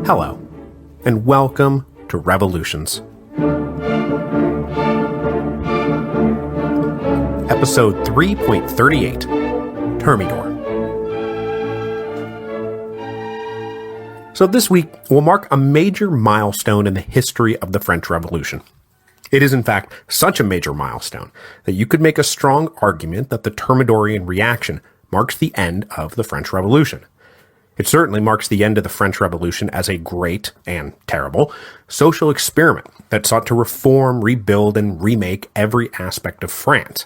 Hello, and welcome to Revolutions. Episode 3.38, Thermidor. So this week will mark a major milestone in the history of the French Revolution. It is in fact such a major milestone that you could make a strong argument that the Thermidorian reaction marks the end of the French Revolution. It certainly marks the end of the French Revolution as a great, and terrible, social experiment that sought to reform, rebuild, and remake every aspect of France.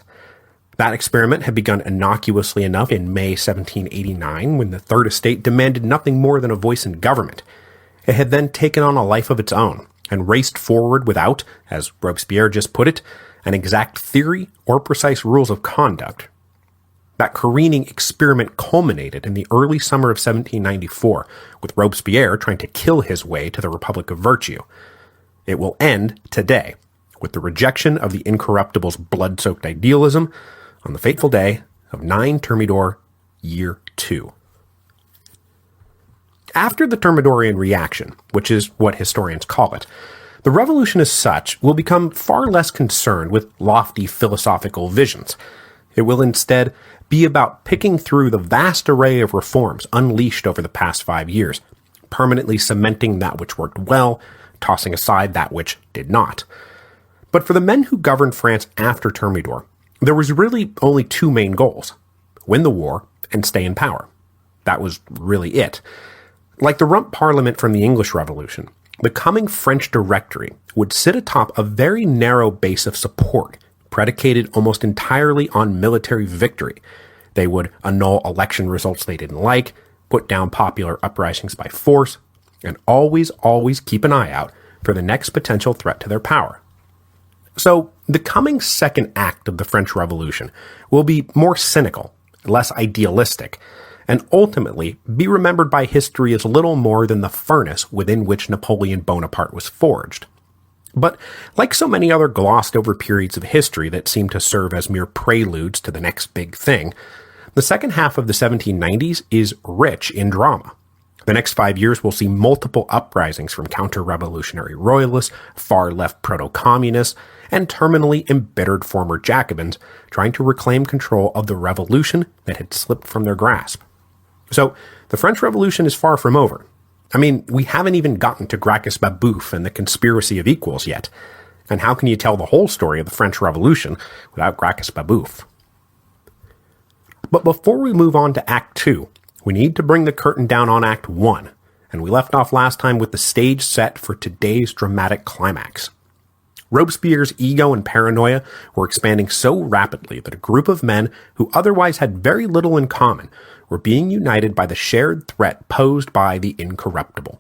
That experiment had begun innocuously enough in May 1789 when the Third Estate demanded nothing more than a voice in government. It had then taken on a life of its own and raced forward without, as Robespierre just put it, an exact theory or precise rules of conduct. That careening experiment culminated in the early summer of 1794, with Robespierre trying to kill his way to the Republic of Virtue. It will end today, with the rejection of the Incorruptible's blood-soaked idealism on the fateful day of 9 Thermidor, year 2. After the Thermidorian reaction, which is what historians call it, the revolution as such will become far less concerned with lofty philosophical visions. It will instead be about picking through the vast array of reforms unleashed over the past 5 years, permanently cementing that which worked well, tossing aside that which did not. But for the men who governed France after Thermidor, there was really only two main goals: win the war and stay in power. That was really it. Like the Rump Parliament from the English Revolution, the coming French Directory would sit atop a very narrow base of support, predicated almost entirely on military victory. They would annul election results they didn't like, put down popular uprisings by force, and always keep an eye out for the next potential threat to their power. So, the coming second act of the French Revolution will be more cynical, less idealistic, and ultimately be remembered by history as little more than the furnace within which Napoleon Bonaparte was forged. But like so many other glossed-over periods of history that seem to serve as mere preludes to the next big thing, the second half of the 1790s is rich in drama. The next 5 years will see multiple uprisings from counter-revolutionary royalists, far-left proto-communists, and terminally embittered former Jacobins trying to reclaim control of the revolution that had slipped from their grasp. So, the French Revolution is far from over. I mean, we haven't even gotten to Gracchus Babeuf and the conspiracy of equals yet. And how can you tell the whole story of the French Revolution without Gracchus Babeuf? But before we move on to Act 2, we need to bring the curtain down on Act 1, and we left off last time with the stage set for today's dramatic climax. Robespierre's ego and paranoia were expanding so rapidly that a group of men who otherwise had very little in common were being united by the shared threat posed by the Incorruptible.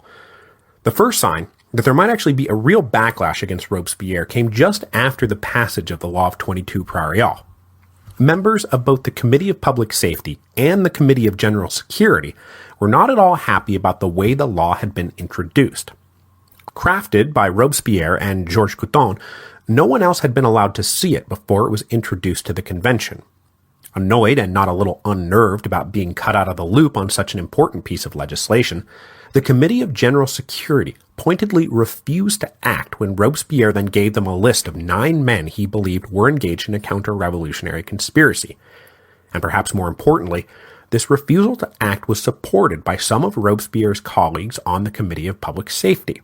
The first sign that there might actually be a real backlash against Robespierre came just after the passage of the Law of 22 Prairial. Members of both the Committee of Public Safety and the Committee of General Security were not at all happy about the way the law had been introduced. Crafted by Robespierre and Georges Couthon, no one else had been allowed to see it before it was introduced to the convention. Annoyed and not a little unnerved about being cut out of the loop on such an important piece of legislation, the Committee of General Security pointedly refused to act when Robespierre then gave them a list of 9 men he believed were engaged in a counter-revolutionary conspiracy. And perhaps more importantly, this refusal to act was supported by some of Robespierre's colleagues on the Committee of Public Safety.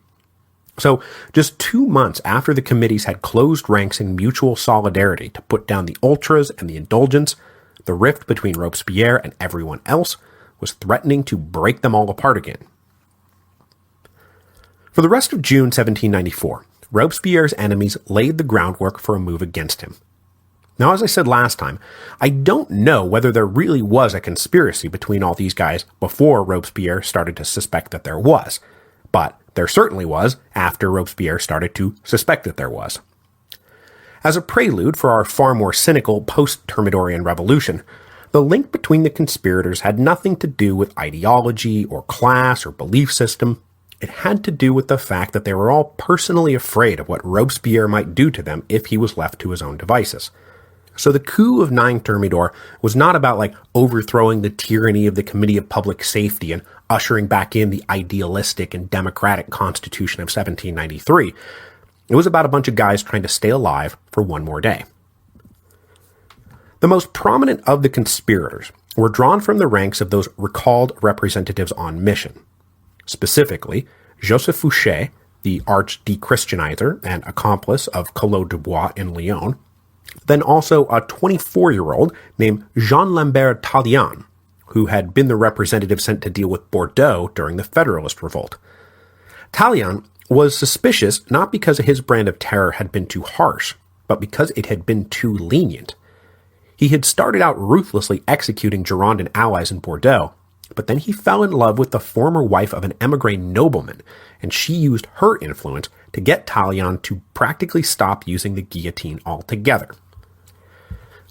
So, just 2 months after the committees had closed ranks in mutual solidarity to put down the ultras and the indulgents, the rift between Robespierre and everyone else was threatening to break them all apart again. For the rest of June 1794, Robespierre's enemies laid the groundwork for a move against him. Now, as I said last time, I don't know whether there really was a conspiracy between all these guys before Robespierre started to suspect that there was, but there certainly was after Robespierre started to suspect that there was. As a prelude for our far more cynical post-Thermidorian revolution, the link between the conspirators had nothing to do with ideology or class or belief system. It had to do with the fact that they were all personally afraid of what Robespierre might do to them if he was left to his own devices. So the coup of 9 Thermidor was not about overthrowing the tyranny of the Committee of Public Safety and ushering back in the idealistic and democratic Constitution of 1793. It was about a bunch of guys trying to stay alive for one more day. The most prominent of the conspirators were drawn from the ranks of those recalled representatives on mission. Specifically, Joseph Fouché, the arch-dechristianizer and accomplice of Collot Dubois in Lyon, then also a 24-year-old named Jean-Lambert Tallien, who had been the representative sent to deal with Bordeaux during the Federalist Revolt. Tallien was suspicious not because his brand of terror had been too harsh, but because it had been too lenient. He had started out ruthlessly executing Girondin allies in Bordeaux, but then he fell in love with the former wife of an émigré nobleman, and she used her influence to get Tallien to practically stop using the guillotine altogether.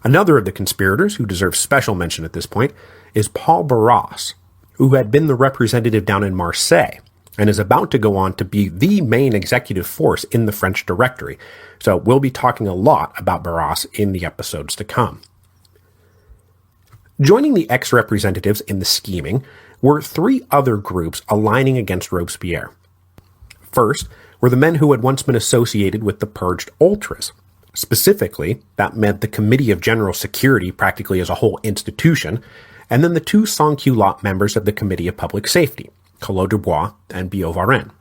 Another of the conspirators who deserves special mention at this point is Paul Barras, who had been the representative down in Marseille, and is about to go on to be the main executive force in the French Directory, so we'll be talking a lot about Barras in the episodes to come. Joining the ex-representatives in the scheming were 3 other groups aligning against Robespierre. First were the men who had once been associated with the purged ultras. Specifically, that meant the Committee of General Security practically as a whole institution, and then the 2 sans-culotte members of the Committee of Public Safety, Collot Dubois and Billaud-Varenne.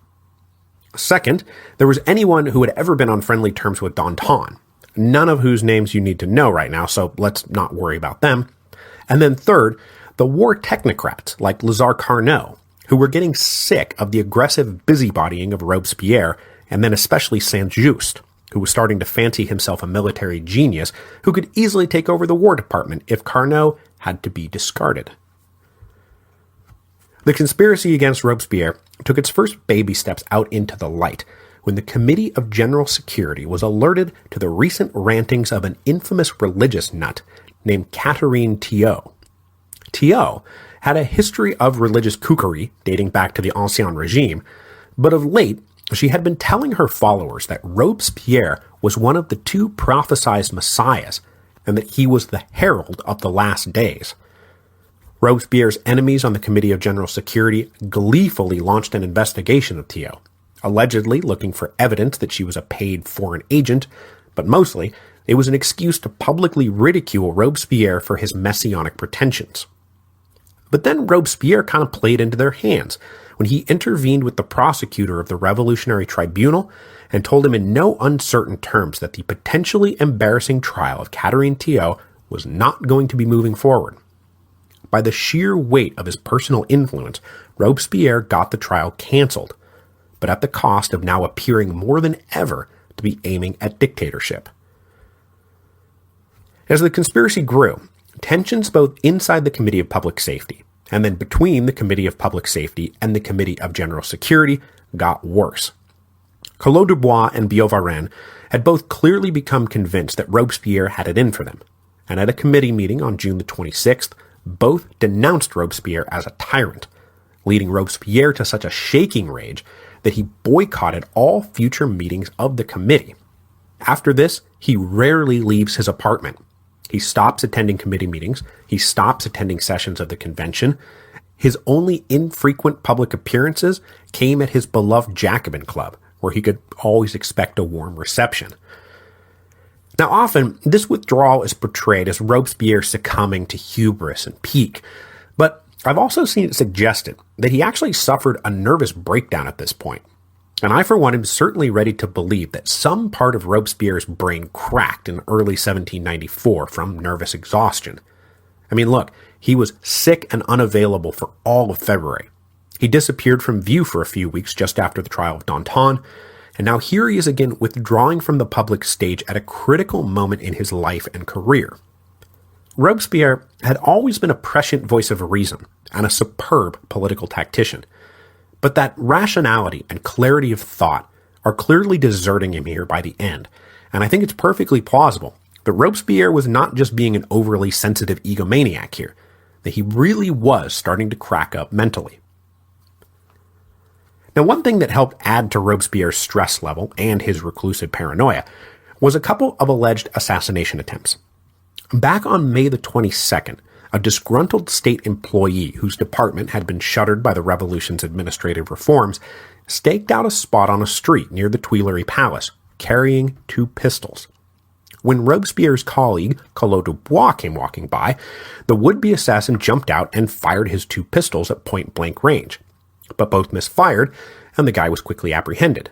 Second, there was anyone who had ever been on friendly terms with Danton, none of whose names you need to know right now, so let's not worry about them. And then third, the war technocrats like Lazare Carnot, who were getting sick of the aggressive busybodying of Robespierre, and then especially Saint-Just, who was starting to fancy himself a military genius who could easily take over the War Department if Carnot had to be discarded. The conspiracy against Robespierre took its first baby steps out into the light when the Committee of General Security was alerted to the recent rantings of an infamous religious nut named Catherine Thiot. Thiot had a history of religious kookery dating back to the Ancien Regime, but of late she had been telling her followers that Robespierre was one of the 2 prophesied messiahs and that he was the herald of the last days. Robespierre's enemies on the Committee of General Security gleefully launched an investigation of Thiot, allegedly looking for evidence that she was a paid foreign agent, but mostly it was an excuse to publicly ridicule Robespierre for his messianic pretensions. But then Robespierre kind of played into their hands when he intervened with the prosecutor of the Revolutionary Tribunal and told him in no uncertain terms that the potentially embarrassing trial of Catherine Thiot was not going to be moving forward. By the sheer weight of his personal influence, Robespierre got the trial cancelled, but at the cost of now appearing more than ever to be aiming at dictatorship. As the conspiracy grew, tensions both inside the Committee of Public Safety and then between the Committee of Public Safety and the Committee of General Security got worse. Collot Dubois and Billaud-Varenne had both clearly become convinced that Robespierre had it in for them, and at a committee meeting on June the 26th, both denounced Robespierre as a tyrant, leading Robespierre to such a shaking rage that he boycotted all future meetings of the committee. After this, he rarely leaves his apartment. He stops attending committee meetings. He stops attending sessions of the convention. His only infrequent public appearances came at his beloved Jacobin Club, where he could always expect a warm reception. Now, often, this withdrawal is portrayed as Robespierre succumbing to hubris and pique, but I've also seen it suggested that he actually suffered a nervous breakdown at this point. And I, for one, am certainly ready to believe that some part of Robespierre's brain cracked in early 1794 from nervous exhaustion. I mean, look, he was sick and unavailable for all of February. He disappeared from view for a few weeks just after the trial of Danton, and now here he is again withdrawing from the public stage at a critical moment in his life and career. Robespierre had always been a prescient voice of reason and a superb political tactician, but that rationality and clarity of thought are clearly deserting him here by the end, and I think it's perfectly plausible that Robespierre was not just being an overly sensitive egomaniac here, that he really was starting to crack up mentally. Now, one thing that helped add to Robespierre's stress level and his reclusive paranoia was a couple of alleged assassination attempts. Back on May the 22nd, a disgruntled state employee whose department had been shuttered by the revolution's administrative reforms staked out a spot on a street near the Tuileries Palace, carrying 2 pistols. When Robespierre's colleague, Collot Dubois, came walking by, the would-be assassin jumped out and fired his 2 pistols at point-blank range. But both misfired, and the guy was quickly apprehended.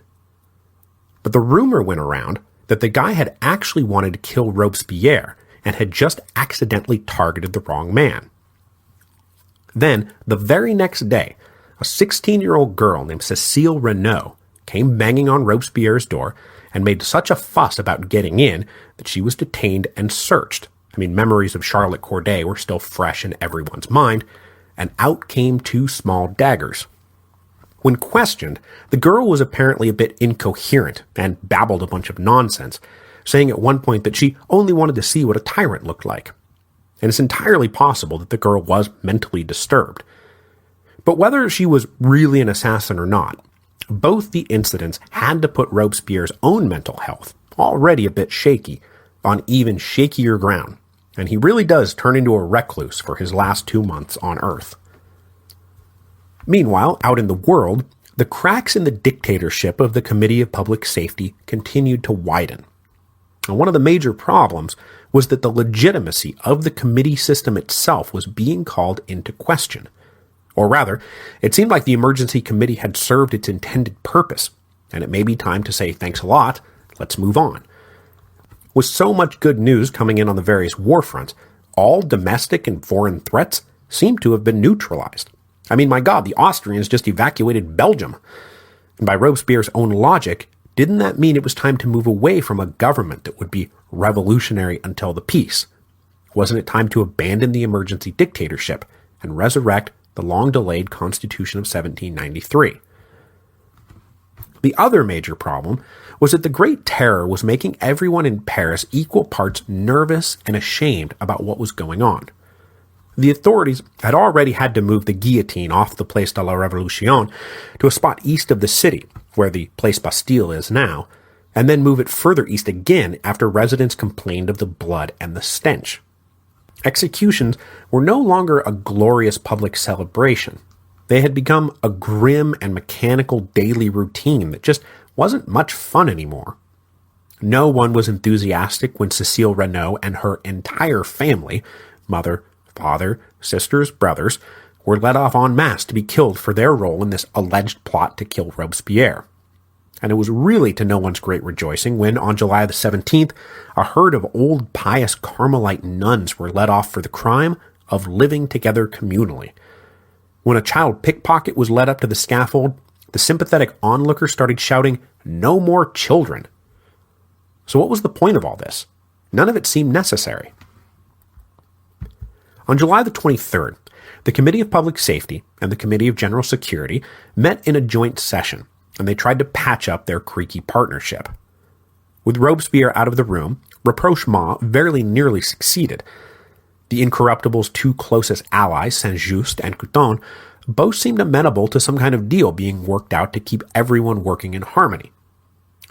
But the rumor went around that the guy had actually wanted to kill Robespierre and had just accidentally targeted the wrong man. Then, the very next day, a 16-year-old girl named Cécile Renaud came banging on Robespierre's door and made such a fuss about getting in that she was detained and searched. Memories of Charlotte Corday were still fresh in everyone's mind, and out came 2 small daggers. When questioned, the girl was apparently a bit incoherent and babbled a bunch of nonsense, saying at one point that she only wanted to see what a tyrant looked like. And it's entirely possible that the girl was mentally disturbed. But whether she was really an assassin or not, both the incidents had to put Robespierre's own mental health, already a bit shaky, on even shakier ground, and he really does turn into a recluse for his last 2 months on Earth. Meanwhile, out in the world, the cracks in the dictatorship of the Committee of Public Safety continued to widen. And one of the major problems was that the legitimacy of the committee system itself was being called into question. Or rather, it seemed like the emergency committee had served its intended purpose, and it may be time to say thanks a lot, let's move on. With so much good news coming in on the various war fronts, all domestic and foreign threats seemed to have been neutralized. My God, the Austrians just evacuated Belgium. And by Robespierre's own logic, didn't that mean it was time to move away from a government that would be revolutionary until the peace? Wasn't it time to abandon the emergency dictatorship and resurrect the long-delayed Constitution of 1793? The other major problem was that the Great Terror was making everyone in Paris equal parts nervous and ashamed about what was going on. The authorities had already had to move the guillotine off the Place de la Révolution to a spot east of the city, where the Place Bastille is now, and then move it further east again after residents complained of the blood and the stench. Executions were no longer a glorious public celebration. They had become a grim and mechanical daily routine that just wasn't much fun anymore. No one was enthusiastic when Cécile Renaud and her entire family, mother, father, sisters, brothers, were let off en masse to be killed for their role in this alleged plot to kill Robespierre. And it was really to no one's great rejoicing when, on July the 17th, a herd of old pious Carmelite nuns were let off for the crime of living together communally. When a child pickpocket was led up to the scaffold, the sympathetic onlookers started shouting, "No more children!" So what was the point of all this? None of it seemed necessary. On July the 23rd, the Committee of Public Safety and the Committee of General Security met in a joint session, and they tried to patch up their creaky partnership. With Robespierre out of the room, rapprochement very nearly succeeded. The Incorruptible's 2 closest allies, Saint-Just and Couthon, both seemed amenable to some kind of deal being worked out to keep everyone working in harmony.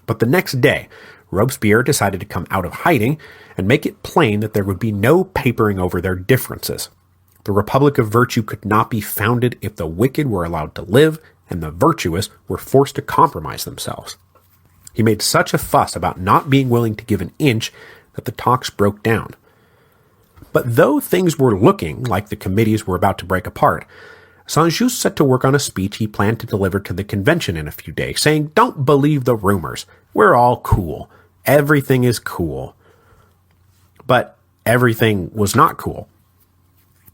But the next day, Robespierre decided to come out of hiding and make it plain that there would be no papering over their differences. The Republic of Virtue could not be founded if the wicked were allowed to live and the virtuous were forced to compromise themselves. He made such a fuss about not being willing to give an inch that the talks broke down. But though things were looking like the committees were about to break apart, Saint-Just set to work on a speech he planned to deliver to the convention in a few days, saying, "Don't believe the rumors. We're all cool. Everything is cool." But everything was not cool.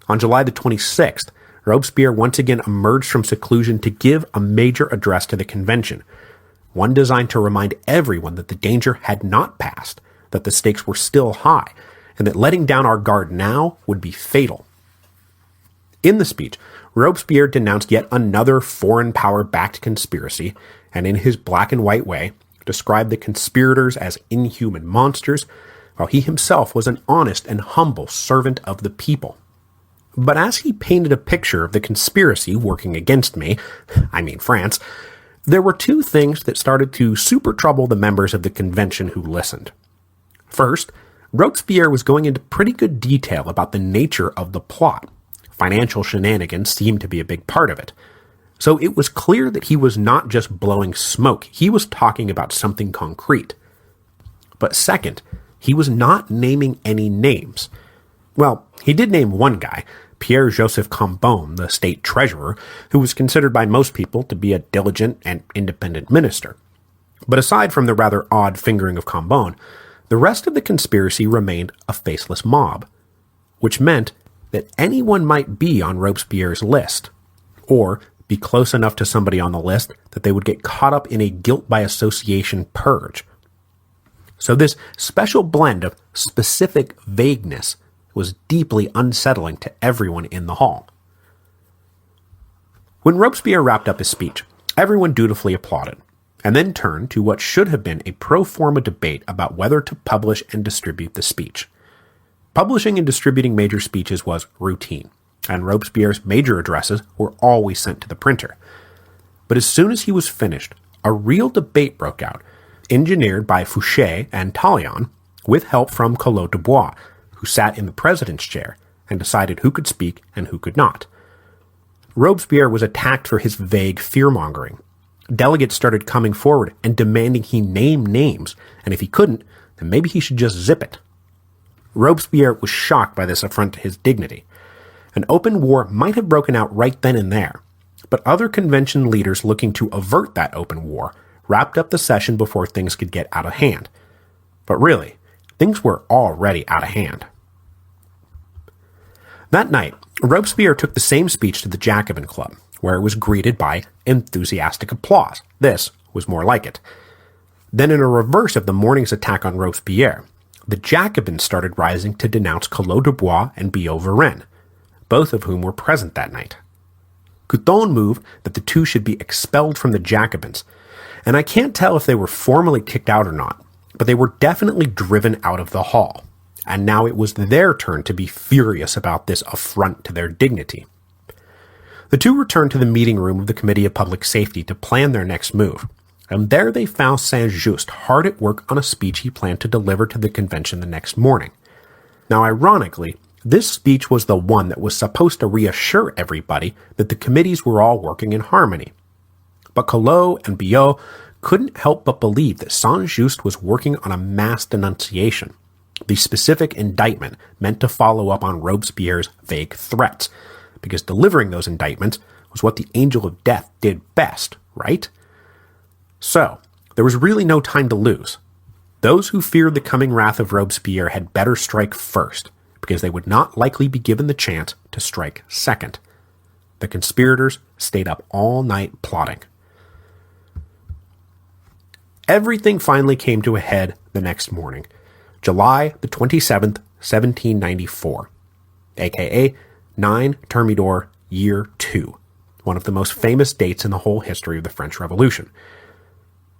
On July the 26th, Robespierre once again emerged from seclusion to give a major address to the convention, one designed to remind everyone that the danger had not passed, that the stakes were still high, and that letting down our guard now would be fatal. In the speech, Robespierre denounced yet another foreign power-backed conspiracy, and in his black and white way, described the conspirators as inhuman monsters, while he himself was an honest and humble servant of the people. But as he painted a picture of the conspiracy working against me, France, there were 2 things that started to super trouble the members of the convention who listened. First, Robespierre was going into pretty good detail about the nature of the plot. Financial shenanigans seemed to be a big part of it. So it was clear that he was not just blowing smoke, he was talking about something concrete. But second, he was not naming any names. Well, he did name one guy, Pierre-Joseph Cambon, the state treasurer, who was considered by most people to be a diligent and independent minister. But aside from the rather odd fingering of Cambon, the rest of the conspiracy remained a faceless mob, which meant that anyone might be on Robespierre's list, or be close enough to somebody on the list that they would get caught up in a guilt by association purge. So this special blend of specific vagueness was deeply unsettling to everyone in the hall. When Robespierre wrapped up his speech, everyone dutifully applauded, and then turned to what should have been a pro forma debate about whether to publish and distribute the speech. Publishing and distributing major speeches was routine, and Robespierre's major addresses were always sent to the printer. But as soon as he was finished, a real debate broke out, engineered by Fouché and Talleyrand, with help from Collot d'Herbois, who sat in the president's chair and decided who could speak and who could not. Robespierre was attacked for his vague fear-mongering. Delegates started coming forward and demanding he name names, and if he couldn't, then maybe he should just zip it. Robespierre was shocked by this affront to his dignity. An open war might have broken out right then and there, but other convention leaders looking to avert that open war wrapped up the session before things could get out of hand. But really, things were already out of hand. That night, Robespierre took the same speech to the Jacobin Club, where it was greeted by enthusiastic applause. This was more like it. Then in a reverse of the morning's attack on Robespierre, the Jacobins started rising to denounce Collot d'Herbois and Billaud-Varenne, both of whom were present that night. Couthon moved that the two should be expelled from the Jacobins, and I can't tell if they were formally kicked out or not, but they were definitely driven out of the hall, and now it was their turn to be furious about this affront to their dignity. The two returned to the meeting room of the Committee of Public Safety to plan their next move, and there they found Saint-Just hard at work on a speech he planned to deliver to the convention the next morning. Now, ironically, this speech was the one that was supposed to reassure everybody that the committees were all working in harmony. But Collot and Billaud couldn't help but believe that Saint-Just was working on a mass denunciation, the specific indictment meant to follow up on Robespierre's vague threats, because delivering those indictments was what the Angel of Death did best, right? So, there was really no time to lose. Those who feared the coming wrath of Robespierre had better strike first, because they would not likely be given the chance to strike second. The conspirators stayed up all night plotting. Everything finally came to a head the next morning, July the 27th, 1794, aka 9 Thermidor, Year 2, one of the most famous dates in the whole history of the French Revolution.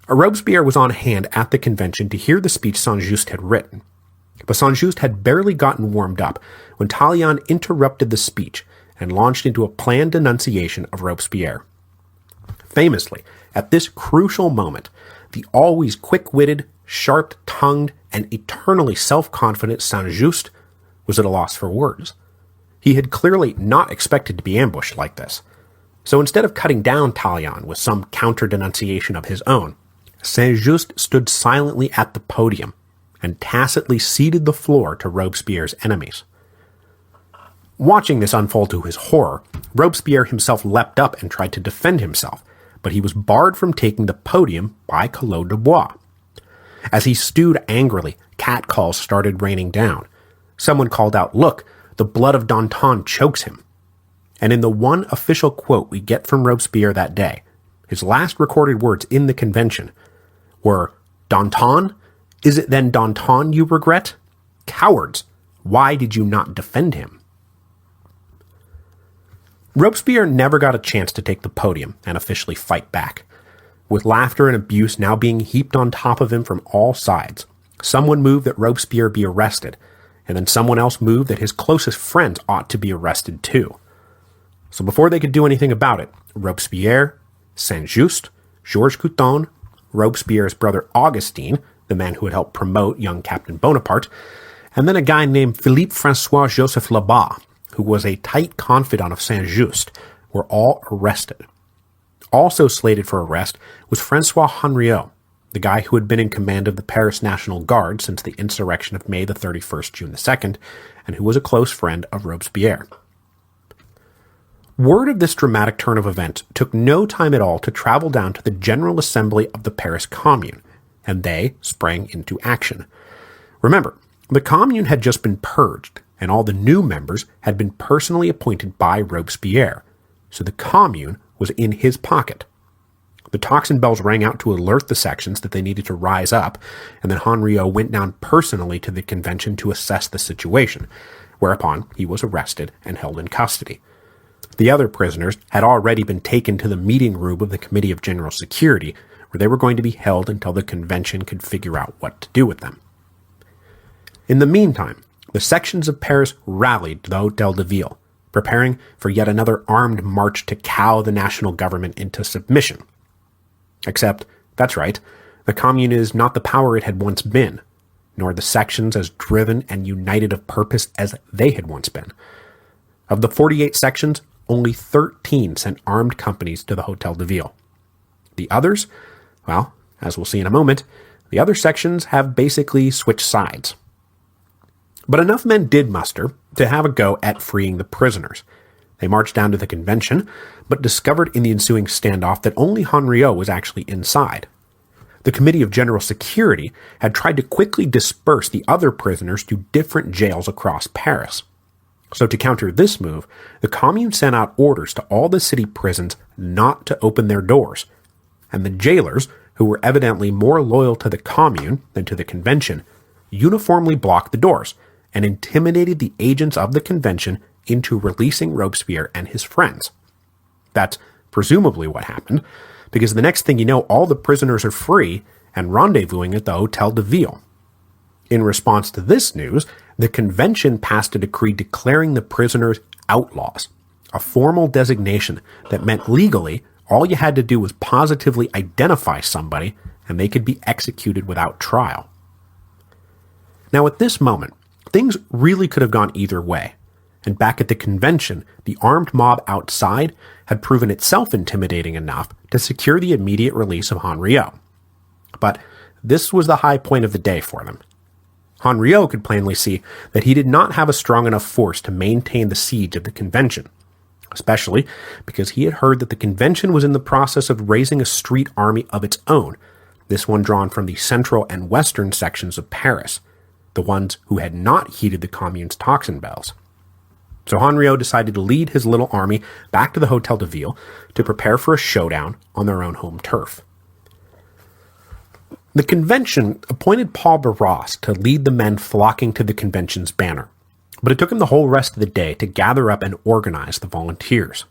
Robespierre was on hand at the convention to hear the speech Saint-Just had written, but Saint-Just had barely gotten warmed up when Talleyrand interrupted the speech and launched into a planned denunciation of Robespierre. Famously, at this crucial moment, the always quick-witted, sharp-tongued, and eternally self-confident Saint-Just was at a loss for words. He had clearly not expected to be ambushed like this. So instead of cutting down Talleyrand with some counter-denunciation of his own, Saint-Just stood silently at the podium and tacitly ceded the floor to Robespierre's enemies. Watching this unfold to his horror, Robespierre himself leapt up and tried to defend himself, but he was barred from taking the podium by Collot d'Herbois. As he stewed angrily, catcalls started raining down. Someone called out, "Look, the blood of Danton chokes him." And in the one official quote we get from Robespierre that day, his last recorded words in the convention were, "Danton? Is it then Danton you regret? Cowards! Why did you not defend him?" Robespierre never got a chance to take the podium and officially fight back. With laughter and abuse now being heaped on top of him from all sides, someone moved that Robespierre be arrested, and then someone else moved that his closest friends ought to be arrested too. So before they could do anything about it, Robespierre, Saint-Just, Georges Couthon, Robespierre's brother Augustine, the man who had helped promote young Captain Bonaparte, and then a guy named Philippe Francois Joseph Labat, who was a tight confidant of Saint-Just, were all arrested. Also slated for arrest was Francois Henriot, the guy who had been in command of the Paris National Guard since the insurrection of May the 31st, June the 2nd, and who was a close friend of Robespierre. Word of this dramatic turn of events took no time at all to travel down to the General Assembly of the Paris Commune, and they sprang into action. Remember, the Commune had just been purged, and all the new members had been personally appointed by Robespierre, so the Commune was in his pocket. The tocsin bells rang out to alert the sections that they needed to rise up, and then Henriot went down personally to the convention to assess the situation, whereupon he was arrested and held in custody. The other prisoners had already been taken to the meeting room of the Committee of General Security, where they were going to be held until the convention could figure out what to do with them. In the meantime, the sections of Paris rallied to the Hôtel de Ville, preparing for yet another armed march to cow the national government into submission. Except, that's right, the Commune is not the power it had once been, nor the sections as driven and united of purpose as they had once been. Of the 48 sections, only 13 sent armed companies to the Hôtel de Ville. The others, well, as we'll see in a moment, the other sections have basically switched sides. But enough men did muster to have a go at freeing the prisoners. They marched down to the convention, but discovered in the ensuing standoff that only Henriot was actually inside. The Committee of General Security had tried to quickly disperse the other prisoners to different jails across Paris. So to counter this move, the Commune sent out orders to all the city prisons not to open their doors, and the jailers, who were evidently more loyal to the Commune than to the convention, uniformly blocked the doors and intimidated the agents of the convention into releasing Robespierre and his friends. That's presumably what happened, because the next thing you know, all the prisoners are free and rendezvousing at the Hôtel de Ville. In response to this news, the convention passed a decree declaring the prisoners outlaws, a formal designation that meant legally all you had to do was positively identify somebody and they could be executed without trial. Now at this moment, things really could have gone either way, and back at the convention, the armed mob outside had proven itself intimidating enough to secure the immediate release of Henriot. But this was the high point of the day for them. Henriot could plainly see that he did not have a strong enough force to maintain the siege of the convention, especially because he had heard that the convention was in the process of raising a street army of its own, this one drawn from the central and western sections of Paris, the ones who had not heeded the Commune's tocsin bells. So Henriot decided to lead his little army back to the Hôtel de Ville to prepare for a showdown on their own home turf. The convention appointed Paul Barras to lead the men flocking to the convention's banner, but it took him the whole rest of the day to gather up and organize the volunteers.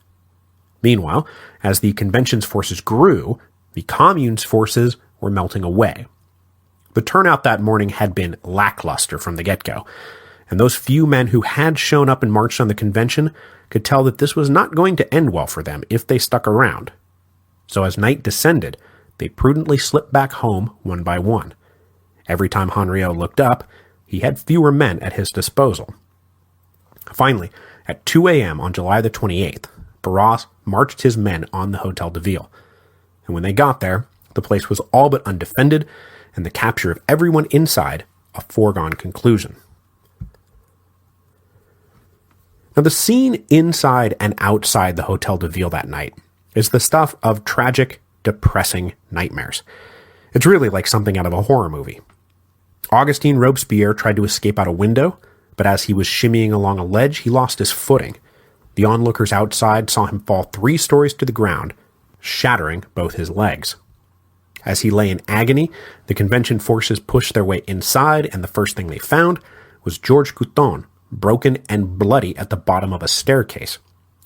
Meanwhile, as the convention's forces grew, the Commune's forces were melting away. The turnout that morning had been lackluster from the get-go, and those few men who had shown up and marched on the convention could tell that this was not going to end well for them if they stuck around. So as night descended, they prudently slipped back home one by one. Every time Henriot looked up, he had fewer men at his disposal. Finally, at 2 a.m. on July the 28th, Barras marched his men on the Hôtel de Ville. And when they got there, the place was all but undefended, and the capture of everyone inside a foregone conclusion. Now, the scene inside and outside the Hôtel de Ville that night is the stuff of tragic, depressing nightmares. It's really like something out of a horror movie. Augustin Robespierre tried to escape out a window, but as he was shimmying along a ledge, he lost his footing. The onlookers outside saw him fall 3 stories to the ground, shattering both his legs. As he lay in agony, the convention forces pushed their way inside, and the first thing they found was Georges Couthon, broken and bloody at the bottom of a staircase.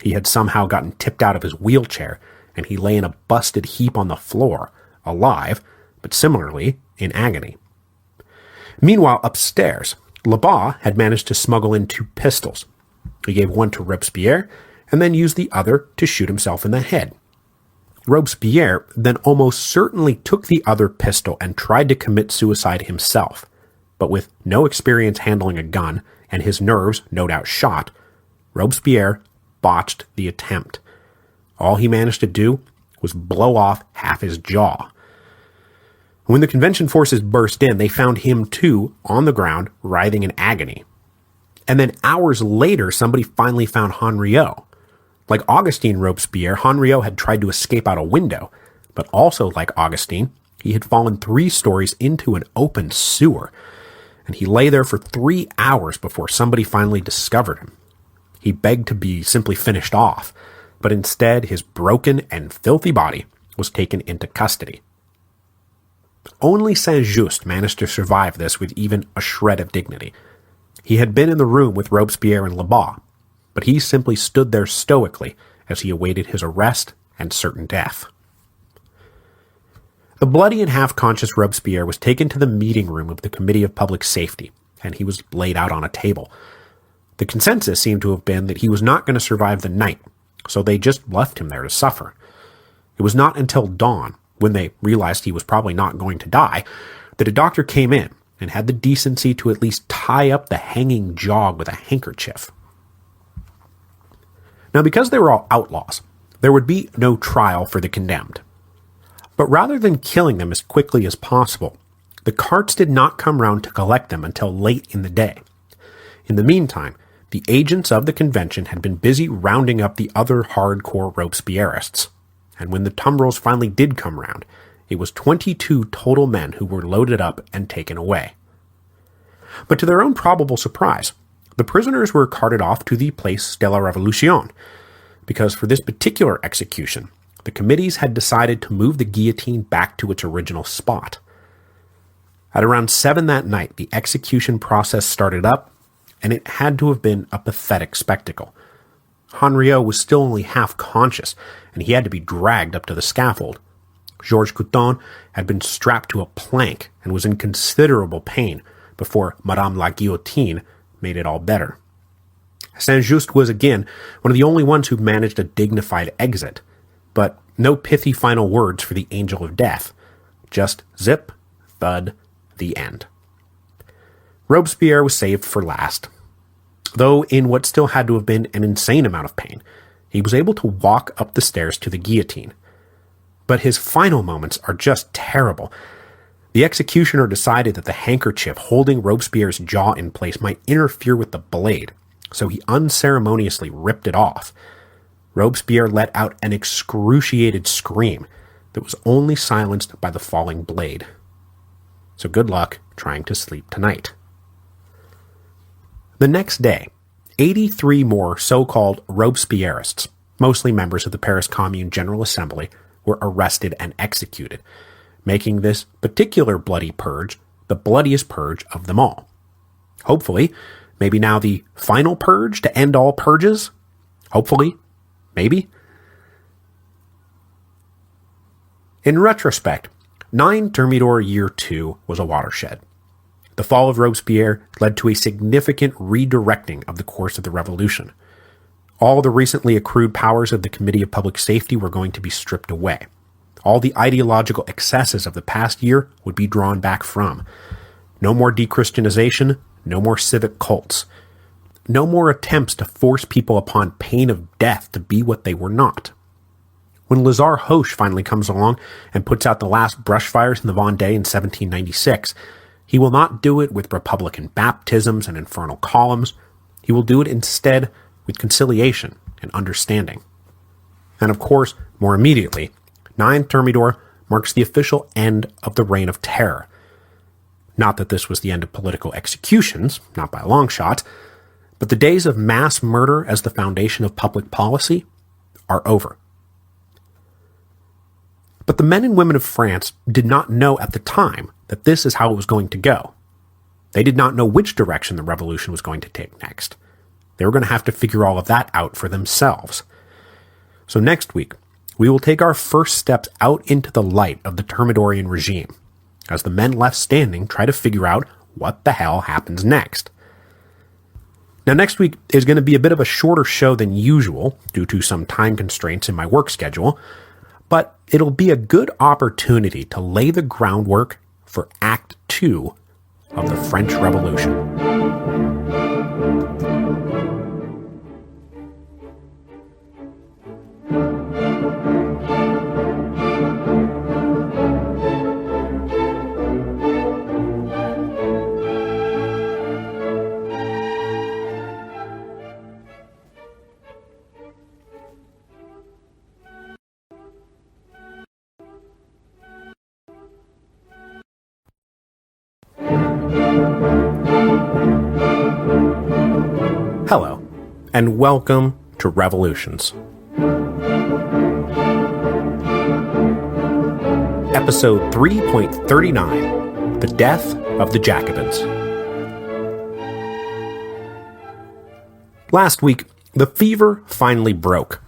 He had somehow gotten tipped out of his wheelchair, and he lay in a busted heap on the floor, alive, but similarly in agony. Meanwhile, upstairs, Labat had managed to smuggle in 2 pistols. He gave one to Robespierre, and then used the other to shoot himself in the head. Robespierre then almost certainly took the other pistol and tried to commit suicide himself, but with no experience handling a gun and his nerves no doubt shot, Robespierre botched the attempt. All he managed to do was blow off half his jaw. When the convention forces burst in, they found him too on the ground, writhing in agony. And then hours later, somebody finally found Henriot. Like Augustin Robespierre, Henriot had tried to escape out a window, but also like Augustin, he had fallen 3 stories into an open sewer, and he lay there for 3 hours before somebody finally discovered him. He begged to be simply finished off, but instead his broken and filthy body was taken into custody. Only Saint-Just managed to survive this with even a shred of dignity. He had been in the room with Robespierre and Lebas, but he simply stood there stoically as he awaited his arrest and certain death. The bloody and half-conscious Robespierre was taken to the meeting room of the Committee of Public Safety, and he was laid out on a table. The consensus seemed to have been that he was not going to survive the night, so they just left him there to suffer. It was not until dawn, when they realized he was probably not going to die, that a doctor came in and had the decency to at least tie up the hanging jaw with a handkerchief. Now, because they were all outlaws, there would be no trial for the condemned. But rather than killing them as quickly as possible, the carts did not come round to collect them until late in the day. In the meantime, the agents of the convention had been busy rounding up the other hardcore Robespierrists, and when the tumbrils finally did come round, it was 22 total men who were loaded up and taken away. But to their own probable surprise, the prisoners were carted off to the Place de la Révolution, because for this particular execution, the committees had decided to move the guillotine back to its original spot. At around 7 that night, the execution process started up, and it had to have been a pathetic spectacle. Henriot was still only half conscious, and he had to be dragged up to the scaffold. Georges Couthon had been strapped to a plank and was in considerable pain before Madame la Guillotine made it all better. Saint-Just was again one of the only ones who managed a dignified exit, but no pithy final words for the Angel of Death. Just zip, thud, the end. Robespierre was saved for last. Though in what still had to have been an insane amount of pain, he was able to walk up the stairs to the guillotine. But his final moments are just terrible. The executioner decided that the handkerchief holding Robespierre's jaw in place might interfere with the blade, so he unceremoniously ripped it off. Robespierre let out an excruciated scream that was only silenced by the falling blade. So good luck trying to sleep tonight. The next day, 83 more so-called Robespierrists, mostly members of the Paris Commune General Assembly, were arrested and executed, making this particular bloody purge the bloodiest purge of them all. Hopefully, maybe now the final purge to end all purges? Hopefully, maybe. In retrospect, 9 Thermidor Year 2 was a watershed. The fall of Robespierre led to a significant redirecting of the course of the revolution. All the recently accrued powers of the Committee of Public Safety were going to be stripped away. All the ideological excesses of the past year would be drawn back from. No more dechristianization, no more civic cults. No more attempts to force people upon pain of death to be what they were not. When Lazare Hoche finally comes along and puts out the last brush fires in the Vendée in 1796, he will not do it with Republican baptisms and infernal columns. He will do it instead with conciliation and understanding. And of course, more immediately, 9 Thermidor marks the official end of the Reign of Terror. Not that this was the end of political executions, not by a long shot, but the days of mass murder as the foundation of public policy are over. But the men and women of France did not know at the time that this is how it was going to go. They did not know which direction the revolution was going to take next. They were going to have to figure all of that out for themselves. So next week, we will take our first steps out into the light of the Thermidorian regime, as the men left standing try to figure out what the hell happens next. Now, next week is going to be a bit of a shorter show than usual due to some time constraints in my work schedule, but it'll be a good opportunity to lay the groundwork for Act 2 of the French Revolution. Hello, and welcome to Revolutions. Episode 3.39, The Death of the Jacobins. Last week, the fever finally broke.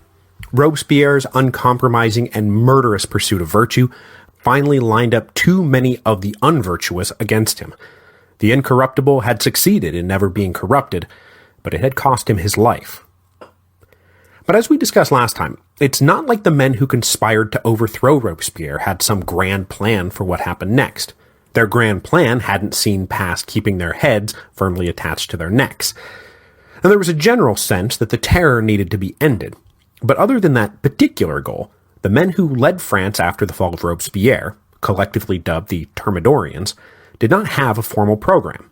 Robespierre's uncompromising and murderous pursuit of virtue finally lined up too many of the unvirtuous against him. The incorruptible had succeeded in never being corrupted, but it had cost him his life. But as we discussed last time, it's not like the men who conspired to overthrow Robespierre had some grand plan for what happened next. Their grand plan hadn't seen past keeping their heads firmly attached to their necks. And there was a general sense that the terror needed to be ended. But other than that particular goal, the men who led France after the fall of Robespierre, collectively dubbed the Thermidorians, did not have a formal program.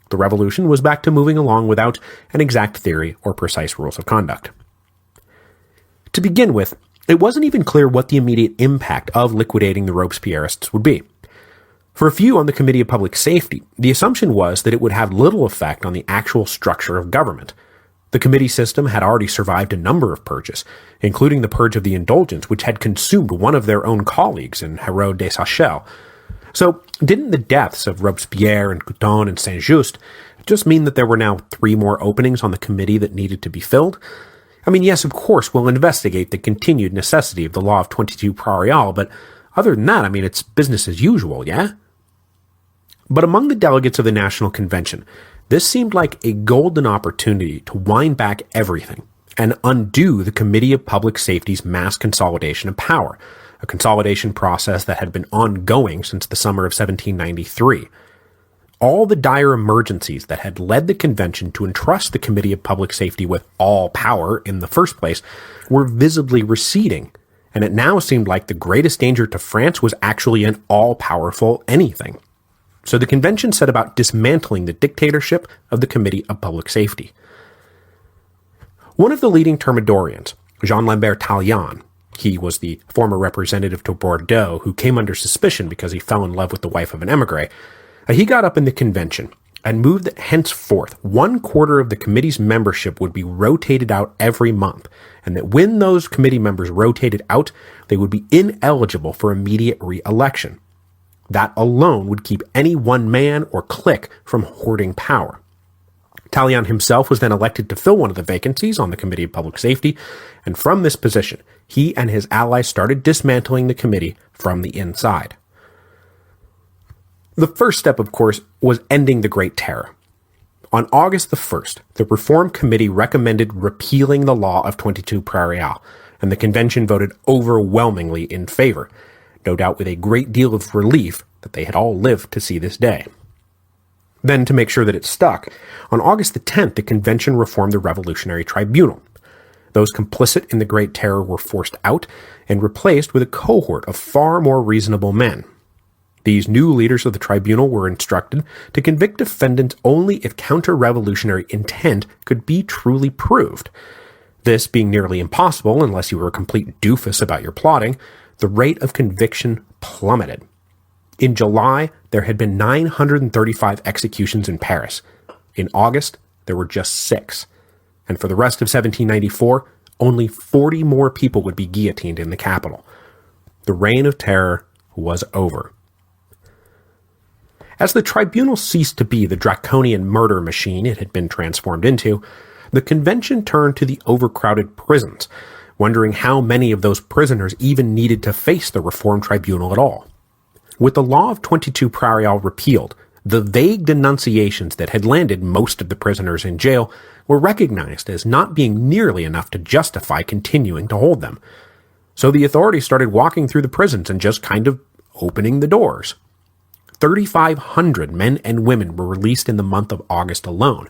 The revolution was back to moving along without an exact theory or precise rules of conduct. To begin with, it wasn't even clear what the immediate impact of liquidating the Robespierrists would be. For a few on the Committee of Public Safety, the assumption was that it would have little effect on the actual structure of government. The committee system had already survived a number of purges, including the purge of the indulgence, which had consumed one of their own colleagues in Hérault de Sachelles. So, didn't the deaths of Robespierre and Couthon and Saint-Just just mean that there were now 3 more openings on the committee that needed to be filled? I mean, yes, of course, we'll investigate the continued necessity of the law of 22 Prairial, but other than that, I mean, it's business as usual, yeah? But among the delegates of the National Convention, this seemed like a golden opportunity to wind back everything and undo the Committee of Public Safety's mass consolidation of power, a consolidation process that had been ongoing since the summer of 1793. All the dire emergencies that had led the convention to entrust the Committee of Public Safety with all power in the first place were visibly receding, and it now seemed like the greatest danger to France was actually an all-powerful anything. So the convention set about dismantling the dictatorship of the Committee of Public Safety. One of the leading Thermidorians, Jean-Lambert Tallien, he was the former representative to Bordeaux who came under suspicion because he fell in love with the wife of an émigré. He got up in the convention and moved that henceforth 1/4 of the committee's membership would be rotated out every month, and that when those committee members rotated out, they would be ineligible for immediate re-election. That alone would keep any one man or clique from hoarding power. Tallien himself was then elected to fill one of the vacancies on the Committee of Public Safety, and from this position, he and his allies started dismantling the committee from the inside. The first step, of course, was ending the Great Terror. On August the 1st, the Reform Committee recommended repealing the law of 22 Prairial, and the convention voted overwhelmingly in favor, no doubt with a great deal of relief that they had all lived to see this day. Then, to make sure that it stuck, on August the 10th, the convention reformed the Revolutionary Tribunal. Those complicit in the Great Terror were forced out and replaced with a cohort of far more reasonable men. These new leaders of the tribunal were instructed to convict defendants only if counter-revolutionary intent could be truly proved. This being nearly impossible unless you were a complete doofus about your plotting, the rate of conviction plummeted. In July, there had been 935 executions in Paris. In August, there were just 6. And for the rest of 1794, only 40 more people would be guillotined in the capital. The reign of terror was over. As the tribunal ceased to be the draconian murder machine it had been transformed into, the convention turned to the overcrowded prisons, wondering how many of those prisoners even needed to face the Reform Tribunal at all. With the law of 22 Prairial repealed, the vague denunciations that had landed most of the prisoners in jail were recognized as not being nearly enough to justify continuing to hold them. So the authorities started walking through the prisons and just kind of opening the doors. 3,500 men and women were released in the month of August alone.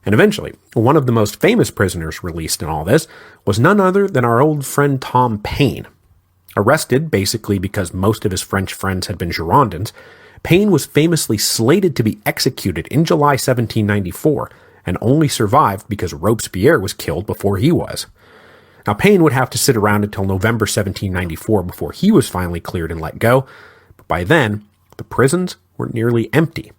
And eventually, one of the most famous prisoners released in all this was none other than our old friend Tom Paine. Arrested basically because most of his French friends had been Girondins, Paine was famously slated to be executed in July 1794, and only survived because Robespierre was killed before he was. Now, Paine would have to sit around until November 1794 before he was finally cleared and let go, but by then, the prisons were nearly empty.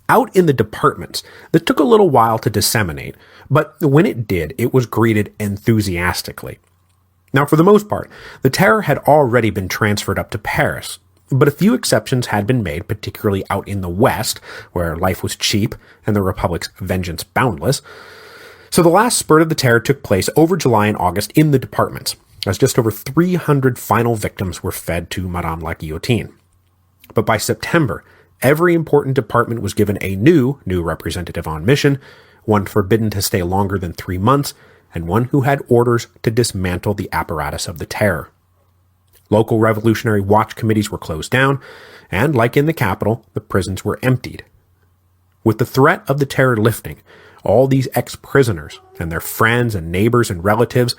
Out in the departments, that took a little while to disseminate, but when it did, it was greeted enthusiastically. Now, for the most part, the terror had already been transferred up to Paris, but a few exceptions had been made, particularly out in the West, where life was cheap and the Republic's vengeance boundless. So the last spurt of the terror took place over July and August in the departments, as just over 300 final victims were fed to Madame la Guillotine. But by September, every important department was given a new representative on mission, one forbidden to stay longer than 3 months, and one who had orders to dismantle the apparatus of the terror. Local revolutionary watch committees were closed down, and like in the capital, the prisons were emptied. With the threat of the terror lifting, all these ex-prisoners and their friends and neighbors and relatives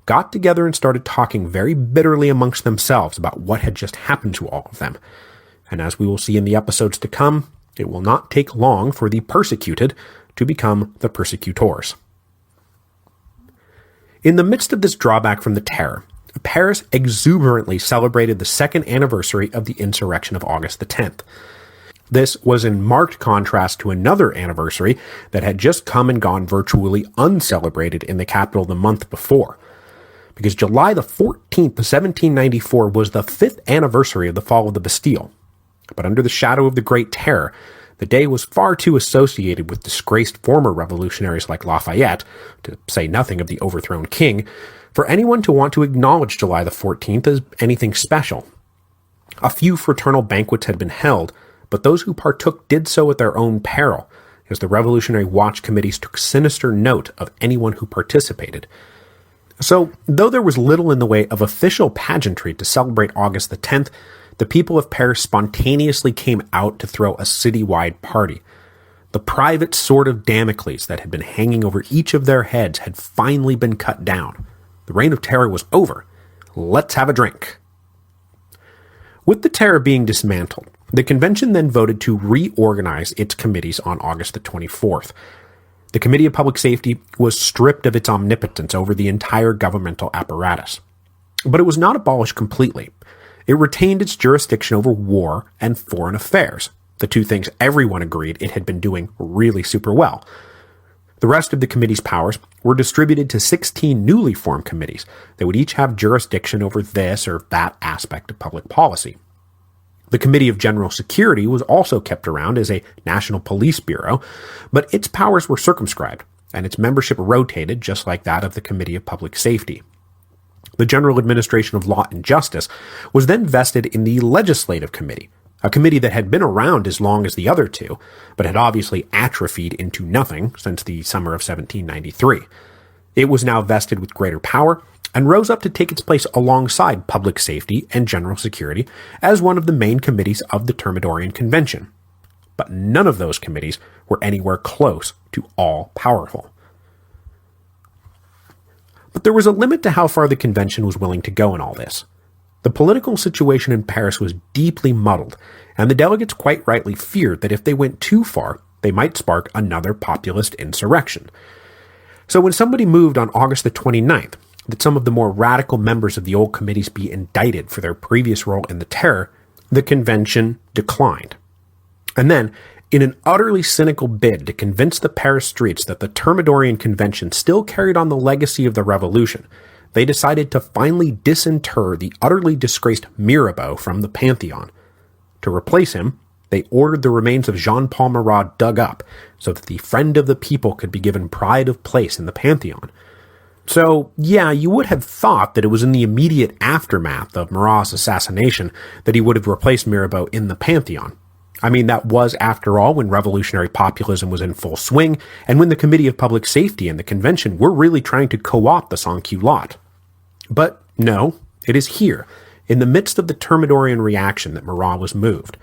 got together and started talking very bitterly amongst themselves about what had just happened to all of them. And as we will see in the episodes to come, it will not take long for the persecuted to become the persecutors. In the midst of this drawback from the terror, Paris exuberantly celebrated the second anniversary of the insurrection of August the 10th. This was in marked contrast to another anniversary that had just come and gone virtually uncelebrated in the capital the month before. Because July the 14th, 1794 was the 5th anniversary of the fall of the Bastille. But under the shadow of the Great Terror, the day was far too associated with disgraced former revolutionaries like Lafayette, to say nothing of the overthrown king, for anyone to want to acknowledge July the 14th as anything special. A few fraternal banquets had been held, but those who partook did so at their own peril, as the Revolutionary Watch Committees took sinister note of anyone who participated. So, though there was little in the way of official pageantry to celebrate August the 10th, the people of Paris spontaneously came out to throw a citywide party. The private sword of Damocles that had been hanging over each of their heads had finally been cut down. The reign of terror was over. Let's have a drink. With the terror being dismantled, the convention then voted to reorganize its committees on August the 24th. The Committee of Public Safety was stripped of its omnipotence over the entire governmental apparatus. But it was not abolished completely. It retained its jurisdiction over war and foreign affairs, the two things everyone agreed it had been doing really super well. The rest of the committee's powers were distributed to 16 newly formed committees that would each have jurisdiction over this or that aspect of public policy. The Committee of General Security was also kept around as a national police bureau, but its powers were circumscribed, and its membership rotated just like that of the Committee of Public Safety. The General Administration of Law and Justice was then vested in the Legislative Committee, a committee that had been around as long as the other two, but had obviously atrophied into nothing since the summer of 1793. It was now vested with greater power, and rose up to take its place alongside Public Safety and General Security as one of the main committees of the Thermidorian Convention. But none of those committees were anywhere close to all-powerful. But there was a limit to how far the convention was willing to go in all this. The political situation in Paris was deeply muddled, and the delegates quite rightly feared that if they went too far, they might spark another populist insurrection. So when somebody moved on August the 29th, that some of the more radical members of the old committees be indicted for their previous role in the terror, the convention declined. And then, in an utterly cynical bid to convince the Paris streets that the Thermidorian Convention still carried on the legacy of the revolution, they decided to finally disinter the utterly disgraced Mirabeau from the Pantheon. To replace him, they ordered the remains of Jean-Paul Marat dug up so that the friend of the people could be given pride of place in the Pantheon. So, yeah, you would have thought that it was in the immediate aftermath of Marat's assassination that he would have replaced Mirabeau in the Pantheon. I mean, that was, after all, when revolutionary populism was in full swing, and when the Committee of Public Safety and the Convention were really trying to co-opt the sans-culottes. But no, it is here, in the midst of the Thermidorian reaction that Marat was moved.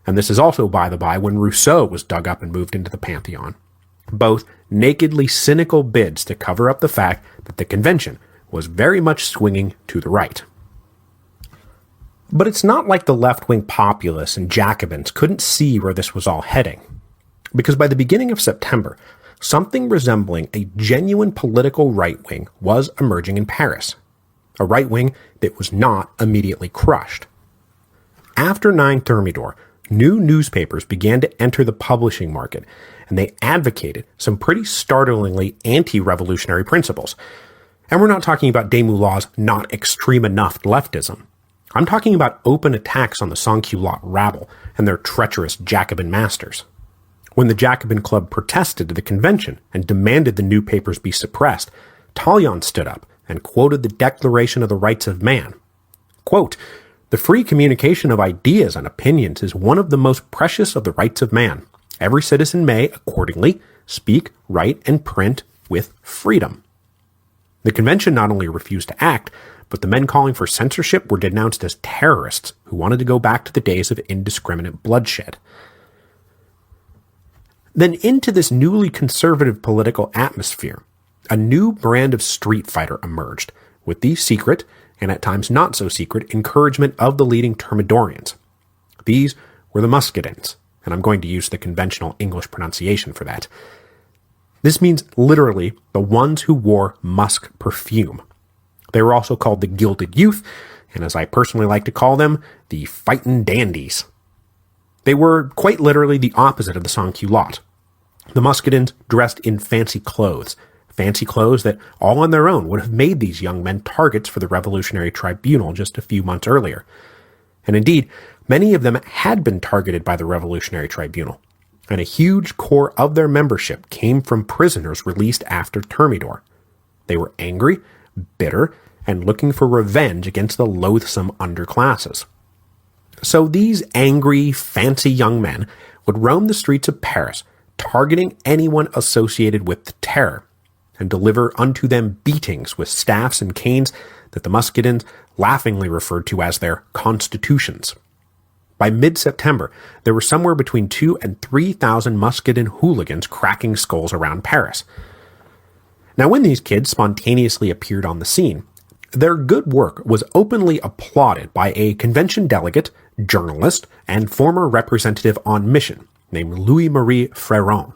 And this is also, by the by, when Rousseau was dug up and moved into the Pantheon. Both nakedly cynical bids to cover up the fact that the convention was very much swinging to the right. But it's not like the left-wing populists and Jacobins couldn't see where this was all heading. Because by the beginning of September, something resembling a genuine political right wing was emerging in Paris. A right wing that was not immediately crushed. After 9 Thermidor, new newspapers began to enter the publishing market, and they advocated some pretty startlingly anti-revolutionary principles. And we're not talking about Desmoulins' not extreme enough leftism. I'm talking about open attacks on the sans-culotte rabble and their treacherous Jacobin masters. When the Jacobin Club protested to the convention and demanded the new papers be suppressed, Tallien stood up and quoted the Declaration of the Rights of Man. Quote, "The free communication of ideas and opinions is one of the most precious of the rights of man. Every citizen may, accordingly, speak, write, and print with freedom." The convention not only refused to act, but the men calling for censorship were denounced as terrorists who wanted to go back to the days of indiscriminate bloodshed. Then into this newly conservative political atmosphere, a new brand of street fighter emerged, with the secret, and at times not so secret, encouragement of the leading Thermidorians. These were the Muscadins, and I'm going to use the conventional English pronunciation for that. This means literally the ones who wore musk perfume. They were also called the Gilded Youth, and as I personally like to call them, the Fightin' Dandies. They were quite literally the opposite of the sans-culotte. The Muscadins dressed in fancy clothes that all on their own would have made these young men targets for the Revolutionary Tribunal just a few months earlier. And indeed, many of them had been targeted by the Revolutionary Tribunal, and a huge core of their membership came from prisoners released after Thermidor. They were angry, bitter, and looking for revenge against the loathsome underclasses. So these angry, fancy young men would roam the streets of Paris, targeting anyone associated with the terror, and deliver unto them beatings with staffs and canes that the Muscadins laughingly referred to as their constitutions. By mid-September, there were somewhere between 2,000 and 3,000 Muscadin hooligans cracking skulls around Paris. Now, when these kids spontaneously appeared on the scene, their good work was openly applauded by a convention delegate, journalist, and former representative on mission named Louis-Marie Fréron.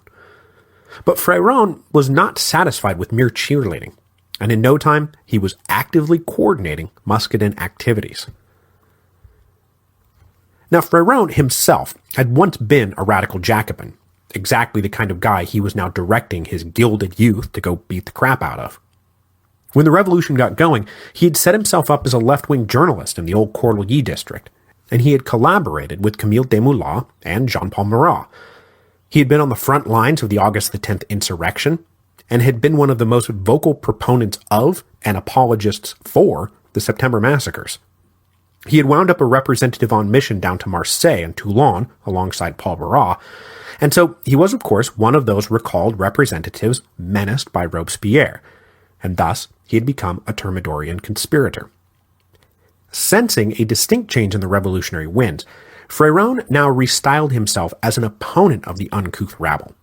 But Fréron was not satisfied with mere cheerleading, and in no time he was actively coordinating Muscadin activities. Now, Fréron himself had once been a radical Jacobin, exactly the kind of guy he was now directing his Gilded Youth to go beat the crap out of. When the revolution got going, he had set himself up as a left-wing journalist in the old Corlilly district, and he had collaborated with Camille Desmoulins and Jean-Paul Marat. He had been on the front lines of the August the 10th insurrection, and had been one of the most vocal proponents of and apologists for the September massacres. He had wound up a representative on mission down to Marseille and Toulon alongside Paul Marat, and so he was, of course, one of those recalled representatives menaced by Robespierre, and thus he had become a Thermidorian conspirator. Sensing a distinct change in the revolutionary winds, Fréron now restyled himself as an opponent of the uncouth rabble.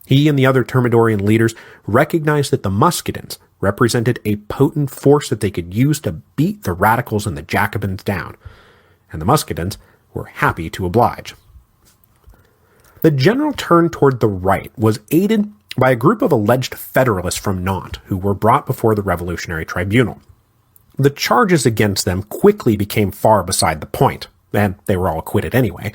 He and the other Thermidorian leaders recognized that the Muscadins represented a potent force that they could use to beat the radicals and the Jacobins down, and the Muscadins were happy to oblige. The general turn toward the right was aided by a group of alleged Federalists from Nantes who were brought before the Revolutionary Tribunal. The charges against them quickly became far beside the point, and they were all acquitted anyway,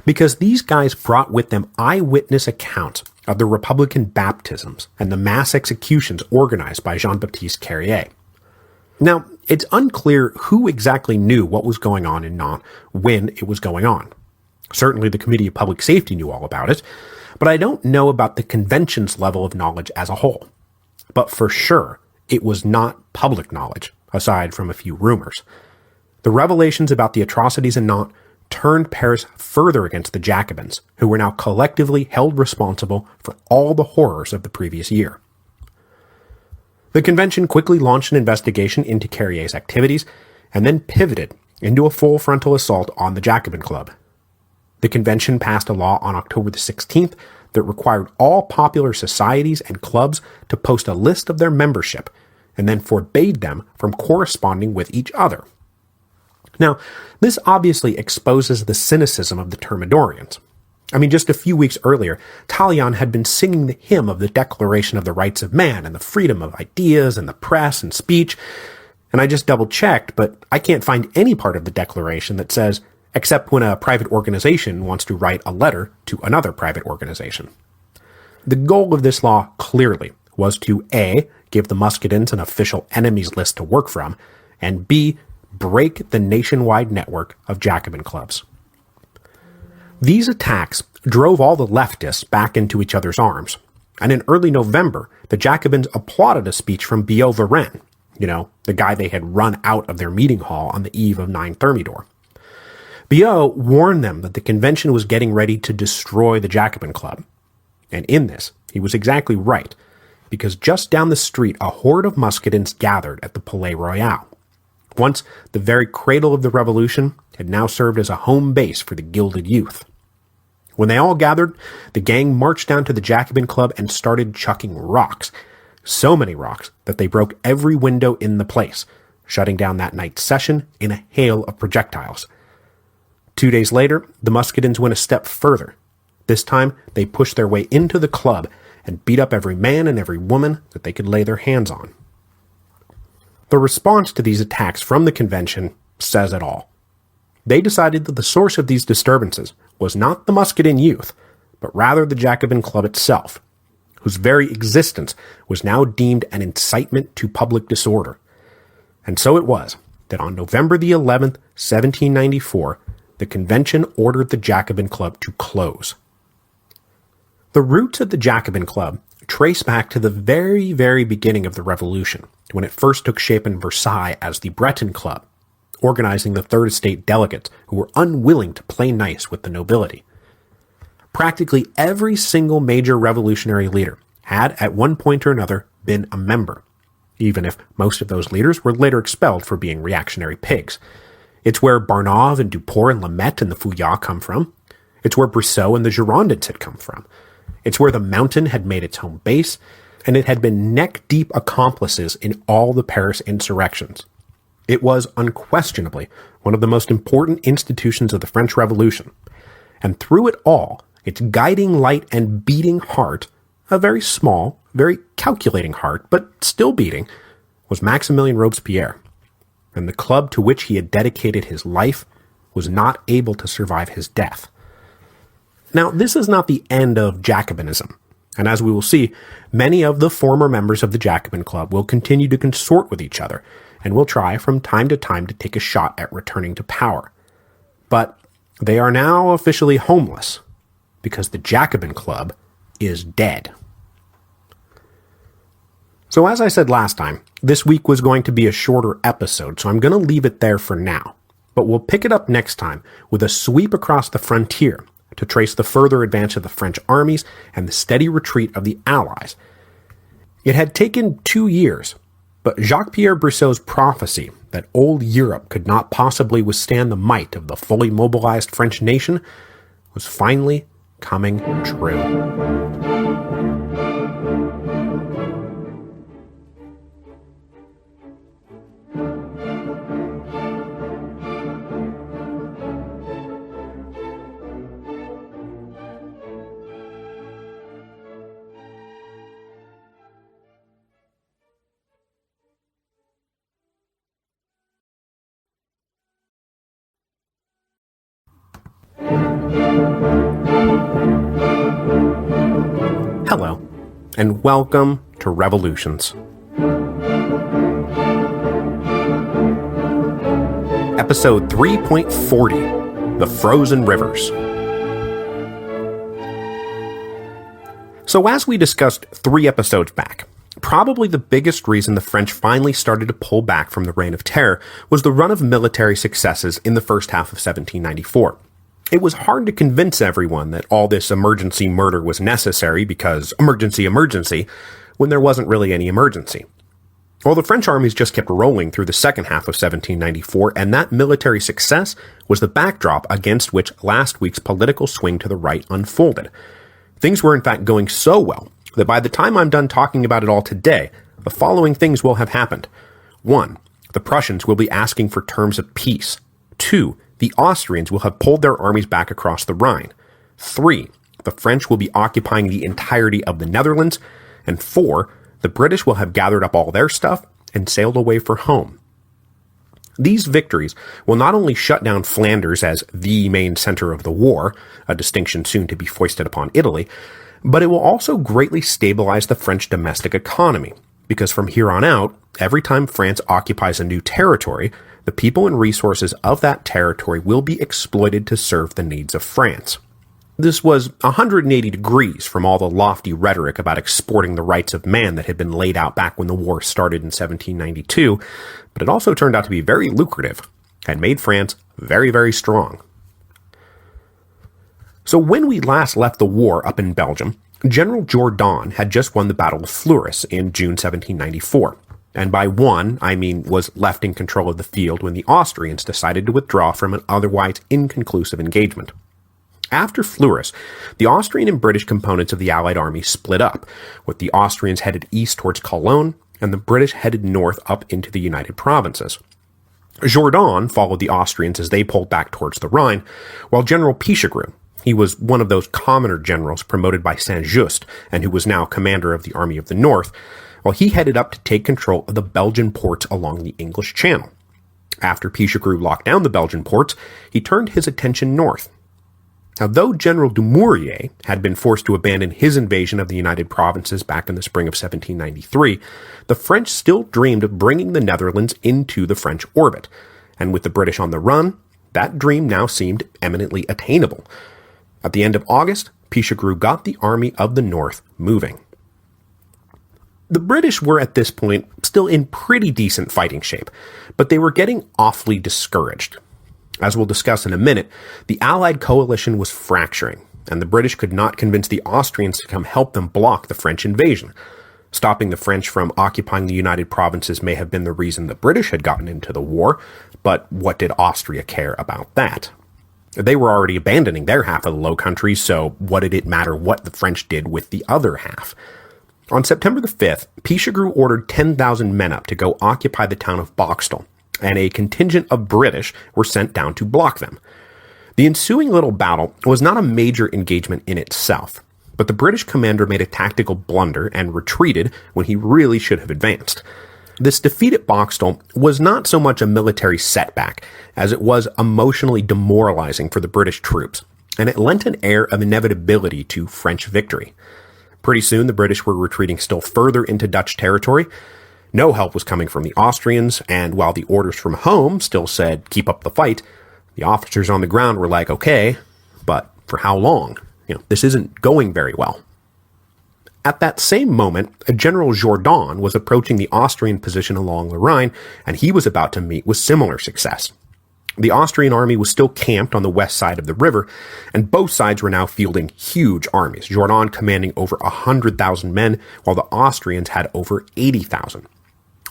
because these guys brought with them eyewitness accounts of the Republican baptisms and the mass executions organized by Jean-Baptiste Carrier. Now, it's unclear who exactly knew what was going on in Nantes when it was going on. Certainly the Committee of Public Safety knew all about it, but I don't know about the convention's level of knowledge as a whole. But for sure, it was not public knowledge, aside from a few rumors. The revelations about the atrocities in Nantes turned Paris further against the Jacobins, who were now collectively held responsible for all the horrors of the previous year. The convention quickly launched an investigation into Carrier's activities, and then pivoted into a full frontal assault on the Jacobin Club. The convention passed a law on October the 16th that required all popular societies and clubs to post a list of their membership, and then forbade them from corresponding with each other. Now, this obviously exposes the cynicism of the Thermidorians. I mean, just a few weeks earlier, Tallien had been singing the hymn of the Declaration of the Rights of Man and the freedom of ideas and the press and speech, and I just double-checked, but I can't find any part of the Declaration that says, except when a private organization wants to write a letter to another private organization. The goal of this law, clearly, was to A, give the Muscadins an official enemies list to work from, and B, break the nationwide network of Jacobin clubs. These attacks drove all the leftists back into each other's arms, and in early November, the Jacobins applauded a speech from Billaud-Varenne, the guy they had run out of their meeting hall on the eve of 9 Thermidor. Billaud warned them that the convention was getting ready to destroy the Jacobin Club. And in this, he was exactly right, because just down the street a horde of Muscadins gathered at the Palais Royal. Once the very cradle of the revolution, had now served as a home base for the gilded youth. When they all gathered, the gang marched down to the Jacobin Club and started chucking rocks. So many rocks that they broke every window in the place, shutting down that night's session in a hail of projectiles. 2 days later, the Muscadins went a step further. This time, they pushed their way into the club and beat up every man and every woman that they could lay their hands on. The response to these attacks from the convention says it all. They decided that the source of these disturbances was not the Muscadin youth, but rather the Jacobin Club itself, whose very existence was now deemed an incitement to public disorder. And so it was that on November the 11th, 1794, the convention ordered the Jacobin Club to close. The roots of the Jacobin Club trace back to the very, very beginning of the Revolution, when it first took shape in Versailles as the Breton Club, organizing the Third Estate delegates who were unwilling to play nice with the nobility. Practically every single major revolutionary leader had, at one point or another, been a member, even if most of those leaders were later expelled for being reactionary pigs. It's where Barnave and Duport and Lamette and the Fouillats come from. It's where Brissot and the Girondins had come from. It's where the Mountain had made its home base, and it had been neck-deep accomplices in all the Paris insurrections. It was unquestionably one of the most important institutions of the French Revolution, and through it all, its guiding light and beating heart, a very small, very calculating heart, but still beating, was Maximilien Robespierre. And the club to which he had dedicated his life was not able to survive his death. Now, this is not the end of Jacobinism, and as we will see, many of the former members of the Jacobin Club will continue to consort with each other, and will try from time to take a shot at returning to power. But they are now officially homeless, because the Jacobin Club is dead. So as I said last time, this week was going to be a shorter episode, so I'm going to leave it there for now. But we'll pick it up next time with a sweep across the frontier to trace the further advance of the French armies and the steady retreat of the Allies. It had taken 2 years, but Jacques-Pierre Brissot's prophecy that old Europe could not possibly withstand the might of the fully mobilized French nation was finally coming true. Hello, and welcome to Revolutions. Episode 3.40, The Frozen Rivers. So as we discussed 3 episodes back, probably the biggest reason the French finally started to pull back from the Reign of Terror was the run of military successes in the first half of 1794. It was hard to convince everyone that all this emergency murder was necessary because emergency, when there wasn't really any emergency. Well, the French armies just kept rolling through the second half of 1794, and that military success was the backdrop against which last week's political swing to the right unfolded. Things were in fact going so well that by the time I'm done talking about it all today, the following things will have happened. 1. The Prussians will be asking for terms of peace. 2. The Austrians will have pulled their armies back across the Rhine. 3. The French will be occupying the entirety of the Netherlands. And 4. The British will have gathered up all their stuff and sailed away for home. These victories will not only shut down Flanders as the main center of the war, a distinction soon to be foisted upon Italy, but it will also greatly stabilize the French domestic economy, because from here on out, every time France occupies a new territory, the people and resources of that territory will be exploited to serve the needs of France. This was 180 degrees from all the lofty rhetoric about exporting the rights of man that had been laid out back when the war started in 1792, but it also turned out to be very lucrative and made France very, very strong. So when we last left the war up in Belgium, General Jourdan had just won the Battle of Fleurus in June 1794. And by won, I mean was left in control of the field when the Austrians decided to withdraw from an otherwise inconclusive engagement. After Fleurus, the Austrian and British components of the Allied army split up, with the Austrians headed east towards Cologne and the British headed north up into the United Provinces. Jourdan followed the Austrians as they pulled back towards the Rhine, while General Pichegru, he was one of those commoner generals promoted by Saint-Just and who was now commander of the Army of the North, while he headed up to take control of the Belgian ports along the English Channel. After Pichegru locked down the Belgian ports, he turned his attention north. Now, though General Dumouriez had been forced to abandon his invasion of the United Provinces back in the spring of 1793, the French still dreamed of bringing the Netherlands into the French orbit, and with the British on the run, that dream now seemed eminently attainable. At the end of August, Pichegru got the Army of the North moving. The British were at this point still in pretty decent fighting shape, but they were getting awfully discouraged. As we'll discuss in a minute, the Allied coalition was fracturing, and the British could not convince the Austrians to come help them block the French invasion. Stopping the French from occupying the United Provinces may have been the reason the British had gotten into the war, but what did Austria care about that? They were already abandoning their half of the Low Countries, so what did it matter what the French did with the other half? On September the 5th, Pichegru ordered 10,000 men up to go occupy the town of Boxtel, and a contingent of British were sent down to block them. The ensuing little battle was not a major engagement in itself, but the British commander made a tactical blunder and retreated when he really should have advanced. This defeat at Boxtel was not so much a military setback as it was emotionally demoralizing for the British troops, and it lent an air of inevitability to French victory. Pretty soon the British were retreating still further into Dutch territory. No help was coming from the Austrians, and while the orders from home still said, keep up the fight, the officers on the ground were like, okay, but for how long? This isn't going very well. At that same moment, General Jourdan was approaching the Austrian position along the Rhine, and he was about to meet with similar success. The Austrian army was still camped on the west side of the river, and both sides were now fielding huge armies, Jourdan commanding over 100,000 men, while the Austrians had over 80,000.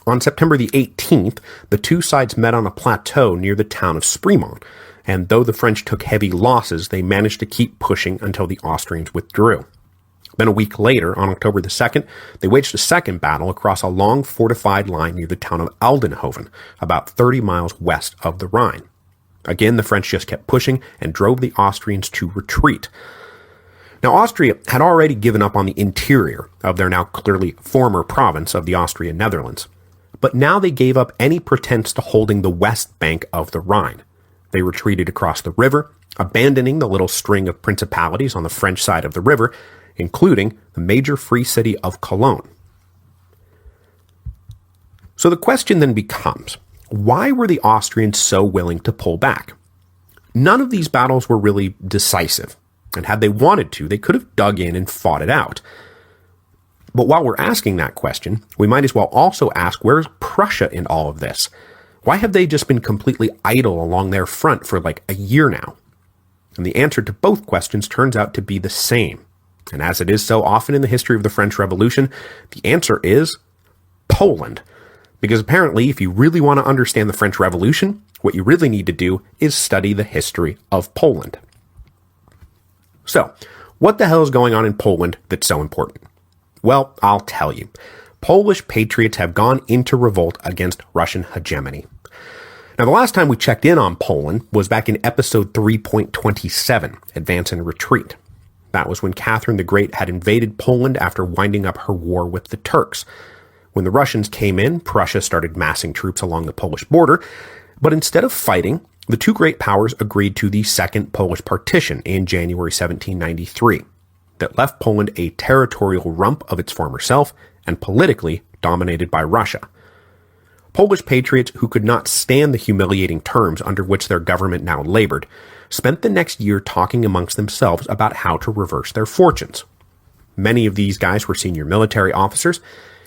On September the 18th, the two sides met on a plateau near the town of Spremont, and though the French took heavy losses, they managed to keep pushing until the Austrians withdrew. Then a week later, on October the 2nd, they waged a second battle across a long fortified line near the town of Aldenhoven, about 30 miles west of the Rhine. Again, the French just kept pushing and drove the Austrians to retreat. Now, Austria had already given up on the interior of their now clearly former province of the Austrian Netherlands, but now they gave up any pretense to holding the west bank of the Rhine. They retreated across the river, abandoning the little string of principalities on the French side of the river, including the major free city of Cologne. So the question then becomes, why were the Austrians so willing to pull back? None of these battles were really decisive, and had they wanted to, they could have dug in and fought it out. But while we're asking that question, we might as well also ask, where's Prussia in all of this? Why have they just been completely idle along their front for like a year now? And the answer to both questions turns out to be the same. And as it is so often in the history of the French Revolution, the answer is Poland. Because apparently, if you really want to understand the French Revolution, what you really need to do is study the history of Poland. So, what the hell is going on in Poland that's so important? Well, I'll tell you. Polish patriots have gone into revolt against Russian hegemony. Now, the last time we checked in on Poland was back in episode 3.27, Advance and Retreat. That was when Catherine the Great had invaded Poland after winding up her war with the Turks. When the Russians came in, Prussia started massing troops along the Polish border, but instead of fighting, the two great powers agreed to the Second Polish Partition in January 1793 that left Poland a territorial rump of its former self and politically dominated by Russia. Polish patriots who could not stand the humiliating terms under which their government now labored spent the next year talking amongst themselves about how to reverse their fortunes. Many of these guys were senior military officers,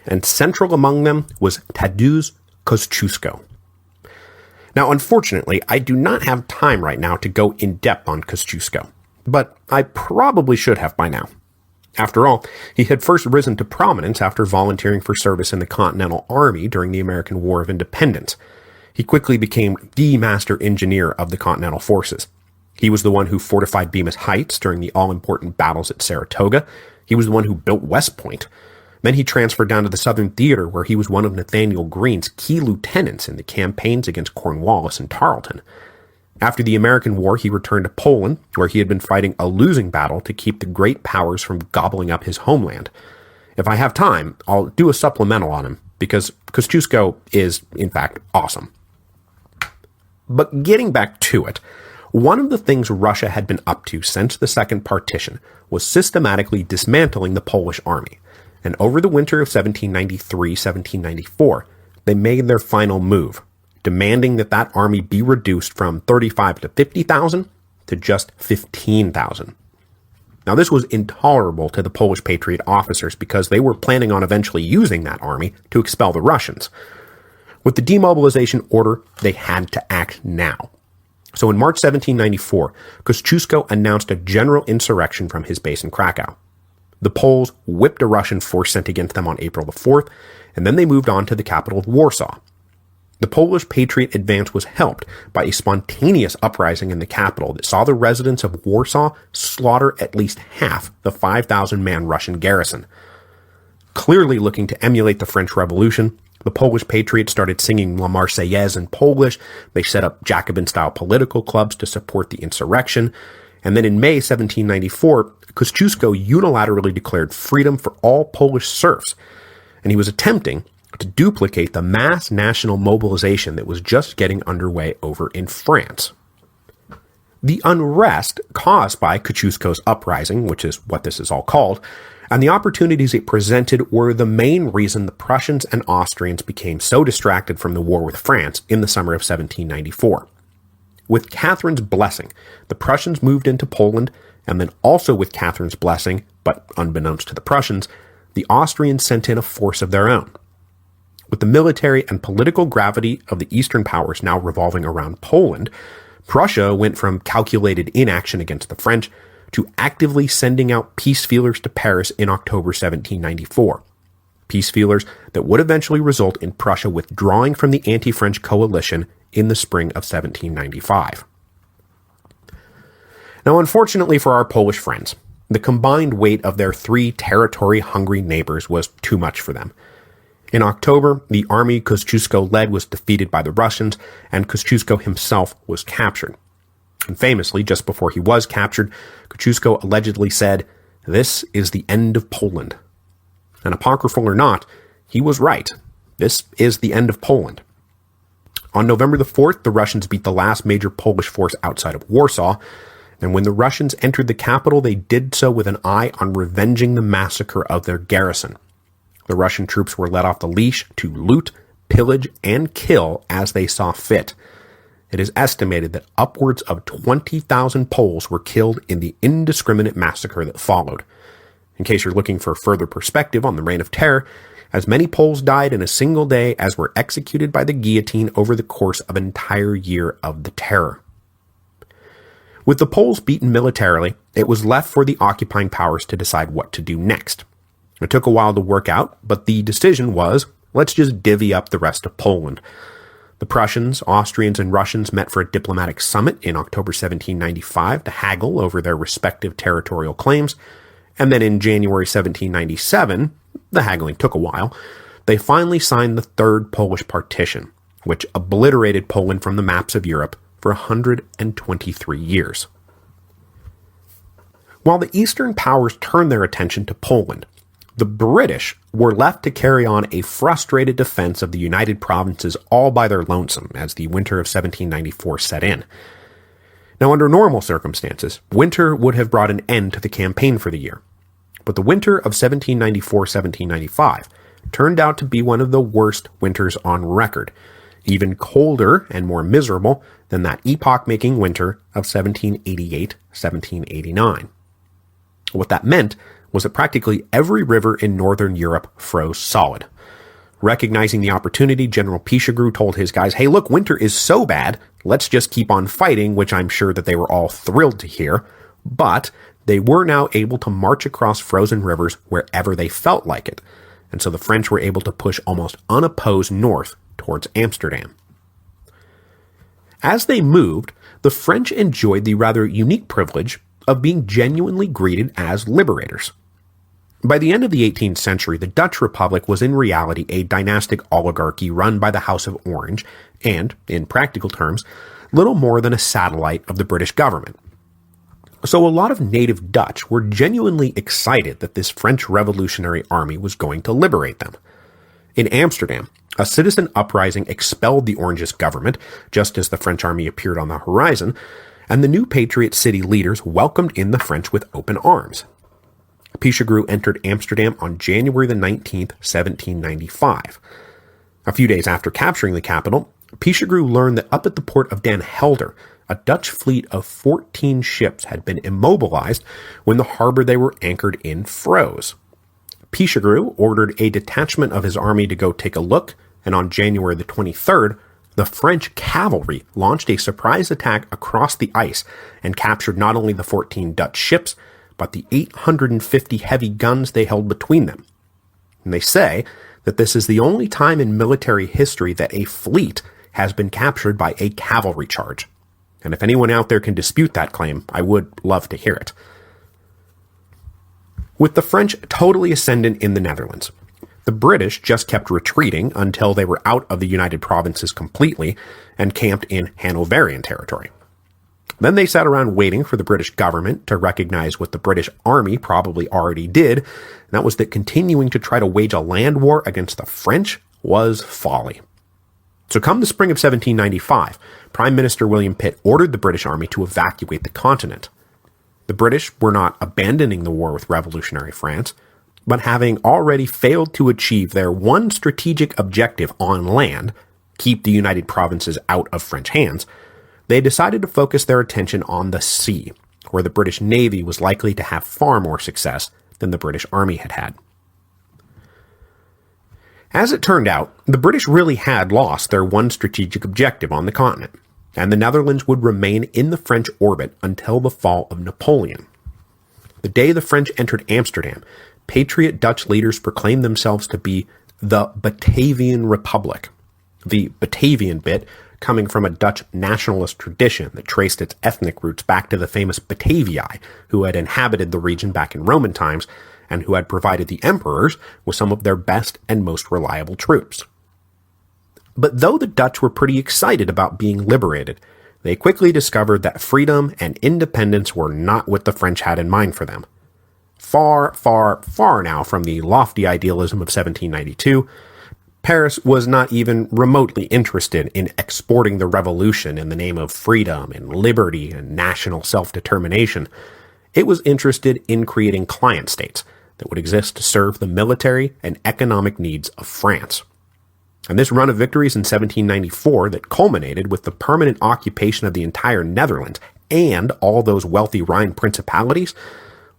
and central among them was Tadeusz Kościuszko. Now, unfortunately, I do not have time right now to go in depth on Kościuszko, but I probably should have by now. After all, he had first risen to prominence after volunteering for service in the Continental Army during the American War of Independence. He quickly became the master engineer of the Continental Forces. He was the one who fortified Bemis Heights during the all-important battles at Saratoga. He was the one who built West Point. Then he transferred down to the Southern Theater, where he was one of Nathaniel Greene's key lieutenants in the campaigns against Cornwallis and Tarleton. After the American War, he returned to Poland, where he had been fighting a losing battle to keep the great powers from gobbling up his homeland. If I have time, I'll do a supplemental on him, because Kościuszko is, in fact, awesome. But getting back to it, one of the things Russia had been up to since the Second Partition was systematically dismantling the Polish army, and over the winter of 1793-1794, they made their final move, demanding that army be reduced from 35 to 50,000 to just 15,000. Now, this was intolerable to the Polish Patriot officers because they were planning on eventually using that army to expel the Russians. With the demobilization order, they had to act now. So in March 1794, Kościuszko announced a general insurrection from his base in Krakow. The Poles whipped a Russian force sent against them on April the 4th, and then they moved on to the capital of Warsaw. The Polish Patriot advance was helped by a spontaneous uprising in the capital that saw the residents of Warsaw slaughter at least half the 5,000-man Russian garrison. Clearly looking to emulate the French Revolution, the Polish Patriots started singing La Marseillaise in Polish. They set up Jacobin-style political clubs to support the insurrection. And then in May 1794, Kościuszko unilaterally declared freedom for all Polish serfs. And he was attempting to duplicate the mass national mobilization that was just getting underway over in France. The unrest caused by Kościuszko's uprising, which is what this is all called, and the opportunities it presented were the main reason the Prussians and Austrians became so distracted from the war with France in the summer of 1794. With Catherine's blessing, the Prussians moved into Poland, and then also with Catherine's blessing, but unbeknownst to the Prussians, the Austrians sent in a force of their own. With the military and political gravity of the Eastern powers now revolving around Poland, Prussia went from calculated inaction against the French to actively sending out peace feelers to Paris in October 1794. Peace feelers that would eventually result in Prussia withdrawing from the anti-French coalition in the spring of 1795. Now, unfortunately for our Polish friends, the combined weight of their three territory-hungry neighbors was too much for them. In October, the army Kościuszko led was defeated by the Russians, and Kościuszko himself was captured. And famously, just before he was captured, Kościuszko allegedly said, "This is the end of Poland." And apocryphal or not, he was right. This is the end of Poland. On November the 4th, the Russians beat the last major Polish force outside of Warsaw, and when the Russians entered the capital, they did so with an eye on revenging the massacre of their garrison. The Russian troops were let off the leash to loot, pillage, and kill as they saw fit. It is estimated that upwards of 20,000 Poles were killed in the indiscriminate massacre that followed. In case you're looking for further perspective on the Reign of Terror, as many Poles died in a single day as were executed by the guillotine over the course of an entire year of the Terror. With the Poles beaten militarily, it was left for the occupying powers to decide what to do next. It took a while to work out, but the decision was, let's just divvy up the rest of Poland. The Prussians, Austrians, and Russians met for a diplomatic summit in October 1795 to haggle over their respective territorial claims, and then in January 1797, the haggling took a while, they finally signed the Third Polish Partition, which obliterated Poland from the maps of Europe for 123 years. While the Eastern powers turned their attention to Poland, the British were left to carry on a frustrated defense of the United Provinces all by their lonesome as the winter of 1794 set in. Now, under normal circumstances, winter would have brought an end to the campaign for the year. But the winter of 1794-1795 turned out to be one of the worst winters on record, even colder and more miserable than that epoch-making winter of 1788-1789. What that meant was that practically every river in northern Europe froze solid. Recognizing the opportunity, General Pichegru told his guys, hey, look, winter is so bad, let's just keep on fighting, which I'm sure that they were all thrilled to hear. But they were now able to march across frozen rivers wherever they felt like it. And so the French were able to push almost unopposed north towards Amsterdam. As they moved, the French enjoyed the rather unique privilege of being genuinely greeted as liberators. By the end of the 18th century, the Dutch Republic was in reality a dynastic oligarchy run by the House of Orange and, in practical terms, little more than a satellite of the British government. So a lot of native Dutch were genuinely excited that this French Revolutionary Army was going to liberate them. In Amsterdam, a citizen uprising expelled the Orangist government, just as the French army appeared on the horizon, and the new Patriot city leaders welcomed in the French with open arms. Pichegru entered Amsterdam on January the 19th, 1795. A few days after capturing the capital, Pichegru learned that up at the port of Den Helder, a Dutch fleet of 14 ships had been immobilized when the harbor they were anchored in froze. Pichegru ordered a detachment of his army to go take a look, and on January the 23rd, the French cavalry launched a surprise attack across the ice and captured not only the 14 Dutch ships, but the 850 heavy guns they held between them. And they say that this is the only time in military history that a fleet has been captured by a cavalry charge. And if anyone out there can dispute that claim, I would love to hear it. With the French totally ascendant in the Netherlands, the British just kept retreating until they were out of the United Provinces completely and camped in Hanoverian territory. Then they sat around waiting for the British government to recognize what the British Army probably already did, and that was that continuing to try to wage a land war against the French was folly. So come the spring of 1795, Prime Minister William Pitt ordered the British Army to evacuate the continent. The British were not abandoning the war with revolutionary France, but having already failed to achieve their one strategic objective on land, keep the United Provinces out of French hands, they decided to focus their attention on the sea, where the British Navy was likely to have far more success than the British Army had had. As it turned out, the British really had lost their one strategic objective on the continent, and the Netherlands would remain in the French orbit until the fall of Napoleon. The day the French entered Amsterdam, Patriot Dutch leaders proclaimed themselves to be the Batavian Republic. The Batavian bit coming from a Dutch nationalist tradition that traced its ethnic roots back to the famous Batavii, who had inhabited the region back in Roman times and who had provided the emperors with some of their best and most reliable troops. But though the Dutch were pretty excited about being liberated, they quickly discovered that freedom and independence were not what the French had in mind for them. Far, far, far now from the lofty idealism of 1792, Paris was not even remotely interested in exporting the revolution in the name of freedom and liberty and national self-determination. It was interested in creating client states that would exist to serve the military and economic needs of France. And this run of victories in 1794 that culminated with the permanent occupation of the entire Netherlands and all those wealthy Rhine principalities,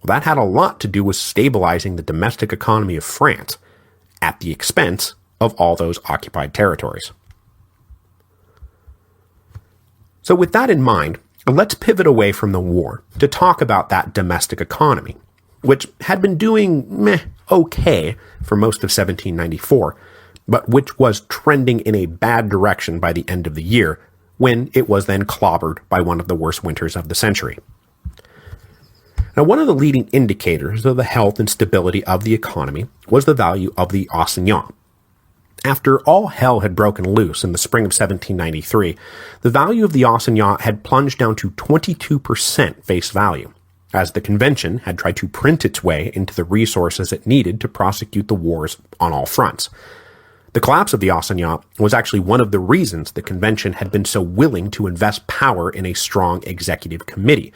well, that had a lot to do with stabilizing the domestic economy of France at the expense of all those occupied territories. So with that in mind, let's pivot away from the war to talk about that domestic economy, which had been doing okay for most of 1794, but which was trending in a bad direction by the end of the year, when it was then clobbered by one of the worst winters of the century. Now, one of the leading indicators of the health and stability of the economy was the value of the assignat. After all hell had broken loose in the spring of 1793, the value of the assignat had plunged down to 22% face value, as the convention had tried to print its way into the resources it needed to prosecute the wars on all fronts. The collapse of the assignat was actually one of the reasons the convention had been so willing to invest power in a strong executive committee,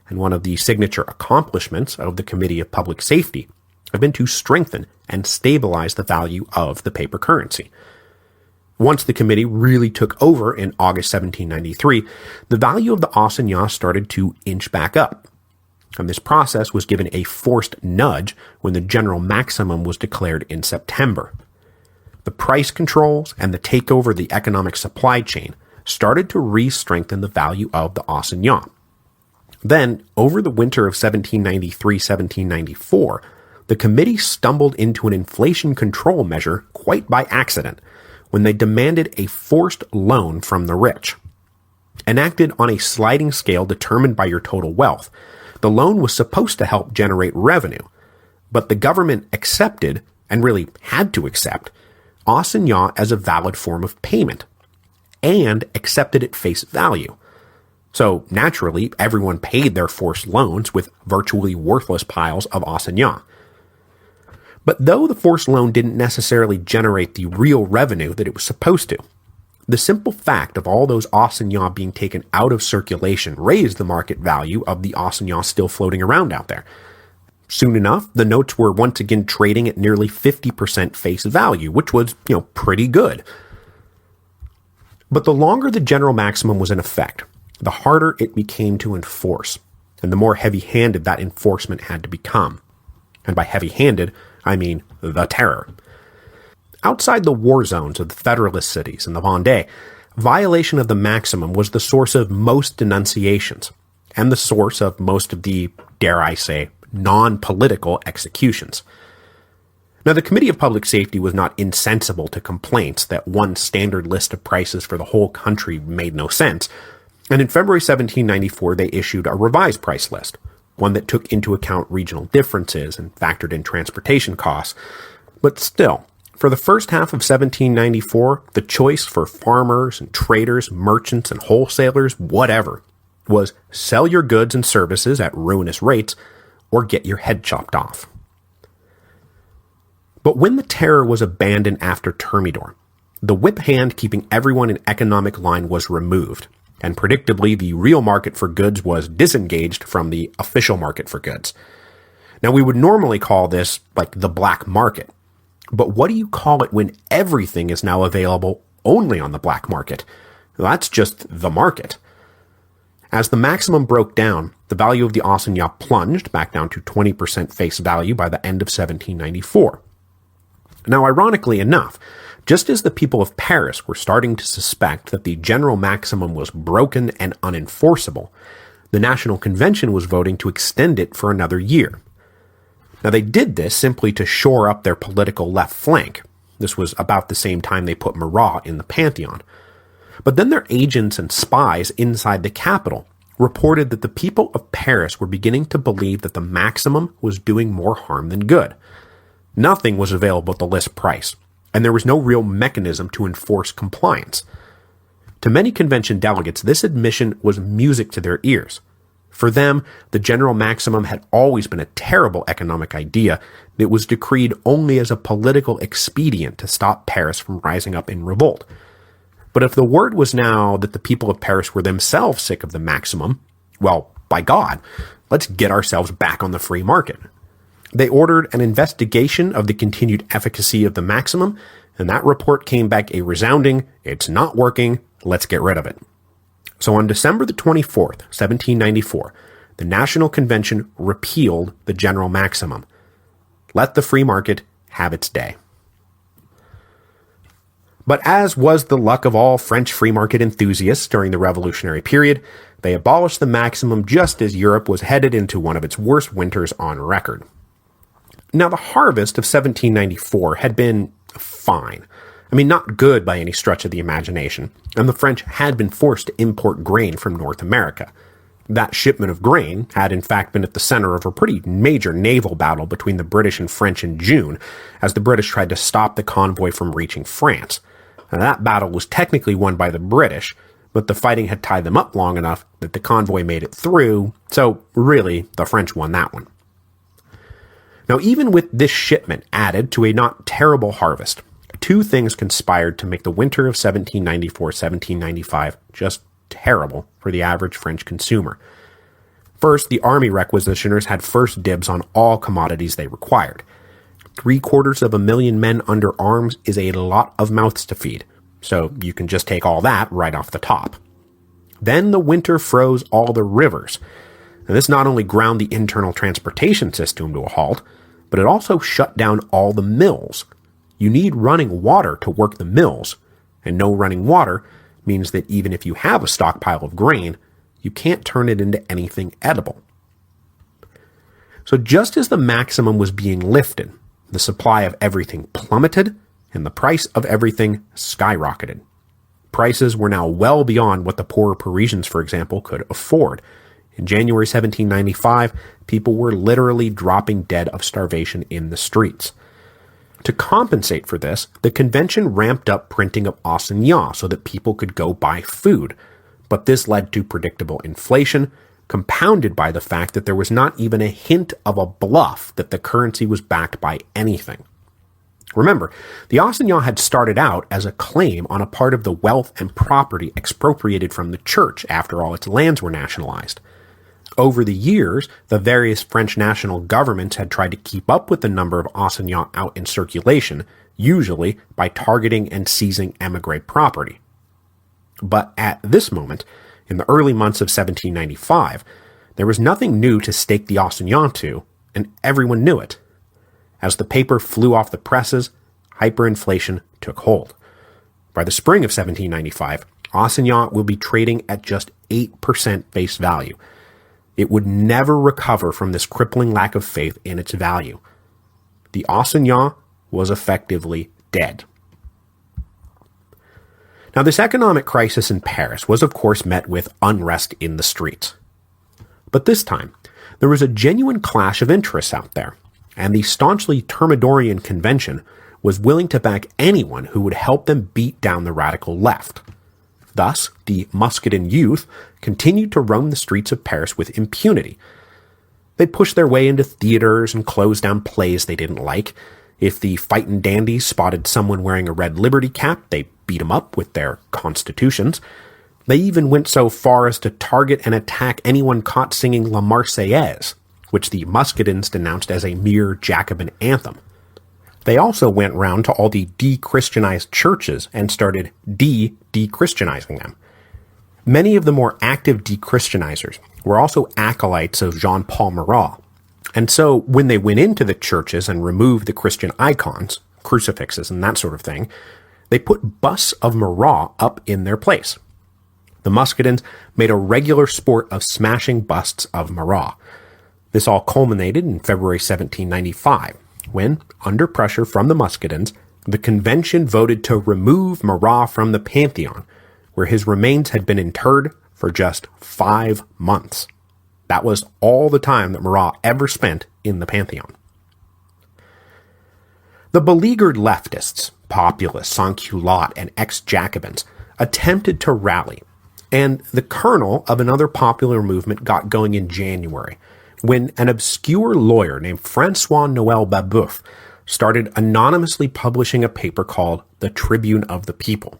and one of the signature accomplishments of the Committee of Public Safety have been to strengthen and stabilize the value of the paper currency. Once the committee really took over in August 1793, the value of the assignat started to inch back up. And this process was given a forced nudge when the general maximum was declared in September. The price controls and the takeover of the economic supply chain started to re-strengthen the value of the assignat. Then, over the winter of 1793-1794, the committee stumbled into an inflation control measure quite by accident when they demanded a forced loan from the rich. Enacted on a sliding scale determined by your total wealth, the loan was supposed to help generate revenue, but the government accepted, and really had to accept, assignat as a valid form of payment, and accepted at face value. So, naturally, everyone paid their forced loans with virtually worthless piles of assignat. But though the forced loan didn't necessarily generate the real revenue that it was supposed to, the simple fact of all those assignats being taken out of circulation raised the market value of the assignats still floating around out there. Soon enough, the notes were once again trading at nearly 50% face value, which was, pretty good. But the longer the general maximum was in effect, the harder it became to enforce, and the more heavy-handed that enforcement had to become. And by heavy-handed, I mean the terror. Outside the war zones of the Federalist cities and the Vendée, violation of the maximum was the source of most denunciations, and the source of most of the, dare I say, non-political executions. Now, the Committee of Public Safety was not insensible to complaints that one standard list of prices for the whole country made no sense, and in February 1794 they issued a revised price list, one that took into account regional differences and factored in transportation costs. But still, for the first half of 1794, the choice for farmers and traders, merchants and wholesalers, whatever, was sell your goods and services at ruinous rates or get your head chopped off. But when the terror was abandoned after Thermidor, the whip hand keeping everyone in economic line was removed, and predictably the real market for goods was disengaged from the official market for goods. Now, we would normally call this like the black market, but what do you call it when everything is now available only on the black market? That's just the market. As the maximum broke down, the value of the assignat plunged back down to 20% face value by the end of 1794. Now, ironically enough, just as the people of Paris were starting to suspect that the general maximum was broken and unenforceable, the National Convention was voting to extend it for another year. Now, they did this simply to shore up their political left flank. This was about the same time they put Marat in the Pantheon. But then their agents and spies inside the capital reported that the people of Paris were beginning to believe that the maximum was doing more harm than good. Nothing was available at the list price, and there was no real mechanism to enforce compliance. To many convention delegates, this admission was music to their ears. For them, the general maximum had always been a terrible economic idea that was decreed only as a political expedient to stop Paris from rising up in revolt. But if the word was now that the people of Paris were themselves sick of the maximum, well, by God, let's get ourselves back on the free market. They ordered an investigation of the continued efficacy of the maximum, and that report came back a resounding, "It's not working, let's get rid of it." So on December the 24th, 1794, the National Convention repealed the general maximum. Let the free market have its day. But as was the luck of all French free market enthusiasts during the Revolutionary period, they abolished the maximum just as Europe was headed into one of its worst winters on record. Now, the harvest of 1794 had been fine. I mean, not good by any stretch of the imagination, and the French had been forced to import grain from North America. That shipment of grain had in fact been at the center of a pretty major naval battle between the British and French in June, as the British tried to stop the convoy from reaching France. Now, that battle was technically won by the British, but the fighting had tied them up long enough that the convoy made it through, so really, the French won that one. Now, even with this shipment added to a not terrible harvest, two things conspired to make the winter of 1794-1795 just terrible for the average French consumer. First, the army requisitioners had first dibs on all commodities they required. 750,000 men under arms is a lot of mouths to feed, so you can just take all that right off the top. Then the winter froze all the rivers, and this not only ground the internal transportation system to a halt, but it also shut down all the mills. You need running water to work the mills, and no running water means that even if you have a stockpile of grain, you can't turn it into anything edible. So just as the maximum was being lifted, the supply of everything plummeted, and the price of everything skyrocketed. Prices were now well beyond what the poorer Parisians, for example, could afford. In January 1795, people were literally dropping dead of starvation in the streets. To compensate for this, the convention ramped up printing of assignats so that people could go buy food, but this led to predictable inflation, compounded by the fact that there was not even a hint of a bluff that the currency was backed by anything. Remember, the assignat had started out as a claim on a part of the wealth and property expropriated from the church after all its lands were nationalized. Over the years, the various French national governments had tried to keep up with the number of assignats out in circulation, usually by targeting and seizing émigré property. But at this moment, in the early months of 1795, there was nothing new to stake the assignat to, and everyone knew it. As the paper flew off the presses, hyperinflation took hold. By the spring of 1795, assignat will be trading at just 8% face value. It would never recover from this crippling lack of faith in its value. The assignat was effectively dead. Now, this economic crisis in Paris was of course met with unrest in the streets. But this time, there was a genuine clash of interests out there, and the staunchly Thermidorian convention was willing to back anyone who would help them beat down the radical left. Thus, the Muscadin youth continued to roam the streets of Paris with impunity. They pushed their way into theaters and closed down plays they didn't like. If the fightin' dandies spotted someone wearing a red liberty cap, they beat him up with their constitutions. They even went so far as to target and attack anyone caught singing La Marseillaise, which the Muscadins denounced as a mere Jacobin anthem. They also went round to all the de-Christianized churches and started de-Christianizing them. Many of the more active de-Christianizers were also acolytes of Jean-Paul Marat, and so when they went into the churches and removed the Christian icons, crucifixes and that sort of thing, they put busts of Marat up in their place. The Muscadins made a regular sport of smashing busts of Marat. This all culminated in February 1795, when, under pressure from the Muscadins, the convention voted to remove Marat from the Pantheon, where his remains had been interred for just 5 months. That was all the time that Marat ever spent in the Pantheon. The beleaguered leftists, populists, sans-culottes, and ex-Jacobins attempted to rally, and the kernel of another popular movement got going in January, when an obscure lawyer named François-Noël Babeuf started anonymously publishing a paper called The Tribune of the People.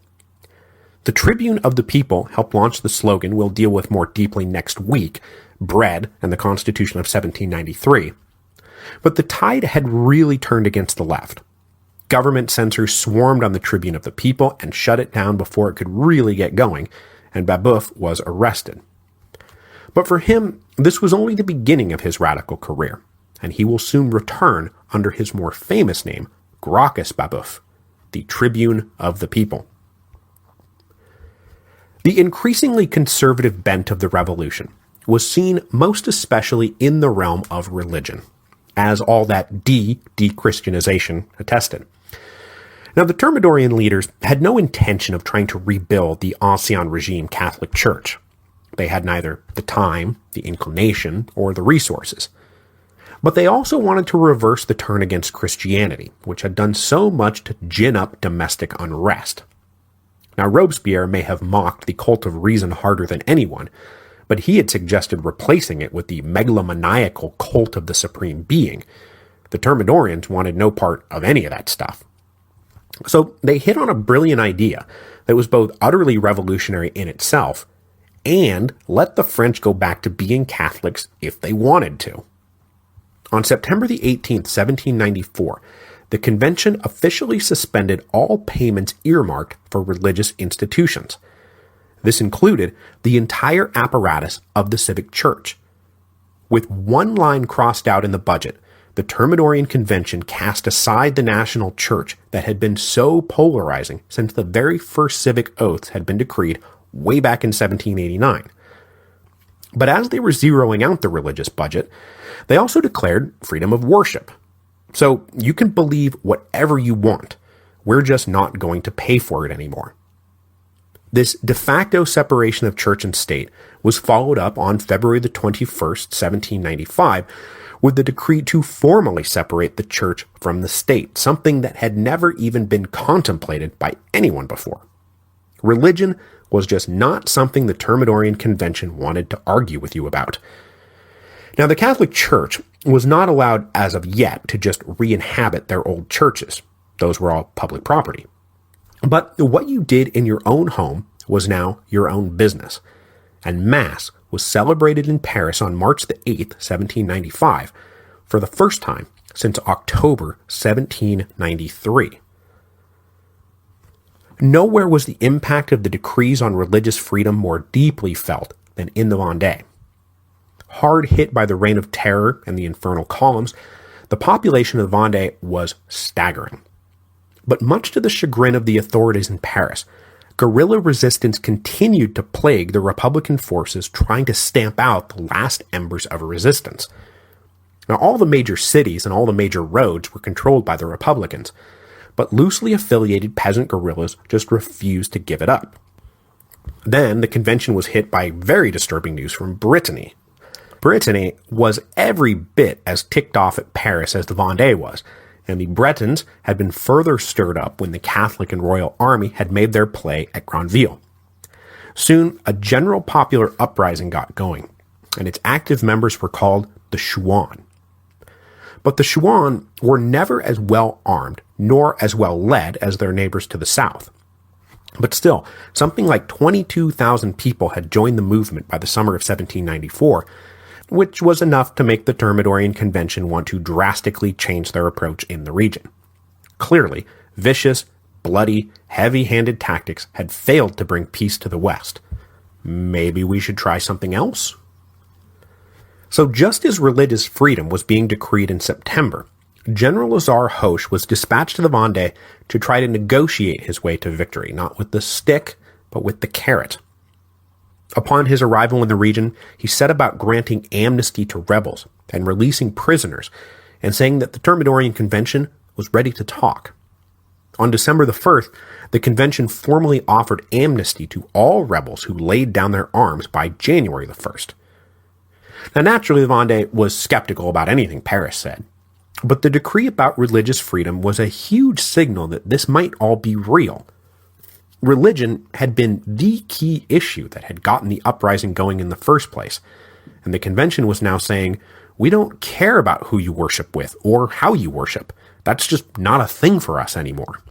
The Tribune of the People helped launch the slogan we'll deal with more deeply next week, bread and the Constitution of 1793. But the tide had really turned against the left. Government censors swarmed on the Tribune of the People and shut it down before it could really get going, and Babeuf was arrested. But for him, this was only the beginning of his radical career, and he will soon return under his more famous name, Gracchus Babeuf, the Tribune of the People. The increasingly conservative bent of the revolution was seen most especially in the realm of religion, as all that de-Christianization attested. Now, the Thermidorian leaders had no intention of trying to rebuild the Ancien regime Catholic Church. They had neither the time, the inclination, or the resources. But they also wanted to reverse the turn against Christianity, which had done so much to gin up domestic unrest. Now, Robespierre may have mocked the cult of reason harder than anyone, but he had suggested replacing it with the megalomaniacal cult of the supreme being. The Thermidorians wanted no part of any of that stuff. So they hit on a brilliant idea that was both utterly revolutionary in itself and let the French go back to being Catholics if they wanted to. On September the 18th, 1794, the convention officially suspended all payments earmarked for religious institutions. This included the entire apparatus of the civic church. With one line crossed out in the budget, the Thermidorian Convention cast aside the national church that had been so polarizing since the very first civic oaths had been decreed way back in 1789. But as they were zeroing out the religious budget, they also declared freedom of worship. So you can believe whatever you want. We're just not going to pay for it anymore. This de facto separation of church and state was followed up on February the 21st, 1795, with the decree to formally separate the church from the state, something that had never even been contemplated by anyone before. Religion was just not something the Thermidorian Convention wanted to argue with you about. Now, the Catholic Church was not allowed as of yet to just re-inhabit their old churches. Those were all public property. But what you did in your own home was now your own business, and Mass was celebrated in Paris on March the 8th, 1795, for the first time since October 1793. Nowhere was the impact of the decrees on religious freedom more deeply felt than in the Vendée. Hard hit by the Reign of Terror and the Infernal Columns, the population of the Vendée was staggering. But much to the chagrin of the authorities in Paris, guerrilla resistance continued to plague the Republican forces trying to stamp out the last embers of resistance. Now, all the major cities and all the major roads were controlled by the Republicans, but loosely affiliated peasant guerrillas just refused to give it up. Then the convention was hit by very disturbing news from Brittany. Brittany was every bit as ticked off at Paris as the Vendée was, and the Bretons had been further stirred up when the Catholic and Royal Army had made their play at Granville. Soon, a general popular uprising got going, and its active members were called the Chouans. But the Chouans were never as well armed nor as well led as their neighbors to the south. But still, something like 22,000 people had joined the movement by the summer of 1794, which was enough to make the Thermidorian Convention want to drastically change their approach in the region. Clearly, vicious, bloody, heavy-handed tactics had failed to bring peace to the West. Maybe we should try something else? So just as religious freedom was being decreed in September, General Lazare Hoche was dispatched to the Vendée to try to negotiate his way to victory, not with the stick, but with the carrot. Upon his arrival in the region, he set about granting amnesty to rebels and releasing prisoners, and saying that the Thermidorian Convention was ready to talk. On December the 1st, the convention formally offered amnesty to all rebels who laid down their arms by January the 1st. Now, naturally, the Vendée was skeptical about anything Paris said, but the decree about religious freedom was a huge signal that this might all be real. Religion had been the key issue that had gotten the uprising going in the first place, and the convention was now saying, we don't care about who you worship with or how you worship. That's just not a thing for us anymore.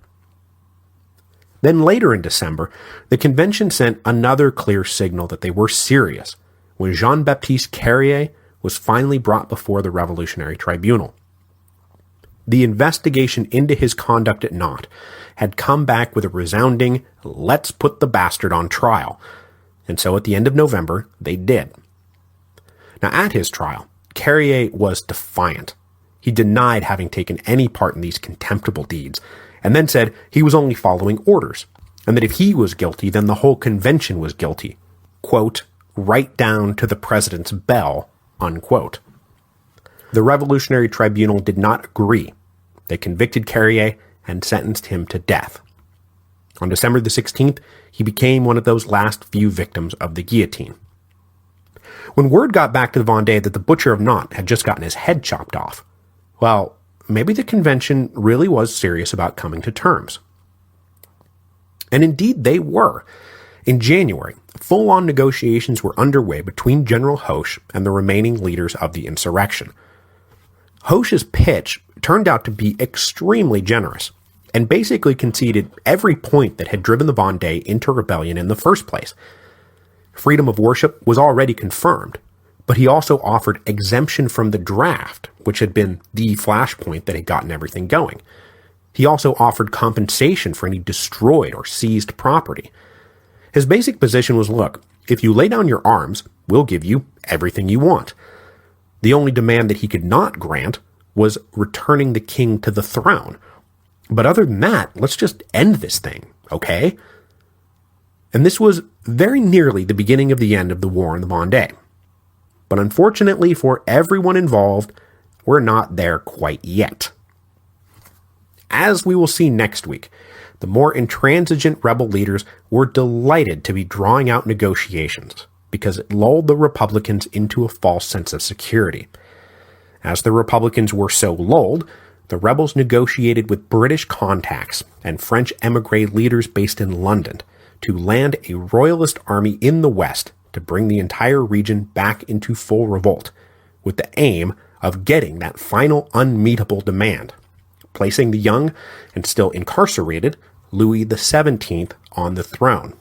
Then later in December, the convention sent another clear signal that they were serious when Jean-Baptiste Carrier was finally brought before the Revolutionary Tribunal. The investigation into his conduct at Nantes had come back with a resounding, let's put the bastard on trial. And so at the end of November, they did. Now at his trial, Carrier was defiant. He denied having taken any part in these contemptible deeds, and then said he was only following orders, and that if he was guilty, then the whole convention was guilty. Quote, right down to the president's bell, unquote. The Revolutionary Tribunal did not agree. They convicted Carrier, and sentenced him to death. On December the 16th, he became one of those last few victims of the guillotine. When word got back to the Vendée that the Butcher of Nantes had just gotten his head chopped off, well, maybe the convention really was serious about coming to terms. And indeed they were. In January, full-on negotiations were underway between General Hoche and the remaining leaders of the insurrection. Hoche's pitch turned out to be extremely generous, and basically conceded every point that had driven the Vendée into rebellion in the first place. Freedom of worship was already confirmed, but he also offered exemption from the draft, which had been the flashpoint that had gotten everything going. He also offered compensation for any destroyed or seized property. His basic position was, look, if you lay down your arms, we'll give you everything you want. The only demand that he could not grant was returning the king to the throne. But other than that, let's just end this thing, okay? And this was very nearly the beginning of the end of the war in the Vendée. But unfortunately for everyone involved, we're not there quite yet. As we will see next week, the more intransigent rebel leaders were delighted to be drawing out negotiations because it lulled the Republicans into a false sense of security. As the Republicans were so lulled, the rebels negotiated with British contacts and French émigré leaders based in London to land a royalist army in the west to bring the entire region back into full revolt, with the aim of getting that final unmeetable demand, placing the young and still incarcerated Louis XVII on the throne.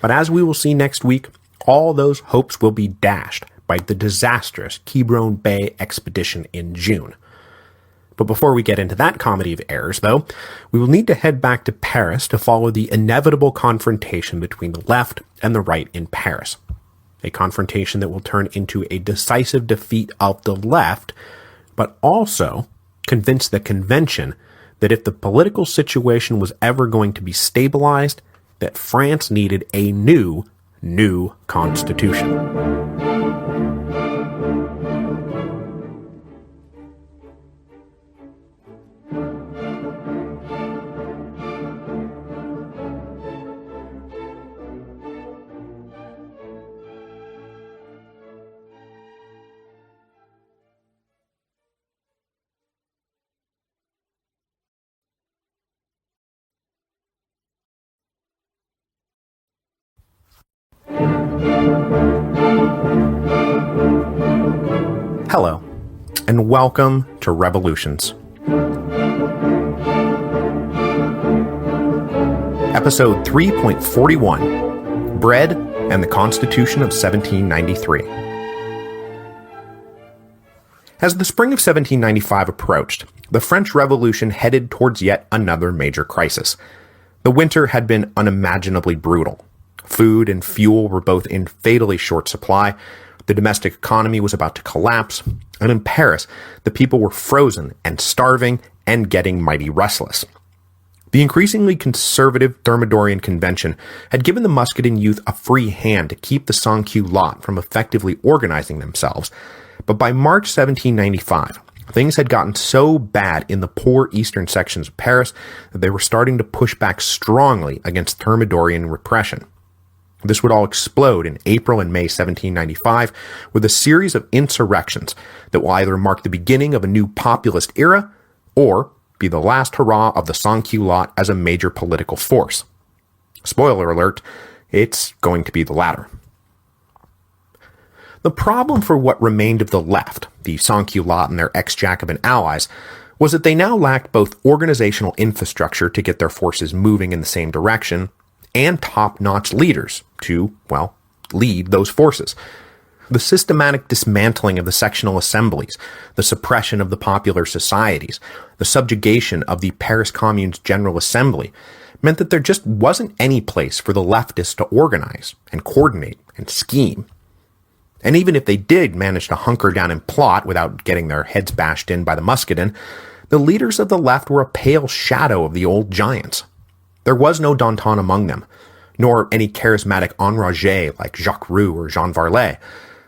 But as we will see next week, all those hopes will be dashed by the disastrous Quiberon Bay expedition in June. But before we get into that comedy of errors, though, we will need to head back to Paris to follow the inevitable confrontation between the left and the right in Paris. A confrontation that will turn into a decisive defeat of the left, but also convince the convention that if the political situation was ever going to be stabilized, that France needed a new constitution. Hello, and welcome to Revolutions. Episode 3.41, Bread and the Constitution of 1793. As the spring of 1795 approached, the French Revolution headed towards yet another major crisis. The winter had been unimaginably brutal. Food and fuel were both in fatally short supply. The domestic economy was about to collapse, and in Paris, the people were frozen and starving and getting mighty restless. The increasingly conservative Thermidorian Convention had given the Muscadin youth a free hand to keep the sans-culottes from effectively organizing themselves, but by March 1795, things had gotten so bad in the poor eastern sections of Paris that they were starting to push back strongly against Thermidorian repression. This would all explode in April and May 1795 with a series of insurrections that will either mark the beginning of a new populist era or be the last hurrah of the sans-culottes as a major political force. Spoiler alert, it's going to be the latter. The problem for what remained of the left, the sans-culottes and their ex-Jacobin allies, was that they now lacked both organizational infrastructure to get their forces moving in the same direction and top-notch leaders to, well, lead those forces. The systematic dismantling of the sectional assemblies, the suppression of the popular societies, the subjugation of the Paris Commune's General Assembly meant that there just wasn't any place for the leftists to organize and coordinate and scheme. And even if they did manage to hunker down and plot without getting their heads bashed in by the Muscadin, the leaders of the left were a pale shadow of the old giants. There was no Danton among them, nor any charismatic enragé like Jacques Roux or Jean Varlet.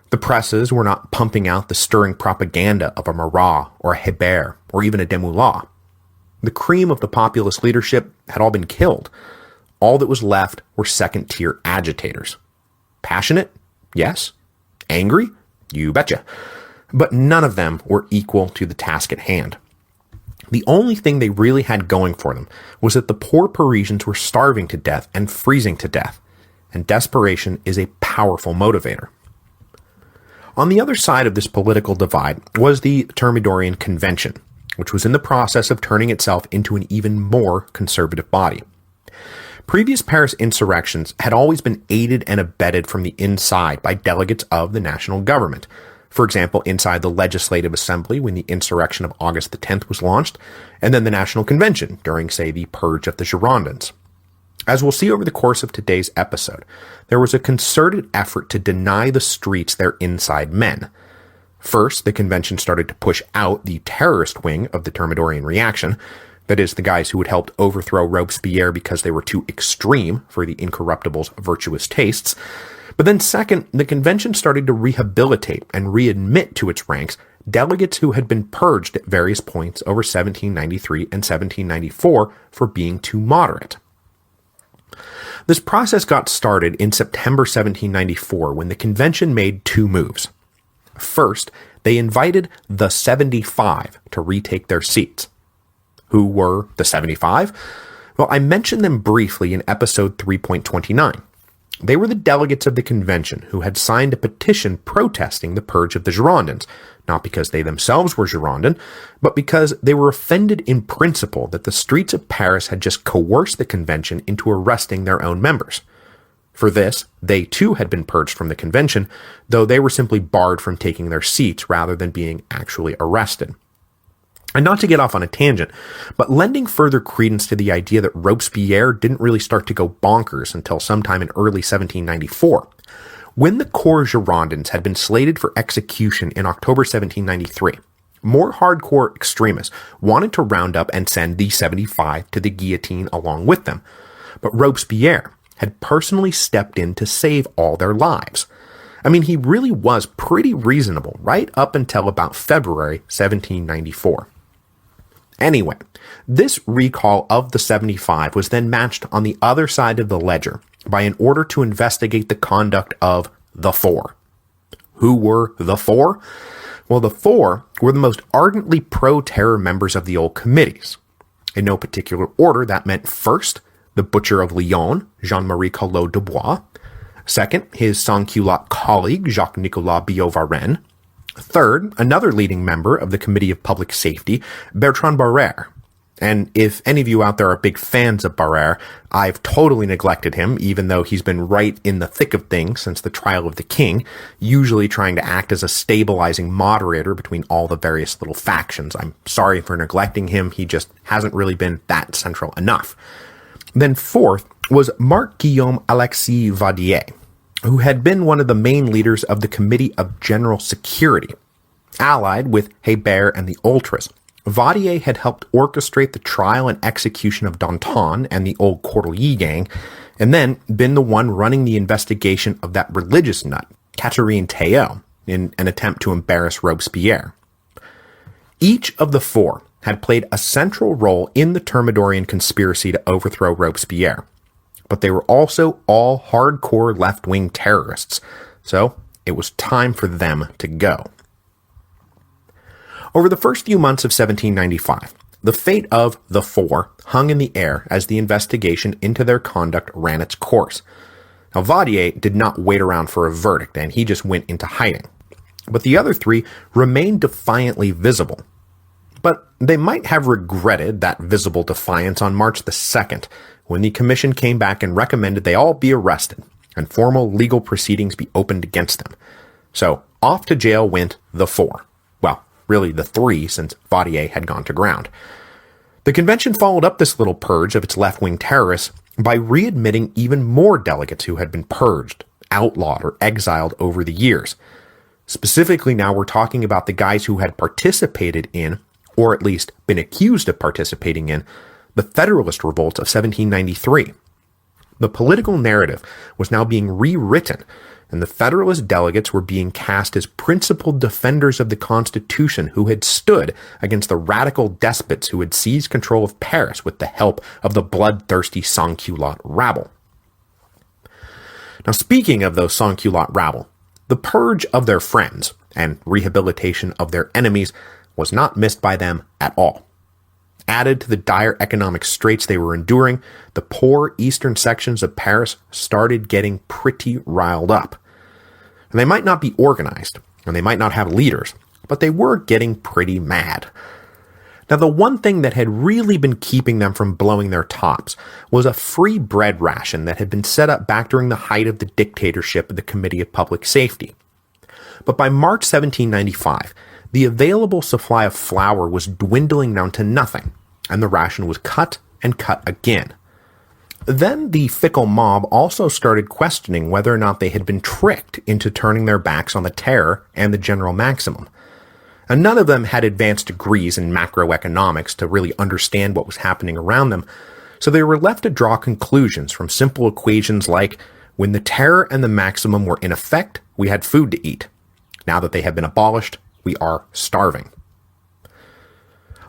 The presses were not pumping out the stirring propaganda of a Marat or a Hébert or even a Desmoulins. The cream of the populist leadership had all been killed. All that was left were second-tier agitators. Passionate? Yes. Angry? You betcha. But none of them were equal to the task at hand. The only thing they really had going for them was that the poor Parisians were starving to death and freezing to death, and desperation is a powerful motivator. On the other side of this political divide was the Thermidorian Convention, which was in the process of turning itself into an even more conservative body. Previous Paris insurrections had always been aided and abetted from the inside by delegates of the national government. For example, inside the Legislative Assembly when the insurrection of August the 10th was launched, and then the National Convention during, say, the Purge of the Girondins. As we'll see over the course of today's episode, there was a concerted effort to deny the streets their inside men. First, the convention started to push out the terrorist wing of the Thermidorian reaction, that is, the guys who had helped overthrow Robespierre because they were too extreme for the incorruptible's virtuous tastes. But then second, the convention started to rehabilitate and readmit to its ranks delegates who had been purged at various points over 1793 and 1794 for being too moderate. This process got started in September 1794 when the convention made two moves. First, they invited the 75 to retake their seats. Who were the 75? Well, I mentioned them briefly in episode 3.29. They were the delegates of the convention who had signed a petition protesting the purge of the Girondins, not because they themselves were Girondin, but because they were offended in principle that the streets of Paris had just coerced the convention into arresting their own members. For this, they too had been purged from the convention, though they were simply barred from taking their seats rather than being actually arrested. And not to get off on a tangent, but lending further credence to the idea that Robespierre didn't really start to go bonkers until sometime in early 1794. When the Corps Girondins had been slated for execution in October 1793, more hardcore extremists wanted to round up and send the 75 to the guillotine along with them. But Robespierre had personally stepped in to save all their lives. I mean, he really was pretty reasonable right up until about February 1794. Anyway, this recall of the 75 was then matched on the other side of the ledger by an order to investigate the conduct of the Four. Who were the Four? Well, the Four were the most ardently pro-terror members of the old committees. In no particular order, that meant first, the butcher of Lyon, Jean-Marie Collot Dubois. Second, his sans-culotte colleague, Jacques-Nicolas Billaud-Varenne. Third, another leading member of the Committee of Public Safety, Bertrand Barrère. And if any of you out there are big fans of Barrère, I've totally neglected him, even though he's been right in the thick of things since the trial of the king, usually trying to act as a stabilizing moderator between all the various little factions. I'm sorry for neglecting him, he just hasn't really been that central enough. Then fourth was Marc-Guillaume Alexis Vadier, who had been one of the main leaders of the Committee of General Security. Allied with Hébert and the Ultras, Vadier had helped orchestrate the trial and execution of Danton and the old Cordelier gang, and then been the one running the investigation of that religious nut, Catherine Théot, in an attempt to embarrass Robespierre. Each of the four had played a central role in the Thermidorian conspiracy to overthrow Robespierre, but they were also all hardcore left-wing terrorists, so it was time for them to go. Over the first few months of 1795, the fate of the Four hung in the air as the investigation into their conduct ran its course. Now, Vadier did not wait around for a verdict, and he just went into hiding. But the other three remained defiantly visible. But they might have regretted that visible defiance on March the 2nd, when the commission came back and recommended they all be arrested, and formal legal proceedings be opened against them. So, off to jail went the Four. Well, really the three, since Vadier had gone to ground. The convention followed up this little purge of its left-wing terrorists by readmitting even more delegates who had been purged, outlawed, or exiled over the years. Specifically now we're talking about the guys who had participated in, or at least been accused of participating in, the Federalist revolts of 1793. The political narrative was now being rewritten, and the Federalist delegates were being cast as principled defenders of the Constitution who had stood against the radical despots who had seized control of Paris with the help of the bloodthirsty sans-culotte rabble. Now, speaking of those sans-culotte rabble, the purge of their friends and rehabilitation of their enemies was not missed by them at all. Added to the dire economic straits they were enduring, the poor eastern sections of Paris started getting pretty riled up. And they might not be organized, and they might not have leaders, but they were getting pretty mad. Now, the one thing that had really been keeping them from blowing their tops was a free bread ration that had been set up back during the height of the dictatorship of the Committee of Public Safety. But by March 1795, the available supply of flour was dwindling down to nothing, and the ration was cut and cut again. Then the fickle mob also started questioning whether or not they had been tricked into turning their backs on the terror and the general maximum. And none of them had advanced degrees in macroeconomics to really understand what was happening around them, so they were left to draw conclusions from simple equations like, when the terror and the maximum were in effect, we had food to eat. Now that they have been abolished, we are starving.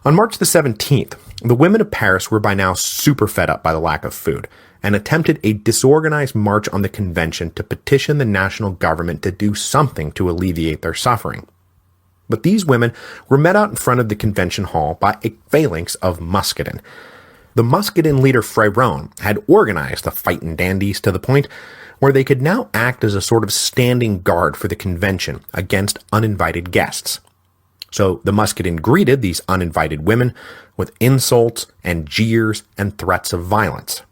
On March the 17th, the women of Paris were by now super fed up by the lack of food, and attempted a disorganized march on the convention to petition the national government to do something to alleviate their suffering. But these women were met out in front of the convention hall by a phalanx of Muscadin. The Muscadin leader Fréron had organized the fightin' dandies to the point where they could now act as a sort of standing guard for the convention against uninvited guests. So the Muscadin greeted these uninvited women with insults and jeers and threats of violence.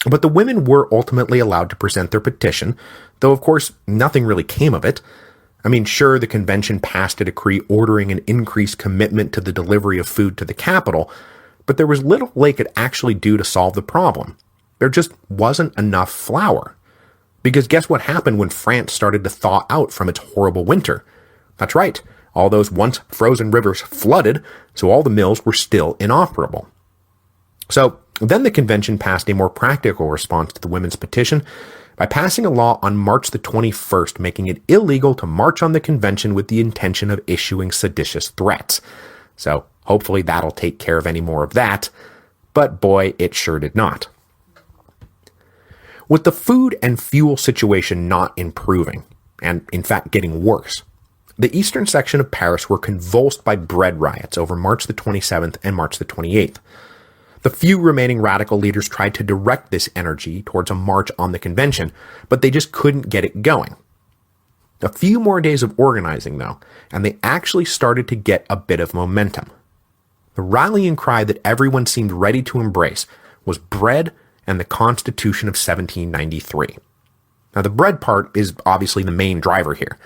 But the women were ultimately allowed to present their petition, though of course nothing really came of it. I mean, sure, the convention passed a decree ordering an increased commitment to the delivery of food to the capital, but there was little they could actually do to solve the problem. There just wasn't enough flour. Because guess what happened when France started to thaw out from its horrible winter? That's right, all those once frozen rivers flooded, so all the mills were still inoperable. So then the convention passed a more practical response to the women's petition by passing a law on March the 21st, making it illegal to march on the convention with the intention of issuing seditious threats. So hopefully that'll take care of any more of that, but boy, it sure did not. With the food and fuel situation not improving, and in fact getting worse, the eastern section of Paris were convulsed by bread riots over March the 27th and March the 28th. The few remaining radical leaders tried to direct this energy towards a march on the convention, but they just couldn't get it going. A few more days of organizing, though, and they actually started to get a bit of momentum. The rallying cry that everyone seemed ready to embrace was bread and the Constitution of 1793. Now, the bread part is obviously the main driver here,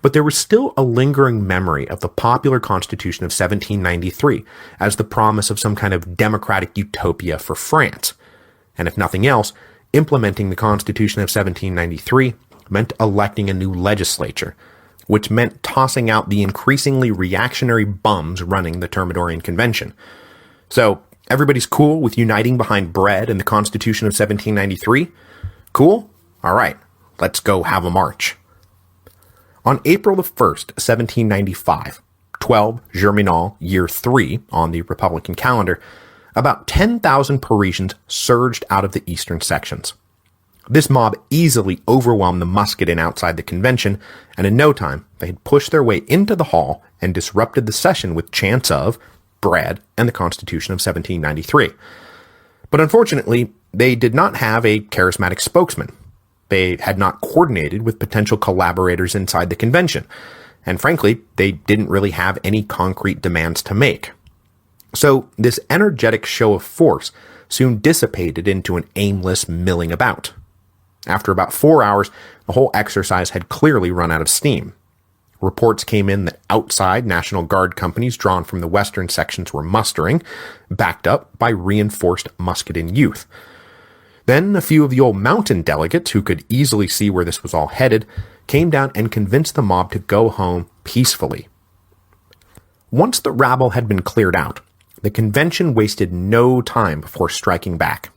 but there was still a lingering memory of the popular Constitution of 1793 as the promise of some kind of democratic utopia for France. And if nothing else, implementing the Constitution of 1793 meant electing a new legislature, which meant tossing out the increasingly reactionary bums running the Thermidorian Convention. So, everybody's cool with uniting behind bread and the Constitution of 1793? Cool? All right, let's go have a march. On April the 1st, 1795, 12 Germinal, year 3 on the Republican calendar, about 10,000 Parisians surged out of the eastern sections. This mob easily overwhelmed the Muscadin outside the convention, and in no time, they had pushed their way into the hall and disrupted the session with chants of bread and the Constitution of 1793. But unfortunately, they did not have a charismatic spokesman. They had not coordinated with potential collaborators inside the convention, and frankly, they didn't really have any concrete demands to make. So this energetic show of force soon dissipated into an aimless milling about. After about 4 hours, the whole exercise had clearly run out of steam. Reports came in that outside National Guard companies drawn from the western sections were mustering, backed up by reinforced Muscadin youth. Then a few of the old mountain delegates, who could easily see where this was all headed, came down and convinced the mob to go home peacefully. Once the rabble had been cleared out, the convention wasted no time before striking back.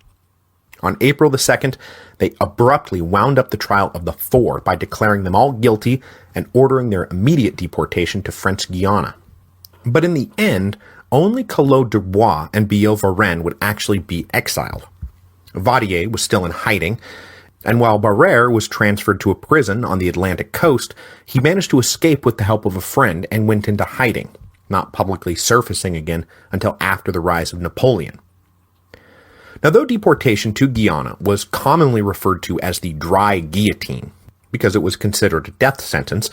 On April the 2nd, they abruptly wound up the trial of the four by declaring them all guilty and ordering their immediate deportation to French Guiana. But in the end, only Collot d'Herbois and Billaud-Varenne would actually be exiled. Vadier was still in hiding, and while Barrère was transferred to a prison on the Atlantic coast, he managed to escape with the help of a friend and went into hiding, not publicly surfacing again until after the rise of Napoleon. Now, though deportation to Guiana was commonly referred to as the dry guillotine, because it was considered a death sentence,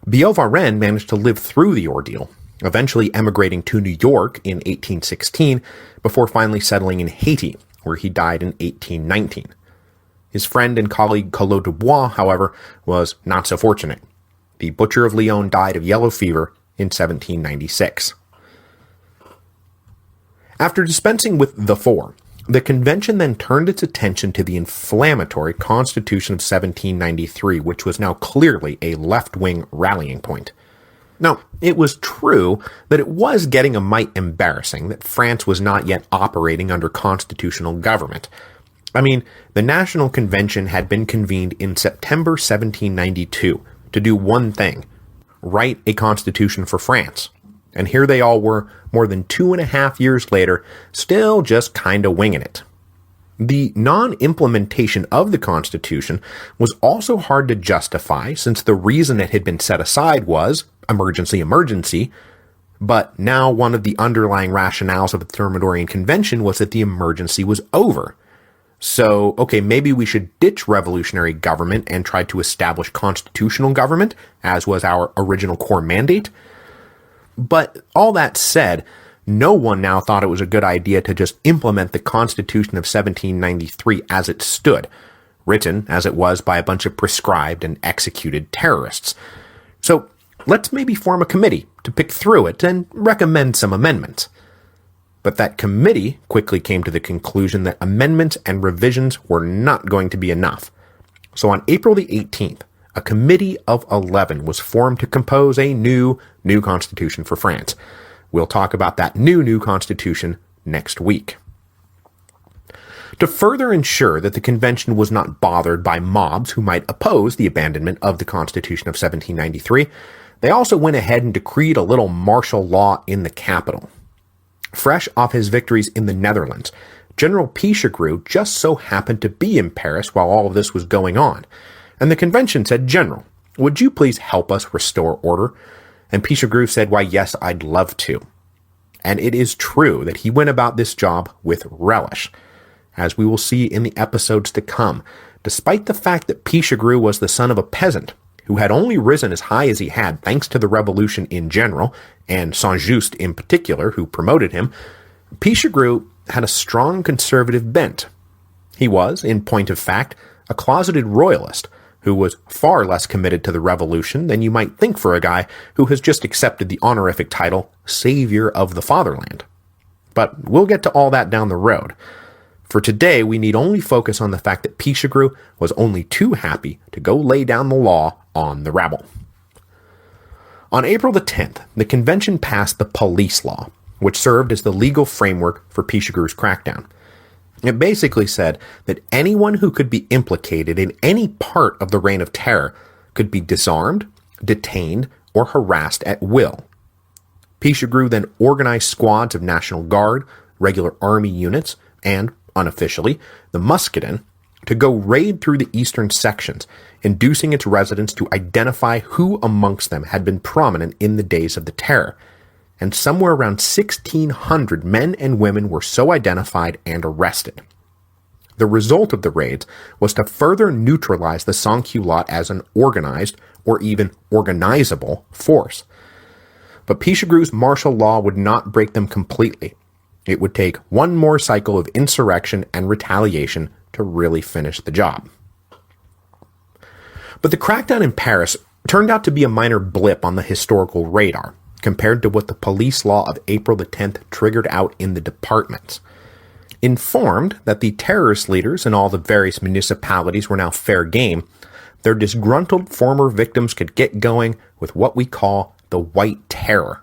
Billaud-Varenne managed to live through the ordeal, eventually emigrating to New York in 1816 before finally settling in Haiti, where he died in 1819. His friend and colleague Collot d'Herbois, however, was not so fortunate. The Butcher of Lyon died of yellow fever in 1796. After dispensing with the four, the convention then turned its attention to the inflammatory Constitution of 1793, which was now clearly a left-wing rallying point. Now, it was true that it was getting a mite embarrassing that France was not yet operating under constitutional government. I mean, the National Convention had been convened in September 1792 to do one thing: write a constitution for France. And here they all were, more than 2.5 years later, still just kinda winging it. The non-implementation of the Constitution was also hard to justify, since the reason it had been set aside was emergency, but now one of the underlying rationales of the Thermidorian Convention was that the emergency was over. So, okay, maybe we should ditch revolutionary government and try to establish constitutional government, as was our original core mandate. But all that said, no one now thought it was a good idea to just implement the Constitution of 1793 as it stood, written as it was by a bunch of prescribed and executed terrorists. So let's maybe form a committee to pick through it and recommend some amendments. But that committee quickly came to the conclusion that amendments and revisions were not going to be enough. So on April the 18th, a committee of 11 was formed to compose a new constitution for France. We'll talk about that new constitution next week. To further ensure that the convention was not bothered by mobs who might oppose the abandonment of the Constitution of 1793, they also went ahead and decreed a little martial law in the capital. Fresh off his victories in the Netherlands, General Pichegru just so happened to be in Paris while all of this was going on, and the convention said, "General, would you please help us restore order?" And Pichegru said, "Why, yes, I'd love to." And it is true that he went about this job with relish, as we will see in the episodes to come, despite the fact that Pichegru was the son of a peasant who had only risen as high as he had thanks to the revolution in general, and Saint-Just in particular, who promoted him. Pichegru had a strong conservative bent. He was, in point of fact, a closeted royalist, who was far less committed to the revolution than you might think for a guy who has just accepted the honorific title Savior of the Fatherland. But we'll get to all that down the road. For today, we need only focus on the fact that Pichegru was only too happy to go lay down the law on the rabble. On April the 10th, the convention passed the police law, which served as the legal framework for Pichegru's crackdown. It basically said that anyone who could be implicated in any part of the Reign of Terror could be disarmed, detained, or harassed at will. Pichegru then organized squads of National Guard, regular army units, and, unofficially, the Muscadin, to go raid through the eastern sections, inducing its residents to identify who amongst them had been prominent in the days of the Terror. And somewhere around 1,600 men and women were so identified and arrested. The result of the raids was to further neutralize the sans-culottes as an organized, or even organizable, force. But Pichegru's martial law would not break them completely. It would take one more cycle of insurrection and retaliation to really finish the job. But the crackdown in Paris turned out to be a minor blip on the historical radar, compared to what the police law of April the 10th triggered out in the departments. Informed that the terrorist leaders in all the various municipalities were now fair game, their disgruntled former victims could get going with what we call the White Terror,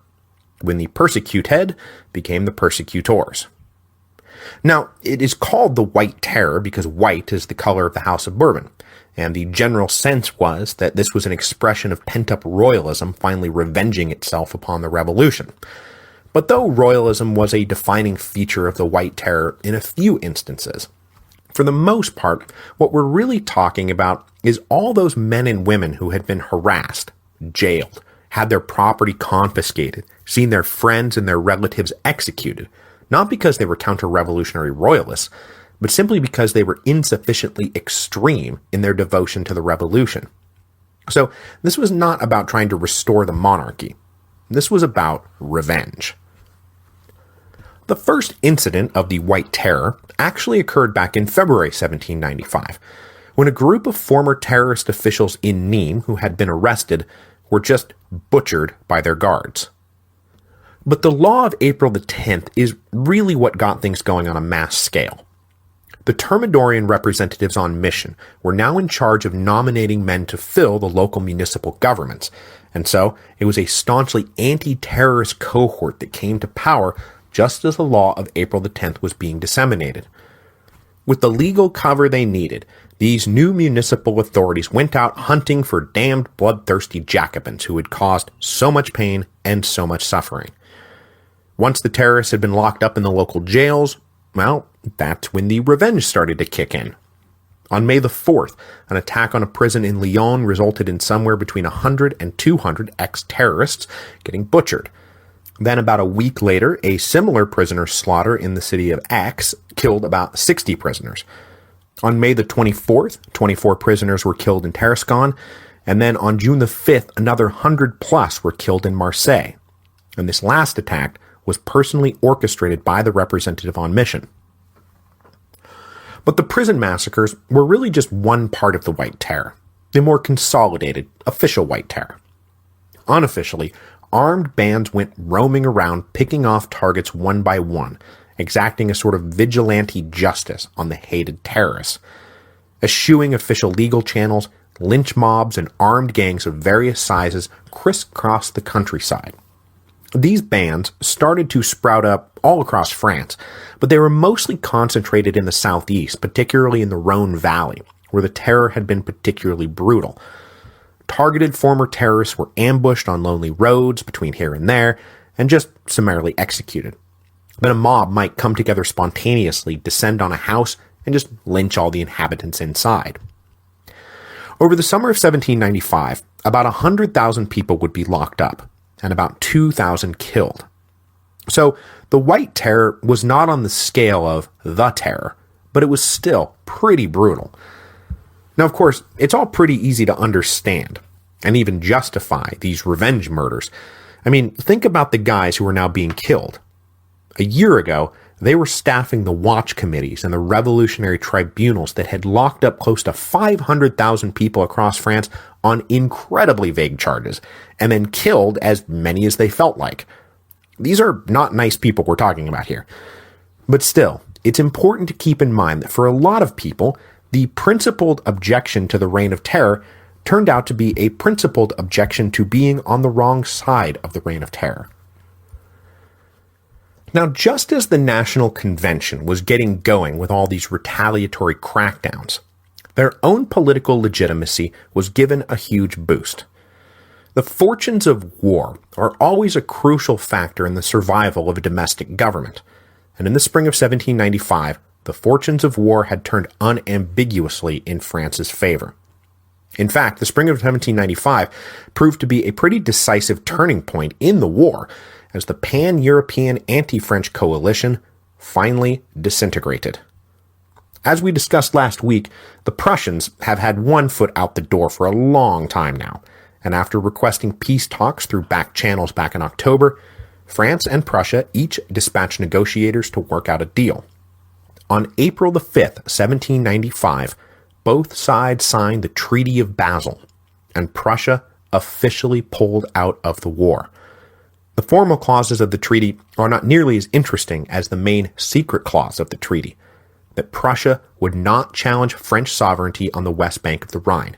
when the persecuted became the persecutors. Now, it is called the White Terror because white is the color of the House of Bourbon, and the general sense was that this was an expression of pent-up royalism finally revenging itself upon the revolution. But though royalism was a defining feature of the White Terror in a few instances, for the most part, what we're really talking about is all those men and women who had been harassed, jailed, had their property confiscated, seen their friends and their relatives executed, not because they were counter-revolutionary royalists, but simply because they were insufficiently extreme in their devotion to the revolution. So this was not about trying to restore the monarchy. This was about revenge. The first incident of the White Terror actually occurred back in February 1795, when a group of former terrorist officials in Nîmes who had been arrested were just butchered by their guards. But the law of April the 10th is really what got things going on a mass scale. The Thermidorian representatives on mission were now in charge of nominating men to fill the local municipal governments, and so it was a staunchly anti-terrorist cohort that came to power just as the law of April the 10th was being disseminated. With the legal cover they needed, these new municipal authorities went out hunting for damned bloodthirsty Jacobins who had caused so much pain and so much suffering. Once the terrorists had been locked up in the local jails, well, that's when the revenge started to kick in. On May the 4th, an attack on a prison in Lyon resulted in somewhere between 100 and 200 ex-terrorists getting butchered. Then about a week later, a similar prisoner slaughter in the city of Aix killed about 60 prisoners. On May the 24th, 24 prisoners were killed in Tarascon, and then on June the 5th, another 100 plus were killed in Marseille. And this last attack was personally orchestrated by the representative on mission. But the prison massacres were really just one part of the White Terror, the more consolidated, official White Terror. Unofficially, armed bands went roaming around picking off targets one by one, exacting a sort of vigilante justice on the hated terrorists. Eschewing official legal channels, lynch mobs and armed gangs of various sizes crisscrossed the countryside. These bands started to sprout up all across France, but they were mostly concentrated in the southeast, particularly in the Rhone Valley, where the terror had been particularly brutal. Targeted former terrorists were ambushed on lonely roads between here and there, and just summarily executed. Then a mob might come together spontaneously, descend on a house, and just lynch all the inhabitants inside. Over the summer of 1795, about 100,000 people would be locked up, and about 2,000 killed. So the White Terror was not on the scale of the Terror, but it was still pretty brutal. Now, of course, it's all pretty easy to understand, and even justify, these revenge murders. I mean, think about the guys who are now being killed. A year ago, they were staffing the watch committees and the revolutionary tribunals that had locked up close to 500,000 people across France on incredibly vague charges, and then killed as many as they felt like. These are not nice people we're talking about here. But still, it's important to keep in mind that for a lot of people, the principled objection to the Reign of Terror turned out to be a principled objection to being on the wrong side of the Reign of Terror. Now, just as the National Convention was getting going with all these retaliatory crackdowns, their own political legitimacy was given a huge boost. The fortunes of war are always a crucial factor in the survival of a domestic government, and in the spring of 1795, the fortunes of war had turned unambiguously in France's favor. In fact, the spring of 1795 proved to be a pretty decisive turning point in the war, as the pan-European anti-French coalition finally disintegrated. As we discussed last week, the Prussians have had one foot out the door for a long time now, and after requesting peace talks through back channels back in October, France and Prussia each dispatched negotiators to work out a deal. On April the 5th, 1795, both sides signed the Treaty of Basel, and Prussia officially pulled out of the war. The formal clauses of the treaty are not nearly as interesting as the main secret clause of the treaty, that Prussia would not challenge French sovereignty on the west bank of the Rhine,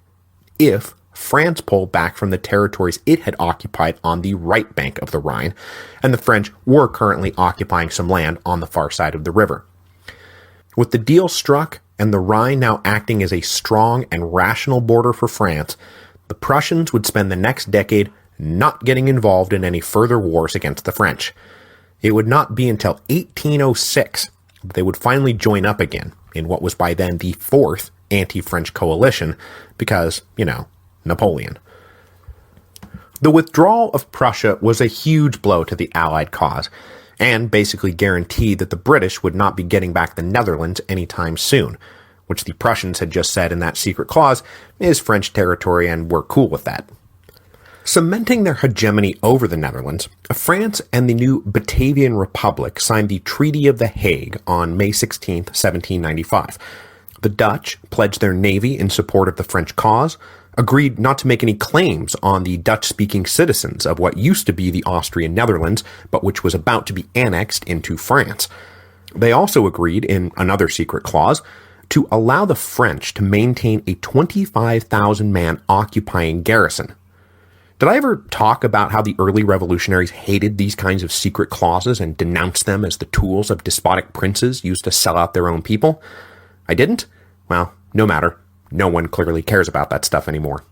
if France pulled back from the territories it had occupied on the right bank of the Rhine, and the French were currently occupying some land on the far side of the river. With the deal struck and the Rhine now acting as a strong and rational border for France, the Prussians would spend the next decade not getting involved in any further wars against the French. It would not be until 1806 that they would finally join up again in what was by then the fourth anti-French coalition because, Napoleon. The withdrawal of Prussia was a huge blow to the Allied cause, and basically guaranteed that the British would not be getting back the Netherlands anytime soon, which the Prussians had just said in that secret clause is French territory and we're cool with that. Cementing their hegemony over the Netherlands, France and the new Batavian Republic signed the Treaty of The Hague on May 16, 1795. The Dutch pledged their navy in support of the French cause, agreed not to make any claims on the Dutch-speaking citizens of what used to be the Austrian Netherlands, but which was about to be annexed into France. They also agreed, in another secret clause, to allow the French to maintain a 25,000-man occupying garrison. Did I ever talk about how the early revolutionaries hated these kinds of secret clauses and denounced them as the tools of despotic princes used to sell out their own people? I didn't? Well, no matter. No one clearly cares about that stuff anymore.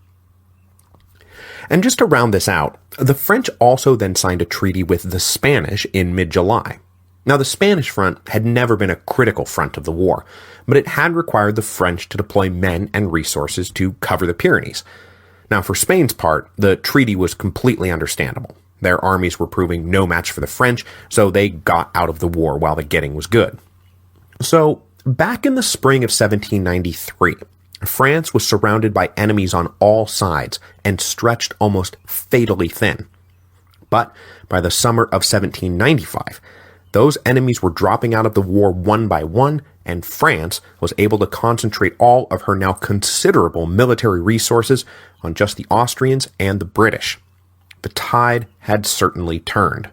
And just to round this out, the French also then signed a treaty with the Spanish in mid-July. Now, the Spanish front had never been a critical front of the war, but it had required the French to deploy men and resources to cover the Pyrenees. Now, for Spain's part, the treaty was completely understandable. Their armies were proving no match for the French, so they got out of the war while the getting was good. So, back in the spring of 1793, France was surrounded by enemies on all sides and stretched almost fatally thin. But by the summer of 1795, those enemies were dropping out of the war one by one, and France was able to concentrate all of her now considerable military resources on just the Austrians and the British. The tide had certainly turned.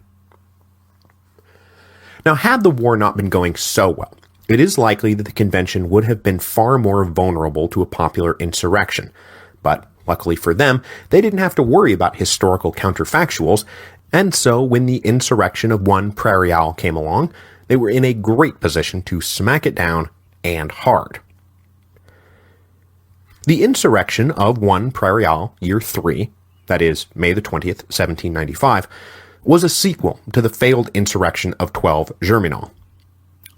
Now, had the war not been going so well, it is likely that the convention would have been far more vulnerable to a popular insurrection. But luckily for them, they didn't have to worry about historical counterfactuals, and so when the insurrection of 1 Prairial came along, they were in a great position to smack it down, and hard. The insurrection of 1 Prairial, Year 3, that is, May the 20th, 1795, was a sequel to the failed insurrection of 12 Germinal.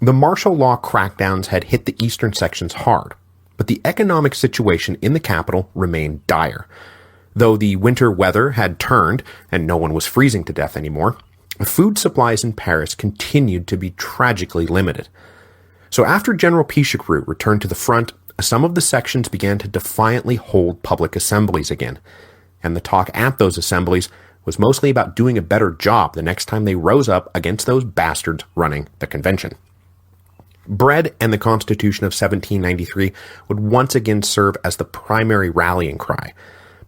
The martial law crackdowns had hit the eastern sections hard, but the economic situation in the capital remained dire. Though the winter weather had turned and no one was freezing to death anymore, food supplies in Paris continued to be tragically limited. So after General Pichegru returned to the front, some of the sections began to defiantly hold public assemblies again, and the talk at those assemblies was mostly about doing a better job the next time they rose up against those bastards running the convention. Bread and the Constitution of 1793 would once again serve as the primary rallying cry,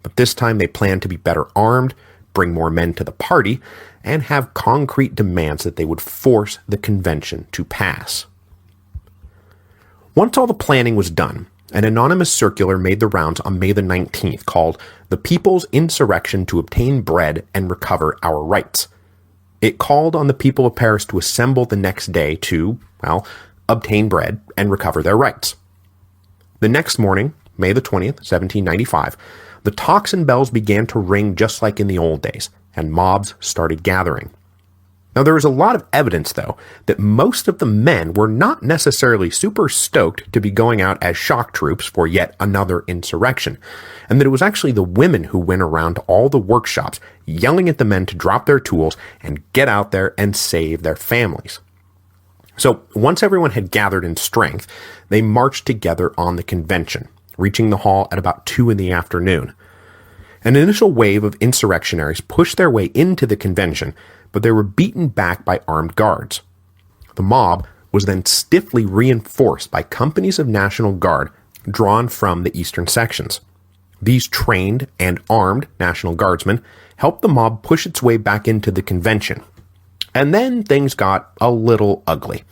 but this time they planned to be better armed, bring more men to the party, and have concrete demands that they would force the convention to pass. Once all the planning was done, an anonymous circular made the rounds on May the 19th called "The People's Insurrection to Obtain Bread and Recover Our Rights." It called on the people of Paris to assemble the next day to, obtain bread and recover their rights. The next morning, May the 20th, 1795, the tocsin bells began to ring just like in the old days, and mobs started gathering. Now, there is a lot of evidence, though, that most of the men were not necessarily super stoked to be going out as shock troops for yet another insurrection, and that it was actually the women who went around to all the workshops yelling at the men to drop their tools and get out there and save their families. So, once everyone had gathered in strength, they marched together on the convention, reaching the hall at about 2 in the afternoon. An initial wave of insurrectionaries pushed their way into the convention, but they were beaten back by armed guards. The mob was then stiffly reinforced by companies of National Guard drawn from the eastern sections. These trained and armed National Guardsmen helped the mob push its way back into the convention. And then things got a little ugly.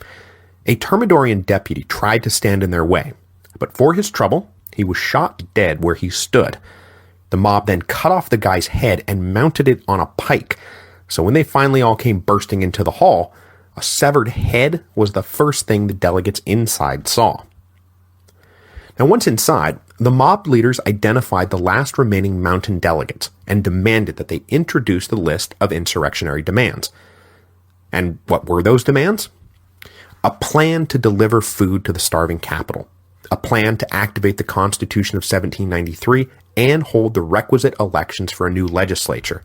A Thermidorian deputy tried to stand in their way, but for his trouble, he was shot dead where he stood. The mob then cut off the guy's head and mounted it on a pike, so when they finally all came bursting into the hall, A severed head was the first thing the delegates inside saw. Now, once inside, the mob leaders identified the last remaining mountain delegates and demanded that they introduce the list of insurrectionary demands. And what were those demands? A plan to deliver food to the starving capital, a plan to activate the Constitution of 1793 and hold the requisite elections for a new legislature,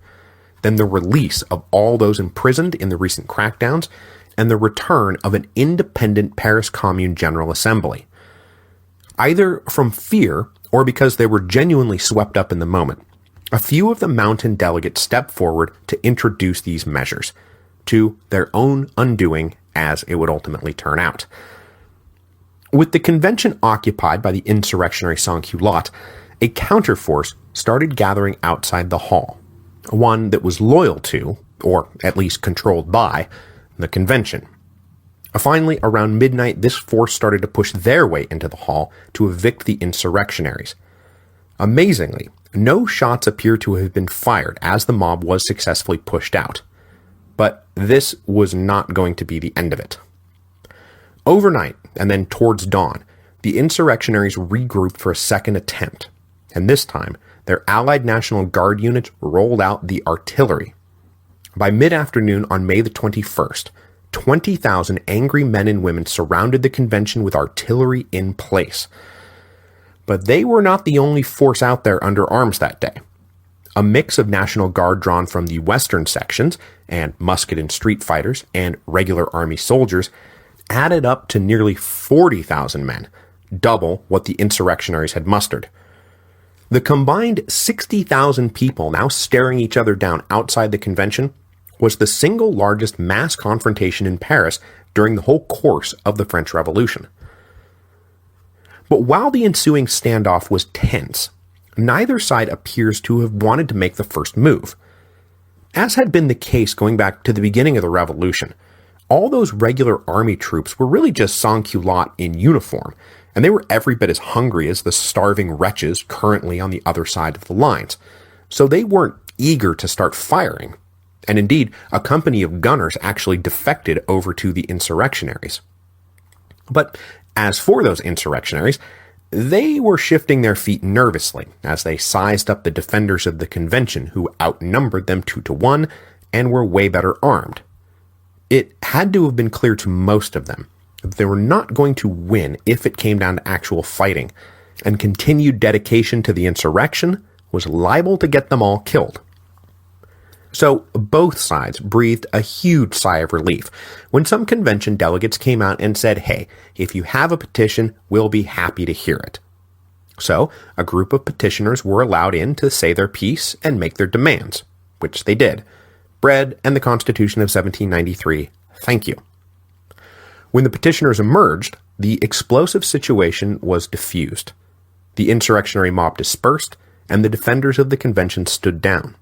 then the release of all those imprisoned in the recent crackdowns, and the return of an independent Paris Commune General Assembly. Either from fear or because they were genuinely swept up in the moment, a few of the mountain delegates stepped forward to introduce these measures, to their own undoing as it would ultimately turn out. With the convention occupied by the insurrectionary sans-culottes, a counterforce started gathering outside the hall, one that was loyal to, or at least controlled by, the convention. Finally, around midnight, this force started to push their way into the hall to evict the insurrectionaries. Amazingly, no shots appear to have been fired as the mob was successfully pushed out. But this was not going to be the end of it. Overnight, and then towards dawn, the insurrectionaries regrouped for a second attempt, and this time, their allied National Guard units rolled out the artillery. By mid-afternoon on May the 21st, 20,000 angry men and women surrounded the convention with artillery in place. But they were not the only force out there under arms that day. A mix of National Guard drawn from the western sections, and musket and street fighters, and regular army soldiers, added up to nearly 40,000 men, double what the insurrectionaries had mustered. The combined 60,000 people now staring each other down outside the convention was the single largest mass confrontation in Paris during the whole course of the French Revolution. But while the ensuing standoff was tense, neither side appears to have wanted to make the first move. As had been the case going back to the beginning of the Revolution, all those regular army troops were really just sans-culottes in uniform, and they were every bit as hungry as the starving wretches currently on the other side of the lines, so they weren't eager to start firing. And indeed, a company of gunners actually defected over to the insurrectionaries. But as for those insurrectionaries, they were shifting their feet nervously as they sized up the defenders of the convention who outnumbered them 2-1 and were way better armed. It had to have been clear to most of them that they were not going to win if it came down to actual fighting, and continued dedication to the insurrection was liable to get them all killed. So both sides breathed a huge sigh of relief when some convention delegates came out and said, hey, if you have a petition, we'll be happy to hear it. So a group of petitioners were allowed in to say their piece and make their demands, which they did. Bread and the Constitution of 1793, thank you. When the petitioners emerged, the explosive situation was diffused. The insurrectionary mob dispersed, and the defenders of the convention stood down.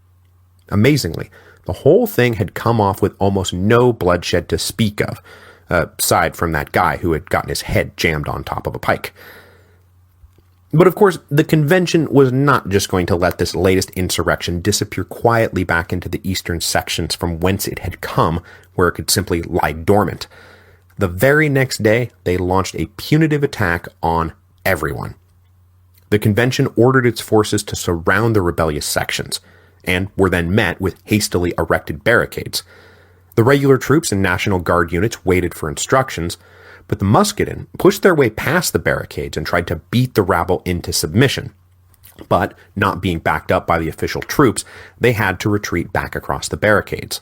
Amazingly, the whole thing had come off with almost no bloodshed to speak of, aside from that guy who had gotten his head jammed on top of a pike. But of course, the convention was not just going to let this latest insurrection disappear quietly back into the eastern sections from whence it had come, where it could simply lie dormant. The very next day, they launched a punitive attack on everyone. The convention ordered its forces to surround the rebellious sections, and were then met with hastily erected barricades. The regular troops and National Guard units waited for instructions, but the musketmen pushed their way past the barricades and tried to beat the rabble into submission. But, not being backed up by the official troops, they had to retreat back across the barricades.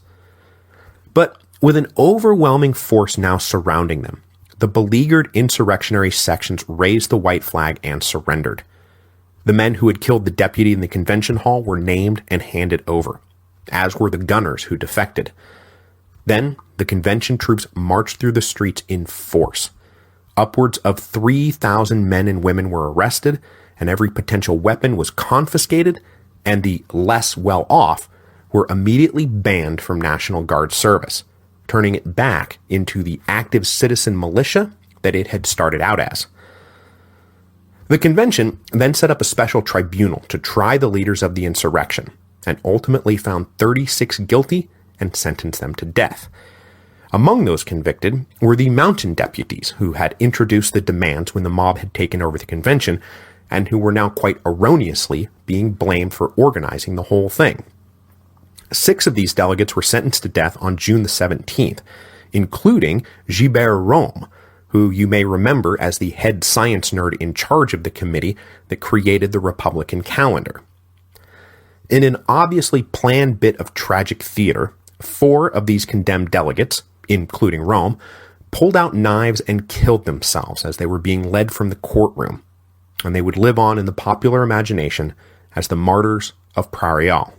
But with an overwhelming force now surrounding them, the beleaguered insurrectionary sections raised the white flag and surrendered. The men who had killed the deputy in the convention hall were named and handed over, as were the gunners who defected. Then, the convention troops marched through the streets in force. Upwards of 3,000 men and women were arrested, and every potential weapon was confiscated, and the less well-off were immediately banned from National Guard service, turning it back into the active citizen militia that it had started out as. The convention then set up a special tribunal to try the leaders of the insurrection, and ultimately found 36 guilty and sentenced them to death. Among those convicted were the mountain deputies who had introduced the demands when the mob had taken over the convention, and who were now quite erroneously being blamed for organizing the whole thing. 6 of these delegates were sentenced to death on June the 17th, including Gilbert Rome, who you may remember as the head science nerd in charge of the committee that created the Republican calendar. In an obviously planned bit of tragic theater, 4 of these condemned delegates, including Rome, pulled out knives and killed themselves as they were being led from the courtroom, and they would live on in the popular imagination as the martyrs of Prairial.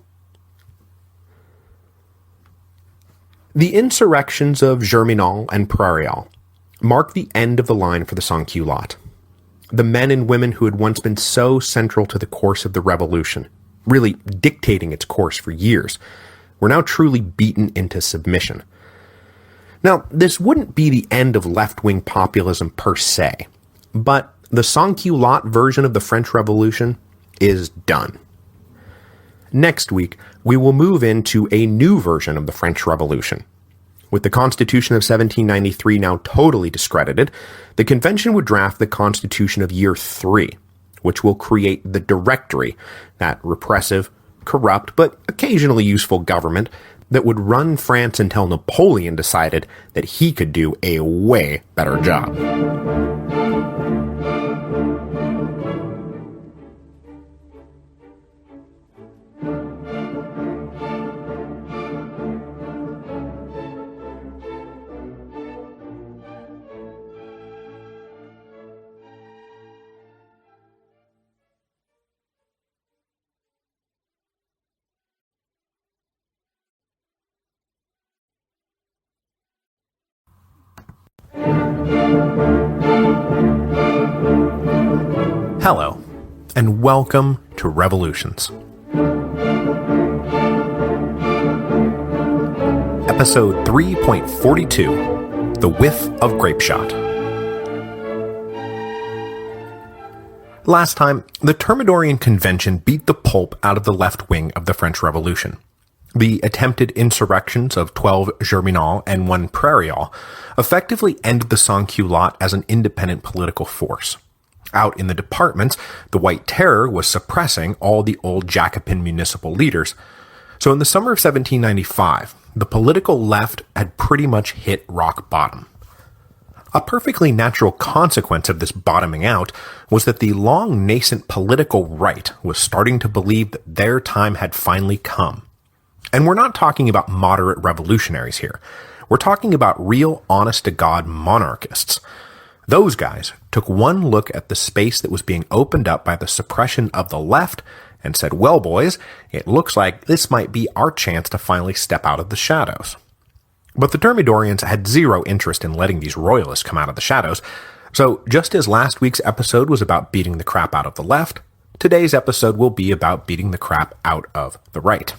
The insurrections of Germinal and Prairial mark the end of the line for the sans-culottes. The men and women who had once been so central to the course of the revolution, really dictating its course for years, were now truly beaten into submission. Now, this wouldn't be the end of left-wing populism per se, but the sans-culotte version of the French Revolution is done. Next week, we will move into a new version of the French Revolution. With the Constitution of 1793 now totally discredited, the convention would draft the Constitution of Year 3, which will create the Directory, that repressive, corrupt, but occasionally useful government that would run France until Napoleon decided that he could do a way better job. Hello, and welcome to Revolutions. Episode 3.42, The Whiff of Grapeshot. Last time, the Thermidorian Convention beat the pulp out of the left wing of the French Revolution. The attempted insurrections of 12 Germinal and 1 Prairial effectively ended the sans-culottes as an independent political force. Out in the departments, the White Terror was suppressing all the old Jacobin municipal leaders. So in the summer of 1795, the political left had pretty much hit rock bottom. A perfectly natural consequence of this bottoming out was that the long nascent political right was starting to believe that their time had finally come. And we're not talking about moderate revolutionaries here. We're talking about real honest-to-God monarchists. Those guys took one look at the space that was being opened up by the suppression of the left and said, well, boys, it looks like this might be our chance to finally step out of the shadows. But the Thermidorians had zero interest in letting these royalists come out of the shadows, so just as last week's episode was about beating the crap out of the left, today's episode will be about beating the crap out of the right.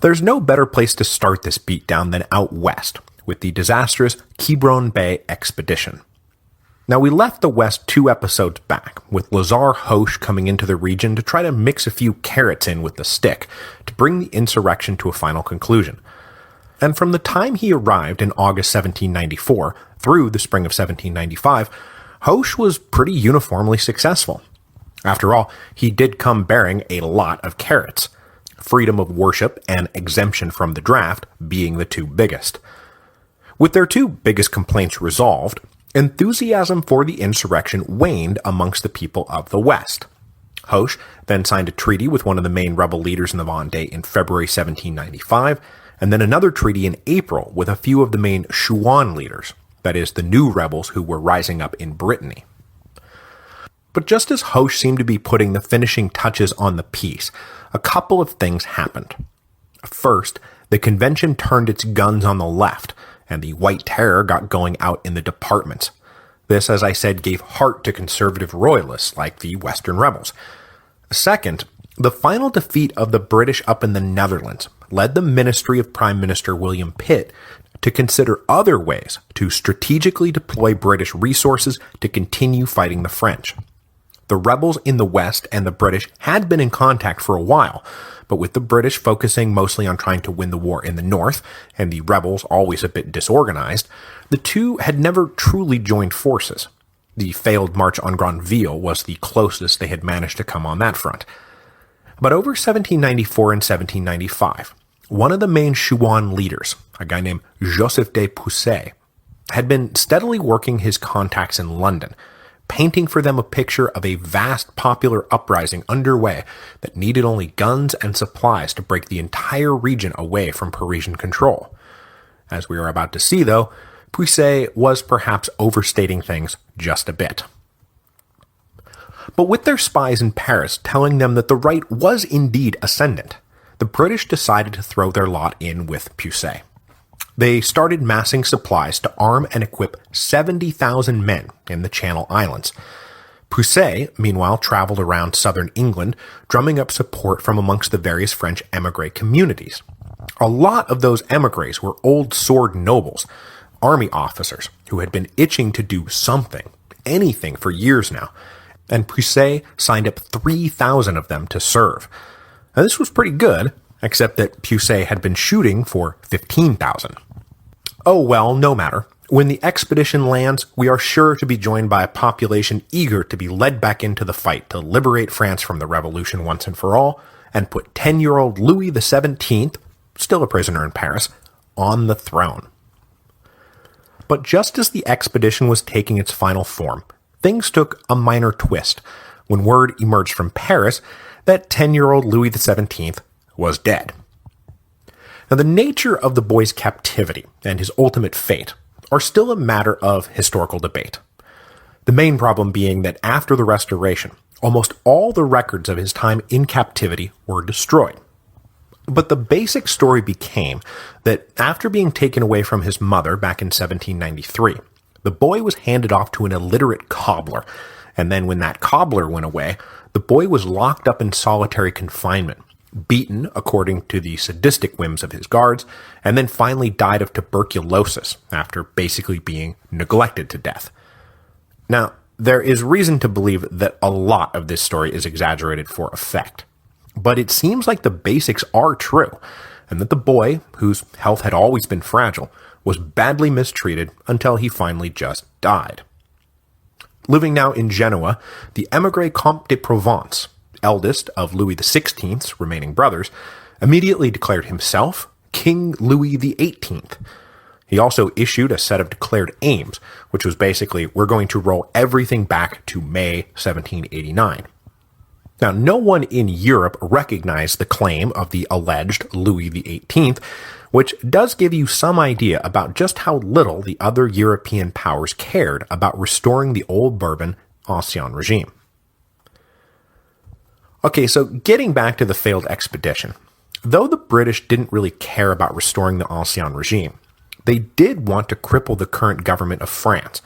There's no better place to start this beatdown than out west, with the disastrous Quiberon Bay expedition. Now, we left the West 2 episodes back, with Lazare Hoche coming into the region to try to mix a few carrots in with the stick to bring the insurrection to a final conclusion. And from the time he arrived in August 1794 through the spring of 1795, Hoche was pretty uniformly successful. After all, he did come bearing a lot of carrots, freedom of worship and exemption from the draft being the 2 biggest. With their 2 biggest complaints resolved, enthusiasm for the insurrection waned amongst the people of the West. Hoche then signed a treaty with one of the main rebel leaders in the Vendée in February 1795, and then another treaty in April with a few of the main Chouan leaders, that is, the new rebels who were rising up in Brittany. But just as Hoche seemed to be putting the finishing touches on the peace, a couple of things happened. First, the convention turned its guns on the left, and the White Terror got going out in the departments. This, as I said, gave heart to conservative royalists like the Western rebels. Second, the final defeat of the British up in the Netherlands led the Ministry of Prime Minister William Pitt to consider other ways to strategically deploy British resources to continue fighting the French. The rebels in the West and the British had been in contact for a while, but with the British focusing mostly on trying to win the war in the North, and the rebels always a bit disorganized, the two had never truly joined forces. The failed March on Granville was the closest they had managed to come on that front. But over 1794 and 1795, one of the main Chouan leaders, a guy named Joseph de Puisset, had been steadily working his contacts in London, painting for them a picture of a vast popular uprising underway that needed only guns and supplies to break the entire region away from Parisian control. As we are about to see, though, Puisset was perhaps overstating things just a bit. But with their spies in Paris telling them that the right was indeed ascendant, the British decided to throw their lot in with Puisset. They started massing supplies to arm and equip 70,000 men in the Channel Islands. Puisset, meanwhile, traveled around southern England, drumming up support from amongst the various French émigré communities. A lot of those émigrés were old sword nobles, army officers who had been itching to do something, anything for years now, and Puisset signed up 3,000 of them to serve. Now, this was pretty good, except that Puisset had been shooting for 15,000. Oh well, no matter. When the expedition lands, we are sure to be joined by a population eager to be led back into the fight to liberate France from the revolution once and for all, and put 10-year-old Louis XVII, still a prisoner in Paris, on the throne. But just as the expedition was taking its final form, things took a minor twist when word emerged from Paris that 10-year-old Louis XVII was dead. Now, the nature of the boy's captivity and his ultimate fate are still a matter of historical debate. The main problem being that after the Restoration, almost all the records of his time in captivity were destroyed. But the basic story became that after being taken away from his mother back in 1793, the boy was handed off to an illiterate cobbler, and then when that cobbler went away, the boy was locked up in solitary confinement, beaten according to the sadistic whims of his guards, and then finally died of tuberculosis after basically being neglected to death. Now, there is reason to believe that a lot of this story is exaggerated for effect, but it seems like the basics are true, and that the boy, whose health had always been fragile, was badly mistreated until he finally just died. Living now in Genoa, the émigré Comte de Provence, eldest of Louis XVI's remaining brothers, immediately declared himself King Louis XVIII. He also issued a set of declared aims, which was basically, we're going to roll everything back to May 1789. Now, no one in Europe recognized the claim of the alleged Louis XVIII, which does give you some idea about just how little the other European powers cared about restoring the old Bourbon Ancien regime. Okay, so getting back to the failed expedition, though the British didn't really care about restoring the Ancien regime, they did want to cripple the current government of France.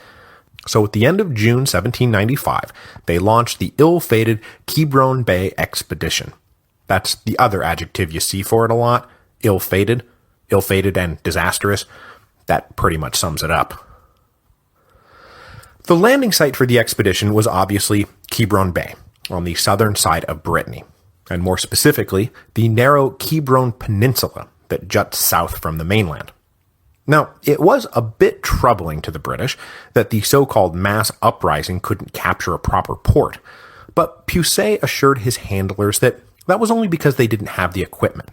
So at the end of June 1795, they launched the ill-fated Quiberon Bay expedition. That's the other adjective you see for it a lot, ill-fated and disastrous. That pretty much sums it up. The landing site for the expedition was obviously Quiberon Bay, on the southern side of Brittany, and more specifically, the narrow Quiberon Peninsula that juts south from the mainland. Now, it was a bit troubling to the British that the so-called mass uprising couldn't capture a proper port, but Puisset assured his handlers that was only because they didn't have the equipment.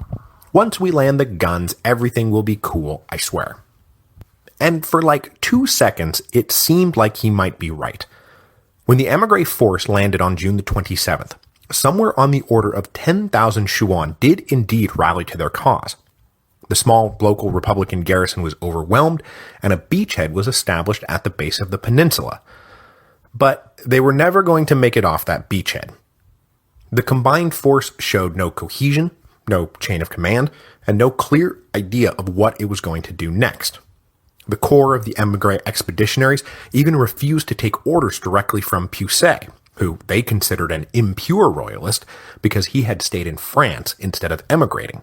Once we land the guns, everything will be cool, I swear. And for like 2 seconds, it seemed like he might be right. When the émigré force landed on June the 27th, somewhere on the order of 10,000 Chouans did indeed rally to their cause. The small local Republican garrison was overwhelmed, and a beachhead was established at the base of the peninsula. But they were never going to make it off that beachhead. The combined force showed no cohesion, no chain of command, and no clear idea of what it was going to do next. The core of the émigré expeditionaries even refused to take orders directly from Puisset, who they considered an impure royalist because he had stayed in France instead of emigrating.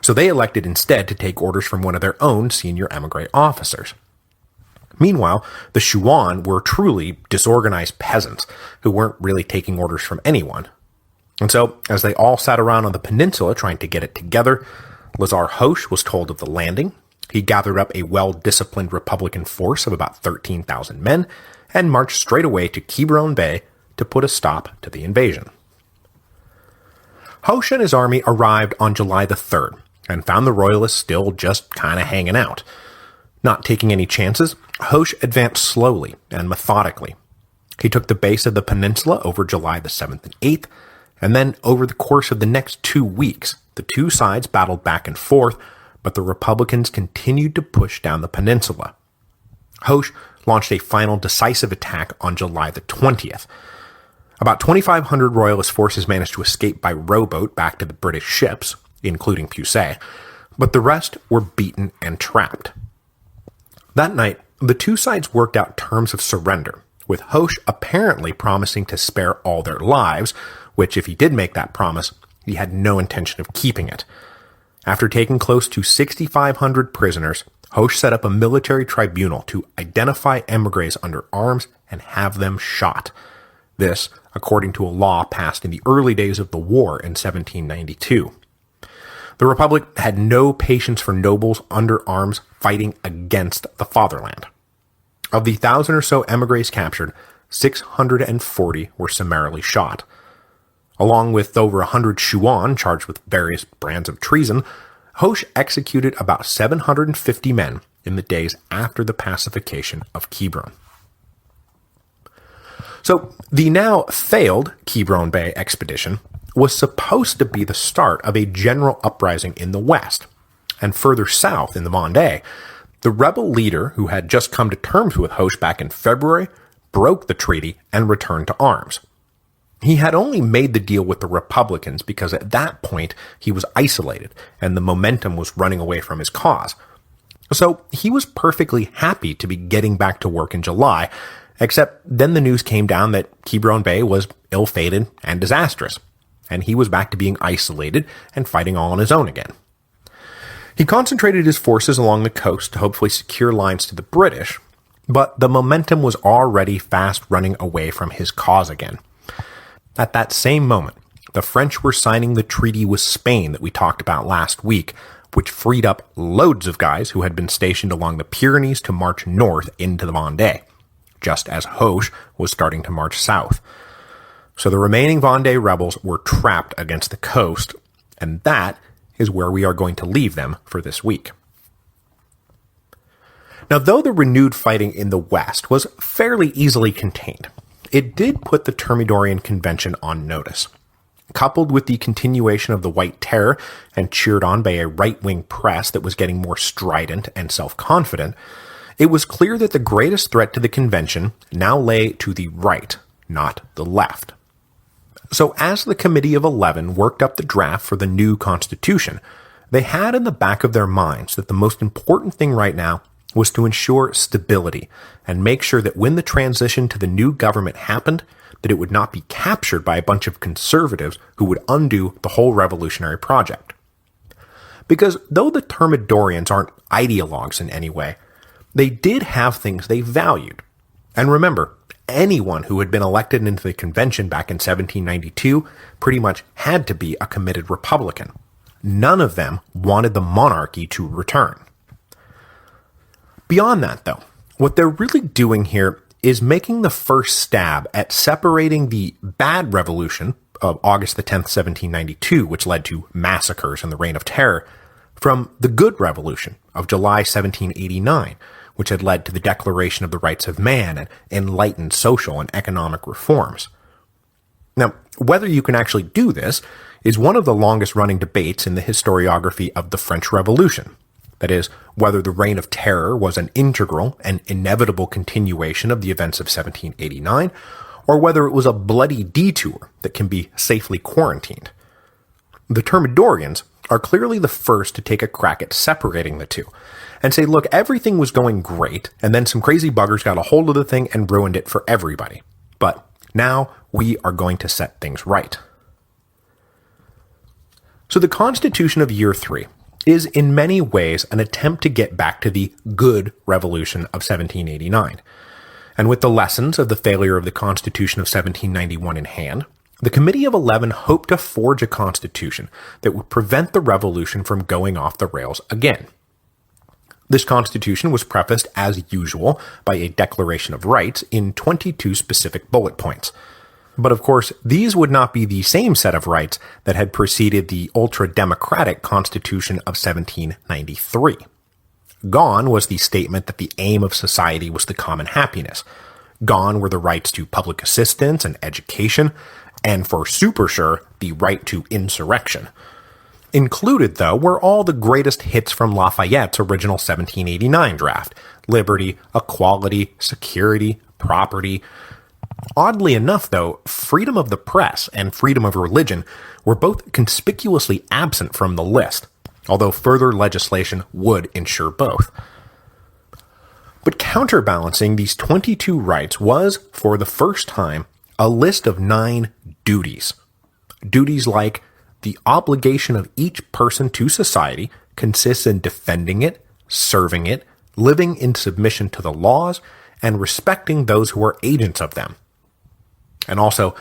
So they elected instead to take orders from one of their own senior émigré officers. Meanwhile, the Shuan were truly disorganized peasants who weren't really taking orders from anyone. And so, as they all sat around on the peninsula trying to get it together, Lazar Hoche was told of the landing. He gathered up a well-disciplined Republican force of about 13,000 men and marched straight away to Quiberon Bay to put a stop to the invasion. Hoche and his army arrived on July the 3rd and found the Royalists still just kind of hanging out. Not taking any chances, Hoche advanced slowly and methodically. He took the base of the peninsula over July the 7th and 8th, and then over the course of the next 2 weeks, the two sides battled back and forth, but the Republicans continued to push down the peninsula. Hoche launched a final decisive attack on July the 20th. About 2,500 Royalist forces managed to escape by rowboat back to the British ships, including Puset, but the rest were beaten and trapped. That night, the two sides worked out terms of surrender, with Hoche apparently promising to spare all their lives, which, if he did make that promise, he had no intention of keeping it. After taking close to 6,500 prisoners, Hoche set up a military tribunal to identify émigrés under arms and have them shot. This, according to a law passed in the early days of the war in 1792. The Republic had no patience for nobles under arms fighting against the fatherland. Of the 1,000 or so émigrés captured, 640 were summarily shot. Along with over 100 Shuan charged with various brands of treason, Hoche executed about 750 men in the days after the pacification of Quiberon. So, the now failed Quiberon Bay expedition was supposed to be the start of a general uprising in the west, and further south in the Vendée, the rebel leader who had just come to terms with Hoche back in February broke the treaty and returned to arms. He had only made the deal with the Republicans because at that point he was isolated and the momentum was running away from his cause. So he was perfectly happy to be getting back to work in July, except then the news came down that Quiberon Bay was ill-fated and disastrous, and he was back to being isolated and fighting all on his own again. He concentrated his forces along the coast to hopefully secure lines to the British, but the momentum was already fast running away from his cause again. At that same moment, the French were signing the treaty with Spain that we talked about last week, which freed up loads of guys who had been stationed along the Pyrenees to march north into the Vendée, just as Hoche was starting to march south. So the remaining Vendée rebels were trapped against the coast, and that is where we are going to leave them for this week. Now, though the renewed fighting in the west was fairly easily contained, it did put the Thermidorian Convention on notice. Coupled with the continuation of the White Terror and cheered on by a right-wing press that was getting more strident and self-confident, it was clear that the greatest threat to the convention now lay to the right, not the left. So as the Committee of 11 worked up the draft for the new constitution, they had in the back of their minds that the most important thing right now was to ensure stability and make sure that when the transition to the new government happened, that it would not be captured by a bunch of conservatives who would undo the whole revolutionary project. Because though the Thermidorians aren't ideologues in any way, they did have things they valued. And remember, anyone who had been elected into the convention back in 1792 pretty much had to be a committed Republican. None of them wanted the monarchy to return. Beyond that, though, what they're really doing here is making the first stab at separating the bad revolution of August the 10th, 1792, which led to massacres and the Reign of Terror, from the good revolution of July 1789, which had led to the Declaration of the Rights of Man and enlightened social and economic reforms. Now, whether you can actually do this is one of the longest-running debates in the historiography of the French Revolution. That is, whether the Reign of Terror was an integral and inevitable continuation of the events of 1789, or whether it was a bloody detour that can be safely quarantined. The Thermidorians are clearly the first to take a crack at separating the two, and say, look, everything was going great, and then some crazy buggers got a hold of the thing and ruined it for everybody. But now we are going to set things right. So the Constitution of Year 3 is in many ways an attempt to get back to the good revolution of 1789. And with the lessons of the failure of the Constitution of 1791 in hand, the Committee of 11 hoped to forge a constitution that would prevent the revolution from going off the rails again. This constitution was prefaced, as usual, by a Declaration of Rights in 22 specific bullet points. But of course, these would not be the same set of rights that had preceded the ultra-democratic Constitution of 1793. Gone was the statement that the aim of society was the common happiness. Gone were the rights to public assistance and education, and for super sure, the right to insurrection. Included, though, were all the greatest hits from Lafayette's original 1789 draft: liberty, equality, security, property. Oddly enough, though, freedom of the press and freedom of religion were both conspicuously absent from the list, although further legislation would ensure both. But counterbalancing these 22 rights was, for the first time, a list of 9 duties. Duties like the obligation of each person to society consists in defending it, serving it, living in submission to the laws, and respecting those who are agents of them. And also,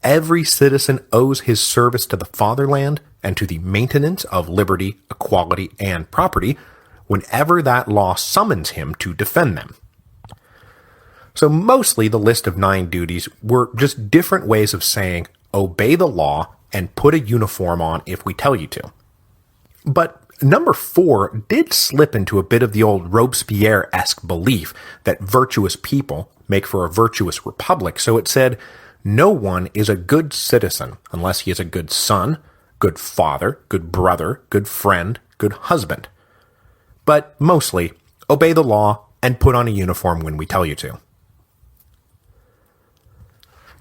every citizen owes his service to the fatherland and to the maintenance of liberty, equality, and property whenever that law summons him to defend them. So mostly the list of 9 duties were just different ways of saying, obey the law and put a uniform on if we tell you to. But number 4 did slip into a bit of the old Robespierre-esque belief that virtuous people make for a virtuous republic, so it said, no one is a good citizen unless he is a good son, good father, good brother, good friend, good husband. But mostly, obey the law and put on a uniform when we tell you to.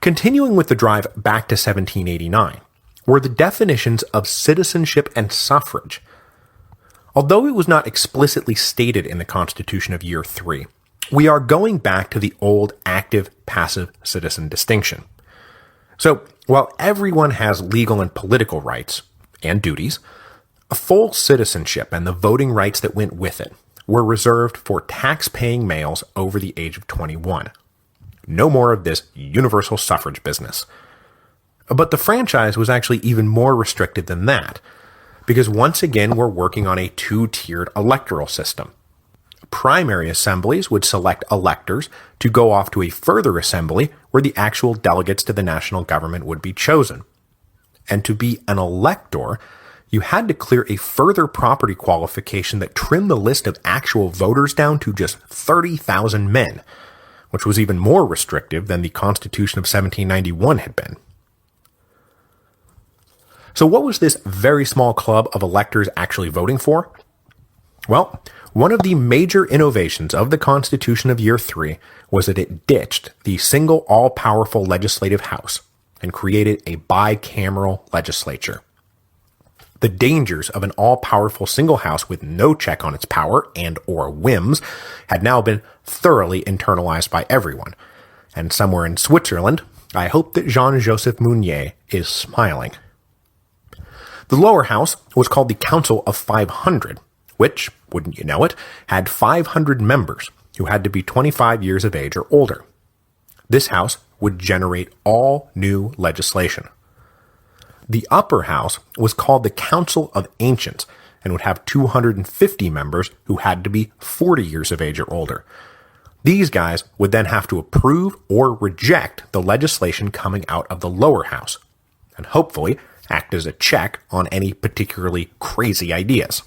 Continuing with the drive back to 1789 were the definitions of citizenship and suffrage. Although it was not explicitly stated in the Constitution of Year 3, we are going back to the old active-passive citizen distinction. So, while everyone has legal and political rights, and duties, full citizenship and the voting rights that went with it were reserved for tax-paying males over the age of 21. No more of this universal suffrage business. But the franchise was actually even more restricted than that, because once again we're working on a 2-tiered electoral system. Primary assemblies would select electors to go off to a further assembly where the actual delegates to the national government would be chosen. And to be an elector, you had to clear a further property qualification that trimmed the list of actual voters down to just 30,000 men, which was even more restrictive than the Constitution of 1791 had been. So what was this very small club of electors actually voting for? Well, one of the major innovations of the Constitution of Year 3 was that it ditched the single all-powerful legislative house and created a bicameral legislature. The dangers of an all-powerful single house with no check on its power and or whims had now been thoroughly internalized by everyone. And somewhere in Switzerland, I hope that Jean-Joseph Mounier is smiling. The lower house was called the Council of 500, which, wouldn't you know it, had 500 members who had to be 25 years of age or older. This house would generate all new legislation. The upper house was called the Council of Ancients and would have 250 members who had to be 40 years of age or older. These guys would then have to approve or reject the legislation coming out of the lower house, and hopefully act as a check on any particularly crazy ideas.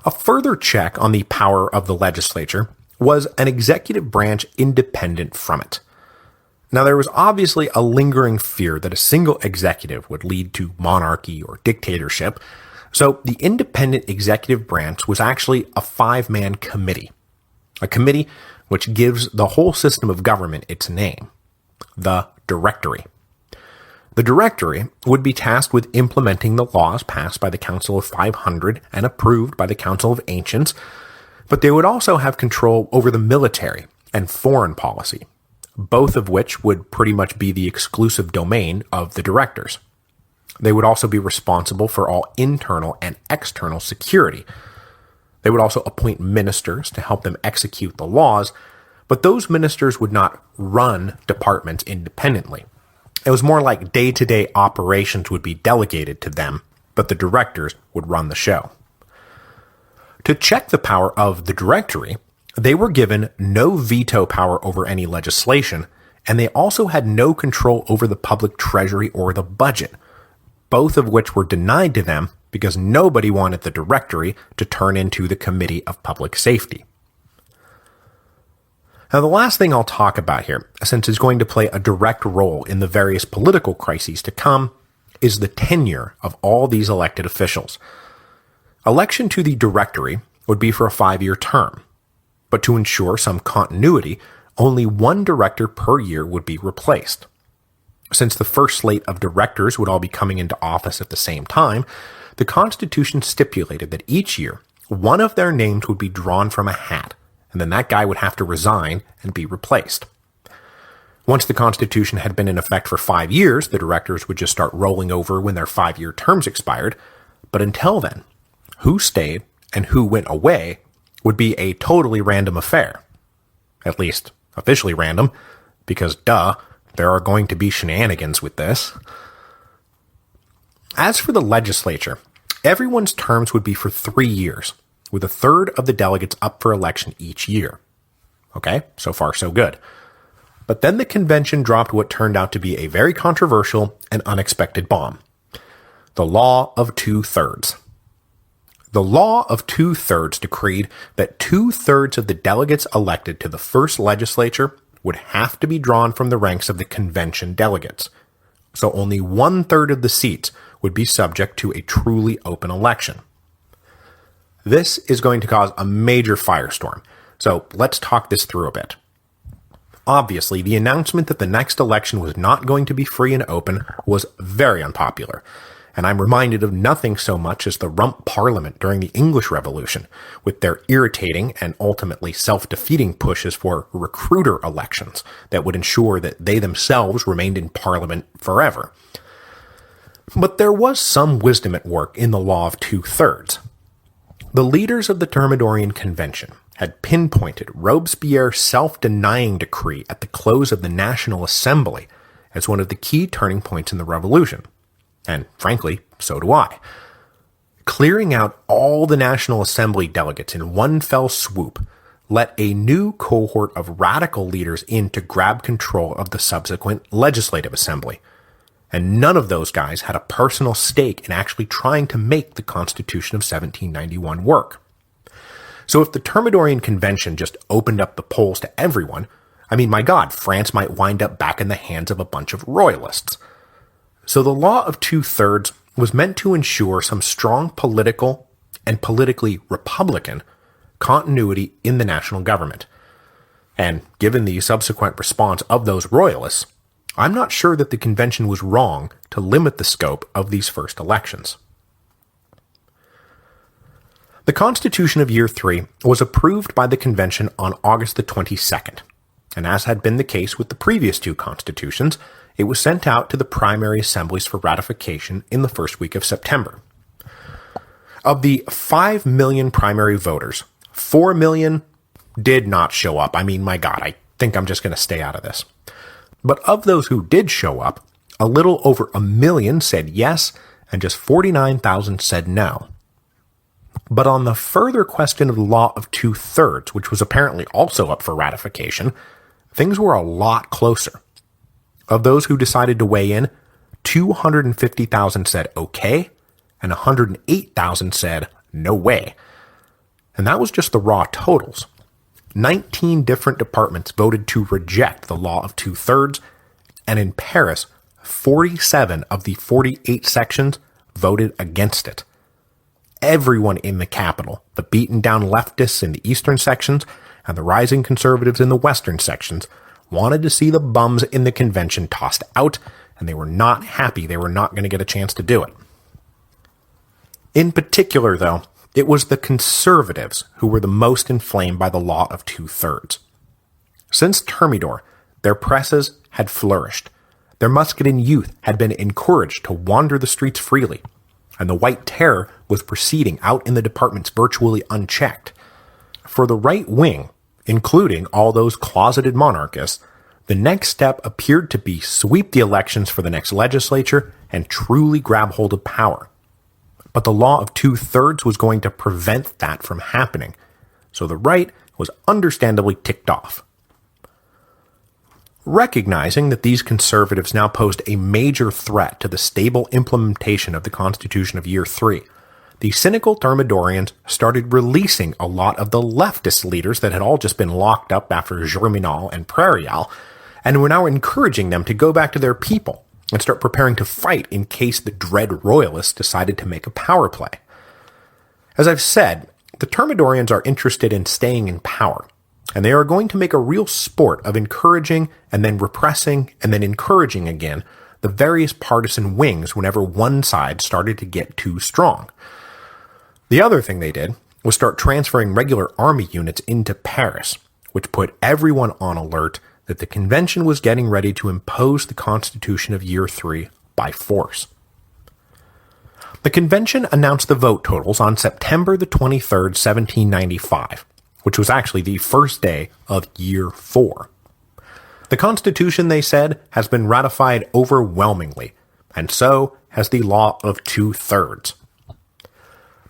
A further check on the power of the legislature was an executive branch independent from it. Now, there was obviously a lingering fear that a single executive would lead to monarchy or dictatorship, so the independent executive branch was actually a 5-man committee. A committee which gives the whole system of government its name, the Directory. The Directory would be tasked with implementing the laws passed by the Council of 500 and approved by the Council of Ancients, but they would also have control over the military and foreign policy, both of which would pretty much be the exclusive domain of the directors. They would also be responsible for all internal and external security. They would also appoint ministers to help them execute the laws, but those ministers would not run departments independently. It was more like day-to-day operations would be delegated to them, but the directors would run the show. To check the power of the Directory, they were given no veto power over any legislation, and they also had no control over the public treasury or the budget, both of which were denied to them because nobody wanted the Directory to turn into the Committee of Public Safety. Now, the last thing I'll talk about here, since it's going to play a direct role in the various political crises to come, is the tenure of all these elected officials. Election to the Directory would be for a 5-year term, but to ensure some continuity, only one director per year would be replaced. Since the first slate of directors would all be coming into office at the same time, the Constitution stipulated that each year, one of their names would be drawn from a hat, and then that guy would have to resign and be replaced. Once the Constitution had been in effect for 5 years, the directors would just start rolling over when their 5-year terms expired, but until then, who stayed and who went away would be a totally random affair. At least, officially random, because there are going to be shenanigans with this. As for the legislature, everyone's terms would be for 3 years, with a third of the delegates up for election each year. Okay, so far so good. But then the convention dropped what turned out to be a very controversial and unexpected bomb. The Law of Two-Thirds. The Law of Two-Thirds decreed that 2/3 of the delegates elected to the first legislature would have to be drawn from the ranks of the convention delegates. So only 1/3 of the seats would be subject to a truly open election. This is going to cause a major firestorm, so let's talk this through a bit. Obviously, the announcement that the next election was not going to be free and open was very unpopular, and I'm reminded of nothing so much as the Rump Parliament during the English Revolution, with their irritating and ultimately self-defeating pushes for recruiter elections that would ensure that they themselves remained in Parliament forever. But there was some wisdom at work in the Law of Two-Thirds. The leaders of the Thermidorian Convention had pinpointed Robespierre's self-denying decree at the close of the National Assembly as one of the key turning points in the revolution. And frankly, so do I. Clearing out all the National Assembly delegates in one fell swoop let a new cohort of radical leaders in to grab control of the subsequent Legislative Assembly. And none of those guys had a personal stake in actually trying to make the Constitution of 1791 work. So if the Thermidorian Convention just opened up the polls to everyone, I mean, my God, France might wind up back in the hands of a bunch of royalists. So the Law of Two-Thirds was meant to ensure some strong political and politically Republican continuity in the national government. And given the subsequent response of those royalists, I'm not sure that the convention was wrong to limit the scope of these first elections. The Constitution of Year 3 was approved by the convention on August the 22nd, and as had been the case with the previous two constitutions, it was sent out to the primary assemblies for ratification in the first week of September. Of the 5 million primary voters, 4 million did not show up. I mean, my God, I think I'm just going to stay out of this. But of those who did show up, a little over 1 million said yes, and just 49,000 said no. But on the further question of the Law of Two-Thirds, which was apparently also up for ratification, things were a lot closer. Of those who decided to weigh in, 250,000 said okay, and 108,000 said no way. And that was just the raw totals. 19 different departments voted to reject the Law of Two-Thirds, and in Paris, 47 of the 48 sections voted against it. Everyone in the capital, the beaten-down leftists in the eastern sections and the rising conservatives in the western sections, wanted to see the bums in the convention tossed out, and they were not happy they were not going to get a chance to do it. In particular, though, it was the conservatives who were the most inflamed by the Law of Two-Thirds. Since Thermidor, their presses had flourished. their Muscadine youth had been encouraged to wander the streets freely, and the White Terror was proceeding out in the departments virtually unchecked. For the right wing, including all those closeted monarchists, the next step appeared to be sweep the elections for the next legislature and truly grab hold of power. But the law of 2/3 was going to prevent that from happening, so the right was understandably ticked off. Recognizing that these conservatives now posed a major threat to the stable implementation of the Constitution of Year 3, the cynical Thermidorians started releasing a lot of the leftist leaders that had all just been locked up after Germinal and Prairial, and were now encouraging them to go back to their people and start preparing to fight in case the dread royalists decided to make a power play. As I've said, the Thermidorians are interested in staying in power, and they are going to make a real sport of encouraging and then repressing and then encouraging again the various partisan wings whenever one side started to get too strong. The other thing they did was start transferring regular army units into Paris, which put everyone on alert that the convention was getting ready to impose the Constitution of Year 3 by force. The convention announced the vote totals on September the 23rd, 1795, which was actually the first day of Year 4. The Constitution, they said, has been ratified overwhelmingly, and so has the law of 2/3.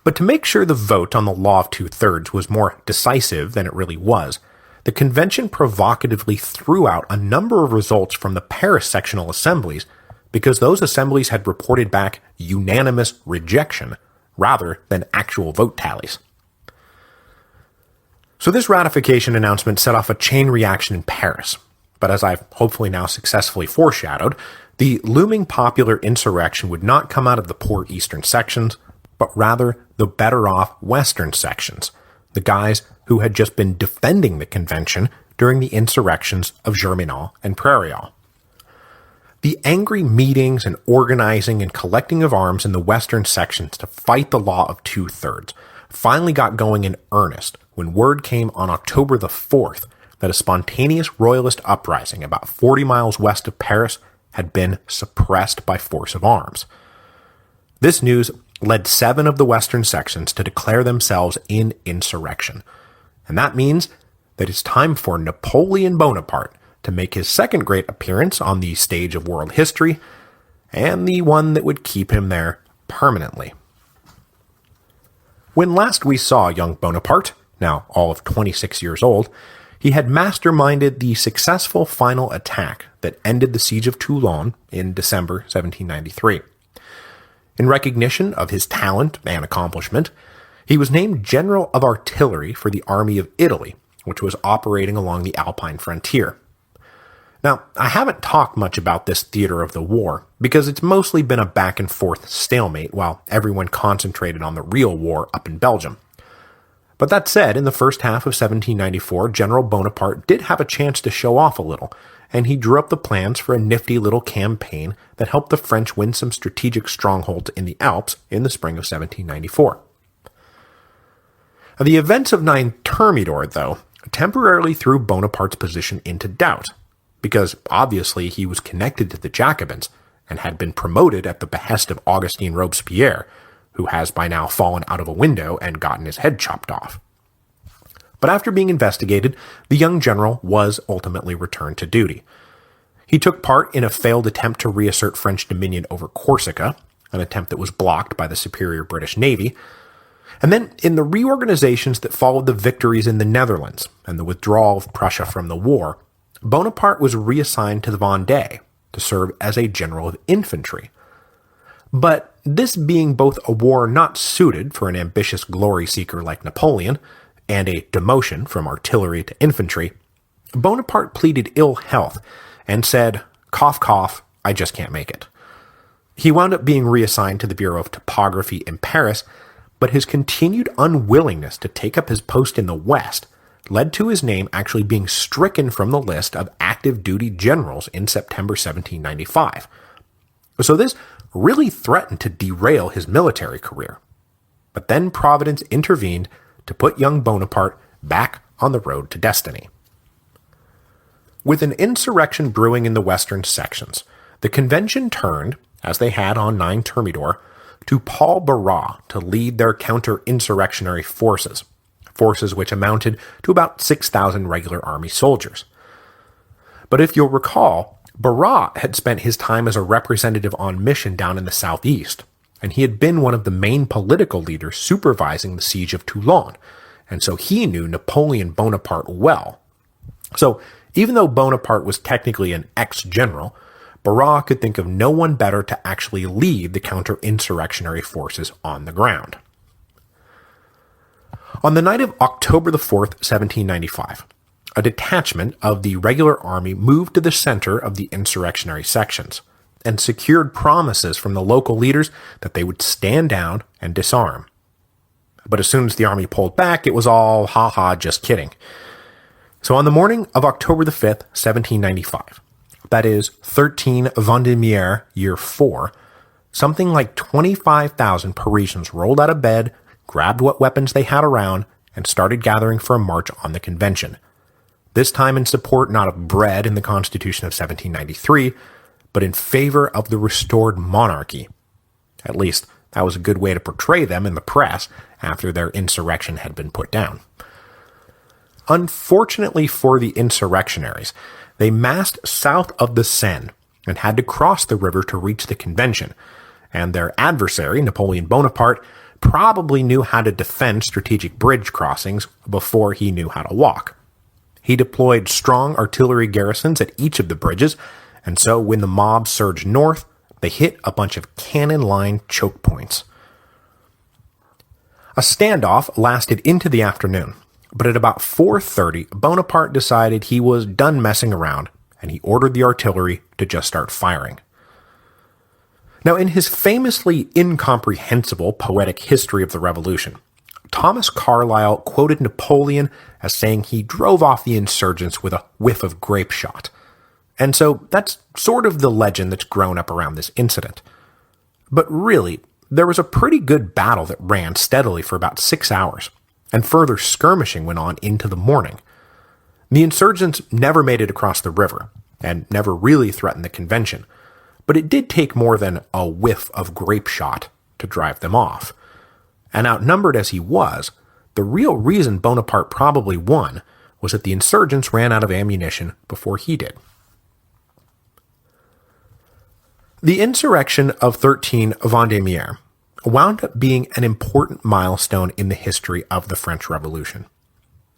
But to make sure the vote on the law of 2/3 was more decisive than it really was, the convention provocatively threw out a number of results from the Paris sectional assemblies because those assemblies had reported back unanimous rejection rather than actual vote tallies. So this ratification announcement set off a chain reaction in Paris, but as I've hopefully now successfully foreshadowed, the looming popular insurrection would not come out of the poor eastern sections, but rather the better-off western sections, the guys who had just been defending the convention during the insurrections of Germinal and Prairial. The angry meetings and organizing and collecting of arms in the western sections to fight the law of 2/3 finally got going in earnest when word came on October the 4th that a spontaneous royalist uprising about 40 miles west of Paris had been suppressed by force of arms. This news led 7 of the western sections to declare themselves in insurrection, and that means that it's time for Napoleon Bonaparte to make his second great appearance on the stage of world history, and the one that would keep him there permanently. When last we saw young Bonaparte, now all of 26 years old, he had masterminded the successful final attack that ended the siege of Toulon in December 1793. In recognition of his talent and accomplishment, he was named General of Artillery for the Army of Italy, which was operating along the Alpine frontier. Now, I haven't talked much about this theater of the war, because it's mostly been a back-and-forth stalemate while everyone concentrated on the real war up in Belgium. But that said, in the first half of 1794, General Bonaparte did have a chance to show off a little, and he drew up the plans for a nifty little campaign that helped the French win some strategic strongholds in the Alps in the spring of 1794. Now, the events of 9 Thermidor, though, temporarily threw Bonaparte's position into doubt, because obviously he was connected to the Jacobins and had been promoted at the behest of Augustin Robespierre, who has by now fallen out of a window and gotten his head chopped off. But after being investigated, the young general was ultimately returned to duty. He took part in a failed attempt to reassert French dominion over Corsica, an attempt that was blocked by the superior British Navy, and then in the reorganizations that followed the victories in the Netherlands and the withdrawal of Prussia from the war, Bonaparte was reassigned to the Vendée to serve as a general of infantry. But this being both a war not suited for an ambitious glory seeker like Napoleon, and a demotion from artillery to infantry, Bonaparte pleaded ill health and said, "Cough, cough, I just can't make it." He wound up being reassigned to the Bureau of Topography in Paris, but his continued unwillingness to take up his post in the West led to his name actually being stricken from the list of active duty generals in September 1795. So this really threatened to derail his military career. But then Providence intervened to put young Bonaparte back on the road to destiny. With an insurrection brewing in the western sections, the convention turned, as they had on 9 Thermidor, to Paul Barras to lead their counter-insurrectionary forces which amounted to about 6,000 regular army soldiers. But if you'll recall, Barras had spent his time as a representative on mission down in the southeast, and he had been one of the main political leaders supervising the siege of Toulon, and so he knew Napoleon Bonaparte well. So even though Bonaparte was technically an ex-general, Barras could think of no one better to actually lead the counter-insurrectionary forces on the ground. On the night of October the 4th, 1795, a detachment of the regular army moved to the center of the insurrectionary sections and secured promises from the local leaders that they would stand down and disarm. But as soon as the army pulled back, it was all, ha-ha, just kidding. So on the morning of October the 5th, 1795, that is 13 Vendémiaire, year 4, something like 25,000 Parisians rolled out of bed, grabbed what weapons they had around, and started gathering for a march on the convention. This time in support not of bread in the Constitution of 1793, but in favor of the restored monarchy. At least, that was a good way to portray them in the press after their insurrection had been put down. Unfortunately for the insurrectionaries, they massed south of the Seine and had to cross the river to reach the convention, and their adversary, Napoleon Bonaparte, probably knew how to defend strategic bridge crossings before he knew how to walk. He deployed strong artillery garrisons at each of the bridges, and so when the mob surged north, they hit a bunch of cannon-lined choke points. A standoff lasted into the afternoon, but at about 4:30, Bonaparte decided he was done messing around, and he ordered the artillery to just start firing. Now, in his famously incomprehensible poetic history of the Revolution, Thomas Carlyle quoted Napoleon as saying he drove off the insurgents with a whiff of grape shot. And so that's sort of the legend that's grown up around this incident. But really, there was a pretty good battle that ran steadily for about 6 hours, and further skirmishing went on into the morning. The insurgents never made it across the river, and never really threatened the convention, but it did take more than a whiff of grape shot to drive them off. And outnumbered as he was, the real reason Bonaparte probably won was that the insurgents ran out of ammunition before he did. The insurrection of 13 Vendémiaire wound up being an important milestone in the history of the French Revolution.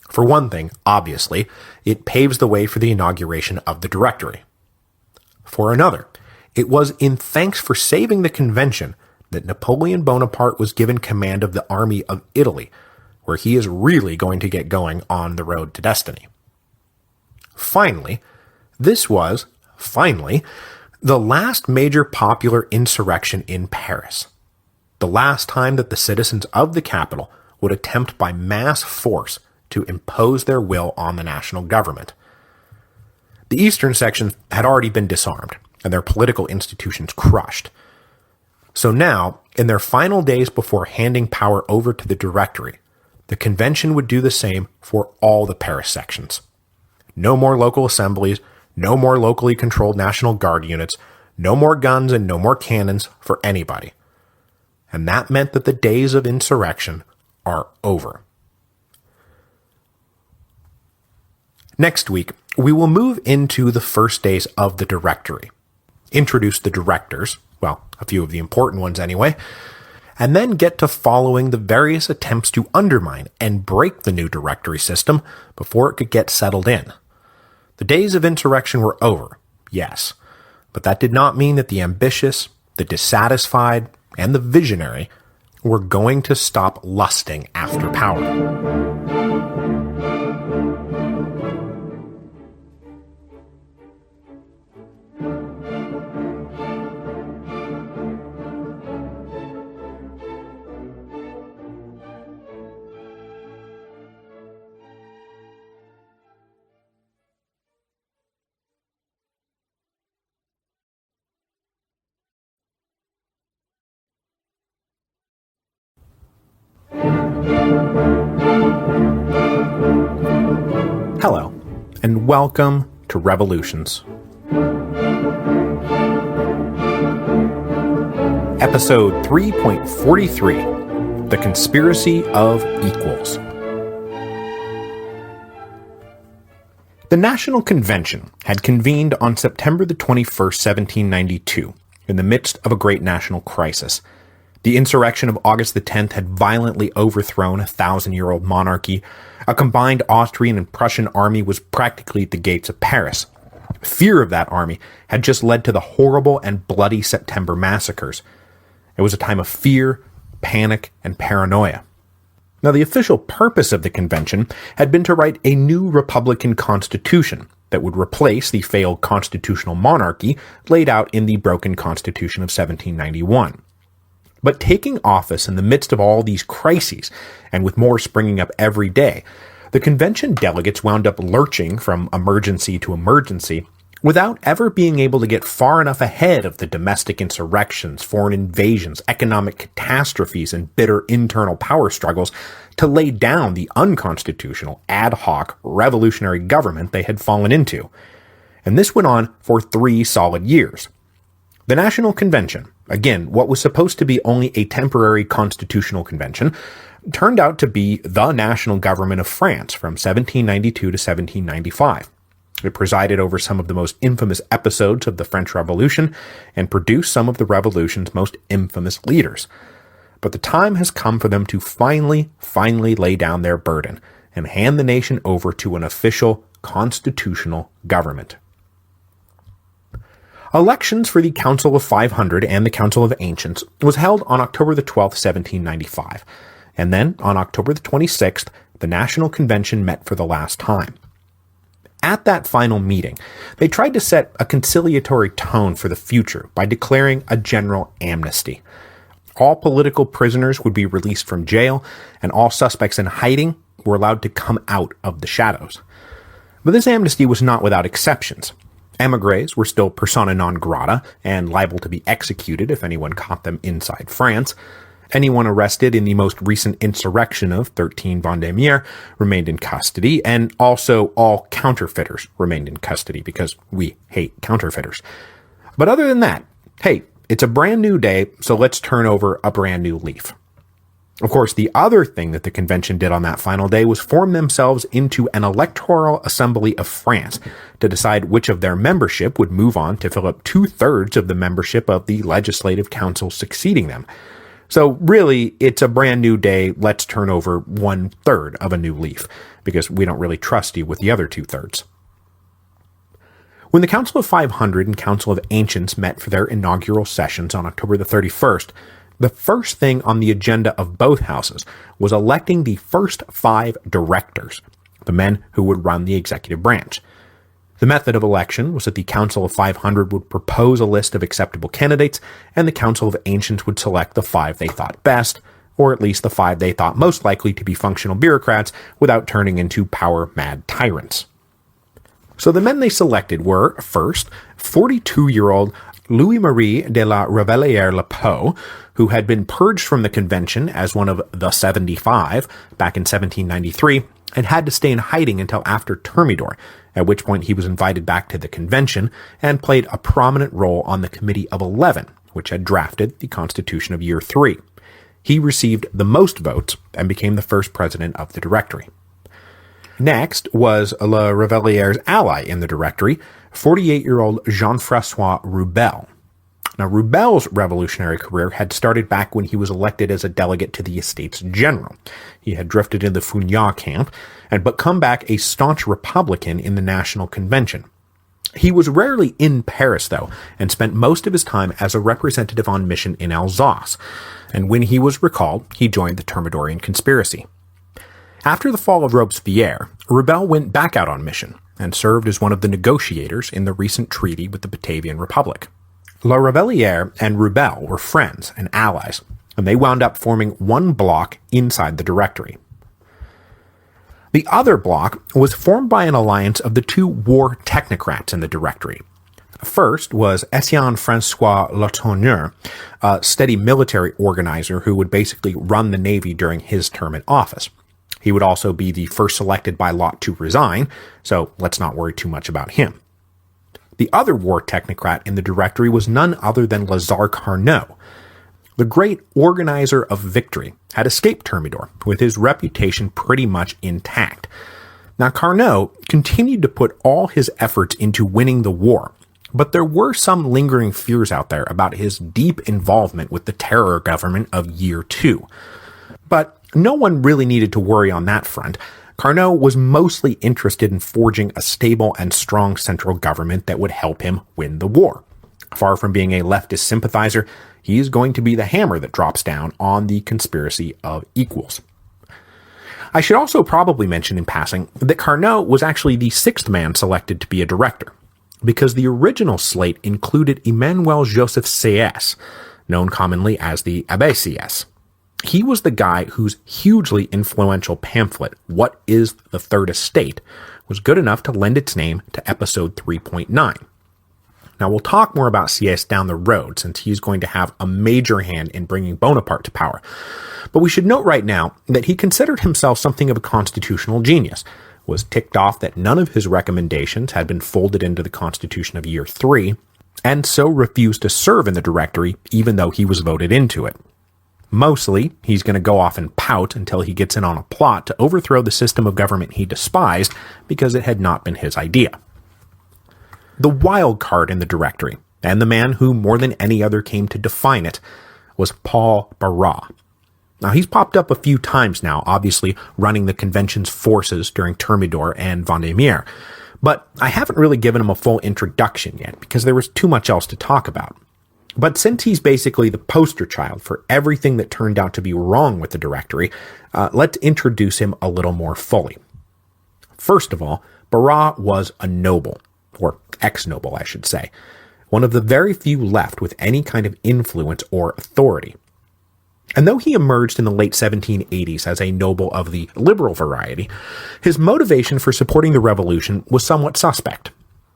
For one thing, obviously, it paves the way for the inauguration of the Directory. For another, it was in thanks for saving the convention that Napoleon Bonaparte was given command of the army of Italy, where he is really going to get going on the road to destiny. Finally, this was, the last major popular insurrection in Paris. The last time that the citizens of the capital would attempt by mass force to impose their will on the national government. The eastern sections had already been disarmed, and their political institutions crushed. So now, in their final days before handing power over to the Directory, the convention would do the same for all the Paris sections. No more local assemblies, no more locally controlled National Guard units, no more guns and no more cannons for anybody. And that meant that the days of insurrection are over. Next week, we will move into the first days of the Directory, introduce the directors, well, a few of the important ones anyway, and then get to following the various attempts to undermine and break the new Directory system before it could get settled in. The days of insurrection were over, yes, but that did not mean that the ambitious, the dissatisfied, and the visionary were going to stop lusting after power. Hello, and welcome to Revolutions. Episode 3.43, The Conspiracy of Equals. The National Convention had convened on September the 21st, 1792, in the midst of a great national crisis. The insurrection of August the 10th had violently overthrown a 1,000-year-old monarchy. A combined Austrian and Prussian army was practically at the gates of Paris. Fear of that army had just led to the horrible and bloody September massacres. It was a time of fear, panic, and paranoia. Now, the official purpose of the convention had been to write a new republican constitution that would replace the failed constitutional monarchy laid out in the broken Constitution of 1791. But taking office in the midst of all these crises, and with more springing up every day, the convention delegates wound up lurching from emergency to emergency without ever being able to get far enough ahead of the domestic insurrections, foreign invasions, economic catastrophes, and bitter internal power struggles to lay down the unconstitutional, ad hoc, revolutionary government they had fallen into. And this went on for 3 solid years. The National Convention, again, what was supposed to be only a temporary constitutional convention, turned out to be the national government of France from 1792 to 1795. It presided over some of the most infamous episodes of the French Revolution and produced some of the revolution's most infamous leaders. But the time has come for them to finally lay down their burden and hand the nation over to an official constitutional government. Elections for the Council of 500 and the Council of Ancients was held on October the 12th, 1795, and then on October the 26th, the National Convention met for the last time. At that final meeting, they tried to set a conciliatory tone for the future by declaring a general amnesty. All political prisoners would be released from jail, and all suspects in hiding were allowed to come out of the shadows. But this amnesty was not without exceptions. Émigrés were still persona non grata and liable to be executed if anyone caught them inside France. Anyone arrested in the most recent insurrection of 13 Vendémiaire remained in custody, and also all counterfeiters remained in custody because we hate counterfeiters. But other than that, hey, it's a brand new day, so let's turn over a brand new leaf. Of course, the other thing that the convention did on that final day was form themselves into an electoral assembly of France to decide which of their membership would move on to fill up 2/3 of the membership of the legislative council succeeding them. So really, it's a brand new day. Let's turn over 1/3 of a new leaf, because we don't really trust you with the other 2/3. When the Council of 500 and Council of Ancients met for their inaugural sessions on October the 31st, the first thing on the agenda of both houses was electing the first 5 directors, the men who would run the executive branch. The method of election was that the Council of 500 would propose a list of acceptable candidates, and the Council of Ancients would select the 5 they thought best, or at least the 5 they thought most likely to be functional bureaucrats without turning into power-mad tyrants. So the men they selected were, first, 42-year-old Louis-Marie de la Revelière-le-Pot, who had been purged from the convention as one of the 75 back in 1793, and had to stay in hiding until after Thermidor, at which point he was invited back to the convention and played a prominent role on the Committee of 11, which had drafted the Constitution of Year 3. He received the most votes and became the first president of the Directory. Next was La Revelière's ally in the Directory, 48-year-old Jean-François Rubel. Now, Rubel's revolutionary career had started back when he was elected as a delegate to the Estates General. He had drifted in the Fouillade camp, but come back a staunch Republican in the National Convention. He was rarely in Paris, though, and spent most of his time as a representative on mission in Alsace. And when he was recalled, he joined the Thermidorian conspiracy. After the fall of Robespierre, Rubel went back out on mission and served as one of the negotiators in the recent treaty with the Batavian Republic. La Revelière and Rubel were friends and allies, and they wound up forming one bloc inside the Directory. The other bloc was formed by an alliance of the 2 war technocrats in the Directory. First was Etienne François Latourneur, a steady military organizer who would basically run the Navy during his term in office. He would also be the first selected by lot to resign, so let's not worry too much about him. The other war technocrat in the Directory was none other than Lazare Carnot. the great organizer of victory, had escaped Thermidor, with his reputation pretty much intact. Now, Carnot continued to put all his efforts into winning the war, but there were some lingering fears out there about his deep involvement with the terror government of Year 2. But no one really needed to worry on that front. Carnot was mostly interested in forging a stable and strong central government that would help him win the war. Far from being a leftist sympathizer, he is going to be the hammer that drops down on the conspiracy of equals. I should also probably mention in passing that Carnot was actually the sixth man selected to be a director, because the original slate included Emmanuel Joseph Sieyès, known commonly as the Abbé Sieyès. He was the guy whose hugely influential pamphlet, What is the Third Estate?, was good enough to lend its name to episode 3.9. Now, we'll talk more about Sieyès down the road, since he's going to have a major hand in bringing Bonaparte to power. But we should note right now that he considered himself something of a constitutional genius, was ticked off that none of his recommendations had been folded into the Constitution of Year 3, and so refused to serve in the Directory even though he was voted into it. Mostly, he's going to go off and pout until he gets in on a plot to overthrow the system of government he despised because it had not been his idea. The wild card in the Directory, and the man who more than any other came to define it, was Paul Barras. Now, he's popped up a few times now, obviously running the convention's forces during Thermidor and Vendémiaire, but I haven't really given him a full introduction yet because there was too much else to talk about. But since he's basically the poster child for everything that turned out to be wrong with the Directory, let's introduce him a little more fully. First of all, Barras was a noble, or ex-noble I should say, one of the very few left with any kind of influence or authority. And though he emerged in the late 1780s as a noble of the liberal variety, his motivation for supporting the revolution was somewhat suspect.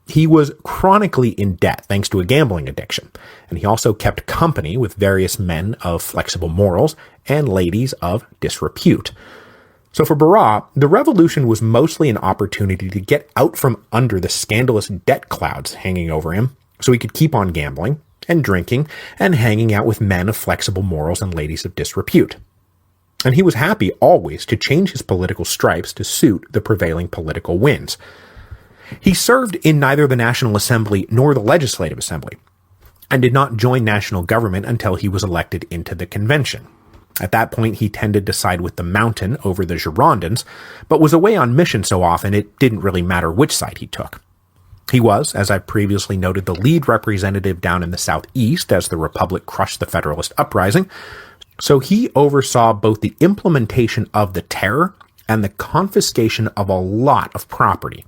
He was chronically in debt thanks to a gambling addiction, and he also kept company with various men of flexible morals and ladies of disrepute. So for Barras, the revolution was mostly an opportunity to get out from under the scandalous debt clouds hanging over him, so he could keep on gambling and drinking and hanging out with men of flexible morals and ladies of disrepute. And he was happy always to change his political stripes to suit the prevailing political winds. He served in neither the National Assembly nor the Legislative Assembly, and did not join national government until he was elected into the convention. At that point, he tended to side with the Mountain over the Girondins, but was away on mission so often it didn't really matter which side he took. He was, as I previously noted, the lead representative down in the southeast as the Republic crushed the Federalist uprising, so he oversaw both the implementation of the terror and the confiscation of a lot of property,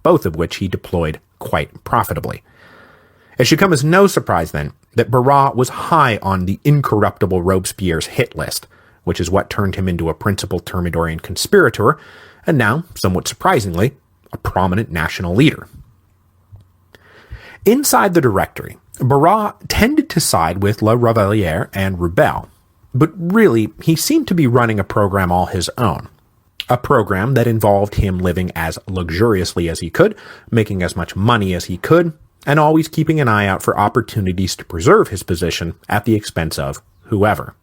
both of which he deployed quite profitably. It should come as no surprise, then, that Barras was high on the incorruptible Robespierre's hit list, which is what turned him into a principal Thermidorian conspirator, and now, somewhat surprisingly, a prominent national leader. Inside the Directory, Barras tended to side with La Ravelière and Rubel, but really, he seemed to be running a program all his own. A program that involved him living as luxuriously as he could, making as much money as he could, and always keeping an eye out for opportunities to preserve his position at the expense of whoever.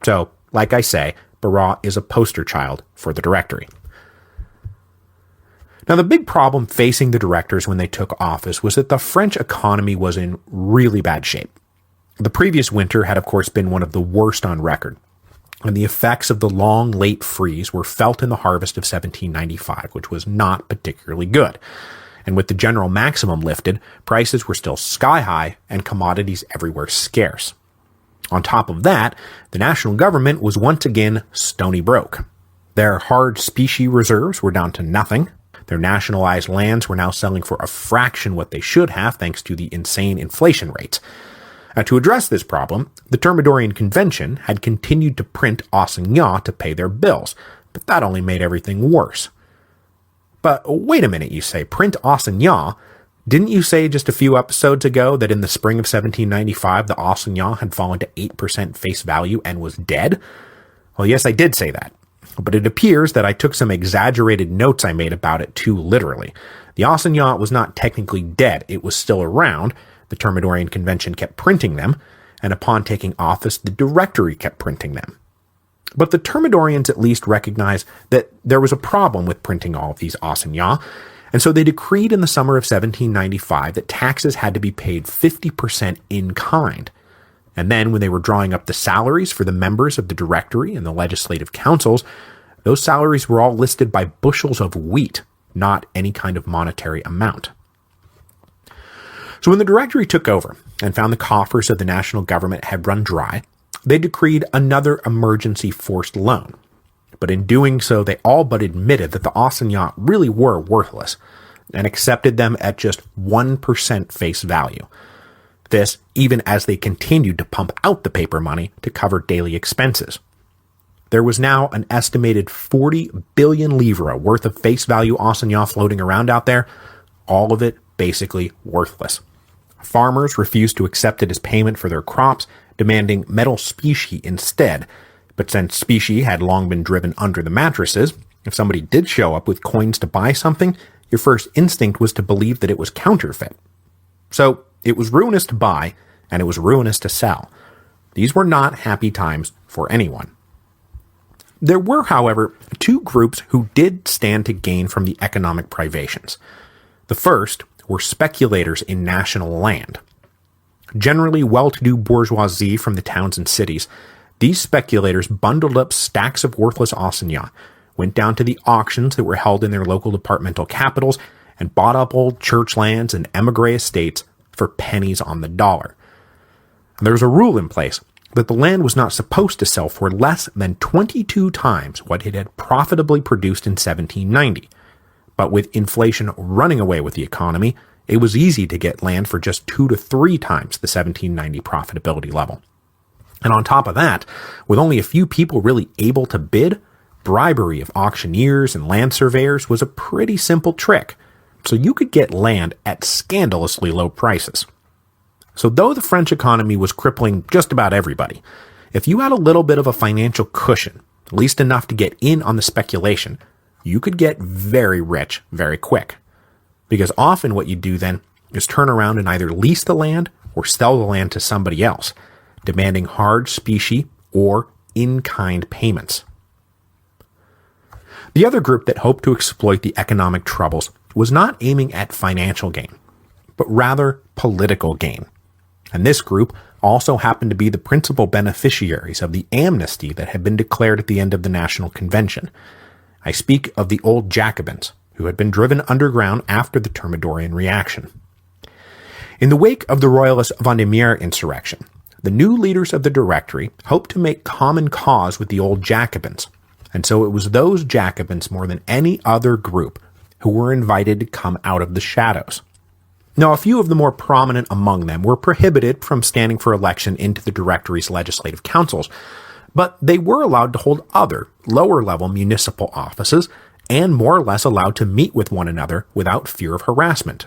So, like I say, Barras is a poster child for the Directory. Now, the big problem facing the directors when they took office was that the French economy was in really bad shape. The previous winter had, of course, been one of the worst on record, and the effects of the long, late freeze were felt in the harvest of 1795, which was not particularly good. And with the general maximum lifted, prices were still sky high and commodities everywhere scarce. On top of that, the national government was once again stony broke. Their hard specie reserves were down to nothing. Their nationalized lands were now selling for a fraction what they should have thanks to the insane inflation rates. Now, to address this problem, the Thermidorian Convention had continued to print assignats to pay their bills, but that only made everything worse. But wait a minute, you say, print assignats? Didn't you say just a few episodes ago that in the spring of 1795 the assignat had fallen to 8% face value and was dead? Well, yes, I did say that. But it appears that I took some exaggerated notes I made about it too literally. The assignat was not technically dead, it was still around. The Thermidorian Convention kept printing them, and upon taking office, the Directory kept printing them. But the Thermidorians at least recognized that there was a problem with printing all of these assignats, and so they decreed in the summer of 1795 that taxes had to be paid 50% in kind. And then when they were drawing up the salaries for the members of the Directory and the legislative councils, those salaries were all listed by bushels of wheat, not any kind of monetary amount. So when the Directory took over and found the coffers of the national government had run dry, they decreed another emergency forced loan. But in doing so, they all but admitted that the assignats really were worthless and accepted them at just 1% face value. This even as they continued to pump out the paper money to cover daily expenses. There was now an estimated 40 billion livres worth of face value assignats floating around out there, all of it basically worthless. Farmers refused to accept it as payment for their crops, demanding metal specie instead. But since specie had long been driven under the mattresses, if somebody did show up with coins to buy something, your first instinct was to believe that it was counterfeit. So it was ruinous to buy, and it was ruinous to sell. These were not happy times for anyone. There were, however, two groups who did stand to gain from the economic privations. The first were speculators in national land. Generally well-to-do bourgeoisie from the towns and cities, these speculators bundled up stacks of worthless assignats, went down to the auctions that were held in their local departmental capitals, and bought up old church lands and emigre estates for pennies on the dollar. There was a rule in place that the land was not supposed to sell for less than 22 times what it had profitably produced in 1790. But with inflation running away with the economy, it was easy to get land for just 2 to 3 times the 1790 profitability level. And on top of that, with only a few people really able to bid, bribery of auctioneers and land surveyors was a pretty simple trick, so you could get land at scandalously low prices. So though the French economy was crippling just about everybody, if you had a little bit of a financial cushion, at least enough to get in on the speculation, you could get very rich very quick. Because often what you do then is turn around and either lease the land or sell the land to somebody else, demanding hard specie or in-kind payments. The other group that hoped to exploit the economic troubles was not aiming at financial gain, but rather political gain. And this group also happened to be the principal beneficiaries of the amnesty that had been declared at the end of the National Convention. I speak of the old Jacobins, who had been driven underground after the Thermidorian reaction. In the wake of the Royalist Vendémiaire insurrection, the new leaders of the Directory hoped to make common cause with the old Jacobins, and so it was those Jacobins more than any other group who were invited to come out of the shadows. Now, a few of the more prominent among them were prohibited from standing for election into the Directory's legislative councils, but they were allowed to hold other, lower-level municipal offices and more or less allowed to meet with one another without fear of harassment.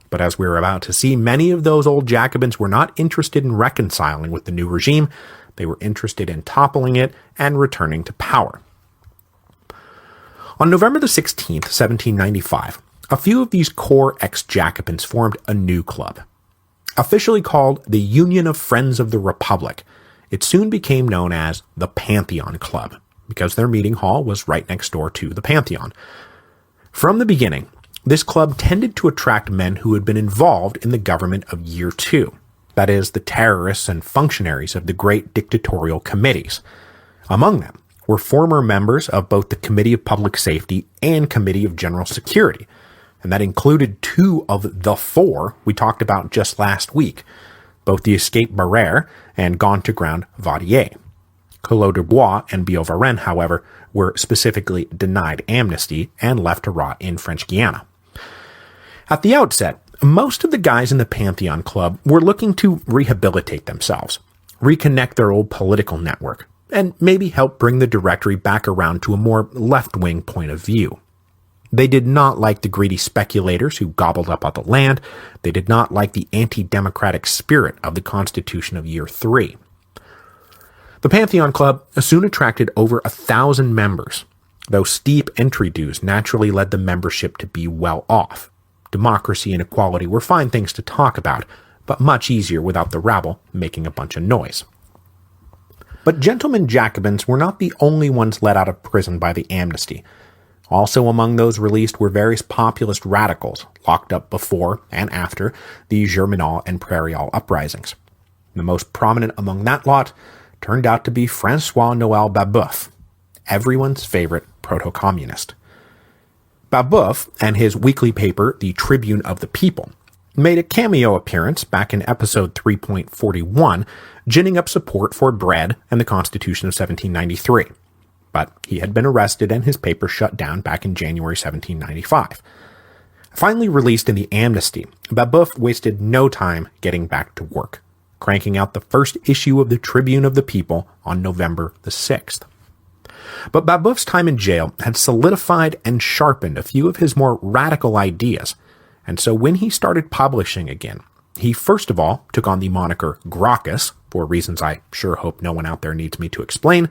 But as we're about to see, many of those old Jacobins were not interested in reconciling with the new regime. They were interested in toppling it and returning to power. On November the 16th, 1795, a few of these core ex-Jacobins formed a new club. Officially called the Union of Friends of the Republic, it soon became known as the Pantheon Club, because their meeting hall was right next door to the Pantheon. From the beginning, this club tended to attract men who had been involved in the government of Year Two, that is, the terrorists and functionaries of the great dictatorial committees. Among them were former members of both the Committee of Public Safety and Committee of General Security, and that included 2 of the 4 we talked about just last week, both the escaped Barrère and gone-to-ground Vaudier. Collot d'Herbois and Billaud-Varenne, however, were specifically denied amnesty and left to rot in French Guiana. At the outset, most of the guys in the Pantheon Club were looking to rehabilitate themselves, reconnect their old political network, and maybe help bring the Directory back around to a more left-wing point of view. They did not like the greedy speculators who gobbled up all the land. They did not like the anti-democratic spirit of the Constitution of Year 3. The Pantheon Club soon attracted over 1,000 members, though steep entry dues naturally led the membership to be well off. Democracy and equality were fine things to talk about, but much easier without the rabble making a bunch of noise. But gentlemen Jacobins were not the only ones let out of prison by the amnesty. Also among those released were various populist radicals locked up before and after the Germinal and Prairial uprisings. The most prominent among that lot turned out to be François-Noël Babeuf, everyone's favorite proto-communist. Babeuf and his weekly paper, the Tribune of the People, made a cameo appearance back in episode 3.41, ginning up support for bread and the Constitution of 1793. But he had been arrested and his paper shut down back in January 1795. Finally released in the amnesty, Babeuf wasted no time getting back to work, cranking out the first issue of the Tribune of the People on November the 6th. But Babeuf's time in jail had solidified and sharpened a few of his more radical ideas, and so when he started publishing again, he first of all took on the moniker Gracchus, for reasons I sure hope no one out there needs me to explain,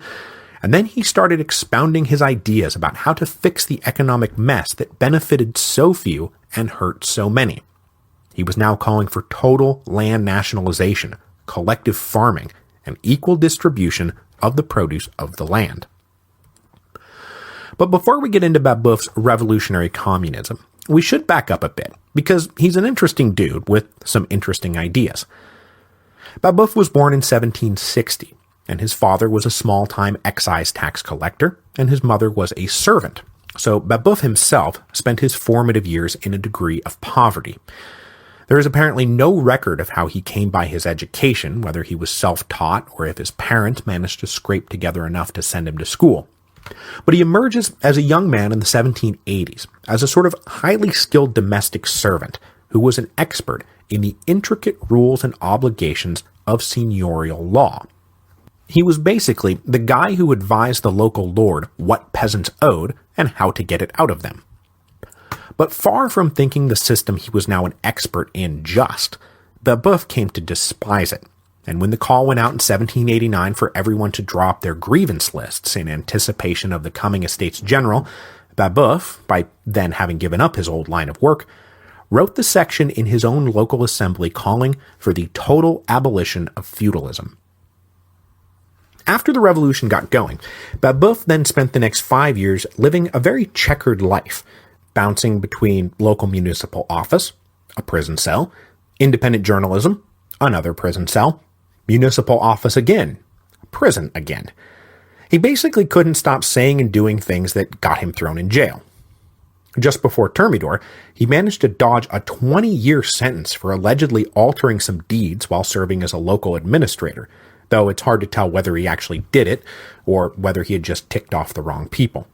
and then he started expounding his ideas about how to fix the economic mess that benefited so few and hurt so many. He was now calling for total land nationalization, collective farming, and equal distribution of the produce of the land. But before we get into Babeuf's revolutionary communism, we should back up a bit, because he's an interesting dude with some interesting ideas. Babeuf was born in 1760, and his father was a small-time excise tax collector, and his mother was a servant. So Babeuf himself spent his formative years in a degree of poverty. There is apparently no record of how he came by his education, whether he was self-taught or if his parents managed to scrape together enough to send him to school. But he emerges as a young man in the 1780s as a sort of highly skilled domestic servant who was an expert in the intricate rules and obligations of seigneurial law. He was basically the guy who advised the local lord what peasants owed and how to get it out of them. But far from thinking the system he was now an expert in just, Babeuf came to despise it. And when the call went out in 1789 for everyone to draw up their grievance lists in anticipation of the coming Estates General, Babeuf, by then having given up his old line of work, wrote the section in his own local assembly calling for the total abolition of feudalism. After the revolution got going, Babeuf then spent the next 5 years living a very checkered life, bouncing between local municipal office, a prison cell, independent journalism, another prison cell, municipal office again, prison again. He basically couldn't stop saying and doing things that got him thrown in jail. Just before Thermidor, he managed to dodge a 20-year sentence for allegedly altering some deeds while serving as a local administrator, though it's hard to tell whether he actually did it or whether he had just ticked off the wrong people.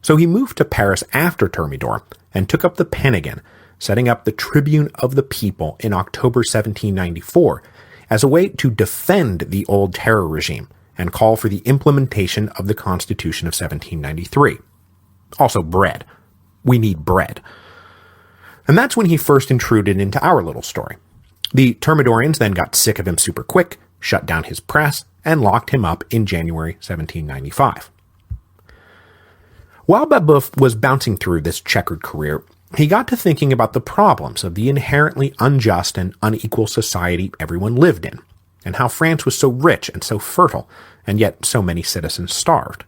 So he moved to Paris after Thermidor and took up the pen again, setting up the Tribune of the People in October 1794 as a way to defend the old terror regime and call for the implementation of the Constitution of 1793. Also bread. We need bread. And that's when he first intruded into our little story. The Thermidorians then got sick of him super quick, shut down his press, and locked him up in January 1795. While Babeuf was bouncing through this checkered career, he got to thinking about the problems of the inherently unjust and unequal society everyone lived in, and how France was so rich and so fertile, and yet so many citizens starved.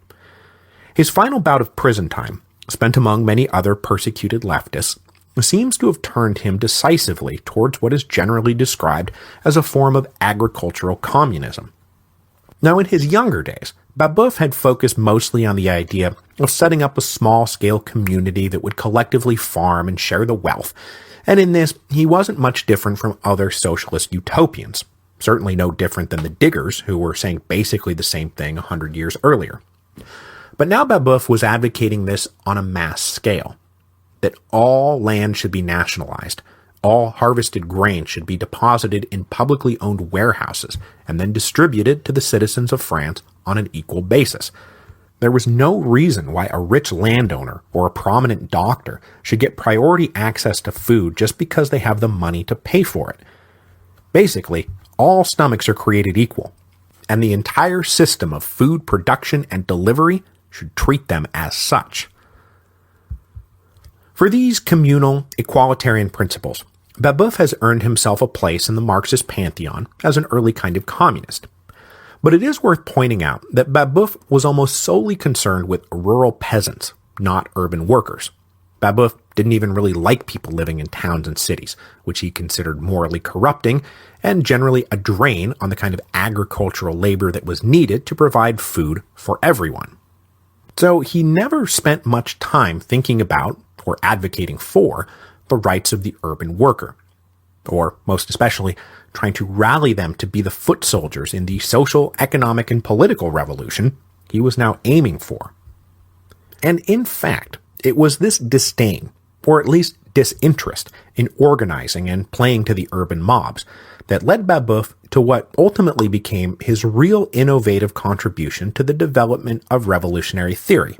His final bout of prison time, spent among many other persecuted leftists, seems to have turned him decisively towards what is generally described as a form of agricultural communism. Now, in his younger days, Babeuf had focused mostly on the idea of setting up a small-scale community that would collectively farm and share the wealth, and in this, he wasn't much different from other socialist utopians, certainly no different than the Diggers, who were saying basically the same thing 100 years earlier. But now Babeuf was advocating this on a mass scale, that all land should be nationalized, all harvested grain should be deposited in publicly owned warehouses and then distributed to the citizens of France on an equal basis. There was no reason why a rich landowner or a prominent doctor should get priority access to food just because they have the money to pay for it. Basically, all stomachs are created equal, and the entire system of food production and delivery should treat them as such. For these communal, equalitarian principles, Babeuf has earned himself a place in the Marxist pantheon as an early kind of communist. But it is worth pointing out that Babeuf was almost solely concerned with rural peasants, not urban workers. Babeuf didn't even really like people living in towns and cities, which he considered morally corrupting and generally a drain on the kind of agricultural labor that was needed to provide food for everyone. So he never spent much time thinking about, or advocating for, the rights of the urban worker, or most especially trying to rally them to be the foot soldiers in the social, economic, and political revolution he was now aiming for. And in fact, it was this disdain, or at least disinterest, in organizing and playing to the urban mobs that led Babeuf to what ultimately became his real innovative contribution to the development of revolutionary theory.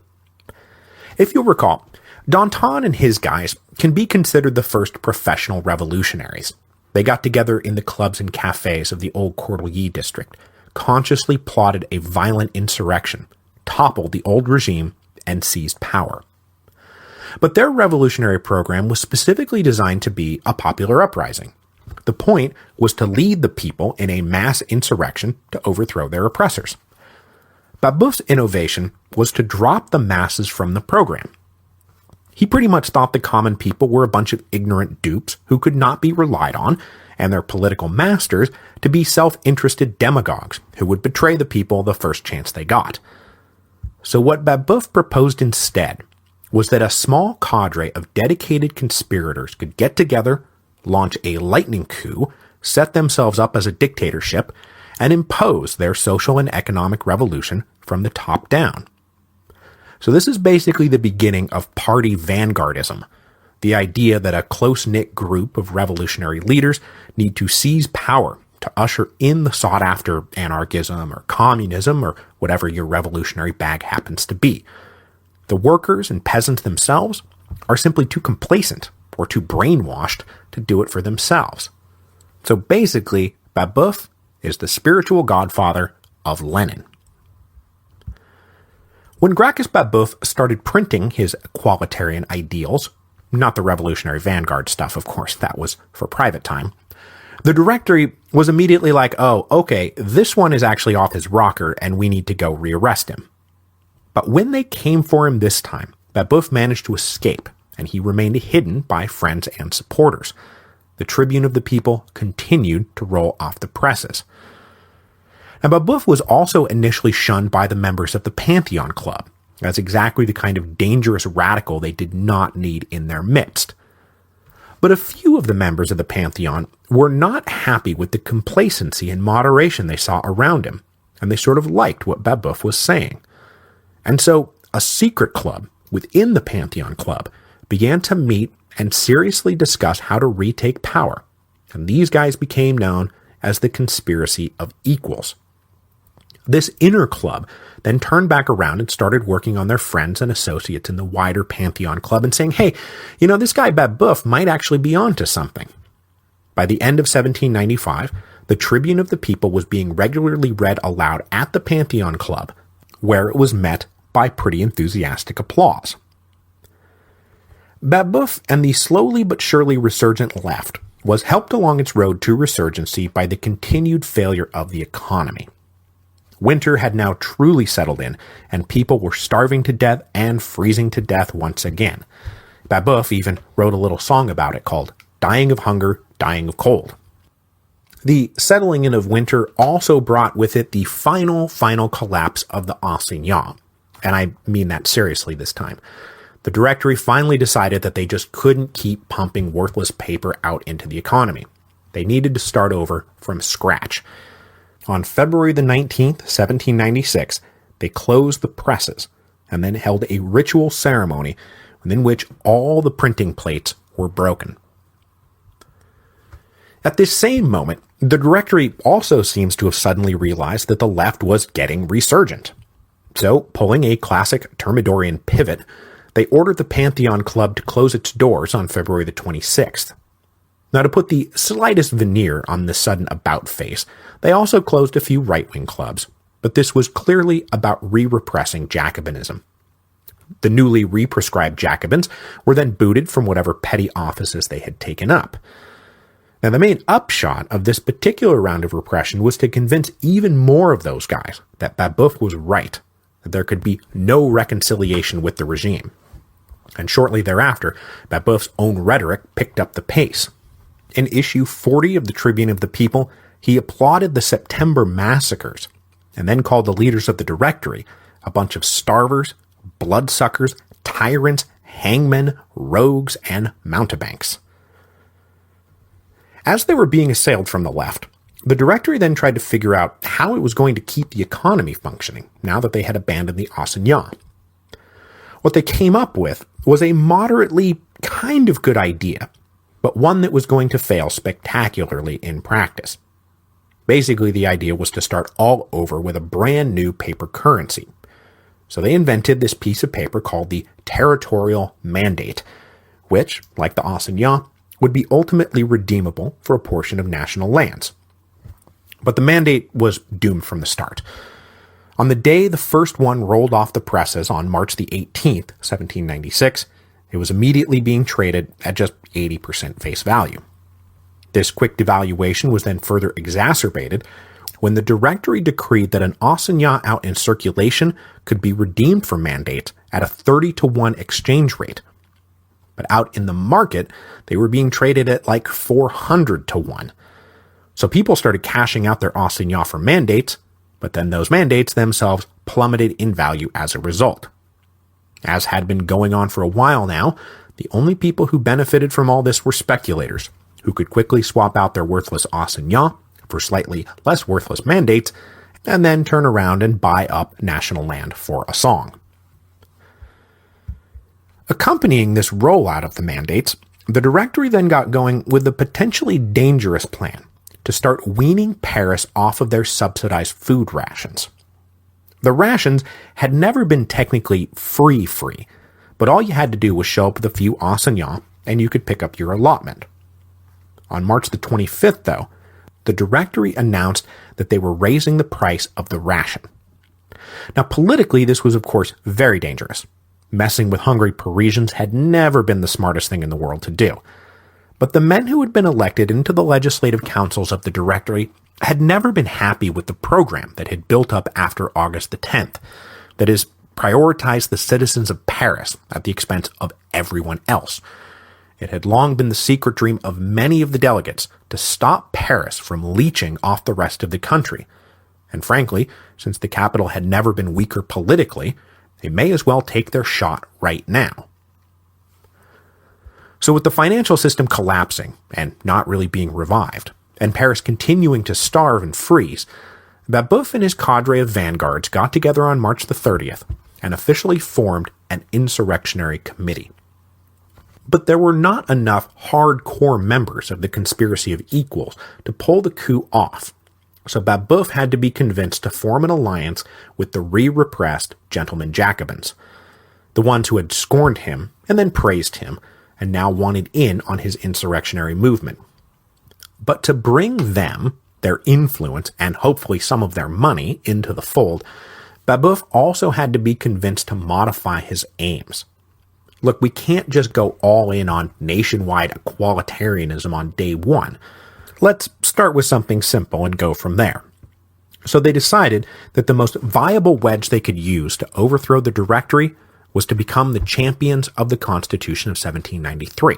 If you'll recall, Danton and his guys can be considered the first professional revolutionaries. They got together in the clubs and cafes of the old Cordeliers district, consciously plotted a violent insurrection, toppled the old regime, and seized power. But their revolutionary program was specifically designed to be a popular uprising. The point was to lead the people in a mass insurrection to overthrow their oppressors. Babeuf's innovation was to drop the masses from the program. He pretty much thought the common people were a bunch of ignorant dupes who could not be relied on, and their political masters to be self-interested demagogues who would betray the people the first chance they got. So what Babeuf proposed instead was that a small cadre of dedicated conspirators could get together, launch a lightning coup, set themselves up as a dictatorship, and impose their social and economic revolution from the top down. So this is basically the beginning of party vanguardism, the idea that a close-knit group of revolutionary leaders need to seize power to usher in the sought-after anarchism or communism or whatever your revolutionary bag happens to be. The workers and peasants themselves are simply too complacent or too brainwashed to do it for themselves. So basically, Babeuf is the spiritual godfather of Lenin. When Gracchus Babeuf started printing his equalitarian ideals, not the Revolutionary Vanguard stuff, of course, that was for private time, the directory was immediately like, oh, okay, this one is actually off his rocker and we need to go rearrest him. But when they came for him this time, Babeuf managed to escape, and he remained hidden by friends and supporters. The Tribune of the People continued to roll off the presses. Now, Babeuf was also initially shunned by the members of the Pantheon Club, as exactly the kind of dangerous radical they did not need in their midst. But a few of the members of the Pantheon were not happy with the complacency and moderation they saw around him, and they sort of liked what Babeuf was saying. And so, a secret club within the Pantheon Club began to meet and seriously discuss how to retake power, and these guys became known as the Conspiracy of Equals. This inner club then turned back around and started working on their friends and associates in the wider Pantheon Club and saying, hey, this guy Babeuf might actually be onto something. By the end of 1795, the Tribune of the People was being regularly read aloud at the Pantheon Club, where it was met by pretty enthusiastic applause. Babeuf and the slowly but surely resurgent left was helped along its road to resurgency by the continued failure of the economy. Winter had now truly settled in, and people were starving to death and freezing to death once again. Babeuf even wrote a little song about it called Dying of Hunger, Dying of Cold. The settling in of winter also brought with it the final collapse of the assignat, and I mean that seriously this time. The Directory finally decided that they just couldn't keep pumping worthless paper out into the economy. They needed to start over from scratch. On February the 19th, 1796, they closed the presses and then held a ritual ceremony within which all the printing plates were broken. At this same moment, the Directory also seems to have suddenly realized that the left was getting resurgent. So, pulling a classic Thermidorian pivot, they ordered the Pantheon Club to close its doors on February the 26th. Now, to put the slightest veneer on this sudden about-face, they also closed a few right-wing clubs, but this was clearly about re-repressing Jacobinism. The newly re-prescribed Jacobins were then booted from whatever petty offices they had taken up. Now, the main upshot of this particular round of repression was to convince even more of those guys that Babeuf was right, that there could be no reconciliation with the regime. And shortly thereafter, Babeuf's own rhetoric picked up the pace. In issue 40 of the Tribune of the People, he applauded the September massacres, and then called the leaders of the Directory a bunch of starvers, bloodsuckers, tyrants, hangmen, rogues, and mountebanks. As they were being assailed from the left, the Directory then tried to figure out how it was going to keep the economy functioning now that they had abandoned the assignats. What they came up with was a moderately kind of good idea, but one that was going to fail spectacularly in practice. Basically, the idea was to start all over with a brand new paper currency. So they invented this piece of paper called the territorial mandate, which, like the assignat, would be ultimately redeemable for a portion of national lands. But the mandate was doomed from the start. On the day the first one rolled off the presses on March the 18th, 1796, it was immediately being traded at just 80% face value. This quick devaluation was then further exacerbated when the Directory decreed that an assignat out in circulation could be redeemed for mandates at a 30-to-1 exchange rate. But out in the market, they were being traded at like 400-to-1. So people started cashing out their assignats for mandates, but then those mandates themselves plummeted in value as a result. As had been going on for a while now, the only people who benefited from all this were speculators, who could quickly swap out their worthless assignats for slightly less worthless mandates, and then turn around and buy up national land for a song. Accompanying this rollout of the mandates, the Directory then got going with the potentially dangerous plan to start weaning Paris off of their subsidized food rations. The rations had never been technically free, but all you had to do was show up with a few assignats and you could pick up your allotment. On March the 25th, though, the Directory announced that they were raising the price of the ration. Now, politically, this was, of course, very dangerous. Messing with hungry Parisians had never been the smartest thing in the world to do. But the men who had been elected into the legislative councils of the Directory had never been happy with the program that had built up after August the 10th, that is, prioritized the citizens of Paris at the expense of everyone else. It had long been the secret dream of many of the delegates to stop Paris from leeching off the rest of the country. And frankly, since the capital had never been weaker politically, they may as well take their shot right now. So with the financial system collapsing and not really being revived, and Paris continuing to starve and freeze, Babeuf and his cadre of vanguards got together on March the 30th and officially formed an insurrectionary committee. But there were not enough hardcore members of the Conspiracy of Equals to pull the coup off, so Babeuf had to be convinced to form an alliance with the re-repressed Gentlemen Jacobins, the ones who had scorned him and then praised him, and now wanted in on his insurrectionary movement. But to bring them, their influence, and hopefully some of their money into the fold, Babeuf also had to be convinced to modify his aims. Look, we can't just go all in on nationwide equalitarianism on day one. Let's start with something simple and go from there. So they decided that the most viable wedge they could use to overthrow the Directory was to become the champions of the Constitution of 1793.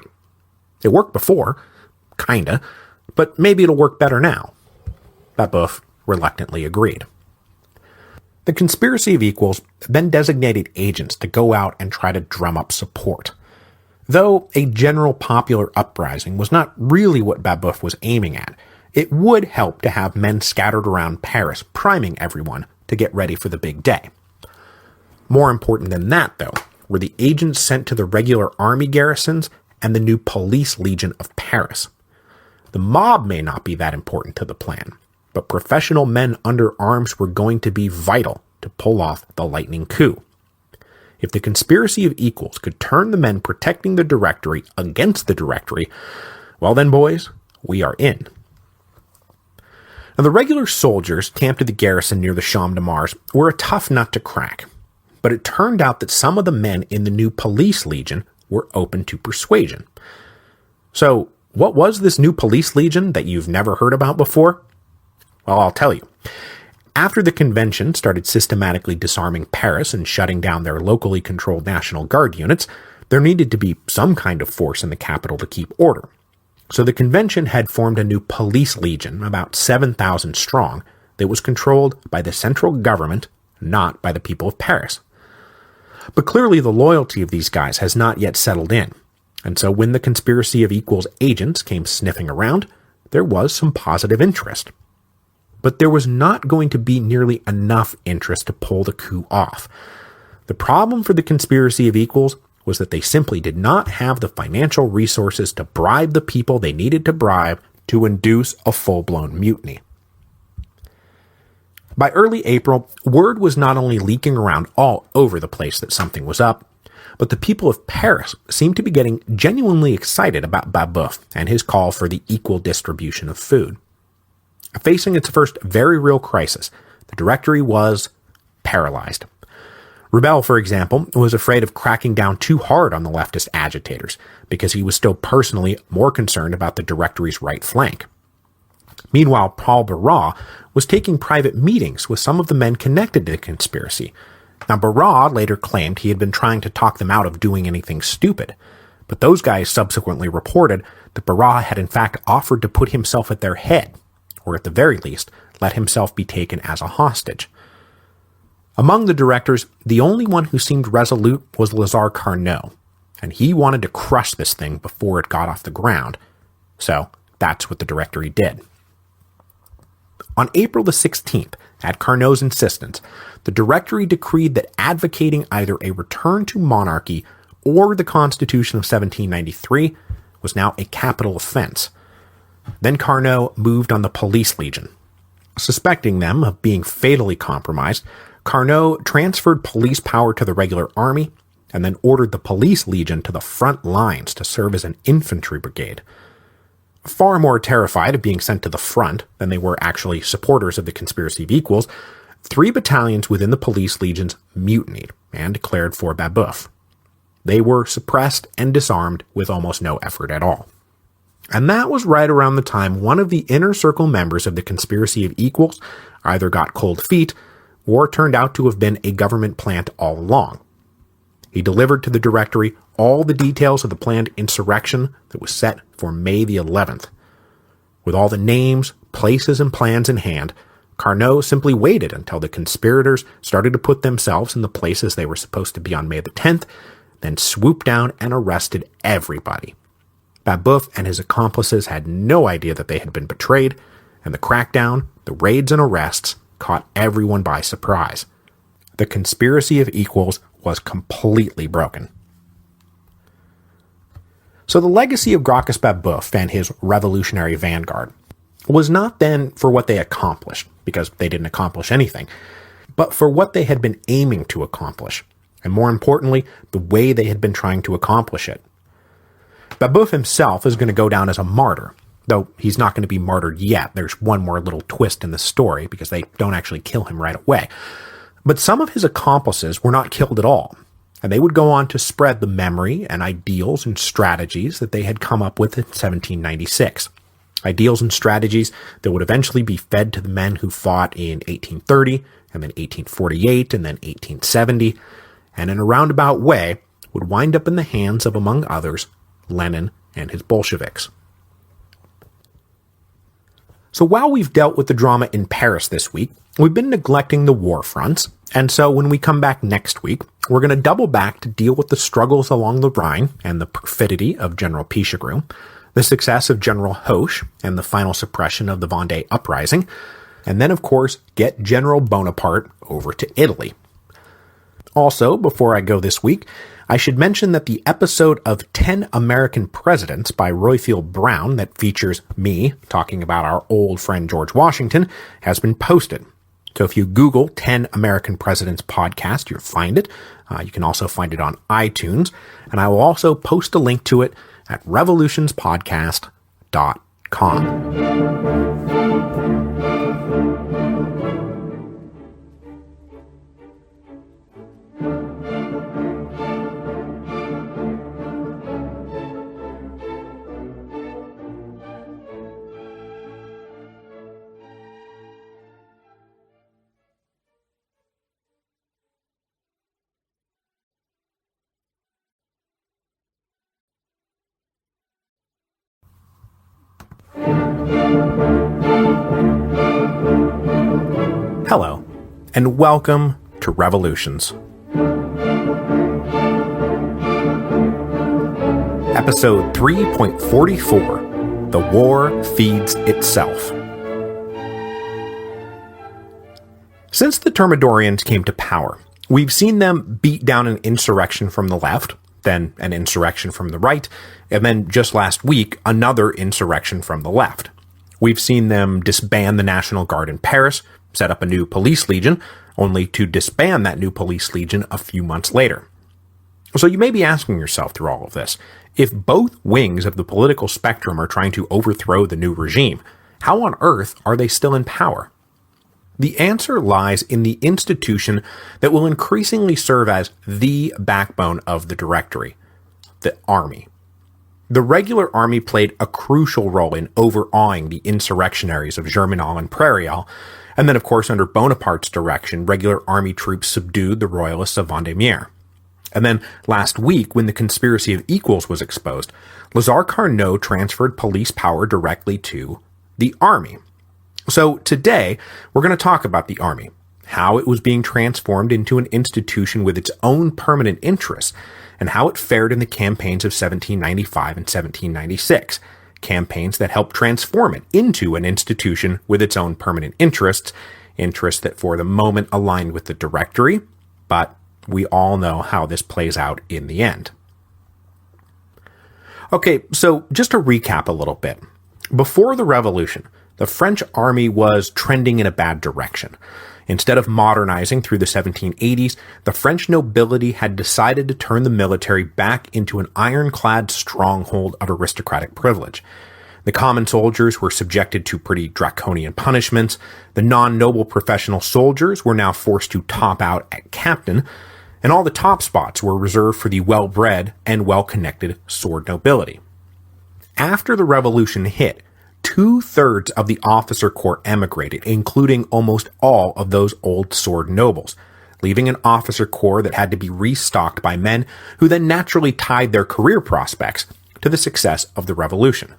It worked before, kinda, but maybe it'll work better now. Babeuf reluctantly agreed. The Conspiracy of Equals then designated agents to go out and try to drum up support. Though a general popular uprising was not really what Babeuf was aiming at, it would help to have men scattered around Paris priming everyone to get ready for the big day. More important than that, though, were the agents sent to the regular army garrisons and the new police legion of Paris. The mob may not be that important to the plan, but professional men under arms were going to be vital to pull off the lightning coup. If the Conspiracy of Equals could turn the men protecting the Directory against the Directory, well then, boys, we are in. Now, the regular soldiers camped at the garrison near the Champ de Mars were a tough nut to crack, but it turned out that some of the men in the new police legion were open to persuasion. So, what was this new police legion that you've never heard about before? Well, I'll tell you. After the convention started systematically disarming Paris and shutting down their locally controlled National Guard units, there needed to be some kind of force in the capital to keep order. So the convention had formed a new police legion, about 7,000 strong, that was controlled by the central government, not by the people of Paris. But clearly the loyalty of these guys has not yet settled in, and so when the conspiracy of equals agents came sniffing around, there was some positive interest. But there was not going to be nearly enough interest to pull the coup off. The problem for the conspiracy of equals was that they simply did not have the financial resources to bribe the people they needed to bribe to induce a full-blown mutiny. By early April, word was not only leaking around all over the place that something was up, but the people of Paris seemed to be getting genuinely excited about Babeuf and his call for the equal distribution of food. Facing its first very real crisis, the Directory was paralyzed. Rebel, for example, was afraid of cracking down too hard on the leftist agitators because he was still personally more concerned about the Directory's right flank. Meanwhile, Paul Barras was taking private meetings with some of the men connected to the conspiracy. Now, Barras later claimed he had been trying to talk them out of doing anything stupid, but those guys subsequently reported that Barras had in fact offered to put himself at their head, or at the very least, let himself be taken as a hostage. Among the directors, the only one who seemed resolute was Lazare Carnot, and he wanted to crush this thing before it got off the ground. So that's what the Directory did. On April the 16th, at Carnot's insistence, the Directory decreed that advocating either a return to monarchy or the Constitution of 1793 was now a capital offense. Then Carnot moved on the police legion. Suspecting them of being fatally compromised, Carnot transferred police power to the regular army and then ordered the police legion to the front lines to serve as an infantry brigade. Far more terrified of being sent to the front than they were actually supporters of the conspiracy of equals, 3 battalions within the police legions mutinied and declared for Babeuf. They were suppressed and disarmed with almost no effort at all. And that was right around the time one of the inner circle members of the conspiracy of equals either got cold feet or turned out to have been a government plant all along. He delivered to the Directory all the details of the planned insurrection that was set for May the 11th. With all the names, places, and plans in hand, Carnot simply waited until the conspirators started to put themselves in the places they were supposed to be on May the 10th, then swooped down and arrested everybody. Babeuf and his accomplices had no idea that they had been betrayed, and the crackdown, the raids and arrests, caught everyone by surprise. The conspiracy of equals was completely broken. So the legacy of Gracchus Babeuf and his revolutionary vanguard was not then for what they accomplished, because they didn't accomplish anything, but for what they had been aiming to accomplish, and more importantly, the way they had been trying to accomplish it. Babeuf himself is going to go down as a martyr, though he's not going to be martyred yet. There's one more little twist in the story, because they don't actually kill him right away. But some of his accomplices were not killed at all, and they would go on to spread the memory and ideals and strategies that they had come up with in 1796. Ideals and strategies that would eventually be fed to the men who fought in 1830, and then 1848, and then 1870, and in a roundabout way would wind up in the hands of, among others, Lenin and his Bolsheviks. So while we've dealt with the drama in Paris this week, we've been neglecting the war fronts, and so when we come back next week, we're going to double back to deal with the struggles along the Rhine and the perfidy of General Pichegru, the success of General Hoche and the final suppression of the Vendée uprising, and then of course get General Bonaparte over to Italy. Also, before I go this week, I should mention that the episode of 10 American Presidents by Royfield Brown that features me talking about our old friend George Washington has been posted. So if you Google 10 American Presidents podcast, you'll find it. You can also find it on iTunes, and I will also post a link to it at revolutionspodcast.com. Hello, and welcome to Revolutions. Episode 3.44, The War Feeds Itself. Since the Thermidorians came to power, we've seen them beat down an insurrection from the left, then an insurrection from the right, and then just last week, another insurrection from the left. We've seen them disband the National Guard in Paris, set up a new police legion, only to disband that new police legion a few months later. So you may be asking yourself through all of this, if both wings of the political spectrum are trying to overthrow the new regime, how on earth are they still in power? The answer lies in the institution that will increasingly serve as the backbone of the Directory, the Army. The regular army played a crucial role in overawing the insurrectionaries of Germinal and Prairial, and then of course under Bonaparte's direction, regular army troops subdued the royalists of Vendémiaire. And then last week, when the conspiracy of equals was exposed, Lazare Carnot transferred police power directly to the army. So today, we're going to talk about the army, how it was being transformed into an institution with its own permanent interests, and how it fared in the campaigns of 1795 and 1796, campaigns that helped transform it into an institution with its own permanent interests that for the moment aligned with the Directory, but we all know how this plays out in the end. Okay, so just to recap a little bit. Before the Revolution, the French army was trending in a bad direction. Instead of modernizing through the 1780s, the French nobility had decided to turn the military back into an ironclad stronghold of aristocratic privilege. The common soldiers were subjected to pretty draconian punishments. The non-noble professional soldiers were now forced to top out at captain, and all the top spots were reserved for the well-bred and well-connected sword nobility. After the Revolution hit, 2/3 of the officer corps emigrated, including almost all of those old sword nobles, leaving an officer corps that had to be restocked by men who then naturally tied their career prospects to the success of the Revolution.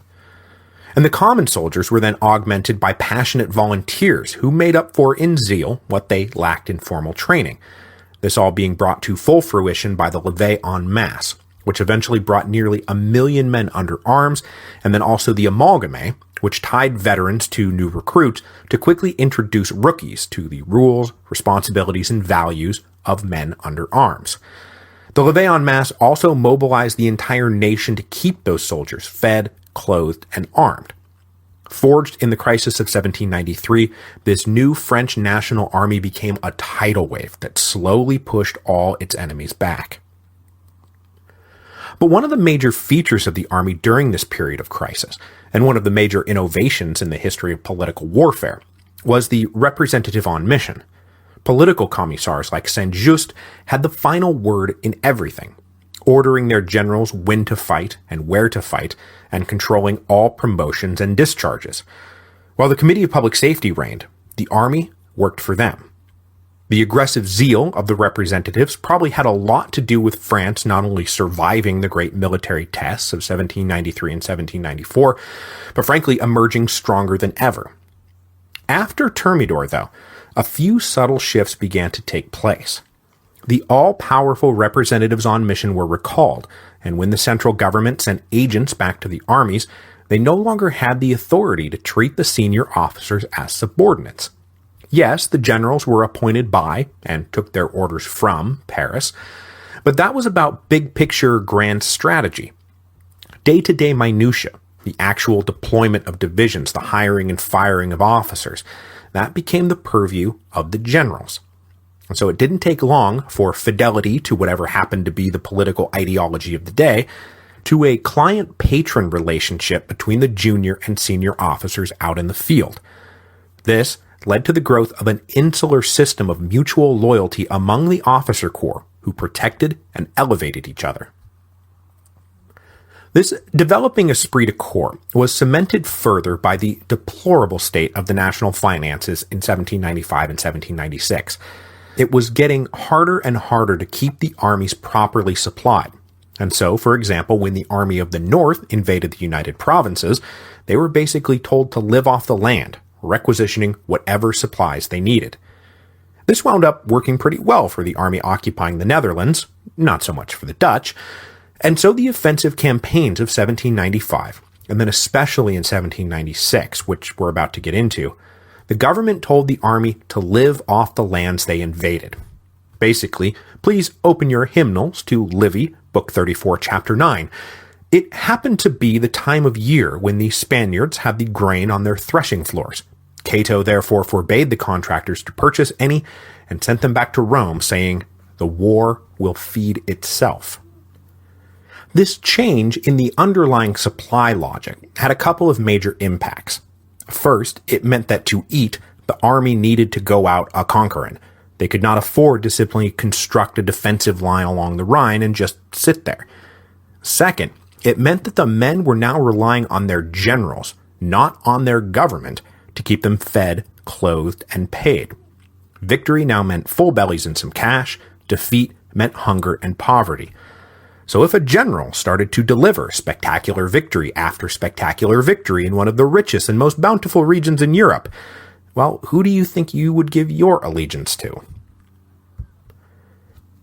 And the common soldiers were then augmented by passionate volunteers who made up for in zeal what they lacked in formal training. This all being brought to full fruition by the levée en masse, which eventually brought nearly 1 million men under arms, and then also the amalgamé, which tied veterans to new recruits to quickly introduce rookies to the rules, responsibilities, and values of men under arms. The levée en masse also mobilized the entire nation to keep those soldiers fed, clothed, and armed. Forged in the crisis of 1793, this new French national army became a tidal wave that slowly pushed all its enemies back. But one of the major features of the army during this period of crisis, and one of the major innovations in the history of political warfare, was the representative on mission. Political commissars like Saint-Just had the final word in everything, ordering their generals when to fight and where to fight, and controlling all promotions and discharges. While the Committee of Public Safety reigned, the army worked for them. The aggressive zeal of the representatives probably had a lot to do with France not only surviving the great military tests of 1793 and 1794, but frankly emerging stronger than ever. After Thermidor, though, a few subtle shifts began to take place. The all-powerful representatives on mission were recalled, and when the central government sent agents back to the armies, they no longer had the authority to treat the senior officers as subordinates. Yes, the generals were appointed by, and took their orders from, Paris, but that was about big-picture grand strategy. Day-to-day minutiae, the actual deployment of divisions, the hiring and firing of officers, that became the purview of the generals. And so it didn't take long for fidelity to whatever happened to be the political ideology of the day to a client-patron relationship between the junior and senior officers out in the field. This led to the growth of an insular system of mutual loyalty among the officer corps who protected and elevated each other. This developing esprit de corps was cemented further by the deplorable state of the national finances in 1795 and 1796. It was getting harder and harder to keep the armies properly supplied. And so, for example, when the Army of the North invaded the United Provinces, they were basically told to live off the land, requisitioning whatever supplies they needed. This wound up working pretty well for the army occupying the Netherlands, not so much for the Dutch, and so the offensive campaigns of 1795, and then especially in 1796, which we're about to get into, the government told the army to live off the lands they invaded. Basically, please open your hymnals to Livy, Book 34, Chapter 9. It happened to be the time of year when the Spaniards had the grain on their threshing floors. Cato therefore forbade the contractors to purchase any and sent them back to Rome, saying, "The war will feed itself." This change in the underlying supply logic had a couple of major impacts. First, it meant that to eat, the army needed to go out a-conquerin'. They could not afford to simply construct a defensive line along the Rhine and just sit there. Second, it meant that the men were now relying on their generals, not on their government, to keep them fed, clothed, and paid. Victory now meant full bellies and some cash. Defeat meant hunger and poverty. So if a general started to deliver spectacular victory after spectacular victory in one of the richest and most bountiful regions in Europe, well, who do you think you would give your allegiance to?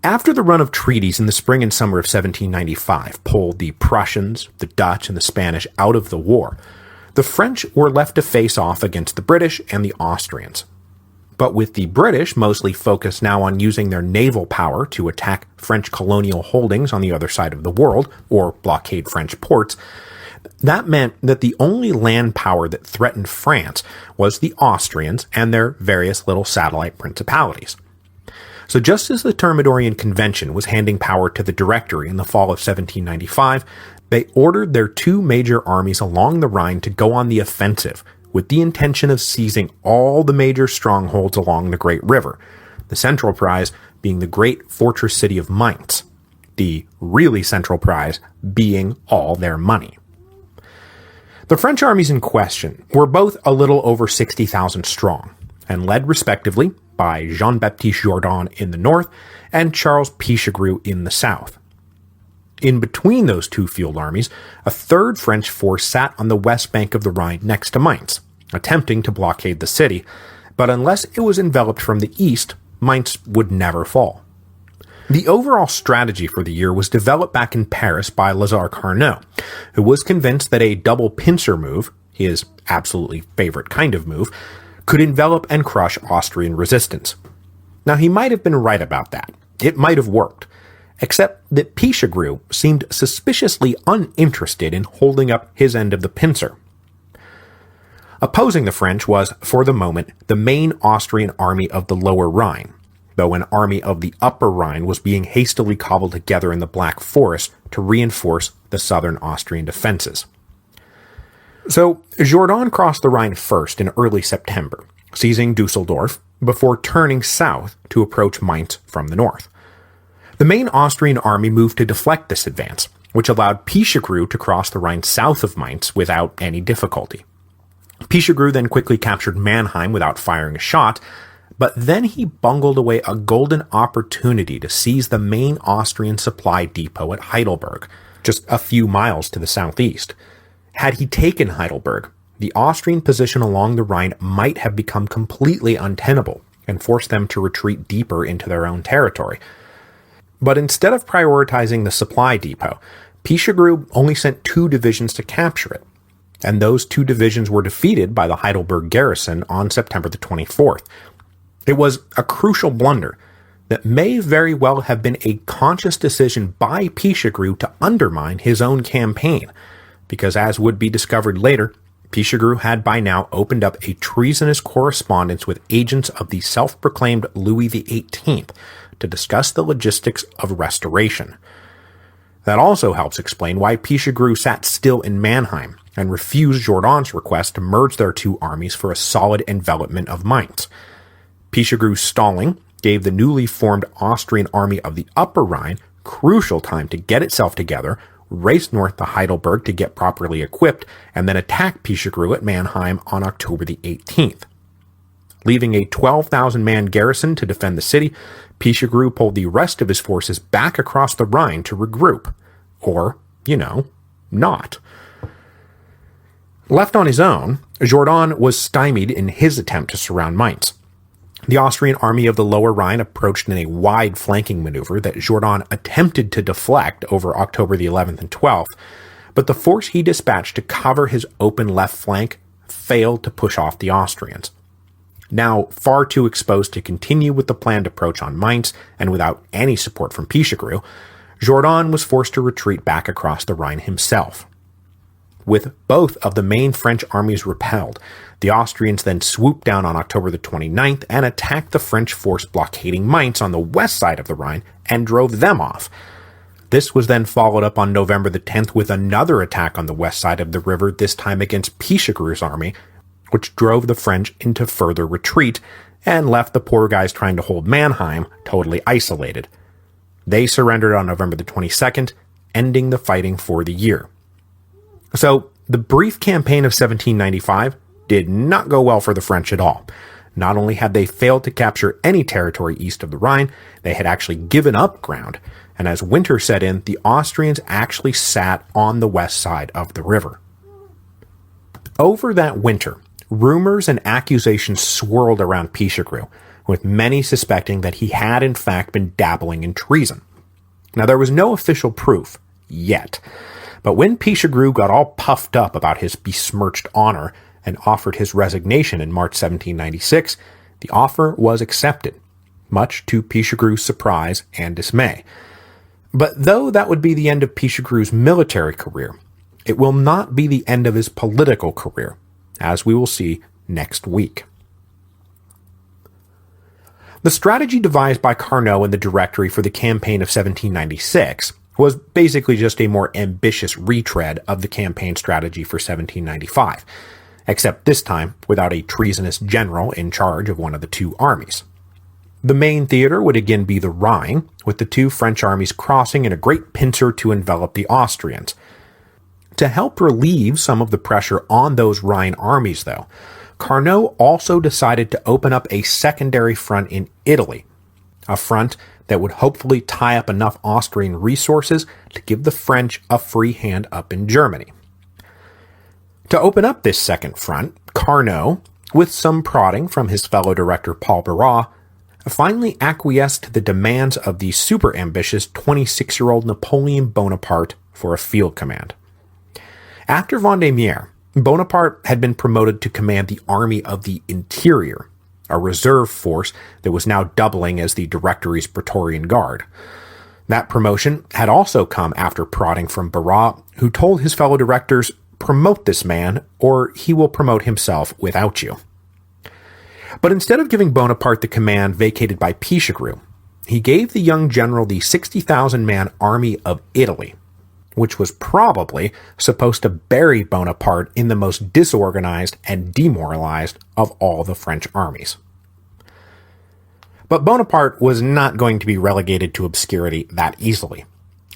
After the run of treaties in the spring and summer of 1795 pulled the Prussians, the Dutch, and the Spanish out of the war, the French were left to face off against the British and the Austrians. But with the British mostly focused now on using their naval power to attack French colonial holdings on the other side of the world, or blockade French ports, that meant that the only land power that threatened France was the Austrians and their various little satellite principalities. So just as the Thermidorian Convention was handing power to the Directory in the fall of 1795, they ordered their two major armies along the Rhine to go on the offensive, with the intention of seizing all the major strongholds along the Great River, the central prize being the great fortress city of Mainz, the really central prize being all their money. The French armies in question were both a little over 60,000 strong, and led respectively by Jean-Baptiste Jourdan in the north and Charles Pichegru in the south. In between those two field armies, a third French force sat on the west bank of the Rhine next to Mainz, attempting to blockade the city, but unless it was enveloped from the east, Mainz would never fall. The overall strategy for the year was developed back in Paris by Lazare Carnot, who was convinced that a double pincer move, his absolutely favorite kind of move, could envelop and crush Austrian resistance. Now he might have been right about that. It might have worked. Except that Pichegru seemed suspiciously uninterested in holding up his end of the pincer. Opposing the French was, for the moment, the main Austrian army of the Lower Rhine, though an army of the Upper Rhine was being hastily cobbled together in the Black Forest to reinforce the southern Austrian defenses. So, Jourdan crossed the Rhine first in early September, seizing Dusseldorf, before turning south to approach Mainz from the north. The main Austrian army moved to deflect this advance, which allowed Pichegru to cross the Rhine south of Mainz without any difficulty. Pichegru then quickly captured Mannheim without firing a shot, but then he bungled away a golden opportunity to seize the main Austrian supply depot at Heidelberg, just a few miles to the southeast. Had he taken Heidelberg, the Austrian position along the Rhine might have become completely untenable and forced them to retreat deeper into their own territory. But instead of prioritizing the supply depot, Pichegru only sent 2 divisions to capture it, and those 2 divisions were defeated by the Heidelberg garrison on September the 24th. It was a crucial blunder that may very well have been a conscious decision by Pichegru to undermine his own campaign, because as would be discovered later, Pichegru had by now opened up a treasonous correspondence with agents of the self-proclaimed Louis XVIII to discuss the logistics of restoration. That also helps explain why Pichegru sat still in Mannheim and refused Jourdan's request to merge their 2 armies for a solid envelopment of Mainz. Pichegru's stalling gave the newly formed Austrian army of the Upper Rhine crucial time to get itself together, race north to Heidelberg to get properly equipped, and then attack Pichegru at Mannheim on October the 18th. Leaving a 12,000-man garrison to defend the city, Pichegru pulled the rest of his forces back across the Rhine to regroup. Or, not. Left on his own, Jourdan was stymied in his attempt to surround Mainz. The Austrian army of the Lower Rhine approached in a wide flanking maneuver that Jourdan attempted to deflect over October the 11th and 12th, but the force he dispatched to cover his open left flank failed to push off the Austrians. Now far too exposed to continue with the planned approach on Mainz, and without any support from Pichegru, Jourdan was forced to retreat back across the Rhine himself. With both of the main French armies repelled, the Austrians then swooped down on October the 29th and attacked the French force blockading Mainz on the west side of the Rhine and drove them off. This was then followed up on November the 10th with another attack on the west side of the river, this time against Pichegru's army, which drove the French into further retreat and left the poor guys trying to hold Mannheim totally isolated. They surrendered on November the 22nd, ending the fighting for the year. So, the brief campaign of 1795 did not go well for the French at all. Not only had they failed to capture any territory east of the Rhine, they had actually given up ground, and as winter set in, the Austrians actually sat on the west side of the river. Over that winter, rumors and accusations swirled around Pichegru, with many suspecting that he had in fact been dabbling in treason. Now, there was no official proof, yet, but when Pichegru got all puffed up about his besmirched honor and offered his resignation in March 1796, the offer was accepted, much to Pichegru's surprise and dismay. But though that would be the end of Pichegru's military career, it will not be the end of his political career, as we will see next week. The strategy devised by Carnot in the Directory for the campaign of 1796 was basically just a more ambitious retread of the campaign strategy for 1795, except this time without a treasonous general in charge of one of the two armies. The main theater would again be the Rhine, with the two French armies crossing in a great pincer to envelop the Austrians. To help relieve some of the pressure on those Rhine armies, though, Carnot also decided to open up a secondary front in Italy, a front that would hopefully tie up enough Austrian resources to give the French a free hand up in Germany. To open up this second front, Carnot, with some prodding from his fellow director Paul Barras, finally acquiesced to the demands of the super-ambitious 26-year-old Napoleon Bonaparte for a field command. After Vendémiaire, Bonaparte had been promoted to command the Army of the Interior, a reserve force that was now doubling as the Directory's Praetorian Guard. That promotion had also come after prodding from Barras, who told his fellow directors, "Promote this man, or he will promote himself without you." But instead of giving Bonaparte the command vacated by Pichegru, he gave the young general the 60,000-man Army of Italy, which was probably supposed to bury Bonaparte in the most disorganized and demoralized of all the French armies. But Bonaparte was not going to be relegated to obscurity that easily,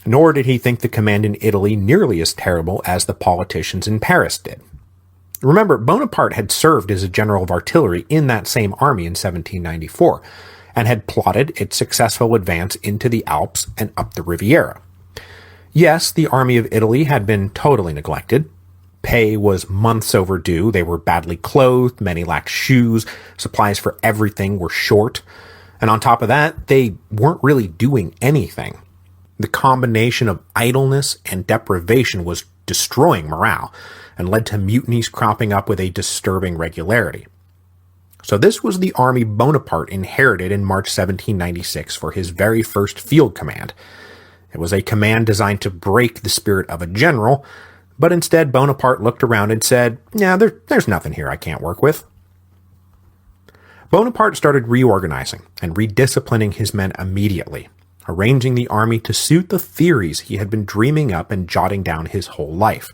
nor did he think the command in Italy nearly as terrible as the politicians in Paris did. Remember, Bonaparte had served as a general of artillery in that same army in 1794, and had plotted its successful advance into the Alps and up the Riviera. Yes, the Army of Italy had been totally neglected. Pay was months overdue, they were badly clothed, many lacked shoes, supplies for everything were short, and on top of that, they weren't really doing anything. The combination of idleness and deprivation was destroying morale, and led to mutinies cropping up with a disturbing regularity. So this was the army Bonaparte inherited in March 1796 for his very first field command. It was a command designed to break the spirit of a general, but instead Bonaparte looked around and said, "Yeah, there's nothing here I can't work with." Bonaparte started reorganizing and redisciplining his men immediately, arranging the army to suit the theories he had been dreaming up and jotting down his whole life.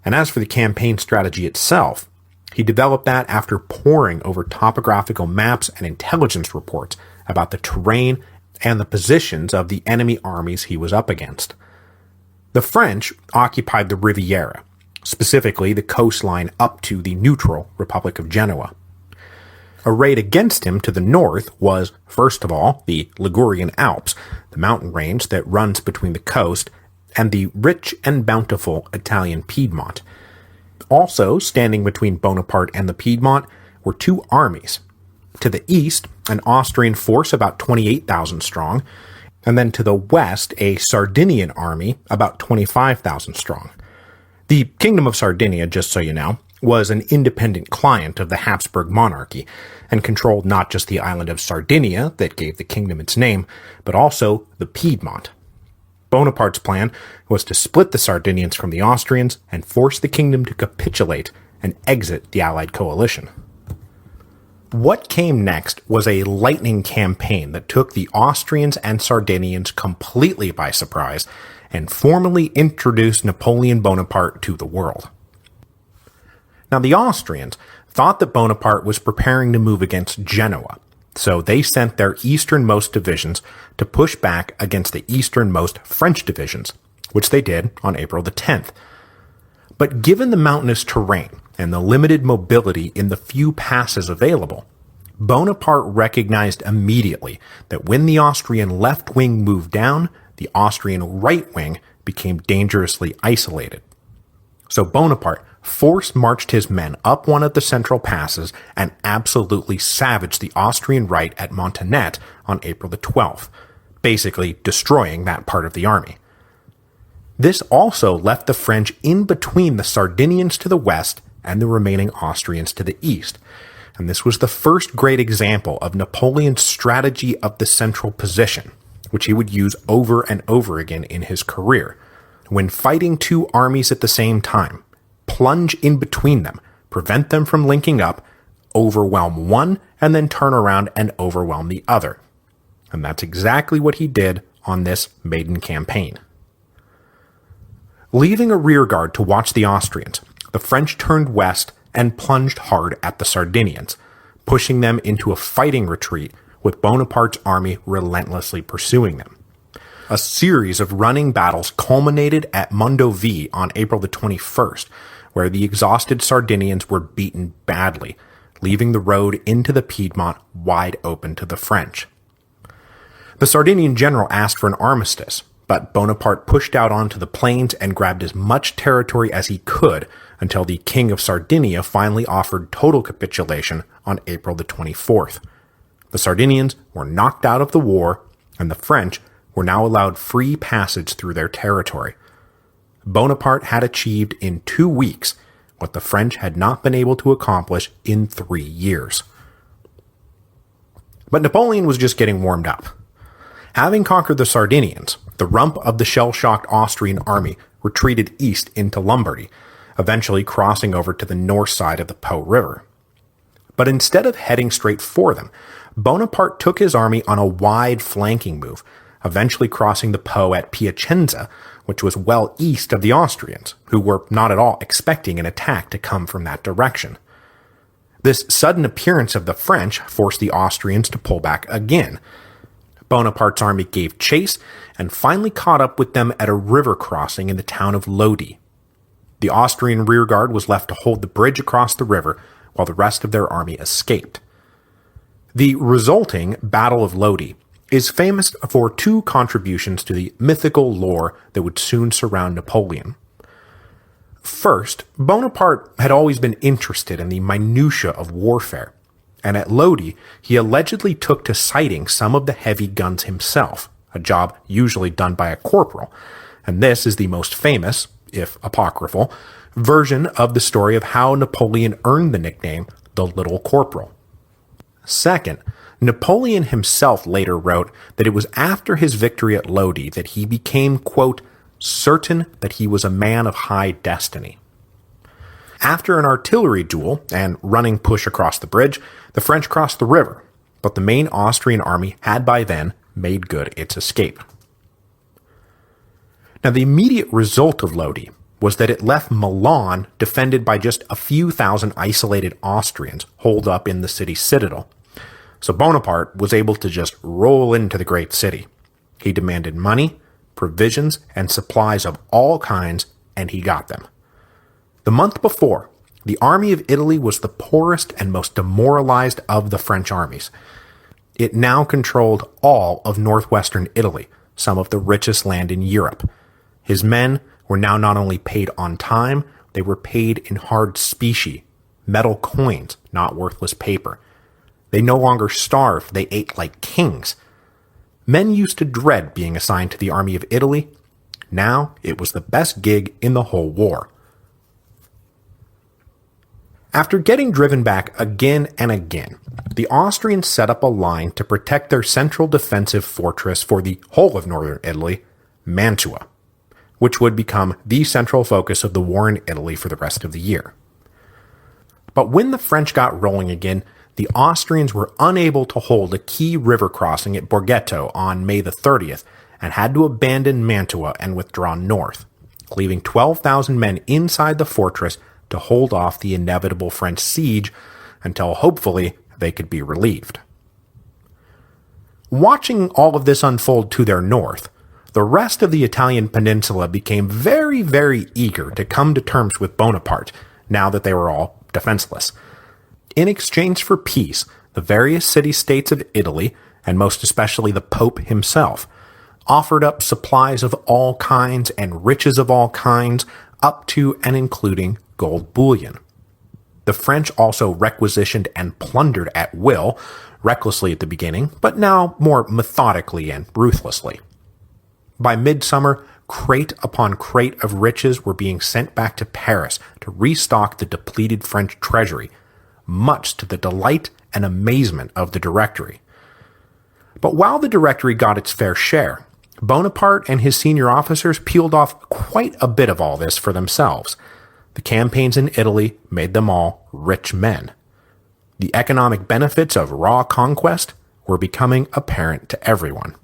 And as for the campaign strategy itself, he developed that after poring over topographical maps and intelligence reports about the terrain and the positions of the enemy armies he was up against. The French occupied the Riviera, specifically the coastline up to the neutral Republic of Genoa. Arrayed against him to the north was, first of all, the Ligurian Alps, the mountain range that runs between the coast, and the rich and bountiful Italian Piedmont. Also standing between Bonaparte and the Piedmont were two armies. To the east, an Austrian force about 28,000 strong, and then to the west, a Sardinian army about 25,000 strong. The Kingdom of Sardinia, just so you know, was an independent client of the Habsburg monarchy, and controlled not just the island of Sardinia that gave the kingdom its name, but also the Piedmont. Bonaparte's plan was to split the Sardinians from the Austrians and force the kingdom to capitulate and exit the Allied coalition. What came next was a lightning campaign that took the Austrians and Sardinians completely by surprise and formally introduced Napoleon Bonaparte to the world. Now, the Austrians thought that Bonaparte was preparing to move against Genoa, so they sent their easternmost divisions to push back against the easternmost French divisions, which they did on April the 10th. But given the mountainous terrain and the limited mobility in the few passes available, Bonaparte recognized immediately that when the Austrian left wing moved down, the Austrian right wing became dangerously isolated. So Bonaparte force-marched his men up one of the central passes and absolutely savaged the Austrian right at Montanet on April the 12th, basically destroying that part of the army. This also left the French in between the Sardinians to the west and the remaining Austrians to the east, and this was the first great example of Napoleon's strategy of the central position, which he would use over and over again in his career. When fighting two armies at the same time, plunge in between them, prevent them from linking up, overwhelm one, and then turn around and overwhelm the other. And that's exactly what he did on this maiden campaign. Leaving a rearguard to watch the Austrians, the French turned west and plunged hard at the Sardinians, pushing them into a fighting retreat with Bonaparte's army relentlessly pursuing them. A series of running battles culminated at Mondovì on April the 21st, where the exhausted Sardinians were beaten badly, leaving the road into the Piedmont wide open to the French. The Sardinian general asked for an armistice, but Bonaparte pushed out onto the plains and grabbed as much territory as he could until the King of Sardinia finally offered total capitulation on April the 24th. The Sardinians were knocked out of the war, and the French were now allowed free passage through their territory. Bonaparte had achieved in 2 weeks what the French had not been able to accomplish in 3 years. But Napoleon was just getting warmed up. Having conquered the Sardinians, the rump of the shell-shocked Austrian army retreated east into Lombardy, eventually crossing over to the north side of the Po River. But instead of heading straight for them, Bonaparte took his army on a wide flanking move, eventually crossing the Po at Piacenza, which was well east of the Austrians, who were not at all expecting an attack to come from that direction. This sudden appearance of the French forced the Austrians to pull back again. Bonaparte's army gave chase and finally caught up with them at a river crossing in the town of Lodi. The Austrian rearguard was left to hold the bridge across the river while the rest of their army escaped. The resulting Battle of Lodi is famous for 2 contributions to the mythical lore that would soon surround Napoleon. First, Bonaparte had always been interested in the minutiae of warfare, and at Lodi he allegedly took to sighting some of the heavy guns himself, a job usually done by a corporal, and this is the most famous, if apocryphal, version of the story of how Napoleon earned the nickname the Little Corporal. Second, Napoleon himself later wrote that it was after his victory at Lodi that he became, quote, certain that he was a man of high destiny. After an artillery duel and running push across the bridge, the French crossed the river, but the main Austrian army had by then made good its escape. Now, the immediate result of Lodi was that it left Milan defended by just a few thousand isolated Austrians holed up in the city's citadel. So Bonaparte was able to just roll into the great city. He demanded money, provisions, and supplies of all kinds, and he got them. The month before, the army of Italy was the poorest and most demoralized of the French armies. It now controlled all of northwestern Italy, some of the richest land in Europe. His men were now not only paid on time, They were paid in hard specie, metal coins, not worthless paper. They no longer starved, they ate like kings. Men used to dread being assigned to the army of Italy. Now it was the best gig in the whole war. After getting driven back again and again, the Austrians set up a line to protect their central defensive fortress for the whole of northern Italy, Mantua, which would become the central focus of the war in Italy for the rest of the year. But when the French got rolling again, the Austrians were unable to hold a key river crossing at Borghetto on May the 30th and had to abandon Mantua and withdraw north, leaving 12,000 men inside the fortress to hold off the inevitable French siege until hopefully they could be relieved. Watching all of this unfold to their north, the rest of the Italian peninsula became very, very eager to come to terms with Bonaparte now that they were all defenseless. In exchange for peace, the various city-states of Italy, and most especially the Pope himself, offered up supplies of all kinds and riches of all kinds, up to and including gold bullion. The French also requisitioned and plundered at will, recklessly at the beginning, but now more methodically and ruthlessly. By midsummer, crate upon crate of riches were being sent back to Paris to restock the depleted French treasury, much to the delight and amazement of the Directory. But while the Directory got its fair share, Bonaparte and his senior officers peeled off quite a bit of all this for themselves. The campaigns in Italy made them all rich men. The economic benefits of raw conquest were becoming apparent to everyone.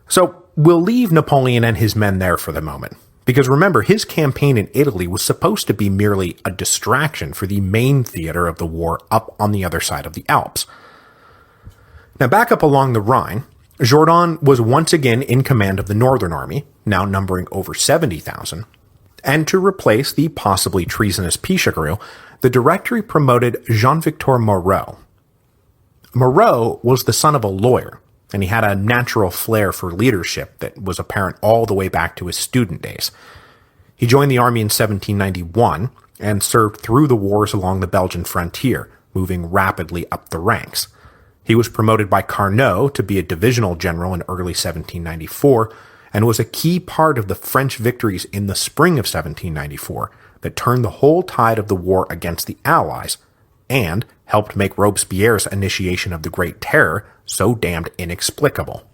So we'll leave Napoleon and his men there for the moment, because remember, his campaign in Italy was supposed to be merely a distraction for the main theater of the war up on the other side of the Alps. Now back up along the Rhine, Jourdan was once again in command of the Northern Army, now numbering over 70,000, and to replace the possibly treasonous Pichegru, the Directory promoted Jean-Victor Moreau. Moreau was the son of a lawyer, and he had a natural flair for leadership that was apparent all the way back to his student days. He joined the army in 1791 and served through the wars along the Belgian frontier, moving rapidly up the ranks. He was promoted by Carnot to be a divisional general in early 1794 and was a key part of the French victories in the spring of 1794 that turned the whole tide of the war against the Allies and helped make Robespierre's initiation of the Great Terror so damned inexplicable.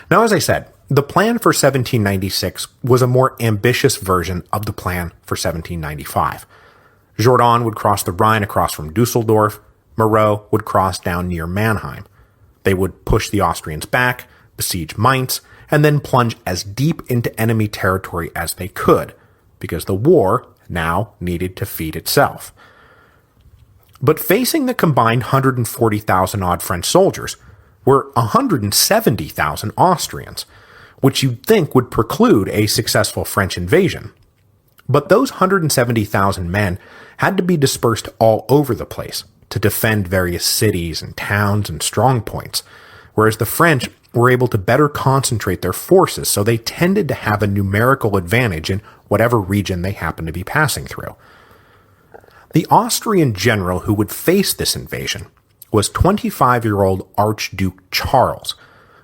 Now, as I said, the plan for 1796 was a more ambitious version of the plan for 1795. Jourdan would cross the Rhine across from Dusseldorf. Moreau would cross down near Mannheim. They would push the Austrians back, besiege Mainz, and then plunge as deep into enemy territory as they could, because the war now needed to feed itself. But facing the combined 140,000-odd French soldiers were 170,000 Austrians, which you'd think would preclude a successful French invasion. But those 170,000 men had to be dispersed all over the place to defend various cities and towns and strongpoints, whereas the French were able to better concentrate their forces, so they tended to have a numerical advantage in whatever region they happened to be passing through. The Austrian general who would face this invasion was 25-year-old Archduke Charles,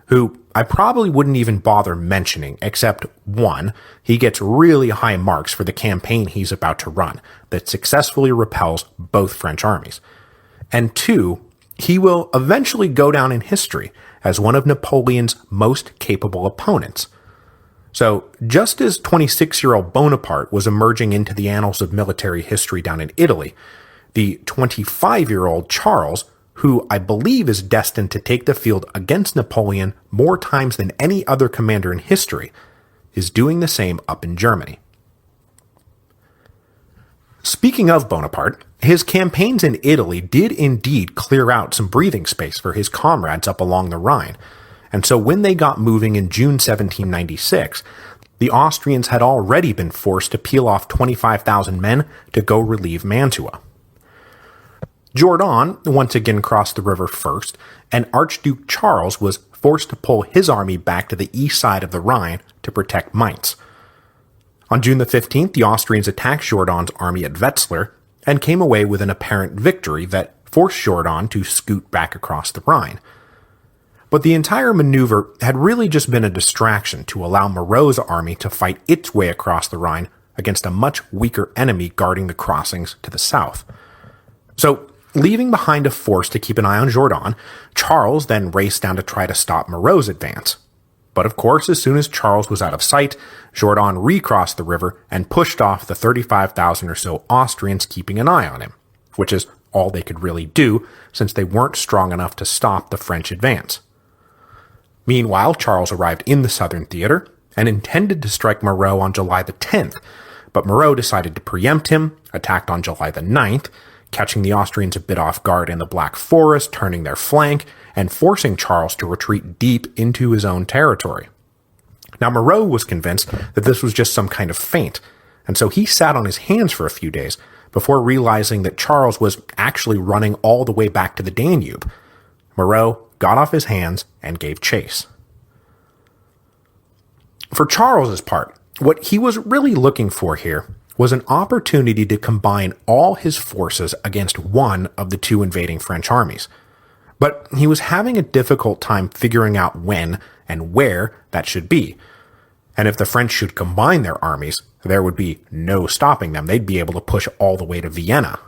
who I probably wouldn't even bother mentioning, except one, he gets really high marks for the campaign he's about to run that successfully repels both French armies. And two, he will eventually go down in history as one of Napoleon's most capable opponents. So, just as 26-year-old Bonaparte was emerging into the annals of military history down in Italy, the 25-year-old Charles, who I believe is destined to take the field against Napoleon more times than any other commander in history, is doing the same up in Germany. Speaking of Bonaparte, his campaigns in Italy did indeed clear out some breathing space for his comrades up along the Rhine, and so when they got moving in June 1796, the Austrians had already been forced to peel off 25,000 men to go relieve Mantua. Jourdan once again crossed the river first, and Archduke Charles was forced to pull his army back to the east side of the Rhine to protect Mainz, On June the 15th, the Austrians attacked Jourdan's army at Wetzlar and came away with an apparent victory that forced Jourdan to scoot back across the Rhine. But the entire maneuver had really just been a distraction to allow Moreau's army to fight its way across the Rhine against a much weaker enemy guarding the crossings to the south. So, leaving behind a force to keep an eye on Jourdan, Charles then raced down to try to stop Moreau's advance. But of course, as soon as Charles was out of sight, Jourdan recrossed the river and pushed off the 35,000 or so Austrians keeping an eye on him, which is all they could really do since they weren't strong enough to stop the French advance. Meanwhile, Charles arrived in the southern theater and intended to strike Moreau on July the 10th, but Moreau decided to preempt him, attacked on July the 9th, catching the Austrians a bit off guard in the Black Forest, turning their flank, and forcing Charles to retreat deep into his own territory. Now, Moreau was convinced that this was just some kind of feint, and so he sat on his hands for a few days before realizing that Charles was actually running all the way back to the Danube. Moreau got off his hands and gave chase. For Charles's part, what he was really looking for here was an opportunity to combine all his forces against one of the two invading French armies. But he was having a difficult time figuring out when and where that should be. And if the French should combine their armies, there would be no stopping them. They'd be able to push all the way to Vienna.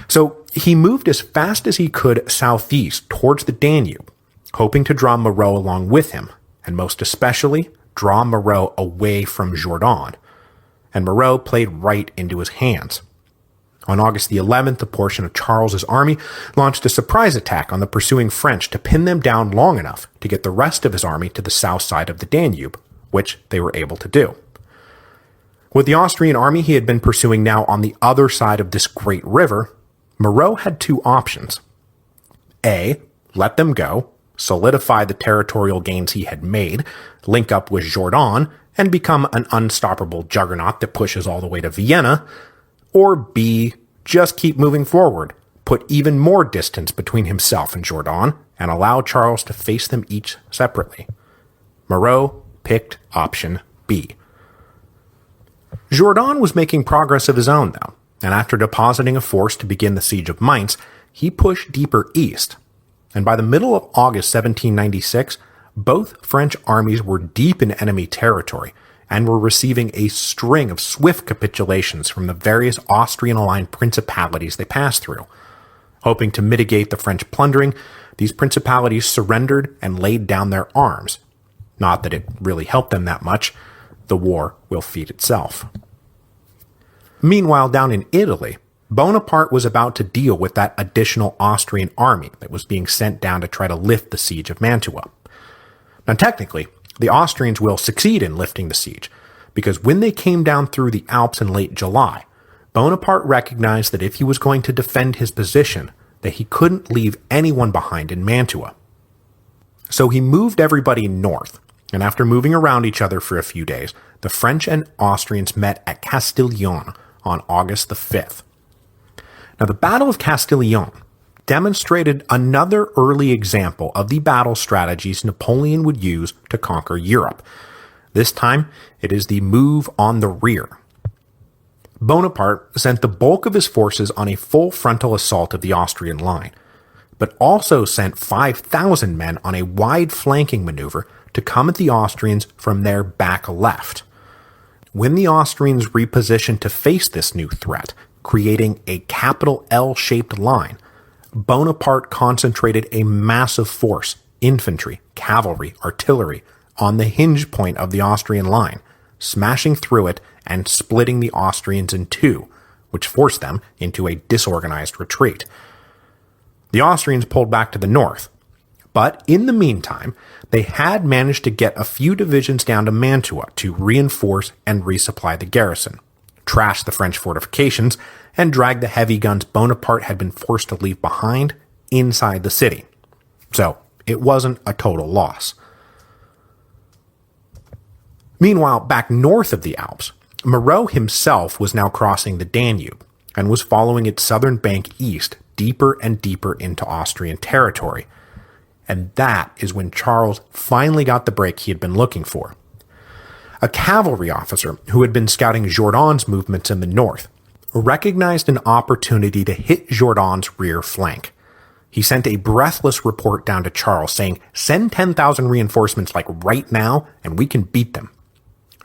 So he moved as fast as he could southeast towards the Danube, hoping to draw Moreau along with him, and most especially draw Moreau away from Jourdan. And Moreau played right into his hands. On August the 11th, a portion of Charles's army launched a surprise attack on the pursuing French to pin them down long enough to get the rest of his army to the south side of the Danube, which they were able to do. With the Austrian army he had been pursuing now on the other side of this great river, Moreau had two options. A, let them go, solidify the territorial gains he had made, link up with Jourdan, and become an unstoppable juggernaut that pushes all the way to Vienna, or B, just keep moving forward, put even more distance between himself and Jourdan, and allow Charles to face them each separately. Moreau picked option B. Jourdan was making progress of his own, though, and after depositing a force to begin the siege of Mainz, he pushed deeper east. And by the middle of August 1796, both French armies were deep in enemy territory and were receiving a string of swift capitulations from the various Austrian-aligned principalities they passed through. Hoping to mitigate the French plundering, these principalities surrendered and laid down their arms. Not that it really helped them that much. The war will feed itself. Meanwhile, down in Italy, Bonaparte was about to deal with that additional Austrian army that was being sent down to try to lift the siege of Mantua. Now, technically, the Austrians will succeed in lifting the siege, because when they came down through the Alps in late July, Bonaparte recognized that if he was going to defend his position, that he couldn't leave anyone behind in Mantua. So he moved everybody north, and after moving around each other for a few days, the French and Austrians met at Castiglione on August the 5th. Now, the Battle of Castiglione demonstrated another early example of the battle strategies Napoleon would use to conquer Europe. This time, it is the move on the rear. Bonaparte sent the bulk of his forces on a full frontal assault of the Austrian line, but also sent 5,000 men on a wide flanking maneuver to come at the Austrians from their back left. When the Austrians repositioned to face this new threat, creating a capital L-shaped line, Bonaparte concentrated a massive force, infantry, cavalry, artillery, on the hinge point of the Austrian line, smashing through it and splitting the Austrians in two, which forced them into a disorganized retreat. The Austrians pulled back to the north, but in the meantime, they had managed to get a few divisions down to Mantua to reinforce and resupply the garrison, trash the French fortifications, and drag the heavy guns Bonaparte had been forced to leave behind inside the city. So, it wasn't a total loss. Meanwhile, back north of the Alps, Moreau himself was now crossing the Danube and was following its southern bank east, deeper and deeper into Austrian territory. And that is when Charles finally got the break he had been looking for. A cavalry officer who had been scouting Jourdan's movements in the north recognized an opportunity to hit Jourdan's rear flank. He sent a breathless report down to Charles saying, "Send 10,000 reinforcements like right now and we can beat them."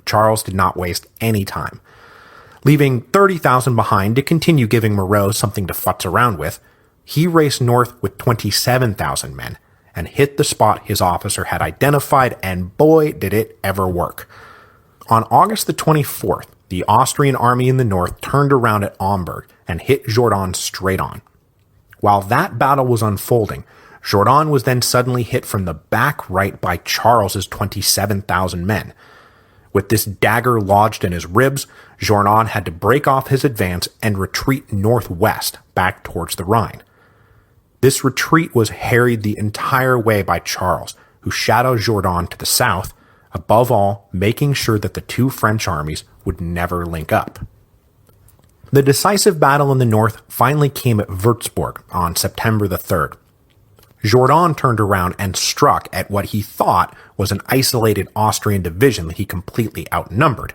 Charles did not waste any time. Leaving 30,000 behind to continue giving Moreau something to futz around with, he raced north with 27,000 men and hit the spot his officer had identified, and boy, did it ever work. On August the 24th, the Austrian army in the north turned around at Aumberg and hit Jourdan straight on. While that battle was unfolding, Jourdan was then suddenly hit from the back right by Charles's 27,000 men. With this dagger lodged in his ribs, Jourdan had to break off his advance and retreat northwest back towards the Rhine. This retreat was harried the entire way by Charles, who shadowed Jourdan to the south, above all making sure that the two French armies would never link up. The decisive battle in the north finally came at Würzburg on September the 3rd. Jourdan turned around and struck at what he thought was an isolated Austrian division that he completely outnumbered,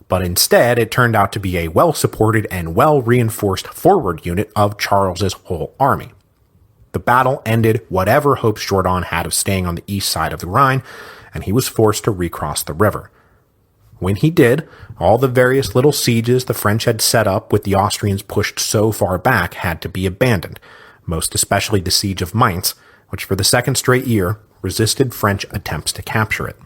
but instead it turned out to be a well-supported and well-reinforced forward unit of Charles's whole army. The battle ended whatever hopes Jourdan had of staying on the east side of the Rhine, and he was forced to recross the river. When he did, all the various little sieges the French had set up with the Austrians pushed so far back had to be abandoned, most especially the siege of Mainz, which for the second straight year resisted French attempts to capture it.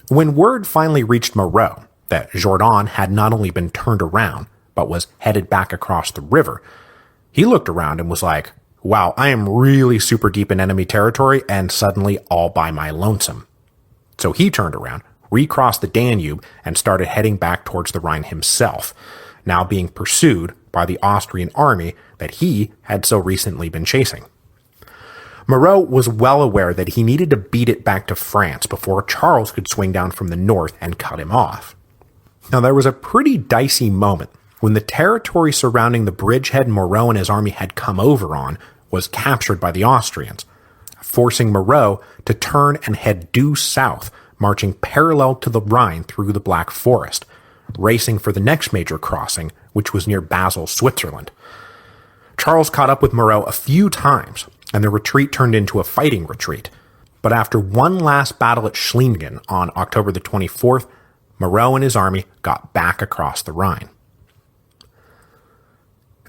When word finally reached Moreau that Jourdan had not only been turned around, but was headed back across the river, he looked around and was like, "Wow, I am really super deep in enemy territory and suddenly all by my lonesome." So he turned around, recrossed the Danube, and started heading back towards the Rhine himself, now being pursued by the Austrian army that he had so recently been chasing. Moreau was well aware that he needed to beat it back to France before Charles could swing down from the north and cut him off. Now there was a pretty dicey moment when the territory surrounding the bridgehead Moreau and his army had come over on was captured by the Austrians, forcing Moreau to turn and head due south, marching parallel to the Rhine through the Black Forest, racing for the next major crossing, which was near Basel, Switzerland. Charles caught up with Moreau a few times, and the retreat turned into a fighting retreat. But after one last battle at Schlingen on October the 24th, Moreau and his army got back across the Rhine.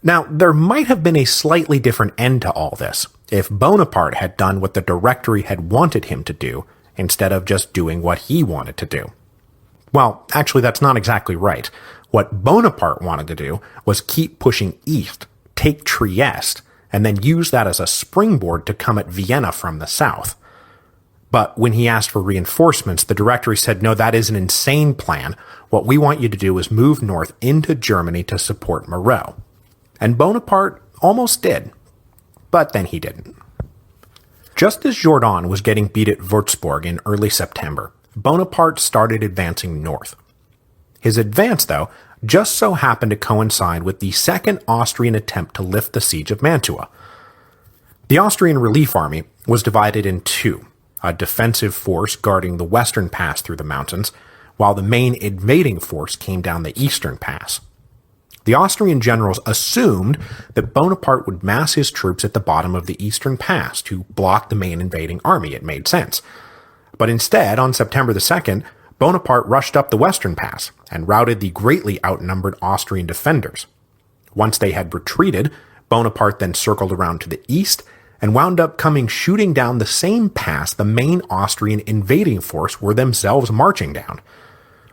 Now, there might have been a slightly different end to all this if Bonaparte had done what the Directory had wanted him to do instead of just doing what he wanted to do. Well, actually, that's not exactly right. What Bonaparte wanted to do was keep pushing east, take Trieste, and then use that as a springboard to come at Vienna from the south. But when he asked for reinforcements, the Directory said, "No, that is an insane plan. What we want you to do is move north into Germany to support Moreau." And Bonaparte almost did, but then he didn't. Just as Jourdan was getting beat at Würzburg in early September, Bonaparte started advancing north. His advance, though, just so happened to coincide with the second Austrian attempt to lift the siege of Mantua. The Austrian relief army was divided in two, a defensive force guarding the western pass through the mountains, while the main invading force came down the eastern pass. The Austrian generals assumed that Bonaparte would mass his troops at the bottom of the eastern pass to block the main invading army. It made sense. But instead, on September the 2nd, Bonaparte rushed up the western pass and routed the greatly outnumbered Austrian defenders. Once they had retreated, Bonaparte then circled around to the east and wound up coming shooting down the same pass the main Austrian invading force were themselves marching down.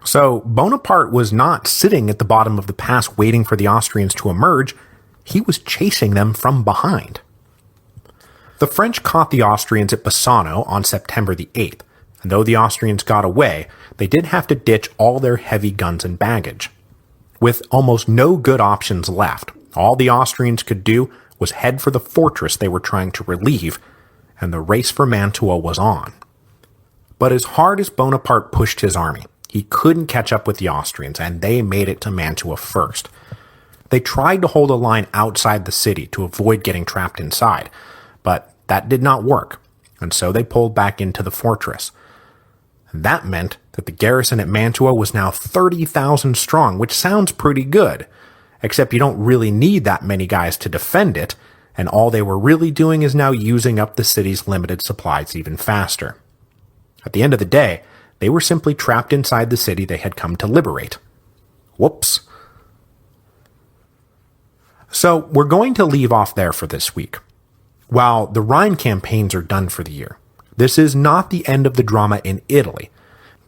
So Bonaparte was not sitting at the bottom of the pass waiting for the Austrians to emerge, he was chasing them from behind. The French caught the Austrians at Bassano on September the 8th, and though the Austrians got away, they did have to ditch all their heavy guns and baggage. With almost no good options left, all the Austrians could do was head for the fortress they were trying to relieve, and the race for Mantua was on. But as hard as Bonaparte pushed his army, he couldn't catch up with the Austrians, and they made it to Mantua first. They tried to hold a line outside the city to avoid getting trapped inside, but that did not work, and so they pulled back into the fortress. That meant that the garrison at Mantua was now 30,000 strong, which sounds pretty good, except you don't really need that many guys to defend it, and all they were really doing is now using up the city's limited supplies even faster. At the end of the day, they were simply trapped inside the city they had come to liberate. Whoops. So we're going to leave off there for this week. While the Rhine campaigns are done for the year, this is not the end of the drama in Italy,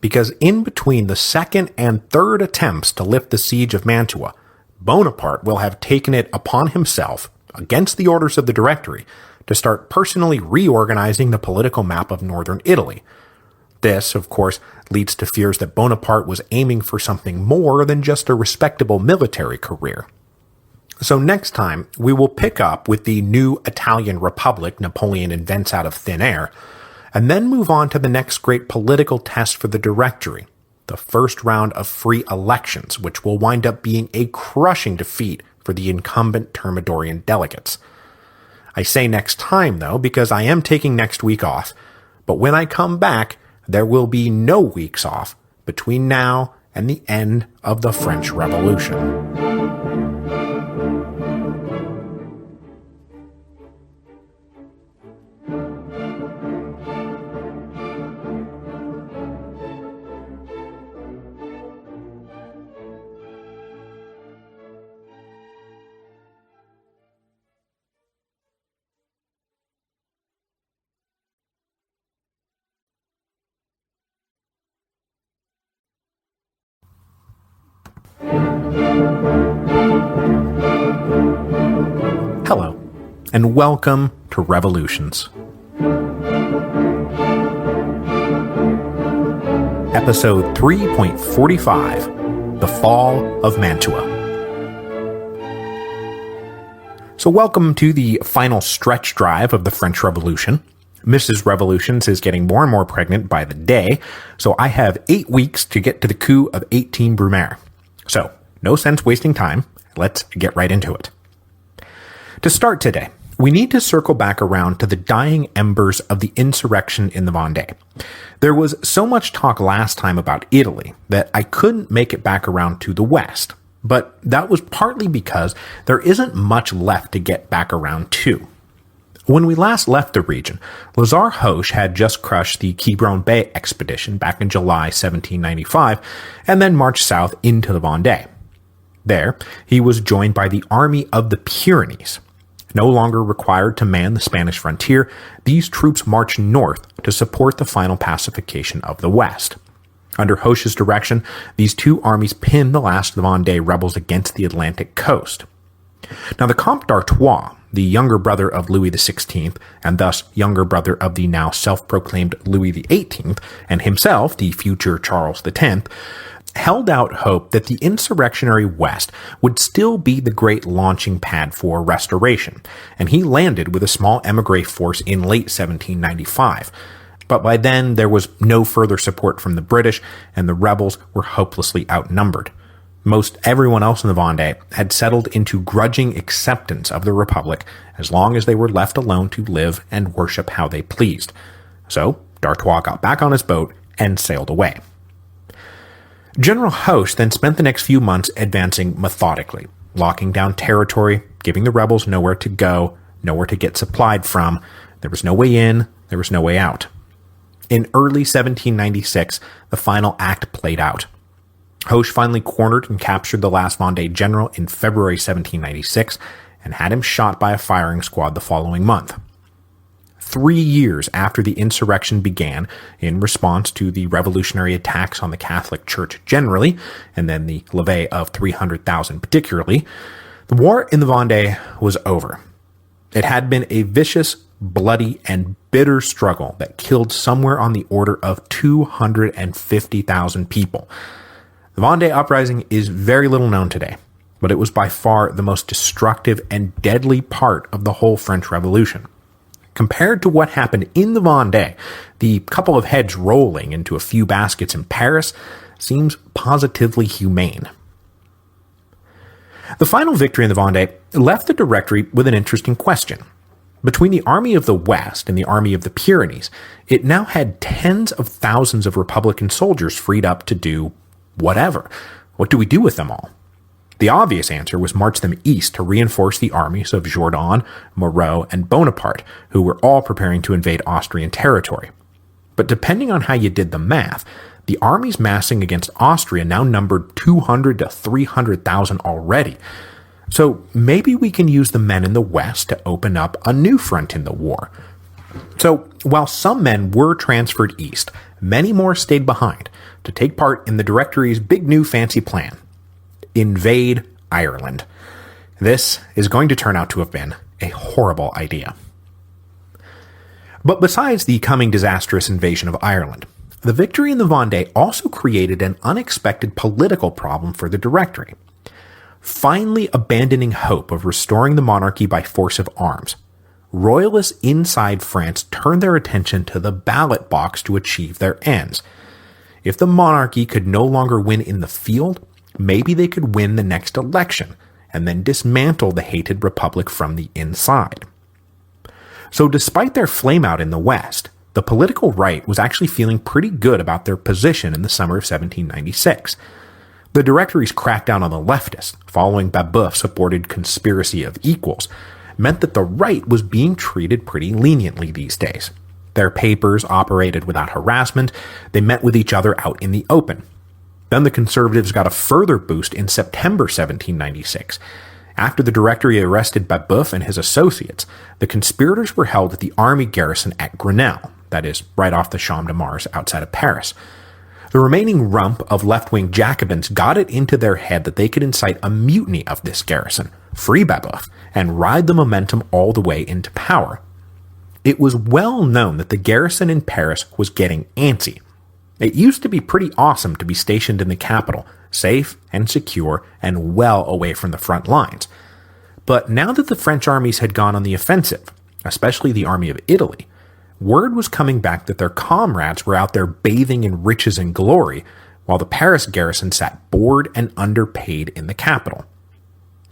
because in between the second and third attempts to lift the siege of Mantua, Bonaparte will have taken it upon himself, against the orders of the Directory, to start personally reorganizing the political map of northern Italy. This, of course, leads to fears that Bonaparte was aiming for something more than just a respectable military career. So next time, we will pick up with the new Italian Republic Napoleon invents out of thin air, and then move on to the next great political test for the Directory, the first round of free elections, which will wind up being a crushing defeat for the incumbent Thermidorian delegates. I say next time, though, because I am taking next week off, but when I come back, there will be no weeks off between now and the end of the French Revolution. Hello, and welcome to Revolutions. Episode 3.45, The Fall of Mantua. So welcome to the final stretch drive of the French Revolution. Mrs. Revolutions is getting more and more pregnant by the day, so I have 8 weeks to get to the coup of 18 Brumaire. So, no sense wasting time. Let's get right into it. To start today, we need to circle back around to the dying embers of the insurrection in the Vendée. There was so much talk last time about Italy that I couldn't make it back around to the West, but that was partly because there isn't much left to get back around to. When we last left the region, Lazare Hoche had just crushed the Quiberon Bay expedition back in July 1795 and then marched south into the Vendée. There, he was joined by the Army of the Pyrenees. No longer required to man the Spanish frontier, these troops marched north to support the final pacification of the West. Under Hoche's direction, these two armies pinned the last of the Vendée rebels against the Atlantic coast. Now the Comte d'Artois, the younger brother of Louis XVI, and thus younger brother of the now self-proclaimed Louis XVIII, and himself the future Charles X, held out hope that the insurrectionary West would still be the great launching pad for restoration, and he landed with a small émigré force in late 1795. But by then, there was no further support from the British, and the rebels were hopelessly outnumbered. Most everyone else in the Vendée had settled into grudging acceptance of the Republic as long as they were left alone to live and worship how they pleased. So, d'Artois got back on his boat and sailed away. General Hoche then spent the next few months advancing methodically, locking down territory, giving the rebels nowhere to go, nowhere to get supplied from. There was no way in, there was no way out. In early 1796, the final act played out. Hoche finally cornered and captured the last Vendée general in February 1796 and had him shot by a firing squad the following month. 3 years after the insurrection began, in response to the revolutionary attacks on the Catholic Church generally, and then the levée of 300,000 particularly, the war in the Vendée was over. It had been a vicious, bloody, and bitter struggle that killed somewhere on the order of 250,000 people. The Vendée Uprising is very little known today, but it was by far the most destructive and deadly part of the whole French Revolution. Compared to what happened in the Vendée, the couple of heads rolling into a few baskets in Paris seems positively humane. The final victory in the Vendée left the Directory with an interesting question. Between the Army of the West and the Army of the Pyrenees, it now had tens of thousands of Republican soldiers freed up to do whatever. What do we do with them all? The obvious answer was march them east to reinforce the armies of Jourdan, Moreau, and Bonaparte, who were all preparing to invade Austrian territory. But depending on how you did the math, the armies massing against Austria now numbered 200 to 300,000 already. So maybe we can use the men in the West to open up a new front in the war. So while some men were transferred east, many more stayed behind to take part in the Directory's big new fancy plan. Invade Ireland. This is going to turn out to have been a horrible idea. But besides the coming disastrous invasion of Ireland, the victory in the Vendée also created an unexpected political problem for the Directory. Finally abandoning hope of restoring the monarchy by force of arms, royalists inside France turned their attention to the ballot box to achieve their ends. If the monarchy could no longer win in the field, maybe they could win the next election and then dismantle the hated republic from the inside. So despite their flameout in the West, the political right was actually feeling pretty good about their position in the summer of 1796. The Directory's crackdown on the leftists, following Babeuf's supported conspiracy of equals, meant that the right was being treated pretty leniently these days. Their papers operated without harassment, they met with each other out in the open. Then the Conservatives got a further boost in September 1796. After the Directory arrested Babeuf and his associates, the conspirators were held at the army garrison at Grenelle, that is, right off the Champ de Mars outside of Paris. The remaining rump of left-wing Jacobins got it into their head that they could incite a mutiny of this garrison, free Babeuf, and ride the momentum all the way into power. It was well known that the garrison in Paris was getting antsy. It used to be pretty awesome to be stationed in the capital, safe and secure and well away from the front lines. But now that the French armies had gone on the offensive, especially the Army of Italy, word was coming back that their comrades were out there bathing in riches and glory, while the Paris garrison sat bored and underpaid in the capital.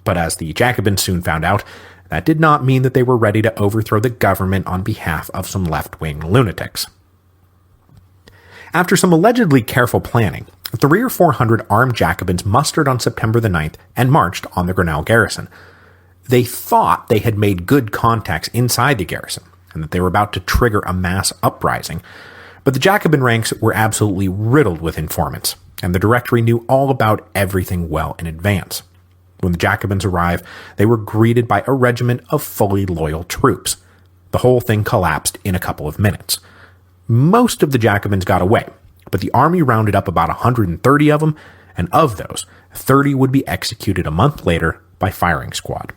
But as the Jacobins soon found out, that did not mean that they were ready to overthrow the government on behalf of some left-wing lunatics. After some allegedly careful planning, 300 or 400 armed Jacobins mustered on September the 9th and marched on the Grenelle garrison. They thought they had made good contacts inside the garrison, and that they were about to trigger a mass uprising, but the Jacobin ranks were absolutely riddled with informants, and the Directory knew all about everything well in advance. When the Jacobins arrived, they were greeted by a regiment of fully loyal troops. The whole thing collapsed in a couple of minutes. Most of the Jacobins got away, but the army rounded up about 130 of them, and of those, 30 would be executed a month later by firing squad.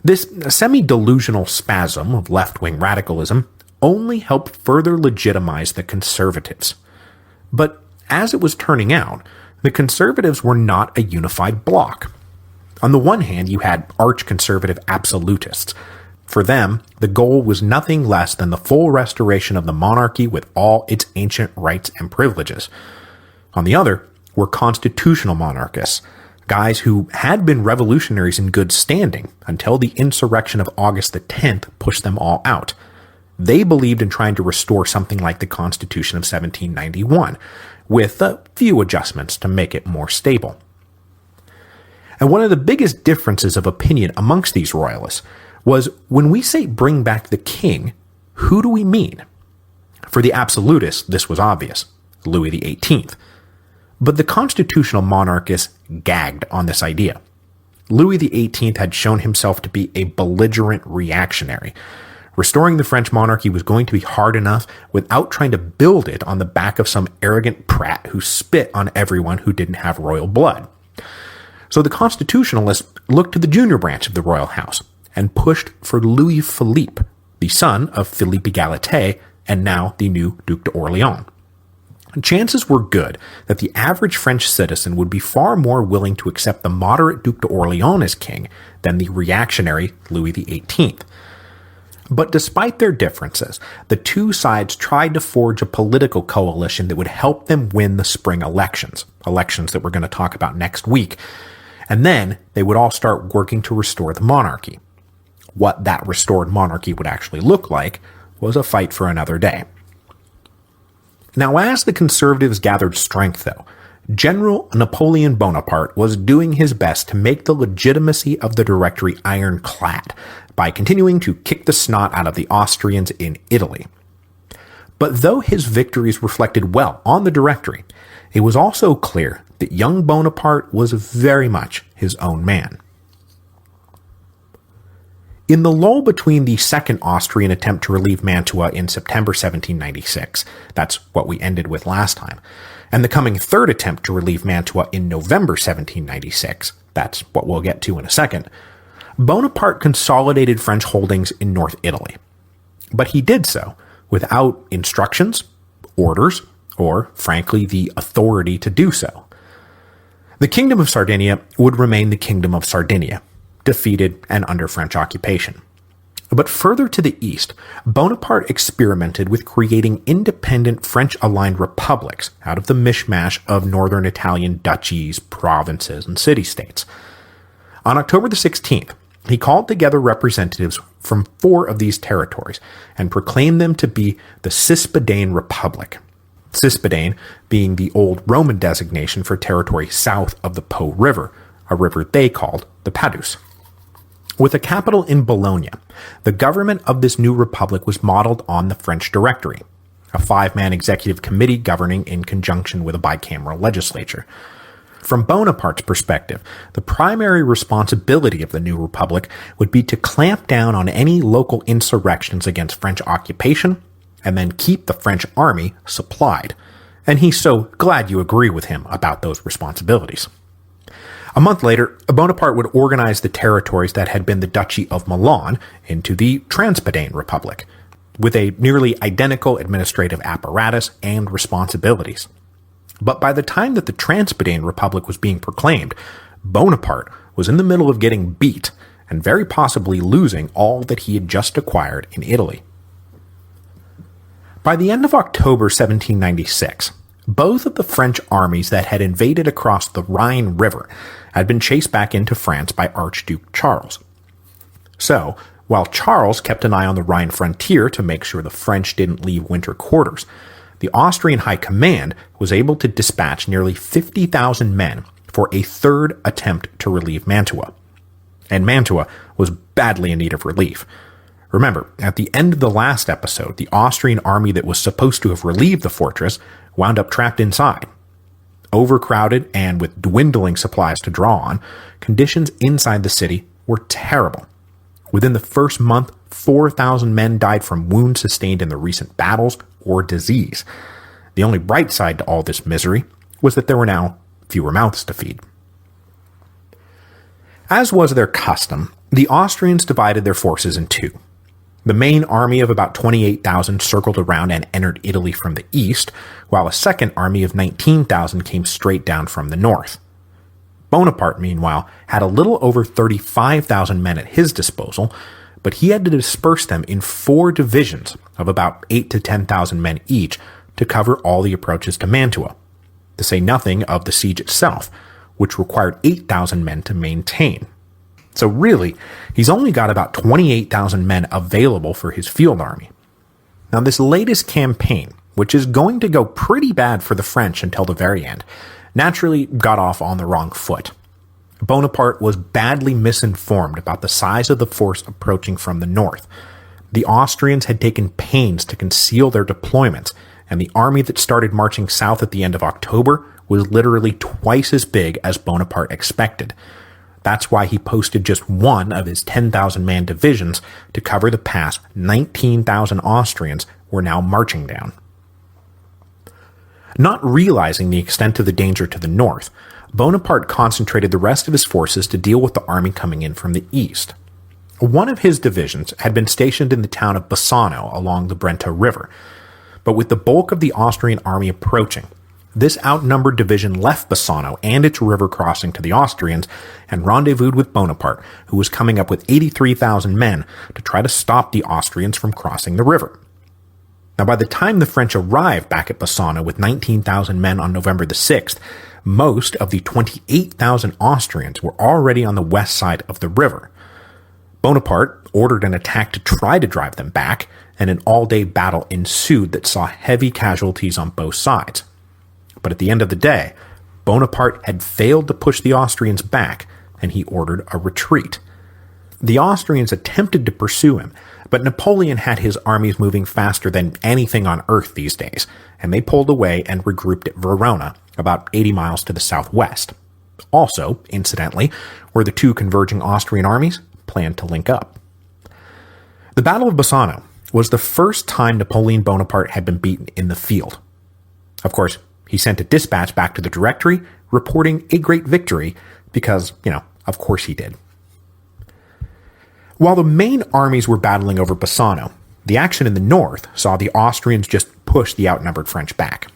This semi-delusional spasm of left-wing radicalism only helped further legitimize the Conservatives. But as it was turning out, the Conservatives were not a unified bloc. On the one hand, you had arch-conservative absolutists. For them, the goal was nothing less than the full restoration of the monarchy with all its ancient rights and privileges. On the other were constitutional monarchists, guys who had been revolutionaries in good standing until the insurrection of August the 10th pushed them all out. They believed in trying to restore something like the Constitution of 1791, with a few adjustments to make it more stable. And one of the biggest differences of opinion amongst these royalists was when we say bring back the king, who do we mean? For the absolutists, this was obvious, Louis XVIII. But the constitutional monarchists gagged on this idea. Louis XVIII had shown himself to be a belligerent reactionary. Restoring the French monarchy was going to be hard enough without trying to build it on the back of some arrogant prat who spit on everyone who didn't have royal blood. So the constitutionalists looked to the junior branch of the royal house and pushed for Louis Philippe, the son of Philippe Égalité and now the new Duc d'Orléans. Chances were good that the average French citizen would be far more willing to accept the moderate Duc d'Orléans as king than the reactionary Louis XVIII. But despite their differences, the two sides tried to forge a political coalition that would help them win the spring elections that we're going to talk about next week, and then they would all start working to restore the monarchy. what that restored monarchy would actually look like was a fight for another day. Now, as the conservatives gathered strength, though, General Napoleon Bonaparte was doing his best to make the legitimacy of the Directory ironclad by continuing to kick the snot out of the Austrians in Italy. But though his victories reflected well on the Directory, it was also clear that young Bonaparte was very much his own man. In the lull between the second Austrian attempt to relieve Mantua in September 1796, that's what we ended with last time, and the coming third attempt to relieve Mantua in November 1796, that's what we'll get to in a second, Bonaparte consolidated French holdings in North Italy. But he did so without instructions, orders, or, frankly, the authority to do so. The Kingdom of Sardinia would remain the Kingdom of Sardinia, defeated and under French occupation. But further to the east, Bonaparte experimented with creating independent French-aligned republics out of the mishmash of northern Italian duchies, provinces, and city-states. On October the 16th, he called together representatives from 4 of these territories and proclaimed them to be the Cispadane Republic. Cispadane being the old Roman designation for territory south of the Po River, a river they called the Padus. With a capital in Bologna, the government of this new republic was modeled on the French Directory, a 5-man executive committee governing in conjunction with a bicameral legislature. From Bonaparte's perspective, the primary responsibility of the new republic would be to clamp down on any local insurrections against French occupation and then keep the French army supplied. And he's so glad you agree with him about those responsibilities. A month later, Bonaparte would organize the territories that had been the Duchy of Milan into the Transpadane Republic, with a nearly identical administrative apparatus and responsibilities. But by the time that the Transpadane Republic was being proclaimed, Bonaparte was in the middle of getting beat and very possibly losing all that he had just acquired in Italy. By the end of October 1796, both of the French armies that had invaded across the Rhine River had been chased back into France by Archduke Charles. So, while Charles kept an eye on the Rhine frontier to make sure the French didn't leave winter quarters, the Austrian High Command was able to dispatch nearly 50,000 men for a third attempt to relieve Mantua. And Mantua was badly in need of relief. Remember, at the end of the last episode, the Austrian army that was supposed to have relieved the fortress wound up trapped inside. Overcrowded and with dwindling supplies to draw on, conditions inside the city were terrible. Within the first month, 4,000 men died from wounds sustained in the recent battles or disease. The only bright side to all this misery was that there were now fewer mouths to feed. As was their custom, the Austrians divided their forces in two. The main army of about 28,000 circled around and entered Italy from the east, while a second army of 19,000 came straight down from the north. Bonaparte, meanwhile, had a little over 35,000 men at his disposal, but he had to disperse them in 4 divisions of about 8,000 to 10,000 men each to cover all the approaches to Mantua, to say nothing of the siege itself, which required 8,000 men to maintain. So really, he's only got about 28,000 men available for his field army. Now this latest campaign, which is going to go pretty bad for the French until the very end, naturally got off on the wrong foot. Bonaparte was badly misinformed about the size of the force approaching from the north. The Austrians had taken pains to conceal their deployments, and the army that started marching south at the end of October was literally twice as big as Bonaparte expected. That's why he posted just one of his 10,000-man divisions to cover the pass 19,000 Austrians were now marching down. Not realizing the extent of the danger to the north, Bonaparte concentrated the rest of his forces to deal with the army coming in from the east. One of his divisions had been stationed in the town of Bassano along the Brenta River, but with the bulk of the Austrian army approaching, this outnumbered division left Bassano and its river crossing to the Austrians and rendezvoused with Bonaparte, who was coming up with 83,000 men to try to stop the Austrians from crossing the river. Now, by the time the French arrived back at Bassano with 19,000 men on November the 6th, most of the 28,000 Austrians were already on the west side of the river. Bonaparte ordered an attack to try to drive them back, and an all-day battle ensued that saw heavy casualties on both sides. But at the end of the day, Bonaparte had failed to push the Austrians back, and he ordered a retreat. The Austrians attempted to pursue him, but Napoleon had his armies moving faster than anything on earth these days, and they pulled away and regrouped at Verona, about 80 miles to the southwest. Also, incidentally, where the two converging Austrian armies planned to link up. The Battle of Bassano was the first time Napoleon Bonaparte had been beaten in the field. Of course, he sent a dispatch back to the Directory reporting a great victory because, of course he did. While the main armies were battling over Bassano, the action in the north saw the Austrians just push the outnumbered French back.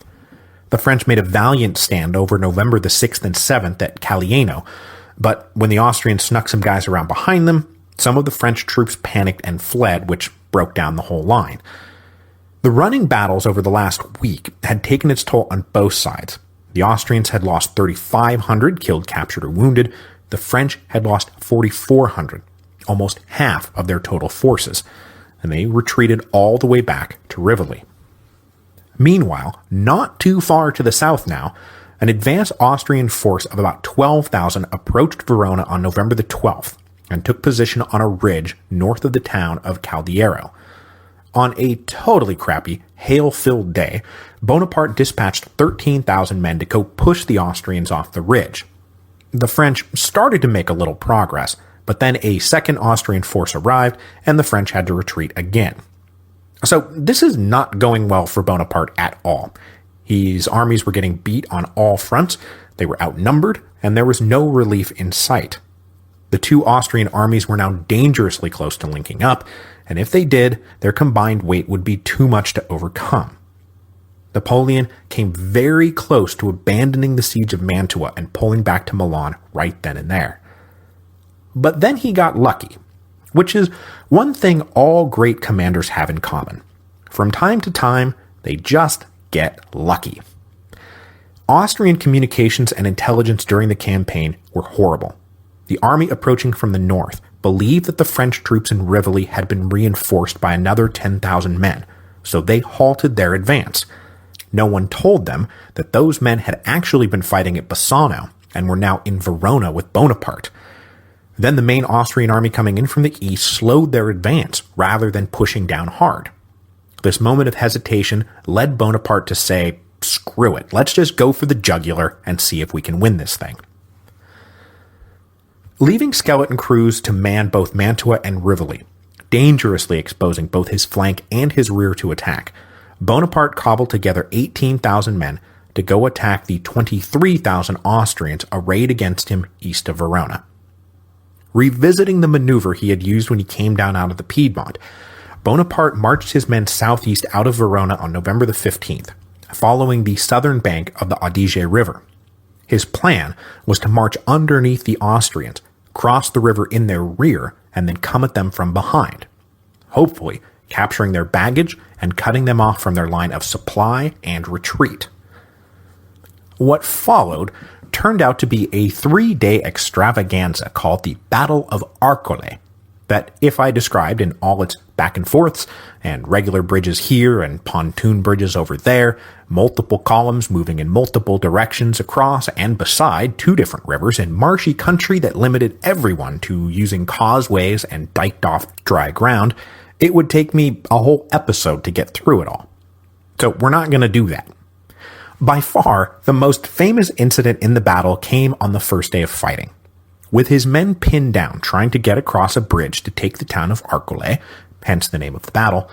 The French made a valiant stand over November the 6th and 7th at Caliano, but when the Austrians snuck some guys around behind them, some of the French troops panicked and fled, which broke down the whole line. The running battles over the last week had taken its toll on both sides. The Austrians had lost 3,500 killed, captured, or wounded. The French had lost 4,400, almost half of their total forces, and they retreated all the way back to Rivoli. Meanwhile, not too far to the south now, an advanced Austrian force of about 12,000 approached Verona on November the 12th and took position on a ridge north of the town of Caldiero. On a totally crappy, hail-filled day, Bonaparte dispatched 13,000 men to go push the Austrians off the ridge. The French started to make a little progress, but then a second Austrian force arrived, and the French had to retreat again. So this is not going well for Bonaparte at all. His armies were getting beat on all fronts, they were outnumbered, and there was no relief in sight. The two Austrian armies were now dangerously close to linking up, and if they did, their combined weight would be too much to overcome. Napoleon came very close to abandoning the siege of Mantua and pulling back to Milan right then and there. But then he got lucky, which is one thing all great commanders have in common. From time to time, they just get lucky. Austrian communications and intelligence during the campaign were horrible. The army approaching from the north believed that the French troops in Rivoli had been reinforced by another 10,000 men, so they halted their advance. No one told them that those men had actually been fighting at Bassano and were now in Verona with Bonaparte. Then the main Austrian army coming in from the east slowed their advance rather than pushing down hard. This moment of hesitation led Bonaparte to say, "Screw it, let's just go for the jugular and see if we can win this thing." Leaving skeleton crews to man both Mantua and Rivoli, dangerously exposing both his flank and his rear to attack, Bonaparte cobbled together 18,000 men to go attack the 23,000 Austrians arrayed against him east of Verona. Revisiting the maneuver he had used when he came down out of the Piedmont, Bonaparte marched his men southeast out of Verona on November the 15th, following the southern bank of the Adige River. His plan was to march underneath the Austrians, cross the river in their rear, and then come at them from behind, hopefully capturing their baggage and cutting them off from their line of supply and retreat. What followed turned out to be a 3-day extravaganza called the Battle of Arcole, that if I described in all its back and forths, and regular bridges here and pontoon bridges over there, multiple columns moving in multiple directions across and beside two different rivers in marshy country that limited everyone to using causeways and diked off dry ground, it would take me a whole episode to get through it all. So we're not going to do that. By far, the most famous incident in the battle came on the first day of fighting. With his men pinned down trying to get across a bridge to take the town of Arcole, hence the name of the battle,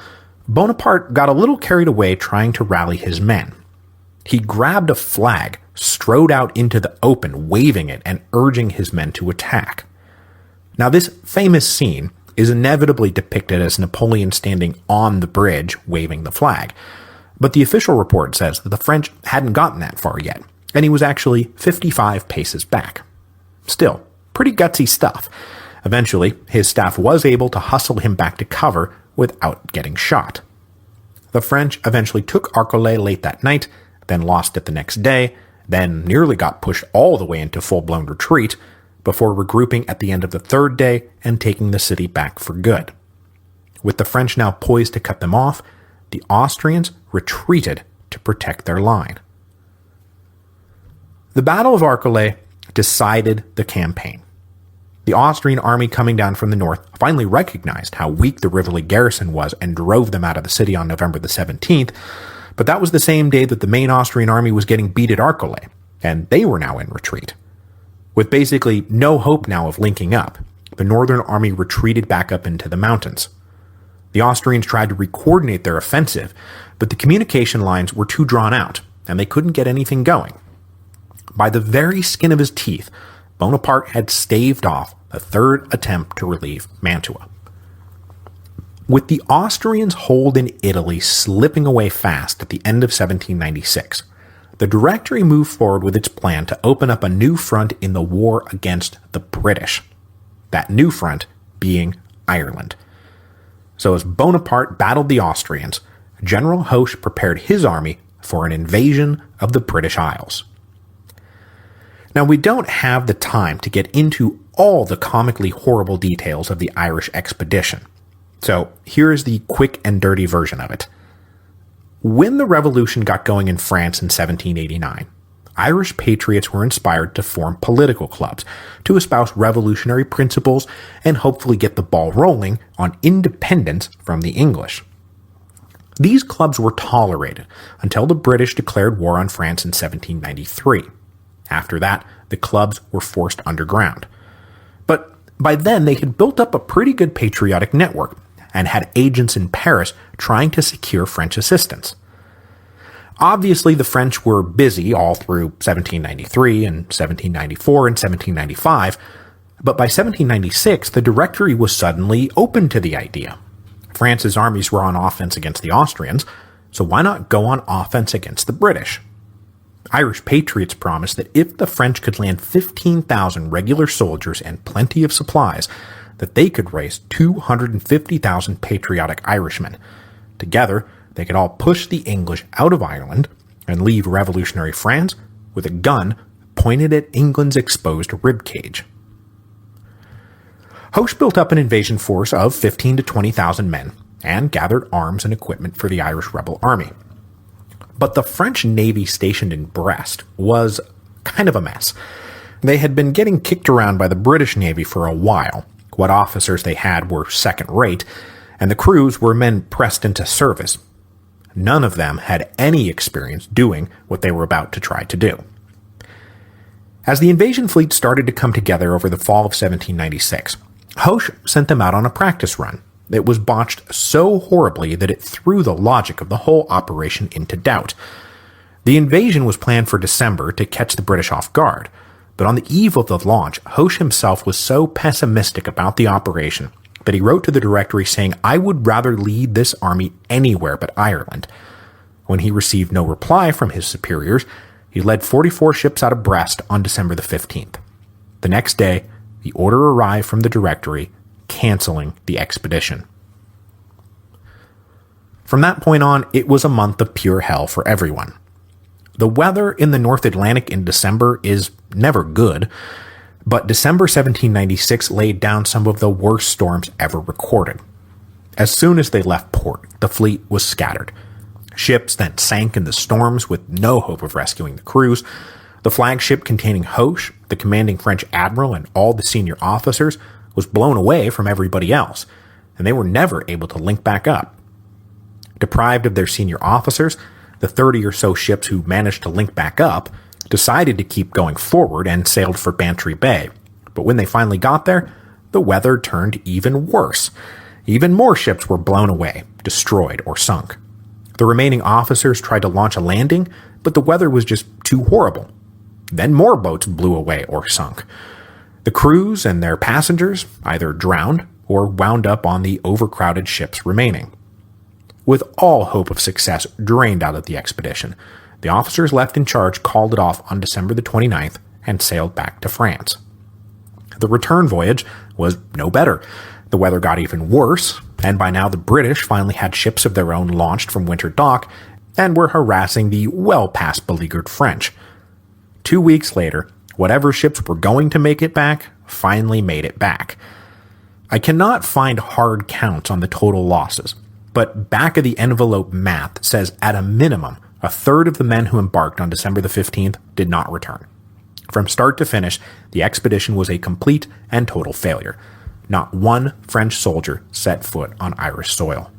Bonaparte got a little carried away trying to rally his men. He grabbed a flag, strode out into the open, waving it and urging his men to attack. Now this famous scene is inevitably depicted as Napoleon standing on the bridge waving the flag, but the official report says that the French hadn't gotten that far yet, and he was actually 55 paces back. Still, pretty gutsy stuff. Eventually, his staff was able to hustle him back to cover without getting shot. The French eventually took Arcole late that night, then lost it the next day, then nearly got pushed all the way into full-blown retreat, before regrouping at the end of the third day and taking the city back for good. With the French now poised to cut them off, the Austrians retreated to protect their line. The Battle of Arcole decided the campaign. The Austrian army coming down from the north finally recognized how weak the Rivoli garrison was and drove them out of the city on November the 17th, but that was the same day that the main Austrian army was getting beat at Arcole, and they were now in retreat. With basically no hope now of linking up, the northern army retreated back up into the mountains. The Austrians tried to re-coordinate their offensive, but the communication lines were too drawn out, and they couldn't get anything going. By the very skin of his teeth, Bonaparte had staved off a third attempt to relieve Mantua. With the Austrians' hold in Italy slipping away fast at the end of 1796, the Directory moved forward with its plan to open up a new front in the war against the British. That new front being Ireland. So as Bonaparte battled the Austrians, General Hoche prepared his army for an invasion of the British Isles. Now, we don't have the time to get into all the comically horrible details of the Irish expedition, so here is the quick and dirty version of it. When the revolution got going in France in 1789, Irish patriots were inspired to form political clubs to espouse revolutionary principles and hopefully get the ball rolling on independence from the English. These clubs were tolerated until the British declared war on France in 1793. After that, the clubs were forced underground. But by then, they had built up a pretty good patriotic network and had agents in Paris trying to secure French assistance. Obviously, the French were busy all through 1793 and 1794 and 1795, but by 1796, the Directory was suddenly open to the idea. France's armies were on offense against the Austrians, so why not go on offense against the British? Irish patriots promised that if the French could land 15,000 regular soldiers and plenty of supplies, that they could raise 250,000 patriotic Irishmen. Together, they could all push the English out of Ireland and leave revolutionary France with a gun pointed at England's exposed ribcage. Hoche built up an invasion force of 15 to 20,000 men and gathered arms and equipment for the Irish rebel army. But the French navy stationed in Brest was kind of a mess. They had been getting kicked around by the British Navy for a while. What officers they had were second-rate, and the crews were men pressed into service. None of them had any experience doing what they were about to try to do. As the invasion fleet started to come together over the fall of 1796, Hoche sent them out on a practice run. It was botched so horribly that it threw the logic of the whole operation into doubt. The invasion was planned for December to catch the British off guard, but on the eve of the launch, Hoche himself was so pessimistic about the operation that he wrote to the Directory saying, "I would rather lead this army anywhere but Ireland." When he received no reply from his superiors, he led 44 ships out of Brest on December the 15th. The next day, the order arrived from the Directory canceling the expedition. From that point on, it was a month of pure hell for everyone. The weather in the North Atlantic in December is never good, but December 1796 laid down some of the worst storms ever recorded. As soon as they left port, the fleet was scattered. Ships then sank in the storms with no hope of rescuing the crews. The flagship containing Hoche, the commanding French admiral, and all the senior officers was blown away from everybody else, and they were never able to link back up. Deprived of their senior officers, the 30 or so ships who managed to link back up decided to keep going forward and sailed for Bantry Bay. But when they finally got there, the weather turned even worse. Even more ships were blown away, destroyed, or sunk. The remaining officers tried to launch a landing, but the weather was just too horrible. Then more boats blew away or sunk. The crews and their passengers either drowned or wound up on the overcrowded ships remaining. With all hope of success drained out of the expedition, the officers left in charge called it off on December the 29th and sailed back to France. The return voyage was no better. The weather got even worse, and by now the British finally had ships of their own launched from Winter Dock and were harassing the well-past beleaguered French. 2 weeks later, whatever ships were going to make it back finally made it back. I cannot find hard counts on the total losses, but back-of-the-envelope math says at a minimum, a third of the men who embarked on December the 15th did not return. From start to finish, the expedition was a complete and total failure. Not one French soldier set foot on Irish soil.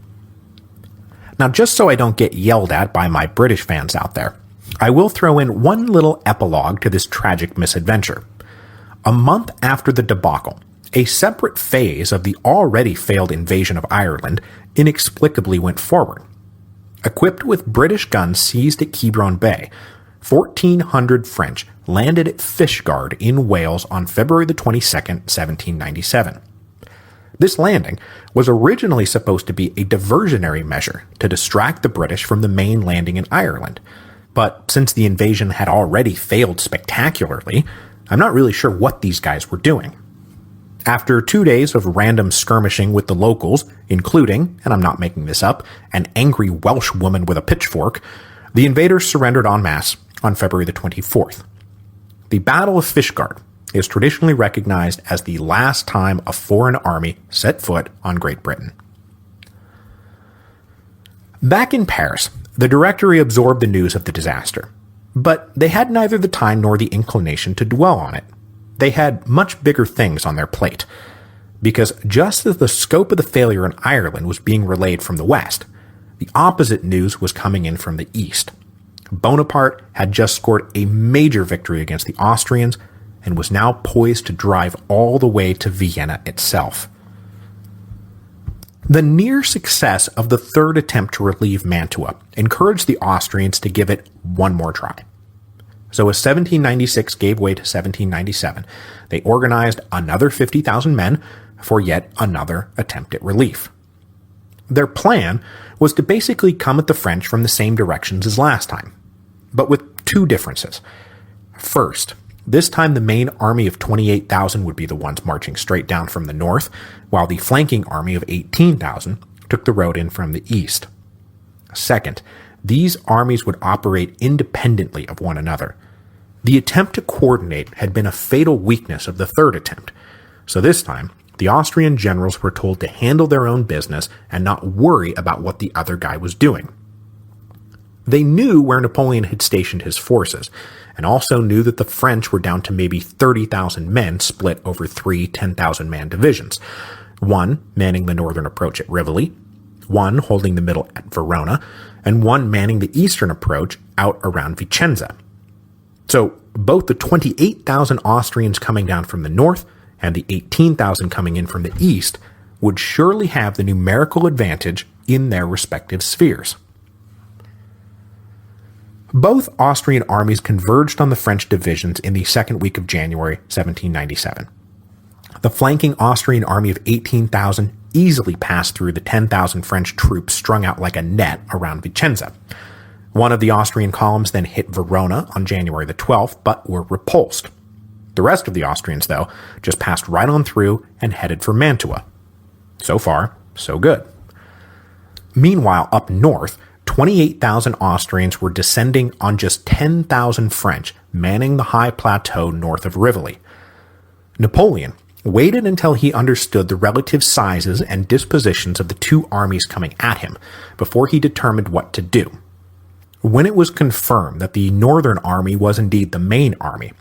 Now, just so I don't get yelled at by my British fans out there, I will throw in one little epilogue to this tragic misadventure. A month after the debacle, a separate phase of the already failed invasion of Ireland inexplicably went forward. Equipped with British guns seized at Quiberon Bay, 1,400 French landed at Fishguard in Wales on February the 22nd, 1797. This landing was originally supposed to be a diversionary measure to distract the British from the main landing in Ireland, but since the invasion had already failed spectacularly, I'm not really sure what these guys were doing. After 2 days of random skirmishing with the locals, including, and I'm not making this up, an angry Welsh woman with a pitchfork, the invaders surrendered en masse on February the 24th. The Battle of Fishguard is traditionally recognized as the last time a foreign army set foot on Great Britain. Back in Paris, the Directory absorbed the news of the disaster, but they had neither the time nor the inclination to dwell on it. They had much bigger things on their plate, because just as the scope of the failure in Ireland was being relayed from the west, the opposite news was coming in from the east. Bonaparte had just scored a major victory against the Austrians and was now poised to drive all the way to Vienna itself. The near success of the third attempt to relieve Mantua encouraged the Austrians to give it one more try. So as 1796 gave way to 1797, they organized another 50,000 men for yet another attempt at relief. Their plan was to basically come at the French from the same directions as last time, but with two differences. First, this time the main army of 28,000 would be the ones marching straight down from the north, while the flanking army of 18,000 took the road in from the east. Second, these armies would operate independently of one another. The attempt to coordinate had been a fatal weakness of the third attempt, so this time the Austrian generals were told to handle their own business and not worry about what the other guy was doing. They knew where Napoleon had stationed his forces, and also knew that the French were down to maybe 30,000 men split over three 10,000-man divisions, one manning the northern approach at Rivoli, one holding the middle at Verona, and one manning the eastern approach out around Vicenza. So both the 28,000 Austrians coming down from the north and the 18,000 coming in from the east would surely have the numerical advantage in their respective spheres. Both Austrian armies converged on the French divisions in the second week of January 1797. The flanking Austrian army of 18,000 easily passed through the 10,000 French troops strung out like a net around Vicenza. One of the Austrian columns then hit Verona on January the 12th, but were repulsed. The rest of the Austrians, though, just passed right on through and headed for Mantua. So far, so good. Meanwhile, up north, 28,000 Austrians were descending on just 10,000 French, manning the high plateau north of Rivoli. Napoleon waited until he understood the relative sizes and dispositions of the two armies coming at him before he determined what to do. When it was confirmed that the northern army was indeed the main army,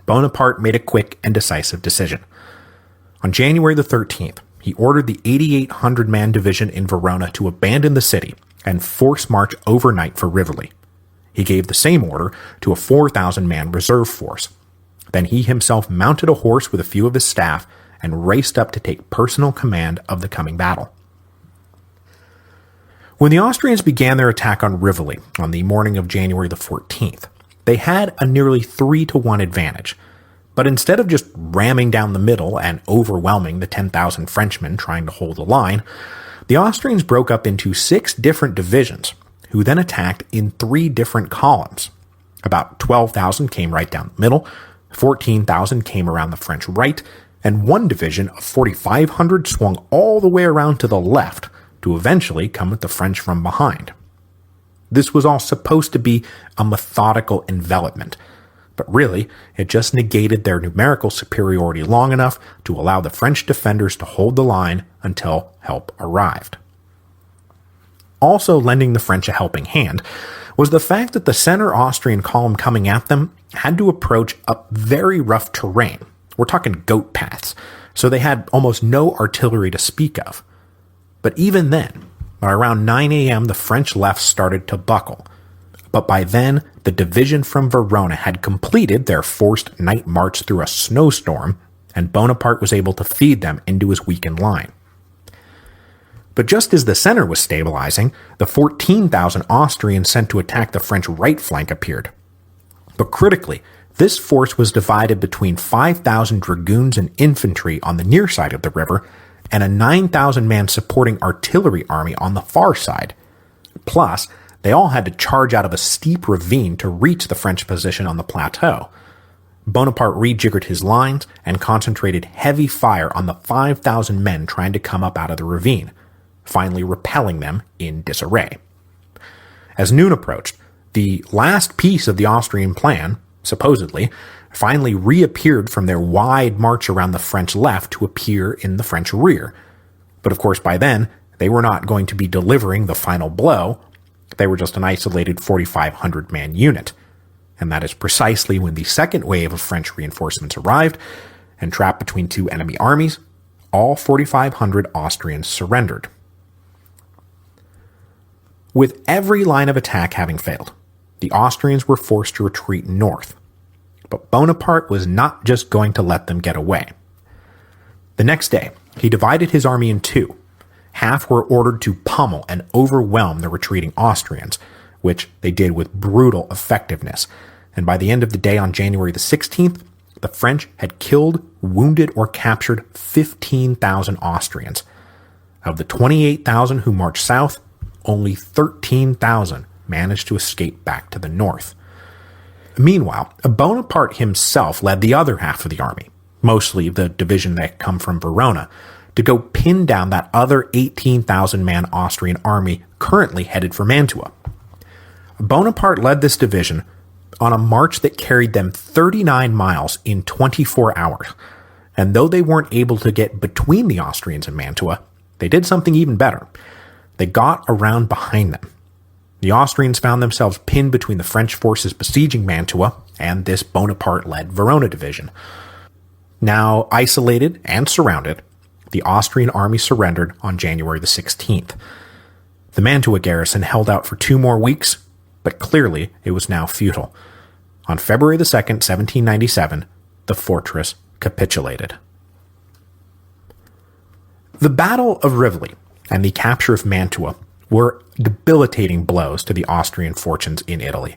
Bonaparte made a quick and decisive decision. On January the 13th, he ordered the 8,800-man division in Verona to abandon the city and force march overnight for Rivoli. He gave the same order to a 4,000-man reserve force. Then he himself mounted a horse with a few of his staff and raced up to take personal command of the coming battle. When the Austrians began their attack on Rivoli on the morning of January the 14th, they had a nearly 3-to-1 advantage, but instead of just ramming down the middle and overwhelming the 10,000 Frenchmen trying to hold the line, the Austrians broke up into 6 different divisions, who then attacked in 3 different columns. About 12,000 came right down the middle, 14,000 came around the French right, and one division of 4,500 swung all the way around to the left to eventually come at the French from behind. This was all supposed to be a methodical envelopment, But really, it just negated their numerical superiority long enough to allow the French defenders to hold the line until help arrived. Also lending the French a helping hand was the fact that the center Austrian column coming at them had to approach up very rough terrain. We're talking goat paths, so they had almost no artillery to speak of. But even then, by around 9 a.m., the French left started to buckle. But by then, the division from Verona had completed their forced night march through a snowstorm, and Bonaparte was able to feed them into his weakened line. But just as the center was stabilizing, the 14,000 Austrians sent to attack the French right flank appeared. But critically, this force was divided between 5,000 dragoons and infantry on the near side of the river and a 9,000-man supporting artillery army on the far side. Plus, they all had to charge out of a steep ravine to reach the French position on the plateau. Bonaparte rejiggered his lines and concentrated heavy fire on the 5,000 men trying to come up out of the ravine, finally repelling them in disarray. As noon approached, the last piece of the Austrian plan, supposedly, finally reappeared from their wide march around the French left to appear in the French rear. But of course by then, they were not going to be delivering the final blow. They were just an isolated 4,500-man unit. And that is precisely when the second wave of French reinforcements arrived, and trapped between two enemy armies, all 4,500 Austrians surrendered. With every line of attack having failed, the Austrians were forced to retreat north. But Bonaparte was not just going to let them get away. The next day, he divided his army in two. Half were ordered to pummel and overwhelm the retreating Austrians, which they did with brutal effectiveness, and by the end of the day on January the 16th, the French had killed, wounded, or captured 15,000 Austrians. Of the 28,000 who marched south, only 13,000 managed to escape back to the north. Meanwhile, Bonaparte himself led the other half of the army, mostly the division that had come from Verona, to go pin down that other 18,000-man Austrian army currently headed for Mantua. Bonaparte led this division on a march that carried them 39 miles in 24 hours, and though they weren't able to get between the Austrians and Mantua, they did something even better. They got around behind them. The Austrians found themselves pinned between the French forces besieging Mantua and this Bonaparte-led Verona division. Now isolated and surrounded, the Austrian army surrendered on January the 16th. The Mantua garrison held out for 2 more weeks, but clearly it was now futile. On February the 2nd, 1797, the fortress capitulated. The Battle of Rivoli and the capture of Mantua were debilitating blows to the Austrian fortunes in Italy.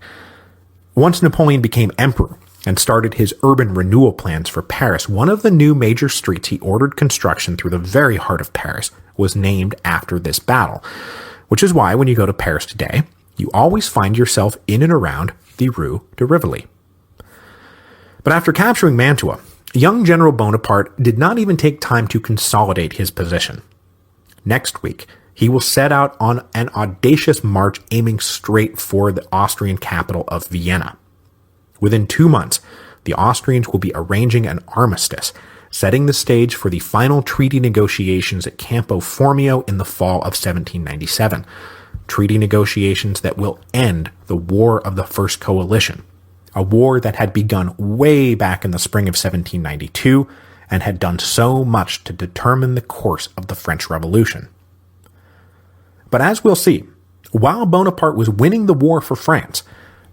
Once Napoleon became emperor and started his urban renewal plans for Paris, one of the new major streets he ordered construction through the very heart of Paris was named after this battle, which is why when you go to Paris today, you always find yourself in and around the Rue de Rivoli. But after capturing Mantua, young General Bonaparte did not even take time to consolidate his position. Next week, he will set out on an audacious march aiming straight for the Austrian capital of Vienna. Within 2 months, the Austrians will be arranging an armistice, setting the stage for the final treaty negotiations at Campo Formio in the fall of 1797. Treaty negotiations that will end the War of the First Coalition, a war that had begun way back in the spring of 1792 and had done so much to determine the course of the French Revolution. But as we'll see, while Bonaparte was winning the war for France,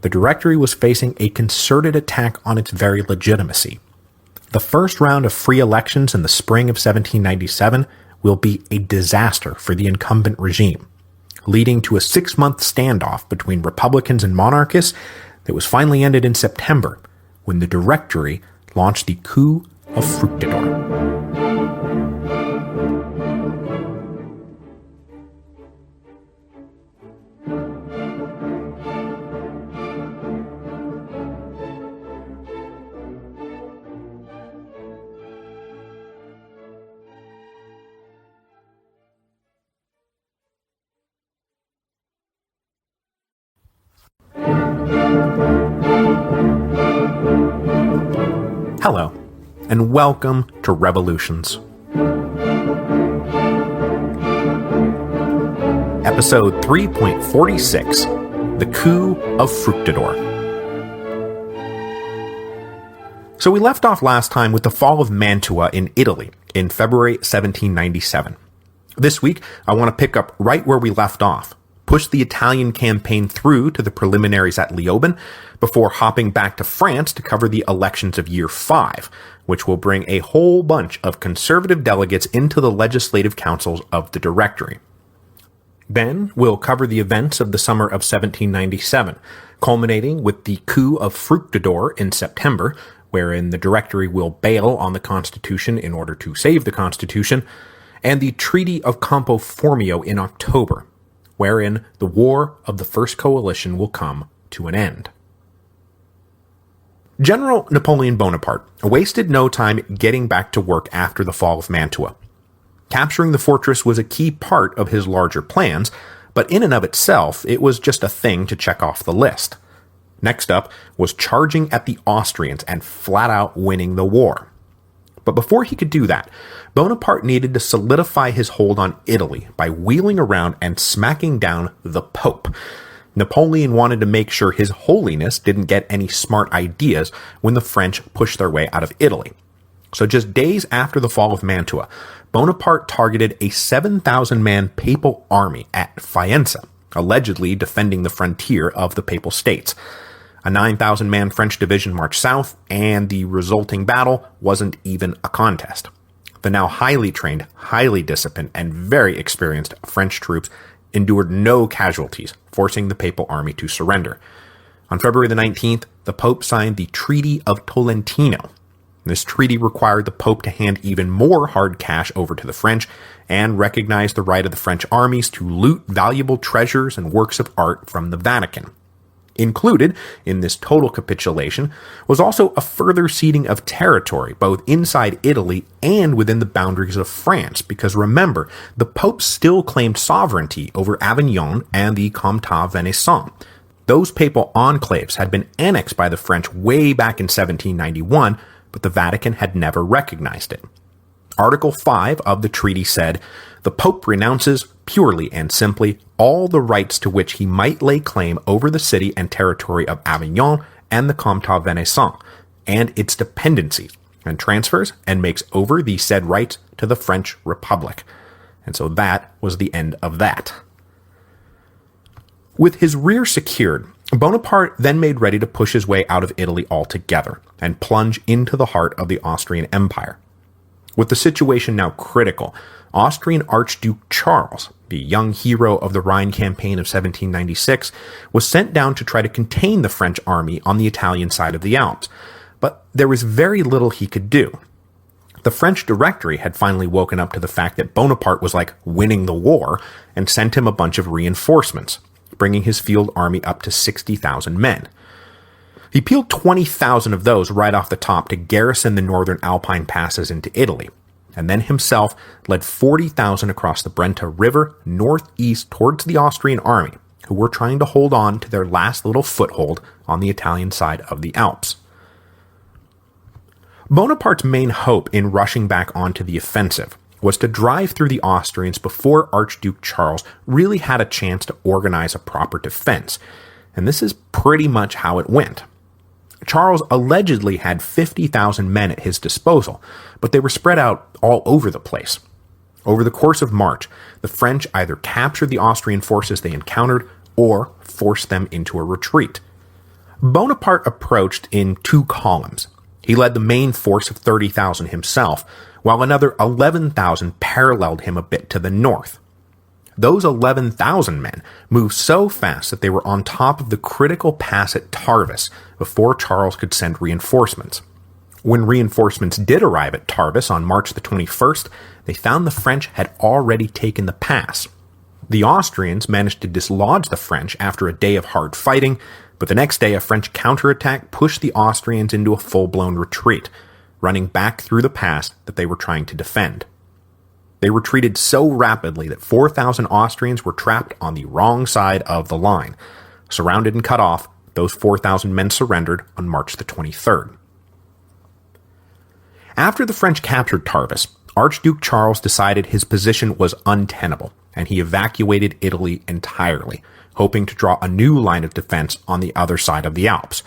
the Directory was facing a concerted attack on its very legitimacy. The first round of free elections in the spring of 1797 will be a disaster for the incumbent regime, leading to a 6-month standoff between Republicans and monarchists that was finally ended in September, when the Directory launched the coup of Fructidor. Hello, and welcome to Revolutions. Episode 3.46, The Coup of Fructidor. So we left off last time with the fall of Mantua in Italy in February 1797. This week, I want to pick up right where we left off, push the Italian campaign through to the preliminaries at Leoben, before hopping back to France to cover the elections of Year 5, which will bring a whole bunch of conservative delegates into the legislative councils of the Directory. Then we'll cover the events of the summer of 1797, culminating with the coup of Fructidor in September, wherein the Directory will bail on the Constitution in order to save the Constitution, and the Treaty of Campo Formio in October, wherein the War of the First Coalition will come to an end. General Napoleon Bonaparte wasted no time getting back to work after the fall of Mantua. Capturing the fortress was a key part of his larger plans, but in and of itself, it was just a thing to check off the list. Next up was charging at the Austrians and flat out winning the war. But before he could do that, Bonaparte needed to solidify his hold on Italy by wheeling around and smacking down the Pope. Napoleon wanted to make sure His Holiness didn't get any smart ideas when the French pushed their way out of Italy. So just days after the fall of Mantua, Bonaparte targeted a 7,000-man papal army at Faenza, allegedly defending the frontier of the Papal States. A 9,000-man French division marched south, and the resulting battle wasn't even a contest. The now highly trained, highly disciplined, and very experienced French troops endured no casualties, forcing the papal army to surrender. On February the 19th, the Pope signed the Treaty of Tolentino. This treaty required the Pope to hand even more hard cash over to the French and recognized the right of the French armies to loot valuable treasures and works of art from the Vatican. Included in this total capitulation was also a further ceding of territory, both inside Italy and within the boundaries of France, because remember, the Pope still claimed sovereignty over Avignon and the Comtat Venaissin. Those papal enclaves had been annexed by the French way back in 1791, but the Vatican had never recognized it. Article 5 of the treaty said, "The Pope renounces, purely and simply, all the rights to which he might lay claim over the city and territory of Avignon and the Comtat Venaissin, and its dependencies, and transfers and makes over the said rights to the French Republic." And so that was the end of that. With his rear secured, Bonaparte then made ready to push his way out of Italy altogether and plunge into the heart of the Austrian Empire. With the situation now critical, Austrian Archduke Charles, the young hero of the Rhine campaign of 1796, was sent down to try to contain the French army on the Italian side of the Alps, but there was very little he could do. The French Directory had finally woken up to the fact that Bonaparte was like winning the war and sent him a bunch of reinforcements, bringing his field army up to 60,000 men. He peeled 20,000 of those right off the top to garrison the northern Alpine passes into Italy, and then himself led 40,000 across the Brenta River northeast towards the Austrian army, who were trying to hold on to their last little foothold on the Italian side of the Alps. Bonaparte's main hope in rushing back onto the offensive was to drive through the Austrians before Archduke Charles really had a chance to organize a proper defense, and this is pretty much how it went. Charles allegedly had 50,000 men at his disposal, but they were spread out all over the place. Over the course of March, the French either captured the Austrian forces they encountered or forced them into a retreat. Bonaparte approached in two columns. He led the main force of 30,000 himself, while another 11,000 paralleled him a bit to the north. Those 11,000 men moved so fast that they were on top of the critical pass at Tarvis before Charles could send reinforcements. When reinforcements did arrive at Tarvis on March the 21st, they found the French had already taken the pass. The Austrians managed to dislodge the French after a day of hard fighting, but the next day a French counterattack pushed the Austrians into a full-blown retreat, running back through the pass that they were trying to defend. They retreated so rapidly that 4,000 Austrians were trapped on the wrong side of the line. Surrounded and cut off, those 4,000 men surrendered on March the 23rd. After the French captured Tarbes, Archduke Charles decided his position was untenable, and he evacuated Italy entirely, hoping to draw a new line of defense on the other side of the Alps.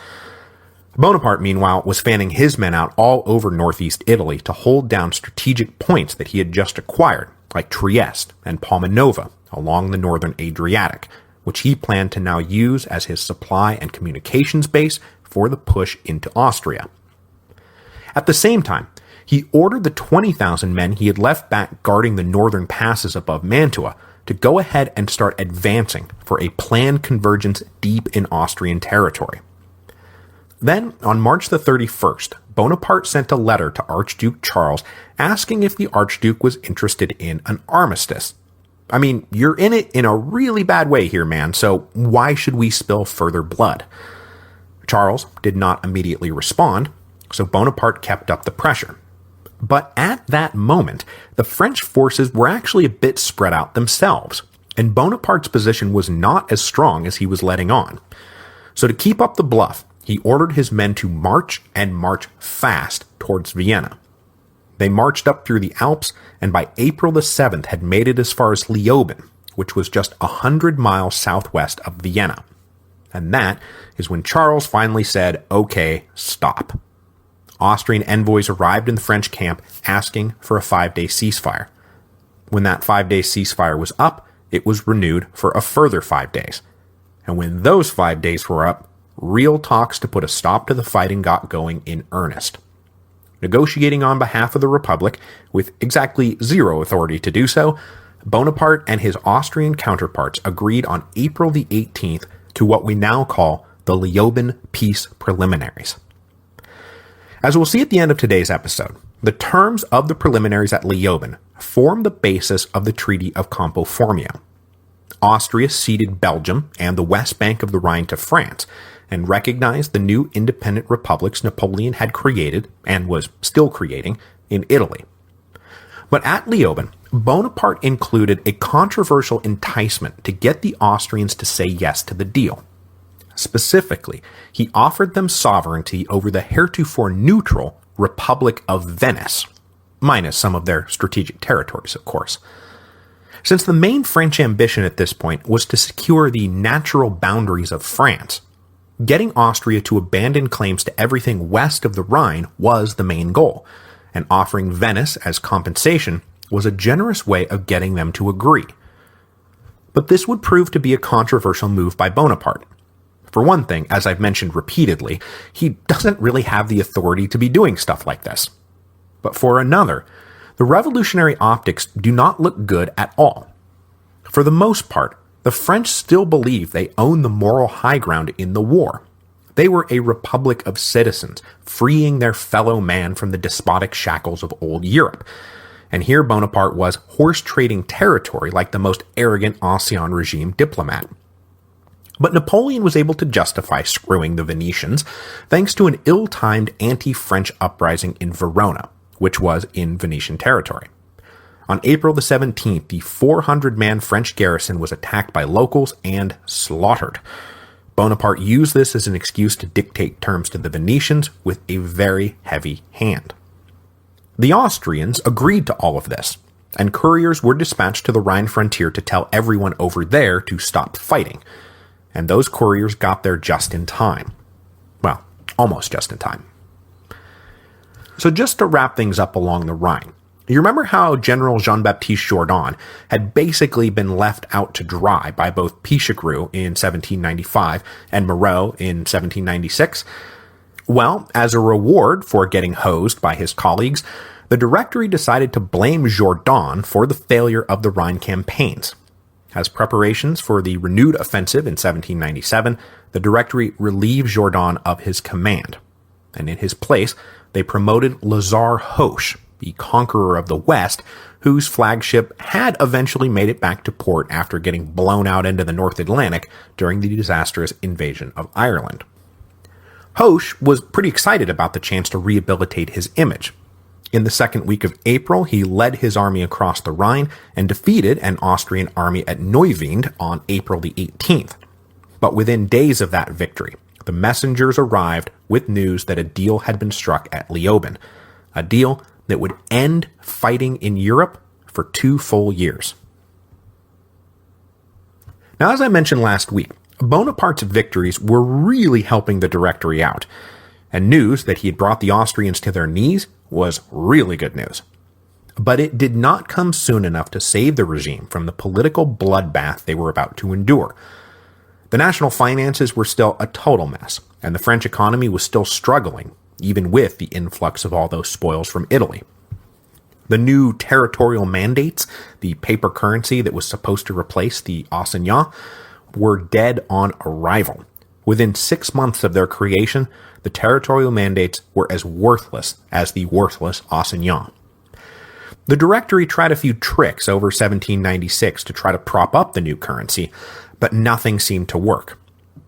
Bonaparte, meanwhile, was fanning his men out all over northeast Italy to hold down strategic points that he had just acquired, like Trieste and Palmanova along the northern Adriatic, which he planned to now use as his supply and communications base for the push into Austria. At the same time, he ordered the 20,000 men he had left back guarding the northern passes above Mantua to go ahead and start advancing for a planned convergence deep in Austrian territory. Then, on March the 31st, Bonaparte sent a letter to Archduke Charles asking if the Archduke was interested in an armistice. I mean, you're in it in a really bad way here, man, so why should we spill further blood? Charles did not immediately respond, so Bonaparte kept up the pressure. But at that moment, the French forces were actually a bit spread out themselves, and Bonaparte's position was not as strong as he was letting on. So to keep up the bluff, he ordered his men to march and march fast towards Vienna. They marched up through the Alps, and by April the 7th had made it as far as Leoben, which was just 100 miles southwest of Vienna. And that is when Charles finally said, "Okay, stop." Austrian envoys arrived in the French camp asking for a 5-day ceasefire. When that 5-day ceasefire was up, it was renewed for a further 5 days. And when those 5 days were up, real talks to put a stop to the fighting got going in earnest. Negotiating on behalf of the Republic, with exactly zero authority to do so, Bonaparte and his Austrian counterparts agreed on April the 18th to what we now call the Leoben Peace Preliminaries. As we'll see at the end of today's episode, the terms of the preliminaries at Leoben form the basis of the Treaty of Campo Formio. Austria ceded Belgium and the west bank of the Rhine to France, and recognized the new independent republics Napoleon had created, and was still creating, in Italy. But at Leoben, Bonaparte included a controversial enticement to get the Austrians to say yes to the deal. Specifically, he offered them sovereignty over the heretofore neutral Republic of Venice, minus some of their strategic territories, of course. Since the main French ambition at this point was to secure the natural boundaries of France, getting Austria to abandon claims to everything west of the Rhine was the main goal, and offering Venice as compensation was a generous way of getting them to agree. But this would prove to be a controversial move by Bonaparte. For one thing, as I've mentioned repeatedly, he doesn't really have the authority to be doing stuff like this. But for another, the revolutionary optics do not look good at all. For the most part, the French still believe they own the moral high ground in the war. They were a republic of citizens, freeing their fellow man from the despotic shackles of old Europe. And here Bonaparte was horse-trading territory like the most arrogant Ancien regime diplomat. But Napoleon was able to justify screwing the Venetians thanks to an ill-timed anti-French uprising in Verona, which was in Venetian territory. On April the 17th, the 400-man French garrison was attacked by locals and slaughtered. Bonaparte used this as an excuse to dictate terms to the Venetians with a very heavy hand. The Austrians agreed to all of this, and couriers were dispatched to the Rhine frontier to tell everyone over there to stop fighting. And those couriers got there just in time. Well, almost just in time. So just to wrap things up along the Rhine, you remember how General Jean-Baptiste Jourdan had basically been left out to dry by both Pichegru in 1795 and Moreau in 1796? Well, as a reward for getting hosed by his colleagues, the Directory decided to blame Jourdan for the failure of the Rhine campaigns. As preparations for the renewed offensive in 1797, the Directory relieved Jourdan of his command, and in his place, they promoted Lazare Hoche, the conqueror of the West, whose flagship had eventually made it back to port after getting blown out into the North Atlantic during the disastrous invasion of Ireland. Hoche was pretty excited about the chance to rehabilitate his image. In the second week of April, he led his army across the Rhine and defeated an Austrian army at Neuwied on April the 18th. But within days of that victory, the messengers arrived with news that a deal had been struck at Leoben. a deal that would end fighting in Europe for 2 full years. Now, as I mentioned last week, Bonaparte's victories were really helping the Directory out, and news that he had brought the Austrians to their knees was really good news. But it did not come soon enough to save the regime from the political bloodbath they were about to endure. The national finances were still a total mess, and the French economy was still struggling, even with the influx of all those spoils from Italy. The new territorial mandates, the paper currency that was supposed to replace the assignat, were dead on arrival. Within 6 months of their creation, the territorial mandates were as worthless as the worthless assignat. The Directory tried a few tricks over 1796 to try to prop up the new currency, but nothing seemed to work.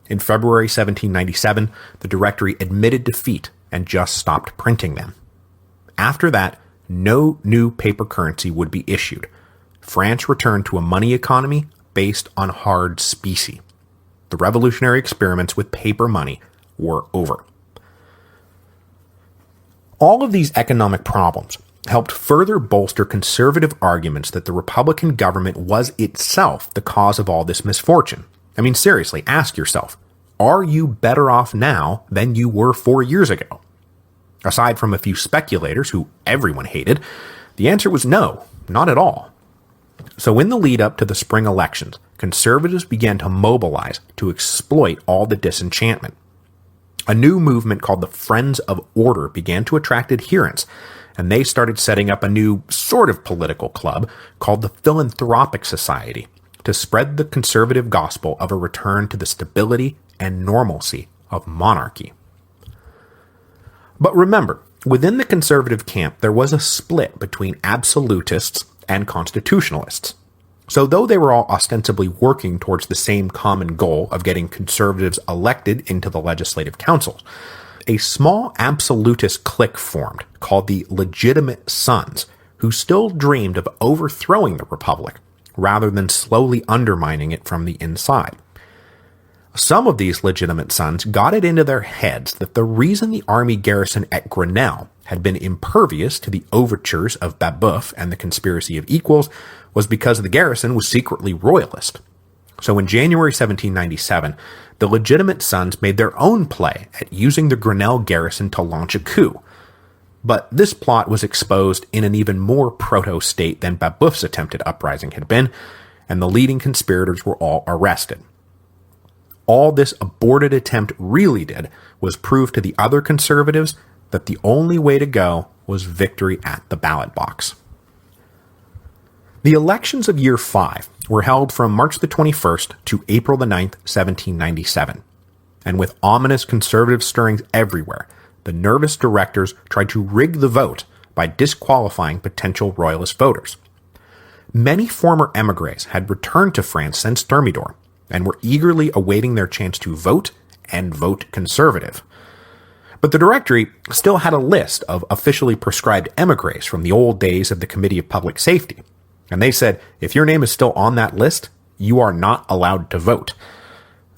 In February 1797, the Directory admitted defeat and just stopped printing them. After that, no new paper currency would be issued. France returned to a money economy based on hard specie. The revolutionary experiments with paper money were over. All of these economic problems helped further bolster conservative arguments that the Republican government was itself the cause of all this misfortune. I mean, seriously, ask yourself, are you better off now than you were 4 years ago? Aside from a few speculators who everyone hated, the answer was no, not at all. So in the lead up to the spring elections, conservatives began to mobilize to exploit all the disenchantment. A new movement called the Friends of Order began to attract adherents, and they started setting up a new sort of political club called the Philanthropic Society to spread the conservative gospel of a return to the stability and normalcy of monarchy. But remember, within the conservative camp, there was a split between absolutists and constitutionalists. So though they were all ostensibly working towards the same common goal of getting conservatives elected into the legislative councils, a small absolutist clique formed called the Legitimate Sons, who still dreamed of overthrowing the Republic rather than slowly undermining it from the inside. Some of these legitimate sons got it into their heads that the reason the army garrison at Grenelle had been impervious to the overtures of Babeuf and the conspiracy of equals was because the garrison was secretly royalist. So in January 1797, the legitimate sons made their own play at using the Grenelle garrison to launch a coup. But this plot was exposed in an even more proto-state than Babeuf's attempted uprising had been, and the leading conspirators were all arrested. All this aborted attempt really did was prove to the other conservatives that the only way to go was victory at the ballot box. The elections of Year 5 were held from March the 21st to April the 9th, 1797. And with ominous conservative stirrings everywhere, the nervous directors tried to rig the vote by disqualifying potential royalist voters. Many former émigrés had returned to France since Thermidor, and were eagerly awaiting their chance to vote and vote conservative. But the Directory still had a list of officially proscribed émigrés from the old days of the Committee of Public Safety, and they said, if your name is still on that list, you are not allowed to vote.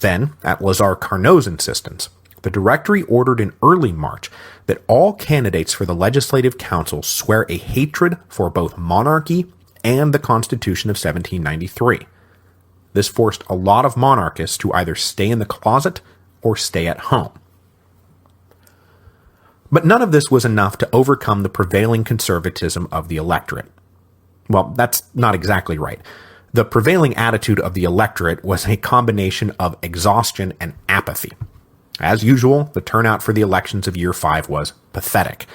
Then, at Lazare Carnot's insistence, the Directory ordered in early March that all candidates for the Legislative Council swear a hatred for both monarchy and the Constitution of 1793. This forced a lot of monarchists to either stay in the closet or stay at home. But none of this was enough to overcome the prevailing conservatism of the electorate. Well, that's not exactly right. The prevailing attitude of the electorate was a combination of exhaustion and apathy. As usual, the turnout for the elections of Year 5 was pathetic.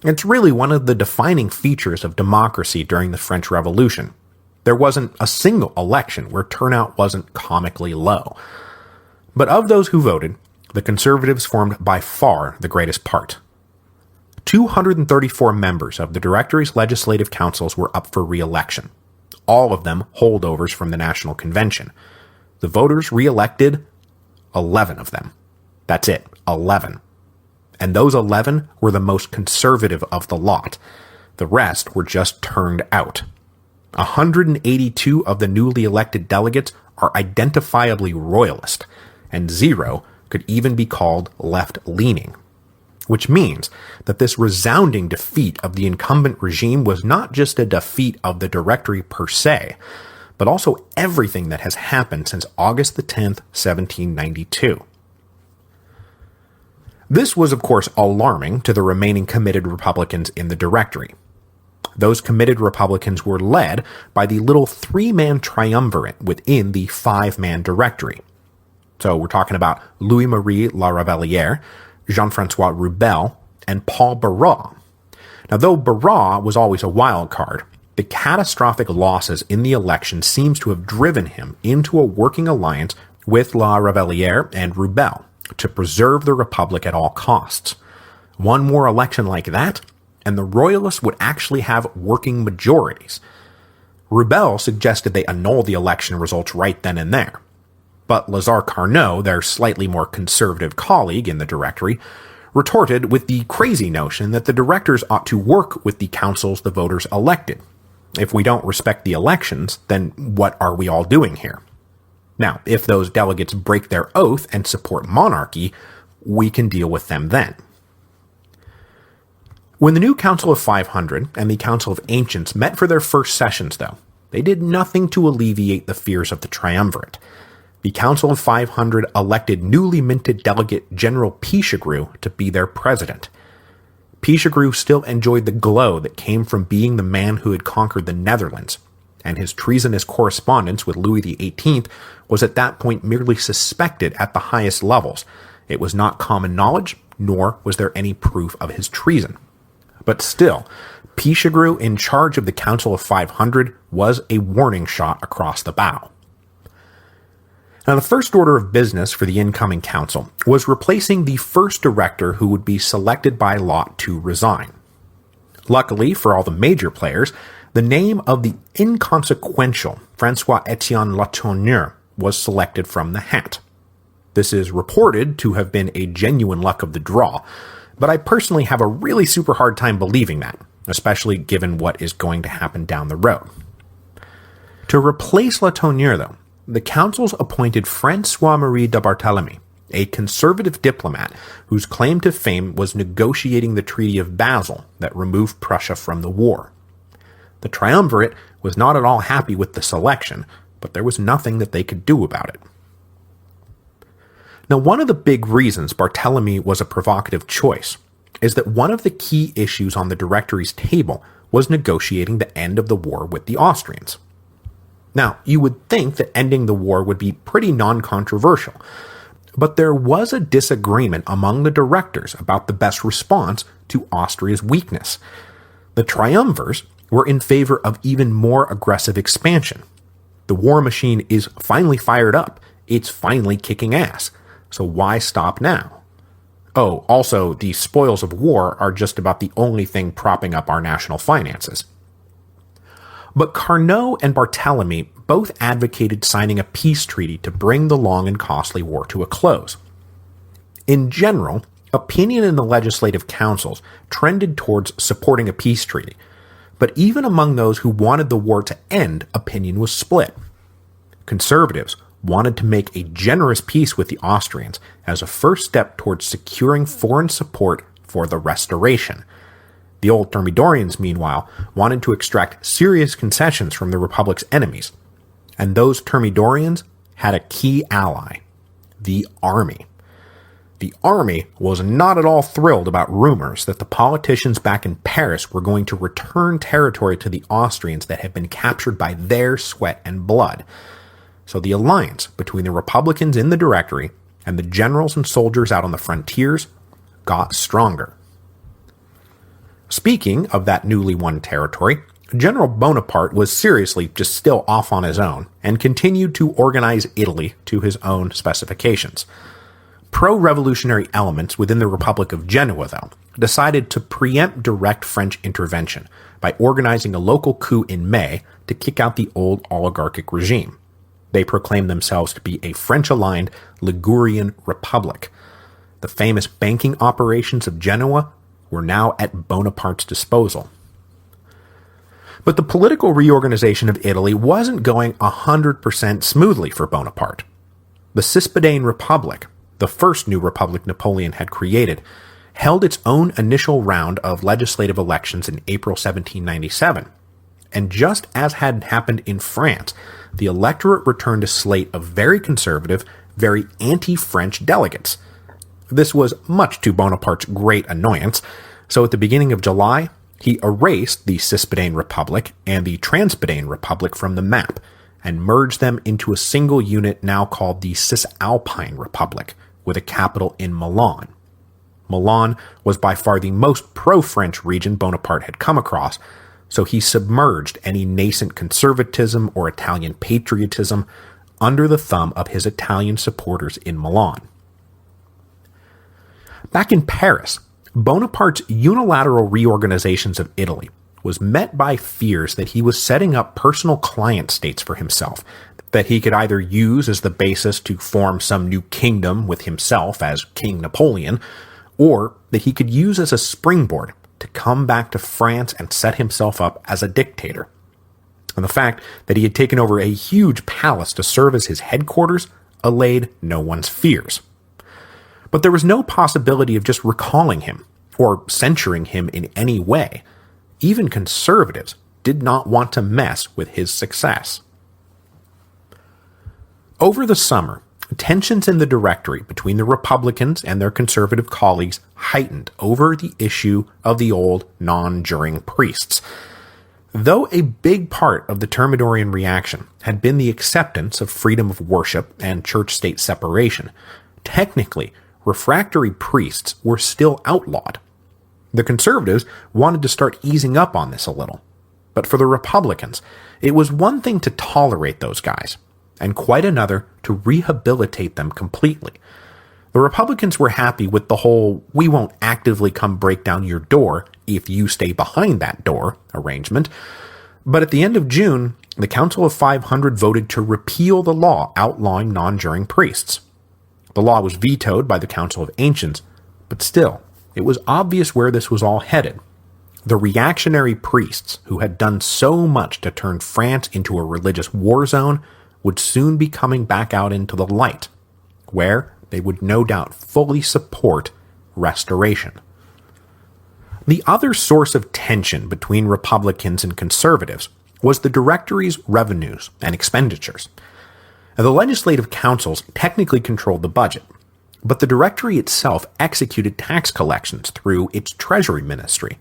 It's really one of the defining features of democracy during the French Revolution. There wasn't a single election where turnout wasn't comically low. But of those who voted, the conservatives formed by far the greatest part. 234 members of the Directory's legislative councils were up for re-election, all of them holdovers from the National Convention. The voters re-elected 11 of them. That's it, 11. And those 11 were the most conservative of the lot. The rest were just turned out. 182 of the newly elected delegates are identifiably royalist, and 0 could even be called left-leaning. which means that this resounding defeat of the incumbent regime was not just a defeat of the Directory per se, but also everything that has happened since August the 10th, 1792. This was, of course, alarming to the remaining committed Republicans in the Directory. Those committed Republicans were led by the little three-man triumvirate within the five-man Directory. So we're talking about Louis-Marie La Ravelière, Jean-François Rubel, and Paul Barras. Now, though Barras was always a wild card, the catastrophic losses in the election seems to have driven him into a working alliance with La Ravelière and Rubel to preserve the Republic at all costs. One more election like that, and the Royalists would actually have working majorities. Rubel suggested they annul the election results right then and there. But Lazare Carnot, their slightly more conservative colleague in the Directory, retorted with the crazy notion that the directors ought to work with the councils the voters elected. If we don't respect the elections, then what are we all doing here? Now, if those delegates break their oath and support monarchy, we can deal with them then. When the new Council of 500 and the Council of Ancients met for their first sessions, though, they did nothing to alleviate the fears of the triumvirate. The Council of 500 elected newly minted delegate General Pichegru to be their president. Pichegru still enjoyed the glow that came from being the man who had conquered the Netherlands, and his treasonous correspondence with Louis XVIII was at that point merely suspected at the highest levels. It was not common knowledge, nor was there any proof of his treason. But still, Pichegru in charge of the Council of 500 was a warning shot across the bow. Now, the first order of business for the incoming council was replacing the first director who would be selected by lot to resign. Luckily for all the major players, the name of the inconsequential François-Étienne Latourneur was selected from the hat. This is reported to have been a genuine luck of the draw, but I personally have a really super hard time believing that, especially given what is going to happen down the road. To replace Latourneur, though, the councils appointed François-Marie de Barthélemy, a conservative diplomat whose claim to fame was negotiating the Treaty of Basel that removed Prussia from the war. The triumvirate was not at all happy with the selection, but there was nothing that they could do about it. Now, one of the big reasons Barthélemy was a provocative choice is that one of the key issues on the Directory's table was negotiating the end of the war with the Austrians. Now, you would think that ending the war would be pretty non-controversial, but there was a disagreement among the directors about the best response to Austria's weakness. The triumvirs were in favor of even more aggressive expansion. The war machine is finally fired up. It's finally kicking ass. So why stop now? Oh, also, the spoils of war are just about the only thing propping up our national finances. But Carnot and Barthélemy both advocated signing a peace treaty to bring the long and costly war to a close. In general, opinion in the legislative councils trended towards supporting a peace treaty, but even among those who wanted the war to end, opinion was split. Conservatives wanted to make a generous peace with the Austrians as a first step towards securing foreign support for the restoration. The old Thermidorians, meanwhile, wanted to extract serious concessions from the Republic's enemies, and those Thermidorians had a key ally, the army. The army was not at all thrilled about rumors that the politicians back in Paris were going to return territory to the Austrians that had been captured by their sweat and blood. So the alliance between the Republicans in the Directory and the generals and soldiers out on the frontiers got stronger. Speaking of that newly won territory, General Bonaparte was seriously just still off on his own and continued to organize Italy to his own specifications. Pro-revolutionary elements within the Republic of Genoa, though, decided to preempt direct French intervention by organizing a local coup in May to kick out the old oligarchic regime. They proclaimed themselves to be a French-aligned Ligurian republic. The famous banking operations of Genoa were now at Bonaparte's disposal. But the political reorganization of Italy wasn't going 100% smoothly for Bonaparte. The Cispadane Republic, the first new republic Napoleon had created, held its own initial round of legislative elections in April 1797. And just as had happened in France, the electorate returned a slate of very conservative, very anti-French delegates. This was much to Bonaparte's great annoyance, so at the beginning of July, he erased the Cispadane Republic and the Transpadane Republic from the map, and merged them into a single unit now called the Cisalpine Republic, with a capital in Milan. Milan was by far the most pro-French region Bonaparte had come across, so he submerged any nascent conservatism or Italian patriotism under the thumb of his Italian supporters in Milan. Back in Paris, Bonaparte's unilateral reorganizations of Italy was met by fears that he was setting up personal client states for himself, that he could either use as the basis to form some new kingdom with himself as King Napoleon, or that he could use as a springboard to come back to France and set himself up as a dictator. And the fact that he had taken over a huge palace to serve as his headquarters allayed no one's fears. But there was no possibility of just recalling him, or censuring him in any way. Even conservatives did not want to mess with his success. Over the summer, tensions in the Directory between the Republicans and their conservative colleagues heightened over the issue of the old non-juring priests. Though a big part of the Thermidorian reaction had been the acceptance of freedom of worship and church-state separation, technically, refractory priests were still outlawed. The conservatives wanted to start easing up on this a little, but for the Republicans, it was one thing to tolerate those guys, and quite another to rehabilitate them completely. The Republicans were happy with the whole "we won't actively come break down your door if you stay behind that door" arrangement, but at the end of June, the Council of 500 voted to repeal the law outlawing non-juring priests. The law was vetoed by the Council of Ancients, but still, it was obvious where this was all headed. The reactionary priests, who had done so much to turn France into a religious war zone, would soon be coming back out into the light, where they would no doubt fully support restoration. The other source of tension between Republicans and conservatives was the Directory's revenues and expenditures. Now, the legislative councils technically controlled the budget, but the Directory itself executed tax collections through its Treasury Ministry.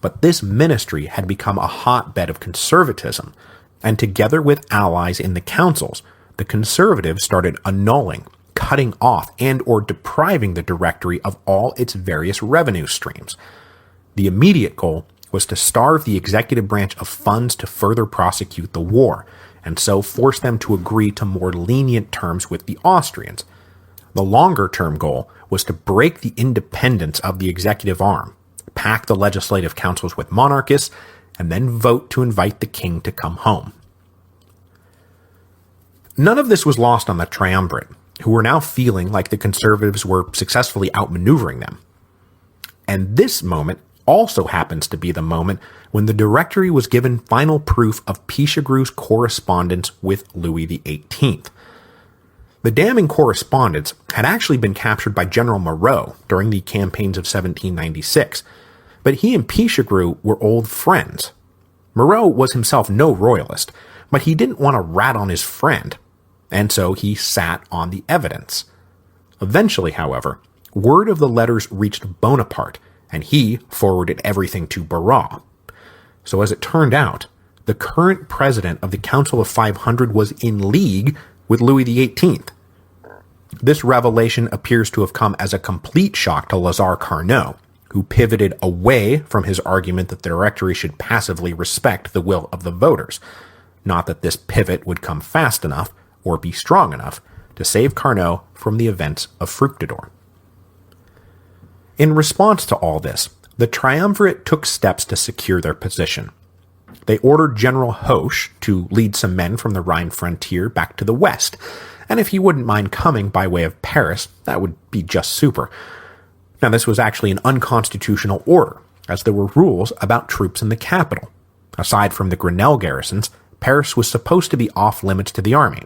But this ministry had become a hotbed of conservatism, and together with allies in the councils, the conservatives started annulling, cutting off, and or depriving the Directory of all its various revenue streams. The immediate goal was to starve the executive branch of funds to further prosecute the war, and so force them to agree to more lenient terms with the Austrians. The longer-term goal was to break the independence of the executive arm, pack the legislative councils with monarchists, and then vote to invite the king to come home. None of this was lost on the triumvirate, who were now feeling like the conservatives were successfully outmaneuvering them. And this moment also happens to be the moment when the Directory was given final proof of Pichegru's correspondence with Louis XVIII. The damning correspondence had actually been captured by General Moreau during the campaigns of 1796, but he and Pichegru were old friends. Moreau was himself no royalist, but he didn't want to rat on his friend, and so he sat on the evidence. Eventually, however, word of the letters reached Bonaparte, and he forwarded everything to Barras. So as it turned out, the current president of the Council of 500 was in league with Louis XVIII. This revelation appears to have come as a complete shock to Lazare Carnot, who pivoted away from his argument that the Directory should passively respect the will of the voters. Not that this pivot would come fast enough or be strong enough to save Carnot from the events of Fructidor. In response to all this, the triumvirate took steps to secure their position. They ordered General Hoche to lead some men from the Rhine frontier back to the west, and if he wouldn't mind coming by way of Paris, that would be just super. Now, this was actually an unconstitutional order, as there were rules about troops in the capital. Aside from the Grenelle garrisons, Paris was supposed to be off-limits to the army,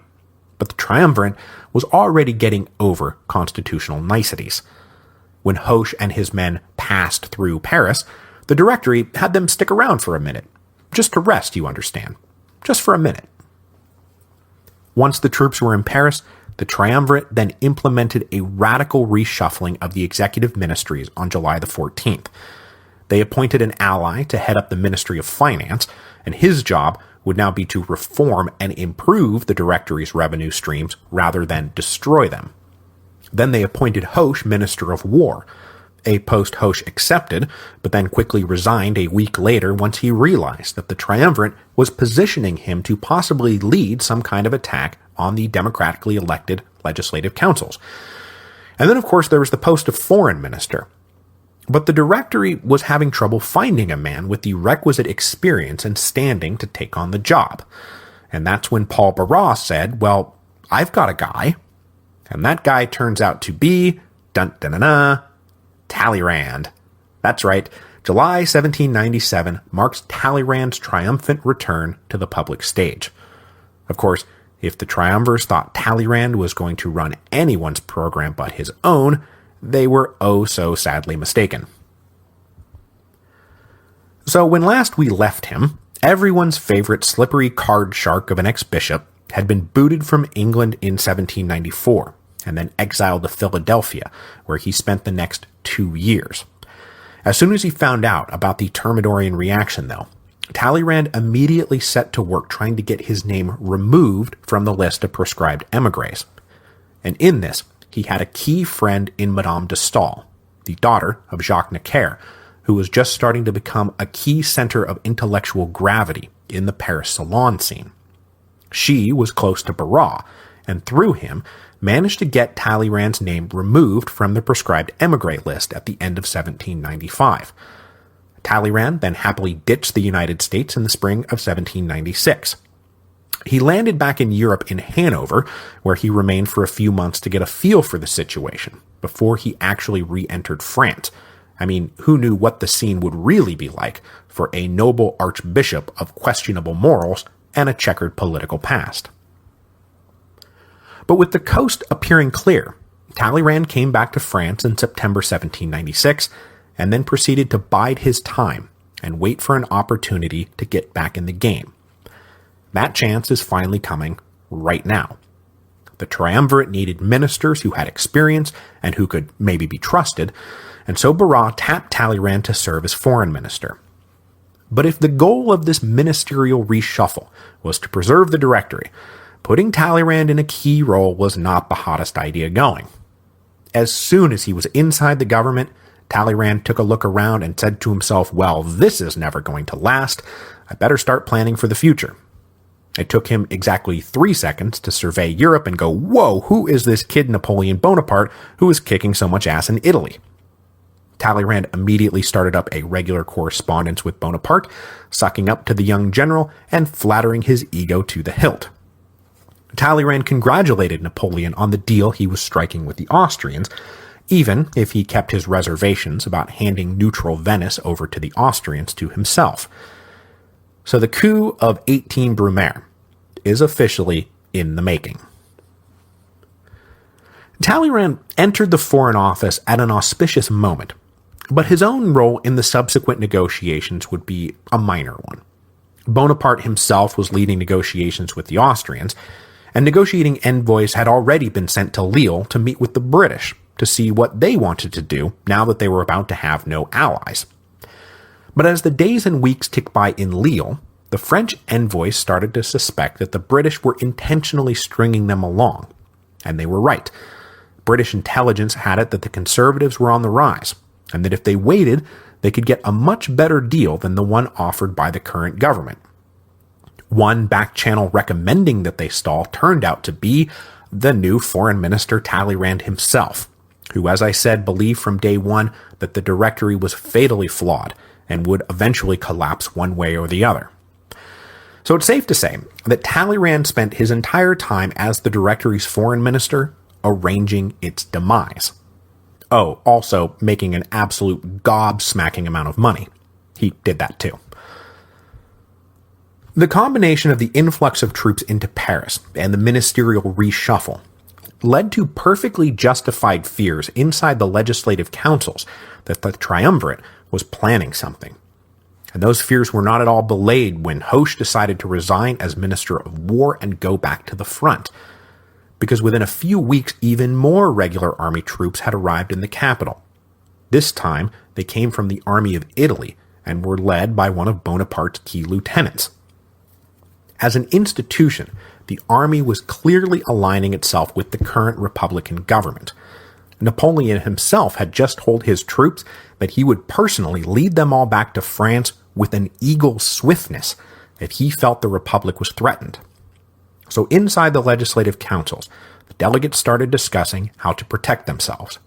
but the triumvirate was already getting over constitutional niceties. When Hoche and his men passed through Paris, the Directory had them stick around for a minute. Just to rest, you understand. Just for a minute. Once the troops were in Paris, the Triumvirate then implemented a radical reshuffling of the executive ministries on July the 14th. They appointed an ally to head up the Ministry of Finance, and his job would now be to reform and improve the Directory's revenue streams rather than destroy them. Then they appointed Hoche Minister of War, a post Hoche accepted, but then quickly resigned a week later once he realized that the Triumvirate was positioning him to possibly lead some kind of attack on the democratically elected legislative councils. And then, of course, there was the post of Foreign Minister. But the Directory was having trouble finding a man with the requisite experience and standing to take on the job. And that's when Paul Barras said, well, I've got a guy. And that guy turns out to be, Talleyrand. That's right, July 1797 marks Talleyrand's triumphant return to the public stage. Of course, if the triumvirs thought Talleyrand was going to run anyone's program but his own, they were oh so sadly mistaken. So when last we left him, everyone's favorite slippery card shark of an ex-bishop had been booted from England in 1794, and then exiled to Philadelphia, where he spent the next 2 years. As soon as he found out about the Thermidorian reaction, though, Talleyrand immediately set to work trying to get his name removed from the list of proscribed émigrés. And in this, he had a key friend in Madame de Staël, the daughter of Jacques Necker, who was just starting to become a key center of intellectual gravity in the Paris salon scene. She was close to Barras, and through him, managed to get Talleyrand's name removed from the proscribed émigré list at the end of 1795. Talleyrand then happily ditched the United States in the spring of 1796. He landed back in Europe in Hanover, where he remained for a few months to get a feel for the situation, before he actually re-entered France. I mean, who knew what the scene would really be like for a noble archbishop of questionable morals and a checkered political past? But with the coast appearing clear, Talleyrand came back to France in September 1796, and then proceeded to bide his time and wait for an opportunity to get back in the game. That chance is finally coming right now. The Triumvirate needed ministers who had experience and who could maybe be trusted, and so Barras tapped Talleyrand to serve as foreign minister. But if the goal of this ministerial reshuffle was to preserve the Directory, putting Talleyrand in a key role was not the hottest idea going. As soon as he was inside the government, Talleyrand took a look around and said to himself, well, this is never going to last. I better start planning for the future. It took him exactly 3 seconds to survey Europe and go, whoa, who is this kid Napoleon Bonaparte who is kicking so much ass in Italy? Talleyrand immediately started up a regular correspondence with Bonaparte, sucking up to the young general and flattering his ego to the hilt. Talleyrand congratulated Napoleon on the deal he was striking with the Austrians, even if he kept his reservations about handing neutral Venice over to the Austrians to himself. So the coup of 18 Brumaire is officially in the making. Talleyrand entered the Foreign Office at an auspicious moment, but his own role in the subsequent negotiations would be a minor one. Bonaparte himself was leading negotiations with the Austrians, and negotiating envoys had already been sent to Lille to meet with the British to see what they wanted to do now that they were about to have no allies. But as the days and weeks ticked by in Lille, the French envoys started to suspect that the British were intentionally stringing them along. And they were right. British intelligence had it that the Conservatives were on the rise, and that if they waited, they could get a much better deal than the one offered by the current government. One back channel recommending that they stall turned out to be the new Foreign Minister Talleyrand himself, who, as I said, believed from day one that the Directory was fatally flawed and would eventually collapse one way or the other. So it's safe to say that Talleyrand spent his entire time as the Directory's foreign minister arranging its demise. Oh, also making an absolute gobsmacking amount of money. He did that too. The combination of the influx of troops into Paris and the ministerial reshuffle led to perfectly justified fears inside the legislative councils that the triumvirate was planning something. And those fears were not at all belayed when Hoche decided to resign as Minister of War and go back to the front, because within a few weeks even more regular army troops had arrived in the capital. This time, they came from the Army of Italy and were led by one of Bonaparte's key lieutenants. As an institution, the army was clearly aligning itself with the current Republican government. Napoleon himself had just told his troops that he would personally lead them all back to France with an eagle's swiftness if he felt the Republic was threatened. So inside the legislative councils, the delegates started discussing how to protect themselves.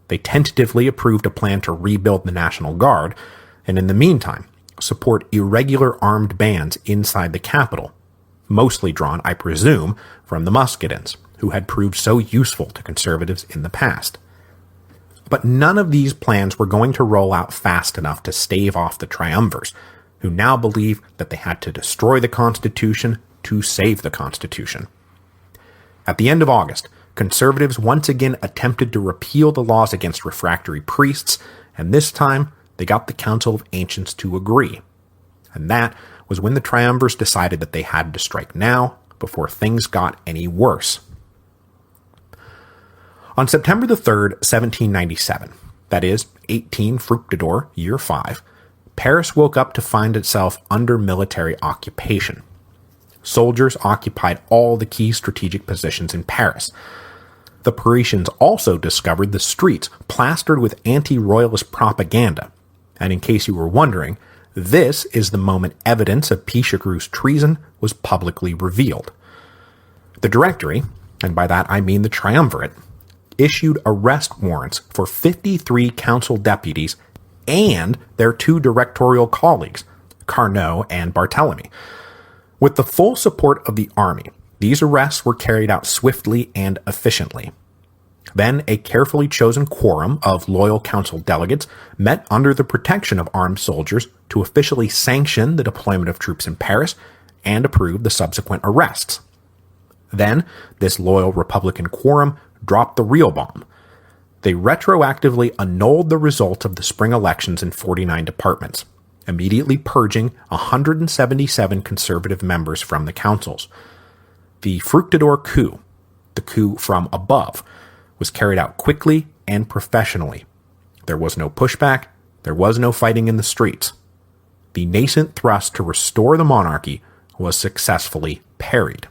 They tentatively approved a plan to rebuild the National Guard, and in the meantime, support irregular armed bands inside the capital, mostly drawn, I presume, from the Muscadins, who had proved so useful to conservatives in the past. But none of these plans were going to roll out fast enough to stave off the triumvirs, who now believed that they had to destroy the Constitution to save the Constitution. At the end of August, conservatives once again attempted to repeal the laws against refractory priests, and this time they got the Council of Ancients to agree. And that was when the triumvirs decided that they had to strike now before things got any worse. On September the 3rd, 1797, that is, 18 Fructidor, year 5, Paris woke up to find itself under military occupation. Soldiers occupied all the key strategic positions in Paris. The Parisians also discovered the streets plastered with anti-royalist propaganda, and in case you were wondering, this is the moment evidence of Pichegru's treason was publicly revealed. The Directory, and by that I mean the triumvirate, issued arrest warrants for 53 council deputies and their 2 directorial colleagues, Carnot and Barthélemy. With the full support of the army, these arrests were carried out swiftly and efficiently. Then a carefully chosen quorum of loyal council delegates met under the protection of armed soldiers to officially sanction the deployment of troops in Paris and approve the subsequent arrests. Then, this loyal Republican quorum dropped the real bomb. They retroactively annulled the results of the spring elections in 49 departments, immediately purging 177 conservative members from the councils. The Fructidor coup, the coup from above, was carried out quickly and professionally. There was no pushback, there was no fighting in the streets. The nascent thrust to restore the monarchy was successfully parried.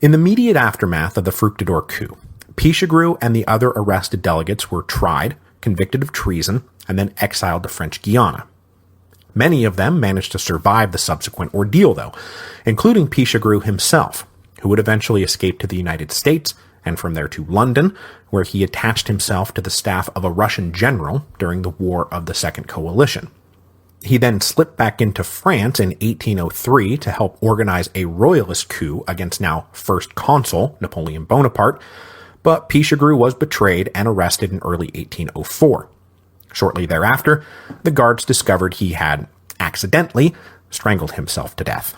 In the immediate aftermath of the Fructidor coup, Pichegru and the other arrested delegates were tried, convicted of treason, and then exiled to French Guiana. Many of them managed to survive the subsequent ordeal, though, including Pichegru himself, who would eventually escape to the United States, and from there to London, where he attached himself to the staff of a Russian general during the War of the Second Coalition. He then slipped back into France in 1803 to help organize a royalist coup against now First Consul Napoleon Bonaparte, but Pichegru was betrayed and arrested in early 1804. Shortly thereafter, the guards discovered he had, accidentally, strangled himself to death.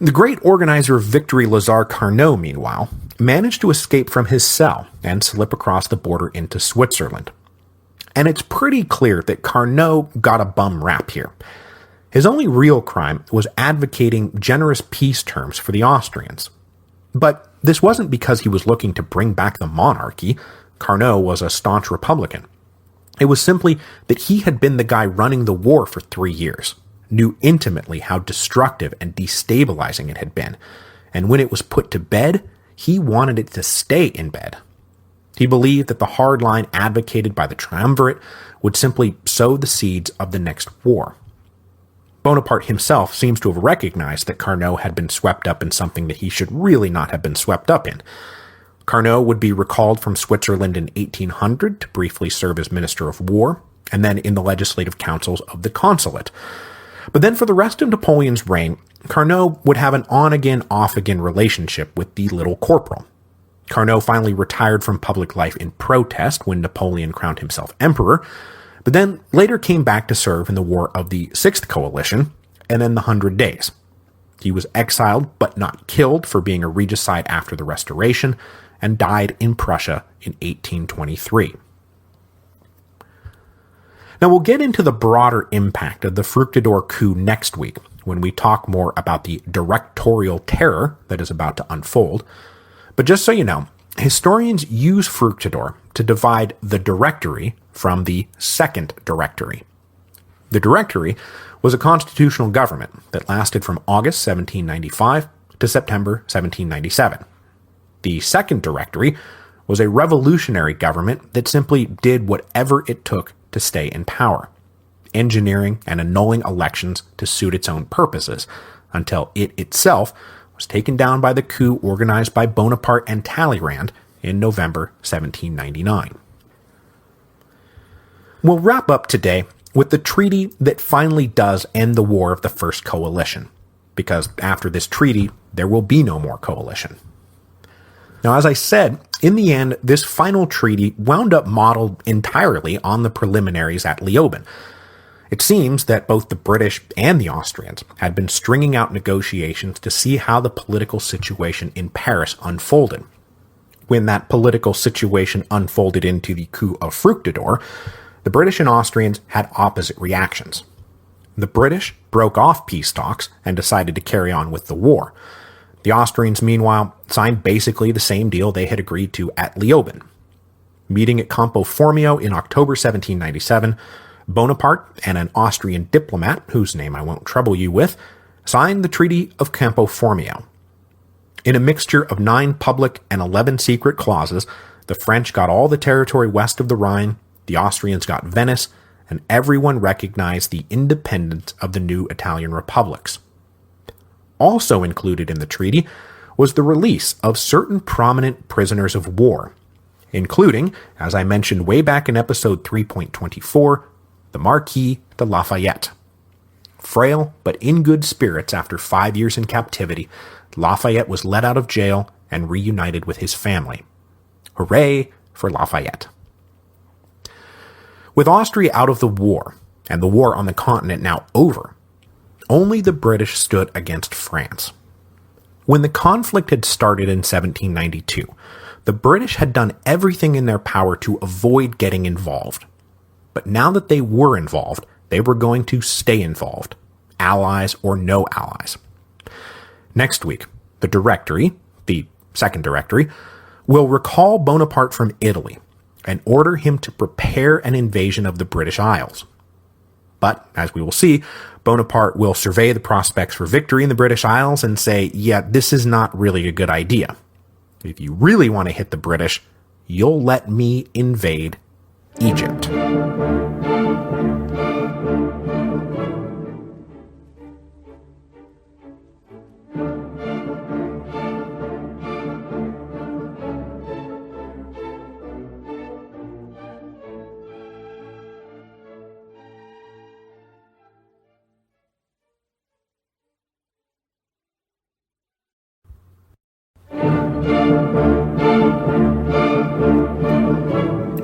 The great organizer of victory Lazare Carnot, meanwhile, managed to escape from his cell and slip across the border into Switzerland. And it's pretty clear that Carnot got a bum rap here. His only real crime was advocating generous peace terms for the Austrians. But this wasn't because he was looking to bring back the monarchy. Carnot was a staunch Republican. It was simply that he had been the guy running the war for 3 years, knew intimately how destructive and destabilizing it had been, and when it was put to bed, he wanted it to stay in bed. He believed that the hard line advocated by the triumvirate would simply sow the seeds of the next war. Bonaparte himself seems to have recognized that Carnot had been swept up in something that he should really not have been swept up in. Carnot would be recalled from Switzerland in 1800 to briefly serve as Minister of War, and then in the legislative councils of the consulate. But then for the rest of Napoleon's reign, Carnot would have an on-again, off-again relationship with the little corporal. Carnot finally retired from public life in protest when Napoleon crowned himself emperor, but then later came back to serve in the War of the Sixth Coalition, and then the 100 Days. He was exiled but not killed for being a regicide after the Restoration, and died in Prussia in 1823. Now we'll get into the broader impact of the Fructidor coup next week when we talk more about the directorial terror that is about to unfold. But just so you know, historians use Fructidor to divide the Directory from the Second Directory. The Directory was a constitutional government that lasted from August 1795 to September 1797. The Second Directory was a revolutionary government that simply did whatever it took to stay in power, engineering and annulling elections to suit its own purposes, until it itself was taken down by the coup organized by Bonaparte and Talleyrand in November 1799. We'll wrap up today with the treaty that finally does end the War of the First Coalition, because after this treaty, there will be no more coalition. Now, as I said, in the end, this final treaty wound up modeled entirely on the preliminaries at Leoben. It seems that both the British and the Austrians had been stringing out negotiations to see how the political situation in Paris unfolded. When that political situation unfolded into the coup of Fructidor, the British and Austrians had opposite reactions. The British broke off peace talks and decided to carry on with the war. The Austrians, meanwhile, signed basically the same deal they had agreed to at Leoben. Meeting at Campo Formio in October 1797, Bonaparte and an Austrian diplomat, whose name I won't trouble you with, signed the Treaty of Campo Formio. In a mixture of 9 public and 11 secret clauses, the French got all the territory west of the Rhine, the Austrians got Venice, and everyone recognized the independence of the new Italian republics. Also included in the treaty was the release of certain prominent prisoners of war, including, as I mentioned way back in episode 3.24, the Marquis de Lafayette. Frail but in good spirits after 5 years in captivity, Lafayette was let out of jail and reunited with his family. Hooray for Lafayette. With Austria out of the war, and the war on the continent now over, only the British stood against France. When the conflict had started in 1792, the British had done everything in their power to avoid getting involved. But now that they were involved, they were going to stay involved, allies or no allies. Next week, the Directory, the Second Directory, will recall Bonaparte from Italy and order him to prepare an invasion of the British Isles. But, as we will see, Bonaparte will survey the prospects for victory in the British Isles and say, yeah, this is not really a good idea. If you really want to hit the British, you'll let me invade Egypt.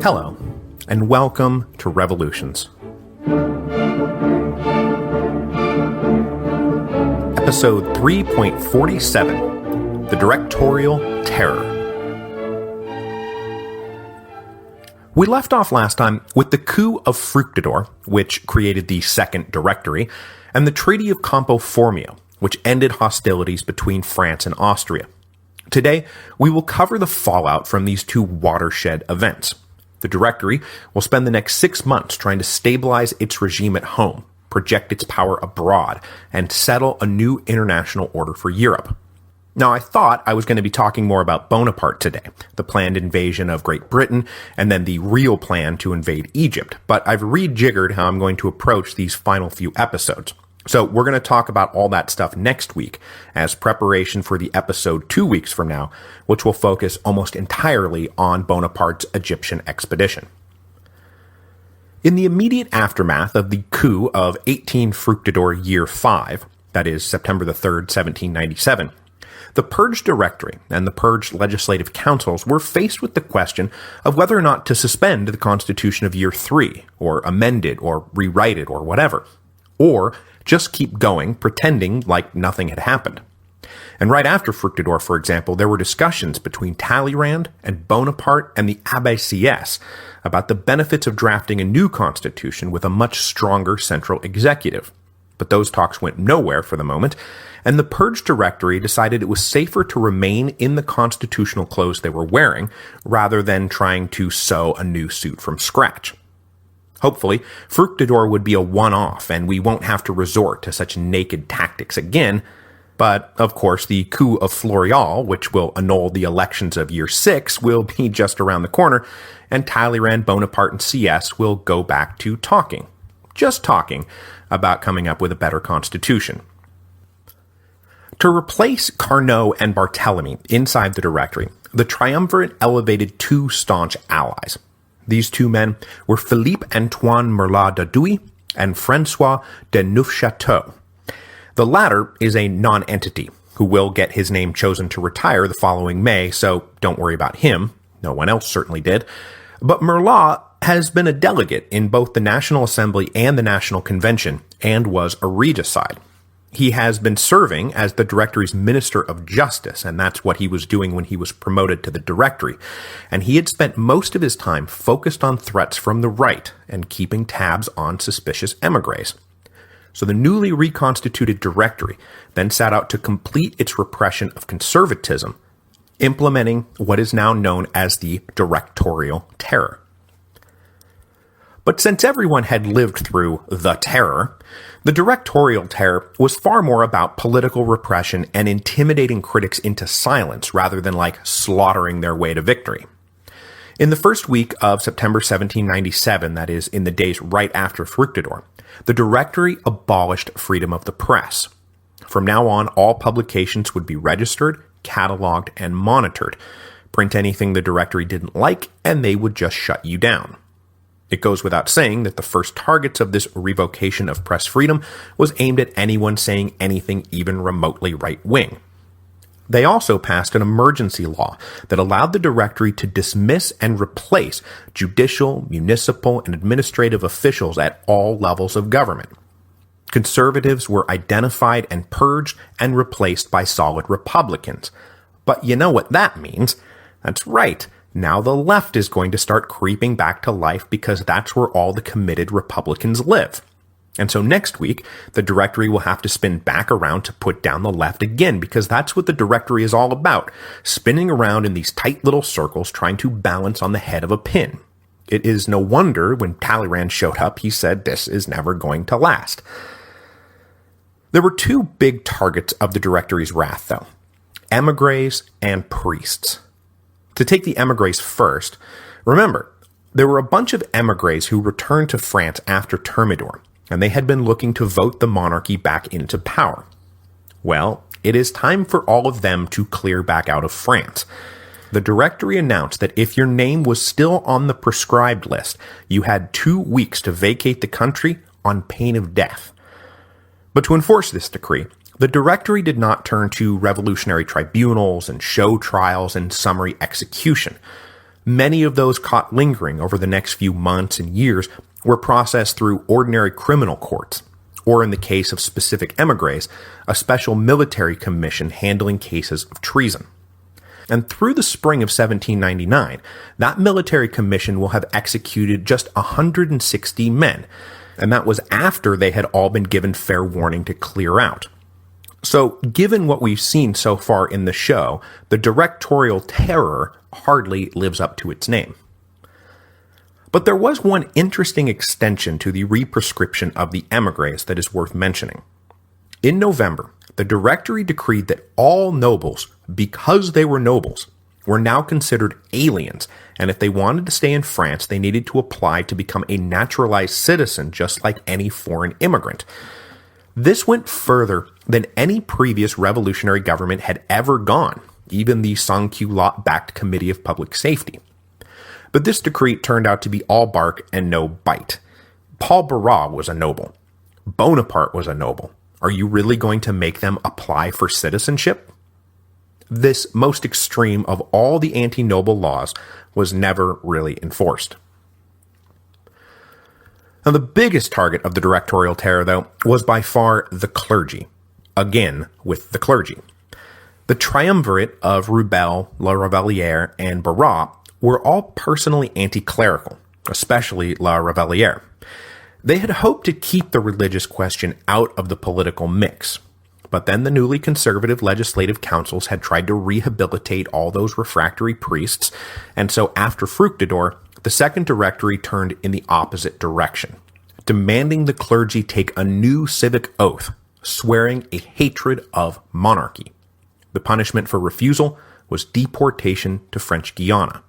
Hello, and welcome to Revolutions. Episode 3.47, The Directorial Terror. We left off last time with the coup of Fructidor, which created the Second Directory, and the Treaty of Campo Formio, which ended hostilities between France and Austria. Today, we will cover the fallout from these two watershed events. The Directory will spend the next 6 months trying to stabilize its regime at home, project its power abroad, and settle a new international order for Europe. Now, I thought I was going to be talking more about Bonaparte today, the planned invasion of Great Britain, and then the real plan to invade Egypt, but I've rejiggered how I'm going to approach these final few episodes. So we're going to talk about all that stuff next week as preparation for the episode 2 weeks from now, which will focus almost entirely on Bonaparte's Egyptian expedition. In the immediate aftermath of the coup of 18 Fructidor Year 5, that is September the 3rd, 1797, the Purged Directory and the Purged Legislative Councils were faced with the question of whether or not to suspend the Constitution of Year 3, or amend it, or rewrite it, or whatever, or just keep going, pretending like nothing had happened. And right after Fructidor, for example, there were discussions between Talleyrand and Bonaparte and the Abbé Sieyès about the benefits of drafting a new constitution with a much stronger central executive. But those talks went nowhere for the moment, and the purged Directory decided it was safer to remain in the constitutional clothes they were wearing rather than trying to sew a new suit from scratch. Hopefully, Fructidor would be a one-off, and we won't have to resort to such naked tactics again. But, of course, the coup of Floreal, which will annul the elections of year 6, will be just around the corner, and Talleyrand, Bonaparte, and Sieyès will go back to talking. Just talking about coming up with a better constitution. To replace Carnot and Barthélemy inside the Directory, the triumvirate elevated two staunch allies. These two men were Philippe-Antoine Merlat-Dadouis and François de Neufchâteau. The latter is a non-entity who will get his name chosen to retire the following May, so don't worry about him. No one else certainly did. But Merlat has been a delegate in both the National Assembly and the National Convention, and was a regicide. He has been serving as the Directory's Minister of Justice, and that's what he was doing when he was promoted to the Directory. And he had spent most of his time focused on threats from the right and keeping tabs on suspicious émigrés. So the newly reconstituted Directory then set out to complete its repression of conservatism, implementing what is now known as the Directorial Terror. But since everyone had lived through the Terror, the Directorial Terror was far more about political repression and intimidating critics into silence rather than like slaughtering their way to victory. In the first week of September 1797, that is, in the days right after Fructidor, the Directory abolished freedom of the press. From now on, all publications would be registered, cataloged, and monitored. Print anything the Directory didn't like, and they would just shut you down. It goes without saying that the first targets of this revocation of press freedom was aimed at anyone saying anything even remotely right-wing. They also passed an emergency law that allowed the Directory to dismiss and replace judicial, municipal, and administrative officials at all levels of government. Conservatives were identified and purged and replaced by solid Republicans. But you know what that means? That's right. Now the left is going to start creeping back to life because that's where all the committed Republicans live. And so next week, the Directory will have to spin back around to put down the left again, because that's what the Directory is all about, spinning around in these tight little circles trying to balance on the head of a pin. It is no wonder when Talleyrand showed up, he said this is never going to last. There were two big targets of the Directory's wrath, though: émigrés and priests. To take the émigrés first, remember, there were a bunch of émigrés who returned to France after Thermidor, and they had been looking to vote the monarchy back into power. Well, it is time for all of them to clear back out of France. The Directory announced that if your name was still on the proscribed list, you had 2 weeks to vacate the country on pain of death. But to enforce this decree, the Directory did not turn to revolutionary tribunals and show trials and summary execution. Many of those caught lingering over the next few months and years were processed through ordinary criminal courts, or in the case of specific émigrés, a special military commission handling cases of treason. And through the spring of 1799, that military commission will have executed just 160 men, and that was after they had all been given fair warning to clear out. So, given what we've seen so far in the show, the Directorial Terror hardly lives up to its name. But there was one interesting extension to the represcription of the émigrés that is worth mentioning. In November, the Directory decreed that all nobles, because they were nobles, were now considered aliens, and if they wanted to stay in France, they needed to apply to become a naturalized citizen just like any foreign immigrant. This went further than any previous revolutionary government had ever gone, even the Sans-Culotte-backed Committee of Public Safety. But this decree turned out to be all bark and no bite. Paul Barras was a noble. Bonaparte was a noble. Are you really going to make them apply for citizenship? This most extreme of all the anti-noble laws was never really enforced. Now, the biggest target of the directorial terror, though, was by far the clergy. Again, with the clergy. The triumvirate of Rubel, La Ravelière, and Barras were all personally anti-clerical, especially La Ravelière. They had hoped to keep the religious question out of the political mix, but then the newly conservative legislative councils had tried to rehabilitate all those refractory priests, and so after Fructidor, the Second Directory turned in the opposite direction, demanding the clergy take a new civic oath, swearing a hatred of monarchy. The punishment for refusal was deportation to French Guiana.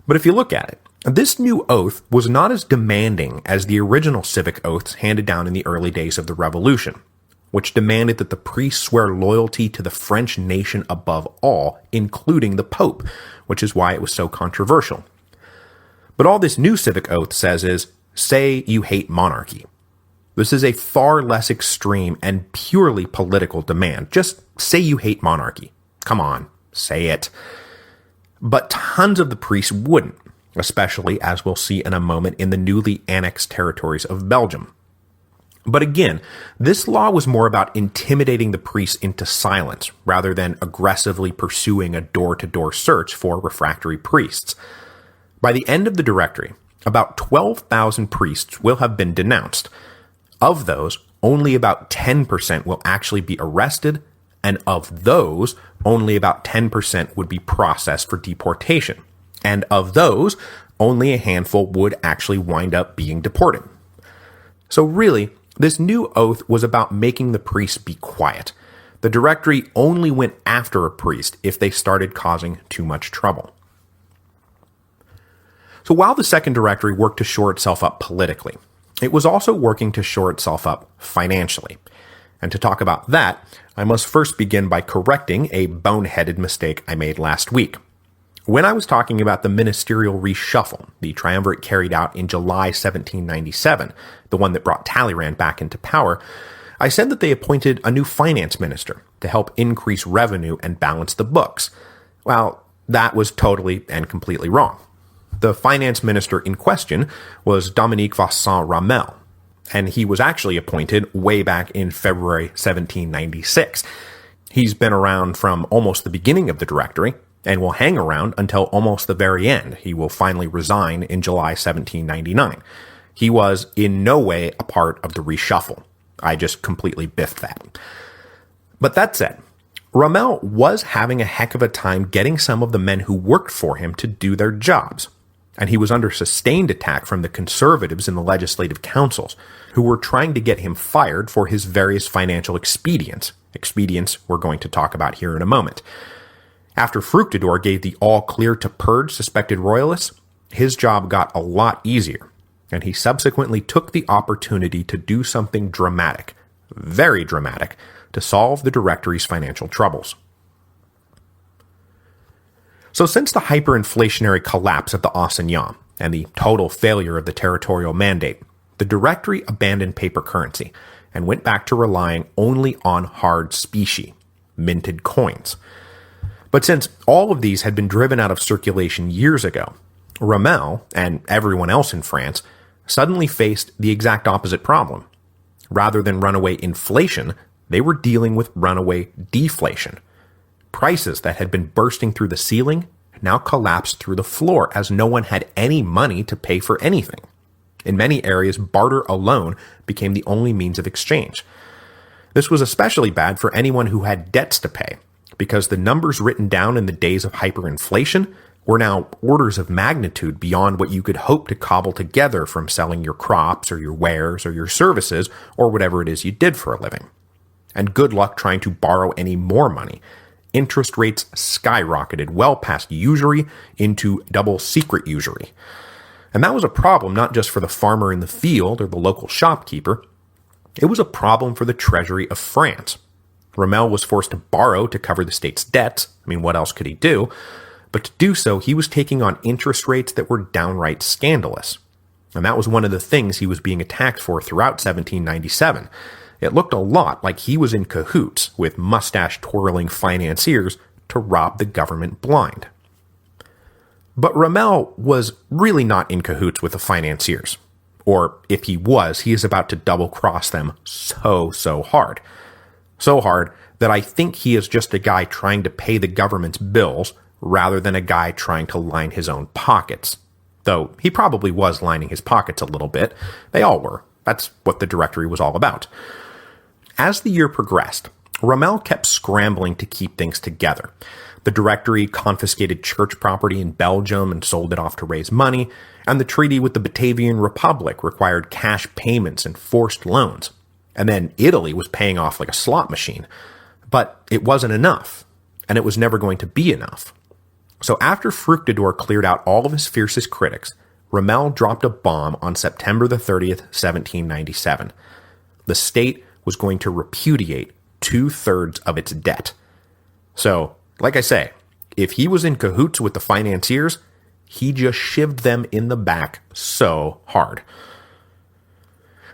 But if you look at it, this new oath was not as demanding as the original civic oaths handed down in the early days of the Revolution, which demanded that the priests swear loyalty to the French nation above all, including the Pope, which is why it was so controversial. But all this new civic oath says is, say you hate monarchy. This is a far less extreme and purely political demand. Just say you hate monarchy. Come on, say it. But tons of the priests wouldn't, especially, as we'll see in a moment, in the newly annexed territories of Belgium. But again, this law was more about intimidating the priests into silence, rather than aggressively pursuing a door-to-door search for refractory priests. By the end of the Directory, about 12,000 priests will have been denounced. Of those, only about 10% will actually be arrested, and of those, only about 10% would be processed for deportation. And of those, only a handful would actually wind up being deported. So really, this new oath was about making the priests be quiet. The Directory only went after a priest if they started causing too much trouble. So while the Second Directory worked to shore itself up politically, it was also working to shore itself up financially. And to talk about that, I must first begin by correcting a boneheaded mistake I made last week. When I was talking about the ministerial reshuffle the triumvirate carried out in July 1797, the one that brought Talleyrand back into power, I said that they appointed a new finance minister to help increase revenue and balance the books. Well, that was totally and completely wrong. The finance minister in question was Dominique Vincent Ramel, and he was actually appointed way back in February 1796. He's been around from almost the beginning of the Directory, and will hang around until almost the very end. He will finally resign in July 1799. He was in no way a part of the reshuffle. I just completely biffed that. But that said, Ramel was having a heck of a time getting some of the men who worked for him to do their jobs. And he was under sustained attack from the conservatives in the legislative councils, who were trying to get him fired for his various financial expedients we're going to talk about here in a moment. After Fructidor gave the all-clear to purge suspected royalists, his job got a lot easier, and he subsequently took the opportunity to do something dramatic, very dramatic, to solve the Directory's financial troubles. So since the hyperinflationary collapse of the assignat and the total failure of the territorial mandate, the Directory abandoned paper currency and went back to relying only on hard specie, minted coins. But since all of these had been driven out of circulation years ago, Ramel, and everyone else in France, suddenly faced the exact opposite problem. Rather than runaway inflation, they were dealing with runaway deflation. Prices that had been bursting through the ceiling now collapsed through the floor as no one had any money to pay for anything. In many areas, barter alone became the only means of exchange. This was especially bad for anyone who had debts to pay, because the numbers written down in the days of hyperinflation were now orders of magnitude beyond what you could hope to cobble together from selling your crops or your wares or your services or whatever it is you did for a living. And good luck trying to borrow any more money. Interest rates skyrocketed well past usury into double secret usury. And that was a problem not just for the farmer in the field or the local shopkeeper. It was a problem for the treasury of France. Ramel was forced to borrow to cover the state's debts. I mean, what else could he do? But to do so, he was taking on interest rates that were downright scandalous. And that was one of the things he was being attacked for throughout 1797. It looked a lot like he was in cahoots with mustache-twirling financiers to rob the government blind. But Ramel was really not in cahoots with the financiers. Or if he was, he is about to double-cross them so hard. So hard that I think he is just a guy trying to pay the government's bills rather than a guy trying to line his own pockets. Though he probably was lining his pockets a little bit. They all were. That's what the Directory was all about. As the year progressed, Rommel kept scrambling to keep things together. The Directory confiscated church property in Belgium and sold it off to raise money, and the treaty with the Batavian Republic required cash payments and forced loans. And then Italy was paying off like a slot machine. But it wasn't enough, and it was never going to be enough. So after Fructidor cleared out all of his fiercest critics, Rommel dropped a bomb on September the 30th, 1797. The state was going to repudiate 2/3 of its debt. So, like I say, if he was in cahoots with the financiers, he just shivved them in the back so hard.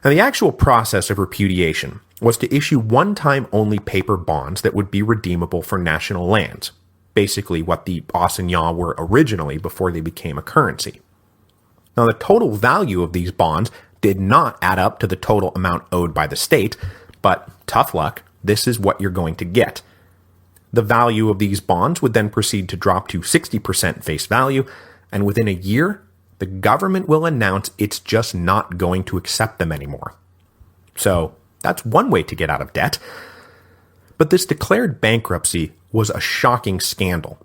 Now, the actual process of repudiation was to issue one-time only paper bonds that would be redeemable for national lands, basically what the assignats were originally before they became a currency. Now, the total value of these bonds did not add up to the total amount owed by the state, but tough luck, this is what you're going to get. The value of these bonds would then proceed to drop to 60% face value, and within a year, the government will announce it's just not going to accept them anymore. So, that's one way to get out of debt. But this declared bankruptcy was a shocking scandal.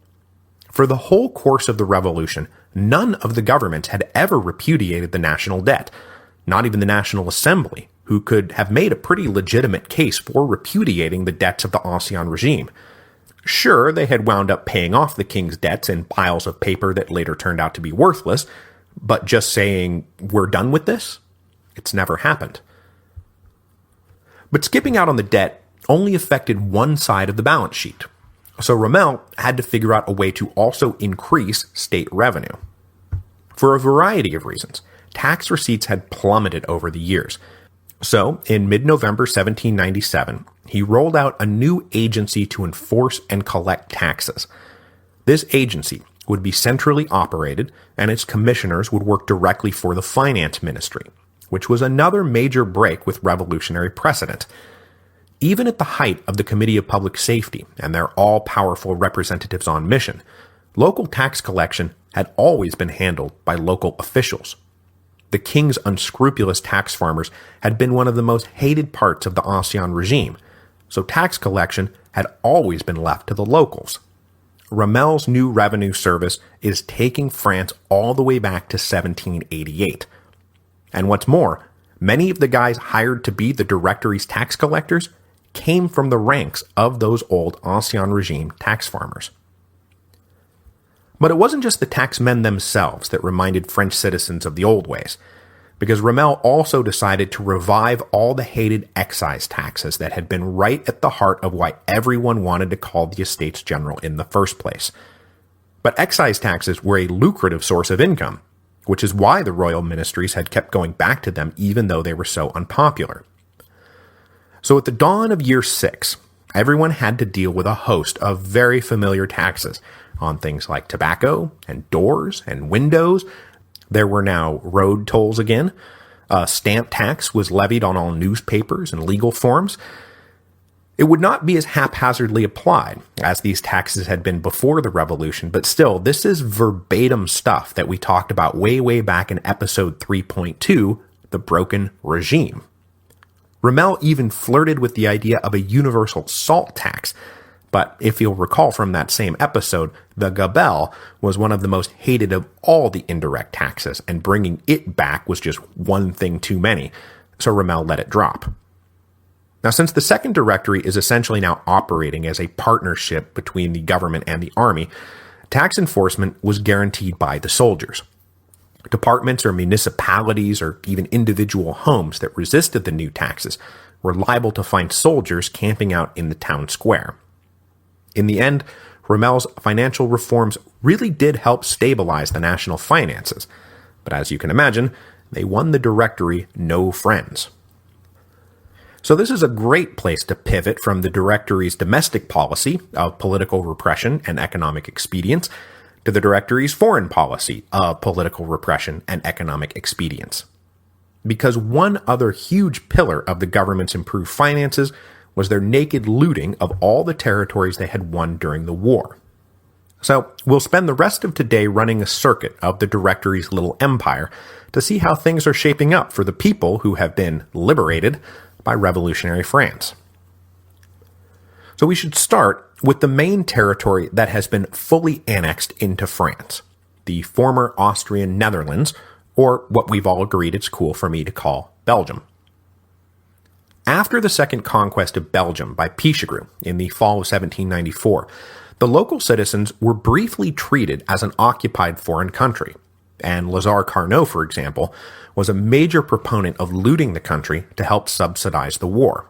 For the whole course of the revolution, none of the governments had ever repudiated the national debt, not even the National Assembly, who could have made a pretty legitimate case for repudiating the debts of the Ancien regime. Sure, they had wound up paying off the king's debts in piles of paper that later turned out to be worthless, but just saying, we're done with this? It's never happened. But skipping out on the debt only affected one side of the balance sheet. So Rommel had to figure out a way to also increase state revenue. For a variety of reasons, tax receipts had plummeted over the years. So, in mid-November 1797, he rolled out a new agency to enforce and collect taxes. This agency would be centrally operated, and its commissioners would work directly for the finance ministry, which was another major break with revolutionary precedent. Even at the height of the Committee of Public Safety and their all-powerful representatives on mission, local tax collection had always been handled by local officials. The king's unscrupulous tax farmers had been one of the most hated parts of the Ancien regime, so tax collection had always been left to the locals. Rommel's new revenue service is taking France all the way back to 1788. And what's more, many of the guys hired to be the Directory's tax collectors came from the ranks of those old Ancien regime tax farmers. But it wasn't just the taxmen themselves that reminded French citizens of the old ways, because Rommel also decided to revive all the hated excise taxes that had been right at the heart of why everyone wanted to call the Estates General in the first place. But excise taxes were a lucrative source of income, which is why the royal ministries had kept going back to them even though they were so unpopular. So at the dawn of year 6, everyone had to deal with a host of very familiar taxes on things like tobacco and doors and windows. There were now road tolls again. A stamp tax was levied on all newspapers and legal forms. It would not be as haphazardly applied as these taxes had been before the revolution, but still, this is verbatim stuff that we talked about way back in episode 3.2, The Broken Regime. Rommel even flirted with the idea of a universal salt tax, but if you'll recall from that same episode, the gabelle was one of the most hated of all the indirect taxes, and bringing it back was just one thing too many, so Rommel let it drop. Now, since the Second Directory is essentially now operating as a partnership between the government and the army, tax enforcement was guaranteed by the soldiers. Departments or municipalities or even individual homes that resisted the new taxes were liable to find soldiers camping out in the town square. In the end, Rommel's financial reforms really did help stabilize the national finances, but as you can imagine, they won the Directory no friends. So this is a great place to pivot from the Directory's domestic policy of political repression and economic expedience to the Directory's foreign policy of political repression and economic expedience. because one other huge pillar of the government's improved finances was their naked looting of all the territories they had won during the war. So we'll spend the rest of today running a circuit of the Directory's little empire to see how things are shaping up for the people who have been liberated by revolutionary France. So we should start with the main territory that has been fully annexed into France, the former Austrian Netherlands, or what we've all agreed it's cool for me to call Belgium. After the second conquest of Belgium by Pichegru in the fall of 1794, the local citizens were briefly treated as an occupied foreign country, and Lazare Carnot, for example, was a major proponent of looting the country to help subsidize the war.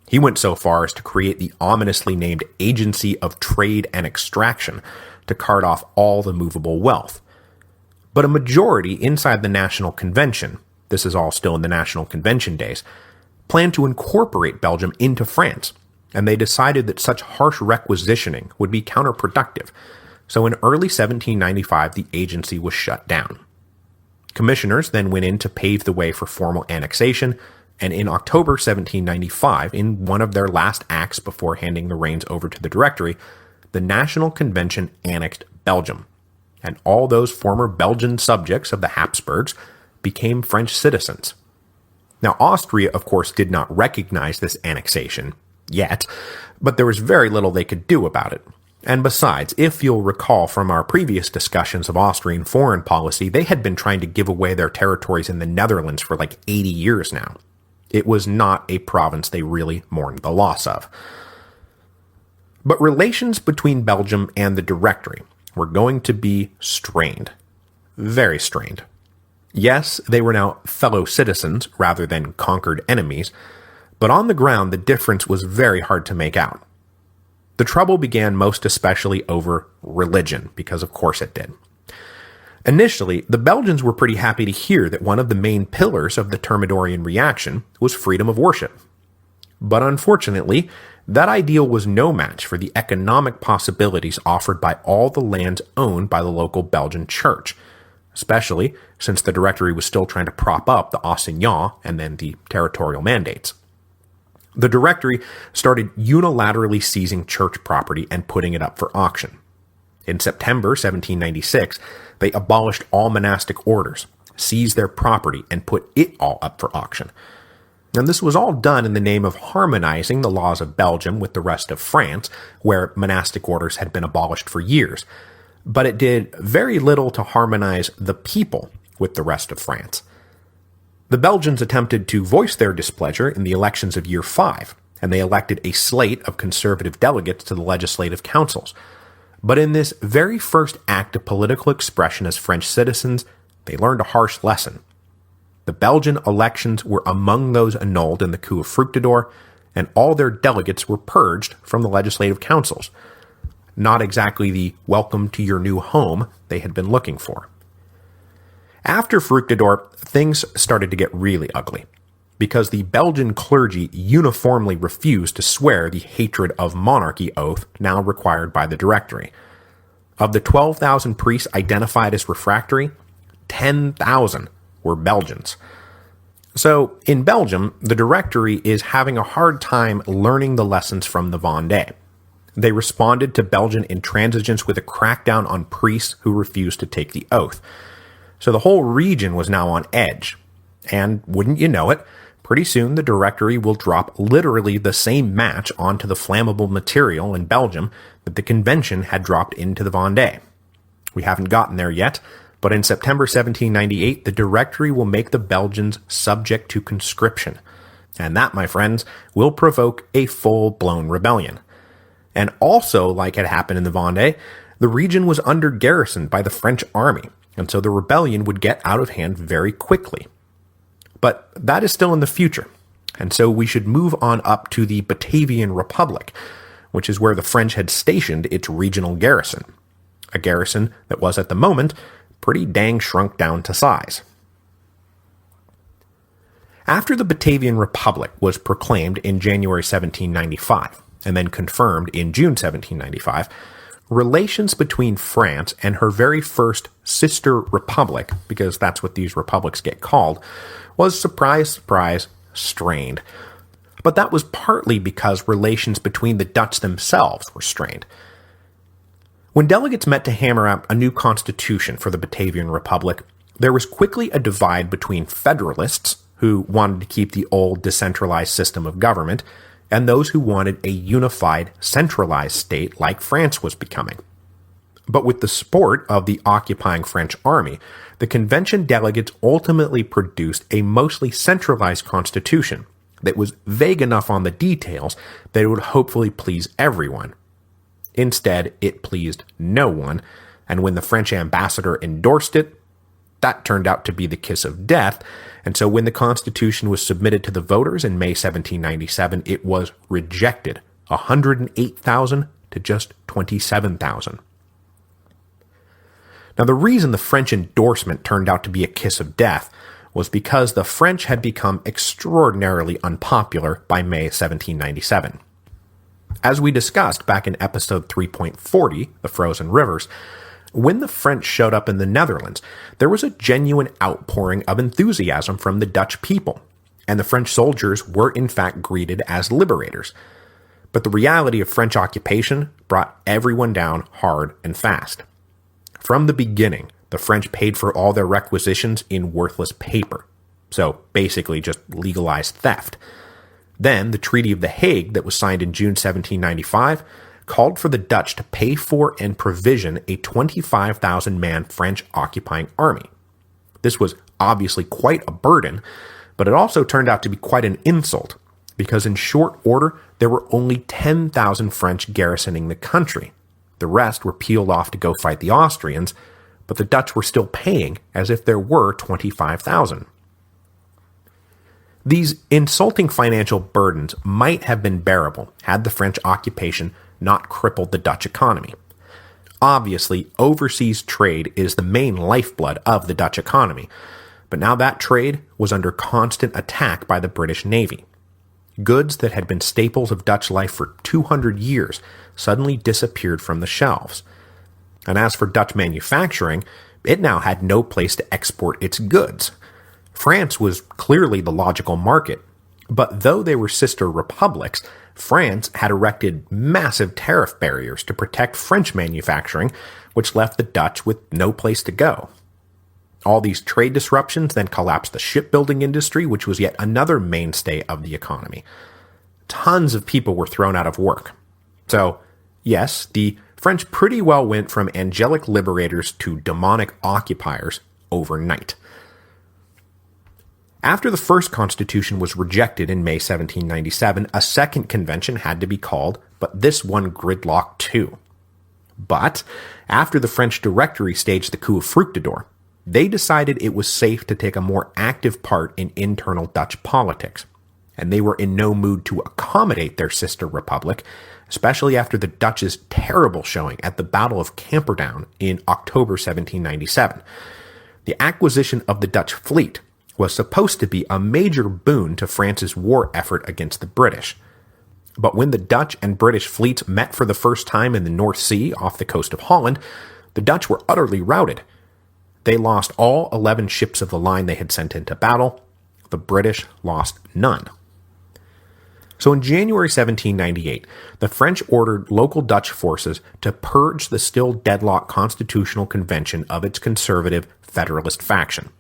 He went so far as to create the ominously named Agency of Trade and Extraction to cart off all the movable wealth. But a majority inside the National Convention, this is all still in the National Convention days, planned to incorporate Belgium into France, and they decided that such harsh requisitioning would be counterproductive, so in early 1795 the agency was shut down. Commissioners then went in to pave the way for formal annexation, and in October 1795, in one of their last acts before handing the reins over to the Directory, the National Convention annexed Belgium, and all those former Belgian subjects of the Habsburgs became French citizens. Now, Austria, of course, did not recognize this annexation yet, but there was very little they could do about it. And besides, if you'll recall from our previous discussions of Austrian foreign policy, they had been trying to give away their territories in the Netherlands for like 80 years now. It was not a province they really mourned the loss of. But relations between Belgium and the Directory were going to be strained. Very strained. Yes, they were now fellow citizens rather than conquered enemies, but on the ground the difference was very hard to make out. The trouble began most especially over religion, because of course it did. Initially, the Belgians were pretty happy to hear that one of the main pillars of the Thermidorian reaction was freedom of worship. But unfortunately, that ideal was no match for the economic possibilities offered by all the lands owned by the local Belgian church, especially since the Directory was still trying to prop up the assignats and then the territorial mandates. The Directory started unilaterally seizing church property and putting it up for auction. In September 1796, they abolished all monastic orders, seized their property, and put it all up for auction. And this was all done in the name of harmonizing the laws of Belgium with the rest of France, where monastic orders had been abolished for years. But it did very little to harmonize the people with the rest of France. The Belgians attempted to voice their displeasure in the elections of Year 5, and they elected a slate of conservative delegates to the legislative councils. But in this very first act of political expression as French citizens, they learned a harsh lesson. The Belgian elections were among those annulled in the coup of Fructidor, and all their delegates were purged from the legislative councils. Not exactly the welcome to your new home they had been looking for. After Fructidor, things started to get really ugly, because the Belgian clergy uniformly refused to swear the hatred of monarchy oath now required by the Directory. Of the 12,000 priests identified as refractory, 10,000 were Belgians. So, in Belgium, the Directory is having a hard time learning the lessons from the Vendée. They responded to Belgian intransigence with a crackdown on priests who refused to take the oath. So the whole region was now on edge. And wouldn't you know it, pretty soon the Directory will drop literally the same match onto the flammable material in Belgium that the Convention had dropped into the Vendée. We haven't gotten there yet, but in September 1798, the Directory will make the Belgians subject to conscription. And that, my friends, will provoke a full-blown rebellion. And also, like had happened in the Vendée, the region was under garrisoned by the French army, and so the rebellion would get out of hand very quickly. But that is still in the future, and so we should move on up to the Batavian Republic, which is where the French had stationed its regional garrison, a garrison that was at the moment pretty dang shrunk down to size. After the Batavian Republic was proclaimed in January 1795, and then confirmed in June 1795, relations between France and her very first sister republic, because that's what these republics get called, was, surprise, surprise, strained. But that was partly because relations between the Dutch themselves were strained. When delegates met to hammer out a new constitution for the Batavian Republic, there was quickly a divide between federalists, who wanted to keep the old decentralized system of government, and those who wanted a unified, centralized state like France was becoming. But with the support of the occupying French army, the convention delegates ultimately produced a mostly centralized constitution that was vague enough on the details that it would hopefully please everyone. Instead, it pleased no one, and when the French ambassador endorsed it, that turned out to be the kiss of death, and so when the Constitution was submitted to the voters in May 1797, it was rejected, 108,000 to just 27,000. Now, the reason the French endorsement turned out to be a kiss of death was because the French had become extraordinarily unpopular by May 1797. As we discussed back in episode 3.40, The Frozen Rivers, when the French showed up in the Netherlands, there was a genuine outpouring of enthusiasm from the Dutch people, and the French soldiers were in fact greeted as liberators. But the reality of French occupation brought everyone down hard and fast. From the beginning, the French paid for all their requisitions in worthless paper, so basically just legalized theft. Then, the Treaty of The Hague that was signed in June 1795 called for the Dutch to pay for and provision a 25,000-man French occupying army. This was obviously quite a burden, but it also turned out to be quite an insult, because in short order, there were only 10,000 French garrisoning the country. The rest were peeled off to go fight the Austrians, but the Dutch were still paying as if there were 25,000. These insulting financial burdens might have been bearable had the French occupation not crippled the Dutch economy. Obviously, overseas trade is the main lifeblood of the Dutch economy, but now that trade was under constant attack by the British Navy. Goods that had been staples of Dutch life for 200 years suddenly disappeared from the shelves. And as for Dutch manufacturing, it now had no place to export its goods. France was clearly the logical market, but though they were sister republics, France had erected massive tariff barriers to protect French manufacturing, which left the Dutch with no place to go. All these trade disruptions then collapsed the shipbuilding industry, which was yet another mainstay of the economy. Tons of people were thrown out of work. So, yes, the French pretty well went from angelic liberators to demonic occupiers overnight. After the first constitution was rejected in May 1797, a second convention had to be called, but this one gridlocked too. But, after the French Directory staged the coup of Fructidor, they decided it was safe to take a more active part in internal Dutch politics, and they were in no mood to accommodate their sister republic, especially after the Dutch's terrible showing at the Battle of Camperdown in October 1797. The acquisition of the Dutch fleet was supposed to be a major boon to France's war effort against the British. But when the Dutch and British fleets met for the first time in the North Sea off the coast of Holland, the Dutch were utterly routed. They lost all 11 ships of the line they had sent into battle. The British lost none. So in January 1798, the French ordered local Dutch forces to purge the still deadlocked Constitutional Convention of its conservative Federalist faction.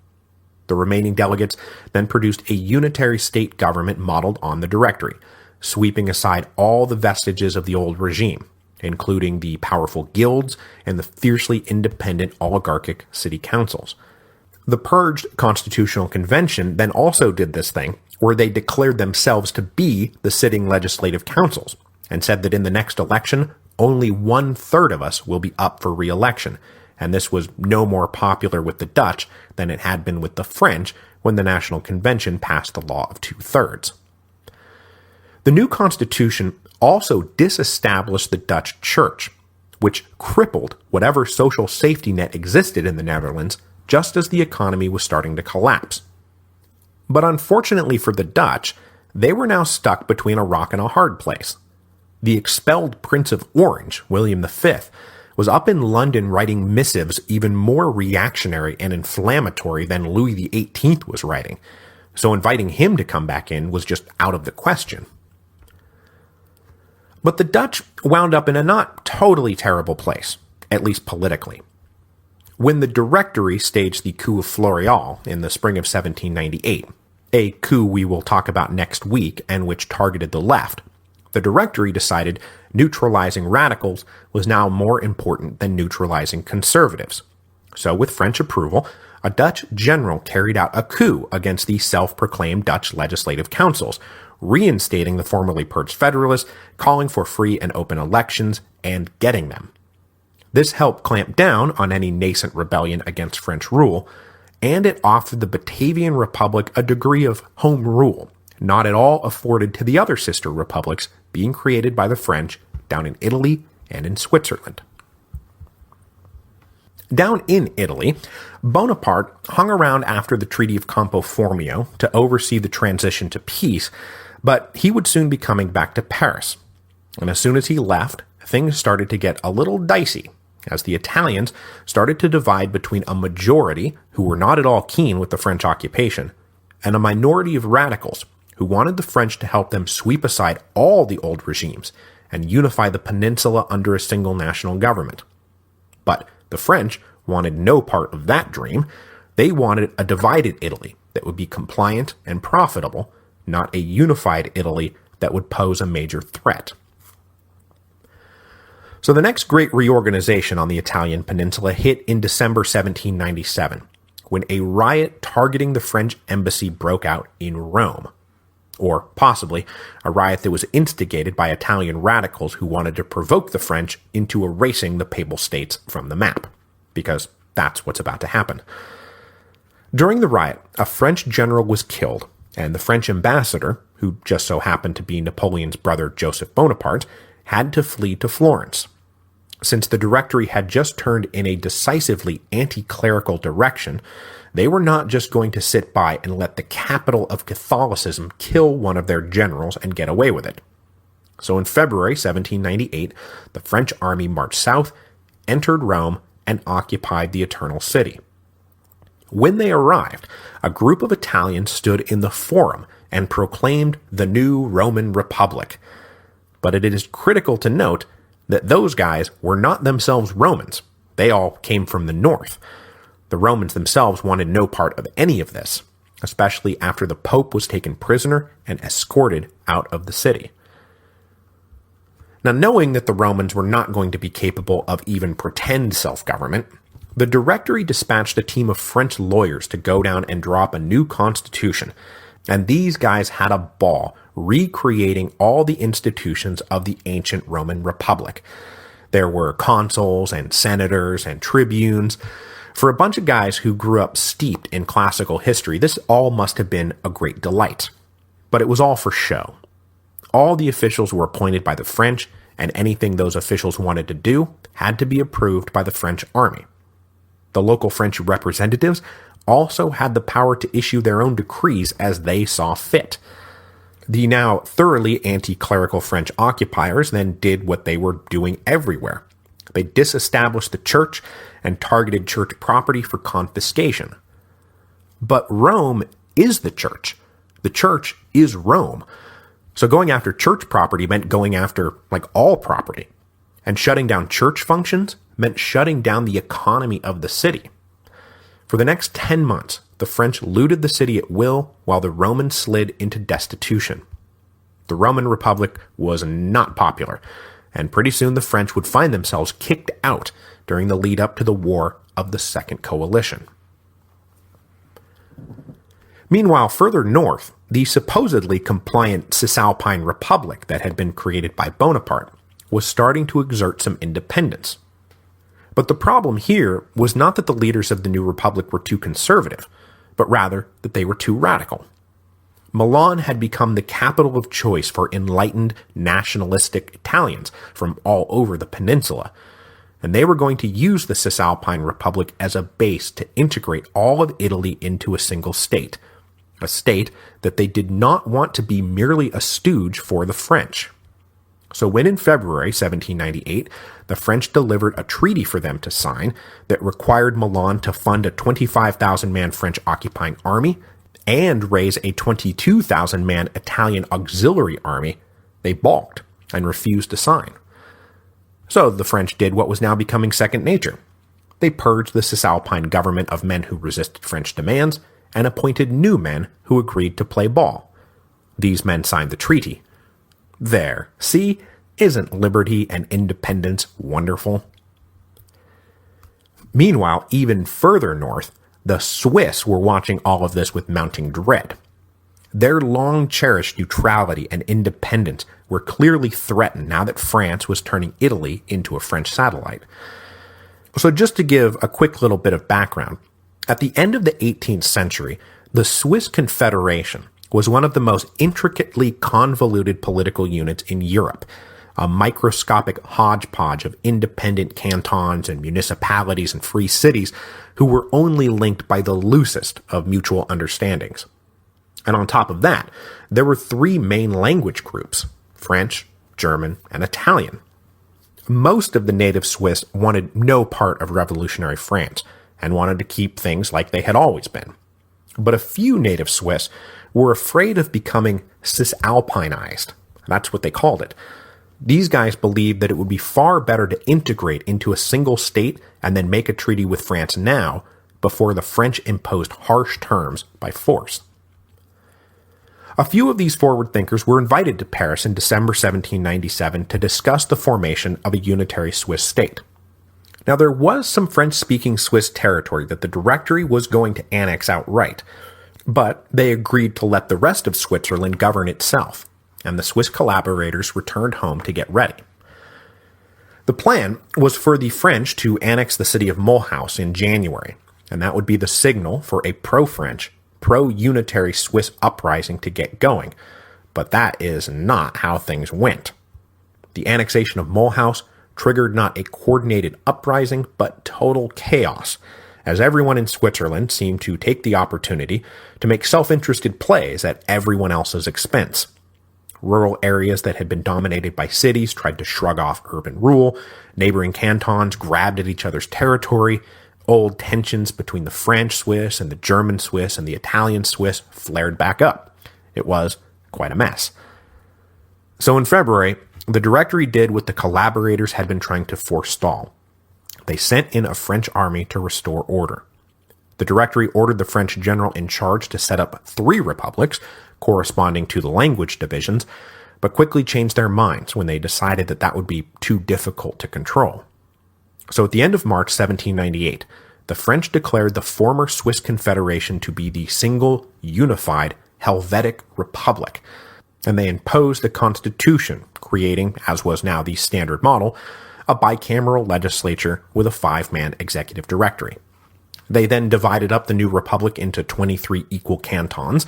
The remaining delegates then produced a unitary state government modeled on the Directory, sweeping aside all the vestiges of the old regime, including the powerful guilds and the fiercely independent oligarchic city councils. The purged Constitutional Convention then also did this thing where they declared themselves to be the sitting legislative councils, and said that in the next election, only 1/3 of us will be up for re-election, and this was no more popular with the Dutch than it had been with the French when the National Convention passed the law of 2/3. The new constitution also disestablished the Dutch Church, which crippled whatever social safety net existed in the Netherlands just as the economy was starting to collapse. But unfortunately for the Dutch, they were now stuck between a rock and a hard place. The expelled Prince of Orange, William V, was up in London writing missives even more reactionary and inflammatory than Louis XVIII was writing, so inviting him to come back in was just out of the question. But the Dutch wound up in a not totally terrible place, at least politically. When the Directory staged the coup of Floreal in the spring of 1798, a coup we will talk about next week and which targeted the left, the Directory decided neutralizing radicals was now more important than neutralizing conservatives. So with French approval, a Dutch general carried out a coup against the self-proclaimed Dutch legislative councils, reinstating the formerly purged Federalists, calling for free and open elections, and getting them. This helped clamp down on any nascent rebellion against French rule, and it offered the Batavian Republic a degree of home rule, not at all afforded to the other sister republics being created by the French down in Italy and in Switzerland. Down in Italy, Bonaparte hung around after the Treaty of Campo Formio to oversee the transition to peace, but he would soon be coming back to Paris. And as soon as he left, things started to get a little dicey, as the Italians started to divide between a majority who were not at all keen with the French occupation, and a minority of radicals who wanted the French to help them sweep aside all the old regimes and unify the peninsula under a single national government. But the French wanted no part of that dream. They wanted a divided Italy that would be compliant and profitable, not a unified Italy that would pose a major threat. So the next great reorganization on the Italian peninsula hit in December 1797, when a riot targeting the French embassy broke out in Rome. Or possibly a riot that was instigated by Italian radicals who wanted to provoke the French into erasing the Papal States from the map, because that's what's about to happen. During the riot, a French general was killed, and the French ambassador, who just so happened to be Napoleon's brother Joseph Bonaparte, had to flee to Florence. Since the Directory had just turned in a decisively anti-clerical direction, they were not just going to sit by and let the capital of Catholicism kill one of their generals and get away with it. So in February 1798, the French army marched south, entered Rome, and occupied the Eternal City. When they arrived, a group of Italians stood in the Forum and proclaimed the new Roman Republic. But it is critical to note that those guys were not themselves Romans. They all came from the north. The Romans themselves wanted no part of any of this, especially after the Pope was taken prisoner and escorted out of the city. Now, knowing that the Romans were not going to be capable of even pretend self-government, the Directory dispatched a team of French lawyers to go down and draw up a new constitution, and these guys had a ball recreating all the institutions of the ancient Roman Republic. There were consuls and senators and tribunes. For a bunch of guys who grew up steeped in classical history, this all must have been a great delight. But it was all for show. All the officials were appointed by the French, and anything those officials wanted to do had to be approved by the French army. The local French representatives also had the power to issue their own decrees as they saw fit. The now thoroughly anti-clerical French occupiers then did what they were doing everywhere. They disestablished the church and targeted church property for confiscation. But Rome is the church. The church is Rome. So going after church property meant going after, all property. And shutting down church functions meant shutting down the economy of the city. For the next 10 months, the French looted the city at will while the Romans slid into destitution. The Roman Republic was not popular, and pretty soon the French would find themselves kicked out during the lead up to the War of the Second Coalition. Meanwhile, further north, the supposedly compliant Cisalpine Republic that had been created by Bonaparte was starting to exert some independence. But the problem here was not that the leaders of the new republic were too conservative, but rather that they were too radical. Milan had become the capital of choice for enlightened, nationalistic Italians from all over the peninsula, and they were going to use the Cisalpine Republic as a base to integrate all of Italy into a single state, a state that they did not want to be merely a stooge for the French. So when in February 1798, the French delivered a treaty for them to sign that required Milan to fund a 25,000-man French occupying army and raise a 22,000-man Italian auxiliary army, they balked and refused to sign. So the French did what was now becoming second nature. They purged the Cisalpine government of men who resisted French demands and appointed new men who agreed to play ball. These men signed the treaty. There, see, isn't liberty and independence wonderful? Meanwhile, even further north, the Swiss were watching all of this with mounting dread. Their long-cherished neutrality and independence were clearly threatened now that France was turning Italy into a French satellite. So just to give a quick little bit of background, at the end of the 18th century, the Swiss Confederation was one of the most intricately convoluted political units in Europe, a microscopic hodgepodge of independent cantons and municipalities and free cities who were only linked by the loosest of mutual understandings. And on top of that, there were three main language groups: French, German, and Italian. Most of the native Swiss wanted no part of revolutionary France and wanted to keep things like they had always been. But a few native Swiss were afraid of becoming Cisalpinized. That's what they called it. These guys believed that it would be far better to integrate into a single state and then make a treaty with France now, before the French imposed harsh terms by force. A few of these forward thinkers were invited to Paris in December 1797 to discuss the formation of a unitary Swiss state. Now, there was some French-speaking Swiss territory that the Directory was going to annex outright, but they agreed to let the rest of Switzerland govern itself, and the Swiss collaborators returned home to get ready. The plan was for the French to annex the city of Mulhouse in January, and that would be the signal for a pro-French, pro-unitary Swiss uprising to get going, but that is not how things went. The annexation of Mulhouse triggered not a coordinated uprising, but total chaos, as everyone in Switzerland seemed to take the opportunity to make self-interested plays at everyone else's expense. Rural areas that had been dominated by cities tried to shrug off urban rule, neighboring cantons grabbed at each other's territory, old tensions between the French Swiss and the German Swiss and the Italian Swiss flared back up. It was quite a mess. So in February, the Directory did what the collaborators had been trying to forestall. They sent in a French army to restore order. The Directory ordered the French general in charge to set up 3 republics, corresponding to the language divisions, but quickly changed their minds when they decided that that would be too difficult to control. So at the end of March 1798, the French declared the former Swiss Confederation to be the single, unified Helvetic Republic, and they imposed the constitution, creating, as was now the standard model, a bicameral legislature with a 5-man executive directory. They then divided up the new republic into 23 equal cantons,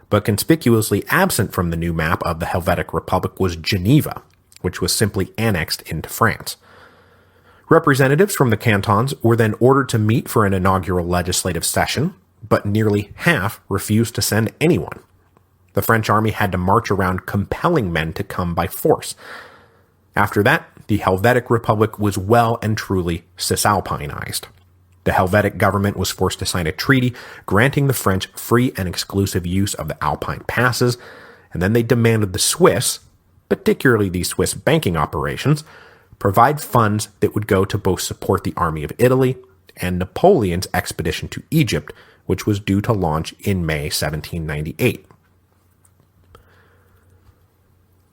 but conspicuously absent from the new map of the Helvetic Republic was Geneva, which was simply annexed into France. Representatives from the cantons were then ordered to meet for an inaugural legislative session, but nearly half refused to send anyone. The French army had to march around compelling men to come by force. After that, the Helvetic Republic was well and truly Cisalpinized. The Helvetic government was forced to sign a treaty granting the French free and exclusive use of the Alpine passes, and then they demanded the Swiss, particularly the Swiss banking operations, provide funds that would go to both support the army of Italy and Napoleon's expedition to Egypt, which was due to launch in May 1798.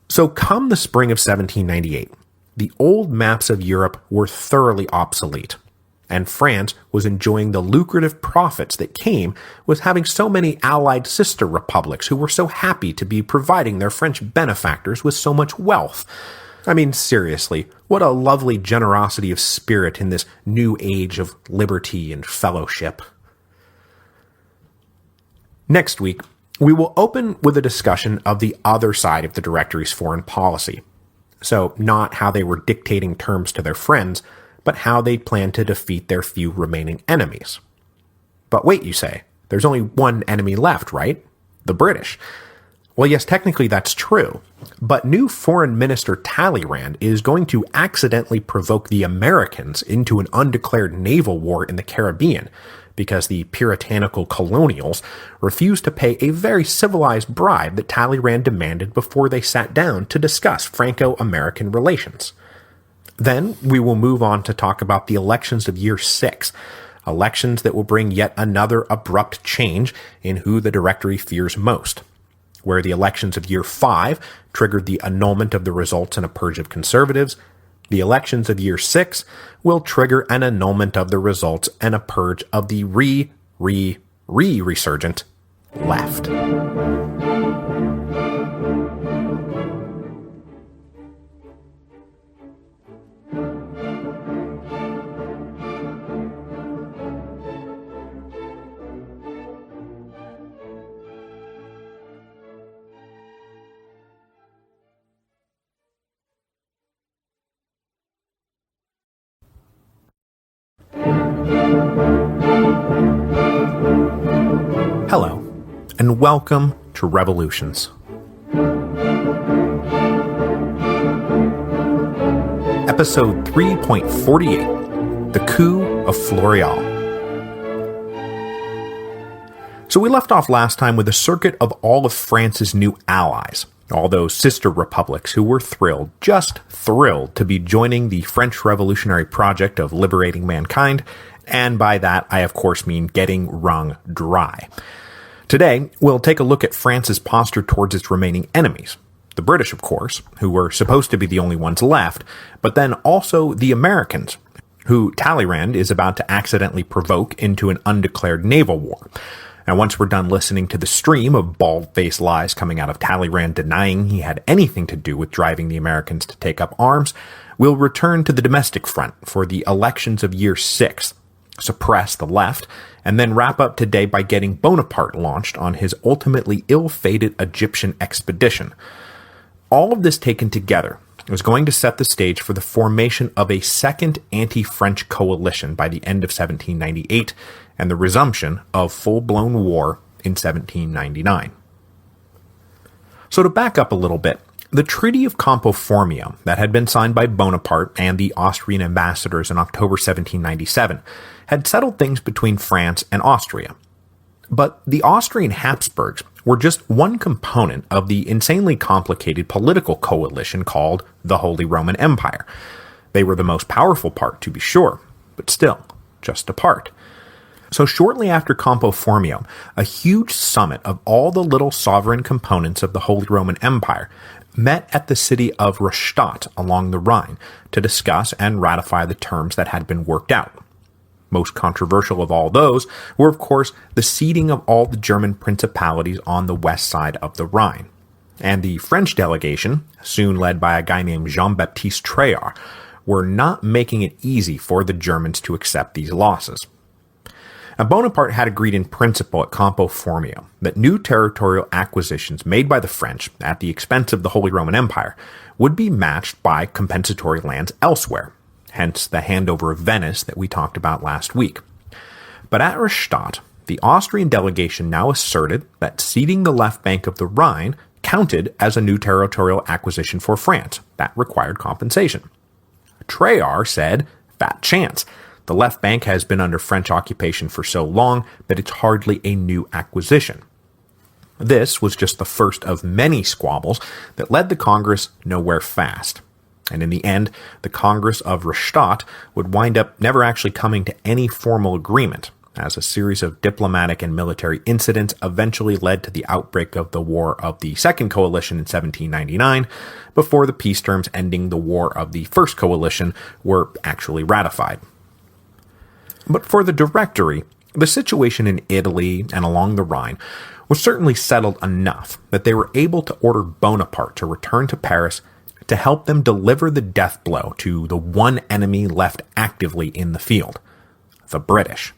So come the spring of 1798, the old maps of Europe were thoroughly obsolete, and France was enjoying the lucrative profits that came with having so many allied sister republics who were so happy to be providing their French benefactors with so much wealth. I mean, seriously, what a lovely generosity of spirit in this new age of liberty and fellowship. Next week, we will open with a discussion of the other side of the Directory's foreign policy. So, not how they were dictating terms to their friends, but how they planned to defeat their few remaining enemies. But wait, you say, there's only one enemy left, right? The British. Well, yes, technically that's true, but new Foreign Minister Talleyrand is going to accidentally provoke the Americans into an undeclared naval war in the Caribbean because the puritanical colonials refused to pay a very civilized bribe that Talleyrand demanded before they sat down to discuss Franco-American relations. Then we will move on to talk about the elections of year 6, elections that will bring yet another abrupt change in who the Directory fears most. Where the elections of year 5 triggered the annulment of the results in a purge of conservatives, the elections of year 6 will trigger an annulment of the results and a purge of the resurgent left. Hello, and welcome to Revolutions. Episode 3.48, The Coup of Floreal. So we left off last time with a circuit of all of France's new allies, all those sister republics who were thrilled, just thrilled, to be joining the French revolutionary project of liberating mankind, and by that I of course mean getting wrung dry. Today, we'll take a look at France's posture towards its remaining enemies. The British, of course, who were supposed to be the only ones left, but then also the Americans, who Talleyrand is about to accidentally provoke into an undeclared naval war. And once we're done listening to the stream of bald-faced lies coming out of Talleyrand denying he had anything to do with driving the Americans to take up arms, we'll return to the domestic front for the elections of year 6, suppress the left, and then wrap up today by getting Bonaparte launched on his ultimately ill-fated Egyptian expedition. All of this taken together was going to set the stage for the formation of a second anti-French coalition by the end of 1798 and the resumption of full-blown war in 1799. So to back up a little bit, the Treaty of Campo Formio that had been signed by Bonaparte and the Austrian ambassadors in October 1797 had settled things between France and Austria. But the Austrian Habsburgs were just one component of the insanely complicated political coalition called the Holy Roman Empire. They were the most powerful part, to be sure, but still, just a part. So shortly after Campo Formio, a huge summit of all the little sovereign components of the Holy Roman Empire met at the city of Rastatt along the Rhine to discuss and ratify the terms that had been worked out. Most controversial of all those were, of course, the ceding of all the German principalities on the west side of the Rhine. And the French delegation, soon led by a guy named Jean-Baptiste Traillard, were not making it easy for the Germans to accept these losses. Now, Bonaparte had agreed in principle at Campo Formio that new territorial acquisitions made by the French at the expense of the Holy Roman Empire would be matched by compensatory lands elsewhere, hence the handover of Venice that we talked about last week. But at Rastatt, the Austrian delegation now asserted that ceding the left bank of the Rhine counted as a new territorial acquisition for France that required compensation. Traillard said, "Fat chance. The left bank has been under French occupation for so long that it's hardly a new acquisition." This was just the first of many squabbles that led the Congress nowhere fast. And in the end, the Congress of Rastatt would wind up never actually coming to any formal agreement, as a series of diplomatic and military incidents eventually led to the outbreak of the War of the Second Coalition in 1799, before the peace terms ending the War of the First Coalition were actually ratified. But for the Directory, the situation in Italy and along the Rhine was certainly settled enough that they were able to order Bonaparte to return to Paris to help them deliver the death blow to the one enemy left actively in the field, the British.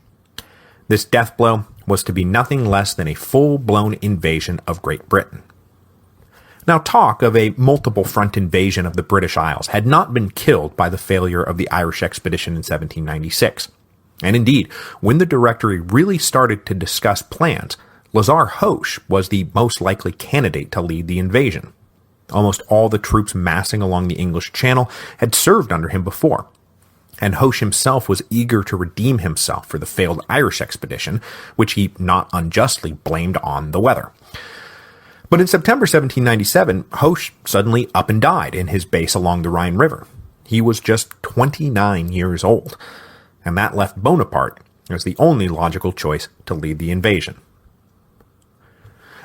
This death blow was to be nothing less than a full-blown invasion of Great Britain. Now, talk of a multiple-front invasion of the British Isles had not been killed by the failure of the Irish expedition in 1796. And indeed, when the Directory really started to discuss plans, Lazar Hoche was the most likely candidate to lead the invasion. Almost all the troops massing along the English Channel had served under him before, and Hoche himself was eager to redeem himself for the failed Irish expedition, which he not unjustly blamed on the weather. But in September 1797, Hoche suddenly up and died in his base along the Rhine River. He was just 29 years old, and that left Bonaparte as the only logical choice to lead the invasion.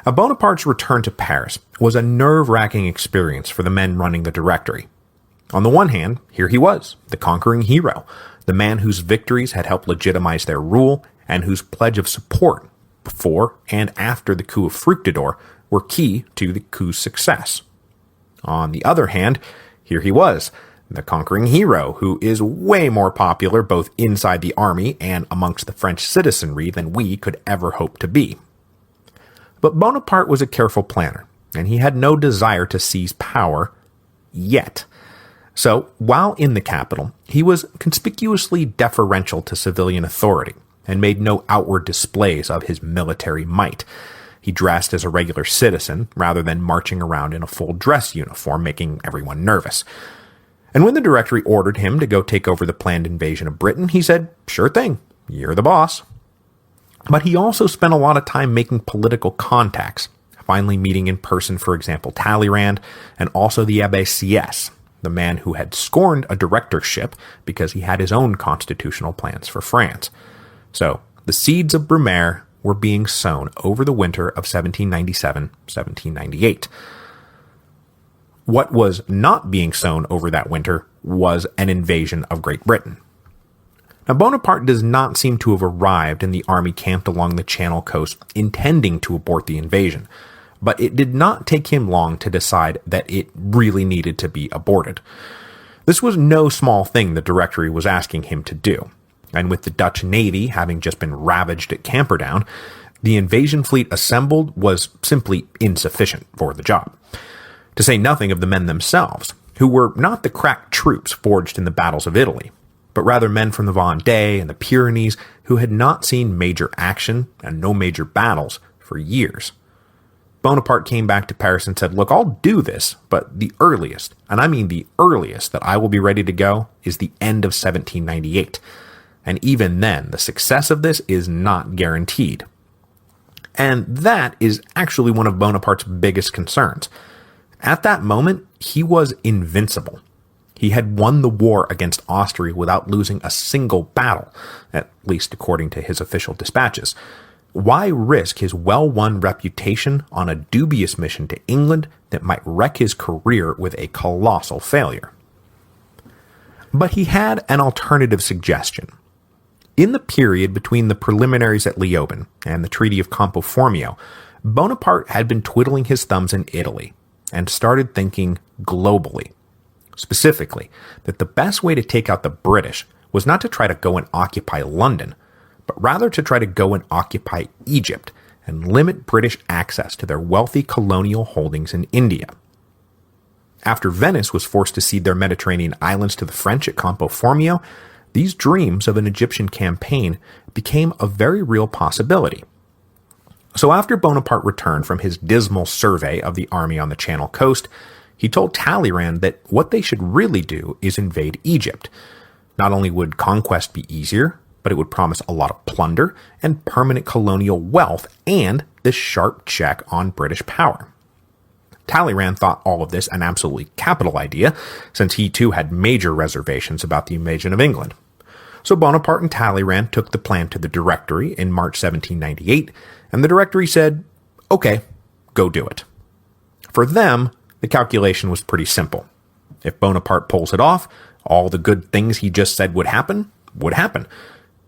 Now, Bonaparte's return to Paris was a nerve-wracking experience for the men running the Directory. On the one hand, here he was, the conquering hero, the man whose victories had helped legitimize their rule and whose pledge of support before and after the coup of Fructidor were key to the coup's success. On the other hand, here he was, the conquering hero who is way more popular both inside the army and amongst the French citizenry than we could ever hope to be. But Bonaparte was a careful planner, and he had no desire to seize power yet. So, while in the capital, he was conspicuously deferential to civilian authority and made no outward displays of his military might. He dressed as a regular citizen rather than marching around in a full dress uniform, making everyone nervous. And when the Directory ordered him to go take over the planned invasion of Britain, he said, "Sure thing, you're the boss." But he also spent a lot of time making political contacts, finally meeting in person, for example, Talleyrand, and also the Abbé Sieyès, the man who had scorned a directorship because he had his own constitutional plans for France. So, the seeds of Brumaire were being sown over the winter of 1797-1798. What was not being sown over that winter was an invasion of Great Britain. Now, Bonaparte does not seem to have arrived in the army camped along the Channel coast intending to abort the invasion, but it did not take him long to decide that it really needed to be aborted. This was no small thing the Directory was asking him to do, and with the Dutch Navy having just been ravaged at Camperdown, the invasion fleet assembled was simply insufficient for the job. To say nothing of the men themselves, who were not the crack troops forged in the battles of Italy, but rather men from the Vendée and the Pyrenees who had not seen major action and no major battles for years. Bonaparte came back to Paris and said, "Look, I'll do this, but the earliest, and I mean the earliest that I will be ready to go is the end of 1798. And even then, the success of this is not guaranteed." And that is actually one of Bonaparte's biggest concerns. At that moment, he was invincible. He had won the war against Austria without losing a single battle, at least according to his official dispatches. Why risk his well-won reputation on a dubious mission to England that might wreck his career with a colossal failure? But he had an alternative suggestion. In the period between the preliminaries at Leoben and the Treaty of Campo Formio, Bonaparte had been twiddling his thumbs in Italy and started thinking globally. Specifically, that the best way to take out the British was not to try to go and occupy London, but rather to try to go and occupy Egypt and limit British access to their wealthy colonial holdings in India. After Venice was forced to cede their Mediterranean islands to the French at Campo Formio, these dreams of an Egyptian campaign became a very real possibility. So after Bonaparte returned from his dismal survey of the army on the Channel coast, he told Talleyrand that what they should really do is invade Egypt. Not only would conquest be easier, but it would promise a lot of plunder and permanent colonial wealth and this sharp check on British power. Talleyrand thought all of this an absolutely capital idea, since he too had major reservations about the invasion of England. So Bonaparte and Talleyrand took the plan to the Directory in March 1798, and the Directory said, "Okay, go do it." For them, the calculation was pretty simple. If Bonaparte pulls it off, all the good things he just said would happen.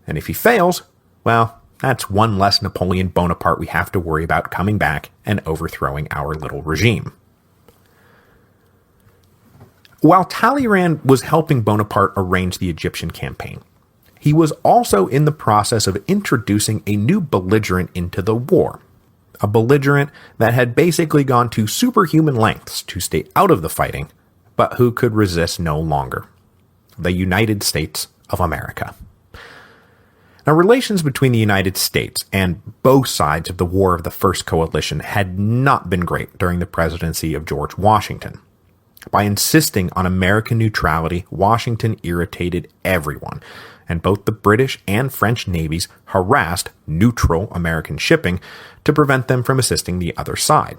And if he fails, well, that's one less Napoleon Bonaparte we have to worry about coming back and overthrowing our little regime. While Talleyrand was helping Bonaparte arrange the Egyptian campaign, he was also in the process of introducing a new belligerent into the war. A belligerent that had basically gone to superhuman lengths to stay out of the fighting, but who could resist no longer. The United States of America. Now, Now, relations between the United States and both sides of the War of the First Coalition had not been great during the presidency of George Washington. By insisting on American neutrality, Washington irritated everyone, and both the British and French navies harassed neutral American shipping to prevent them from assisting the other side.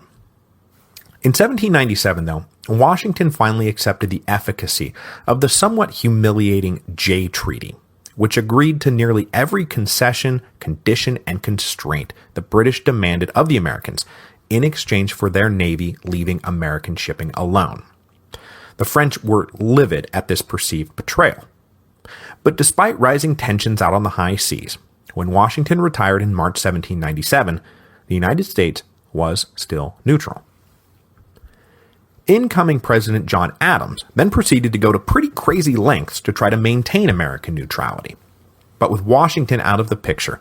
In 1797, though, Washington finally accepted the efficacy of the somewhat humiliating Jay Treaty, which agreed to nearly every concession, condition, and constraint the British demanded of the Americans in exchange for their navy leaving American shipping alone. The French were livid at this perceived betrayal. But despite rising tensions out on the high seas, when Washington retired in March 1797, the United States was still neutral. Incoming President John Adams then proceeded to go to pretty crazy lengths to try to maintain American neutrality. But with Washington out of the picture,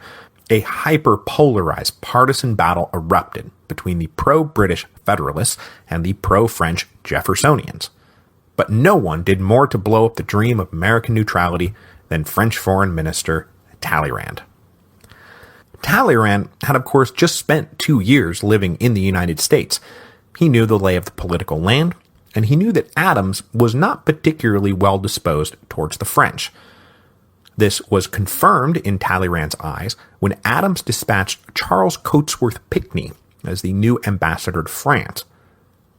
a hyper-polarized partisan battle erupted between the pro-British Federalists and the pro-French Jeffersonians. But no one did more to blow up the dream of American neutrality than French Foreign Minister Talleyrand. Talleyrand had, of course, just spent 2 years living in the United States. He knew the lay of the political land, and he knew that Adams was not particularly well disposed towards the French. This was confirmed in Talleyrand's eyes when Adams dispatched Charles Cotesworth Pinckney as the new ambassador to France.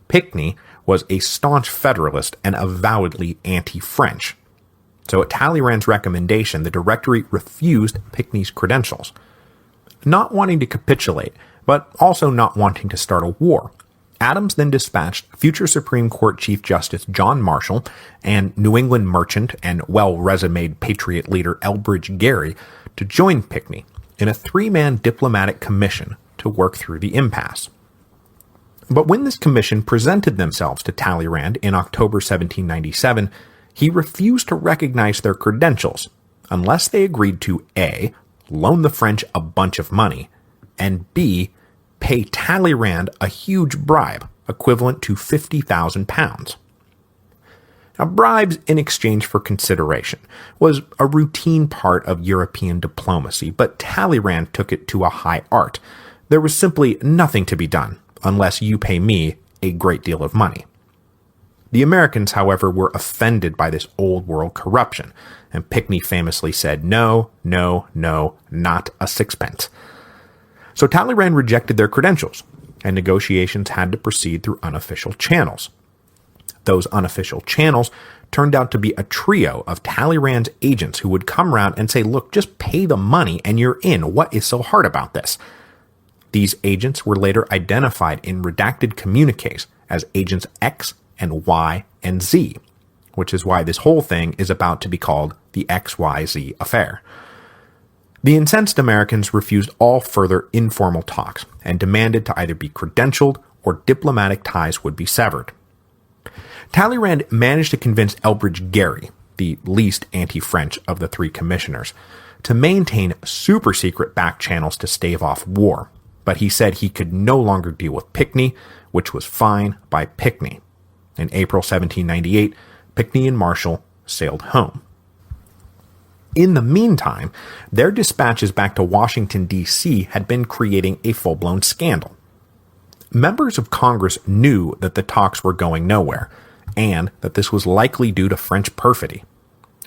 Pinckney was a staunch Federalist and avowedly anti-French. So at Talleyrand's recommendation, the Directory refused Pinckney's credentials. Not wanting to capitulate, but also not wanting to start a war, Adams then dispatched future Supreme Court Chief Justice John Marshall and New England merchant and well-resumed Patriot leader Elbridge Gerry to join Pinckney in a 3-man diplomatic commission to work through the impasse. But when this commission presented themselves to Talleyrand in October 1797, he refused to recognize their credentials unless they agreed to A. loan the French a bunch of money, and B. pay Talleyrand a huge bribe equivalent to £50,000. Now, bribes in exchange for consideration was a routine part of European diplomacy, but Talleyrand took it to a high art. There was simply nothing to be done unless you pay me a great deal of money. The Americans, however, were offended by this old-world corruption, and Pinckney famously said, "No, no, no, not a sixpence." So Talleyrand rejected their credentials, and negotiations had to proceed through unofficial channels. Those unofficial channels turned out to be a trio of Talleyrand's agents who would come around and say, "Look, just pay the money and you're in. What is so hard about this?" These agents were later identified in redacted communiques as Agents X and Y and Z, which is why this whole thing is about to be called the XYZ affair. The incensed Americans refused all further informal talks and demanded to either be credentialed or diplomatic ties would be severed. Talleyrand managed to convince Elbridge Gerry, the least anti-French of the 3 commissioners, to maintain super-secret back channels to stave off war, but he said he could no longer deal with Pinckney, which was fine by Pinckney. In April 1798, Pinckney and Marshall sailed home. In the meantime, their dispatches back to Washington, D.C. had been creating a full-blown scandal. Members of Congress knew that the talks were going nowhere, and that this was likely due to French perfidy.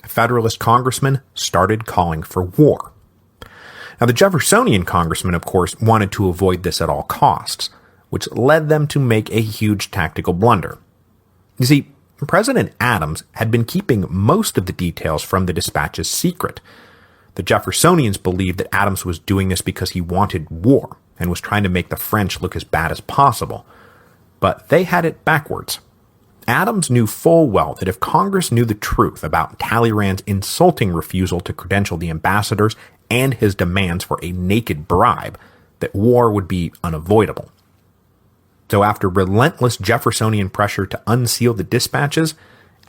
Federalist congressmen started calling for war. Now, the Jeffersonian congressmen, of course, wanted to avoid this at all costs, which led them to make a huge tactical blunder. You see, President Adams had been keeping most of the details from the dispatches secret. The Jeffersonians believed that Adams was doing this because he wanted war and was trying to make the French look as bad as possible. But they had it backwards. Adams knew full well that if Congress knew the truth about Talleyrand's insulting refusal to credential the ambassadors and his demands for a naked bribe, that war would be unavoidable. So after relentless Jeffersonian pressure to unseal the dispatches,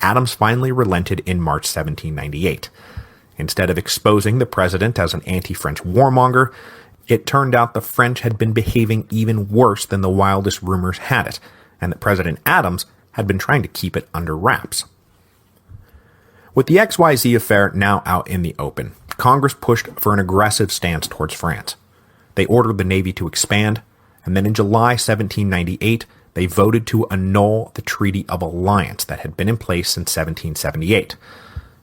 Adams finally relented in March 1798. Instead of exposing the president as an anti-French warmonger, it turned out the French had been behaving even worse than the wildest rumors had it, and that President Adams had been trying to keep it under wraps. With the XYZ affair now out in the open, Congress pushed for an aggressive stance towards France. They ordered the Navy to expand, and then in July 1798, they voted to annul the Treaty of Alliance that had been in place since 1778.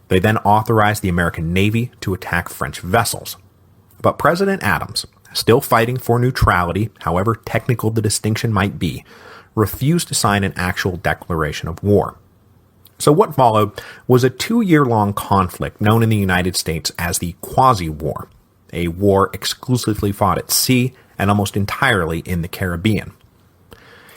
They then authorized the American Navy to attack French vessels. But President Adams, still fighting for neutrality, however technical the distinction might be, refused to sign an actual declaration of war. So what followed was a 2-year-long conflict known in the United States as the Quasi-War, a war exclusively fought at sea and almost entirely in the Caribbean.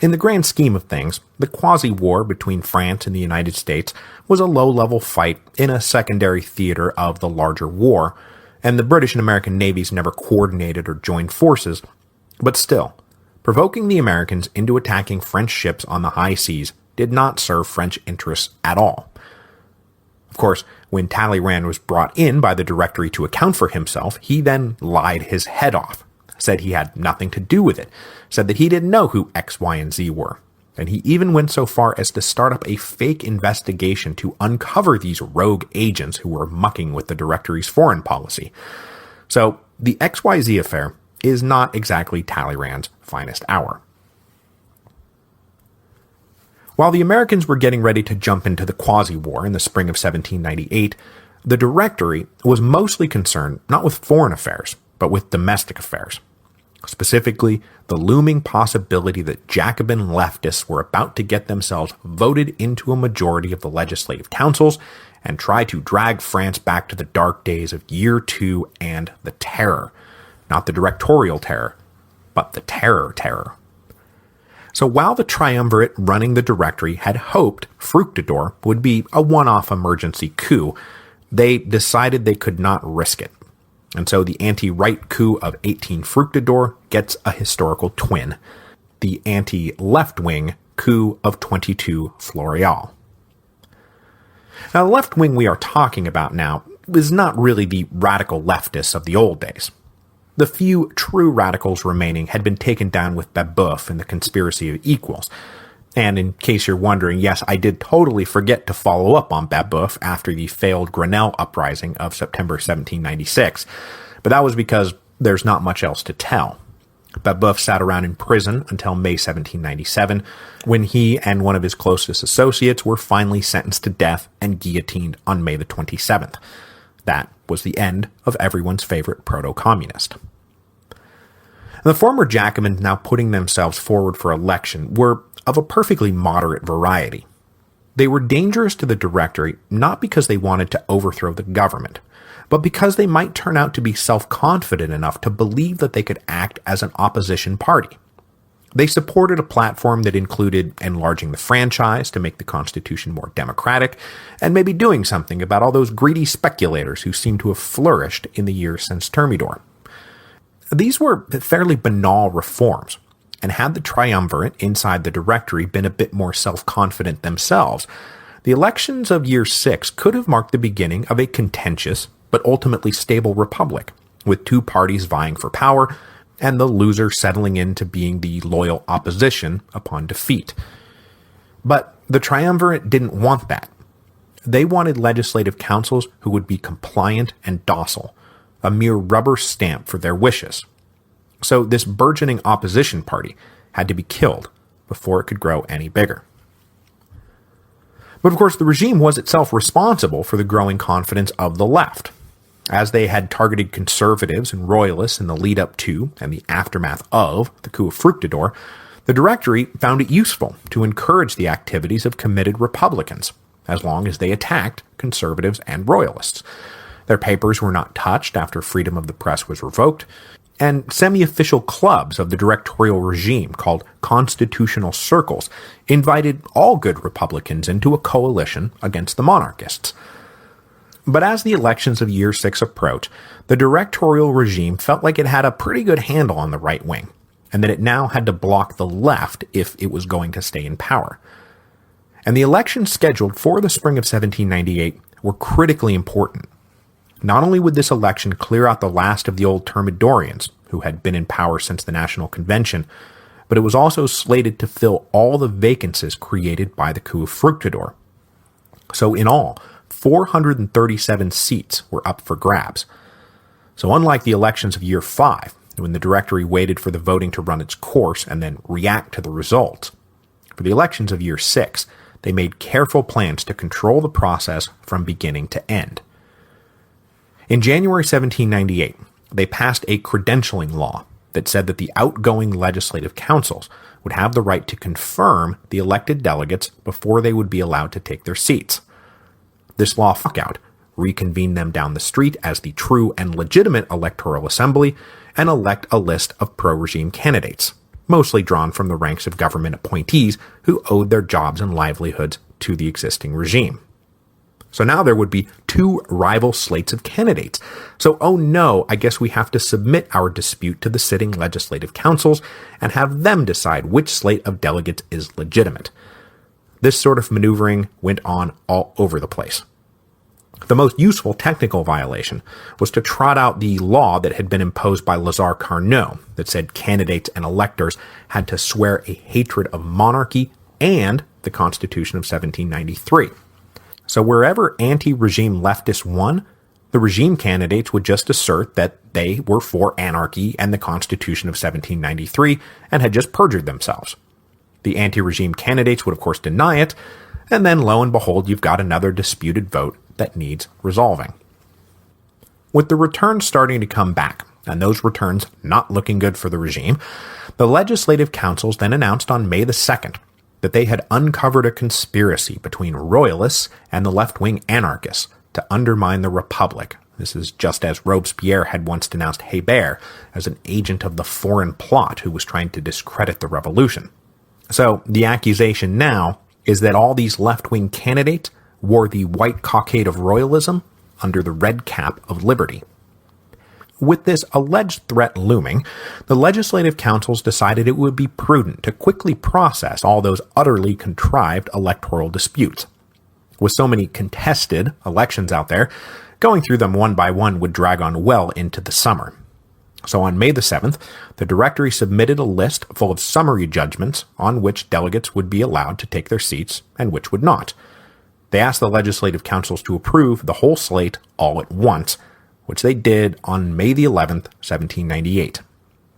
In the grand scheme of things, the Quasi-War between France and the United States was a low-level fight in a secondary theater of the larger war, and the British and American navies never coordinated or joined forces, but still, provoking the Americans into attacking French ships on the high seas did not serve French interests at all. Of course, when Talleyrand was brought in by the Directory to account for himself, he then lied his head off, said he had nothing to do with it, said that he didn't know who X, Y, and Z were, and he even went so far as to start up a fake investigation to uncover these rogue agents who were mucking with the Directory's foreign policy. So, the XYZ affair is not exactly Talleyrand's finest hour. While the Americans were getting ready to jump into the Quasi-War in the spring of 1798, the Directory was mostly concerned not with foreign affairs, but with domestic affairs. Specifically, the looming possibility that Jacobin leftists were about to get themselves voted into a majority of the legislative councils and try to drag France back to the dark days of Year 2 and the Terror. Not the directorial terror, but the terror. So while the triumvirate running the Directory had hoped Fructidor would be a one-off emergency coup, they decided they could not risk it. And so the anti-right coup of 18 Fructidor gets a historical twin, the anti-left-wing coup of 22 Floreal. Now, the left wing we are talking about now is not really the radical leftists of the old days. The few true radicals remaining had been taken down with Babeuf in the Conspiracy of Equals. And in case you're wondering, yes, I did totally forget to follow up on Babeuf after the failed Grenelle uprising of September 1796, but that was because there's not much else to tell. Babeuf sat around in prison until May 1797, when he and one of his closest associates were finally sentenced to death and guillotined on May the 27th. That was the end of everyone's favorite proto-communist. The former Jacobins now putting themselves forward for election were of a perfectly moderate variety. They were dangerous to the Directory not because they wanted to overthrow the government, but because they might turn out to be self-confident enough to believe that they could act as an opposition party. They supported a platform that included enlarging the franchise to make the Constitution more democratic, and maybe doing something about all those greedy speculators who seem to have flourished in the years since Thermidor. These were fairly banal reforms, and had the triumvirate inside the Directory been a bit more self-confident themselves, the elections of Year 6 could have marked the beginning of a contentious but ultimately stable republic, with two parties vying for power, and the loser settling into being the loyal opposition upon defeat. But the triumvirate didn't want that. They wanted legislative councils who would be compliant and docile, a mere rubber stamp for their wishes. So this burgeoning opposition party had to be killed before it could grow any bigger. But of course, the regime was itself responsible for the growing confidence of the left. As they had targeted conservatives and royalists in the lead-up to and the aftermath of the coup of Fructidor, the Directory found it useful to encourage the activities of committed Republicans, as long as they attacked conservatives and royalists. Their papers were not touched after freedom of the press was revoked, and semi-official clubs of the directorial regime called constitutional circles invited all good Republicans into a coalition against the monarchists. But as the elections of Year 6 approached, the directorial regime felt like it had a pretty good handle on the right wing, and that it now had to block the left if it was going to stay in power. And the elections scheduled for the spring of 1798 were critically important. Not only would this election clear out the last of the old Thermidorians, who had been in power since the National Convention, but it was also slated to fill all the vacancies created by the coup of Fructidor. So in all, 437 seats were up for grabs, So unlike the elections of year 5, when the Directory waited for the voting to run its course and then react to the results, for the elections of year 6, they made careful plans to control the process from beginning to end. In January 1798, they passed a credentialing law that said that the outgoing legislative councils would have the right to confirm the elected delegates before they would be allowed to take their seats. This law out, reconvened them down the street as the true and legitimate electoral assembly, and elect a list of pro-regime candidates, mostly drawn from the ranks of government appointees who owed their jobs and livelihoods to the existing regime. So now there would be 2 rival slates of candidates. So, oh no, I guess we have to submit our dispute to the sitting legislative councils and have them decide which slate of delegates is legitimate. This sort of maneuvering went on all over the place. The most useful technical violation was to trot out the law that had been imposed by Lazare Carnot that said candidates and electors had to swear a hatred of monarchy and the Constitution of 1793. So wherever anti-regime leftists won, the regime candidates would just assert that they were for anarchy and the Constitution of 1793 and had just perjured themselves. The anti-regime candidates would of course deny it, and then lo and behold, you've got another disputed vote that needs resolving. With the returns starting to come back, and those returns not looking good for the regime, the legislative councils then announced on May the 2nd that they had uncovered a conspiracy between royalists and the left-wing anarchists to undermine the Republic. This is just as Robespierre had once denounced Hébert as an agent of the foreign plot who was trying to discredit the revolution. So the accusation now is that all these left-wing candidates wore the white cockade of royalism under the red cap of liberty. With this alleged threat looming, the legislative councils decided it would be prudent to quickly process all those utterly contrived electoral disputes. With so many contested elections out there, going through them one by one would drag on well into the summer. So on May the 7th, the Directory submitted a list full of summary judgments on which delegates would be allowed to take their seats and which would not. They asked the legislative councils to approve the whole slate all at once, which they did on May the 11th, 1798.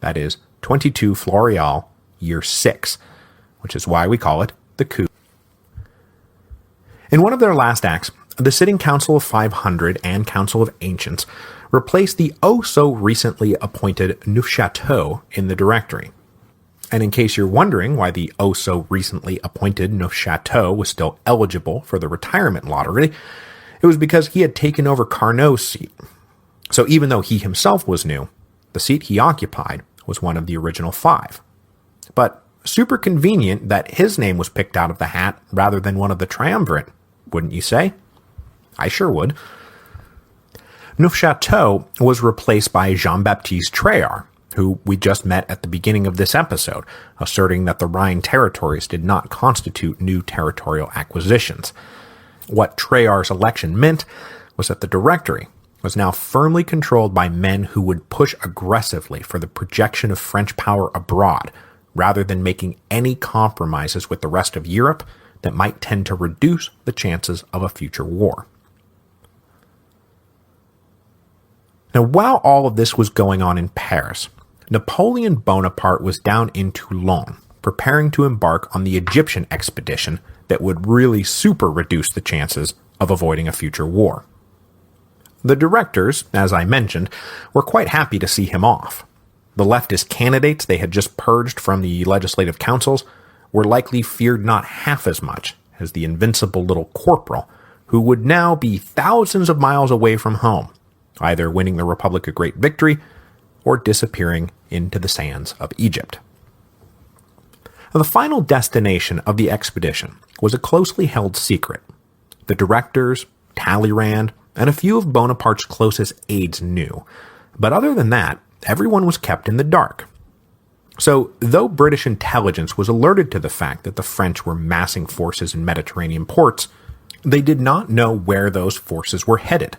That is 22 Floréal, year 6, which is why we call it the coup. In one of their last acts, the sitting Council of 500 and Council of Ancients replaced the oh-so-recently appointed Neufchâteau in the Directory. And in case you're wondering why the oh-so-recently appointed Neufchâteau was still eligible for the retirement lottery, it was because he had taken over Carnot's seat. So even though he himself was new, the seat he occupied was one of the original 5. But super convenient that his name was picked out of the hat rather than one of the triumvirate, wouldn't you say? I sure would. Neufchâteau was replaced by Jean-Baptiste Treard, who we just met at the beginning of this episode, asserting that the Rhine territories did not constitute new territorial acquisitions. What Treard's election meant was that the Directory was now firmly controlled by men who would push aggressively for the projection of French power abroad, rather than making any compromises with the rest of Europe that might tend to reduce the chances of a future war. Now, while all of this was going on in Paris, Napoleon Bonaparte was down in Toulon, preparing to embark on the Egyptian expedition that would really super reduce the chances of avoiding a future war. The directors, as I mentioned, were quite happy to see him off. The leftist candidates they had just purged from the legislative councils were likely feared not half as much as the invincible little corporal, who would now be thousands of miles away from home, either winning the Republic a great victory or disappearing into the sands of Egypt. The final destination of the expedition was a closely held secret. The directors, Talleyrand, and a few of Bonaparte's closest aides knew, but other than that, everyone was kept in the dark. So, though British intelligence was alerted to the fact that the French were massing forces in Mediterranean ports, they did not know where those forces were headed.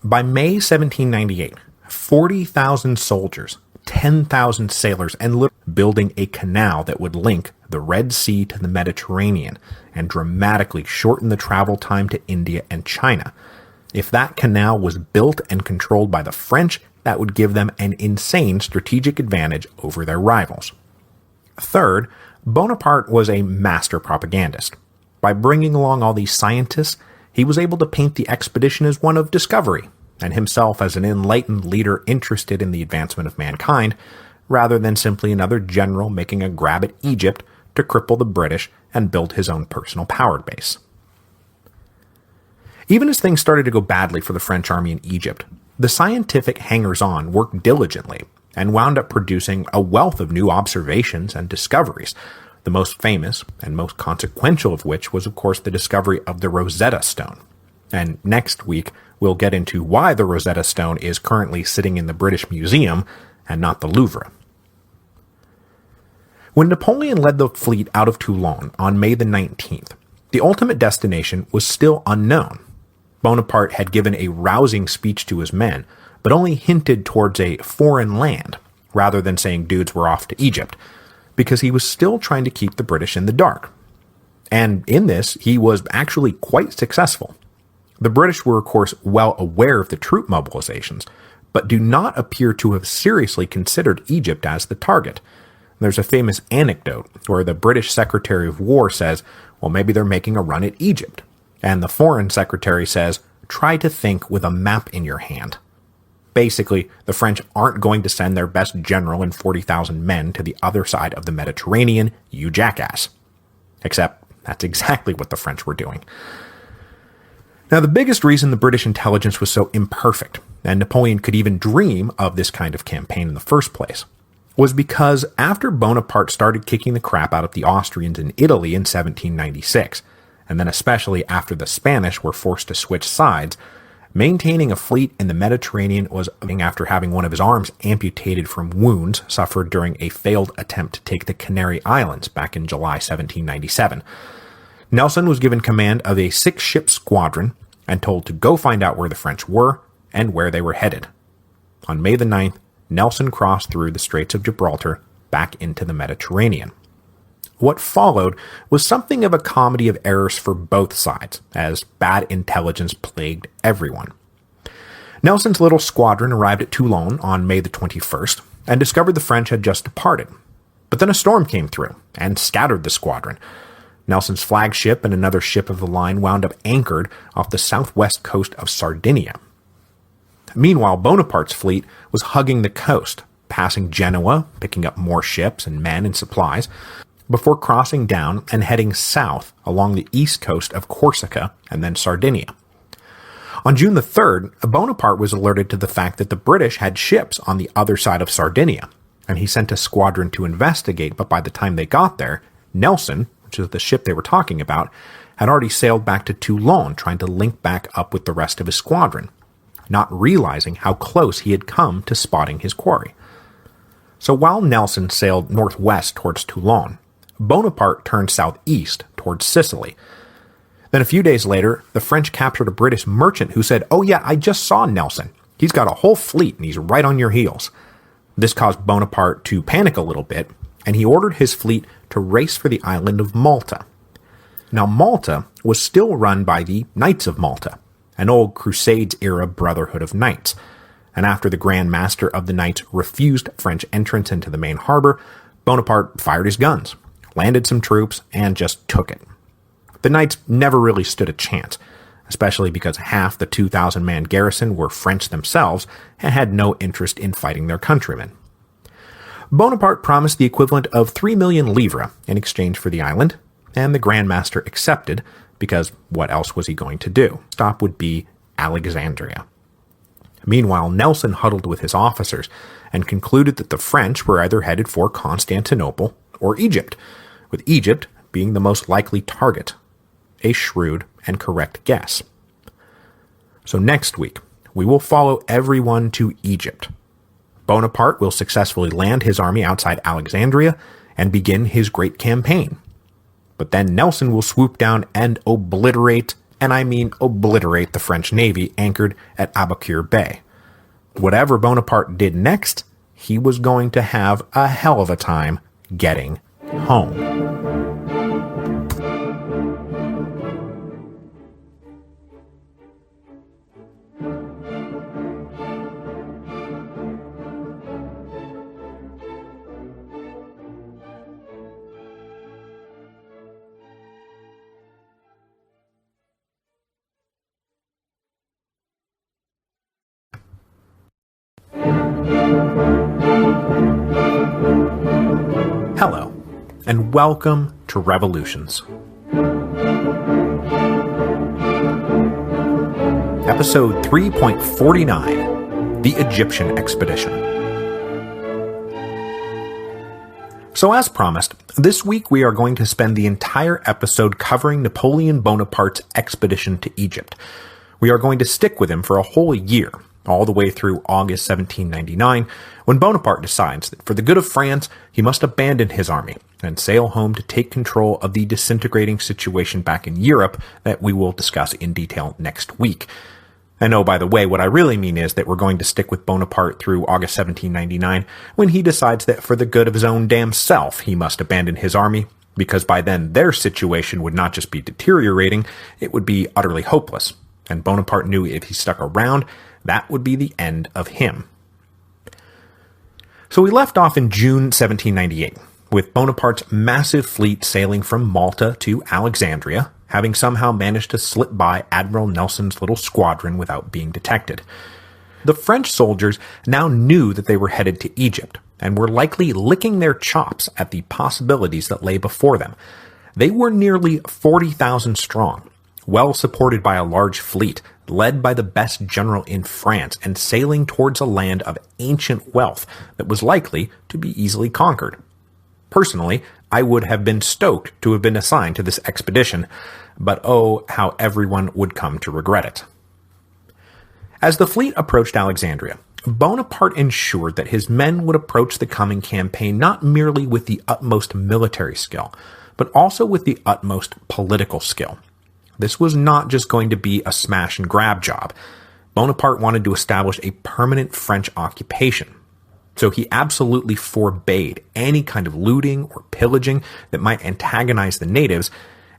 By May 1798, 40,000 soldiers, 10,000 sailors, and building a canal that would link the Red Sea to the Mediterranean and dramatically shorten the travel time to India and China. If that canal was built and controlled by the French, that would give them an insane strategic advantage over their rivals. Third, Bonaparte was a master propagandist. By bringing along all these scientists, he was able to paint the expedition as one of discovery, and himself as an enlightened leader interested in the advancement of mankind, rather than simply another general making a grab at Egypt to cripple the British and build his own personal power base. Even as things started to go badly for the French army in Egypt, the scientific hangers-on worked diligently and wound up producing a wealth of new observations and discoveries, the most famous and most consequential of which was, of course, the discovery of the Rosetta Stone. And next week, we'll get into why the Rosetta Stone is currently sitting in the British Museum and not the Louvre. When Napoleon led the fleet out of Toulon on May the 19th, the ultimate destination was still unknown. Bonaparte had given a rousing speech to his men, but only hinted towards a foreign land, rather than saying dudes were off to Egypt, because he was still trying to keep the British in the dark. And in this, he was actually quite successful. The British were, of course, well aware of the troop mobilizations, but do not appear to have seriously considered Egypt as the target. There's a famous anecdote where the British Secretary of War says, well, maybe they're making a run at Egypt. And the Foreign Secretary says, try to think with a map in your hand. Basically, the French aren't going to send their best general and 40,000 men to the other side of the Mediterranean, you jackass. Except, that's exactly what the French were doing. Now, the biggest reason the British intelligence was so imperfect, and Napoleon could even dream of this kind of campaign in the first place, was because after Bonaparte started kicking the crap out of the Austrians in Italy in 1796, and then especially after the Spanish were forced to switch sides, maintaining a fleet in the Mediterranean was after having one of his arms amputated from wounds suffered during a failed attempt to take the Canary Islands back in July 1797. Nelson was given command of a 6-ship squadron and told to go find out where the French were and where they were headed. On May the 9th, Nelson crossed through the Straits of Gibraltar back into the Mediterranean. What followed was something of a comedy of errors for both sides, as bad intelligence plagued everyone. Nelson's little squadron arrived at Toulon on May the 21st and discovered the French had just departed. But then a storm came through and scattered the squadron. Nelson's flagship and another ship of the line wound up anchored off the southwest coast of Sardinia. Meanwhile, Bonaparte's fleet was hugging the coast, passing Genoa, picking up more ships and men and supplies, before crossing down and heading south along the east coast of Corsica and then Sardinia. On June the 3rd, Bonaparte was alerted to the fact that the British had ships on the other side of Sardinia, and he sent a squadron to investigate, but by the time they got there, Nelson, which is the ship they were talking about, had already sailed back to Toulon trying to link back up with the rest of his squadron, not realizing how close he had come to spotting his quarry. So while Nelson sailed northwest towards Toulon, Bonaparte turned southeast towards Sicily. Then a few days later, the French captured a British merchant who said, "Oh yeah, I just saw Nelson. He's got a whole fleet and he's right on your heels." This caused Bonaparte to panic a little bit, and he ordered his fleet to race for the island of Malta. Now, Malta was still run by the Knights of Malta, an old Crusades-era brotherhood of knights, and after the Grand Master of the Knights refused French entrance into the main harbor, Bonaparte fired his guns, landed some troops, and just took it. The Knights never really stood a chance, especially because half the 2,000-man garrison were French themselves and had no interest in fighting their countrymen. Bonaparte promised the equivalent of 3 million livres in exchange for the island, and the Grand Master accepted, because what else was he going to do? Stop would be Alexandria. Meanwhile, Nelson huddled with his officers and concluded that the French were either headed for Constantinople or Egypt, with Egypt being the most likely target. A shrewd and correct guess. So next week, we will follow everyone to Egypt. Bonaparte will successfully land his army outside Alexandria and begin his great campaign. But then Nelson will swoop down and obliterate, and I mean obliterate, the French navy anchored at Aboukir Bay. Whatever Bonaparte did next, he was going to have a hell of a time getting home. Hello, and welcome to Revolutions. Episode 3.49, The Egyptian Expedition. So as promised, this week we are going to spend the entire episode covering Napoleon Bonaparte's expedition to Egypt. We are going to stick with him for a whole year, all the way through August 1799, when Bonaparte decides that for the good of France, he must abandon his army and sail home to take control of the disintegrating situation back in Europe that we will discuss in detail next week. And oh, by the way, what I really mean is that we're going to stick with Bonaparte through August 1799, when he decides that for the good of his own damn self, he must abandon his army, because by then their situation would not just be deteriorating, it would be utterly hopeless. And Bonaparte knew if he stuck around, that would be the end of him. So we left off in June 1798, with Bonaparte's massive fleet sailing from Malta to Alexandria, having somehow managed to slip by Admiral Nelson's little squadron without being detected. The French soldiers now knew that they were headed to Egypt, and were likely licking their chops at the possibilities that lay before them. They were nearly 40,000 strong, well supported by a large fleet, led by the best general in France, and sailing towards a land of ancient wealth that was likely to be easily conquered. Personally, I would have been stoked to have been assigned to this expedition, but oh, how everyone would come to regret it. As the fleet approached Alexandria, Bonaparte ensured that his men would approach the coming campaign not merely with the utmost military skill, but also with the utmost political skill. This was not just going to be a smash and grab job. Bonaparte wanted to establish a permanent French occupation. So he absolutely forbade any kind of looting or pillaging that might antagonize the natives,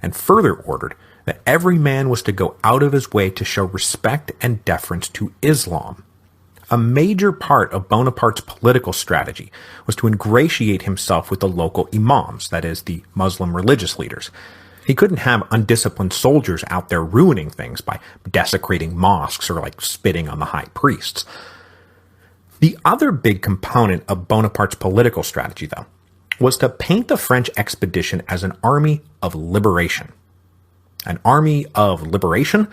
and further ordered that every man was to go out of his way to show respect and deference to Islam. A major part of Bonaparte's political strategy was to ingratiate himself with the local imams, that is, the Muslim religious leaders. He couldn't have undisciplined soldiers out there ruining things by desecrating mosques or spitting on the high priests. The other big component of Bonaparte's political strategy, though, was to paint the French expedition as an army of liberation. An army of liberation?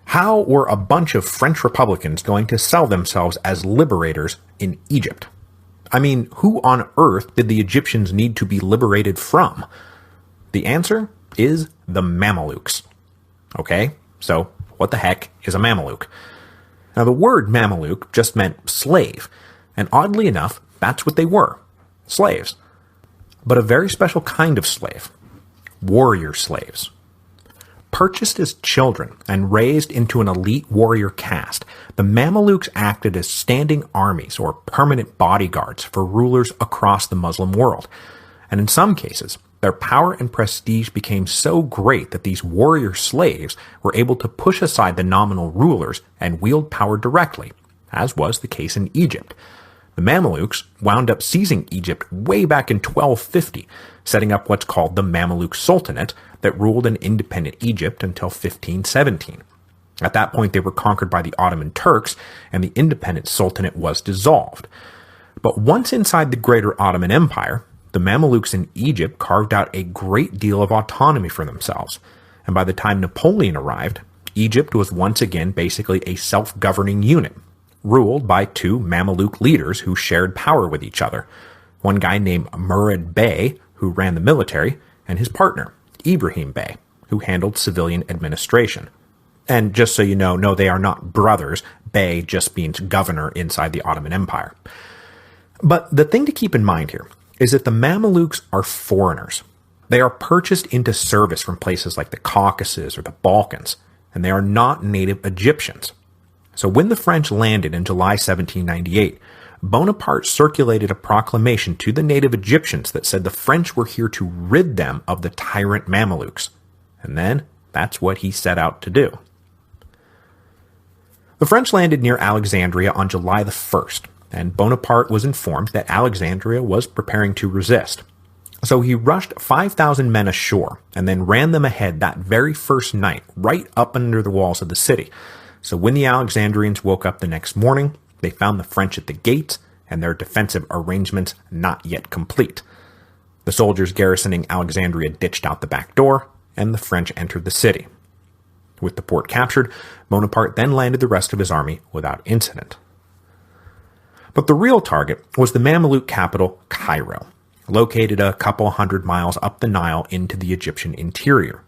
How were a bunch of French Republicans going to sell themselves as liberators in Egypt? I mean, who on earth did the Egyptians need to be liberated from? The answer is the Mamelukes. Okay, so what the heck is a Mameluke? Now, the word Mameluke just meant slave, and oddly enough, that's what they were, slaves. But a very special kind of slave, warrior slaves. Purchased as children and raised into an elite warrior caste, the Mamelukes acted as standing armies or permanent bodyguards for rulers across the Muslim world. And in some cases, their power and prestige became so great that these warrior slaves were able to push aside the nominal rulers and wield power directly, as was the case in Egypt. The Mamelukes wound up seizing Egypt way back in 1250, setting up what's called the Mameluke Sultanate that ruled an independent Egypt until 1517. At that point, they were conquered by the Ottoman Turks, and the independent Sultanate was dissolved. But once inside the Greater Ottoman Empire, the Mamelukes in Egypt carved out a great deal of autonomy for themselves, and by the time Napoleon arrived, Egypt was once again basically a self-governing unit, ruled by two Mameluke leaders who shared power with each other. One guy named Murad Bey, who ran the military, and his partner, Ibrahim Bey, who handled civilian administration. And just so you know, no, they are not brothers. Bey just means governor inside the Ottoman Empire. But the thing to keep in mind here is that the Mamelukes are foreigners. They are purchased into service from places like the Caucasus or the Balkans, and they are not native Egyptians. So when the French landed in July 1798, Bonaparte circulated a proclamation to the native Egyptians that said the French were here to rid them of the tyrant Mamelukes. And then that's what he set out to do. The French landed near Alexandria on July the 1st, and Bonaparte was informed that Alexandria was preparing to resist. So he rushed 5,000 men ashore and then ran them ahead that very first night, right up under the walls of the city. So when the Alexandrians woke up the next morning, they found the French at the gates and their defensive arrangements not yet complete. The soldiers garrisoning Alexandria ditched out the back door, and the French entered the city. With the port captured, Bonaparte then landed the rest of his army without incident. But the real target was the Mamluk capital, Cairo, located a couple hundred miles up the Nile into the Egyptian interior.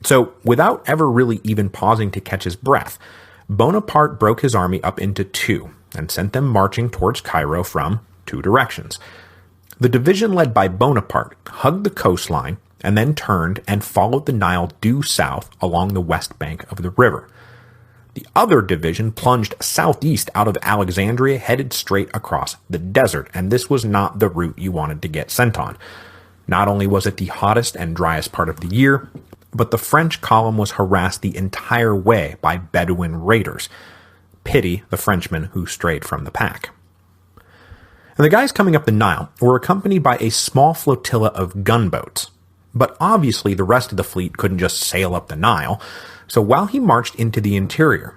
So, without ever really even pausing to catch his breath, Bonaparte broke his army up into two and sent them marching towards Cairo from two directions. The division led by Bonaparte hugged the coastline and then turned and followed the Nile due south along the west bank of the river. The other division plunged southeast out of Alexandria, headed straight across the desert, and this was not the route you wanted to get sent on. Not only was it the hottest and driest part of the year, but the French column was harassed the entire way by Bedouin raiders. Pity the Frenchmen who strayed from the pack. And the guys coming up the Nile were accompanied by a small flotilla of gunboats. But obviously the rest of the fleet couldn't just sail up the Nile, so while he marched into the interior,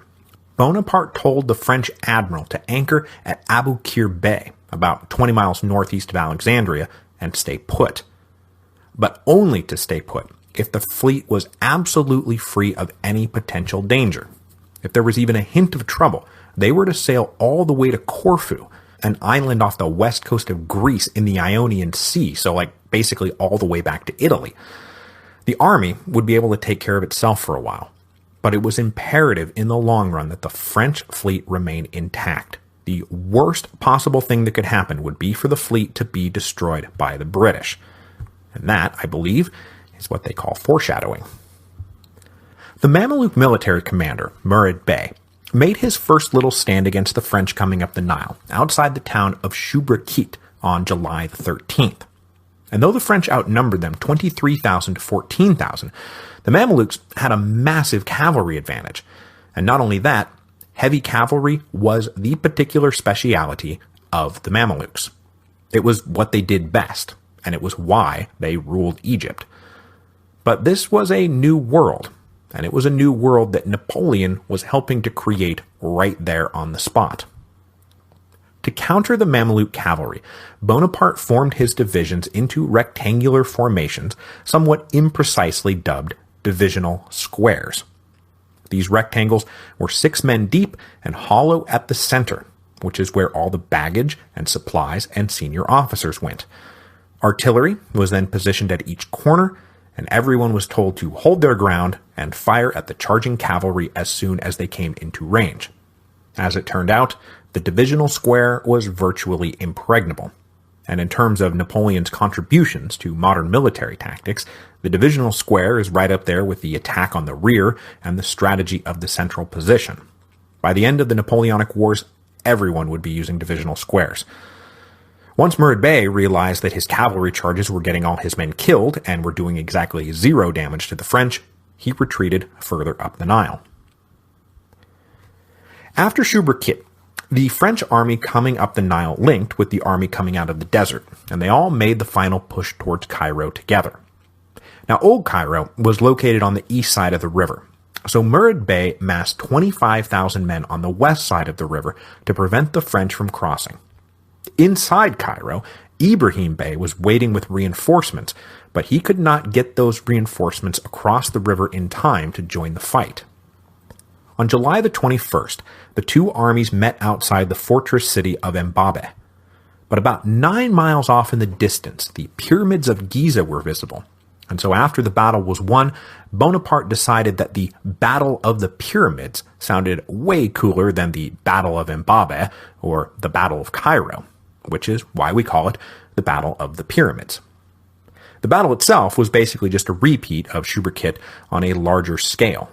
Bonaparte told the French admiral to anchor at Abu Qir Bay, about 20 miles northeast of Alexandria, and stay put. But only to stay put if the fleet was absolutely free of any potential danger. If there was even a hint of trouble, they were to sail all the way to Corfu, an island off the west coast of Greece in the Ionian Sea, so basically all the way back to Italy. The army would be able to take care of itself for a while, but it was imperative in the long run that the French fleet remain intact. The worst possible thing that could happen would be for the fleet to be destroyed by the British. And that, I believe, is what they call foreshadowing. The Mamluk military commander, Murad Bey, made his first little stand against the French coming up the Nile, outside the town of Shubrikit on July the 13th. And though the French outnumbered them 23,000 to 14,000, the Mamluks had a massive cavalry advantage. And not only that, heavy cavalry was the particular speciality of the Mamluks. It was what they did best, and it was why they ruled Egypt. But this was a new world, and it was a new world that Napoleon was helping to create right there on the spot. To counter the Mamluk cavalry, Bonaparte formed his divisions into rectangular formations, somewhat imprecisely dubbed divisional squares. These rectangles were 6 men deep and hollow at the center, which is where all the baggage and supplies and senior officers went. Artillery was then positioned at each corner, and everyone was told to hold their ground and fire at the charging cavalry as soon as they came into range. As it turned out, the divisional square was virtually impregnable. And in terms of Napoleon's contributions to modern military tactics, the divisional square is right up there with the attack on the rear and the strategy of the central position. By the end of the Napoleonic Wars, everyone would be using divisional squares. Once Murad Bey realized that his cavalry charges were getting all his men killed and were doing exactly 0 damage to the French, he retreated further up the Nile. After Shubrikit, the French army coming up the Nile linked with the army coming out of the desert, and they all made the final push towards Cairo together. Now, Old Cairo was located on the east side of the river, so Murad Bey massed 25,000 men on the west side of the river to prevent the French from crossing. Inside Cairo, Ibrahim Bey was waiting with reinforcements, but he could not get those reinforcements across the river in time to join the fight. On July the 21st, the two armies met outside the fortress city of Mbabe. But about 9 miles off in the distance, the pyramids of Giza were visible. And so after the battle was won, Bonaparte decided that the Battle of the Pyramids sounded way cooler than the Battle of Mbabe or the Battle of Cairo, which is why we call it the Battle of the Pyramids. The battle itself was basically just a repeat of Shubrikit on a larger scale.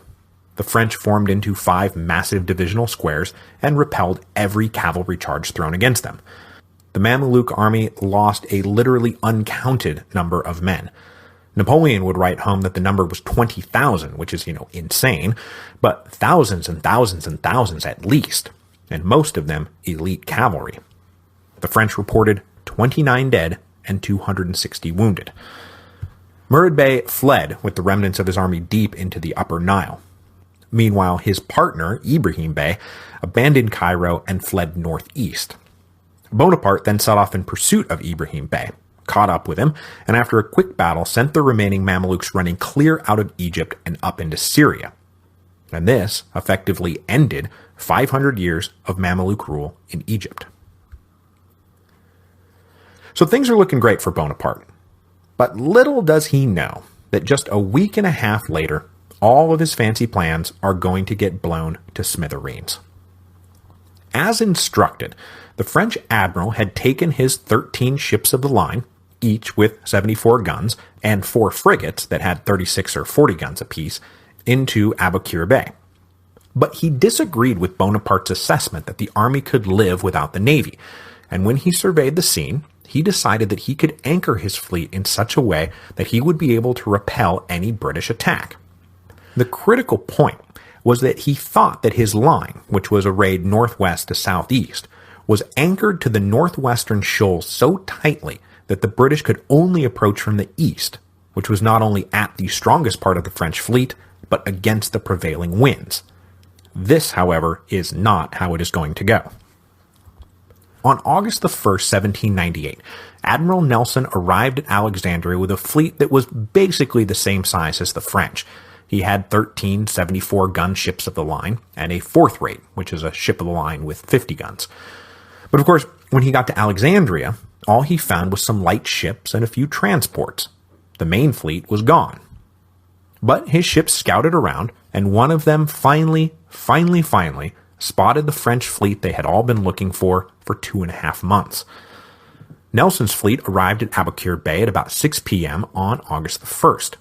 The French formed into 5 massive divisional squares and repelled every cavalry charge thrown against them. The Mamluk army lost a literally uncounted number of men. Napoleon would write home that the number was 20,000, which is, insane, but thousands and thousands and thousands at least, and most of them elite cavalry. The French reported 29 dead and 260 wounded. Murad Bey fled with the remnants of his army deep into the upper Nile. Meanwhile, his partner, Ibrahim Bey, abandoned Cairo and fled northeast. Bonaparte then set off in pursuit of Ibrahim Bey, caught up with him, and after a quick battle sent the remaining Mamelukes running clear out of Egypt and up into Syria. And this effectively ended 500 years of Mameluke rule in Egypt. So things are looking great for Bonaparte. But little does he know that just a week and a half later, all of his fancy plans are going to get blown to smithereens. As instructed, the French admiral had taken his 13 ships of the line, each with 74 guns, and 4 frigates that had 36 or 40 guns apiece, into Aboukir Bay. But he disagreed with Bonaparte's assessment that the army could live without the navy, and when he surveyed the scene, he decided that he could anchor his fleet in such a way that he would be able to repel any British attack. The critical point was that he thought that his line, which was arrayed northwest to southeast, was anchored to the northwestern shoals so tightly that the British could only approach from the east, which was not only at the strongest part of the French fleet, but against the prevailing winds. This, however, is not how it is going to go. On August the 1st, 1798, Admiral Nelson arrived at Alexandria with a fleet that was basically the same size as the French. He had 13 74-gun ships of the line, and a fourth rate, which is a ship of the line with 50 guns. But of course, when he got to Alexandria, all he found was some light ships and a few transports. The main fleet was gone. But his ships scouted around, and one of them finally spotted the French fleet they had all been looking for 2.5 months. Nelson's fleet arrived at Aboukir Bay at about 6 p.m. on August the 1st.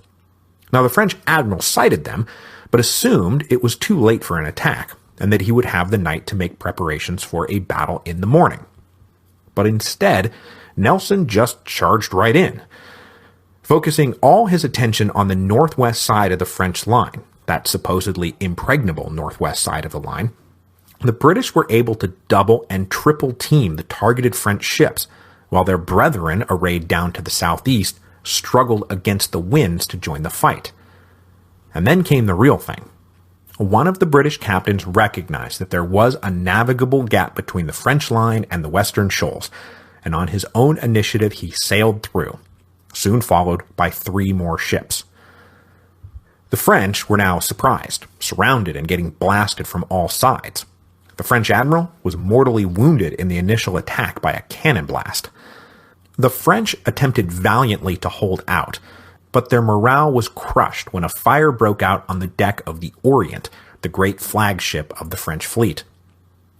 Now, the French admiral sighted them, but assumed it was too late for an attack, and that he would have the night to make preparations for a battle in the morning. But instead, Nelson just charged right in, focusing all his attention on the northwest side of the French line, that supposedly impregnable northwest side of the line. The British were able to double and triple team the targeted French ships, while their brethren arrayed down to the southeast struggled against the winds to join the fight. And then came the real thing. One of the British captains recognized that there was a navigable gap between the French line and the western shoals, and on his own initiative he sailed through, soon followed by 3 more ships. The French were now surprised, surrounded, and getting blasted from all sides. The French admiral was mortally wounded in the initial attack by a cannon blast. The French attempted valiantly to hold out, but their morale was crushed when a fire broke out on the deck of the Orient, the great flagship of the French fleet.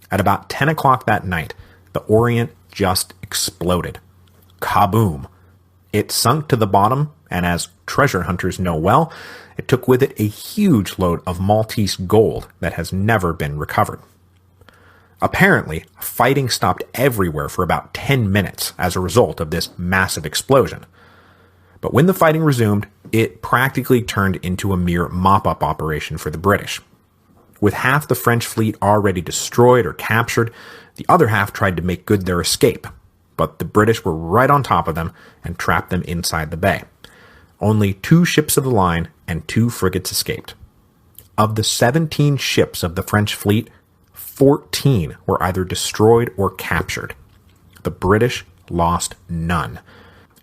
At about 10 o'clock that night, the Orient just exploded. Kaboom! It sunk to the bottom, and as treasure hunters know well, it took with it a huge load of Maltese gold that has never been recovered. Apparently, fighting stopped everywhere for about 10 minutes as a result of this massive explosion. But when the fighting resumed, it practically turned into a mere mop-up operation for the British. With half the French fleet already destroyed or captured, the other half tried to make good their escape, but the British were right on top of them and trapped them inside the bay. Only 2 ships of the line and 2 frigates escaped. Of the 17 ships of the French fleet, 14 were either destroyed or captured. The British lost none.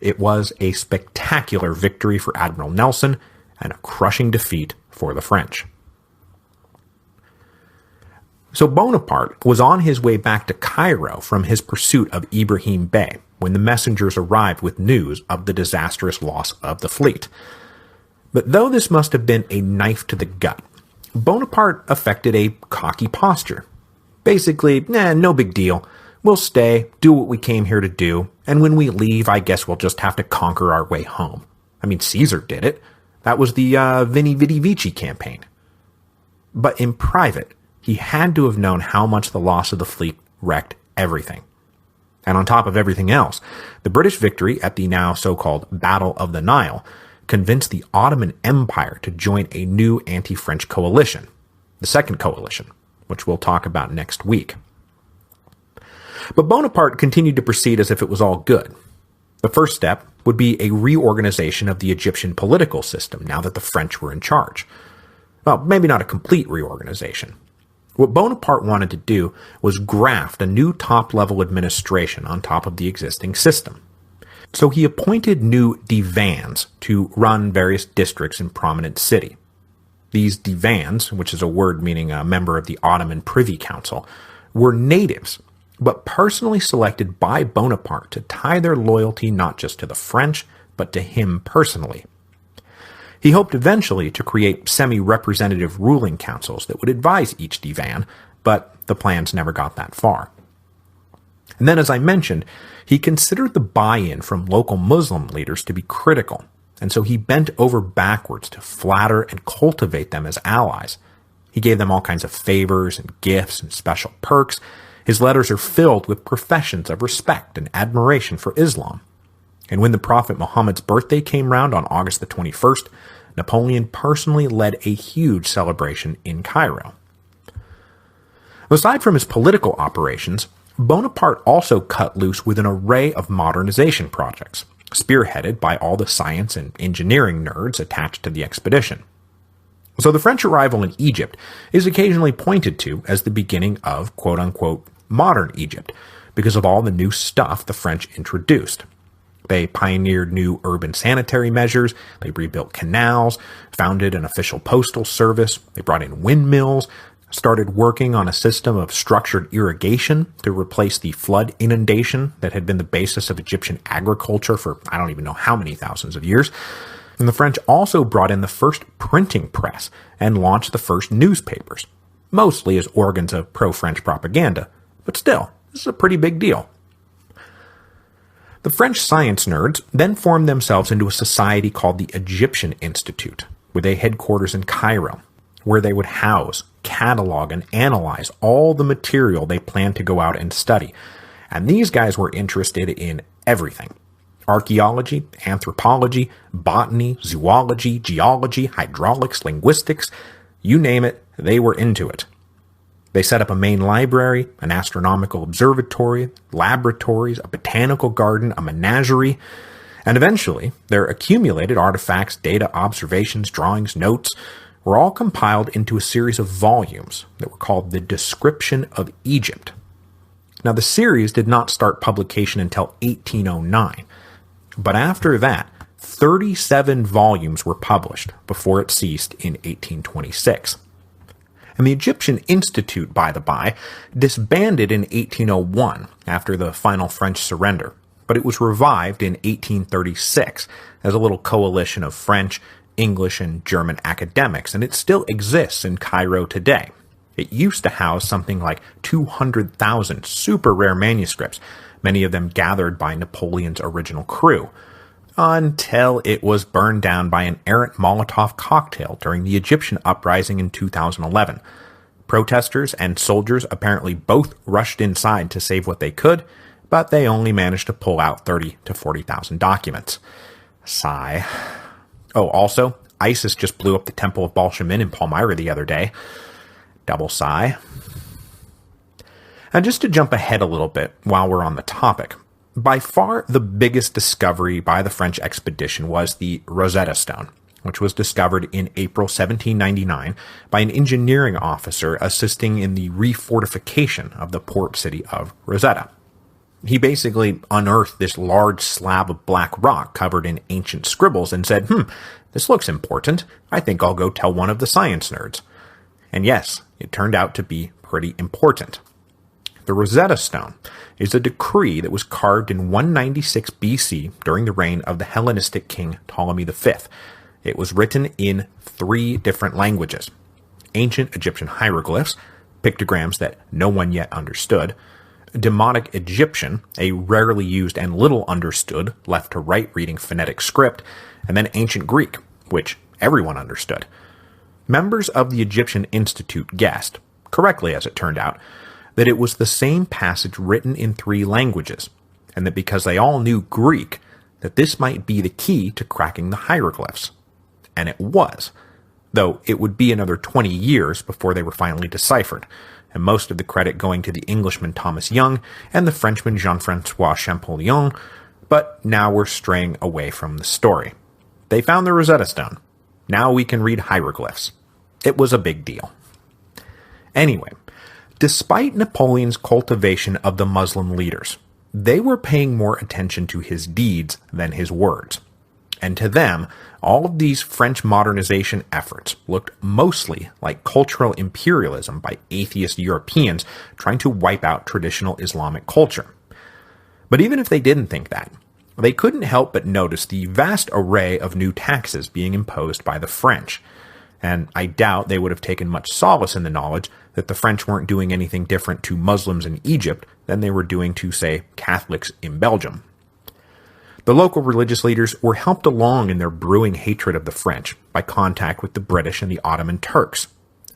It was a spectacular victory for Admiral Nelson and a crushing defeat for the French. So Bonaparte was on his way back to Cairo from his pursuit of Ibrahim Bey when the messengers arrived with news of the disastrous loss of the fleet. But though this must have been a knife to the gut, Bonaparte affected a cocky posture. Basically, no big deal. We'll stay, do what we came here to do, and when we leave, I guess we'll just have to conquer our way home. I mean, Caesar did it. That was the Veni Vidi Vici campaign. But in private, he had to have known how much the loss of the fleet wrecked everything. And on top of everything else, the British victory at the now so-called Battle of the Nile convinced the Ottoman Empire to join a new anti-French coalition, the Second Coalition, which we'll talk about next week. But Bonaparte continued to proceed as if it was all good. The first step would be a reorganization of the Egyptian political system now that the French were in charge. Well, maybe not a complete reorganization. What Bonaparte wanted to do was graft a new top-level administration on top of the existing system. So he appointed new divans to run various districts in prominent city. These divans, which is a word meaning a member of the Ottoman Privy Council, were natives, but personally selected by Bonaparte to tie their loyalty not just to the French, but to him personally. He hoped eventually to create semi-representative ruling councils that would advise each divan, but the plans never got that far. And then, as I mentioned, he considered the buy-in from local Muslim leaders to be critical, and so he bent over backwards to flatter and cultivate them as allies. He gave them all kinds of favors and gifts and special perks. His letters are filled with professions of respect and admiration for Islam. And when the Prophet Muhammad's birthday came round on August the 21st, Napoleon personally led a huge celebration in Cairo. Aside from his political operations, Bonaparte also cut loose with an array of modernization projects, spearheaded by all the science and engineering nerds attached to the expedition. So the French arrival in Egypt is occasionally pointed to as the beginning of quote-unquote modern Egypt because of all the new stuff the French introduced. They pioneered new urban sanitary measures, they rebuilt canals, founded an official postal service, they brought in windmills, started working on a system of structured irrigation to replace the flood inundation that had been the basis of Egyptian agriculture for I don't even know how many thousands of years. And the French also brought in the first printing press and launched the first newspapers, mostly as organs of pro-French propaganda, but still, this is a pretty big deal. The French science nerds then formed themselves into a society called the Egyptian Institute, with a headquarters in Cairo, where they would house, catalog, and analyze all the material they planned to go out and study. And these guys were interested in everything: archaeology, anthropology, botany, zoology, geology, hydraulics, linguistics, you name it, they were into it. They set up a main library, an astronomical observatory, laboratories, a botanical garden, a menagerie, and eventually their accumulated artifacts, data, observations, drawings, notes were all compiled into a series of volumes that were called the Description of Egypt. Now, the series did not start publication until 1809, but after that, 37 volumes were published before it ceased in 1826. And the Egyptian Institute, by the by, disbanded in 1801 after the final French surrender, but it was revived in 1836 as a little coalition of French, English, and German academics, and it still exists in Cairo today. It used to house something like 200,000 super rare manuscripts, many of them gathered by Napoleon's original crew, until it was burned down by an errant Molotov cocktail during the Egyptian uprising in 2011. Protesters and soldiers apparently both rushed inside to save what they could, but they only managed to pull out 30,000 to 40,000 documents. Sigh. Oh, also, ISIS just blew up the Temple of Baal-Shem-In in Palmyra the other day. Double sigh. And just to jump ahead a little bit while we're on the topic, by far the biggest discovery by the French expedition was the Rosetta Stone, which was discovered in April 1799 by an engineering officer assisting in the refortification of the port city of Rosetta. He basically unearthed this large slab of black rock covered in ancient scribbles and said, this looks important. I think I'll go tell one of the science nerds. And yes, it turned out to be pretty important. The Rosetta Stone is a decree that was carved in 196 BC during the reign of the Hellenistic king Ptolemy V. It was written in 3 different languages: ancient Egyptian hieroglyphs, pictograms that no one yet understood, Demotic Egyptian, a rarely used and little understood left-to-right reading phonetic script, and then ancient Greek, which everyone understood. Members of the Egyptian Institute guessed, correctly as it turned out, that it was the same passage written in 3 languages, and that because they all knew Greek, that this might be the key to cracking the hieroglyphs. And it was, though it would be another 20 years before they were finally deciphered, and most of the credit going to the Englishman Thomas Young and the Frenchman Jean-François Champollion, but now we're straying away from the story. They found the Rosetta Stone. Now we can read hieroglyphs. It was a big deal. Anyway, Despite Napoleon's cultivation of the Muslim leaders, they were paying more attention to his deeds than his words. And to them, all of these French modernization efforts looked mostly like cultural imperialism by atheist Europeans trying to wipe out traditional Islamic culture. But even if they didn't think that, they couldn't help but notice the vast array of new taxes being imposed by the French. And I doubt they would have taken much solace in the knowledge that the French weren't doing anything different to Muslims in Egypt than they were doing to, say, Catholics in Belgium. The local religious leaders were helped along in their brewing hatred of the French by contact with the British and the Ottoman Turks,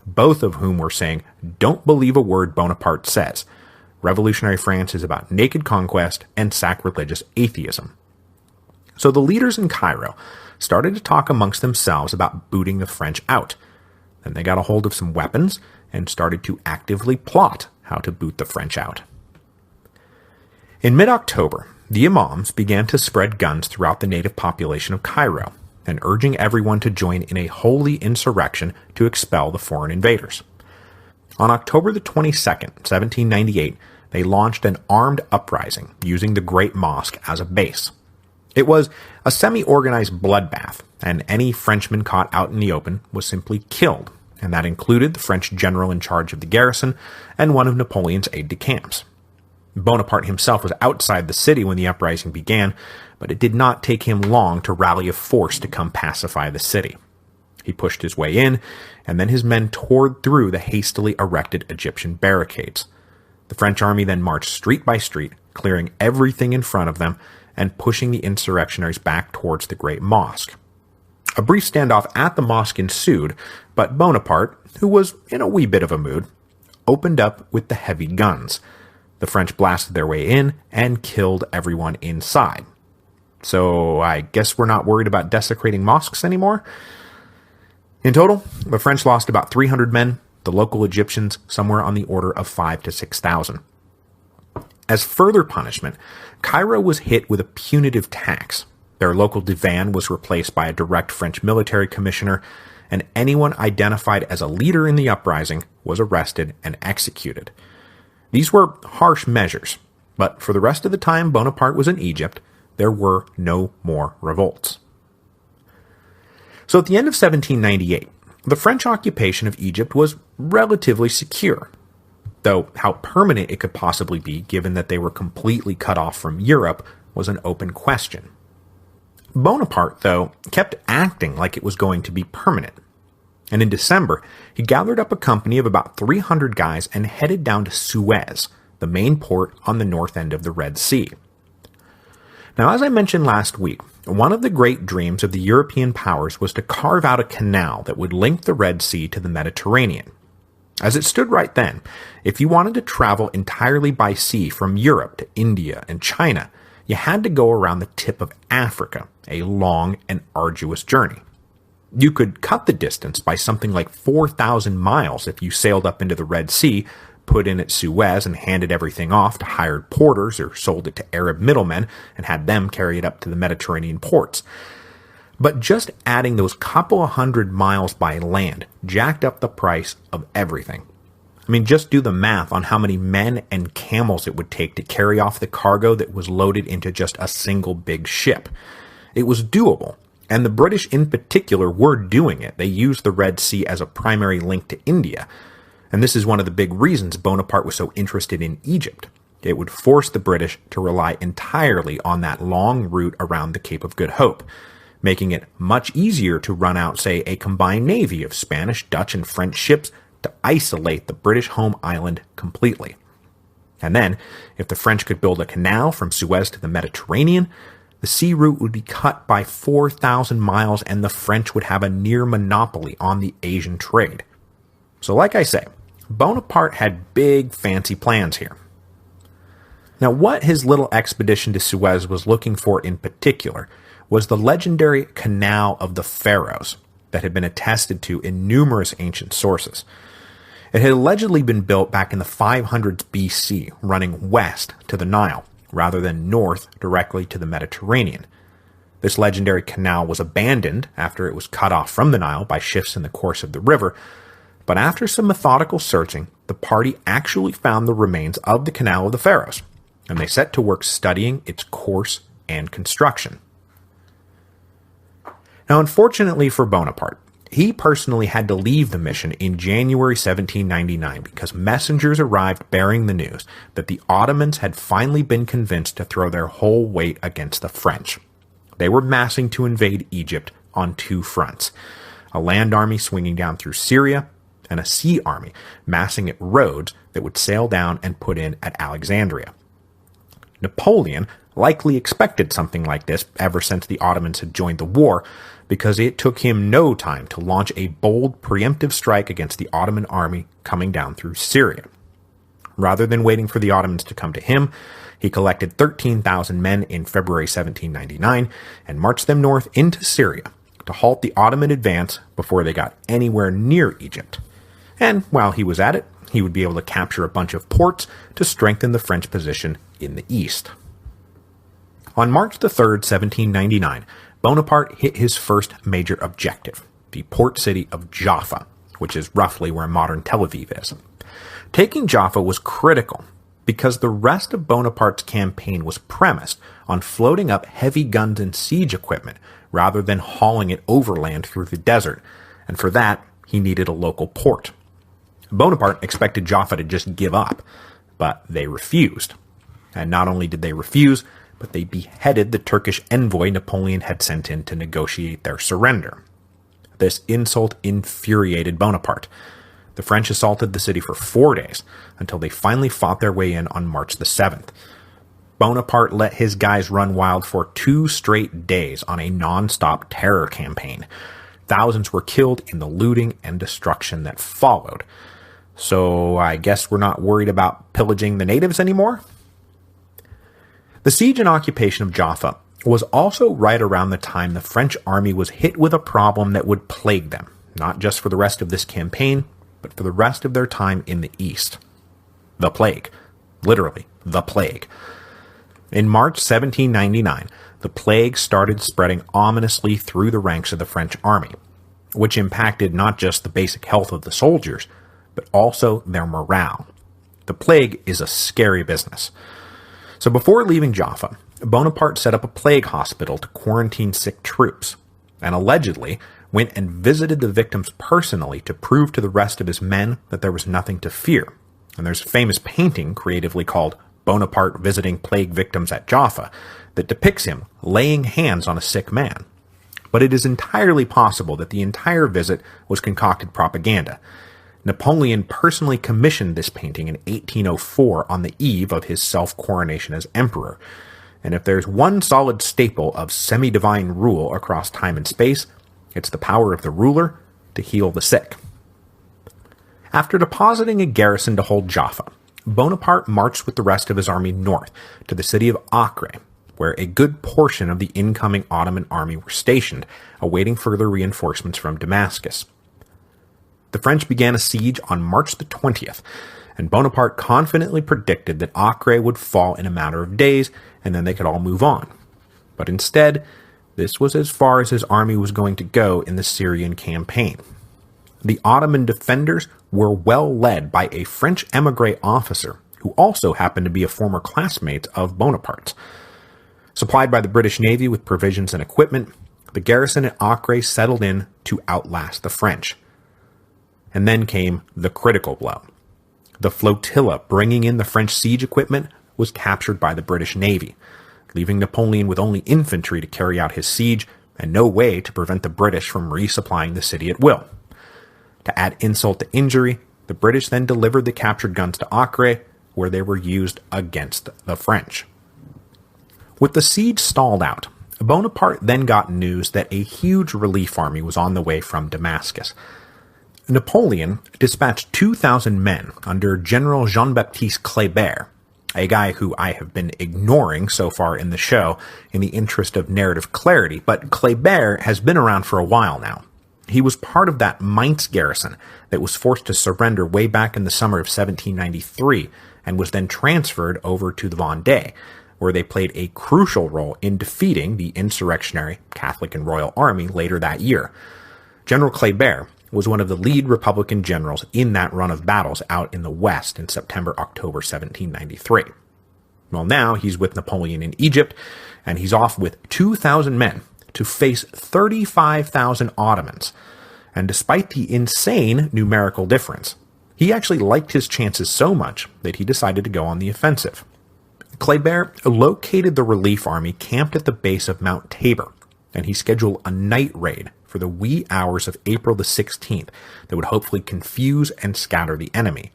both of whom were saying, "Don't believe a word Bonaparte says. Revolutionary France is about naked conquest and sacrilegious atheism." So the leaders in Cairo started to talk amongst themselves about booting the French out. Then they got a hold of some weapons and started to actively plot how to boot the French out. In mid-October, the imams began to spread guns throughout the native population of Cairo, and urging everyone to join in a holy insurrection to expel the foreign invaders. On October the 22nd, 1798, they launched an armed uprising using the Great Mosque as a base. It was a semi-organized bloodbath, and any Frenchman caught out in the open was simply killed, and that included the French general in charge of the garrison and one of Napoleon's aides-de-camp. Bonaparte himself was outside the city when the uprising began, but it did not take him long to rally a force to come pacify the city. He pushed his way in, and then his men tore through the hastily erected Egyptian barricades. The French army then marched street by street, clearing everything in front of them and pushing the insurrectionaries back towards the Great Mosque. A brief standoff at the mosque ensued, but Bonaparte, who was in a wee bit of a mood, opened up with the heavy guns. The French blasted their way in and killed everyone inside. So I guess we're not worried about desecrating mosques anymore? In total, the French lost about 300 men, the local Egyptians somewhere on the order of 5,000 to 6,000. As further punishment, Cairo was hit with a punitive tax. Their local divan was replaced by a direct French military commissioner, and anyone identified as a leader in the uprising was arrested and executed. These were harsh measures, but for the rest of the time Bonaparte was in Egypt, there were no more revolts. So at the end of 1798, the French occupation of Egypt was relatively secure, though how permanent it could possibly be given that they were completely cut off from Europe was an open question. Bonaparte, though, kept acting like it was going to be permanent. And in December, he gathered up a company of about 300 guys and headed down to Suez, the main port on the north end of the Red Sea. Now, as I mentioned last week, one of the great dreams of the European powers was to carve out a canal that would link the Red Sea to the Mediterranean. As it stood right then, if you wanted to travel entirely by sea from Europe to India and China, you had to go around the tip of Africa, a long and arduous journey. You could cut the distance by something like 4,000 miles if you sailed up into the Red Sea, put in at Suez and handed everything off to hired porters or sold it to Arab middlemen and had them carry it up to the Mediterranean ports. But just adding those couple of 100 miles by land jacked up the price of everything. I mean, just do the math on how many men and camels it would take to carry off the cargo that was loaded into just a single big ship. It was doable, and the British in particular were doing it. They used the Red Sea as a primary link to India. And this is one of the big reasons Bonaparte was so interested in Egypt. It would force the British to rely entirely on that long route around the Cape of Good Hope, making it much easier to run out, say, a combined navy of Spanish, Dutch, and French ships to isolate the British home island completely. And then, if the French could build a canal from Suez to the Mediterranean, the sea route would be cut by 4,000 miles and the French would have a near monopoly on the Asian trade. So like I say, Bonaparte had big fancy plans here. Now what his little expedition to Suez was looking for in particular was the legendary Canal of the Pharaohs that had been attested to in numerous ancient sources. It had allegedly been built back in the 500s BC, running west to the Nile, rather than north directly to the Mediterranean. This legendary canal was abandoned after it was cut off from the Nile by shifts in the course of the river, but after some methodical searching, the the party actually found the remains of the Canal of the Pharaohs, and they set to work studying its course and construction. Now, unfortunately for Bonaparte, he personally had to leave the mission in January 1799 because messengers arrived bearing the news that the Ottomans had finally been convinced to throw their whole weight against the French. They were massing to invade Egypt on two fronts: a land army swinging down through Syria, and a sea army massing at Rhodes that would sail down and put in at Alexandria. Napoleon likely expected something like this ever since the Ottomans had joined the war, because it took him no time to launch a bold preemptive strike against the Ottoman army coming down through Syria. Rather than waiting for the Ottomans to come to him, he collected 13,000 men in February 1799 and marched them north into Syria to halt the Ottoman advance before they got anywhere near Egypt. And while he was at it, he would be able to capture a bunch of ports to strengthen the French position in the east. On March the 3rd, 1799, Bonaparte hit his first major objective, the port city of Jaffa, which is roughly where modern Tel Aviv is. Taking Jaffa was critical because the rest of Bonaparte's campaign was premised on floating up heavy guns and siege equipment rather than hauling it overland through the desert, and for that, he needed a local port. Bonaparte expected Jaffa to just give up, but they refused. And not only did they refuse, but they beheaded the Turkish envoy Napoleon had sent in to negotiate their surrender. This insult infuriated Bonaparte. The French assaulted the city for 4 days, until they finally fought their way in on March the 7th. Bonaparte let his guys run wild for 2 straight days on a non-stop terror campaign. Thousands were killed in the looting and destruction that followed. So I guess we're not worried about pillaging the natives anymore? The siege and occupation of Jaffa was also right around the time the French army was hit with a problem that would plague them, not just for the rest of this campaign, but for the rest of their time in the East. The plague. Literally, the plague. In March 1799, the plague started spreading ominously through the ranks of the French army, which impacted not just the basic health of the soldiers, but also their morale. The plague is a scary business. So before leaving Jaffa, Bonaparte set up a plague hospital to quarantine sick troops, and allegedly went and visited the victims personally to prove to the rest of his men that there was nothing to fear. And there's a famous painting creatively called Bonaparte Visiting Plague Victims at Jaffa that depicts him laying hands on a sick man. But it is entirely possible that the entire visit was concocted propaganda. Napoleon personally commissioned this painting in 1804 on the eve of his self-coronation as emperor. And if there's one solid staple of semi-divine rule across time and space, it's the power of the ruler to heal the sick. After depositing a garrison to hold Jaffa, Bonaparte marched with the rest of his army north to the city of Acre, where a good portion of the incoming Ottoman army were stationed, awaiting further reinforcements from Damascus. The French began a siege on March the 20th, and Bonaparte confidently predicted that Acre would fall in a matter of days, and then they could all move on. But instead, this was as far as his army was going to go in the Syrian campaign. The Ottoman defenders were well led by a French émigré officer, who also happened to be a former classmate of Bonaparte's. Supplied by the British Navy with provisions and equipment, the garrison at Acre settled in to outlast the French. And then came the critical blow. The flotilla bringing in the French siege equipment was captured by the British Navy, leaving Napoleon with only infantry to carry out his siege and no way to prevent the British from resupplying the city at will. To add insult to injury, the British then delivered the captured guns to Acre, where they were used against the French. With the siege stalled out, Bonaparte then got news that a huge relief army was on the way from Damascus. Napoleon dispatched 2,000 men under General Jean-Baptiste Kléber, a guy who I have been ignoring so far in the show in the interest of narrative clarity, but Kléber has been around for a while now. He was part of that Mainz garrison that was forced to surrender way back in the summer of 1793 and was then transferred over to the Vendée, where they played a crucial role in defeating the insurrectionary Catholic and Royal Army later that year. General Kléber was one of the lead Republican generals in that run of battles out in the West in September-October 1793. Well, now he's with Napoleon in Egypt, and he's off with 2,000 men to face 35,000 Ottomans. And despite the insane numerical difference, he actually liked his chances so much that he decided to go on the offensive. Kléber located the relief army camped at the base of Mount Tabor, and he scheduled a night raid for the wee hours of April the 16th that would hopefully confuse and scatter the enemy.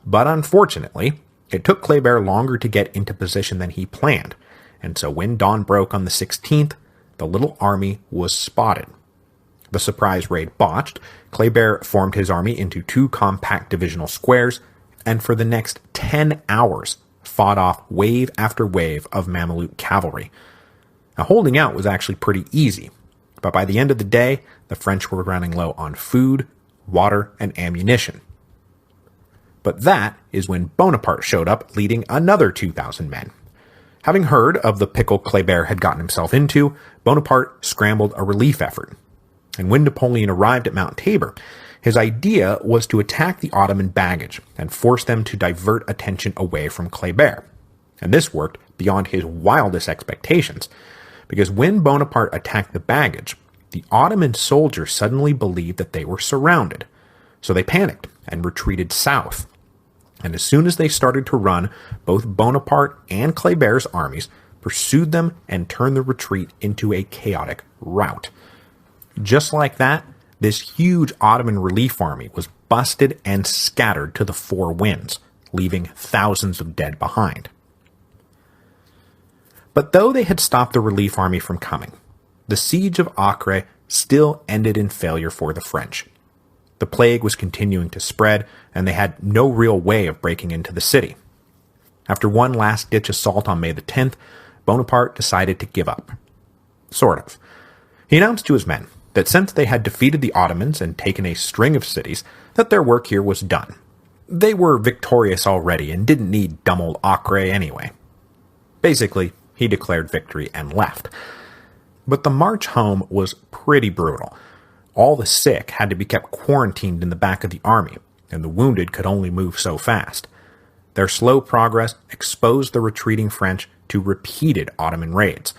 But unfortunately, it took Kléber longer to get into position than he planned, and so when dawn broke on the 16th, the little army was spotted. The surprise raid botched, Kléber formed his army into 2 compact divisional squares, and for the next 10 hours fought off wave after wave of Mameluke cavalry. Now, holding out was actually pretty easy, but by the end of the day, the French were running low on food, water, and ammunition. But that is when Bonaparte showed up leading another 2,000 men. Having heard of the pickle Kléber had gotten himself into, Bonaparte scrambled a relief effort. And when Napoleon arrived at Mount Tabor, his idea was to attack the Ottoman baggage and force them to divert attention away from Kléber. And this worked beyond his wildest expectations, because when Bonaparte attacked the baggage, the Ottoman soldiers suddenly believed that they were surrounded. So they panicked and retreated south. And as soon as they started to run, both Bonaparte and Kléber's armies pursued them and turned the retreat into a chaotic rout. Just like that, this huge Ottoman relief army was busted and scattered to the 4 winds, leaving thousands of dead behind. But though they had stopped the relief army from coming, the siege of Acre still ended in failure for the French. The plague was continuing to spread, and they had no real way of breaking into the city. After one last-ditch assault on May the 10th, Bonaparte decided to give up. Sort of. He announced to his men that since they had defeated the Ottomans and taken a string of cities, that their work here was done. They were victorious already and didn't need dumb old Acre anyway. Basically, he declared victory and left. But the march home was pretty brutal. All the sick had to be kept quarantined in the back of the army, and the wounded could only move so fast. Their slow progress exposed the retreating French to repeated Ottoman raids.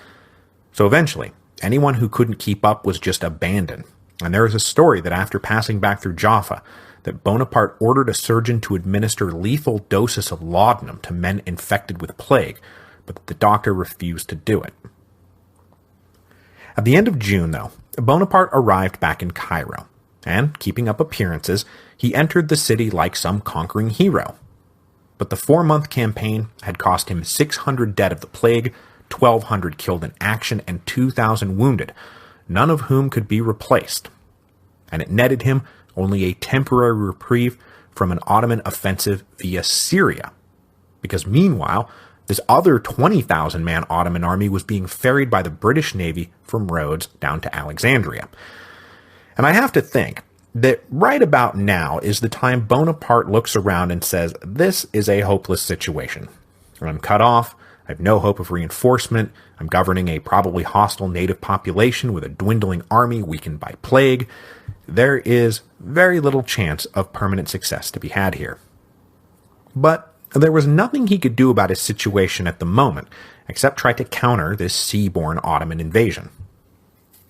So eventually, anyone who couldn't keep up was just abandoned, and there is a story that after passing back through Jaffa, that Bonaparte ordered a surgeon to administer lethal doses of laudanum to men infected with plague, but the doctor refused to do it. At the end of June, though, Bonaparte arrived back in Cairo, and, keeping up appearances, he entered the city like some conquering hero. But the 4-month campaign had cost him 600 dead of the plague, 1,200 killed in action, and 2,000 wounded, none of whom could be replaced. And it netted him only a temporary reprieve from an Ottoman offensive via Syria, because meanwhile, this other 20,000-man Ottoman army was being ferried by the British Navy from Rhodes down to Alexandria. And I have to think that right about now is the time Bonaparte looks around and says, this is a hopeless situation. I'm cut off, I have no hope of reinforcement, I'm governing a probably hostile native population with a dwindling army weakened by plague. There is very little chance of permanent success to be had here. But there was nothing he could do about his situation at the moment, except try to counter this sea-borne Ottoman invasion.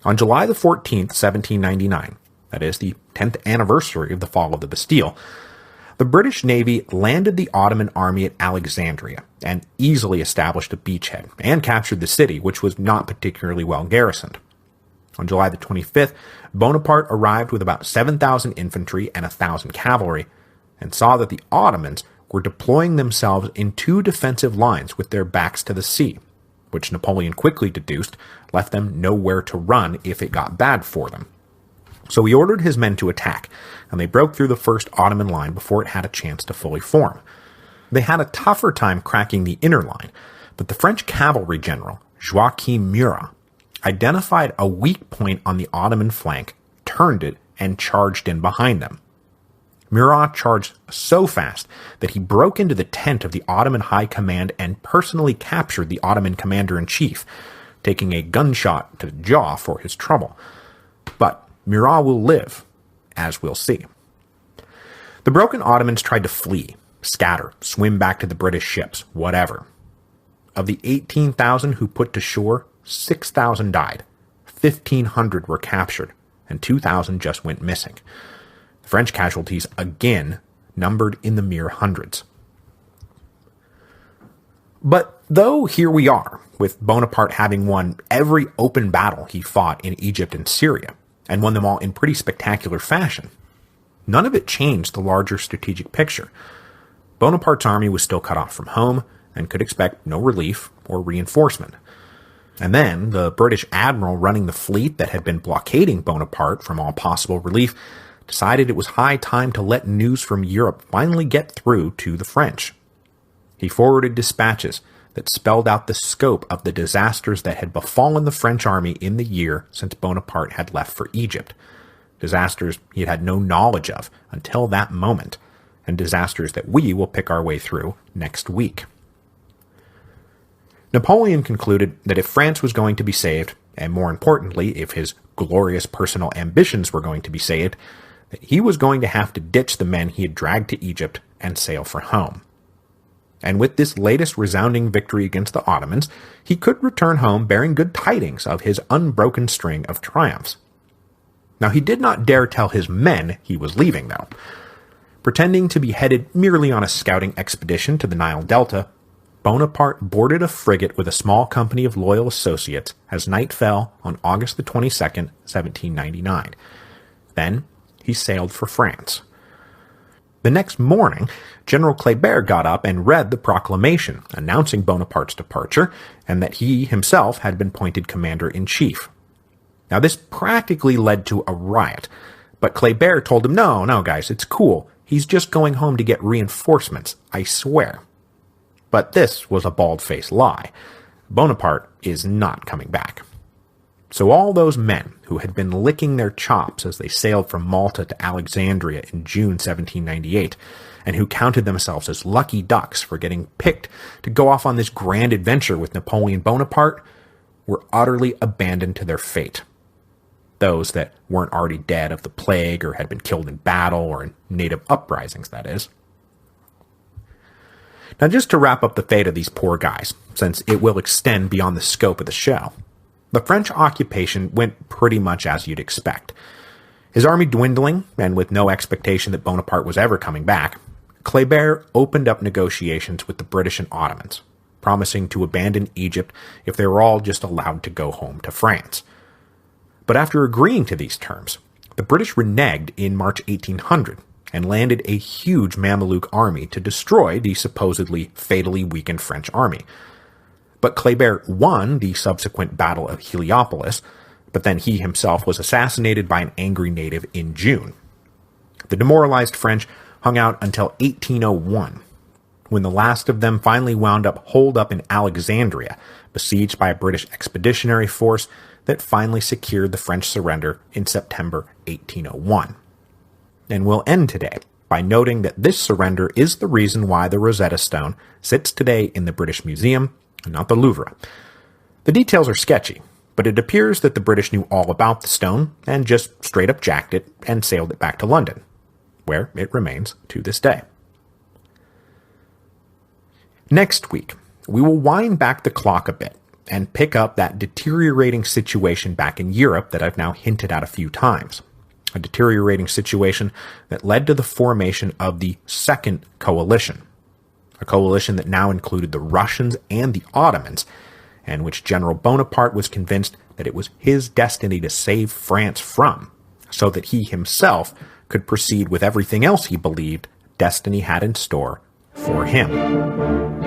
On July the 14th, 1799, that is the 10th anniversary of the fall of the Bastille, the British Navy landed the Ottoman army at Alexandria and easily established a beachhead and captured the city, which was not particularly well garrisoned. On July the 25th, Bonaparte arrived with about 7,000 infantry and 1,000 cavalry, and saw that the Ottomans were deploying themselves in 2 defensive lines with their backs to the sea, which Napoleon quickly deduced left them nowhere to run if it got bad for them. So he ordered his men to attack, and they broke through the first Ottoman line before it had a chance to fully form. They had a tougher time cracking the inner line, but the French cavalry general, Joachim Murat, identified a weak point on the Ottoman flank, turned it, and charged in behind them. Murat charged so fast that he broke into the tent of the Ottoman High Command and personally captured the Ottoman commander-in-chief, taking a gunshot to the jaw for his trouble. But Murat will live, as we'll see. The broken Ottomans tried to flee, scatter, swim back to the British ships, whatever. Of the 18,000 who put to shore, 6,000 died, 1,500 were captured, and 2,000 just went missing. The French casualties again numbered in the mere hundreds. But though here we are, with Bonaparte having won every open battle he fought in Egypt and Syria, and won them all in pretty spectacular fashion, none of it changed the larger strategic picture. Bonaparte's army was still cut off from home, and could expect no relief or reinforcement. And then, the British admiral running the fleet that had been blockading Bonaparte from all possible relief decided it was high time to let news from Europe finally get through to the French. He forwarded dispatches that spelled out the scope of the disasters that had befallen the French army in the year since Bonaparte had left for Egypt. Disasters he had had no knowledge of until that moment, and disasters that we will pick our way through next week. Napoleon concluded that if France was going to be saved, and more importantly, if his glorious personal ambitions were going to be saved, that he was going to have to ditch the men he had dragged to Egypt and sail for home. And with this latest resounding victory against the Ottomans, he could return home bearing good tidings of his unbroken string of triumphs. Now he did not dare tell his men he was leaving, though. Pretending to be headed merely on a scouting expedition to the Nile Delta, Bonaparte boarded a frigate with a small company of loyal associates as night fell on August the 22nd, 1799. Then he sailed for France. The next morning, General Kléber got up and read the proclamation announcing Bonaparte's departure and that he himself had been appointed commander-in-chief. Now this practically led to a riot, but Kléber told him, no guys, it's cool. He's just going home to get reinforcements, I swear. But this was a bald-faced lie. Bonaparte is not coming back. So all those men who had been licking their chops as they sailed from Malta to Alexandria in June 1798, and who counted themselves as lucky ducks for getting picked to go off on this grand adventure with Napoleon Bonaparte, were utterly abandoned to their fate. Those that weren't already dead of the plague or had been killed in battle or in native uprisings, that is. Now just to wrap up the fate of these poor guys, since it will extend beyond the scope of the show, the French occupation went pretty much as you'd expect. His army dwindling, and with no expectation that Bonaparte was ever coming back, Kléber opened up negotiations with the British and Ottomans, promising to abandon Egypt if they were all just allowed to go home to France. But after agreeing to these terms, the British reneged in March 1800 and landed a huge Mameluke army to destroy the supposedly fatally weakened French army. But Kléber won the subsequent Battle of Heliopolis, but then he himself was assassinated by an angry native in June. The demoralized French hung out until 1801, when the last of them finally wound up holed up in Alexandria, besieged by a British expeditionary force that finally secured the French surrender in September 1801. And we'll end today by noting that this surrender is the reason why the Rosetta Stone sits today in the British Museum and not the Louvre. The details are sketchy, but it appears that the British knew all about the stone and just straight up jacked it and sailed it back to London, where it remains to this day. Next week, we will wind back the clock a bit and pick up that deteriorating situation back in Europe that I've now hinted at a few times. A deteriorating situation that led to the formation of the Second Coalition, a coalition that now included the Russians and the Ottomans, and which General Bonaparte was convinced that it was his destiny to save France from, so that he himself could proceed with everything else he believed destiny had in store for him.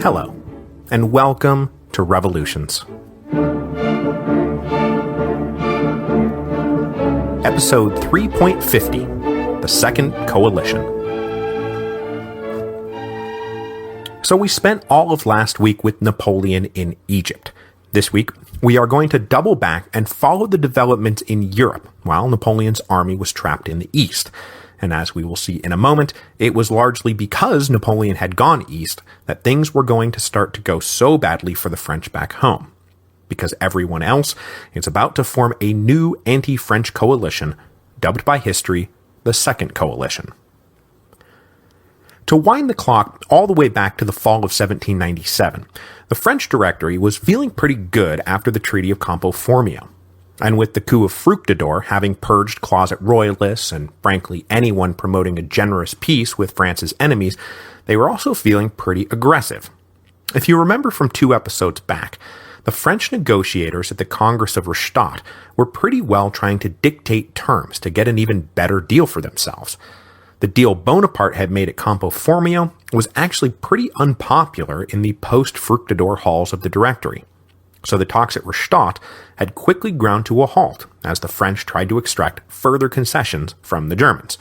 Hello, and welcome to Revolutions. Episode 3.50, The Second Coalition. So we spent all of last week with Napoleon in Egypt. This week, we are going to double back and follow the developments in Europe while Napoleon's army was trapped in the East. And as we will see in a moment, it was largely because Napoleon had gone east that things were going to start to go so badly for the French back home. Because everyone else is about to form a new anti-French coalition, dubbed by history the Second Coalition. To wind the clock all the way back to the fall of 1797, the French Directory was feeling pretty good after the Treaty of Campo Formio. And with the coup of Fructidor having purged closet royalists and, frankly, anyone promoting a generous peace with France's enemies, they were also feeling pretty aggressive. If you remember from 2 episodes back, the French negotiators at the Congress of Rastatt were pretty well trying to dictate terms to get an even better deal for themselves. The deal Bonaparte had made at Campo Formio was actually pretty unpopular in the post-Fructidor halls of the Directory. So the talks at Rastatt had quickly ground to a halt as the French tried to extract further concessions from the Germans.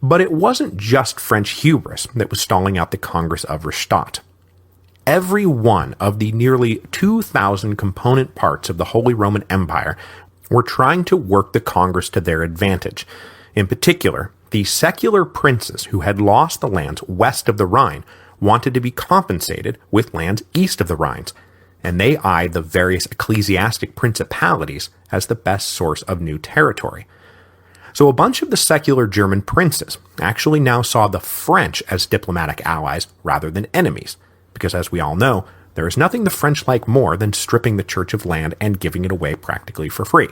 But it wasn't just French hubris that was stalling out the Congress of Rastatt. Every one of the nearly 2,000 component parts of the Holy Roman Empire were trying to work the Congress to their advantage. In particular, the secular princes who had lost the lands west of the Rhine wanted to be compensated with lands east of the Rhine, and they eyed the various ecclesiastic principalities as the best source of new territory. So a bunch of the secular German princes actually now saw the French as diplomatic allies rather than enemies, because as we all know, there is nothing the French like more than stripping the Church of land and giving it away practically for free.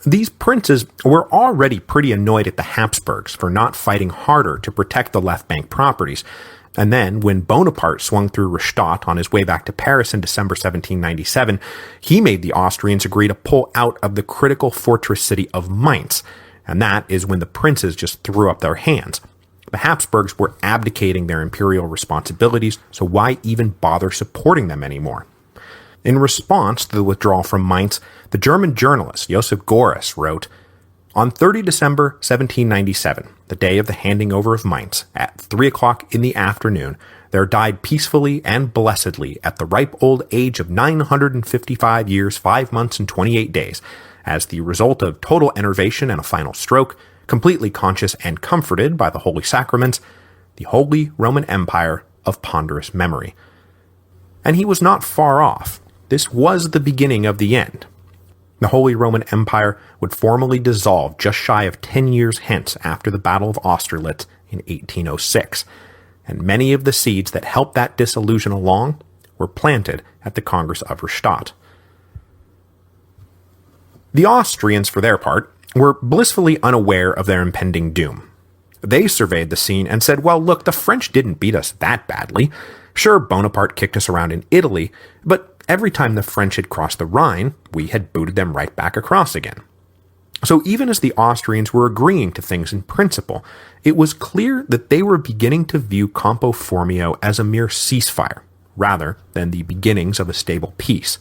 These princes were already pretty annoyed at the Habsburgs for not fighting harder to protect the left bank properties, and then when Bonaparte swung through Rastatt on his way back to Paris in December 1797, he made the Austrians agree to pull out of the critical fortress city of Mainz, and that is when the princes just threw up their hands. The Habsburgs were abdicating their imperial responsibilities, so why even bother supporting them anymore? In response to the withdrawal from Mainz, the German journalist Joseph Goeritz wrote, "On 30 December 1797, the day of the handing over of Mainz, at 3 o'clock in the afternoon, there died peacefully and blessedly at the ripe old age of 955 years, 5 months, and 28 days, as the result of total enervation and a final stroke, completely conscious and comforted by the holy sacraments, the Holy Roman Empire of ponderous memory." And he was not far off. This was the beginning of the end. The Holy Roman Empire would formally dissolve just shy of 10 years hence after the Battle of Austerlitz in 1806, and many of the seeds that helped that dissolution along were planted at the Congress of Rastatt. The Austrians, for their part, were blissfully unaware of their impending doom. They surveyed the scene and said, well, look, the French didn't beat us that badly. Sure, Bonaparte kicked us around in Italy, but every time the French had crossed the Rhine, we had booted them right back across again. So even as the Austrians were agreeing to things in principle, it was clear that they were beginning to view Campo Formio as a mere ceasefire, rather than the beginnings of a stable peace.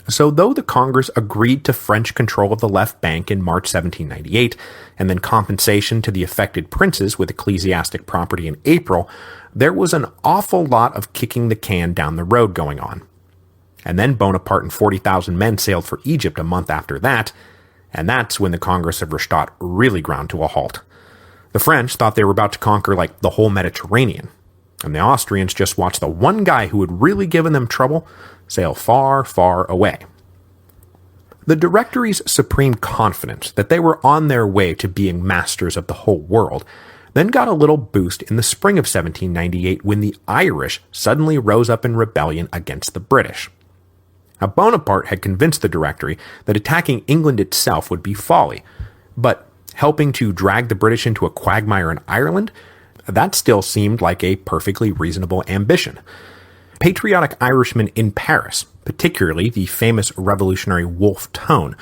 So though the Congress agreed to French control of the left bank in March 1798, and then compensation to the affected princes with ecclesiastic property in April, there was an awful lot of kicking the can down the road going on. And then Bonaparte and 40,000 men sailed for Egypt a month after that, and that's when the Congress of Rastatt really ground to a halt. The French thought they were about to conquer, like, the whole Mediterranean, and the Austrians just watched the one guy who had really given them trouble sail far, far away. The Directory's supreme confidence that they were on their way to being masters of the whole world then got a little boost in the spring of 1798 when the Irish suddenly rose up in rebellion against the British. Now, Bonaparte had convinced the Directory that attacking England itself would be folly, but helping to drag the British into a quagmire in Ireland, that still seemed like a perfectly reasonable ambition. Patriotic Irishmen in Paris, particularly the famous revolutionary Wolfe Tone,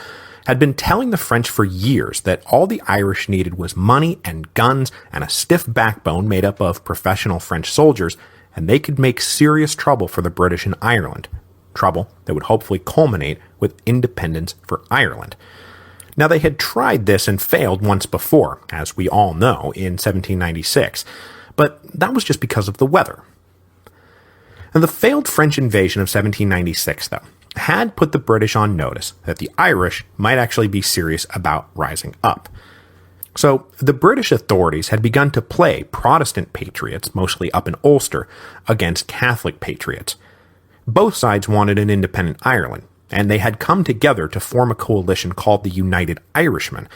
had been telling the French for years that all the Irish needed was money and guns and a stiff backbone made up of professional French soldiers, and they could make serious trouble for the British in Ireland. Trouble that would hopefully culminate with independence for Ireland. Now, they had tried this and failed once before, as we all know, in 1796, but that was just because of the weather. And the failed French invasion of 1796, though, had put the British on notice that the Irish might actually be serious about rising up. So the British authorities had begun to play Protestant patriots, mostly up in Ulster, against Catholic patriots. Both sides wanted an independent Ireland, and they had come together to form a coalition called the United Irishmen.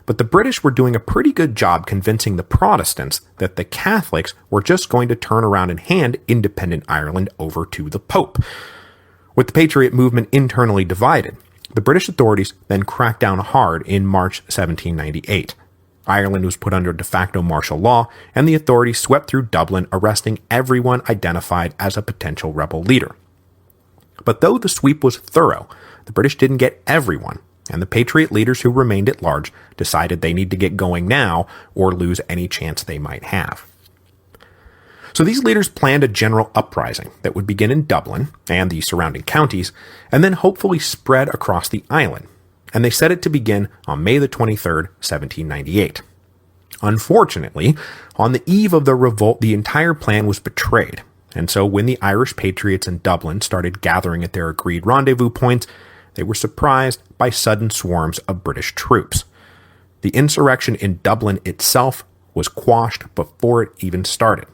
But the British were doing a pretty good job convincing the Protestants that the Catholics were just going to turn around and hand independent Ireland over to the Pope. With the Patriot movement internally divided, the British authorities then cracked down hard in March 1798. Ireland was put under de facto martial law, and the authorities swept through Dublin, arresting everyone identified as a potential rebel leader. But though the sweep was thorough, the British didn't get everyone, and the Patriot leaders who remained at large decided they need to get going now or lose any chance they might have. So these leaders planned a general uprising that would begin in Dublin and the surrounding counties, and then hopefully spread across the island, and they set it to begin on May the 23rd, 1798. Unfortunately, on the eve of the revolt, the entire plan was betrayed, and so when the Irish patriots in Dublin started gathering at their agreed rendezvous points, they were surprised by sudden swarms of British troops. The insurrection in Dublin itself was quashed before it even started.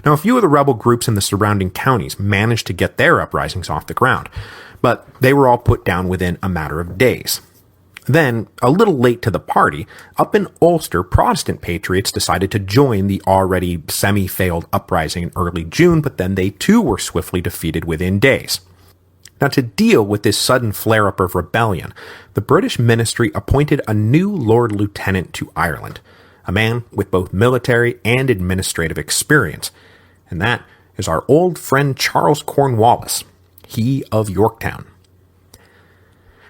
Now, a few of the rebel groups in the surrounding counties managed to get their uprisings off the ground, but they were all put down within a matter of days. Then, a little late to the party, up in Ulster, Protestant patriots decided to join the already semi-failed uprising in early June, but then they too were swiftly defeated within days. Now, to deal with this sudden flare-up of rebellion, the British ministry appointed a new Lord Lieutenant to Ireland, a man with both military and administrative experience, and that is our old friend Charles Cornwallis, he of Yorktown.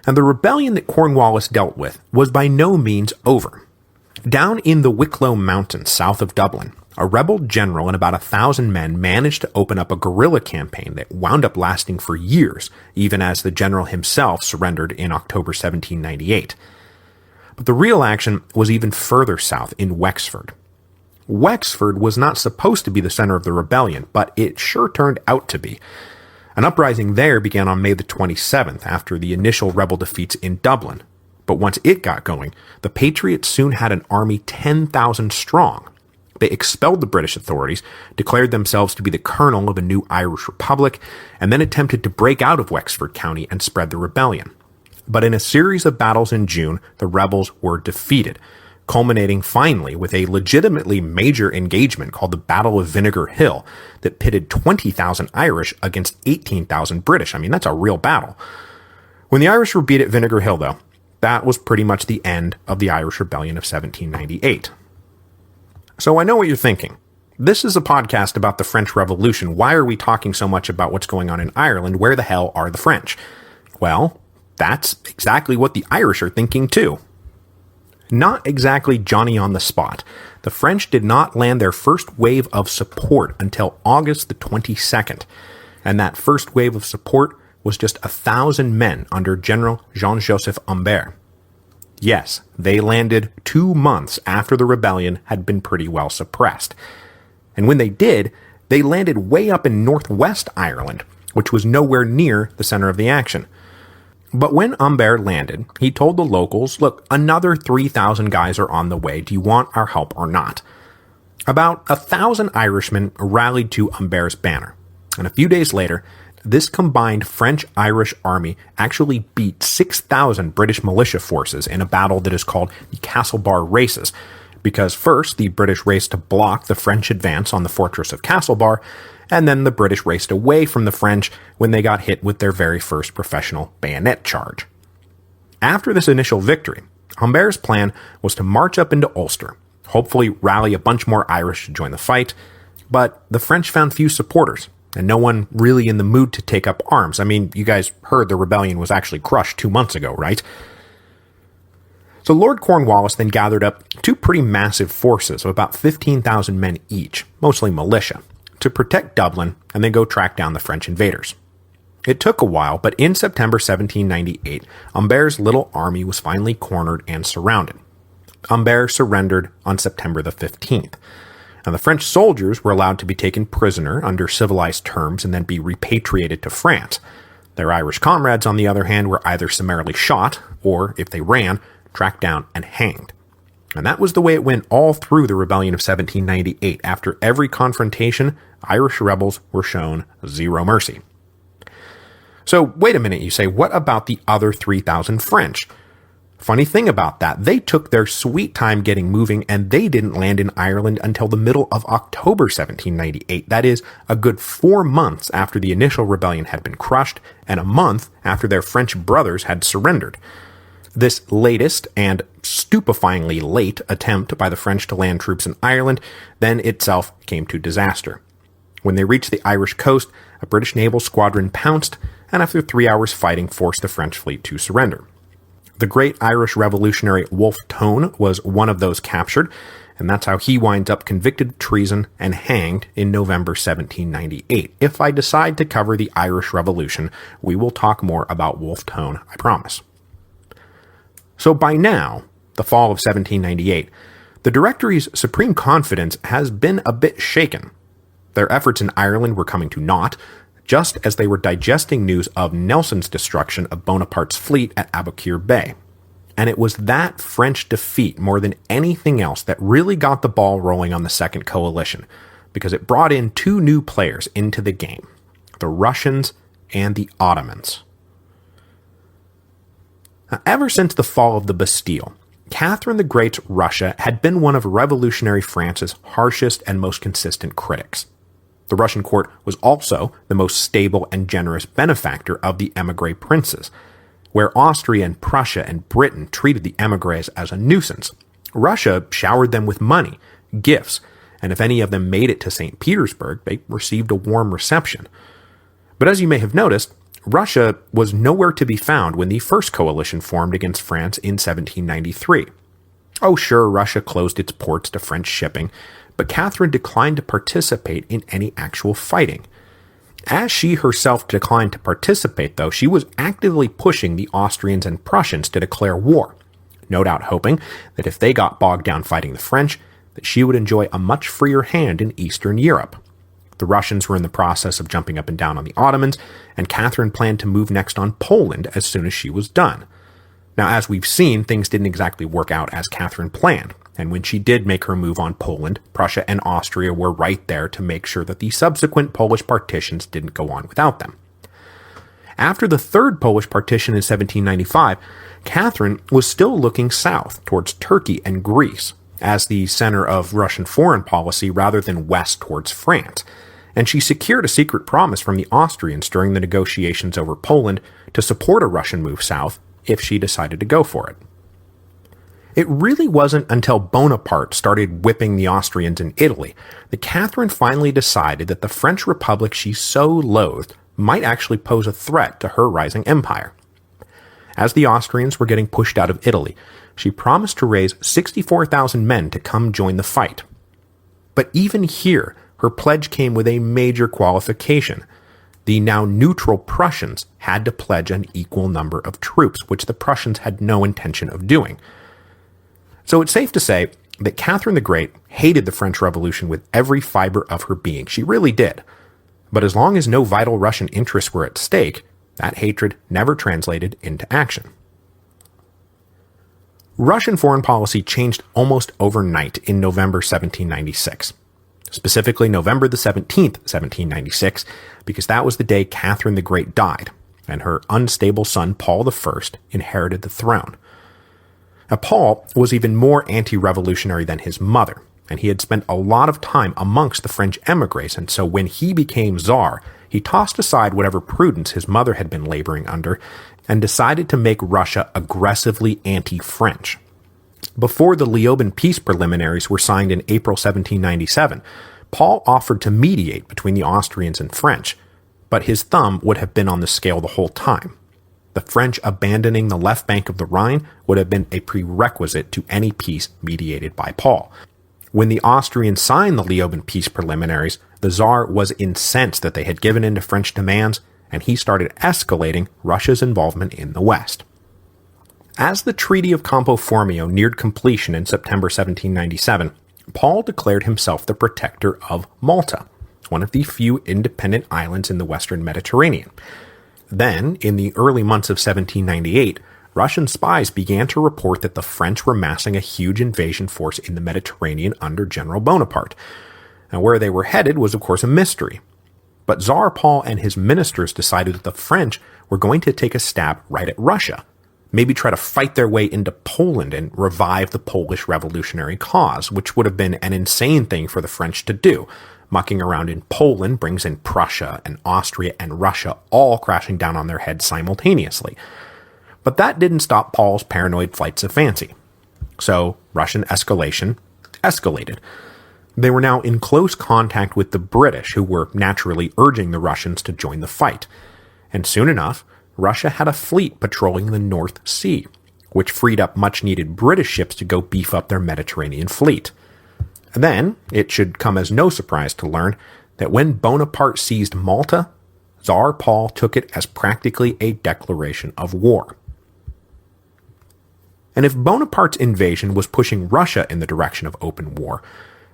And the rebellion that Cornwallis dealt with was by no means over. Down in the Wicklow Mountains south of Dublin, a rebel general and about 1,000 men managed to open up a guerrilla campaign that wound up lasting for years, even as the general himself surrendered in October 1798. But the real action was even further south in Wexford. Wexford was not supposed to be the center of the rebellion, but it sure turned out to be. An uprising there began on May the 27th after the initial rebel defeats in Dublin. But once it got going, the Patriots soon had an army 10,000 strong. They expelled the British authorities, declared themselves to be the kernel of a new Irish republic, and then attempted to break out of Wexford County and spread the rebellion. But in a series of battles in June, the rebels were defeated, culminating finally with a legitimately major engagement called the Battle of Vinegar Hill that pitted 20,000 Irish against 18,000 British. I mean, that's a real battle. When the Irish were beat at Vinegar Hill, though, that was pretty much the end of the Irish Rebellion of 1798. So I know what you're thinking. This is a podcast about the French Revolution. Why are we talking so much about what's going on in Ireland? Where the hell are the French? Well, that's exactly what the Irish are thinking too. Not exactly Johnny on the spot. The French did not land their first wave of support until August the 22nd, and that first wave of support was just 1,000 men under General Jean-Joseph Humbert. Yes, they landed 2 months after the rebellion had been pretty well suppressed. And when they did, they landed way up in northwest Ireland, which was nowhere near the center of the action. But when Humbert landed, he told the locals, look, another 3,000 guys are on the way. Do you want our help or not? About 1,000 Irishmen rallied to Humbert's banner. And a few days later, this combined French-Irish army actually beat 6,000 British militia forces in a battle that is called the Castlebar Races, because first the British raced to block the French advance on the fortress of Castlebar, and then the British raced away from the French when they got hit with their very first professional bayonet charge. After this initial victory, Humbert's plan was to march up into Ulster, hopefully rally a bunch more Irish to join the fight, but the French found few supporters, and no one really in the mood to take up arms. I mean, you guys heard the rebellion was actually crushed 2 months ago, right? So Lord Cornwallis then gathered up two pretty massive forces of about 15,000 men each, mostly militia, to protect Dublin and then go track down the French invaders. It took a while, but in September 1798, Humbert's little army was finally cornered and surrounded. Humbert surrendered on September the 15th. Now, the French soldiers were allowed to be taken prisoner under civilized terms and then be repatriated to France. Their Irish comrades, on the other hand, were either summarily shot, or, if they ran, tracked down and hanged. And that was the way it went all through the Rebellion of 1798. After every confrontation, Irish rebels were shown zero mercy. So, wait a minute, you say, what about the other 3,000 French? Funny thing about that, they took their sweet time getting moving, and they didn't land in Ireland until the middle of October 1798. That is, a good 4 months after the initial rebellion had been crushed, and a month after their French brothers had surrendered. This latest and stupefyingly late attempt by the French to land troops in Ireland then itself came to disaster. When they reached the Irish coast, a British naval squadron pounced, and after 3 hours fighting forced the French fleet to surrender. The great Irish revolutionary Wolfe Tone was one of those captured, and that's how he winds up convicted of treason and hanged in November 1798. If I decide to cover the Irish Revolution, we will talk more about Wolfe Tone, I promise. So by now, the fall of 1798, the Directory's supreme confidence has been a bit shaken. Their efforts in Ireland were coming to naught, just as they were digesting news of Nelson's destruction of Bonaparte's fleet at Aboukir Bay. And it was that French defeat, more than anything else, that really got the ball rolling on the Second Coalition, because it brought in two new players into the game, the Russians and the Ottomans. Now, ever since the fall of the Bastille, Catherine the Great's Russia had been one of revolutionary France's harshest and most consistent critics. The Russian court was also the most stable and generous benefactor of the émigré princes. Where Austria and Prussia and Britain treated the émigrés as a nuisance, Russia showered them with money, gifts, and if any of them made it to St. Petersburg, they received a warm reception. But as you may have noticed, Russia was nowhere to be found when the first coalition formed against France in 1793. Oh sure, Russia closed its ports to French shipping, but Catherine declined to participate in any actual fighting. As she herself declined to participate, though, she was actively pushing the Austrians and Prussians to declare war, no doubt hoping that if they got bogged down fighting the French, that she would enjoy a much freer hand in Eastern Europe. The Russians were in the process of jumping up and down on the Ottomans, and Catherine planned to move next on Poland as soon as she was done. Now, as we've seen, things didn't exactly work out as Catherine planned, and when she did make her move on Poland, Prussia and Austria were right there to make sure that the subsequent Polish partitions didn't go on without them. After the third Polish partition in 1795, Catherine was still looking south towards Turkey and Greece as the center of Russian foreign policy rather than west towards France, and she secured a secret promise from the Austrians during the negotiations over Poland to support a Russian move south if she decided to go for it. It really wasn't until Bonaparte started whipping the Austrians in Italy that Catherine finally decided that the French Republic she so loathed might actually pose a threat to her rising empire. As the Austrians were getting pushed out of Italy, she promised to raise 64,000 men to come join the fight. But even here, her pledge came with a major qualification. The now neutral Prussians had to pledge an equal number of troops, which the Prussians had no intention of doing. So it's safe to say that Catherine the Great hated the French Revolution with every fiber of her being. She really did. But as long as no vital Russian interests were at stake, that hatred never translated into action. Russian foreign policy changed almost overnight in November 1796. Specifically November the 17th, 1796, because that was the day Catherine the Great died, and her unstable son Paul I inherited the throne. Now, Paul was even more anti-revolutionary than his mother, and he had spent a lot of time amongst the French émigrés, and so when he became Tsar, he tossed aside whatever prudence his mother had been laboring under, and decided to make Russia aggressively anti-French. Before the Leoben peace preliminaries were signed in April 1797, Paul offered to mediate between the Austrians and French, but his thumb would have been on the scale the whole time. The French abandoning the left bank of the Rhine would have been a prerequisite to any peace mediated by Paul. When the Austrians signed the Leoben peace preliminaries, the Tsar was incensed that they had given in to French demands, and he started escalating Russia's involvement in the West. As the Treaty of Campo Formio neared completion in September 1797, Paul declared himself the protector of Malta, one of the few independent islands in the western Mediterranean. Then, in the early months of 1798, Russian spies began to report that the French were massing a huge invasion force in the Mediterranean under General Bonaparte. Now, where they were headed was, of course, a mystery. But Tsar Paul and his ministers decided that the French were going to take a stab right at Russia, maybe try to fight their way into Poland and revive the Polish revolutionary cause, which would have been an insane thing for the French to do. Mucking around in Poland brings in Prussia and Austria and Russia all crashing down on their heads simultaneously. But that didn't stop Paul's paranoid flights of fancy. So Russian escalation escalated. They were now in close contact with the British, who were naturally urging the Russians to join the fight. And soon enough, Russia had a fleet patrolling the North Sea, which freed up much-needed British ships to go beef up their Mediterranean fleet. And then, it should come as no surprise to learn that when Bonaparte seized Malta, Tsar Paul took it as practically a declaration of war. And if Bonaparte's invasion was pushing Russia in the direction of open war,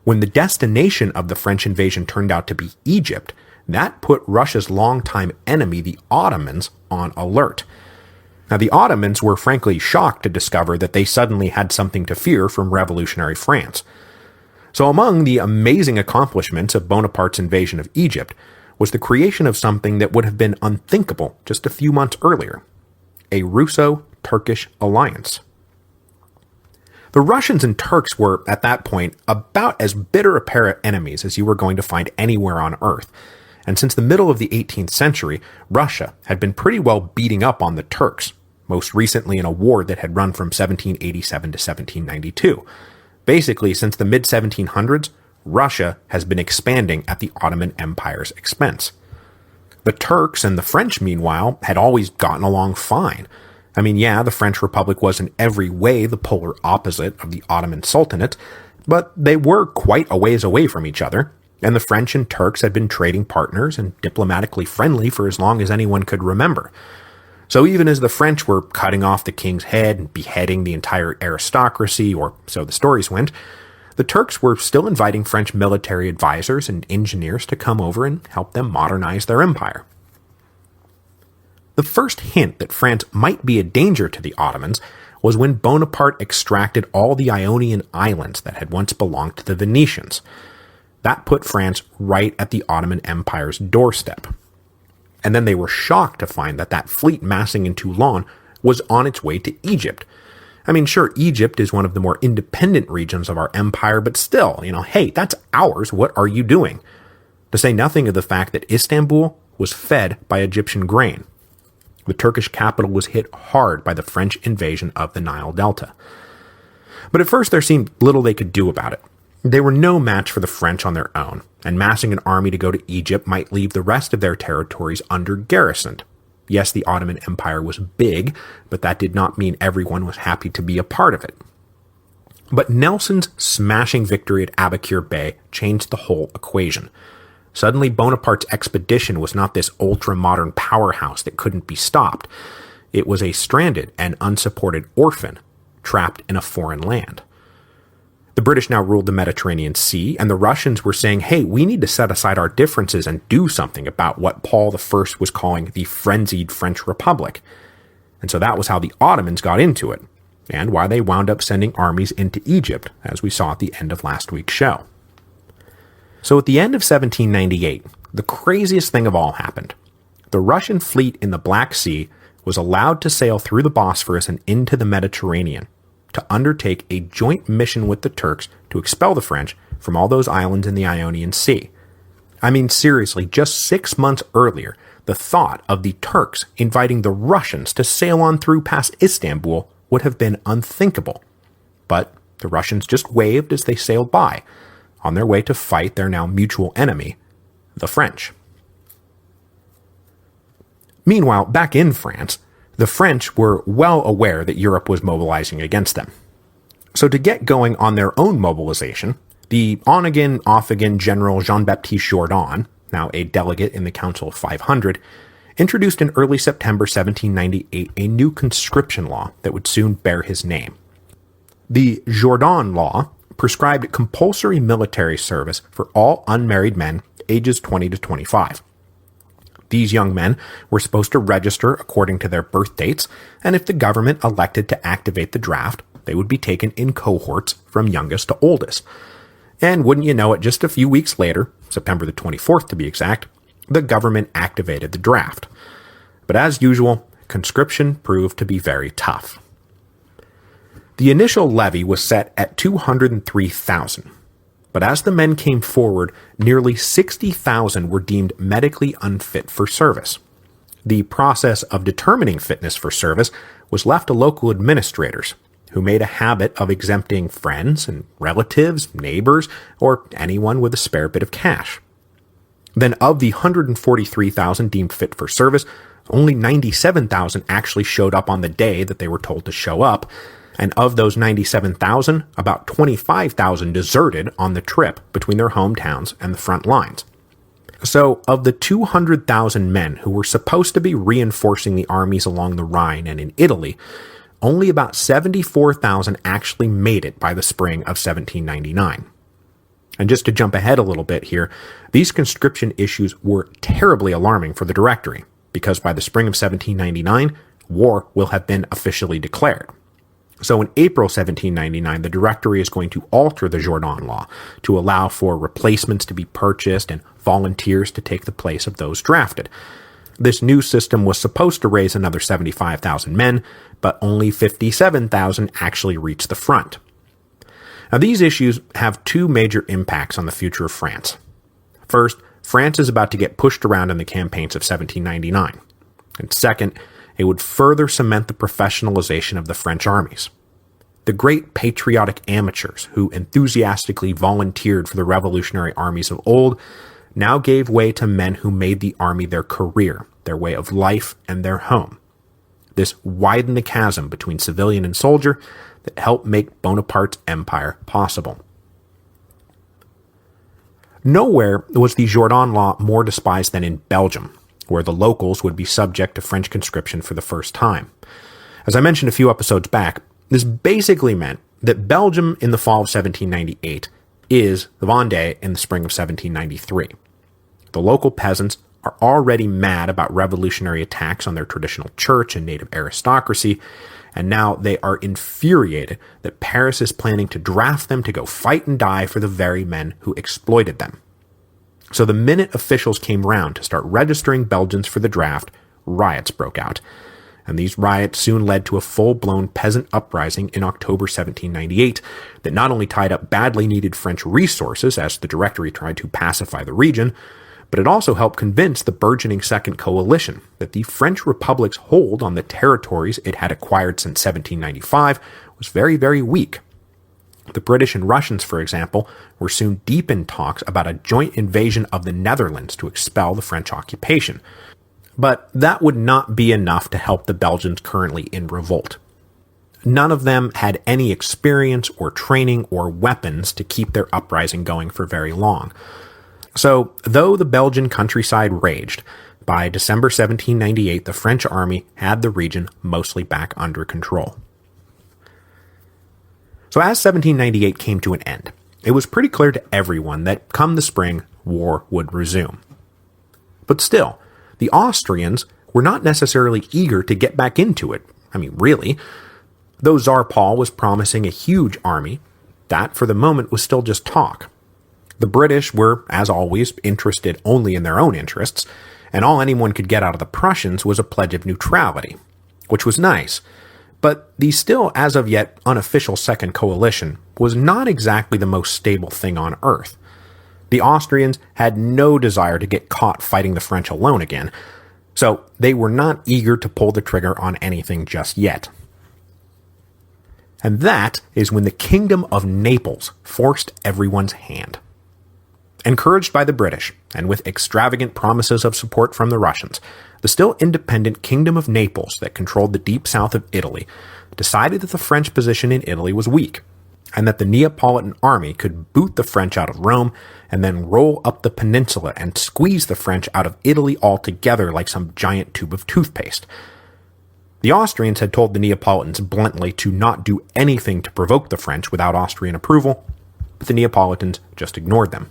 when the destination of the French invasion turned out to be Egypt, that put Russia's longtime enemy, the Ottomans, on alert. Now, the Ottomans were frankly shocked to discover that they suddenly had something to fear from revolutionary France. So among the amazing accomplishments of Bonaparte's invasion of Egypt was the creation of something that would have been unthinkable just a few months earlier, a Russo-Turkish alliance. The Russians and Turks were, at that point, about as bitter a pair of enemies as you were going to find anywhere on Earth, and since the middle of the 18th century, Russia had been pretty well beating up on the Turks, most recently in a war that had run from 1787 to 1792. Basically, since the mid-1700s, Russia has been expanding at the Ottoman Empire's expense. The Turks and the French, meanwhile, had always gotten along fine. I mean, yeah, the French Republic was in every way the polar opposite of the Ottoman Sultanate, but they were quite a ways away from each other, and the French and Turks had been trading partners and diplomatically friendly for as long as anyone could remember. So even as the French were cutting off the king's head and beheading the entire aristocracy, or so the stories went, the Turks were still inviting French military advisors and engineers to come over and help them modernize their empire. The first hint that France might be a danger to the Ottomans was when Bonaparte extracted all the Ionian islands that had once belonged to the Venetians. That put France right at the Ottoman Empire's doorstep. And then they were shocked to find that that fleet massing in Toulon was on its way to Egypt. I mean, sure, Egypt is one of the more independent regions of our empire, but still, hey, that's ours, what are you doing? To say nothing of the fact that Istanbul was fed by Egyptian grain. The Turkish capital was hit hard by the French invasion of the Nile Delta. But at first there seemed little they could do about it. They were no match for the French on their own, and massing an army to go to Egypt might leave the rest of their territories under-garrisoned. Yes, the Ottoman Empire was big, but that did not mean everyone was happy to be a part of it. But Nelson's smashing victory at Abukir Bay changed the whole equation. Suddenly, Bonaparte's expedition was not this ultra-modern powerhouse that couldn't be stopped. It was a stranded and unsupported orphan, trapped in a foreign land. The British now ruled the Mediterranean Sea, and the Russians were saying, hey, we need to set aside our differences and do something about what Paul I was calling the frenzied French Republic. And so that was how the Ottomans got into it, and why they wound up sending armies into Egypt, as we saw at the end of last week's show. So at the end of 1798, the craziest thing of all happened. The Russian fleet in the Black Sea was allowed to sail through the Bosphorus and into the Mediterranean, to undertake a joint mission with the Turks to expel the French from all those islands in the Ionian Sea. I mean, seriously, just 6 months earlier, the thought of the Turks inviting the Russians to sail on through past Istanbul would have been unthinkable. But the Russians just waved as they sailed by, on their way to fight their now mutual enemy, the French. Meanwhile, back in France, the French were well aware that Europe was mobilizing against them. So to get going on their own mobilization, the on-again, off-again General Jean-Baptiste Jourdan, now a delegate in the Council of 500, introduced in early September 1798 a new conscription law that would soon bear his name. The Jourdan Law prescribed compulsory military service for all unmarried men ages 20 to 25. These young men were supposed to register according to their birth dates, and if the government elected to activate the draft, they would be taken in cohorts from youngest to oldest. And wouldn't you know it, just a few weeks later, September the 24th to be exact, the government activated the draft. But as usual, conscription proved to be very tough. The initial levy was set at 203,000, but as the men came forward, nearly 60,000 were deemed medically unfit for service. The process of determining fitness for service was left to local administrators, who made a habit of exempting friends and relatives, neighbors, or anyone with a spare bit of cash. Then of the 143,000 deemed fit for service, only 97,000 actually showed up on the day that they were told to show up, and of those 97,000, about 25,000 deserted on the trip between their hometowns and the front lines. So, of the 200,000 men who were supposed to be reinforcing the armies along the Rhine and in Italy, only about 74,000 actually made it by the spring of 1799. And just to jump ahead a little bit here, these conscription issues were terribly alarming for the Directory, because by the spring of 1799, war will have been officially declared. So in April 1799, the Directory is going to alter the Jourdan Law to allow for replacements to be purchased and volunteers to take the place of those drafted. This new system was supposed to raise another 75,000 men, but only 57,000 actually reached the front. Now these issues have two major impacts on the future of France. First, France is about to get pushed around in the campaigns of 1799. And second, it would further cement the professionalization of the French armies. The great patriotic amateurs who enthusiastically volunteered for the revolutionary armies of old now gave way to men who made the army their career, their way of life, and their home. This widened the chasm between civilian and soldier that helped make Bonaparte's empire possible. Nowhere was the Jourdan Law more despised than in Belgium, where the locals would be subject to French conscription for the first time. As I mentioned a few episodes back, this basically meant that Belgium in the fall of 1798 is the Vendée in the spring of 1793. The local peasants are already mad about revolutionary attacks on their traditional church and native aristocracy, and now they are infuriated that Paris is planning to draft them to go fight and die for the very men who exploited them. So the minute officials came round to start registering Belgians for the draft, riots broke out. And these riots soon led to a full-blown peasant uprising in October 1798 that not only tied up badly needed French resources as the Directory tried to pacify the region, but it also helped convince the burgeoning Second Coalition that the French Republic's hold on the territories it had acquired since 1795 was very, very weak. The British and Russians, for example, were soon deep in talks about a joint invasion of the Netherlands to expel the French occupation. But that would not be enough to help the Belgians currently in revolt. None of them had any experience or training or weapons to keep their uprising going for very long. So, though the Belgian countryside raged, by December 1798 the French army had the region mostly back under control. So as 1798 came to an end, it was pretty clear to everyone that come the spring, war would resume. But still, the Austrians were not necessarily eager to get back into it. I mean, really. Though Tsar Paul was promising a huge army, that for the moment was still just talk. The British were, as always, interested only in their own interests, and all anyone could get out of the Prussians was a pledge of neutrality, which was nice. But the still, as of yet, unofficial Second Coalition was not exactly the most stable thing on earth. The Austrians had no desire to get caught fighting the French alone again, so they were not eager to pull the trigger on anything just yet. And that is when the Kingdom of Naples forced everyone's hand. Encouraged by the British, and with extravagant promises of support from the Russians, the still independent Kingdom of Naples that controlled the deep south of Italy decided that the French position in Italy was weak, and that the Neapolitan army could boot the French out of Rome and then roll up the peninsula and squeeze the French out of Italy altogether like some giant tube of toothpaste. The Austrians had told the Neapolitans bluntly to not do anything to provoke the French without Austrian approval, but the Neapolitans just ignored them.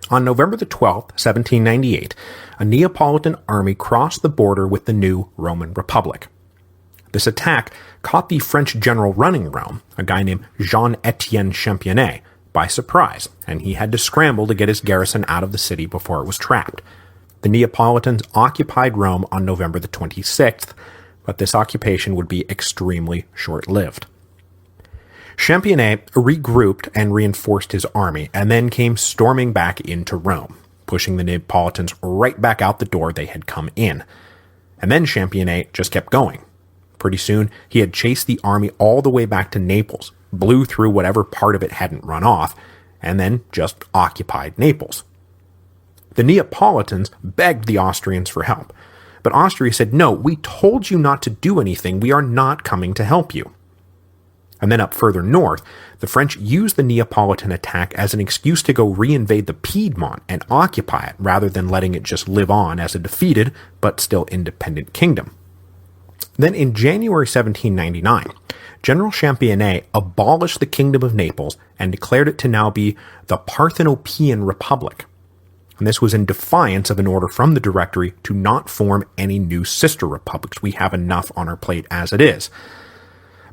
On November the 12th, 1798, a Neapolitan army crossed the border with the new Roman Republic. This attack caught the French general running Rome, a guy named Jean-Étienne Championnet, by surprise, and he had to scramble to get his garrison out of the city before it was trapped. The Neapolitans occupied Rome on November the 26th, but this occupation would be extremely short-lived. Championnet regrouped and reinforced his army, and then came storming back into Rome, pushing the Neapolitans right back out the door they had come in. And then Championnet just kept going. Pretty soon, he had chased the army all the way back to Naples, blew through whatever part of it hadn't run off, and then just occupied Naples. The Neapolitans begged the Austrians for help, but Austria said, "No, we told you not to do anything. We are not coming to help you." And then up further north, the French used the Neapolitan attack as an excuse to go reinvade the Piedmont and occupy it, rather than letting it just live on as a defeated but still independent kingdom. Then in January 1799, General Championnet abolished the Kingdom of Naples and declared it to now be the Parthenopean Republic. And this was in defiance of an order from the Directory to not form any new sister republics. We have enough on our plate as it is.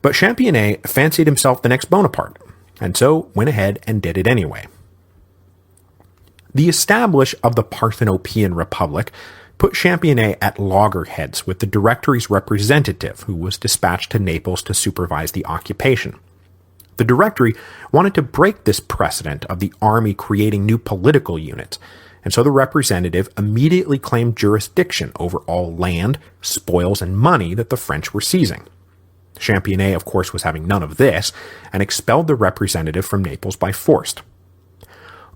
But Championnet fancied himself the next Bonaparte, and so went ahead and did it anyway. The establishment of the Parthenopean Republic put Championnet at loggerheads with the Directory's representative, who was dispatched to Naples to supervise the occupation. The Directory wanted to break this precedent of the army creating new political units, and so the representative immediately claimed jurisdiction over all land, spoils, and money that the French were seizing. Championnet, of course, was having none of this, and expelled the representative from Naples by force.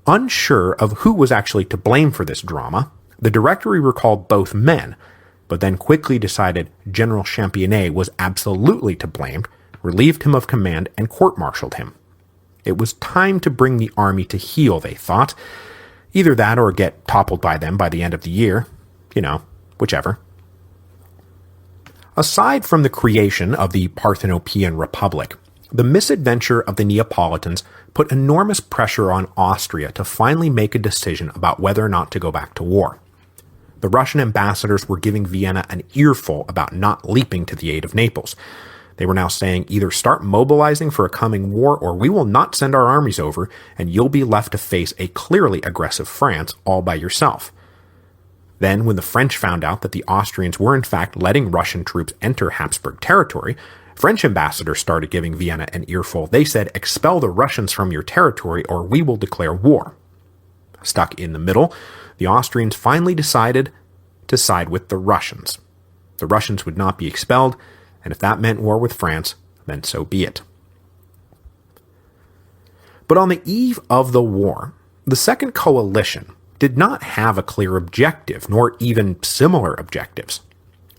Unsure of who was actually to blame for this drama, the Directory recalled both men, but then quickly decided General Championnet was absolutely to blame, relieved him of command, and court-martialed him. It was time to bring the army to heel, they thought. Either that or get toppled by them by the end of the year. Whichever. Aside from the creation of the Parthenopean Republic, the misadventure of the Neapolitans put enormous pressure on Austria to finally make a decision about whether or not to go back to war. The Russian ambassadors were giving Vienna an earful about not leaping to the aid of Naples. They were now saying, either start mobilizing for a coming war, or we will not send our armies over, and you'll be left to face a clearly aggressive France all by yourself. Then, when the French found out that the Austrians were in fact letting Russian troops enter Habsburg territory, French ambassadors started giving Vienna an earful. They said, expel the Russians from your territory, or we will declare war. Stuck in the middle, the Austrians finally decided to side with the Russians. The Russians would not be expelled, and if that meant war with France, then so be it. But on the eve of the war, the Second Coalition did not have a clear objective, nor even similar objectives.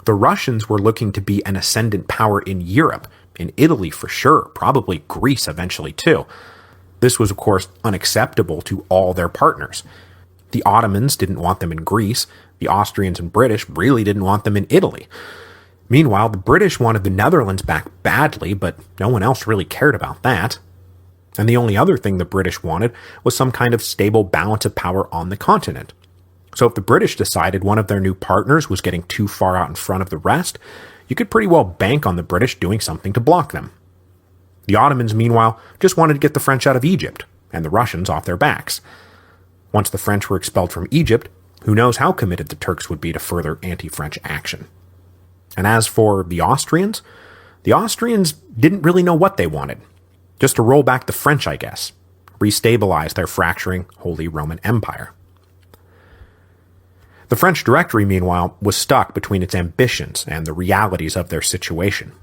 The Russians were looking to be an ascendant power in Europe, in Italy for sure, probably Greece eventually too. This was, of course, unacceptable to all their partners. The Ottomans didn't want them in Greece. The Austrians and British really didn't want them in Italy. Meanwhile, the British wanted the Netherlands back badly, but no one else really cared about that. And the only other thing the British wanted was some kind of stable balance of power on the continent. So if the British decided one of their new partners was getting too far out in front of the rest, you could pretty well bank on the British doing something to block them. The Ottomans, meanwhile, just wanted to get the French out of Egypt, and the Russians off their backs. Once the French were expelled from Egypt, who knows how committed the Turks would be to further anti-French action. And as for the Austrians didn't really know what they wanted. Just to roll back the French, I guess. Restabilize their fracturing Holy Roman Empire. The French Directory, meanwhile, was stuck between its ambitions and the realities of their situation.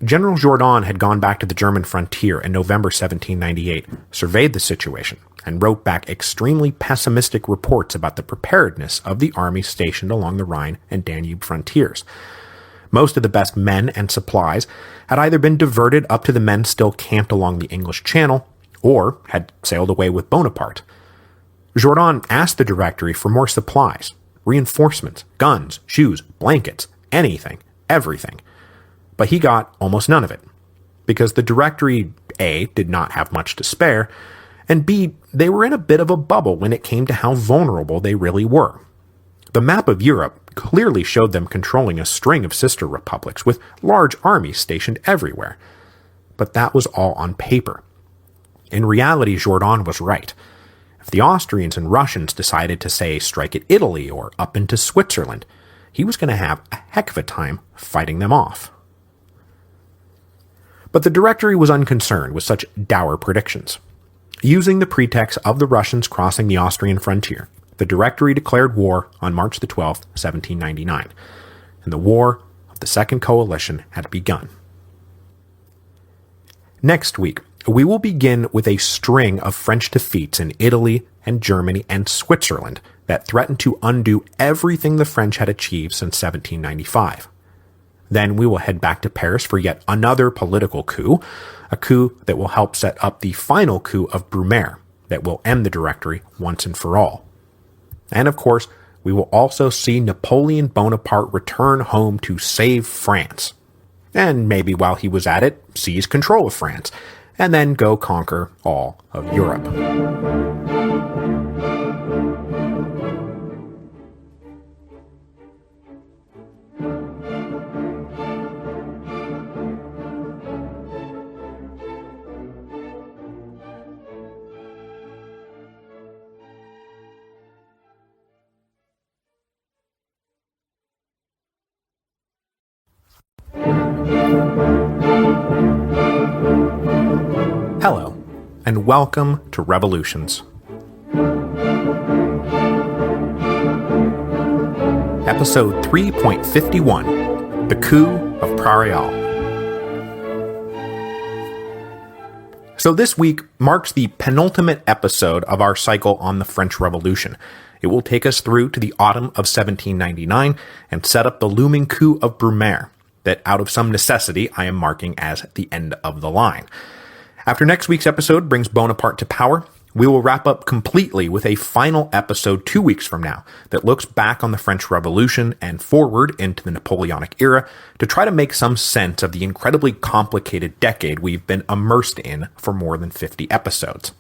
General Jourdan had gone back to the German frontier in November 1798, surveyed the situation, and wrote back extremely pessimistic reports about the preparedness of the army stationed along the Rhine and Danube frontiers. Most of the best men and supplies had either been diverted up to the men still camped along the English Channel, or had sailed away with Bonaparte. Jourdan asked the Directory for more supplies, reinforcements, guns, shoes, blankets, anything, everything. But he got almost none of it, because the Directory, A, did not have much to spare, and B, they were in a bit of a bubble when it came to how vulnerable they really were. The map of Europe clearly showed them controlling a string of sister republics with large armies stationed everywhere. But that was all on paper. In reality, Jourdan was right. If the Austrians and Russians decided to, say, strike at Italy or up into Switzerland, he was going to have a heck of a time fighting them off. But the Directory was unconcerned with such dour predictions. Using the pretext of the Russians crossing the Austrian frontier, the Directory declared war on March the 12th, 1799, and the War of the Second Coalition had begun. Next week, we will begin with a string of French defeats in Italy and Germany and Switzerland that threatened to undo everything the French had achieved since 1795. Then we will head back to Paris for yet another political coup, a coup that will help set up the final coup of Brumaire that will end the Directory once and for all. And of course, we will also see Napoleon Bonaparte return home to save France. And maybe while he was at it, seize control of France, and then go conquer all of Europe. Hello, and welcome to Revolutions. Episode 3.51, The Coup of Prairial. So this week marks the penultimate episode of our cycle on the French Revolution. It will take us through to the autumn of 1799 and set up the looming coup of Brumaire, that out of some necessity I am marking as the end of the line. After next week's episode brings Bonaparte to power, we will wrap up completely with a final episode 2 weeks from now that looks back on the French Revolution and forward into the Napoleonic era to try to make some sense of the incredibly complicated decade we've been immersed in for more than 50 episodes.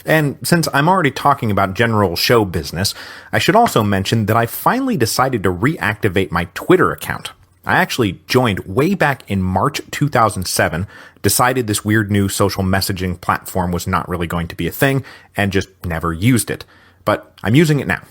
And since I'm already talking about general show business, I should also mention that I finally decided to reactivate my Twitter account. I actually joined way back in March 2007, decided this weird new social messaging platform was not really going to be a thing, and just never used it. But I'm using it now.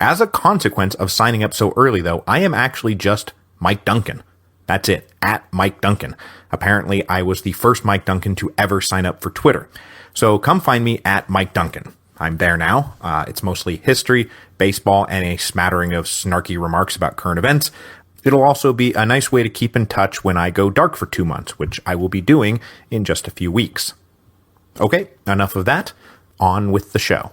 As a consequence of signing up so early, though, I am actually just Mike Duncan. That's it, at Mike Duncan. Apparently, I was the first Mike Duncan to ever sign up for Twitter. So come find me at Mike Duncan. I'm there now. It's mostly history, baseball, and a smattering of snarky remarks about current events. It'll also be a nice way to keep in touch when I go dark for 2 months, which I will be doing in just a few weeks. Okay, enough of that. On with the show.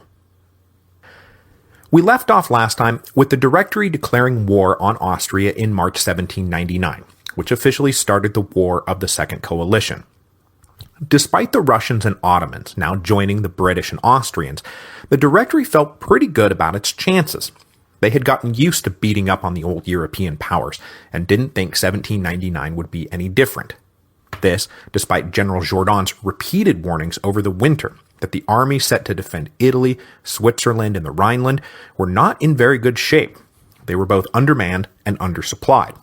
We left off last time with the Directory declaring war on Austria in March 1799, which officially started the War of the Second Coalition. Despite the Russians and Ottomans now joining the British and Austrians, the Directory felt pretty good about its chances. They had gotten used to beating up on the old European powers and didn't think 1799 would be any different. This, despite General Jourdan's repeated warnings over the winter that the army set to defend Italy, Switzerland, and the Rhineland were not in very good shape. They were both undermanned and undersupplied.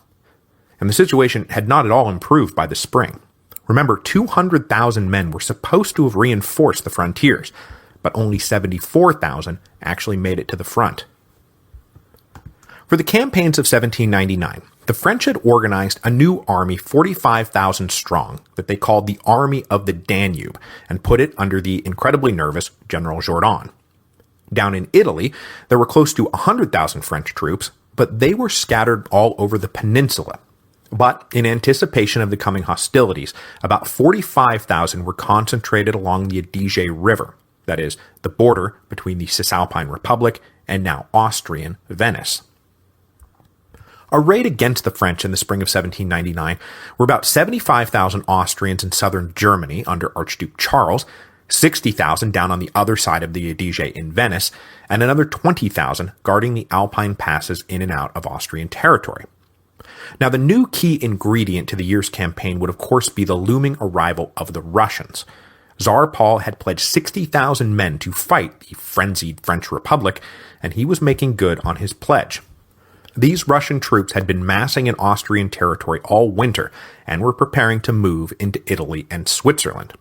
And the situation had not at all improved by the spring. Remember, 200,000 men were supposed to have reinforced the frontiers, but only 74,000 actually made it to the front. For the campaigns of 1799, the French had organized a new army 45,000 strong that they called the Army of the Danube and put it under the incredibly nervous General Jourdan. Down in Italy, there were close to 100,000 French troops, but they were scattered all over the peninsula. But in anticipation of the coming hostilities, about 45,000 were concentrated along the Adige River, that is, the border between the Cisalpine Republic and now Austrian Venice. Arrayed against the French in the spring of 1799 were about 75,000 Austrians in southern Germany under Archduke Charles, 60,000 down on the other side of the Adige in Venice, and another 20,000 guarding the Alpine passes in and out of Austrian territory. Now, the new key ingredient to the year's campaign would of course be the looming arrival of the Russians. Tsar Paul had pledged 60,000 men to fight the frenzied French Republic, and he was making good on his pledge. These Russian troops had been massing in Austrian territory all winter and were preparing to move into Italy and Switzerland.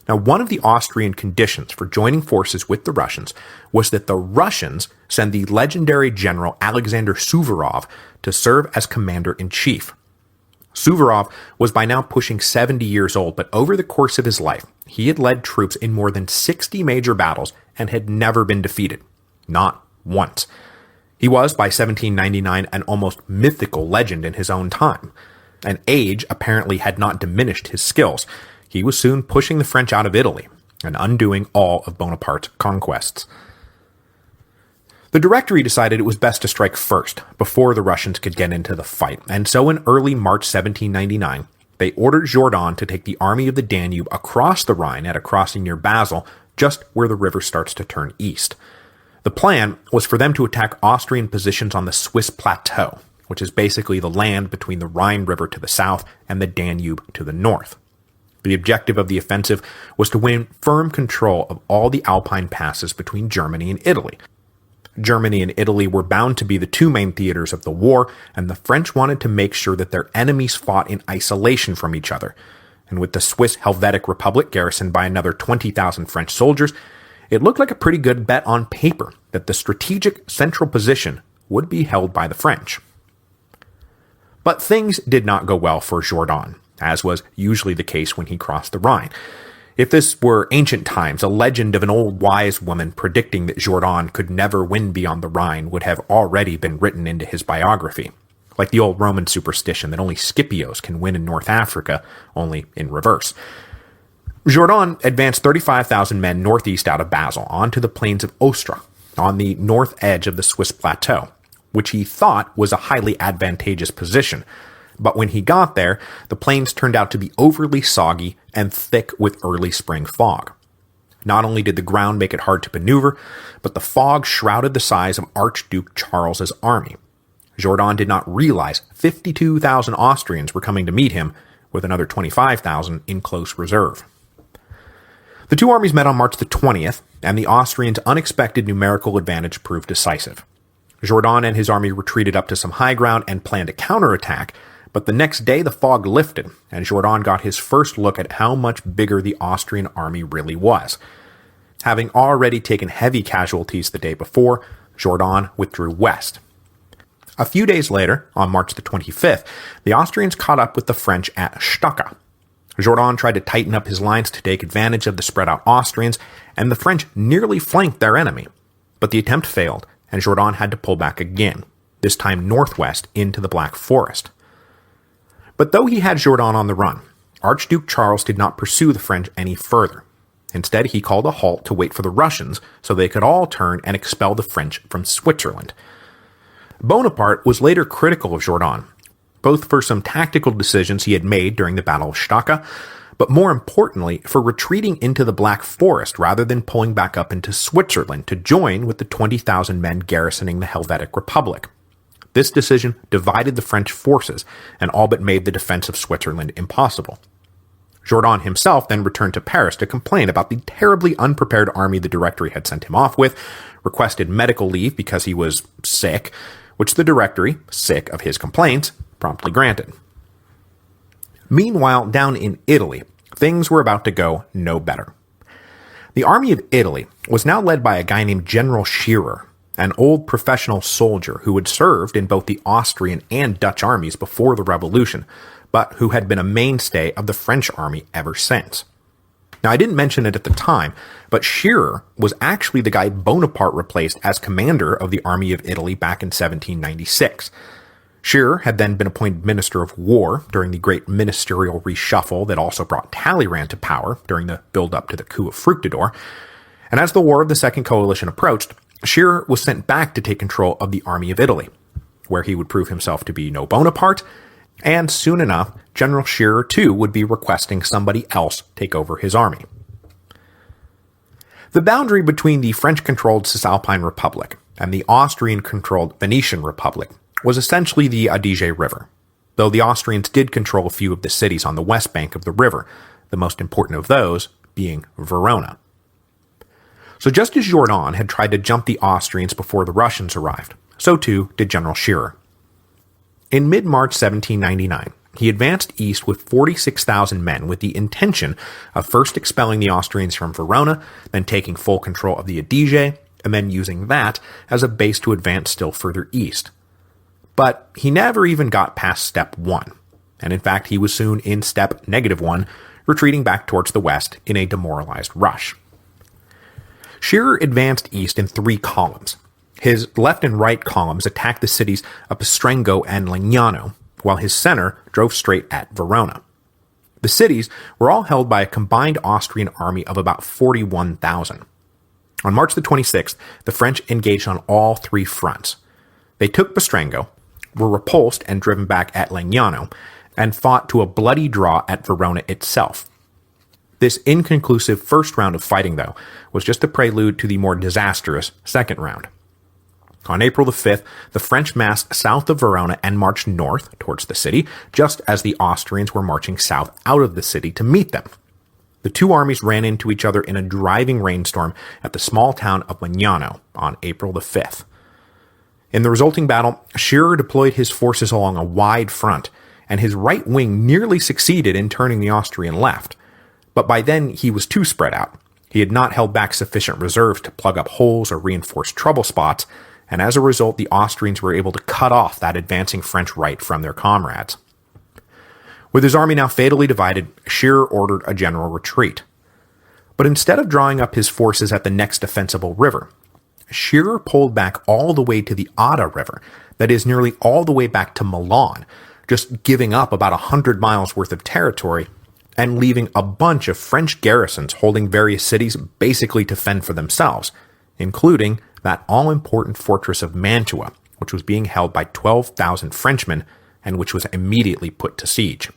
Now, one of the Austrian conditions for joining forces with the Russians was that the Russians send the legendary general Alexander Suvorov to serve as commander-in-chief. Suvorov was by now pushing 70 years old, but over the course of his life, he had led troops in more than 60 major battles and had never been defeated. Not once. He was, by 1799, an almost mythical legend in his own time. And age apparently had not diminished his skills. He was soon pushing the French out of Italy and undoing all of Bonaparte's conquests. The Directory decided it was best to strike first, before the Russians could get into the fight, and so in early March 1799, they ordered Jourdan to take the army of the Danube across the Rhine at a crossing near Basel, just where the river starts to turn east. The plan was for them to attack Austrian positions on the Swiss plateau, which is basically the land between the Rhine River to the south and the Danube to the north. The objective of the offensive was to win firm control of all the Alpine passes between Germany and Italy. Germany and Italy were bound to be the two main theaters of the war, and the French wanted to make sure that their enemies fought in isolation from each other. And with the Swiss Helvetic Republic garrisoned by another 20,000 French soldiers, it looked like a pretty good bet on paper that the strategic central position would be held by the French. But things did not go well for Jourdan, as was usually the case when he crossed the Rhine. If this were ancient times, a legend of an old wise woman predicting that Jourdan could never win beyond the Rhine would have already been written into his biography, like the old Roman superstition that only Scipios can win in North Africa, only in reverse. Jourdan advanced 35,000 men northeast out of Basel onto the plains of Ostra, on the north edge of the Swiss plateau, which he thought was a highly advantageous position. But when he got there, the plains turned out to be overly soggy and thick with early spring fog. Not only did the ground make it hard to maneuver, but the fog shrouded the size of Archduke Charles's army. Jourdan did not realize 52,000 Austrians were coming to meet him, with another 25,000 in close reserve. The two armies met on March the 20th, and the Austrians' unexpected numerical advantage proved decisive. Jourdan and his army retreated up to some high ground and planned a counterattack, but the next day the fog lifted, and Jourdan got his first look at how much bigger the Austrian army really was. Having already taken heavy casualties the day before, Jourdan withdrew west. A few days later, on March the 25th, the Austrians caught up with the French at Stocka. Jourdan tried to tighten up his lines to take advantage of the spread-out Austrians, and the French nearly flanked their enemy. But the attempt failed, and Jourdan had to pull back again, this time northwest into the Black Forest. But though he had Jourdan on the run, Archduke Charles did not pursue the French any further. Instead, he called a halt to wait for the Russians so they could all turn and expel the French from Switzerland. Bonaparte was later critical of Jourdan, both for some tactical decisions he had made during the Battle of Stocka, but more importantly, for retreating into the Black Forest rather than pulling back up into Switzerland to join with the 20,000 men garrisoning the Helvetic Republic. This decision divided the French forces and all but made the defense of Switzerland impossible. Jourdan himself then returned to Paris to complain about the terribly unprepared army the Directory had sent him off with, requested medical leave because he was sick, which the Directory, sick of his complaints, promptly granted. Meanwhile, down in Italy, things were about to go no better. The army of Italy was now led by a guy named General Scherer, an old professional soldier who had served in both the Austrian and Dutch armies before the Revolution, but who had been a mainstay of the French army ever since. Now, I didn't mention it at the time, but Scherer was actually the guy Bonaparte replaced as commander of the Army of Italy back in 1796. Scherer had then been appointed Minister of War during the great ministerial reshuffle that also brought Talleyrand to power during the build-up to the coup of Fructidor, and as the War of the Second Coalition approached, Scherer was sent back to take control of the Army of Italy, where he would prove himself to be no Bonaparte, and soon enough, General Scherer too would be requesting somebody else take over his army. The boundary between the French-controlled Cisalpine Republic and the Austrian-controlled Venetian Republic was essentially the Adige River, though the Austrians did control a few of the cities on the west bank of the river, the most important of those being Verona. So just as Jourdan had tried to jump the Austrians before the Russians arrived, so too did General Scherer. In mid-March 1799, he advanced east with 46,000 men with the intention of first expelling the Austrians from Verona, then taking full control of the Adige, and then using that as a base to advance still further east. But he never even got past step 1, and in fact he was soon in step -1, retreating back towards the west in a demoralized rush. Scherer advanced east in 3 columns. His left and right columns attacked the cities of Pestrengo and Legnano, while his center drove straight at Verona. The cities were all held by a combined Austrian army of about 41,000. On March the 26th, the French engaged on all 3 fronts. They took Pestrengo, were repulsed and driven back at Legnano, and fought to a bloody draw at Verona itself. This inconclusive first round of fighting, though, was just a prelude to the more disastrous second round. On April the 5th, the French massed south of Verona and marched north towards the city, just as the Austrians were marching south out of the city to meet them. The 2 armies ran into each other in a driving rainstorm at the small town of Legnano on April the 5th. In the resulting battle, Scherer deployed his forces along a wide front, and his right wing nearly succeeded in turning the Austrian left. But by then he was too spread out. He had not held back sufficient reserves to plug up holes or reinforce trouble spots, and as a result the Austrians were able to cut off that advancing French right from their comrades. With his army now fatally divided, Scherer ordered a general retreat. But instead of drawing up his forces at the next defensible river, Scherer pulled back all the way to the Adda River, that is nearly all the way back to Milan, just giving up about 100 miles worth of territory and leaving a bunch of French garrisons holding various cities basically to fend for themselves, including that all-important fortress of Mantua, which was being held by 12,000 Frenchmen and which was immediately put to siege.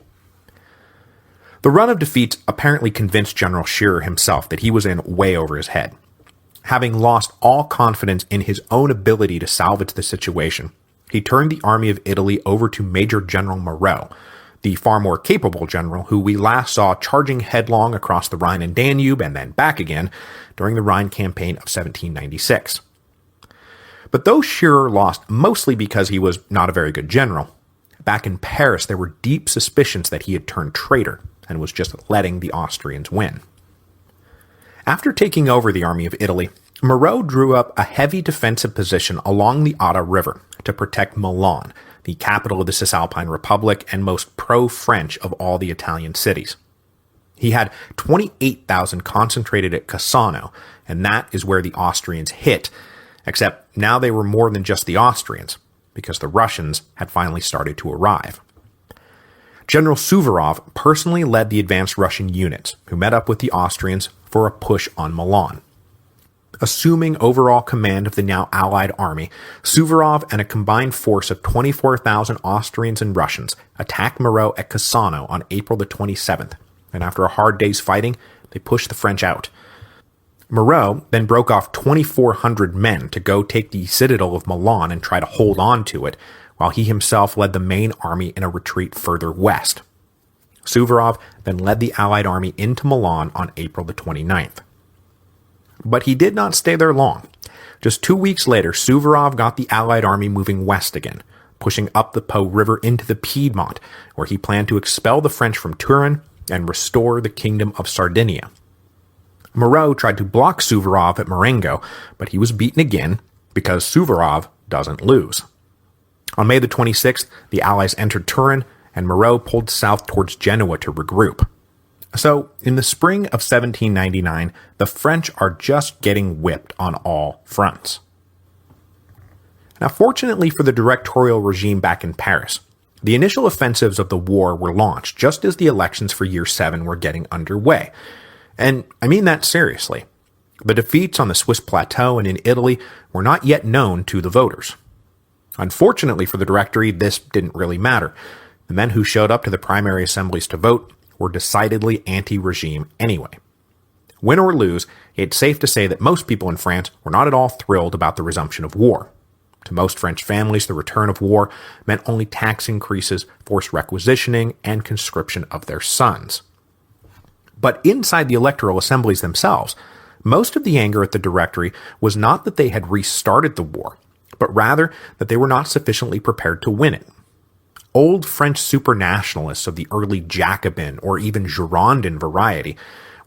The run of defeats apparently convinced General Scherer himself that he was in way over his head. Having lost all confidence in his own ability to salvage the situation, he turned the army of Italy over to Major General Moreau, the far more capable general who we last saw charging headlong across the Rhine and Danube and then back again during the Rhine campaign of 1796. But though Scherer lost mostly because he was not a very good general, back in Paris there were deep suspicions that he had turned traitor and was just letting the Austrians win. After taking over the army of Italy, Moreau drew up a heavy defensive position along the Adda River to protect Milan, the capital of the Cisalpine Republic and most pro-French of all the Italian cities. He had 28,000 concentrated at Cassano, and that is where the Austrians hit, except now they were more than just the Austrians, because the Russians had finally started to arrive. General Suvorov personally led the advanced Russian units, who met up with the Austrians for a push on Milan. Assuming overall command of the now Allied army, Suvorov and a combined force of 24,000 Austrians and Russians attacked Moreau at Cassano on April the 27th, and after a hard day's fighting, they pushed the French out. Moreau then broke off 2,400 men to go take the citadel of Milan and try to hold on to it, while he himself led the main army in a retreat further west. Suvorov then led the Allied army into Milan on April the 29th. But he did not stay there long. Just 2 weeks later, Suvorov got the Allied army moving west again, pushing up the Po River into the Piedmont, where he planned to expel the French from Turin and restore the Kingdom of Sardinia. Moreau tried to block Suvorov at Marengo, but he was beaten again because Suvorov doesn't lose. On May the 26th, the Allies entered Turin, and Moreau pulled south towards Genoa to regroup. So, in the spring of 1799, the French are just getting whipped on all fronts. Now, fortunately for the directorial regime back in Paris, the initial offensives of the war were launched just as the elections for Year 7 were getting underway. And I mean that seriously. The defeats on the Swiss plateau and in Italy were not yet known to the voters. Unfortunately for the Directory, this didn't really matter. The men who showed up to the primary assemblies to vote were decidedly anti-regime anyway. Win or lose, it's safe to say that most people in France were not at all thrilled about the resumption of war. To most French families, the return of war meant only tax increases, forced requisitioning, and conscription of their sons. But inside the electoral assemblies themselves, most of the anger at the Directory was not that they had restarted the war, but rather that they were not sufficiently prepared to win it. Old French supranationalists of the early Jacobin or even Girondin variety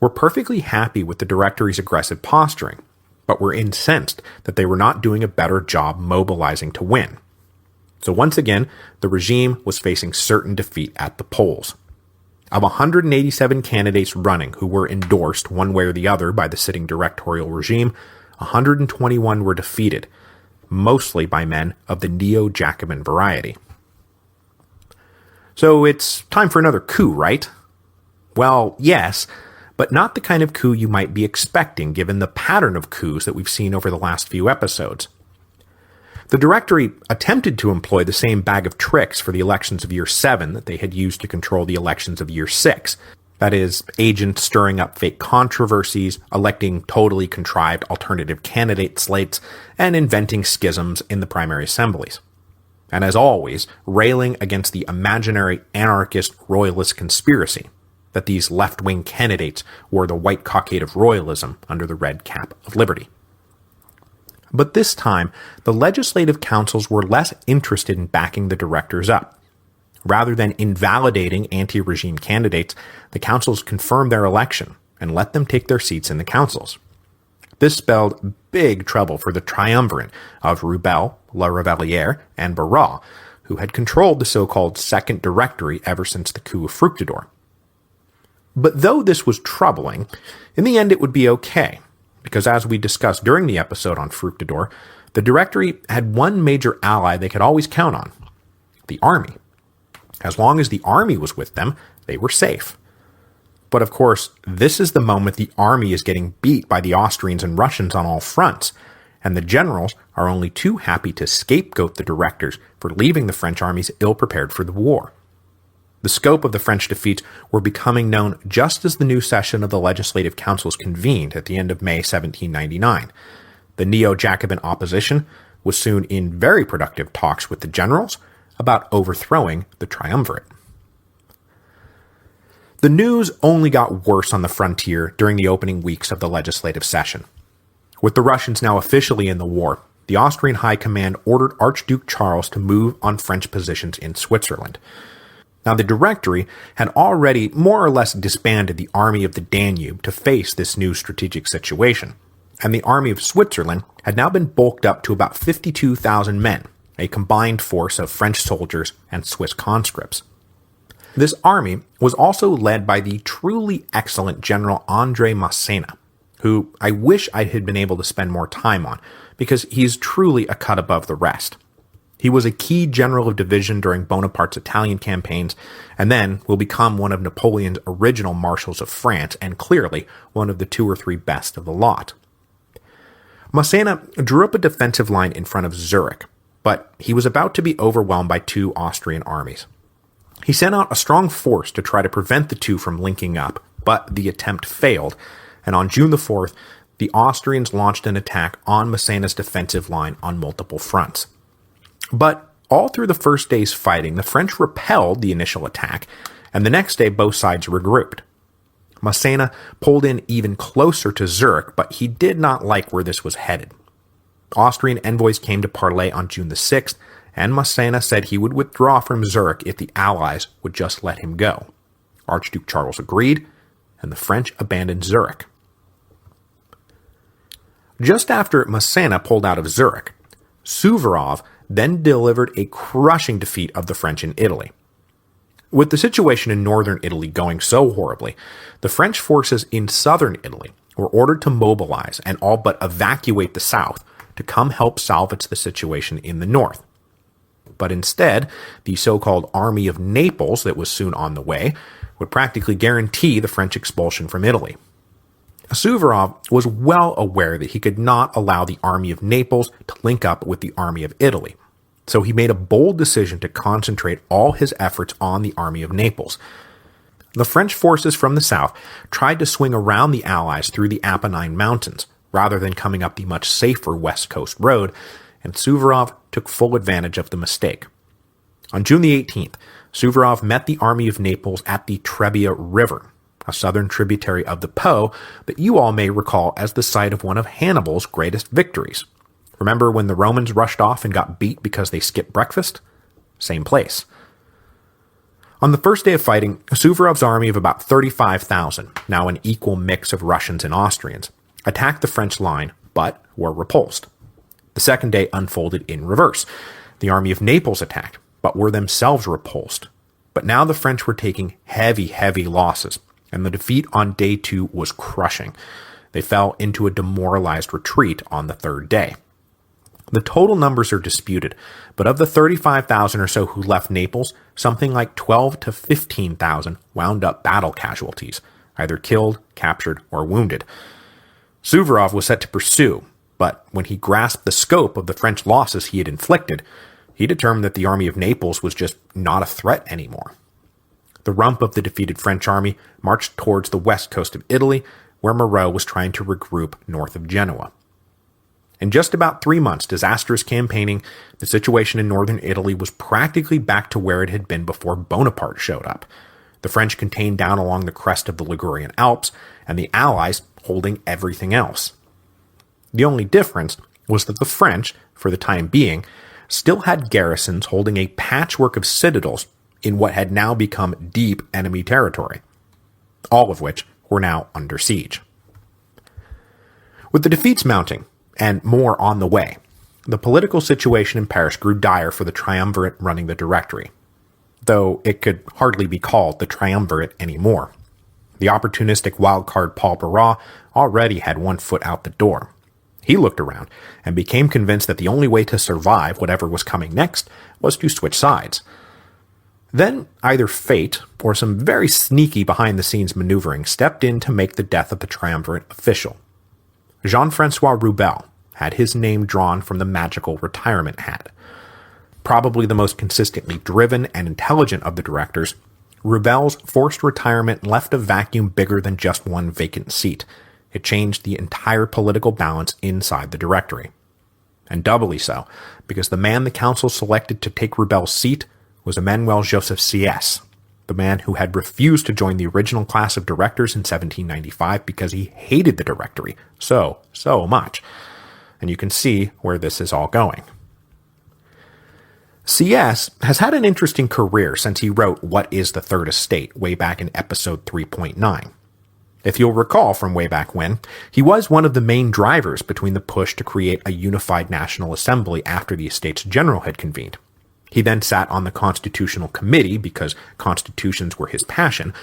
were perfectly happy with the Directory's aggressive posturing, but were incensed that they were not doing a better job mobilizing to win. So once again, the regime was facing certain defeat at the polls. Of 187 candidates running who were endorsed one way or the other by the sitting directorial regime, 121 were defeated, mostly by men of the neo-Jacobin variety. So it's time for another coup, right? Well, yes, but not the kind of coup you might be expecting given the pattern of coups that we've seen over the last few episodes. The Directory attempted to employ the same bag of tricks for the elections of Year 7 that they had used to control the elections of Year 6. That is, agents stirring up fake controversies, electing totally contrived alternative candidate slates, and inventing schisms in the primary assemblies. And as always, railing against the imaginary anarchist royalist conspiracy that these left-wing candidates wore the white cockade of royalism under the red cap of liberty. But this time, the legislative councils were less interested in backing the directors up. Rather than invalidating anti-regime candidates, the councils confirmed their election and let them take their seats in the councils. This spelled big trouble for the triumvirate of Rubel, La Revelliere, and Barras, who had controlled the so-called Second Directory ever since the coup of Fructidor. But though this was troubling, in the end it would be okay, because as we discussed during the episode on Fructidor, the Directory had one major ally they could always count on: the army. As long as the army was with them, they were safe. But of course, this is the moment the army is getting beat by the Austrians and Russians on all fronts, and the generals are only too happy to scapegoat the directors for leaving the French armies ill-prepared for the war. The scope of the French defeats were becoming known just as the new session of the Legislative Councils convened at the end of May 1799. The neo-Jacobin opposition was soon in very productive talks with the generals about overthrowing the triumvirate. The news only got worse on the frontier during the opening weeks of the legislative session. With the Russians now officially in the war, the Austrian High Command ordered Archduke Charles to move on French positions in Switzerland. Now, the Directory had already more or less disbanded the Army of the Danube to face this new strategic situation, and the Army of Switzerland had now been bulked up to about 52,000 men, a combined force of French soldiers and Swiss conscripts. This army was also led by the truly excellent General André Massena, who I wish I had been able to spend more time on, because he's truly a cut above the rest. He was a key general of division during Bonaparte's Italian campaigns, and then will become one of Napoleon's original marshals of France, and clearly one of the 2 or 3 best of the lot. Massena drew up a defensive line in front of Zurich, but he was about to be overwhelmed by 2 Austrian armies. He sent out a strong force to try to prevent the 2 from linking up, but the attempt failed, and on June the 4th, the Austrians launched an attack on Massena's defensive line on multiple fronts. But all through the first day's fighting, the French repelled the initial attack, and the next day both sides regrouped. Massena pulled in even closer to Zurich, but he did not like where this was headed. Austrian envoys came to parley on June the 6th, and Massena said he would withdraw from Zurich if the Allies would just let him go. Archduke Charles agreed, and the French abandoned Zurich. Just after Massena pulled out of Zurich, Suvorov then delivered a crushing defeat of the French in Italy. With the situation in northern Italy going so horribly, the French forces in southern Italy were ordered to mobilize and all but evacuate the south to come help salvage the situation in the north. But instead, the so-called Army of Naples that was soon on the way would practically guarantee the French expulsion from Italy. Suvorov was well aware that he could not allow the Army of Naples to link up with the Army of Italy, so he made a bold decision to concentrate all his efforts on the Army of Naples. The French forces from the south tried to swing around the Allies through the Apennine Mountains, rather than coming up the much safer West Coast road, and Suvorov took full advantage of the mistake. On June the 18th, Suvorov met the Army of Naples at the Trebia River, a southern tributary of the Po that you all may recall as the site of one of Hannibal's greatest victories. Remember when the Romans rushed off and got beat because they skipped breakfast? Same place. On the first day of fighting, Suvorov's army of about 35,000, now an equal mix of Russians and Austrians, attacked the French line, but were repulsed. The second day unfolded in reverse. The army of Naples attacked, but were themselves repulsed. But now the French were taking heavy losses, and the defeat on day 2 was crushing. They fell into a demoralized retreat on the third day. The total numbers are disputed, but of the 35,000 or so who left Naples, something like 12 to 15,000 wound up battle casualties, either killed, captured, or wounded. Suvorov was set to pursue, but when he grasped the scope of the French losses he had inflicted, he determined that the army of Naples was just not a threat anymore. The rump of the defeated French army marched towards the west coast of Italy, where Moreau was trying to regroup north of Genoa. In just about 3 months disastrous campaigning, the situation in northern Italy was practically back to where it had been before Bonaparte showed up. The French contained down along the crest of the Ligurian Alps, and the Allies holding everything else. The only difference was that the French, for the time being, still had garrisons holding a patchwork of citadels in what had now become deep enemy territory, all of which were now under siege. With the defeats mounting, and more on the way, the political situation in Paris grew dire for the triumvirate running the Directory, though it could hardly be called the triumvirate anymore. The opportunistic wildcard Paul Barras already had one foot out the door. He looked around and became convinced that the only way to survive whatever was coming next was to switch sides. Then either fate or some very sneaky behind-the-scenes maneuvering stepped in to make the death of the triumvirate official. Jean-Francois Rubel had his name drawn from the magical retirement hat. Probably the most consistently driven and intelligent of the directors, Rubel's forced retirement left a vacuum bigger than just one vacant seat. It changed the entire political balance inside the Directory. And doubly so, because the man the council selected to take Rubel's seat was Emmanuel Joseph Sieyès, the man who had refused to join the original class of directors in 1795 because he hated the Directory so much. And you can see where this is all going. Sieyès has had an interesting career since he wrote What is the Third Estate way back in episode 3.9. If you'll recall from way back when, he was one of the main drivers between the push to create a unified National Assembly after the Estates General had convened. He then sat on the Constitutional Committee because constitutions were his passion,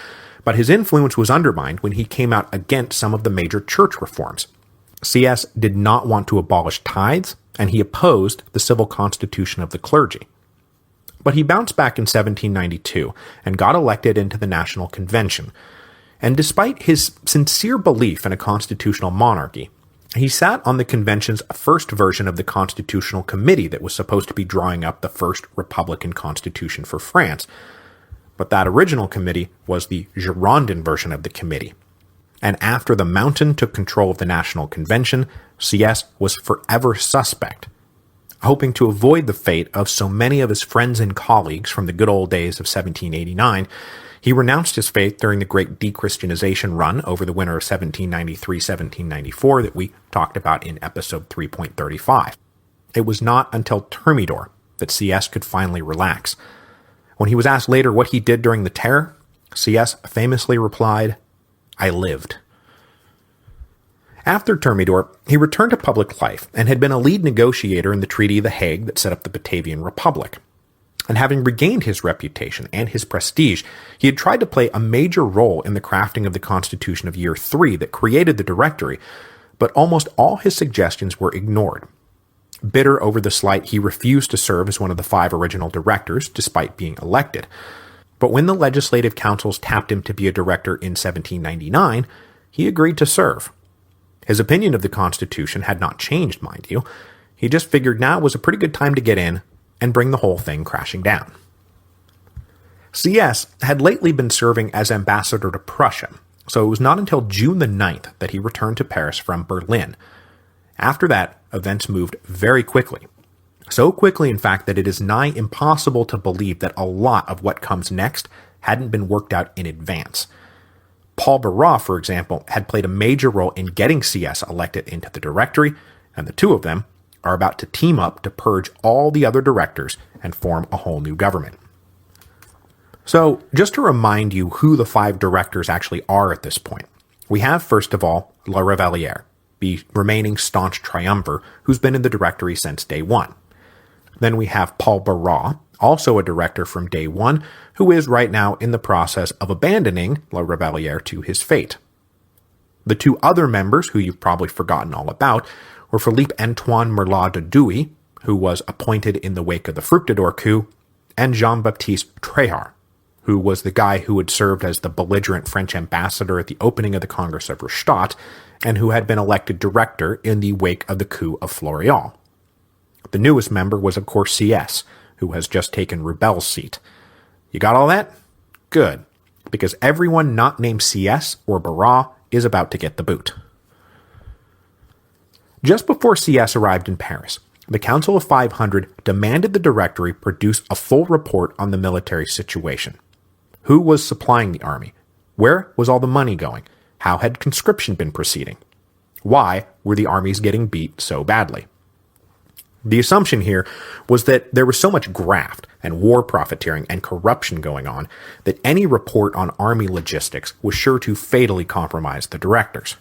but his influence was undermined when he came out against some of the major church reforms. Sieyès did not want to abolish tithes, and he opposed the civil constitution of the clergy. But he bounced back in 1792 and got elected into the National Convention. And despite his sincere belief in a constitutional monarchy, he sat on the convention's first version of the Constitutional Committee that was supposed to be drawing up the first Republican Constitution for France. But that original committee was the Girondin version of the committee. And after the Mountain took control of the National Convention, Sieyès was forever suspect. Hoping to avoid the fate of so many of his friends and colleagues from the good old days of 1789, he renounced his faith during the Great Dechristianization run over the winter of 1793-1794 that we talked about in episode 3.35. It was not until Thermidor that Sieyès could finally relax. When he was asked later what he did during the Terror, Sieyès famously replied, "I lived." After Thermidor, he returned to public life and had been a lead negotiator in the Treaty of The Hague that set up the Batavian Republic. And having regained his reputation and his prestige, he had tried to play a major role in the crafting of the Constitution of Year 3 that created the Directory, but almost all his suggestions were ignored. Bitter over the slight, he refused to serve as one of the 5 original directors, despite being elected. But when the Legislative Councils tapped him to be a director in 1799, he agreed to serve. His opinion of the Constitution had not changed, mind you. He just figured now was a pretty good time to get in and bring the whole thing crashing down. Sieyès had lately been serving as ambassador to Prussia, so it was not until June the 9th that he returned to Paris from Berlin. After that, events moved very quickly. So quickly, in fact, that it is nigh impossible to believe that a lot of what comes next hadn't been worked out in advance. Paul Barras, for example, had played a major role in getting CS elected into the Directory, and the two of them are about to team up to purge all the other directors and form a whole new government. So, just to remind you who the 5 directors actually are at this point, we have, first of all, La Revelière, the remaining staunch triumvir who's been in the Directory since day one. Then we have Paul Barras, also a director from day one, who is right now in the process of abandoning La Revelière to his fate. The 2 other members, who you've probably forgotten all about, were Philippe-Antoine Merlat de Douai, who was appointed in the wake of the Fructidor coup, and Jean-Baptiste Trehardt, who was the guy who had served as the belligerent French ambassador at the opening of the Congress of Rastatt, and who had been elected director in the wake of the coup of Floréal. The newest member was, of course, CS, who has just taken Rubel's seat. You got all that? Good, because everyone not named CS or Barras is about to get the boot. Just before CS arrived in Paris, the Council of 500 demanded the Directory produce a full report on the military situation. Who was supplying the army? Where was all the money going? How had conscription been proceeding? Why were the armies getting beat so badly? The assumption here was that there was so much graft and war profiteering and corruption going on that any report on army logistics was sure to fatally compromise the directors.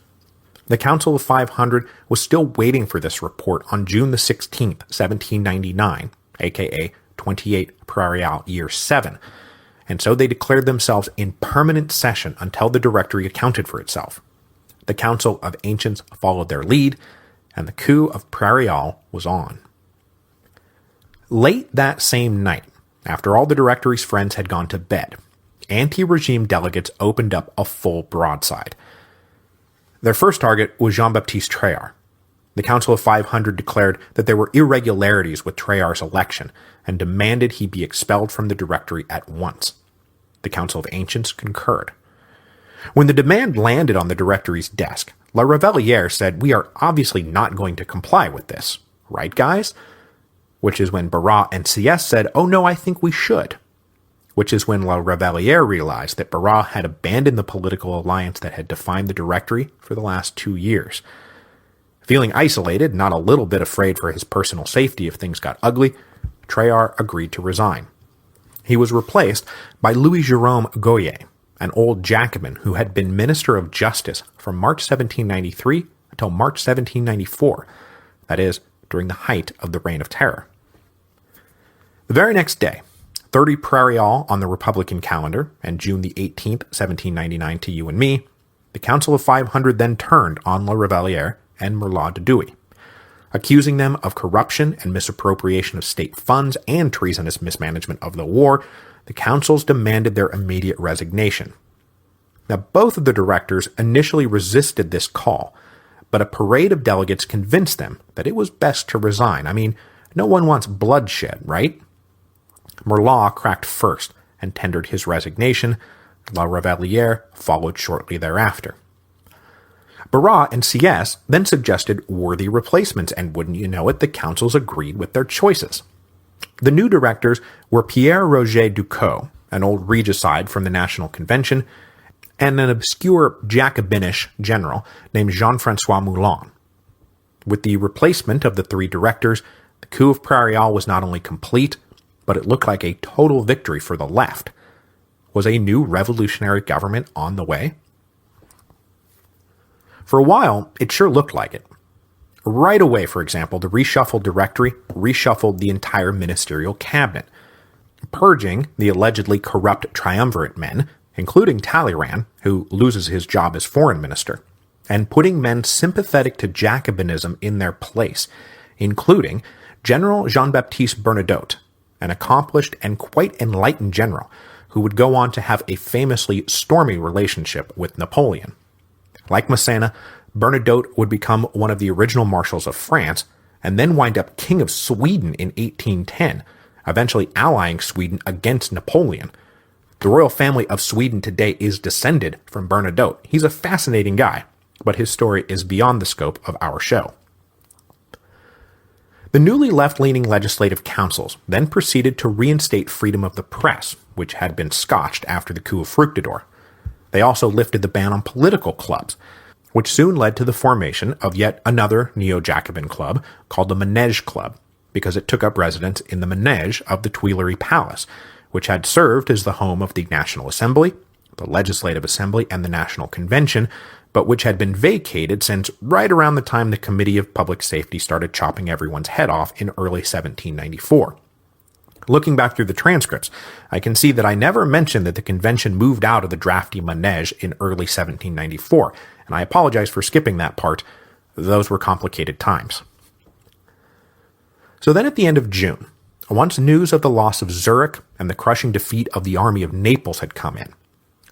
The Council of 500 was still waiting for this report on June the 16th, 1799, aka 28 Prairial Year 7, and so they declared themselves in permanent session until the Directory accounted for itself. The Council of Ancients followed their lead, and the coup of Prairial was on. Late that same night, after all the Directory's friends had gone to bed, anti-regime delegates opened up a full broadside. Their first target was Jean-Baptiste Trehardt. The Council of 500 declared that there were irregularities with Trehardt's election and demanded he be expelled from the Directory at once. The Council of Ancients concurred. When the demand landed on the Directory's desk, La Revelière said, "We are obviously not going to comply with this. Right, guys?" Which is when Barras and CS said, "Oh no, I think we should." Which is when La Revelière realized that Barras had abandoned the political alliance that had defined the Directory for the last 2 years. Feeling isolated, not a little bit afraid for his personal safety if things got ugly, Trehardt agreed to resign. He was replaced by Louis-Jérôme Goyer, an old Jacobin who had been Minister of Justice from March 1793 until March 1794, that is, during the height of the Reign of Terror. The very next day, 30 Prairial on the Republican calendar, and June the 18th, 1799 to you and me, the Council of 500 then turned on La Revelière and Merlat de Douai, accusing them of corruption and misappropriation of state funds and treasonous mismanagement of the war. The councils demanded their immediate resignation. Now, both of the directors initially resisted this call, but a parade of delegates convinced them that it was best to resign. I mean, no one wants bloodshed, right? Merlat cracked first and tendered his resignation. La Revelière followed shortly thereafter. Barras and CS then suggested worthy replacements, and wouldn't you know it, the councils agreed with their choices. The new directors were Pierre-Roger Ducos, an old regicide from the National Convention, and an obscure Jacobinish general named Jean-François Moulin. With the replacement of the 3 directors, the coup of Prairial was not only complete, but it looked like a total victory for the left. Was a new revolutionary government on the way? For a while, it sure looked like it. Right away, for example, the reshuffled Directory reshuffled the entire ministerial cabinet, purging the allegedly corrupt triumvirate men, including Talleyrand, who loses his job as foreign minister, and putting men sympathetic to Jacobinism in their place, including General Jean-Baptiste Bernadotte, an accomplished and quite enlightened general who would go on to have a famously stormy relationship with Napoleon. Like Massena, Bernadotte would become one of the original marshals of France, and then wind up King of Sweden in 1810, eventually allying Sweden against Napoleon. The royal family of Sweden today is descended from Bernadotte. He's a fascinating guy, but his story is beyond the scope of our show. The newly left-leaning legislative councils then proceeded to reinstate freedom of the press, which had been scotched after the coup of Fructidor. They also lifted the ban on political clubs, which soon led to the formation of yet another neo-Jacobin club called the Manège Club, because it took up residence in the Manège of the Tuileries Palace, which had served as the home of the National Assembly, the Legislative Assembly, and the National Convention, but which had been vacated since right around the time the Committee of Public Safety started chopping everyone's head off in early 1794. Looking back through the transcripts, I can see that I never mentioned that the convention moved out of the drafty Manège in early 1794, and I apologize for skipping that part. Those were complicated times. So then at the end of June, once news of the loss of Zurich and the crushing defeat of the army of Naples had come in,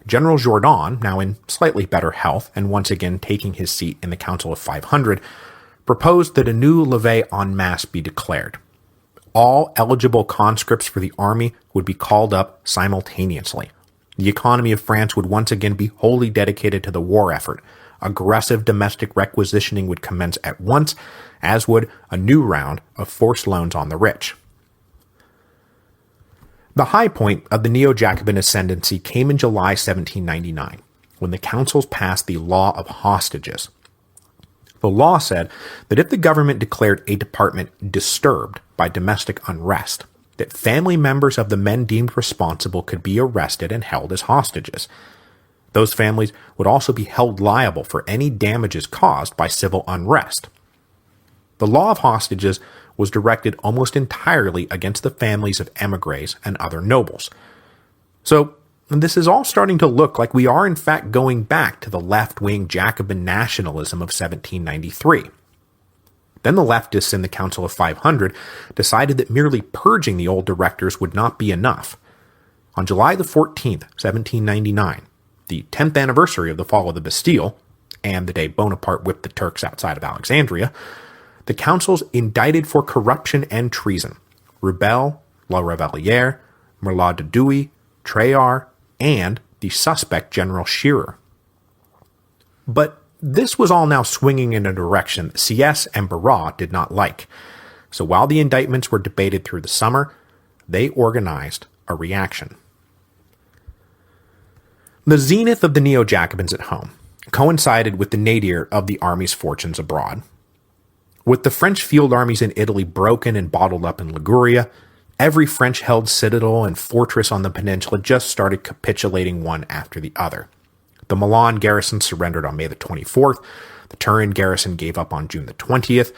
General Jourdan, now in slightly better health and once again taking his seat in the Council of 500, proposed that a new levée en masse be declared. All eligible conscripts for the army would be called up simultaneously. The economy of France would once again be wholly dedicated to the war effort. Aggressive domestic requisitioning would commence at once, as would a new round of forced loans on the rich. The high point of the neo-Jacobin ascendancy came in July 1799, when the councils passed the Law of Hostages. The law said that if the government declared a department disturbed by domestic unrest, that family members of the men deemed responsible could be arrested and held as hostages. Those families would also be held liable for any damages caused by civil unrest. The Law of Hostages was directed almost entirely against the families of émigrés and other nobles. So, this is all starting to look like we are in fact going back to the left-wing Jacobin nationalism of 1793. Then the leftists in the Council of 500 decided that merely purging the old directors would not be enough. On July the 14th, 1799, the 10th anniversary of the fall of the Bastille, and the day Bonaparte whipped the Turks outside of Alexandria, the councils indicted for corruption and treason Rubel, La Revellière, Merlot de Douai, Treillard, and the suspect General Scherer. But this was all now swinging in a direction that Sieyès and Barras did not like. So while the indictments were debated through the summer, they organized a reaction. The zenith of the neo-Jacobins at home coincided with the nadir of the army's fortunes abroad. With the French field armies in Italy broken and bottled up in Liguria, every French-held citadel and fortress on the peninsula just started capitulating one after the other. The Milan garrison surrendered on May the 24th, the Turin garrison gave up on June the 20th,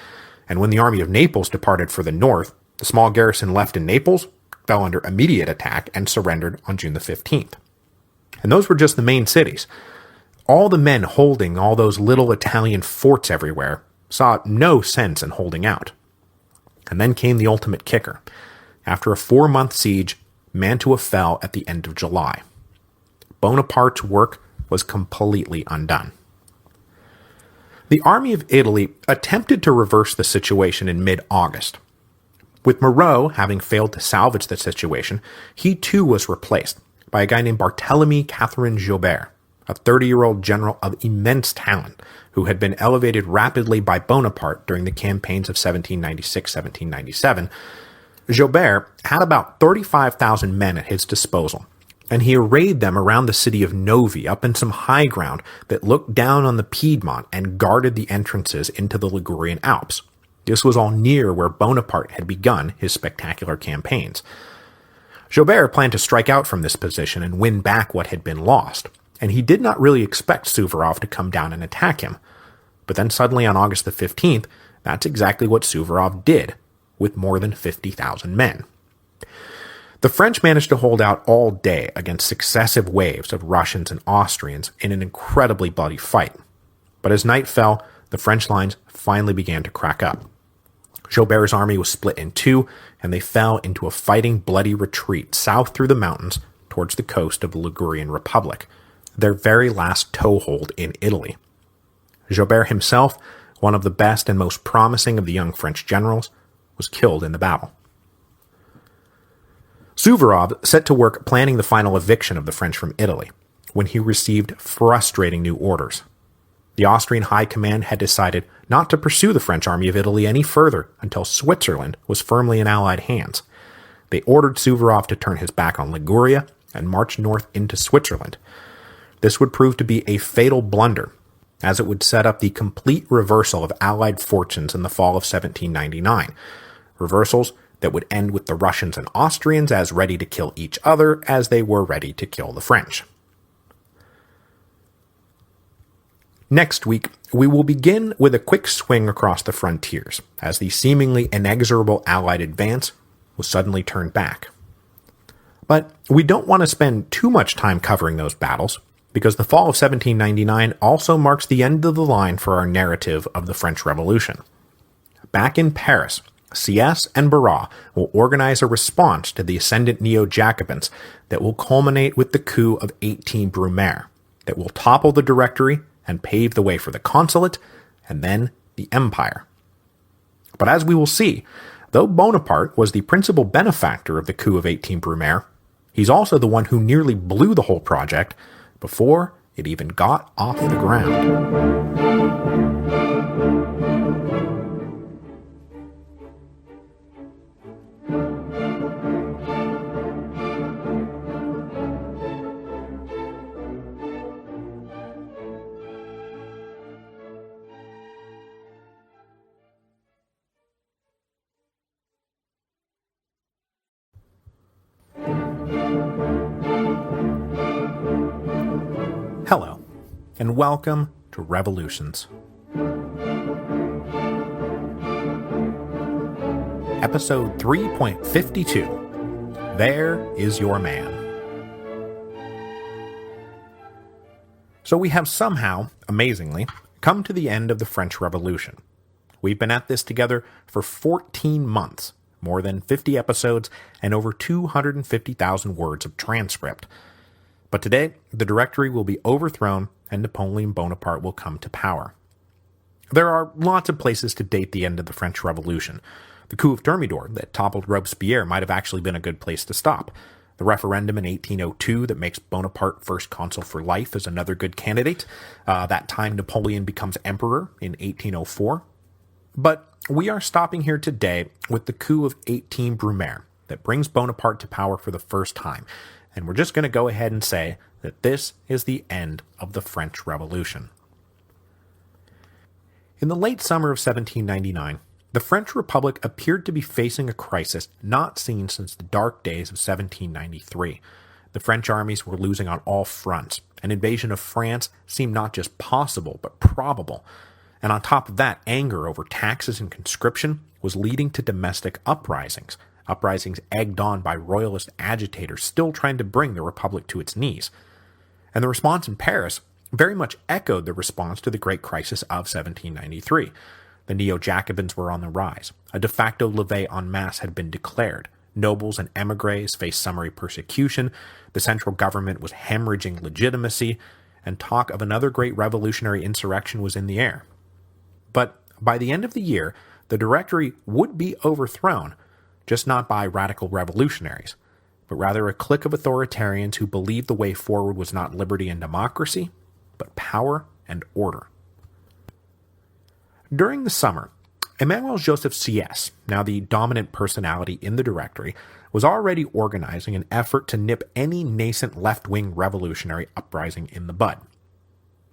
and when the army of Naples departed for the north, the small garrison left in Naples fell under immediate attack and surrendered on June the 15th. And those were just the main cities. All the men holding all those little Italian forts everywhere saw no sense in holding out. And then came the ultimate kicker. After a 4-month siege, Mantua fell at the end of July. Bonaparte's work was completely undone. The army of Italy attempted to reverse the situation in mid-August. With Moreau having failed to salvage the situation, he too was replaced by a guy named Barthélemy Catherine Joubert, a 30-year-old general of immense talent who had been elevated rapidly by Bonaparte during the campaigns of 1796-1797. Joubert had about 35,000 men at his disposal, and he arrayed them around the city of Novi up in some high ground that looked down on the Piedmont and guarded the entrances into the Ligurian Alps. This was all near where Bonaparte had begun his spectacular campaigns. Joubert planned to strike out from this position and win back what had been lost, and he did not really expect Suvorov to come down and attack him. But then suddenly on August the 15th, that's exactly what Suvorov did, with more than 50,000 men. The French managed to hold out all day against successive waves of Russians and Austrians in an incredibly bloody fight. But as night fell, the French lines finally began to crack up. Joubert's army was split in two, and they fell into a fighting, bloody retreat south through the mountains towards the coast of the Ligurian Republic, their very last toehold in Italy. Joubert himself, one of the best and most promising of the young French generals, was killed in the battle. Suvorov set to work planning the final eviction of the French from Italy, when he received frustrating new orders. The Austrian High Command had decided not to pursue the French army of Italy any further until Switzerland was firmly in Allied hands. They ordered Suvorov to turn his back on Liguria and march north into Switzerland. This would prove to be a fatal blunder, as it would set up the complete reversal of Allied fortunes in the fall of 1799. Reversals that would end with the Russians and Austrians as ready to kill each other as they were ready to kill the French. Next week, we will begin with a quick swing across the frontiers, as the seemingly inexorable Allied advance was suddenly turned back. But we don't want to spend too much time covering those battles, because the fall of 1799 also marks the end of the line for our narrative of the French Revolution. Back in Paris, Sieyès and Barras will organize a response to the ascendant Neo-Jacobins that will culminate with the coup of 18 Brumaire, that will topple the Directory and pave the way for the Consulate, and then the Empire. But as we will see, though Bonaparte was the principal benefactor of the coup of 18 Brumaire, he's also the one who nearly blew the whole project before it even got off the ground. Hello, and welcome to Revolutions. Episode 3.52, There is Your Man. So we have somehow, amazingly, come to the end of the French Revolution. We've been at this together for 14 months, more than 50 episodes, and over 250,000 words of transcript. But today, the Directory will be overthrown and Napoleon Bonaparte will come to power. There are lots of places to date the end of the French Revolution. The coup of Thermidor that toppled Robespierre might have actually been a good place to stop. The referendum in 1802 that makes Bonaparte first consul for life is another good candidate. That time Napoleon becomes emperor in 1804. But we are stopping here today with the coup of 18 Brumaire that brings Bonaparte to power for the first time. And we're just going to go ahead and say that this is the end of the French Revolution. In the late summer of 1799, the French Republic appeared to be facing a crisis not seen since the dark days of 1793. The French armies were losing on all fronts. An invasion of France seemed not just possible, but probable. And on top of that, anger over taxes and conscription was leading to domestic uprisings. Uprisings egged on by royalist agitators still trying to bring the Republic to its knees. And the response in Paris very much echoed the response to the Great Crisis of 1793. The Neo-Jacobins were on the rise. A de facto levée en masse had been declared. Nobles and émigrés faced summary persecution. The central government was hemorrhaging legitimacy. And talk of another great revolutionary insurrection was in the air. But by the end of the year, the Directory would be overthrown, just not by radical revolutionaries, but rather a clique of authoritarians who believed the way forward was not liberty and democracy, but power and order. During the summer, Emmanuel-Joseph Sieyès, now the dominant personality in the Directory, was already organizing an effort to nip any nascent left-wing revolutionary uprising in the bud.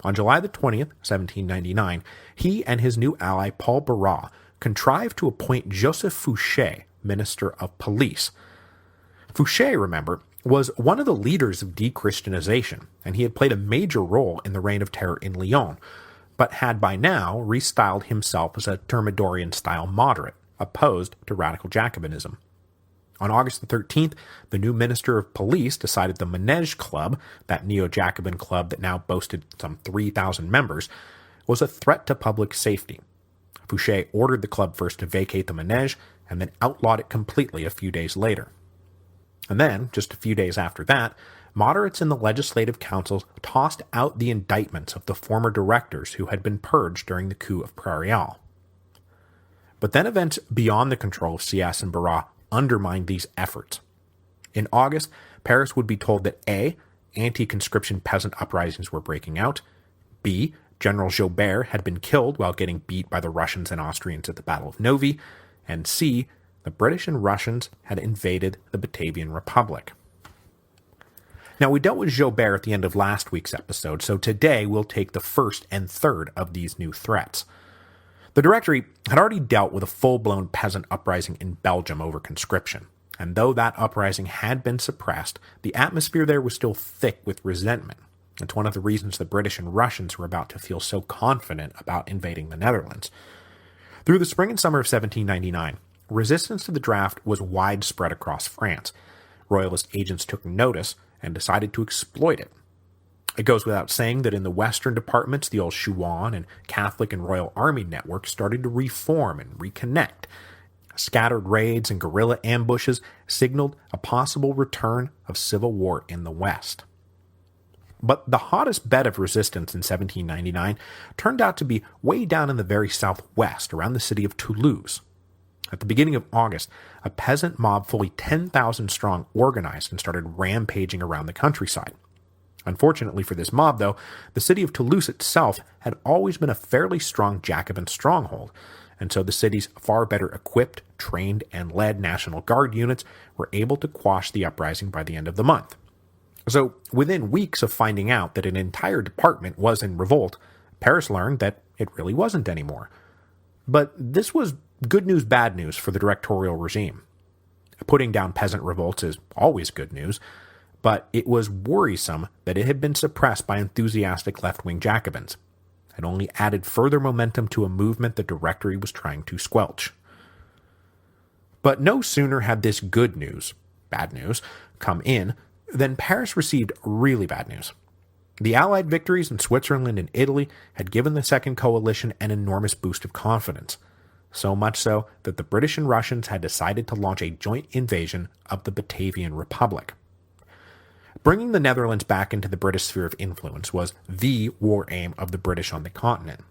On July the 20th, 1799, he and his new ally Paul Barras contrived to appoint Joseph Fouché Minister of Police. Fouché, remember, was one of the leaders of de-Christianization, and he had played a major role in the Reign of Terror in Lyon, but had by now restyled himself as a Thermidorian-style moderate, opposed to radical Jacobinism. On August the 13th, the new Minister of Police decided the Manège Club, that neo-Jacobin club that now boasted some 3,000 members, was a threat to public safety. Fouché ordered the club first to vacate the Manège, and then outlawed it completely a few days later. And then, just a few days after that, moderates in the legislative councils tossed out the indictments of the former directors who had been purged during the coup of Prairial. But then events beyond the control of Sieyès and Barras undermined these efforts. In August, Paris would be told that A. Anti-conscription peasant uprisings were breaking out, B. General Joubert had been killed while getting beat by the Russians and Austrians at the Battle of Novi, and C. The British and Russians had invaded the Batavian Republic. Now, we dealt with Joubert at the end of last week's episode, so today we'll take the first and third of these new threats. The Directory had already dealt with a full-blown peasant uprising in Belgium over conscription, and though that uprising had been suppressed, the atmosphere there was still thick with resentment. It's one of the reasons the British and Russians were about to feel so confident about invading the Netherlands. Through the spring and summer of 1799, resistance to the draft was widespread across France. Royalist agents took notice and decided to exploit it. It goes without saying that in the western departments, the old Chouan and Catholic and Royal Army network started to reform and reconnect. Scattered raids and guerrilla ambushes signaled a possible return of civil war in the West. But the hottest bed of resistance in 1799 turned out to be way down in the very southwest, around the city of Toulouse. At the beginning of August, a peasant mob fully 10,000 strong organized and started rampaging around the countryside. Unfortunately for this mob, though, the city of Toulouse itself had always been a fairly strong Jacobin stronghold, and so the city's far better equipped, trained, and led National Guard units were able to quash the uprising by the end of the month. So, within weeks of finding out that an entire department was in revolt, Paris learned that it really wasn't anymore. But this was good news, bad news for the directorial regime. Putting down peasant revolts is always good news, but it was worrisome that it had been suppressed by enthusiastic left-wing Jacobins. It only added further momentum to a movement the Directory was trying to squelch. But no sooner had this good news, bad news, come in, than Paris received really bad news. The Allied victories in Switzerland and Italy had given the Second Coalition an enormous boost of confidence, so much so that the British and Russians had decided to launch a joint invasion of the Batavian Republic. Bringing the Netherlands back into the British sphere of influence was the war aim of the British on the continent.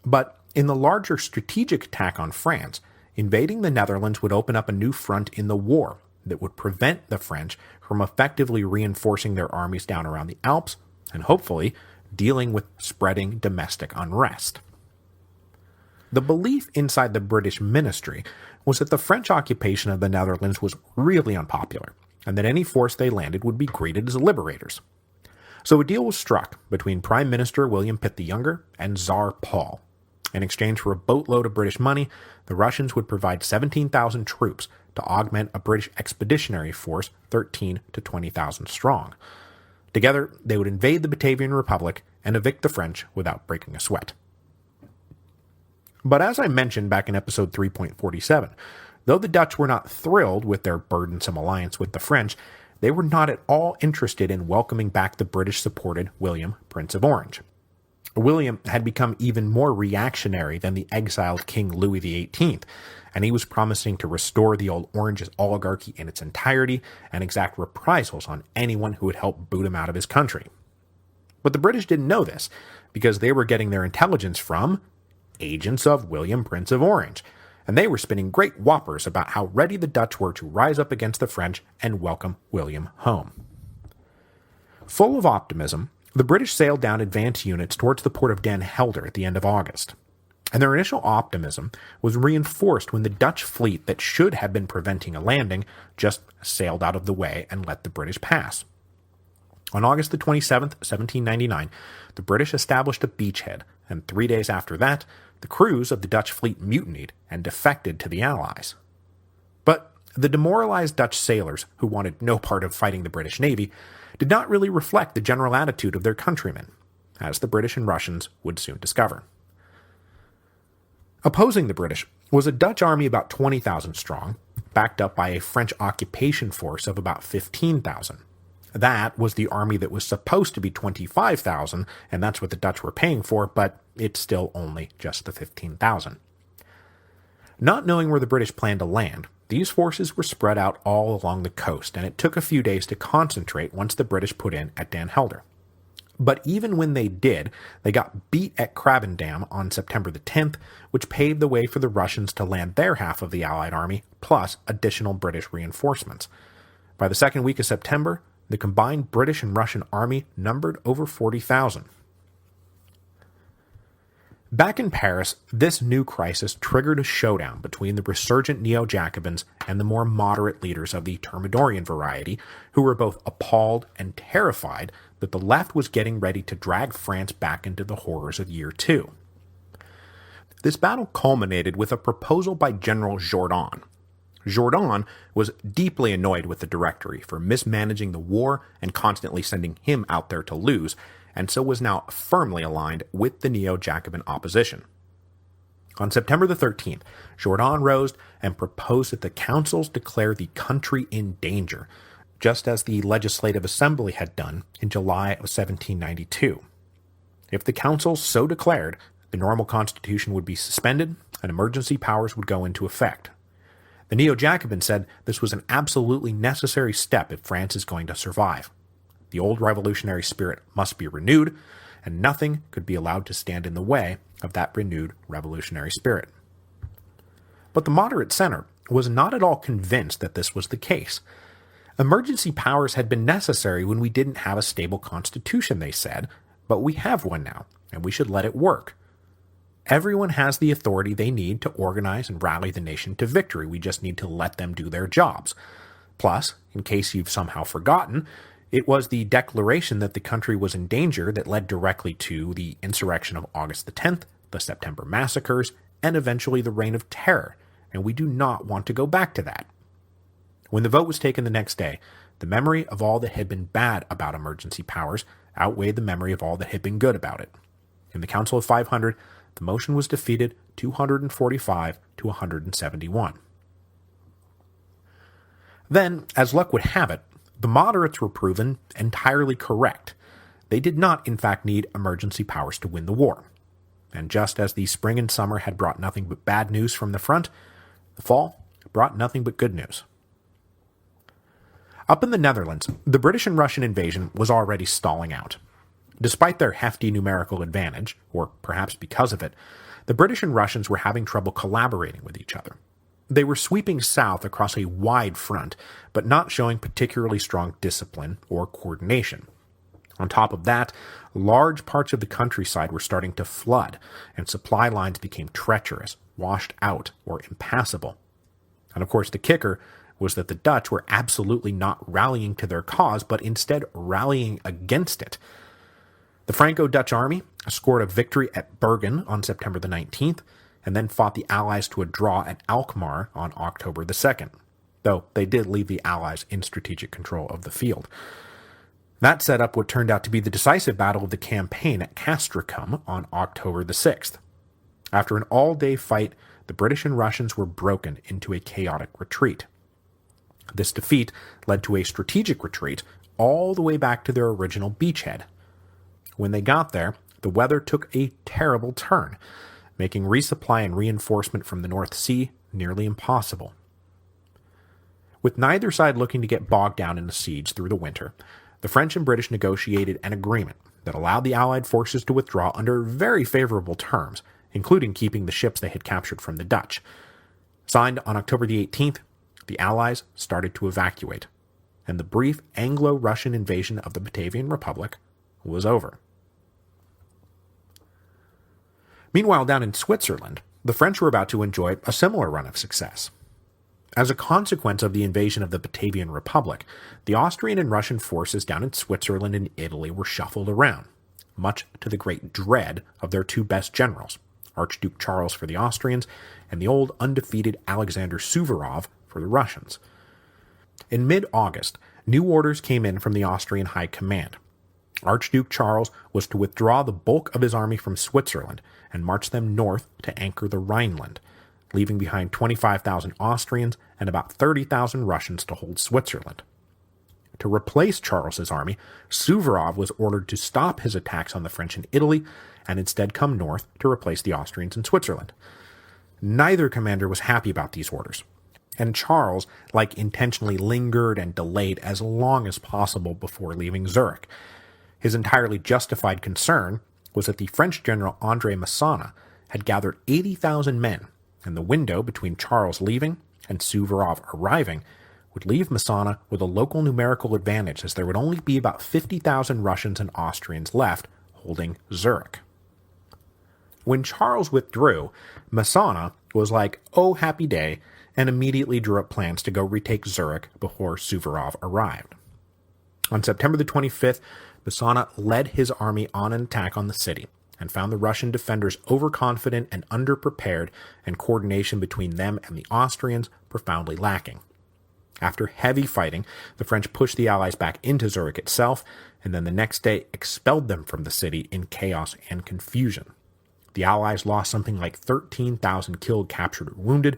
But in the larger strategic attack on France, invading the Netherlands would open up a new front in the war that would prevent the French from effectively reinforcing their armies down around the Alps and hopefully dealing with spreading domestic unrest. The belief inside the British ministry was that the French occupation of the Netherlands was really unpopular, and that any force they landed would be greeted as liberators. So a deal was struck between Prime Minister William Pitt the Younger and Tsar Paul. In exchange for a boatload of British money, the Russians would provide 17,000 troops to augment a British expeditionary force 13 to 20,000 strong. Together, they would invade the Batavian Republic and evict the French without breaking a sweat. But as I mentioned back in episode 3.47, though the Dutch were not thrilled with their burdensome alliance with the French, they were not at all interested in welcoming back the British-supported William, Prince of Orange. William had become even more reactionary than the exiled King Louis XVIII, and he was promising to restore the old Orange oligarchy in its entirety and exact reprisals on anyone who would help boot him out of his country. But the British didn't know this, because they were getting their intelligence from agents of William, Prince of Orange, and they were spinning great whoppers about how ready the Dutch were to rise up against the French and welcome William home. Full of optimism, the British sailed down advance units towards the port of Den Helder at the end of August. And their initial optimism was reinforced when the Dutch fleet that should have been preventing a landing just sailed out of the way and let the British pass. On August the 27th, 1799, the British established a beachhead, and 3 days after that, the crews of the Dutch fleet mutinied and defected to the Allies. But the demoralized Dutch sailors, who wanted no part of fighting the British Navy, did not really reflect the general attitude of their countrymen, as the British and Russians would soon discover. Opposing the British was a Dutch army about 20,000 strong, backed up by a French occupation force of about 15,000. That was the army that was supposed to be 25,000, and that's what the Dutch were paying for, but it's still only just the 15,000. Not knowing where the British planned to land, these forces were spread out all along the coast, and it took a few days to concentrate once the British put in at Den Helder. But even when they did, they got beat at Krabbendam on September the 10th, which paved the way for the Russians to land their half of the Allied army, plus additional British reinforcements. By the second week of September, the combined British and Russian army numbered over 40,000. Back in Paris, this new crisis triggered a showdown between the resurgent Neo-Jacobins and the more moderate leaders of the Thermidorian variety, who were both appalled and terrified that the left was getting ready to drag France back into the horrors of Year Two. This battle culminated with a proposal by General Jourdan. Jourdan was deeply annoyed with the Directory for mismanaging the war and constantly sending him out there to lose, and so was now firmly aligned with the Neo-Jacobin opposition. On September the 13th, Jourdan rose and proposed that the councils declare the country in danger, just as the Legislative Assembly had done in July of 1792. If the councils so declared, the normal constitution would be suspended and emergency powers would go into effect. The Neo-Jacobins said this was an absolutely necessary step if France is going to survive. The old revolutionary spirit must be renewed, and nothing could be allowed to stand in the way of that renewed revolutionary spirit. But the moderate center was not at all convinced that this was the case. Emergency powers had been necessary when we didn't have a stable constitution, they said, but we have one now, and we should let it work. Everyone has the authority they need to organize and rally the nation to victory. We just need to let them do their jobs. Plus, in case you've somehow forgotten, it was the declaration that the country was in danger that led directly to the insurrection of August the 10th, the September massacres, and eventually the Reign of Terror, and we do not want to go back to that. When the vote was taken the next day, the memory of all that had been bad about emergency powers outweighed the memory of all that had been good about it. In the Council of 500, the motion was defeated 245 to 171. Then, as luck would have it, the moderates were proven entirely correct. They did not, in fact, need emergency powers to win the war. And just as the spring and summer had brought nothing but bad news from the front, the fall brought nothing but good news. Up in the Netherlands, the British and Russian invasion was already stalling out. Despite their hefty numerical advantage, or perhaps because of it, the British and Russians were having trouble collaborating with each other. They were sweeping south across a wide front, but not showing particularly strong discipline or coordination. On top of that, large parts of the countryside were starting to flood, and supply lines became treacherous, washed out, or impassable. And of course, the kicker was that the Dutch were absolutely not rallying to their cause, but instead rallying against it. The Franco-Dutch army scored a victory at Bergen on September the 19th, and then fought the Allies to a draw at Alkmaar on October the 2nd, though they did leave the Allies in strategic control of the field. That set up what turned out to be the decisive battle of the campaign at Castricum on October the 6th. After an all-day fight, the British and Russians were broken into a chaotic retreat. This defeat led to a strategic retreat all the way back to their original beachhead. When they got there, the weather took a terrible turn, making resupply and reinforcement from the North Sea nearly impossible. With neither side looking to get bogged down in a siege through the winter, the French and British negotiated an agreement that allowed the Allied forces to withdraw under very favorable terms, including keeping the ships they had captured from the Dutch. Signed on October the 18th, the Allies started to evacuate, and the brief Anglo-Russian invasion of the Batavian Republic was over. Meanwhile, down in Switzerland, the French were about to enjoy a similar run of success. As a consequence of the invasion of the Batavian Republic, the Austrian and Russian forces down in Switzerland and Italy were shuffled around, much to the great dread of their two best generals, Archduke Charles for the Austrians and the old undefeated Alexander Suvorov for the Russians. In mid-August, new orders came in from the Austrian High Command. Archduke Charles was to withdraw the bulk of his army from Switzerland and march them north to anchor the Rhineland, leaving behind 25,000 Austrians and about 30,000 Russians to hold Switzerland. To replace Charles's army, Suvorov was ordered to stop his attacks on the French in Italy and instead come north to replace the Austrians in Switzerland. Neither commander was happy about these orders, and Charles intentionally lingered and delayed as long as possible before leaving Zurich. His entirely justified concern was that the French general André Massena had gathered 80,000 men, and the window between Charles leaving and Suvorov arriving would leave Massena with a local numerical advantage, as there would only be about 50,000 Russians and Austrians left holding Zurich. when Charles withdrew, Massena was like, oh, happy day, and immediately drew up plans to go retake Zurich before Suvorov arrived. On September the 25th, Massena led his army on an attack on the city and found the Russian defenders overconfident and underprepared, and coordination between them and the Austrians profoundly lacking. After heavy fighting, the French pushed the Allies back into Zurich itself, and then the next day expelled them from the city in chaos and confusion. The Allies lost something like 13,000 killed, captured, or wounded,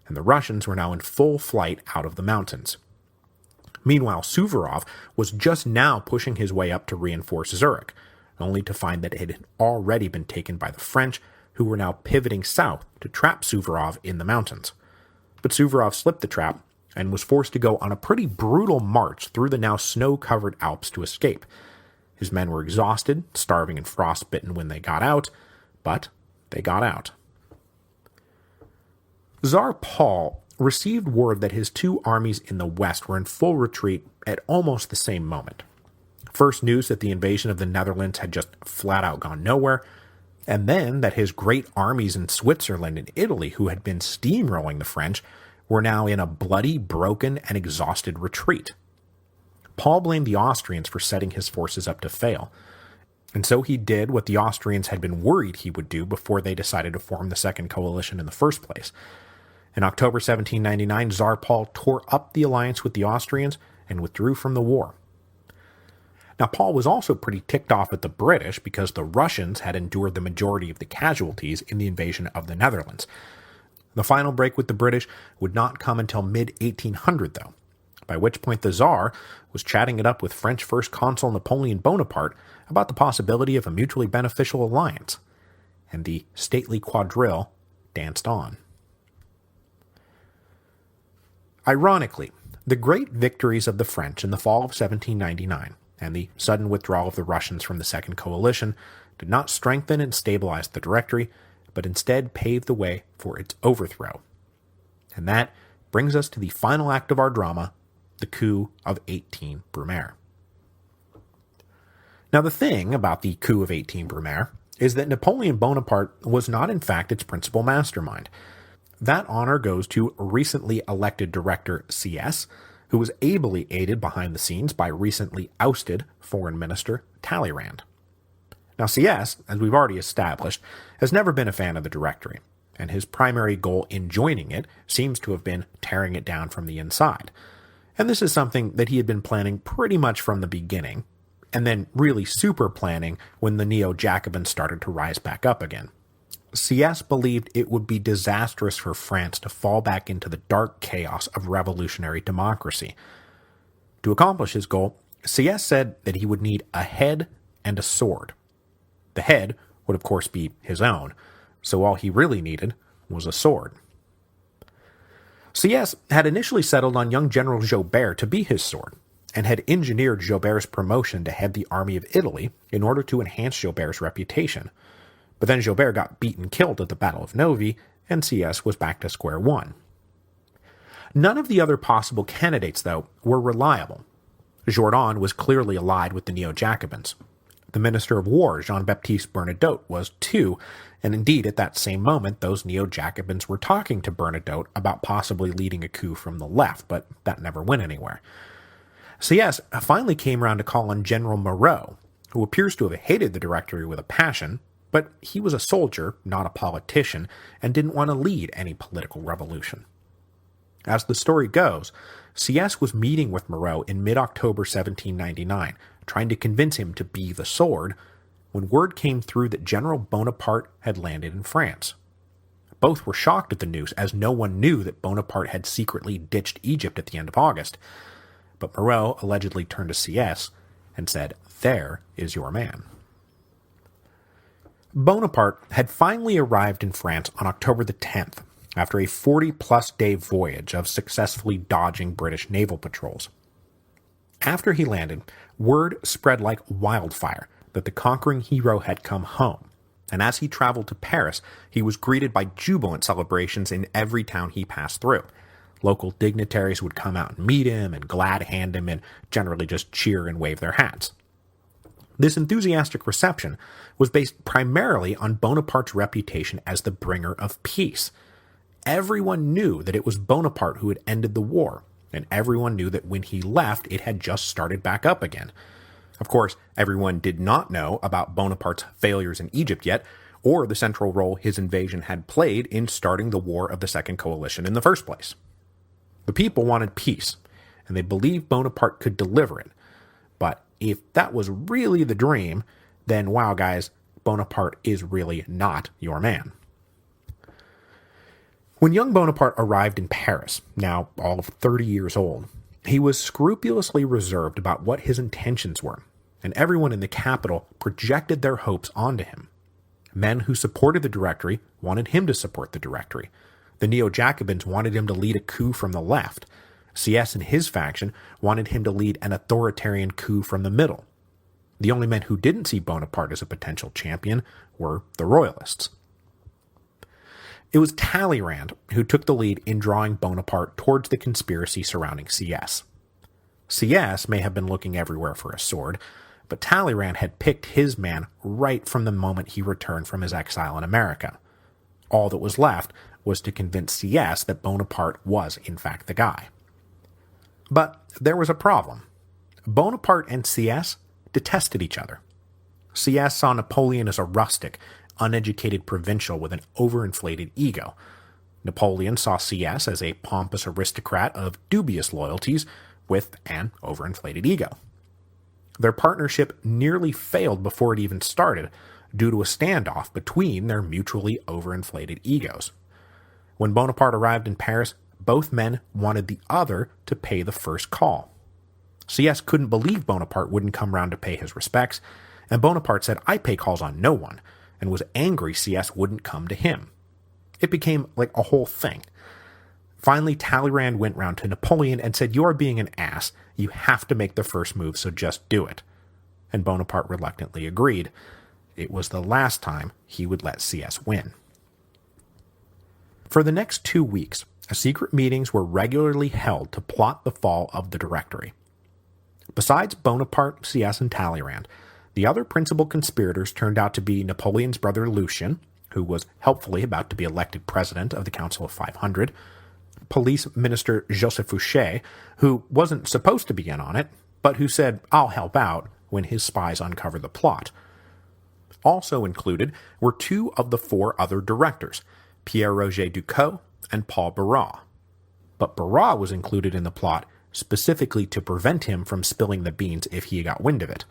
and the Russians were now in full flight out of the mountains. Meanwhile, Suvorov was just now pushing his way up to reinforce Zurich, only to find that it had already been taken by the French, who were now pivoting south to trap Suvorov in the mountains. But Suvorov slipped the trap and was forced to go on a pretty brutal march through the now snow-covered Alps to escape. His men were exhausted, starving and frostbitten when they got out, but they got out. Tsar Paul received word that his two armies in the west were in full retreat at almost the same moment. First news that the invasion of the Netherlands had just flat out gone nowhere, and then that his great armies in Switzerland and Italy, who had been steamrolling the French, were now in a bloody, broken, and exhausted retreat. Paul blamed the Austrians for setting his forces up to fail, and so he did what the Austrians had been worried he would do before they decided to form the Second Coalition in the first place. In October 1799, Tsar Paul tore up the alliance with the Austrians and withdrew from the war. Now, Paul was also pretty ticked off at the British because the Russians had endured the majority of the casualties in the invasion of the Netherlands. The final break with the British would not come until mid-1800, though, by which point the Tsar was chatting it up with French First Consul Napoleon Bonaparte about the possibility of a mutually beneficial alliance, and the stately quadrille danced on. Ironically, the great victories of the French in the fall of 1799 and the sudden withdrawal of the Russians from the Second Coalition did not strengthen and stabilize the Directory, but instead paved the way for its overthrow. And that brings us to the final act of our drama, the coup of 18 Brumaire. Now, the thing about the coup of 18 Brumaire is that Napoleon Bonaparte was not in fact its principal mastermind. That honor goes to recently elected director CS, who was ably aided behind the scenes by recently ousted Foreign Minister Talleyrand. Now, CS, as we've already established, has never been a fan of the Directory, and his primary goal in joining it seems to have been tearing it down from the inside. And this is something that he had been planning pretty much from the beginning, and then really super planning when the Neo-Jacobins started to rise back up again. CS believed it would be disastrous for France to fall back into the dark chaos of revolutionary democracy. To accomplish his goal, CS said that he would need a head and a sword. The head would of course be his own, so all he really needed was a sword. CS had initially settled on young General Joubert to be his sword, and had engineered Joubert's promotion to head the army of Italy in order to enhance Joubert's reputation. But then Joubert got beaten and killed at the Battle of Novi, and CS was back to square one. None of the other possible candidates, though, were reliable. Jourdan was clearly allied with the Neo-Jacobins. The Minister of War, Jean-Baptiste Bernadotte, was too, and indeed at that same moment those Neo-Jacobins were talking to Bernadotte about possibly leading a coup from the left, but that never went anywhere. CS finally came around to call on General Moreau, who appears to have hated the Directory with a passion, but he was a soldier, not a politician, and didn't want to lead any political revolution. As the story goes, CS was meeting with Moreau in mid-October 1799, trying to convince him to be the sword, when word came through that General Bonaparte had landed in France. Both were shocked at the news, as no one knew that Bonaparte had secretly ditched Egypt at the end of August. But Moreau allegedly turned to CS and said, "There is your man." Bonaparte had finally arrived in France on October the 10th, after a 40-plus day voyage of successfully dodging British naval patrols. After he landed, word spread like wildfire that the conquering hero had come home, and as he traveled to Paris, he was greeted by jubilant celebrations in every town he passed through. Local dignitaries would come out and meet him and glad hand him and generally just cheer and wave their hats. This enthusiastic reception was based primarily on Bonaparte's reputation as the bringer of peace. Everyone knew that it was Bonaparte who had ended the war, and everyone knew that when he left, it had just started back up again. Of course, everyone did not know about Bonaparte's failures in Egypt yet, or the central role his invasion had played in starting the War of the Second Coalition in the first place. The people wanted peace, and they believed Bonaparte could deliver it. But if that was really the dream, then wow guys, Bonaparte is really not your man. When young Bonaparte arrived in Paris, now all of 30 years old, he was scrupulously reserved about what his intentions were, and everyone in the capital projected their hopes onto him. Men who supported the Directory wanted him to support the Directory. The Neo-Jacobins wanted him to lead a coup from the left. CS and his faction wanted him to lead an authoritarian coup from the middle. The only men who didn't see Bonaparte as a potential champion were the Royalists. It was Talleyrand who took the lead in drawing Bonaparte towards the conspiracy surrounding CS. CS may have been looking everywhere for a sword, but Talleyrand had picked his man right from the moment he returned from his exile in America. All that was left was to convince CS that Bonaparte was in fact the guy. But there was a problem. Bonaparte and CS detested each other. CS saw Napoleon as a rustic, uneducated provincial with an overinflated ego. Napoleon saw CS as a pompous aristocrat of dubious loyalties with an overinflated ego. Their partnership nearly failed before it even started, due to a standoff between their mutually overinflated egos. When Bonaparte arrived in Paris, both men wanted the other to pay the first call. CS couldn't believe Bonaparte wouldn't come round to pay his respects, and Bonaparte said, "I pay calls on no one," and was angry CS wouldn't come to him. It became like a whole thing. Finally, Talleyrand went round to Napoleon and said, "You are being an ass. You have to make the first move, so just do it." And Bonaparte reluctantly agreed. It was the last time he would let CS win. For the next 2 weeks, secret meetings were regularly held to plot the fall of the Directory. Besides Bonaparte, CS, and Talleyrand, the other principal conspirators turned out to be Napoleon's brother Lucien, who was helpfully about to be elected president of the Council of 500, Police Minister Joseph Fouché, who wasn't supposed to be in on it, but who said, "I'll help out," when his spies uncovered the plot. Also included were 2 of the 4 other directors, Pierre-Roger Ducos and Paul Barras. But Barras was included in the plot specifically to prevent him from spilling the beans if he got wind of it.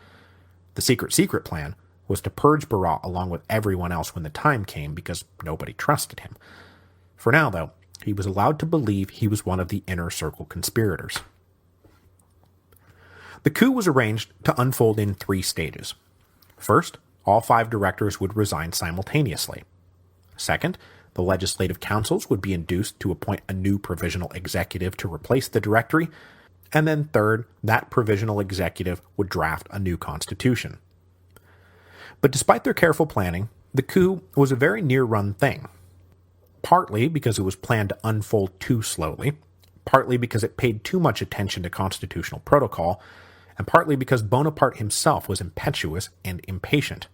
The secret plan was to purge Barras along with everyone else when the time came because nobody trusted him. For now, though, he was allowed to believe he was one of the inner circle conspirators. The coup was arranged to unfold in 3 stages. First, all 5 directors would resign simultaneously. Second, the legislative councils would be induced to appoint a new provisional executive to replace the Directory, and then third, that provisional executive would draft a new constitution. But despite their careful planning, the coup was a very near-run thing. Partly because it was planned to unfold too slowly, partly because it paid too much attention to constitutional protocol, and partly because Bonaparte himself was impetuous and impatient.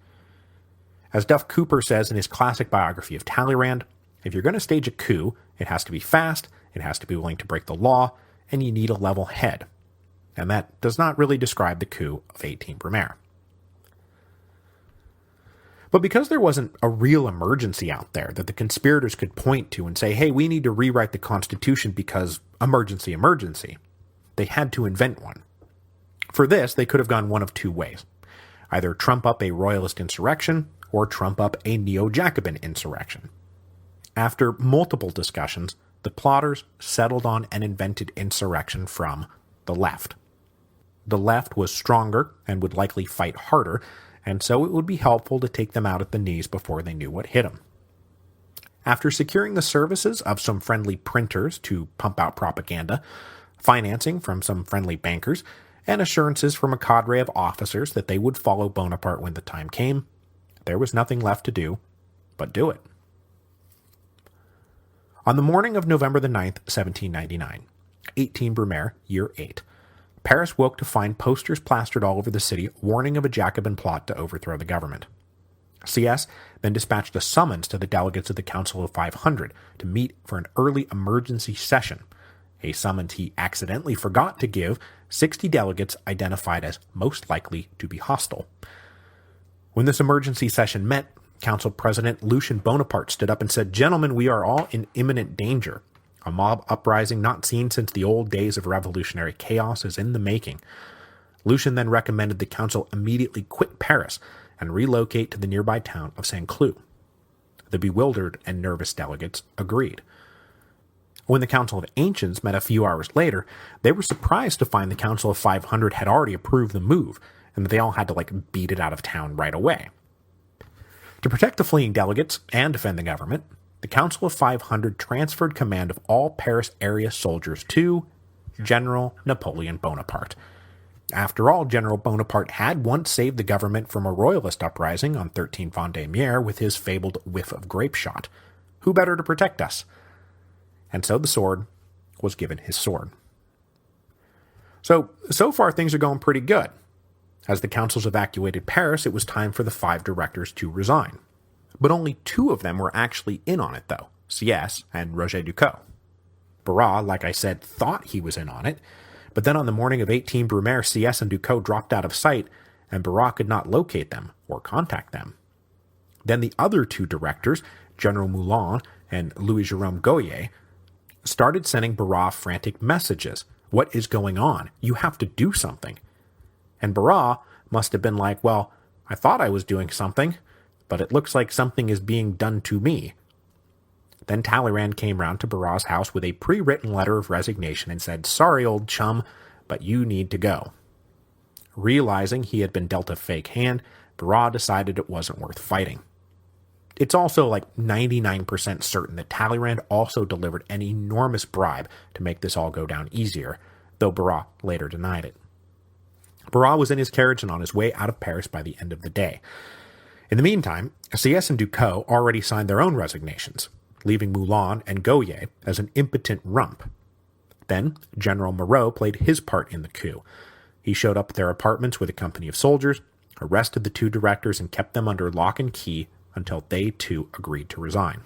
As Duff Cooper says in his classic biography of Talleyrand, if you're going to stage a coup, it has to be fast, it has to be willing to break the law, and you need a level head. And that does not really describe the coup of 18 Brumaire. But because there wasn't a real emergency out there that the conspirators could point to and say, hey, we need to rewrite the Constitution because emergency, they had to invent one. For this, they could have gone one of 2 ways. Either trump up a royalist insurrection or trump up a Neo-Jacobin insurrection. After multiple discussions, the plotters settled on an invented insurrection from the left. The left was stronger and would likely fight harder, and so it would be helpful to take them out at the knees before they knew what hit them. After securing the services of some friendly printers to pump out propaganda, financing from some friendly bankers, and assurances from a cadre of officers that they would follow Bonaparte when the time came, there was nothing left to do but do it. On the morning of November the 9th, 1799, 18 Brumaire, year 8, Paris woke to find posters plastered all over the city warning of a Jacobin plot to overthrow the government. CS then dispatched a summons to the delegates of the Council of 500 to meet for an early emergency session, a summons he accidentally forgot to give 60 delegates identified as most likely to be hostile. When this emergency session met, Council President Lucien Bonaparte stood up and said, "Gentlemen, we are all in imminent danger. A mob uprising not seen since the old days of revolutionary chaos is in the making." Lucien then recommended the council immediately quit Paris and relocate to the nearby town of Saint-Cloud. The bewildered and nervous delegates agreed. When the Council of Ancients met a few hours later, they were surprised to find the Council of 500 had already approved the move, and that they all had to beat it out of town right away. To protect the fleeing delegates and defend the government, the Council of 500 transferred command of all Paris area soldiers to General Napoleon Bonaparte. After all, General Bonaparte had once saved the government from a royalist uprising on 13 Vendémiaire with his fabled whiff of grape shot. Who better to protect us? And so the sword was given his sword. So far things are going pretty good. As the councils evacuated Paris, it was time for the 5 directors to resign. But only 2 of them were actually in on it, though, CS and Roger Ducos. Barras, like I said, thought he was in on it, but then on the morning of 18 Brumaire, CS and Ducos dropped out of sight, and Barras could not locate them or contact them. Then the other 2 directors, General Moulin and Louis-Jérôme Goyer, started sending Barras frantic messages. "What is going on? You have to do something." And Barras must have been like, "Well, I thought I was doing something, but it looks like something is being done to me." Then Talleyrand came round to Barras' house with a pre-written letter of resignation and said, "Sorry, old chum, but you need to go." Realizing he had been dealt a fake hand, Barras decided it wasn't worth fighting. It's also 99% certain that Talleyrand also delivered an enormous bribe to make this all go down easier, though Barras later denied it. Barras was in his carriage and on his way out of Paris by the end of the day. In the meantime, CS and Ducos already signed their own resignations, leaving Moulin and Goyer as an impotent rump. Then, General Moreau played his part in the coup. He showed up at their apartments with a company of soldiers, arrested the 2 directors, and kept them under lock and key until they too agreed to resign.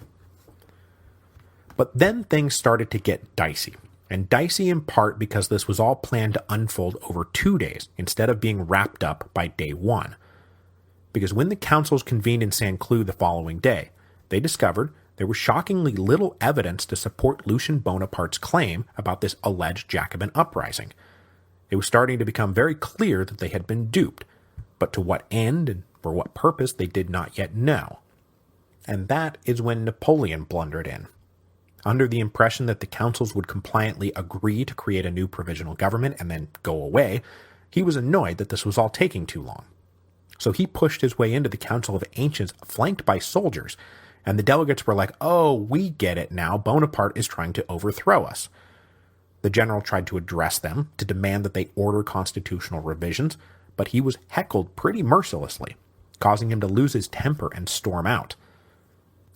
But then things started to get dicey, and dicey in part because this was all planned to unfold over 2 days instead of being wrapped up by day 1. Because when the councils convened in Saint-Cloud the following day, they discovered there was shockingly little evidence to support Lucien Bonaparte's claim about this alleged Jacobin uprising. It was starting to become very clear that they had been duped, but to what end and for what purpose they did not yet know. And that is when Napoleon blundered in. Under the impression that the councils would compliantly agree to create a new provisional government and then go away, he was annoyed that this was all taking too long. So he pushed his way into the Council of Ancients flanked by soldiers, and the delegates were like, "Oh, we get it now, Bonaparte is trying to overthrow us." The general tried to address them to demand that they order constitutional revisions, but he was heckled pretty mercilessly, causing him to lose his temper and storm out.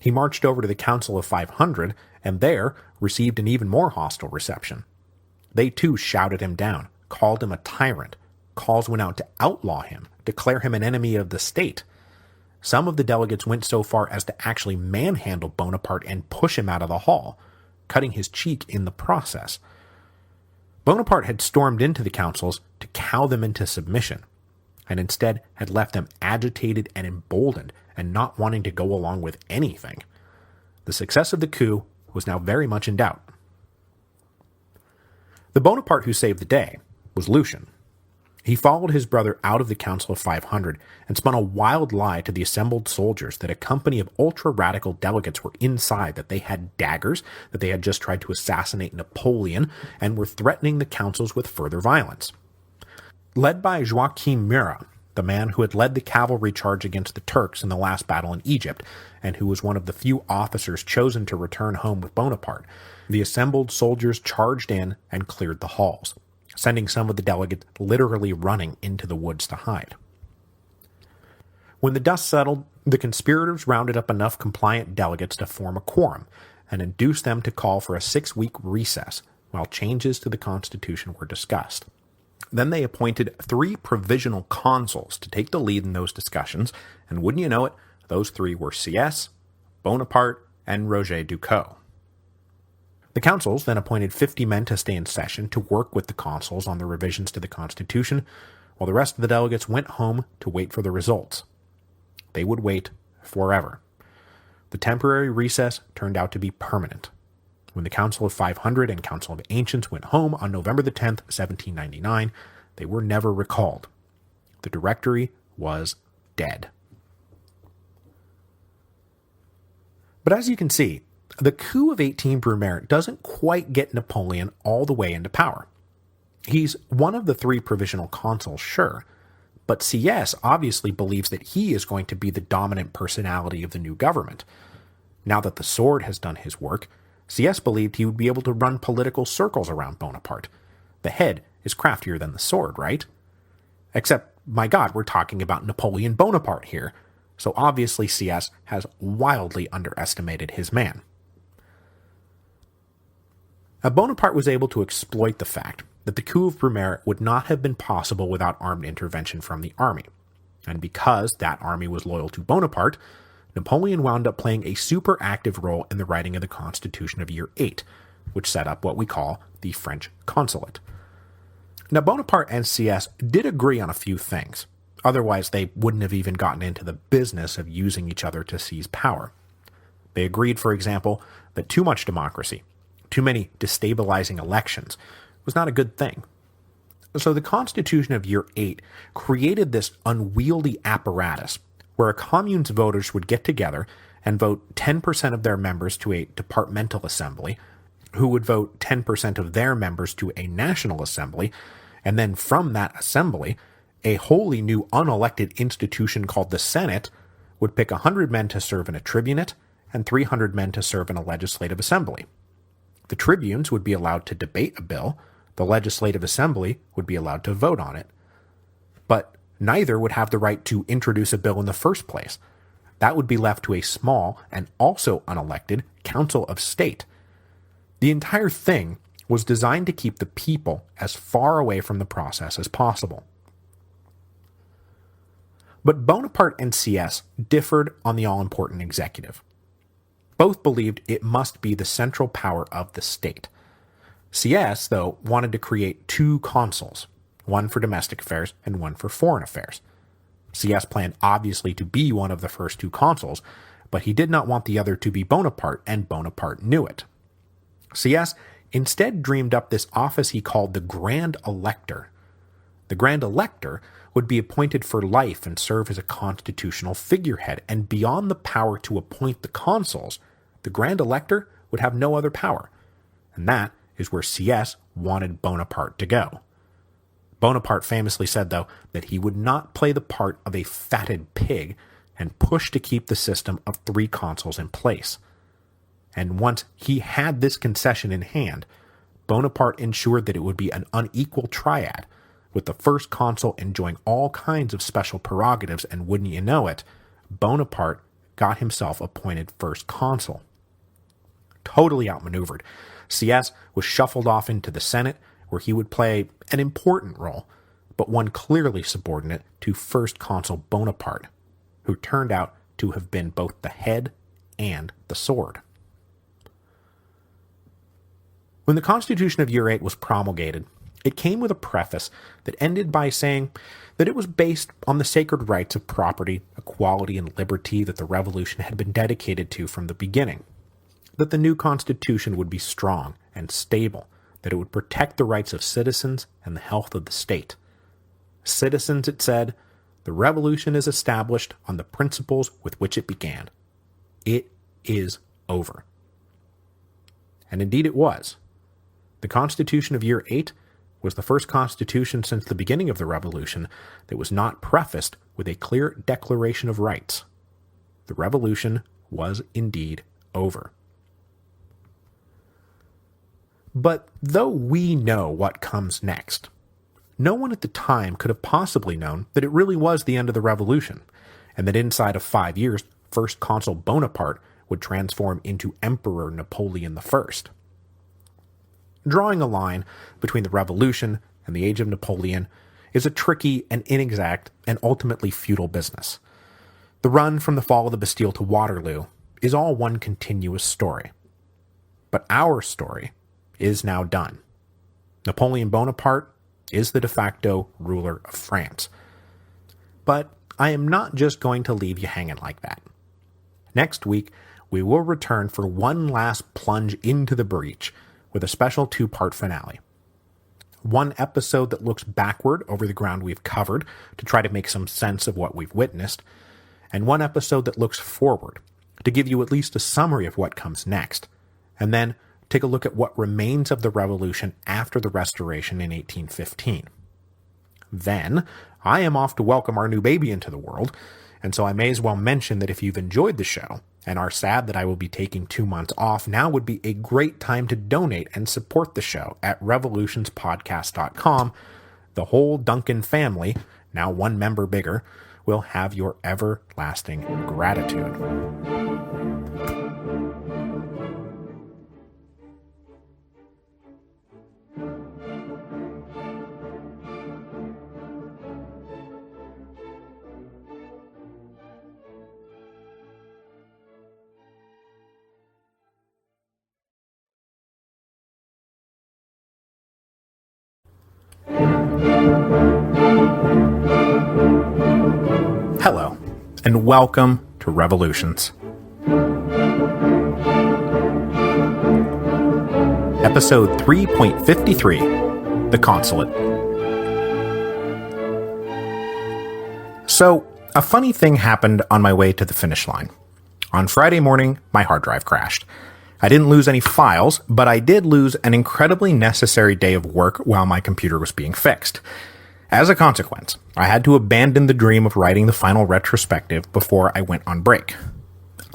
He marched over to the Council of 500, and there received an even more hostile reception. They too shouted him down, called him a tyrant. Calls went out to outlaw him, declare him an enemy of the state. Some of the delegates went so far as to actually manhandle Bonaparte and push him out of the hall, cutting his cheek in the process. Bonaparte had stormed into the councils to cow them into submission, and instead had left them agitated and emboldened and not wanting to go along with anything. The success of the coup was now very much in doubt. The Bonaparte who saved the day was Lucien. He followed his brother out of the Council of 500 and spun a wild lie to the assembled soldiers that a company of ultra-radical delegates were inside, that they had daggers, that they had just tried to assassinate Napoleon, and were threatening the councils with further violence. Led by Joachim Murat, the man who had led the cavalry charge against the Turks in the last battle in Egypt, and who was one of the few officers chosen to return home with Bonaparte, the assembled soldiers charged in and cleared the halls, sending some of the delegates literally running into the woods to hide. When the dust settled, the conspirators rounded up enough compliant delegates to form a quorum, and induced them to call for a 6-week recess, while changes to the Constitution were discussed. Then they appointed 3 provisional consuls to take the lead in those discussions, and wouldn't you know it, those 3 were CS, Bonaparte, and Roger Ducos. The councils then appointed 50 men to stay in session to work with the consuls on the revisions to the Constitution, while the rest of the delegates went home to wait for the results. They would wait forever. The temporary recess turned out to be permanent. When the Council of 500 and Council of Ancients went home on November the 10th, 1799, they were never recalled. The Directory was dead. But as you can see, the coup of 18 Brumaire doesn't quite get Napoleon all the way into power. He's one of the 3 provisional consuls, sure, but CS obviously believes that he is going to be the dominant personality of the new government. Now that the sword has done his work, CS believed he would be able to run political circles around Bonaparte. The head is craftier than the sword, right? Except, my God, we're talking about Napoleon Bonaparte here, so obviously CS has wildly underestimated his man. Now, Bonaparte was able to exploit the fact that the coup of Brumaire would not have been possible without armed intervention from the army. And because that army was loyal to Bonaparte, Napoleon wound up playing a super active role in the writing of the Constitution of Year 8, which set up what we call the French Consulate. Now, Bonaparte and CS did agree on a few things. Otherwise, they wouldn't have even gotten into the business of using each other to seize power. They agreed, for example, that too much democracy, too many destabilizing elections, was not a good thing. So the Constitution of Year 8 created this unwieldy apparatus where a commune's voters would get together and vote 10% of their members to a departmental assembly, who would vote 10% of their members to a national assembly, and then from that assembly, a wholly new unelected institution called the Senate would pick 100 men to serve in a tribunate and 300 men to serve in a legislative assembly. The tribunes would be allowed to debate a bill, the legislative assembly would be allowed to vote on it. But neither would have the right to introduce a bill in the first place. That would be left to a small and also unelected Council of State. The entire thing was designed to keep the people as far away from the process as possible. But Bonaparte and CS differed on the all-important executive. Both believed it must be the central power of the state. CS, though, wanted to create 2 consuls, one for domestic affairs and one for foreign affairs. CS planned obviously to be one of the first 2 consuls, but he did not want the other to be Bonaparte, and Bonaparte knew it. CS instead dreamed up this office he called the Grand Elector. The Grand Elector would be appointed for life and serve as a constitutional figurehead, and beyond the power to appoint the consuls, the Grand Elector would have no other power. And that is where CS wanted Bonaparte to go. Bonaparte famously said, though, that he would not play the part of a fatted pig and push to keep the system of 3 consuls in place. And once he had this concession in hand, Bonaparte ensured that it would be an unequal triad, with the first consul enjoying all kinds of special prerogatives, and wouldn't you know it, Bonaparte got himself appointed first consul. Totally outmaneuvered, CS was shuffled off into the Senate, where he would play an important role, but one clearly subordinate to First Consul Bonaparte, who turned out to have been both the head and the sword. When the Constitution of Year 8 was promulgated, it came with a preface that ended by saying that it was based on the sacred rights of property, equality, and liberty that the Revolution had been dedicated to from the beginning, that the new Constitution would be strong and stable, that it would protect the rights of citizens and the health of the state. Citizens, it said, the Revolution is established on the principles with which it began. It is over. And indeed it was. The Constitution of Year 8 was the first constitution since the beginning of the Revolution that was not prefaced with a clear declaration of rights. The Revolution was indeed over. But though we know what comes next, no one at the time could have possibly known that it really was the end of the Revolution, and that inside of 5 years, First Consul Bonaparte would transform into Emperor Napoleon I. Drawing a line between the Revolution and the age of Napoleon is a tricky and inexact and ultimately futile business. The run from the fall of the Bastille to Waterloo is all one continuous story. But our story is now done. Napoleon Bonaparte is the de facto ruler of France. But I am not just going to leave you hanging like that. Next week, we will return for one last plunge into the breach with a special 2-part finale. One episode that looks backward over the ground we've covered to try to make some sense of what we've witnessed, and one episode that looks forward to give you at least a summary of what comes next, and then take a look at what remains of the revolution after the Restoration in 1815. Then, I am off to welcome our new baby into the world, and so I may as well mention that if you've enjoyed the show and are sad that I will be taking 2 months off, now would be a great time to donate and support the show at revolutionspodcast.com. The whole Duncan family, now 1 member bigger, will have your everlasting gratitude. Hello, and welcome to Revolutions. Episode 3.53, The Consulate. So, a funny thing happened on my way to the finish line. On Friday morning, my hard drive crashed. I didn't lose any files, but I did lose an incredibly necessary day of work while my computer was being fixed. As a consequence, I had to abandon the dream of writing the final retrospective before I went on break.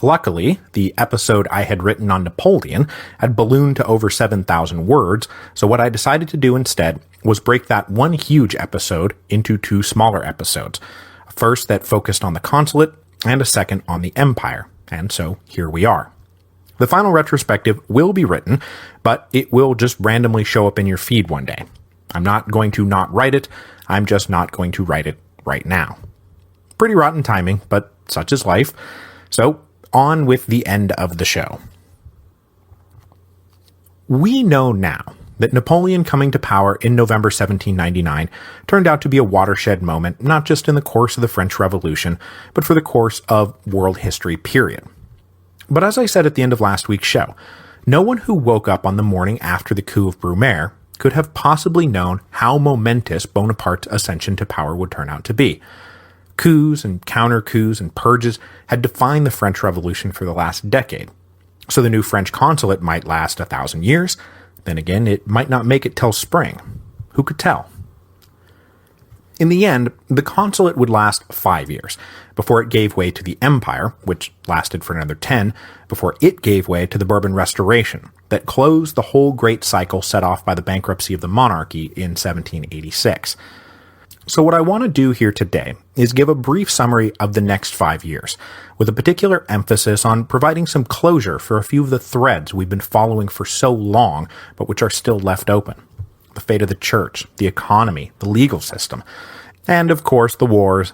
Luckily, the episode I had written on Napoleon had ballooned to over 7,000 words, so what I decided to do instead was break that one huge episode into 2 smaller episodes. A first that focused on the consulate, and a second on the empire, and so here we are. The final retrospective will be written, but it will just randomly show up in your feed one day. I'm not going to not write it, I'm just not going to write it right now. Pretty rotten timing, but such is life. So, on with the end of the show. We know now that Napoleon coming to power in November 1799 turned out to be a watershed moment, not just in the course of the French Revolution, but for the course of world history, period. But as I said at the end of last week's show, no one who woke up on the morning after the coup of Brumaire could have possibly known how momentous Bonaparte's ascension to power would turn out to be. Coups and counter-coups and purges had defined the French Revolution for the last decade. So the new French consulate might last 1,000 years, then again it might not make it till spring. Who could tell? In the end, the consulate would last 5 years, before it gave way to the empire, which lasted for another 10, before it gave way to the Bourbon Restoration, that closed the whole great cycle set off by the bankruptcy of the monarchy in 1786. So what I want to do here today is give a brief summary of the next 5 years, with a particular emphasis on providing some closure for a few of the threads we've been following for so long, but which are still left open. The fate of the church, the economy, the legal system, and of course the wars,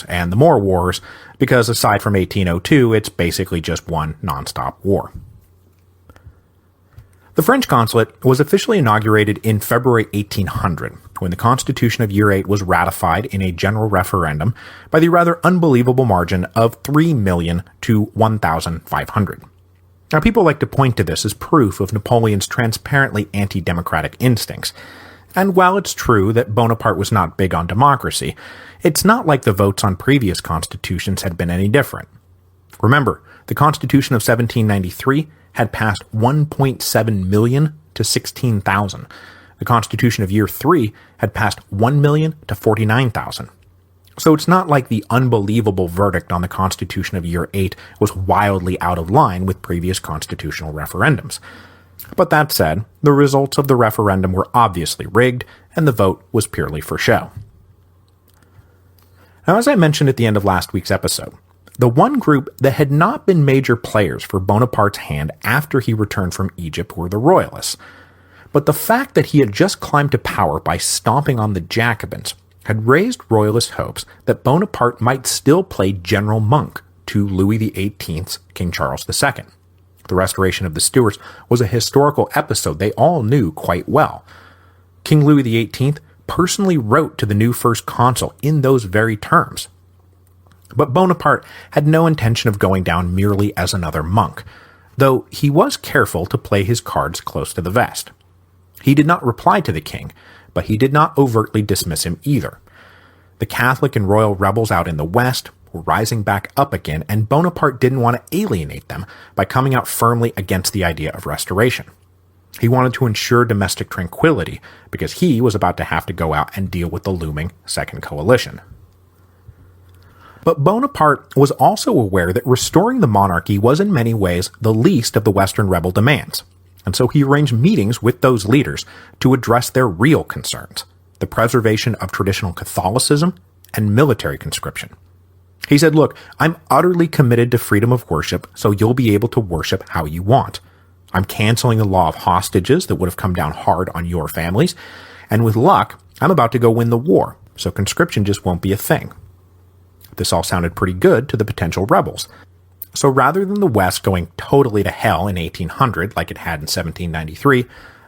and the more wars, because aside from 1802, it's basically just one nonstop war. The French consulate was officially inaugurated in February 1800, when the Constitution of Year 8 was ratified in a general referendum by the rather unbelievable margin of 3 million to 1,500. Now, people like to point to this as proof of Napoleon's transparently anti-democratic instincts. And while it's true that Bonaparte was not big on democracy, it's not like the votes on previous constitutions had been any different. Remember, the Constitution of 1793 had passed 1.7 million to 16,000. The Constitution of Year 3 had passed 1 million to 49,000. So it's not like the unbelievable verdict on the Constitution of Year 8 was wildly out of line with previous constitutional referendums. But that said, the results of the referendum were obviously rigged, and the vote was purely for show. Now, as I mentioned at the end of last week's episode, the one group that had not been major players for Bonaparte's hand after he returned from Egypt were the Royalists. But the fact that he had just climbed to power by stomping on the Jacobins had raised royalist hopes that Bonaparte might still play General Monk to Louis XVIII's King Charles II. The restoration of the Stuarts was a historical episode they all knew quite well. King Louis XVIII personally wrote to the new first consul in those very terms. But Bonaparte had no intention of going down merely as another monk, though he was careful to play his cards close to the vest. He did not reply to the king, but he did not overtly dismiss him either. The Catholic and royal rebels out in the west were rising back up again, and Bonaparte didn't want to alienate them by coming out firmly against the idea of restoration. He wanted to ensure domestic tranquility because he was about to have to go out and deal with the looming Second Coalition. But Bonaparte was also aware that restoring the monarchy was in many ways the least of the Western rebel demands, and so he arranged meetings with those leaders to address their real concerns, the preservation of traditional Catholicism and military conscription. He said, look, I'm utterly committed to freedom of worship, so you'll be able to worship how you want. I'm canceling the law of hostages that would have come down hard on your families, and with luck, I'm about to go win the war, so conscription just won't be a thing. This all sounded pretty good to the potential rebels. So rather than the West going totally to hell in 1800 like it had in 1793,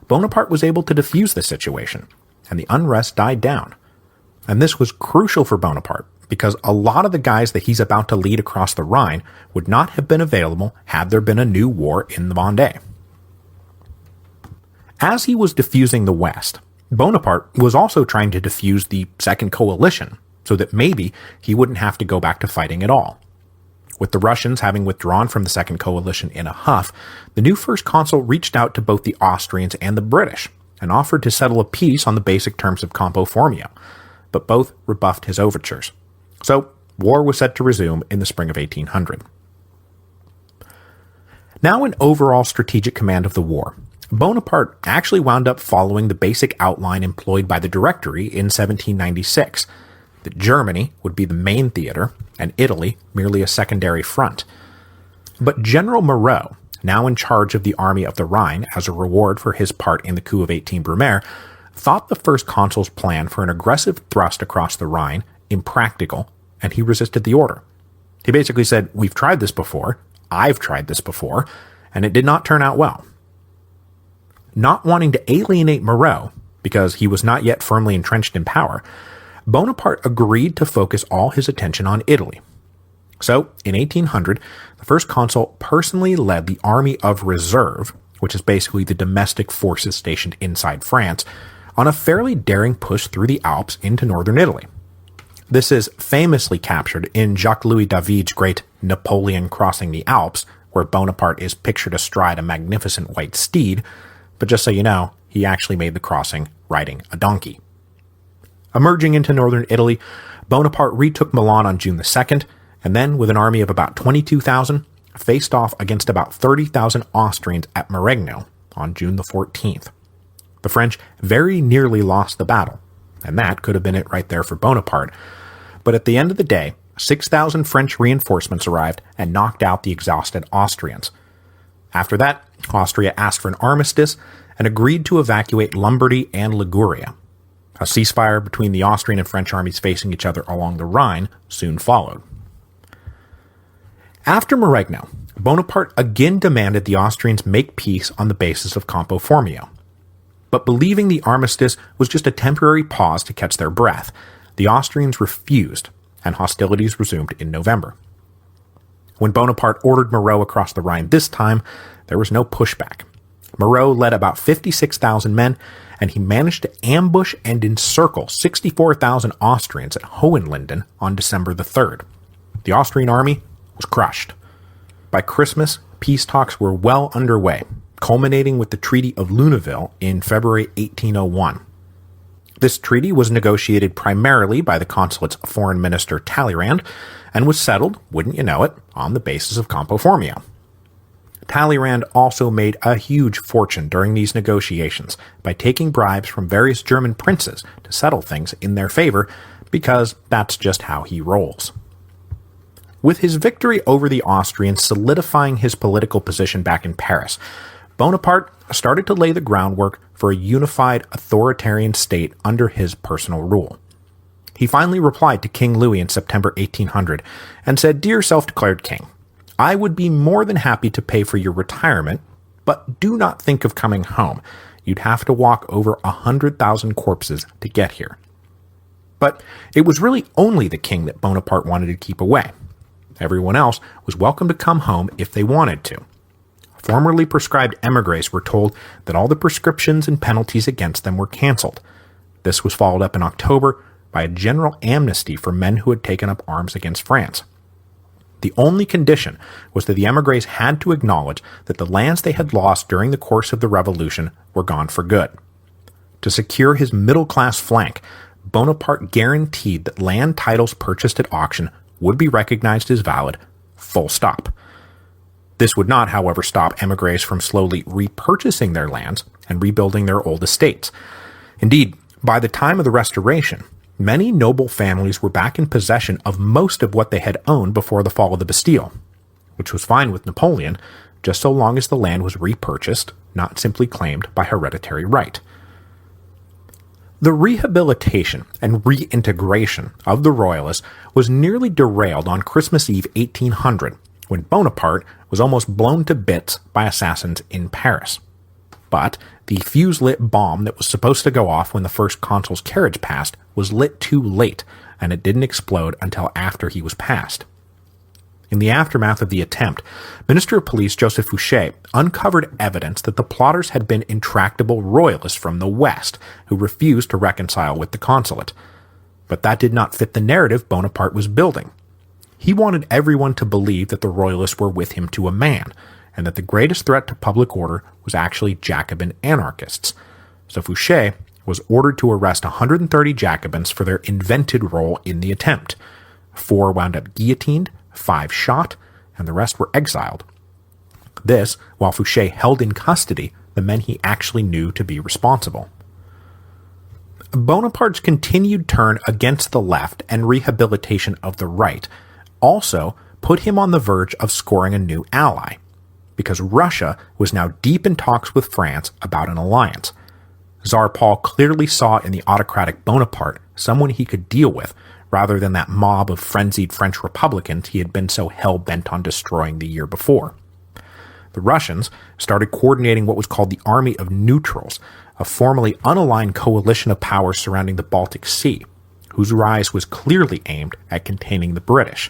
Bonaparte was able to defuse the situation, and the unrest died down. And this was crucial for Bonaparte, because a lot of the guys that he's about to lead across the Rhine would not have been available had there been a new war in the Vendée. As he was defusing the West, Bonaparte was also trying to defuse the Second Coalition, so that maybe he wouldn't have to go back to fighting at all. With the Russians having withdrawn from the Second Coalition in a huff, the new first consul reached out to both the Austrians and the British, and offered to settle a peace on the basic terms of Campo Formio, but both rebuffed his overtures. So, war was set to resume in the spring of 1800. Now in overall strategic command of the war, Bonaparte actually wound up following the basic outline employed by the Directory in 1796, that Germany would be the main theater, and Italy merely a secondary front. But General Moreau, now in charge of the Army of the Rhine as a reward for his part in the coup of 18 Brumaire, thought the first consul's plan for an aggressive thrust across the Rhine impractical, and he resisted the order. He basically said, we've tried this before, I've tried this before, and it did not turn out well. Not wanting to alienate Moreau, because he was not yet firmly entrenched in power, Bonaparte agreed to focus all his attention on Italy. So, in 1800, the first consul personally led the Army of Reserve, which is basically the domestic forces stationed inside France, on a fairly daring push through the Alps into northern Italy. This is famously captured in Jacques-Louis David's great Napoleon Crossing the Alps, where Bonaparte is pictured astride a magnificent white steed, but just so you know, he actually made the crossing riding a donkey. Emerging into northern Italy, Bonaparte retook Milan on June the 2nd, and then, with an army of about 22,000, faced off against about 30,000 Austrians at Maregno on June the 14th. The French very nearly lost the battle, and that could have been it right there for Bonaparte, but at the end of the day, 6,000 French reinforcements arrived and knocked out the exhausted Austrians. After that, Austria asked for an armistice and agreed to evacuate Lombardy and Liguria. A ceasefire between the Austrian and French armies facing each other along the Rhine soon followed. After Maregno, Bonaparte again demanded the Austrians make peace on the basis of Campo Formio. But believing the armistice was just a temporary pause to catch their breath, the Austrians refused, and hostilities resumed in November. When Bonaparte ordered Moreau across the Rhine this time, there was no pushback. Moreau led about 56,000 men, and he managed to ambush and encircle 64,000 Austrians at Hohenlinden on December the 3rd. The Austrian army was crushed. By Christmas, peace talks were well underway, culminating with the Treaty of Luneville in February 1801. This treaty was negotiated primarily by the consulate's foreign minister Talleyrand, and was settled, wouldn't you know it, on the basis of Campo Formio. Talleyrand also made a huge fortune during these negotiations by taking bribes from various German princes to settle things in their favor, because that's just how he rolls. With his victory over the Austrians solidifying his political position back in Paris, Bonaparte started to lay the groundwork for a unified authoritarian state under his personal rule. He finally replied to King Louis in September 1800 and said, "Dear self-declared king, I would be more than happy to pay for your retirement, but do not think of coming home. You'd have to walk over 100,000 corpses to get here." But it was really only the king that Bonaparte wanted to keep away. Everyone else was welcome to come home if they wanted to. Formerly proscribed émigrés were told that all the prescriptions and penalties against them were cancelled. This was followed up in October by a general amnesty for men who had taken up arms against France. The only condition was that the émigrés had to acknowledge that the lands they had lost during the course of the revolution were gone for good. To secure his middle-class flank, Bonaparte guaranteed that land titles purchased at auction would be recognized as valid, full stop. This would not, however, stop émigrés from slowly repurchasing their lands and rebuilding their old estates. Indeed, by the time of the Restoration, many noble families were back in possession of most of what they had owned before the fall of the Bastille, which was fine with Napoleon, just so long as the land was repurchased, not simply claimed by hereditary right. The rehabilitation and reintegration of the Royalists was nearly derailed on Christmas Eve 1800, when Bonaparte was almost blown to bits by assassins in Paris. But the fuse-lit bomb that was supposed to go off when the first consul's carriage passed was lit too late, and it didn't explode until after he was passed. In the aftermath of the attempt, Minister of Police Joseph Fouché uncovered evidence that the plotters had been intractable royalists from the West who refused to reconcile with the consulate. But that did not fit the narrative Bonaparte was building. He wanted everyone to believe that the royalists were with him to a man, and that the greatest threat to public order was actually Jacobin anarchists. So Fouché was ordered to arrest 130 Jacobins for their invented role in the attempt. 4 wound up guillotined, 5 shot, and the rest were exiled. This, while Fouché held in custody the men he actually knew to be responsible. Bonaparte's continued turn against the left and rehabilitation of the right also put him on the verge of scoring a new ally, because Russia was now deep in talks with France about an alliance. Tsar Paul clearly saw in the autocratic Bonaparte someone he could deal with, rather than that mob of frenzied French Republicans he had been so hell-bent on destroying the year before. The Russians started coordinating what was called the Army of Neutrals, a formally unaligned coalition of powers surrounding the Baltic Sea, whose rise was clearly aimed at containing the British.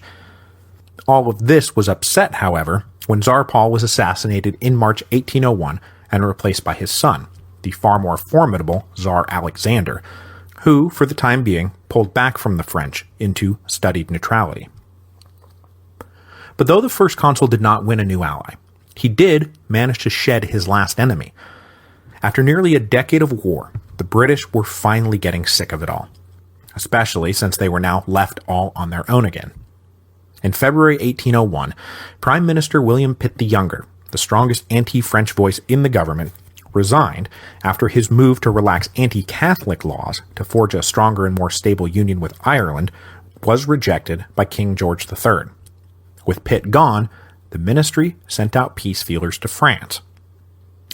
All of this was upset, however, when Tsar Paul was assassinated in March 1801 and replaced by his son, the far more formidable Tsar Alexander, who, for the time being, pulled back from the French into studied neutrality. But though the first consul did not win a new ally, he did manage to shed his last enemy. After nearly a decade of war, the British were finally getting sick of it all, especially since they were now left all on their own again. In February 1801, Prime Minister William Pitt the Younger, the strongest anti-French voice in the government, resigned after his move to relax anti-Catholic laws to forge a stronger and more stable union with Ireland was rejected by King George III. With Pitt gone, the ministry sent out peace feelers to France.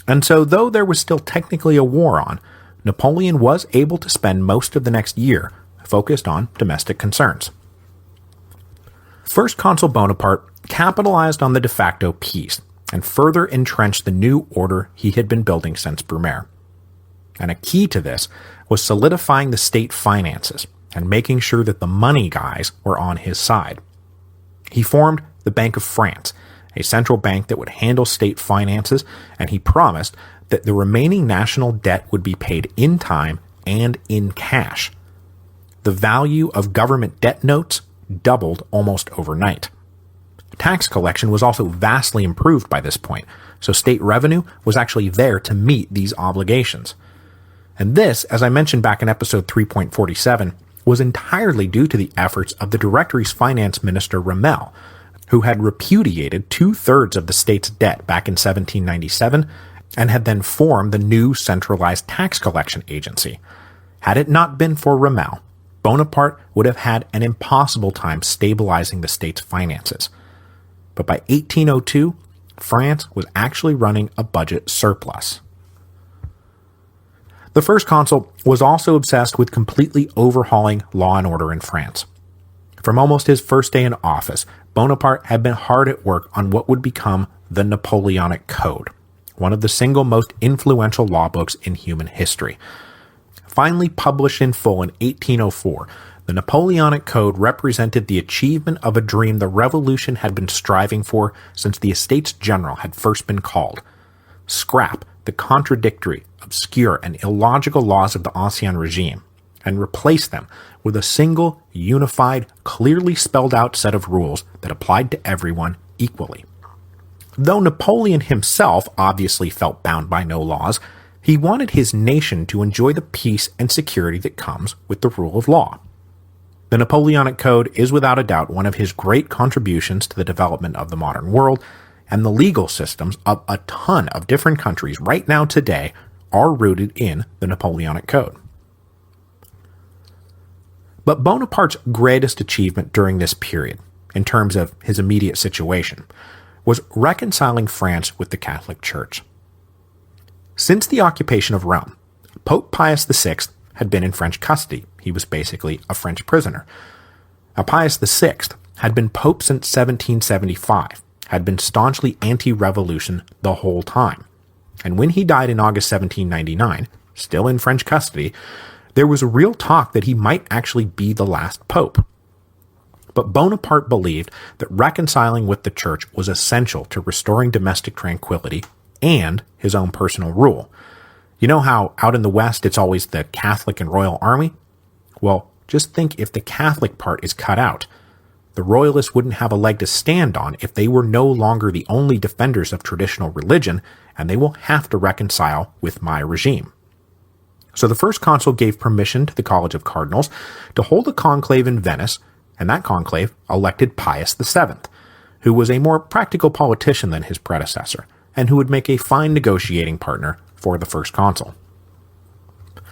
And so, though there was still technically a war on, Napoleon was able to spend most of the next year focused on domestic concerns. First Consul Bonaparte capitalized on the de facto peace and further entrenched the new order he had been building since Brumaire. And a key to this was solidifying the state finances and making sure that the money guys were on his side. He formed the Bank of France, a central bank that would handle state finances, and he promised that the remaining national debt would be paid in time and in cash. The value of government debt notes doubled almost overnight. Tax collection was also vastly improved by this point, so state revenue was actually there to meet these obligations. And this, as I mentioned back in episode 3.47, was entirely due to the efforts of the Directory's finance minister Ramel, who had repudiated 2/3 of the state's debt back in 1797 and had then formed the new centralized tax collection agency. Had it not been for Ramel, Bonaparte would have had an impossible time stabilizing the state's finances. But by 1802, France was actually running a budget surplus. The first consul was also obsessed with completely overhauling law and order in France. From almost his first day in office, Bonaparte had been hard at work on what would become the Napoleonic Code, one of the single most influential law books in human history. Finally published in full in 1804, the Napoleonic Code represented the achievement of a dream the Revolution had been striving for since the Estates General had first been called. Scrap the contradictory, obscure, and illogical laws of the Ancien regime, and replace them with a single, unified, clearly spelled out set of rules that applied to everyone equally. Though Napoleon himself obviously felt bound by no laws, he wanted his nation to enjoy the peace and security that comes with the rule of law. The Napoleonic Code is without a doubt one of his great contributions to the development of the modern world, and the legal systems of a ton of different countries right now today are rooted in the Napoleonic Code. But Bonaparte's greatest achievement during this period, in terms of his immediate situation, was reconciling France with the Catholic Church. Since the occupation of Rome, Pope Pius VI had been in French custody. He was basically a French prisoner. Now, Pius VI had been pope since 1775, had been staunchly anti-revolution the whole time. And when he died in August 1799, still in French custody, there was real talk that he might actually be the last pope. But Bonaparte believed that reconciling with the church was essential to restoring domestic tranquility and his own personal rule. You know how out in the West it's always the Catholic and royal army? Well, just think if the Catholic part is cut out. The royalists wouldn't have a leg to stand on if they were no longer the only defenders of traditional religion, and they will have to reconcile with my regime. So the first consul gave permission to the College of Cardinals to hold a conclave in Venice, and that conclave elected Pius VII, who was a more practical politician than his predecessor, and who would make a fine negotiating partner for the first consul.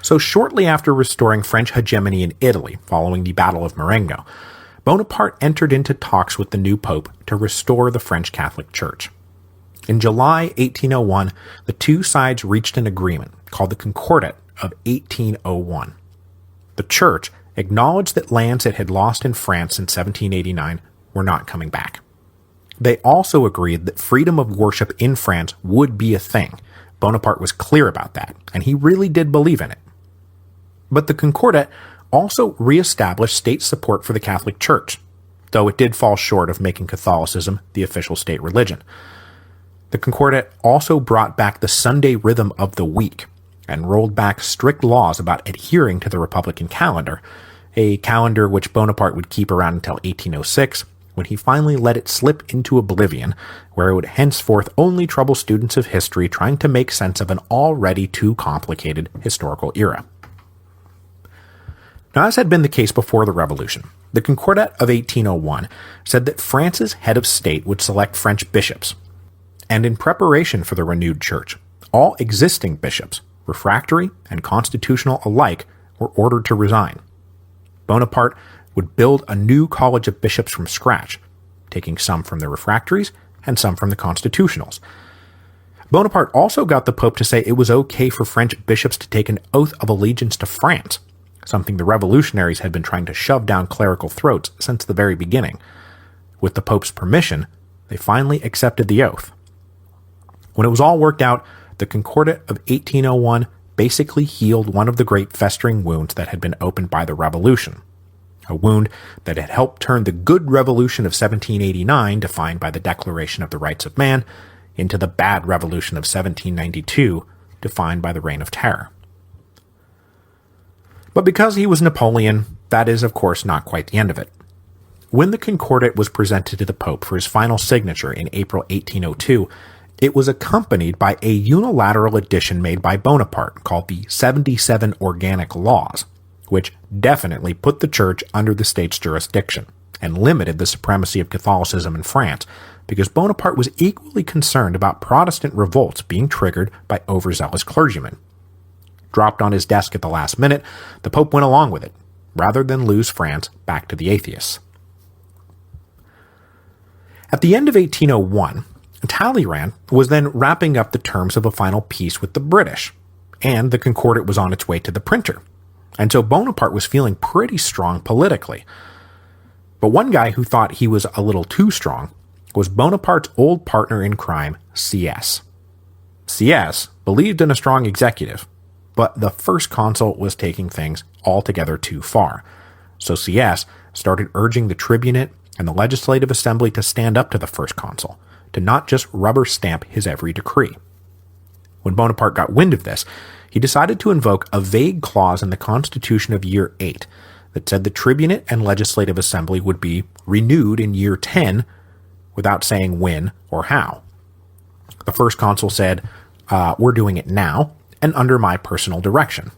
So shortly after restoring French hegemony in Italy following the Battle of Marengo, Bonaparte entered into talks with the new pope to restore the French Catholic Church. In July 1801, the two sides reached an agreement called the Concordat of 1801. The church acknowledged that lands it had lost in France in 1789 were not coming back. They also agreed that freedom of worship in France would be a thing. Bonaparte was clear about that, and he really did believe in it. But the Concordat also re-established state support for the Catholic Church, though it did fall short of making Catholicism the official state religion. The Concordat also brought back the Sunday rhythm of the week, and rolled back strict laws about adhering to the Republican calendar, a calendar which Bonaparte would keep around until 1806, when he finally let it slip into oblivion, where it would henceforth only trouble students of history trying to make sense of an already too complicated historical era. Now, as had been the case before the Revolution, the Concordat of 1801 said that France's head of state would select French bishops, and in preparation for the renewed church, all existing bishops, refractory and constitutional alike, were ordered to resign. Bonaparte would build a new college of bishops from scratch, taking some from the refractories and some from the constitutionals. Bonaparte also got the Pope to say it was okay for French bishops to take an oath of allegiance to France, something the revolutionaries had been trying to shove down clerical throats since the very beginning. With the Pope's permission, they finally accepted the oath. When it was all worked out, the Concordat of 1801 basically healed one of the great festering wounds that had been opened by the Revolution, a wound that had helped turn the good revolution of 1789, defined by the Declaration of the Rights of Man, into the bad revolution of 1792, defined by the Reign of Terror. But because he was Napoleon, that is, of course, not quite the end of it. When the Concordat was presented to the Pope for his final signature in April 1802, it was accompanied by a unilateral addition made by Bonaparte called the 77 Organic Laws, which definitely put the Church under the state's jurisdiction and limited the supremacy of Catholicism in France, because Bonaparte was equally concerned about Protestant revolts being triggered by overzealous clergymen. Dropped on his desk at the last minute, the Pope went along with it, rather than lose France back to the atheists. At the end of 1801, Talleyrand was then wrapping up the terms of a final peace with the British, and the Concordat was on its way to the printer. And so Bonaparte was feeling pretty strong politically. But one guy who thought he was a little too strong was Bonaparte's old partner in crime, CS. CS believed in a strong executive, but the first consul was taking things altogether too far. So CS started urging the tribunate and the legislative assembly to stand up to the first consul, to not just rubber stamp his every decree. When Bonaparte got wind of this, he decided to invoke a vague clause in the Constitution of Year 8 that said the tribunate and legislative assembly would be renewed in Year 10 without saying when or how. The first consul said, we're doing it now, and under my personal direction.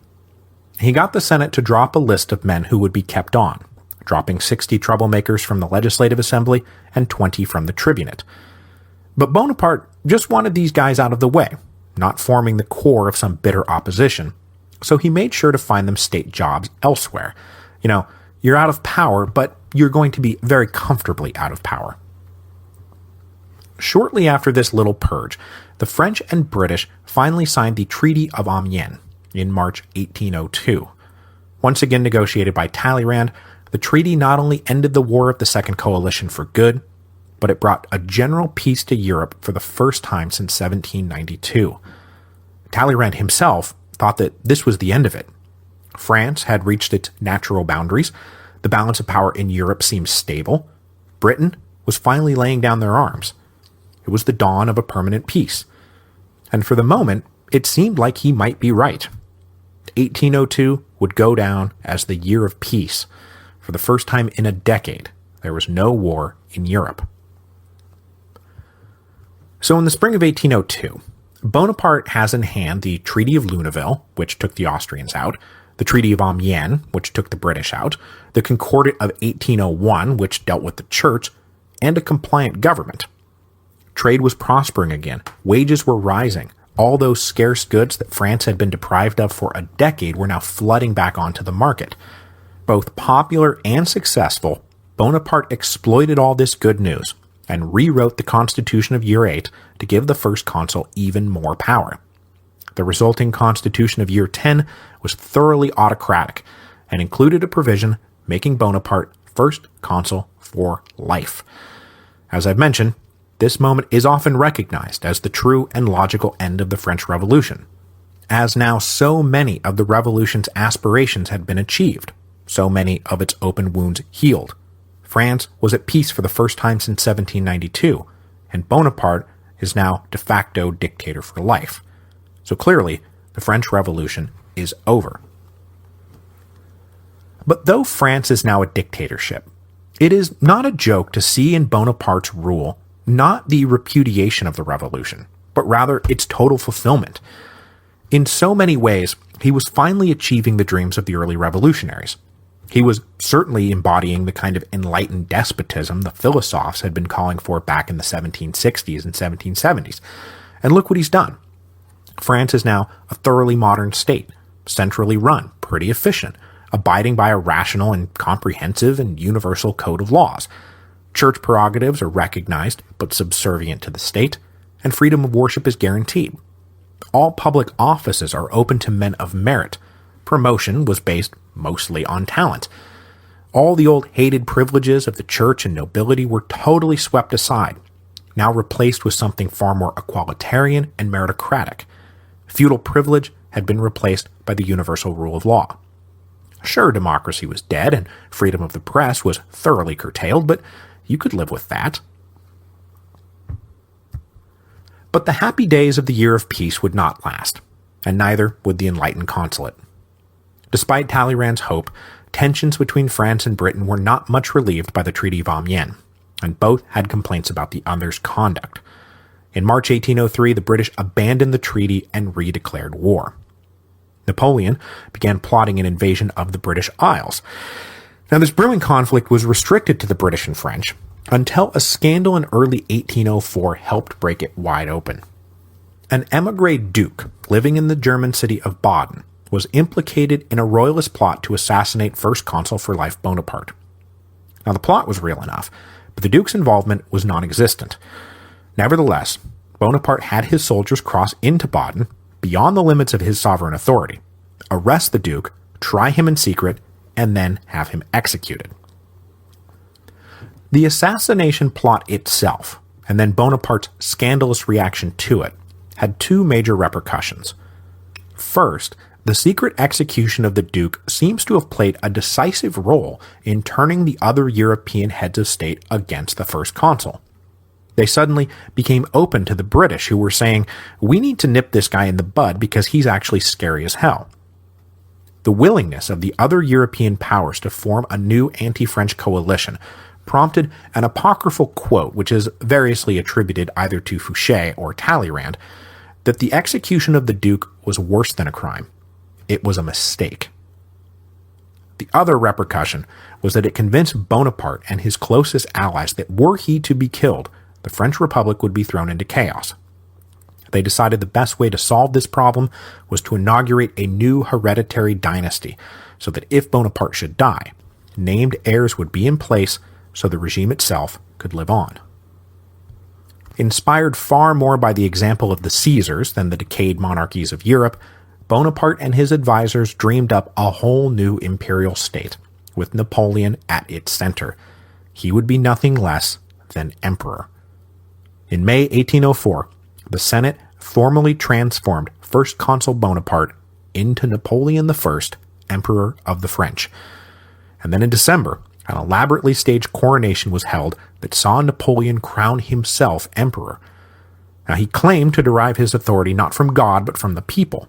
He got the Senate to drop a list of men who would be kept on, dropping 60 troublemakers from the legislative assembly and 20 from the tribunate. But Bonaparte just wanted these guys out of the way, not forming the core of some bitter opposition, so he made sure to find them state jobs elsewhere. You know, you're out of power, but you're going to be very comfortably out of power. Shortly after this little purge, the French and British finally signed the Treaty of Amiens in March 1802. Once again negotiated by Talleyrand, the treaty not only ended the War of the Second Coalition for good, but it brought a general peace to Europe for the first time since 1792. Talleyrand himself thought that this was the end of it. France had reached its natural boundaries, the balance of power in Europe seemed stable, Britain was finally laying down their arms. It was the dawn of a permanent peace. And for the moment, it seemed like he might be right. 1802 would go down as the year of peace. For the first time in a decade, there was no war in Europe. So in the spring of 1802, Bonaparte has in hand the Treaty of Luneville, which took the Austrians out, the Treaty of Amiens, which took the British out, the Concordat of 1801, which dealt with the church, and a compliant government. Trade was prospering again, wages were rising, all those scarce goods that France had been deprived of for a decade were now flooding back onto the market. Both popular and successful, Bonaparte exploited all this good news and rewrote the Constitution of Year 8 to give the first consul even more power. The resulting Constitution of Year 10 was thoroughly autocratic and included a provision making Bonaparte first consul for life. As I've mentioned, this moment is often recognized as the true and logical end of the French Revolution, as now so many of the revolution's aspirations had been achieved, so many of its open wounds healed. France was at peace for the first time since 1792, and Bonaparte is now de facto dictator for life. So clearly, the French Revolution is over. But though France is now a dictatorship, it is not a joke to see in Bonaparte's rule not the repudiation of the revolution, but rather its total fulfillment. In so many ways, he was finally achieving the dreams of the early revolutionaries. He was certainly embodying the kind of enlightened despotism the philosophes had been calling for back in the 1760s and 1770s. And look what he's done. France is now a thoroughly modern state, centrally run, pretty efficient, abiding by a rational and comprehensive and universal code of laws. Church prerogatives are recognized but subservient to the state, and freedom of worship is guaranteed. All public offices are open to men of merit. Promotion was based mostly on talent. All the old hated privileges of the church and nobility were totally swept aside, now replaced with something far more equalitarian and meritocratic. Feudal privilege had been replaced by the universal rule of law. Sure, democracy was dead and freedom of the press was thoroughly curtailed, but you could live with that. But the happy days of the year of peace would not last, and neither would the enlightened consulate. Despite Talleyrand's hope, tensions between France and Britain were not much relieved by the Treaty of Amiens, and both had complaints about the other's conduct. In March 1803, the British abandoned the treaty and redeclared war. Napoleon began plotting an invasion of the British Isles. Now, this brewing conflict was restricted to the British and French until a scandal in early 1804 helped break it wide open. An émigré duke living in the German city of Baden was implicated in a royalist plot to assassinate first consul for life Bonaparte. Now, the plot was real enough, but the duke's involvement was non-existent. Nevertheless, Bonaparte had his soldiers cross into Baden, beyond the limits of his sovereign authority, arrest the Duke, try him in secret, and then have him executed. The assassination plot itself, and then Bonaparte's scandalous reaction to it, had two major repercussions. First, the secret execution of the Duke seems to have played a decisive role in turning the other European heads of state against the first consul. They suddenly became open to the British, who were saying, "We need to nip this guy in the bud because he's actually scary as hell." The willingness of the other European powers to form a new anti-French coalition prompted an apocryphal quote, which is variously attributed either to Fouché or Talleyrand, that the execution of the Duke was worse than a crime. It was a mistake. The other repercussion was that it convinced Bonaparte and his closest allies that were he to be killed, the French Republic would be thrown into chaos. They decided the best way to solve this problem was to inaugurate a new hereditary dynasty, so that if Bonaparte should die, named heirs would be in place so the regime itself could live on. Inspired far more by the example of the Caesars than the decayed monarchies of Europe, Bonaparte and his advisors dreamed up a whole new imperial state, with Napoleon at its center. He would be nothing less than emperor. In May 1804, the Senate formally transformed First Consul Bonaparte into Napoleon I, Emperor of the French. And then in December, an elaborately staged coronation was held that saw Napoleon crown himself emperor. Now, he claimed to derive his authority not from God but from the people.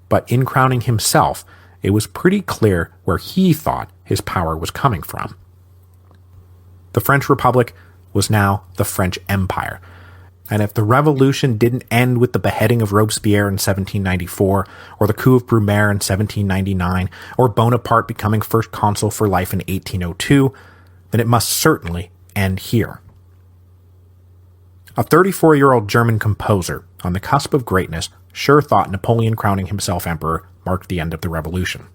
But in crowning himself, it was pretty clear where he thought his power was coming from. The French Republic was now the French Empire. And if the revolution didn't end with the beheading of Robespierre in 1794, or the coup of Brumaire in 1799, or Bonaparte becoming first consul for life in 1802, then it must certainly end here. A 34-year-old German composer, on the cusp of greatness, sure thought Napoleon crowning himself emperor marked the end of the revolution.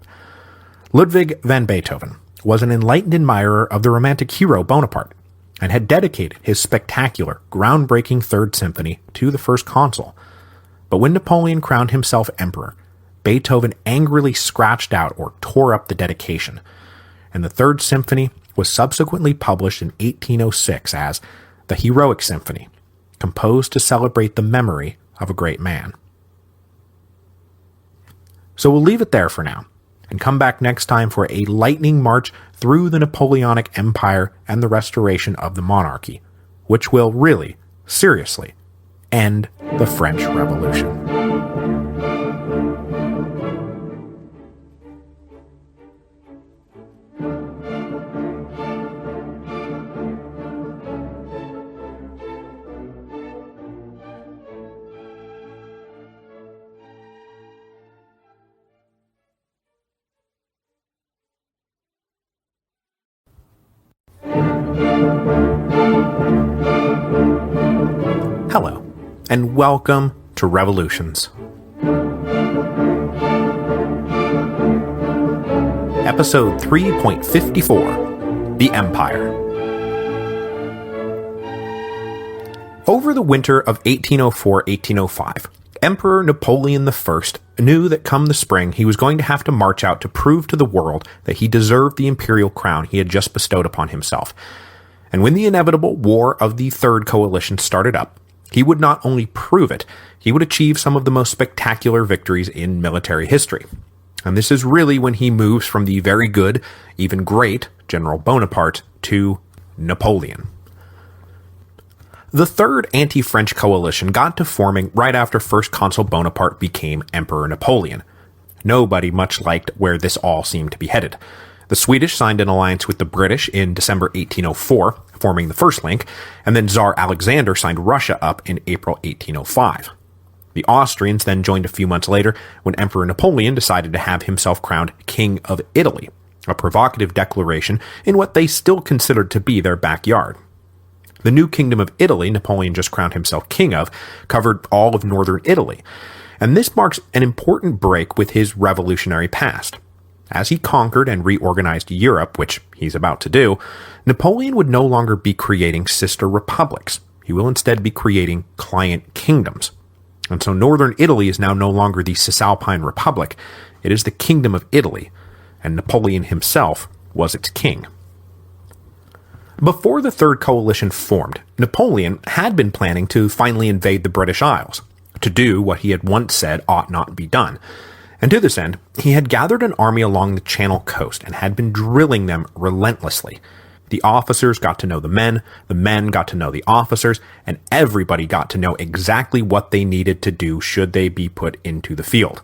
Ludwig van Beethoven was an enlightened admirer of the romantic hero Bonaparte, and had dedicated his spectacular, groundbreaking Third Symphony to the first consul. But when Napoleon crowned himself emperor, Beethoven angrily scratched out or tore up the dedication, and the Third Symphony was subsequently published in 1806 as the Heroic Symphony, composed to celebrate the memory of a great man. So we'll leave it there for now, and come back next time for a lightning march through the Napoleonic Empire and the restoration of the monarchy, which will really, seriously, end the French Revolution. Hello, and welcome to Revolutions. Episode 3.54, The Empire. Over the winter of 1804-1805, Emperor Napoleon I knew that come the spring he was going to have to march out to prove to the world that he deserved the imperial crown he had just bestowed upon himself. And when the inevitable War of the Third Coalition started up, he would not only prove it, he would achieve some of the most spectacular victories in military history. And this is really when he moves from the very good, even great, General Bonaparte to Napoleon. The Third Anti-French Coalition got to forming right after First Consul Bonaparte became Emperor Napoleon. Nobody much liked where this all seemed to be headed. The Swedish signed an alliance with the British in December 1804, forming the first link, and then Tsar Alexander signed Russia up in April 1805. The Austrians then joined a few months later when Emperor Napoleon decided to have himself crowned King of Italy, a provocative declaration in what they still considered to be their backyard. The new Kingdom of Italy Napoleon just crowned himself king of covered all of northern Italy, and this marks an important break with his revolutionary past. As he conquered and reorganized Europe, which he's about to do, Napoleon would no longer be creating sister republics. He he will instead be creating client kingdoms. And so northern Italy is now no longer the Cisalpine Republic, it is the Kingdom of Italy, and Napoleon himself was its king. Before the Third Coalition formed, Napoleon had been planning to finally invade the British Isles, to do what he had once said ought not be done. And to this end, he had gathered an army along the Channel coast and had been drilling them relentlessly. The officers got to know the men got to know the officers, and everybody got to know exactly what they needed to do should they be put into the field.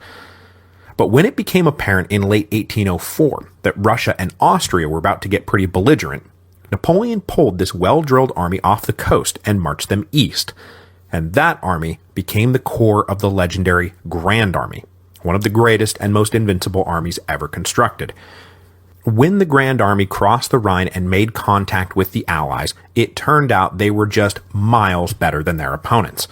But when it became apparent in late 1804 that Russia and Austria were about to get pretty belligerent, Napoleon pulled this well-drilled army off the coast and marched them east. And that army became the core of the legendary Grand Army, one of the greatest and most invincible armies ever constructed. When the Grand Army crossed the Rhine and made contact with the Allies, it turned out they were just miles better than their opponents.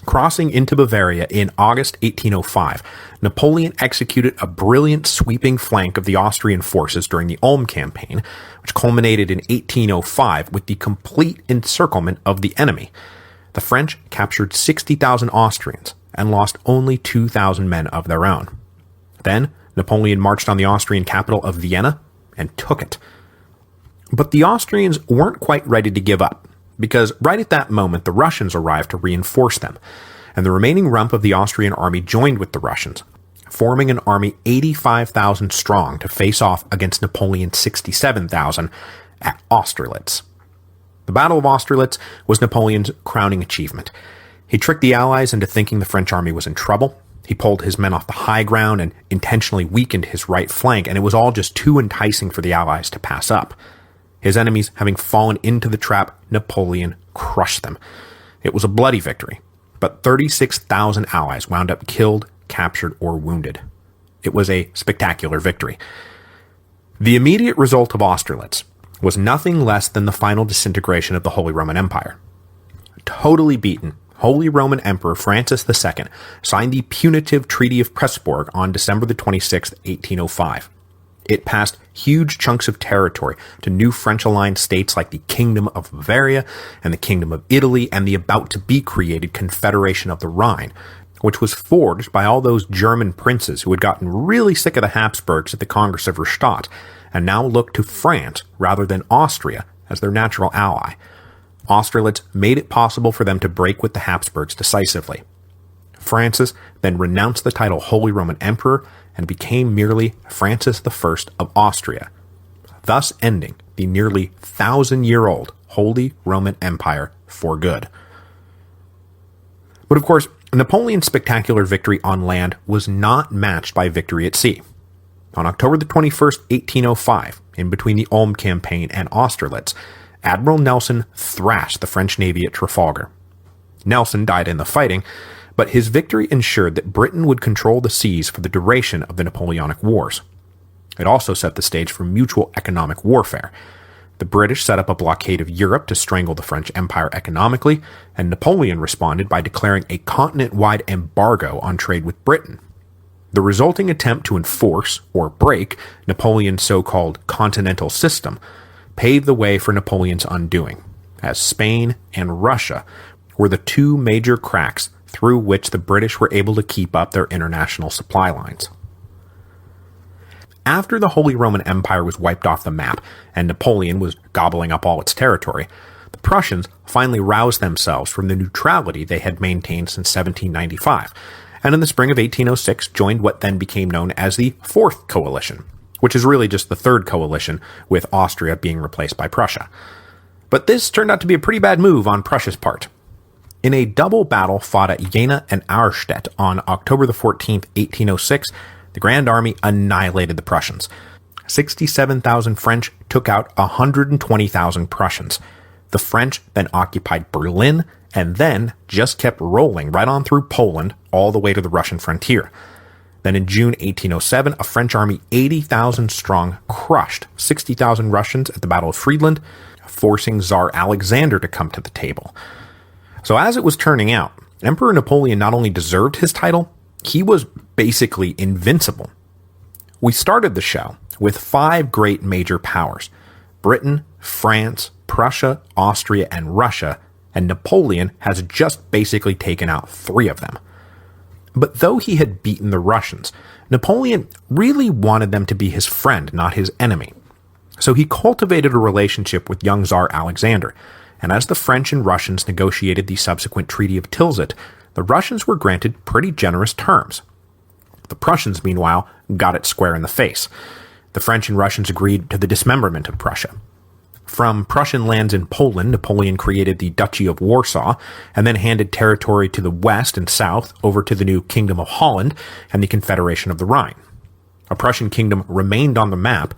Crossing into Bavaria in August 1805, Napoleon executed a brilliant sweeping flank of the Austrian forces during the Ulm campaign, which culminated in 1805 with the complete encirclement of the enemy. The French captured 60,000 Austrians and lost only 2,000 men of their own. Then, Napoleon marched on the Austrian capital of Vienna and took it. But the Austrians weren't quite ready to give up, because right at that moment the Russians arrived to reinforce them, and the remaining rump of the Austrian army joined with the Russians, forming an army 85,000 strong to face off against Napoleon's 67,000 at Austerlitz. The Battle of Austerlitz was Napoleon's crowning achievement. He tricked the Allies into thinking the French army was in trouble. He pulled his men off the high ground and intentionally weakened his right flank, and it was all just too enticing for the Allies to pass up. His enemies having fallen into the trap, Napoleon crushed them. It was a bloody victory, but 36,000 Allies wound up killed, captured, or wounded. It was a spectacular victory. The immediate result of Austerlitz was nothing less than the final disintegration of the Holy Roman Empire. Totally beaten, Holy Roman Emperor Francis II signed the punitive Treaty of Pressburg on December the 26th, 1805. It passed huge chunks of territory to new French-aligned states like the Kingdom of Bavaria and the Kingdom of Italy and the about-to-be-created Confederation of the Rhine, which was forged by all those German princes who had gotten really sick of the Habsburgs at the Congress of Rastatt and now looked to France rather than Austria as their natural ally. Austerlitz made it possible for them to break with the Habsburgs decisively. Francis then renounced the title Holy Roman Emperor and became merely Francis I of Austria, thus ending the nearly 1,000-year-old Holy Roman Empire for good. But of course, Napoleon's spectacular victory on land was not matched by victory at sea. On October the 21st, 1805, in between the Ulm campaign and Austerlitz, Admiral Nelson thrashed the French Navy at Trafalgar. Nelson died in the fighting, but his victory ensured that Britain would control the seas for the duration of the Napoleonic Wars. It also set the stage for mutual economic warfare. The British set up a blockade of Europe to strangle the French Empire economically, and Napoleon responded by declaring a continent-wide embargo on trade with Britain. The resulting attempt to enforce, or break, Napoleon's so-called continental system paved the way for Napoleon's undoing, as Spain and Russia were the two major cracks through which the British were able to keep up their international supply lines. After the Holy Roman Empire was wiped off the map and Napoleon was gobbling up all its territory, the Prussians finally roused themselves from the neutrality they had maintained since 1795, and in the spring of 1806 joined what then became known as the Fourth Coalition, which is really just the Third Coalition, with Austria being replaced by Prussia. But this turned out to be a pretty bad move on Prussia's part. In a double battle fought at Jena and Auerstedt on October the 14th, 1806, the Grand Army annihilated the Prussians. 67,000 French took out 120,000 Prussians. The French then occupied Berlin and then just kept rolling right on through Poland all the way to the Russian frontier. Then in June 1807, a French army 80,000 strong crushed 60,000 Russians at the Battle of Friedland, forcing Tsar Alexander to come to the table. So as it was turning out, Emperor Napoleon not only deserved his title, he was basically invincible. We started the show with 5 great major powers: Britain, France, Prussia, Austria, and Russia, and Napoleon has just basically taken out 3 of them. But though he had beaten the Russians, Napoleon really wanted them to be his friend, not his enemy. So he cultivated a relationship with young Tsar Alexander, and as the French and Russians negotiated the subsequent Treaty of Tilsit, the Russians were granted pretty generous terms. The Prussians, meanwhile, got it square in the face. The French and Russians agreed to the dismemberment of Prussia. From Prussian lands in Poland, Napoleon created the Duchy of Warsaw, and then handed territory to the west and south over to the new Kingdom of Holland and the Confederation of the Rhine. A Prussian kingdom remained on the map,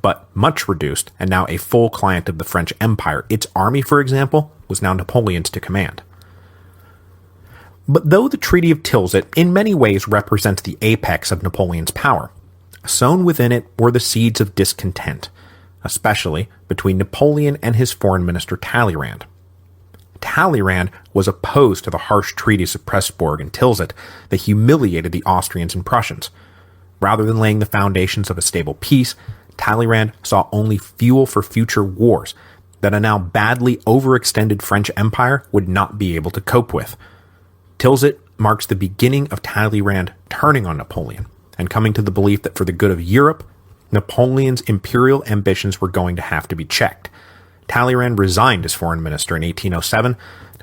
but much reduced, and now a full client of the French Empire. Its army, for example, was now Napoleon's to command. But though the Treaty of Tilsit in many ways represents the apex of Napoleon's power, sown within it were the seeds of discontent, especially between Napoleon and his foreign minister Talleyrand. Talleyrand was opposed to the harsh treaties of Pressburg and Tilsit that humiliated the Austrians and Prussians. Rather than laying the foundations of a stable peace, Talleyrand saw only fuel for future wars that a now badly overextended French Empire would not be able to cope with. Tilsit marks the beginning of Talleyrand turning on Napoleon and coming to the belief that for the good of Europe, Napoleon's imperial ambitions were going to have to be checked. Talleyrand resigned as foreign minister in 1807,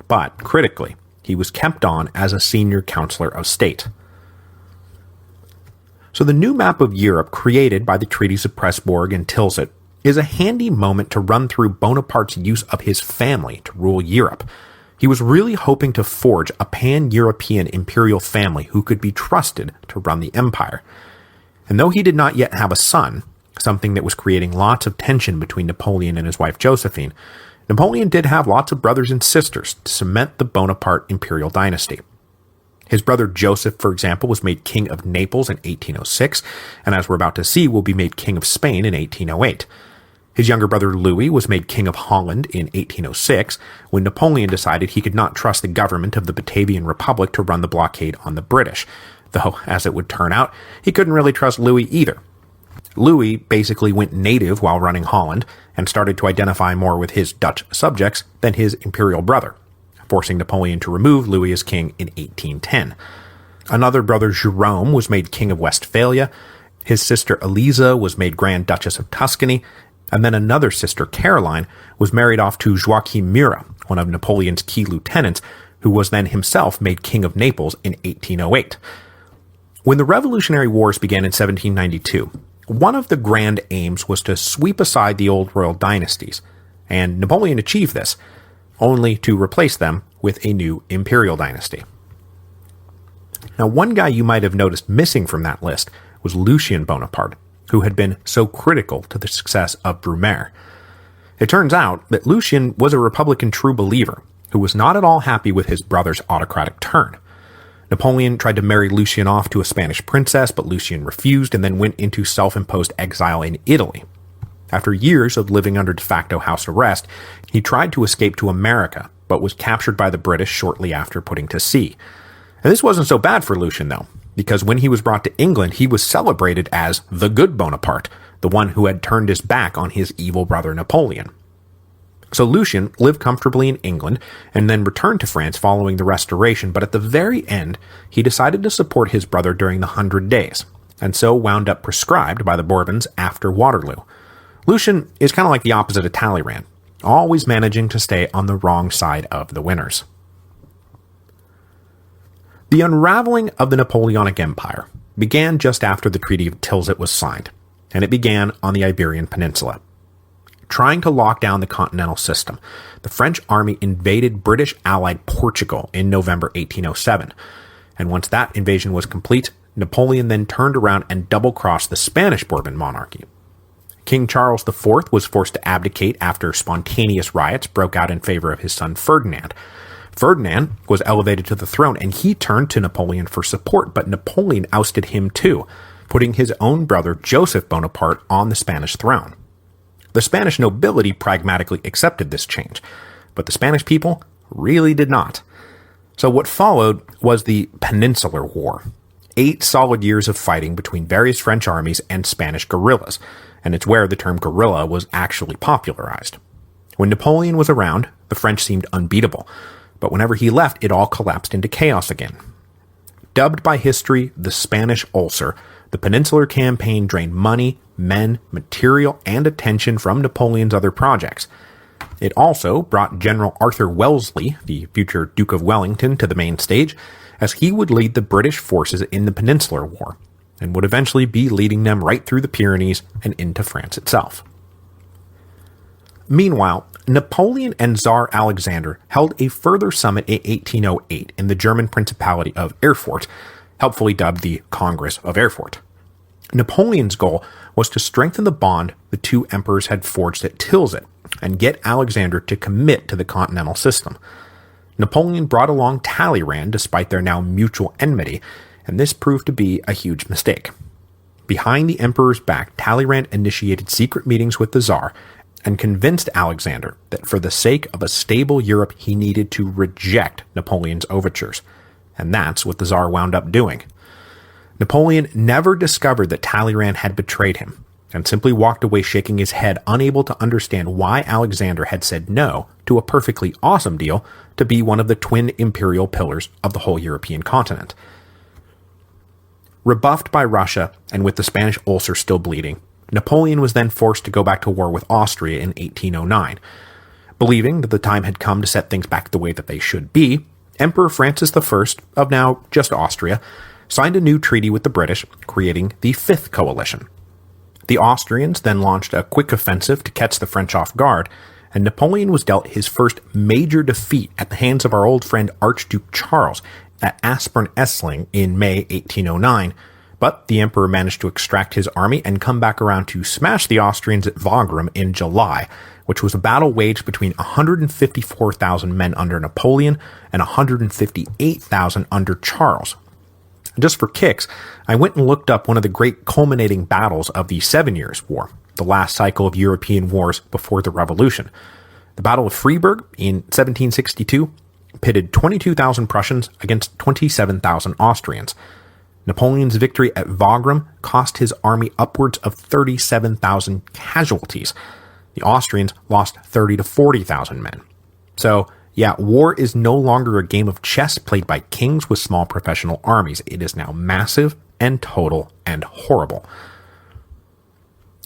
but, critically, he was kept on as a senior counselor of state. So the new map of Europe created by the treaties of Pressburg and Tilsit is a handy moment to run through Bonaparte's use of his family to rule Europe. He was really hoping to forge a pan-European imperial family who could be trusted to run the empire. And though he did not yet have a son, something that was creating lots of tension between Napoleon and his wife Josephine, Napoleon did have lots of brothers and sisters to cement the Bonaparte imperial dynasty. His brother Joseph, for example, was made king of Naples in 1806, and as we're about to see, will be made king of Spain in 1808. His younger brother Louis was made king of Holland in 1806, when Napoleon decided he could not trust the government of the Batavian Republic to run the blockade on the British, though, as it would turn out, he couldn't really trust Louis either. Louis basically went native while running Holland, and started to identify more with his Dutch subjects than his imperial brother, forcing Napoleon to remove Louis as king in 1810. Another brother, Jerome, was made king of Westphalia, his sister Eliza was made Grand Duchess of Tuscany, and then another sister, Caroline, was married off to Joachim Murat, one of Napoleon's key lieutenants, who was then himself made king of Naples in 1808. When the Revolutionary Wars began in 1792, one of the grand aims was to sweep aside the old royal dynasties, and Napoleon achieved this, only to replace them with a new imperial dynasty. Now, one guy you might have noticed missing from that list was Lucien Bonaparte, who had been so critical to the success of Brumaire. It turns out that Lucien was a Republican true believer, who was not at all happy with his brother's autocratic turn. Napoleon tried to marry Lucien off to a Spanish princess, but Lucien refused and then went into self-imposed exile in Italy. After years of living under de facto house arrest, he tried to escape to America, but was captured by the British shortly after putting to sea. And this wasn't so bad for Lucien, though, because when he was brought to England, he was celebrated as the good Bonaparte, the one who had turned his back on his evil brother Napoleon. So Lucien lived comfortably in England and then returned to France following the Restoration, but at the very end, he decided to support his brother during the 100 Days, and so wound up proscribed by the Bourbons after Waterloo. Lucien is kind of like the opposite of Talleyrand, always managing to stay on the wrong side of the winners. The unraveling of the Napoleonic Empire began just after the Treaty of Tilsit was signed, and it began on the Iberian Peninsula. Trying to lock down the continental system, the French army invaded British allied Portugal in November 1807, and once that invasion was complete, Napoleon then turned around and double-crossed the Spanish Bourbon monarchy. King Charles IV was forced to abdicate after spontaneous riots broke out in favor of his son Ferdinand. Ferdinand was elevated to the throne, and he turned to Napoleon for support, but Napoleon ousted him too, putting his own brother Joseph Bonaparte on the Spanish throne. The Spanish nobility pragmatically accepted this change, but the Spanish people really did not. So what followed was the Peninsular War, 8 solid years of fighting between various French armies and Spanish guerrillas, and it's where the term guerrilla was actually popularized. When Napoleon was around, The French seemed unbeatable, but whenever he left, it all collapsed into chaos again. Dubbed by history the Spanish Ulcer, the Peninsular Campaign drained money, men, material, and attention from Napoleon's other projects. It also brought General Arthur Wellesley, the future Duke of Wellington, to the main stage, as he would lead the British forces in the Peninsular War, and would eventually be leading them right through the Pyrenees and into France itself. Meanwhile, Napoleon and Tsar Alexander held a further summit in 1808 in the German Principality of Erfurt, helpfully dubbed the Congress of Erfurt. Napoleon's goal was to strengthen the bond the two emperors had forged at Tilsit and get Alexander to commit to the continental system. Napoleon brought along Talleyrand despite their now mutual enmity, and this proved to be a huge mistake. Behind the emperor's back, Talleyrand initiated secret meetings with the Tsar and convinced Alexander that for the sake of a stable Europe he needed to reject Napoleon's overtures, and that's what the Tsar wound up doing. Napoleon never discovered that Talleyrand had betrayed him, and simply walked away shaking his head, unable to understand why Alexander had said no to a perfectly awesome deal to be one of the twin imperial pillars of the whole European continent. Rebuffed by Russia, and with the Spanish ulcer still bleeding, Napoleon was then forced to go back to war with Austria in 1809. Believing that the time had come to set things back the way that they should be, Emperor Francis I, of now just Austria, signed a new treaty with the British, creating the Fifth Coalition. The Austrians then launched a quick offensive to catch the French off guard, and Napoleon was dealt his first major defeat at the hands of our old friend Archduke Charles at Aspern-Essling in May 1809, but the emperor managed to extract his army and come back around to smash the Austrians at Wagram in July, which was a battle waged between 154,000 men under Napoleon and 158,000 under Charles. Just for kicks, I went and looked up one of the great culminating battles of the 7 Years' War, the last cycle of European wars before the Revolution. The Battle of Freiburg in 1762 pitted 22,000 Prussians against 27,000 Austrians. Napoleon's victory at Wagram cost his army upwards of 37,000 casualties. The Austrians lost 30 to 40,000 men. So, yeah, war is no longer a game of chess played by kings with small professional armies. It is now massive and total and horrible.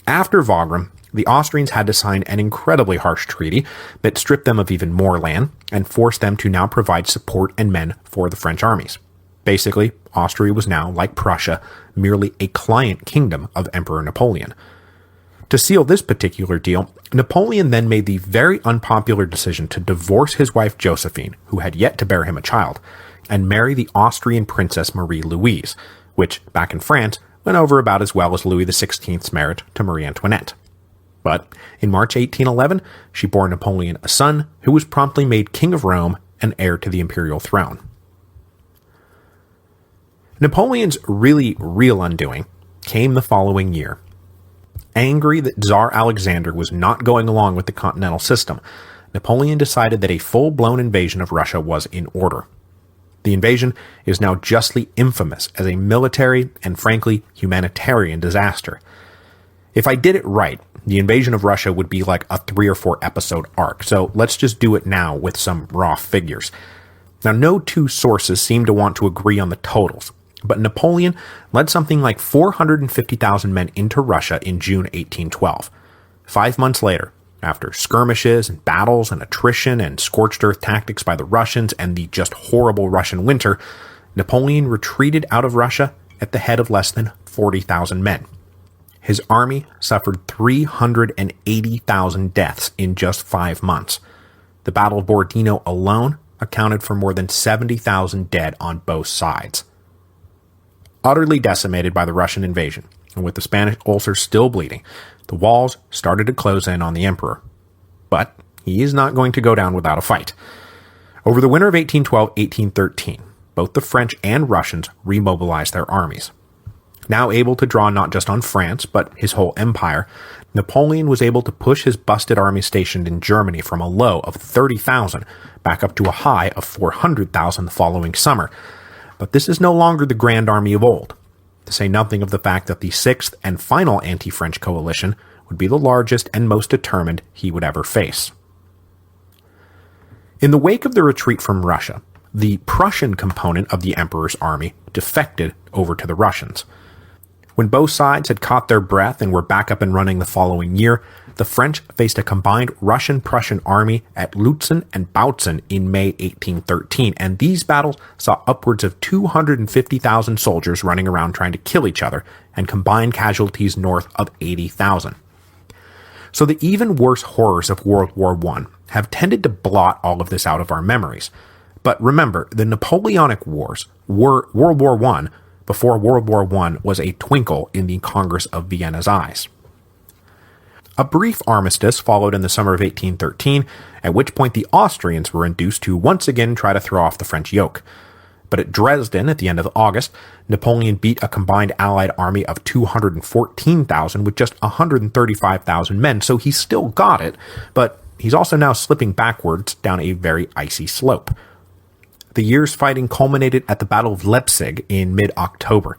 After Wagram, the Austrians had to sign an incredibly harsh treaty that stripped them of even more land and forced them to now provide support and men for the French armies. Basically, Austria was now, like Prussia, merely a client kingdom of Emperor Napoleon. To seal this particular deal, Napoleon then made the very unpopular decision to divorce his wife Josephine, who had yet to bear him a child, and marry the Austrian princess Marie-Louise, which, back in France, went over about as well as Louis XVI's marriage to Marie Antoinette. But in March 1811, she bore Napoleon a son, who was promptly made King of Rome and heir to the imperial throne. Napoleon's really real undoing came the following year. Angry that Tsar Alexander was not going along with the continental system, Napoleon decided that a full-blown invasion of Russia was in order. The invasion is now justly infamous as a military and, frankly, humanitarian disaster. If I did it right, the invasion of Russia would be like a 3 or 4 episode arc, so let's just do it now with some raw figures. Now, no two sources seem to want to agree on the totals, but Napoleon led something like 450,000 men into Russia in June 1812. 5 months later, after skirmishes and battles and attrition and scorched earth tactics by the Russians and the just horrible Russian winter, Napoleon retreated out of Russia at the head of less than 40,000 men. His army suffered 380,000 deaths in just 5 months. The Battle of Borodino alone accounted for more than 70,000 dead on both sides. Utterly decimated by the Russian invasion, and with the Spanish ulcer still bleeding, the walls started to close in on the emperor. But he is not going to go down without a fight. Over the winter of 1812-1813, both the French and Russians remobilized their armies. Now able to draw not just on France, but his whole empire, Napoleon was able to push his busted army stationed in Germany from a low of 30,000 back up to a high of 400,000 the following summer. But this is no longer the Grand Army of old, to say nothing of the fact that the sixth and final anti-French coalition would be the largest and most determined he would ever face. In the wake of the retreat from Russia, the Prussian component of the emperor's army defected over to the Russians. When both sides had caught their breath and were back up and running the following year, the French faced a combined Russian-Prussian army at Lutzen and Bautzen in May 1813, and these battles saw upwards of 250,000 soldiers running around trying to kill each other, and combined casualties north of 80,000. So the even worse horrors of World War I have tended to blot all of this out of our memories. But remember, the Napoleonic Wars were World War I before World War I was a twinkle in the Congress of Vienna's eyes. A brief armistice followed in the summer of 1813, at which point the Austrians were induced to once again try to throw off the French yoke. But at Dresden, at the end of August, Napoleon beat a combined Allied army of 214,000 with just 135,000 men, so he still got it, but he's also now slipping backwards down a very icy slope. The year's fighting culminated at the Battle of Leipzig in mid-October.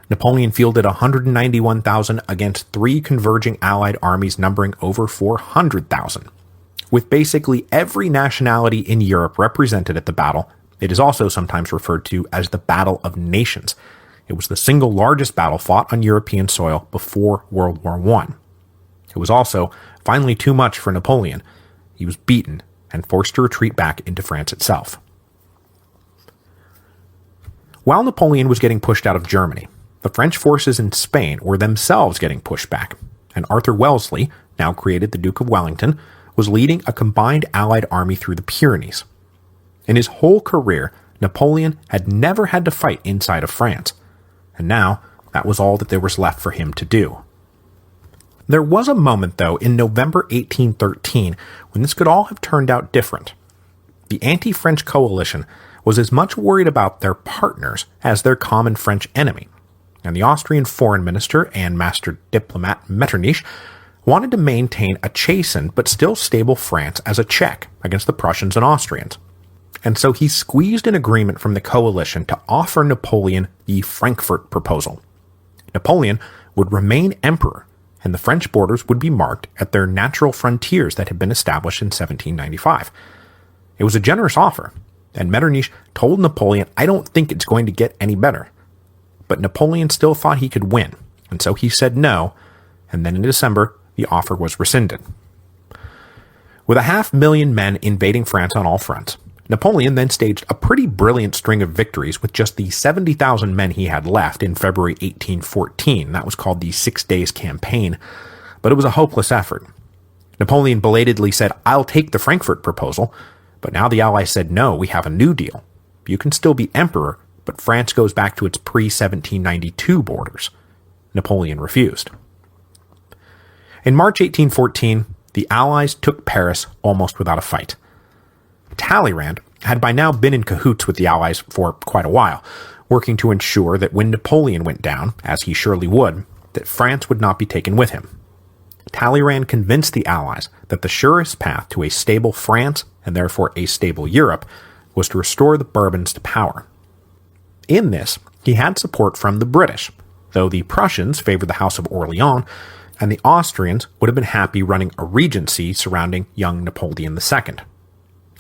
Napoleon fielded 191,000 against three converging Allied armies numbering over 400,000. With basically every nationality in Europe represented at the battle, it is also sometimes referred to as the Battle of Nations. It was the single largest battle fought on European soil before World War I. It was also finally too much for Napoleon. He was beaten and forced to retreat back into France itself. While Napoleon was getting pushed out of Germany, the French forces in Spain were themselves getting pushed back, and Arthur Wellesley, now created the Duke of Wellington, was leading a combined Allied army through the Pyrenees. In his whole career, Napoleon had never had to fight inside of France, and now that was all that there was left for him to do. There was a moment, though, in November 1813 when this could all have turned out different. The anti-French coalition was as much worried about their partners as their common French enemy, and the Austrian foreign minister and master diplomat Metternich wanted to maintain a chastened but still stable France as a check against the Prussians and Austrians. And so he squeezed an agreement from the coalition to offer Napoleon the Frankfurt proposal. Napoleon would remain emperor, and the French borders would be marked at their natural frontiers that had been established in 1795. It was a generous offer, and Metternich told Napoleon, "I don't think it's going to get any better." But Napoleon still thought he could win, and so he said no, and then in December, the offer was rescinded. With 500,000 men invading France on all fronts, Napoleon then staged a pretty brilliant string of victories with just the 70,000 men he had left in February 1814. That was called the 6 Days Campaign, but it was a hopeless effort. Napoleon belatedly said, "I'll take the Frankfurt proposal," but now the Allies said, "No, we have a new deal. You can still be emperor, but France goes back to its pre-1792 borders." Napoleon refused. In March 1814, the Allies took Paris almost without a fight. Talleyrand had by now been in cahoots with the Allies for quite a while, working to ensure that when Napoleon went down, as he surely would, that France would not be taken with him. Talleyrand convinced the Allies that the surest path to a stable France, and therefore a stable Europe, was to restore the Bourbons to power. In this, he had support from the British, though the Prussians favored the House of Orleans, and the Austrians would have been happy running a regency surrounding young Napoleon II.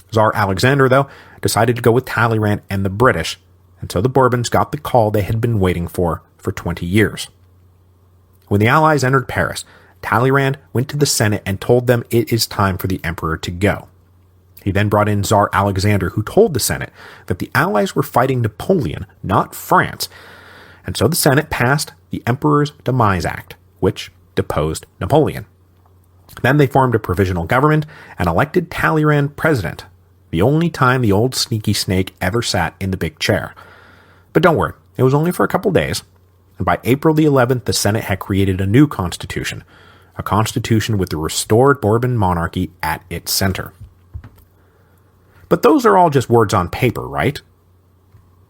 Tsar Alexander, though, decided to go with Talleyrand and the British, and so the Bourbons got the call they had been waiting for 20 years. When the Allies entered Paris, Talleyrand went to the Senate and told them it is time for the emperor to go. He then brought in Tsar Alexander, who told the Senate that the Allies were fighting Napoleon, not France, and so the Senate passed the Emperor's Demise Act, which deposed Napoleon. Then they formed a provisional government and elected Talleyrand president, the only time the old sneaky snake ever sat in the big chair. But don't worry, it was only for a couple days, and by April the 11th, the Senate had created a new constitution, a constitution with the restored Bourbon monarchy at its center. But those are all just words on paper, right?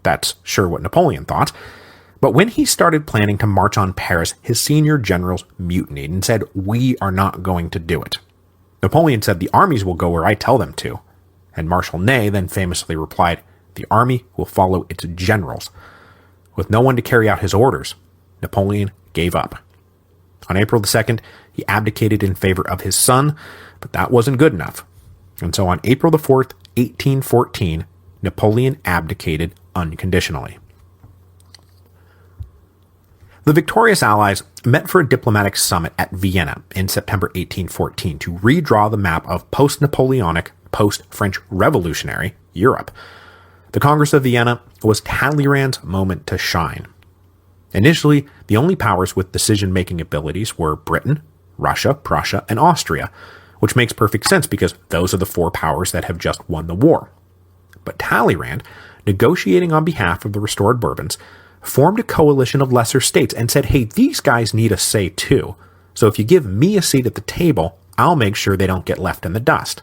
That's sure what Napoleon thought. But when he started planning to march on Paris, his senior generals mutinied and said, "We are not going to do it." Napoleon said, "The armies will go where I tell them to." And Marshal Ney then famously replied, "The army will follow its generals." With no one to carry out his orders, Napoleon gave up. On April the 2nd, he abdicated in favor of his son, but that wasn't good enough. And so on April the 4th, 1814, Napoleon abdicated unconditionally. The victorious Allies met for a diplomatic summit at Vienna in September 1814 to redraw the map of post-Napoleonic, post-French revolutionary Europe. The Congress of Vienna was Talleyrand's moment to shine. Initially, the only powers with decision-making abilities were Britain, Russia, Prussia, and Austria, which makes perfect sense because those are the four powers that have just won the war. But Talleyrand, negotiating on behalf of the restored Bourbons, formed a coalition of lesser states and said, hey, these guys need a say too, so if you give me a seat at the table, I'll make sure they don't get left in the dust.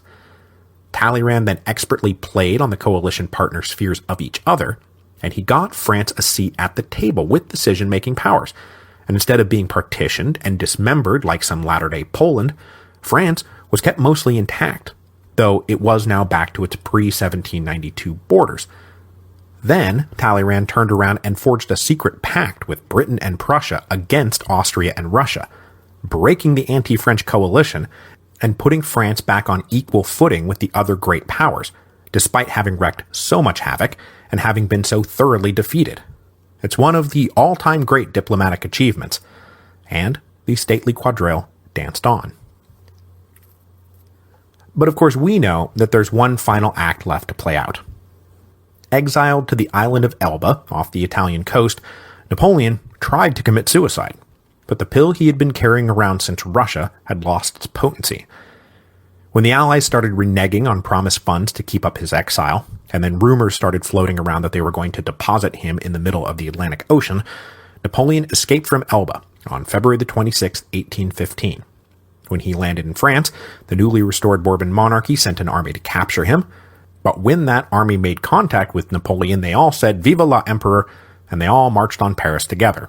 Talleyrand then expertly played on the coalition partners' fears of each other, and he got France a seat at the table with decision-making powers. And instead of being partitioned and dismembered like some latter-day Poland, France was kept mostly intact, though it was now back to its pre-1792 borders. Then, Talleyrand turned around and forged a secret pact with Britain and Prussia against Austria and Russia, breaking the anti-French coalition and putting France back on equal footing with the other great powers, despite having wreaked so much havoc and having been so thoroughly defeated. It's one of the all-time great diplomatic achievements, and the stately quadrille danced on. But of course we know that there's one final act left to play out. Exiled to the island of Elba, off the Italian coast, Napoleon tried to commit suicide, but the pill he had been carrying around since Russia had lost its potency. When the Allies started reneging on promised funds to keep up his exile, and then rumors started floating around that they were going to deposit him in the middle of the Atlantic Ocean, Napoleon escaped from Elba on February 26, 1815. When he landed in France, the newly restored Bourbon monarchy sent an army to capture him, but when that army made contact with Napoleon, they all said, "Vive la Empereur," and they all marched on Paris together.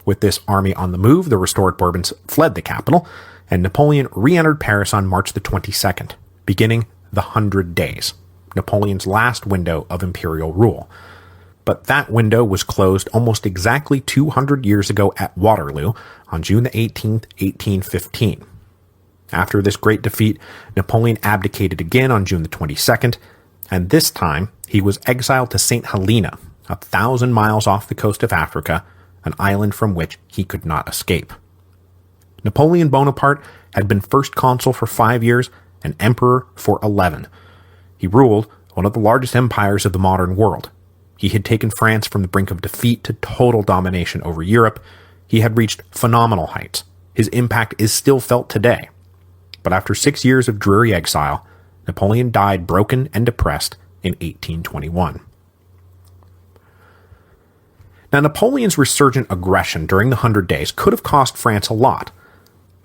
With this army on the move, the restored Bourbons fled the capital, and Napoleon re-entered Paris on March the 22nd, beginning the 100 Days, Napoleon's last window of imperial rule. But that window was closed almost exactly 200 years ago at Waterloo on June the 18th, 1815. After this great defeat, Napoleon abdicated again on June the 22nd, and this time he was exiled to St. Helena, 1,000 miles off the coast of Africa, an island from which he could not escape. Napoleon Bonaparte had been first consul for 5 years and emperor for 11. He ruled one of the largest empires of the modern world. He had taken France from the brink of defeat to total domination over Europe. He had reached phenomenal heights. His impact is still felt today. But after 6 years of dreary exile, Napoleon died broken and depressed in 1821. Now, Napoleon's resurgent aggression during the 100 Days could have cost France a lot,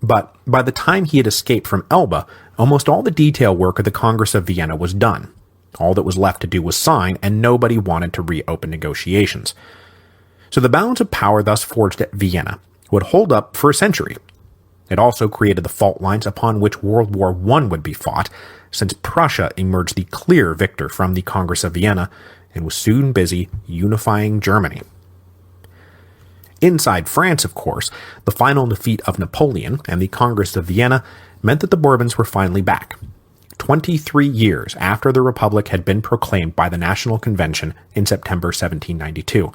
but by the time he had escaped from Elba, almost all the detail work of the Congress of Vienna was done. All that was left to do was sign, and nobody wanted to reopen negotiations. So the balance of power thus forged at Vienna would hold up for a century. It also created the fault lines upon which World War I would be fought, since Prussia emerged the clear victor from the Congress of Vienna and was soon busy unifying Germany. Inside France, of course, the final defeat of Napoleon and the Congress of Vienna meant that the Bourbons were finally back, 23 years after the Republic had been proclaimed by the National Convention in September 1792.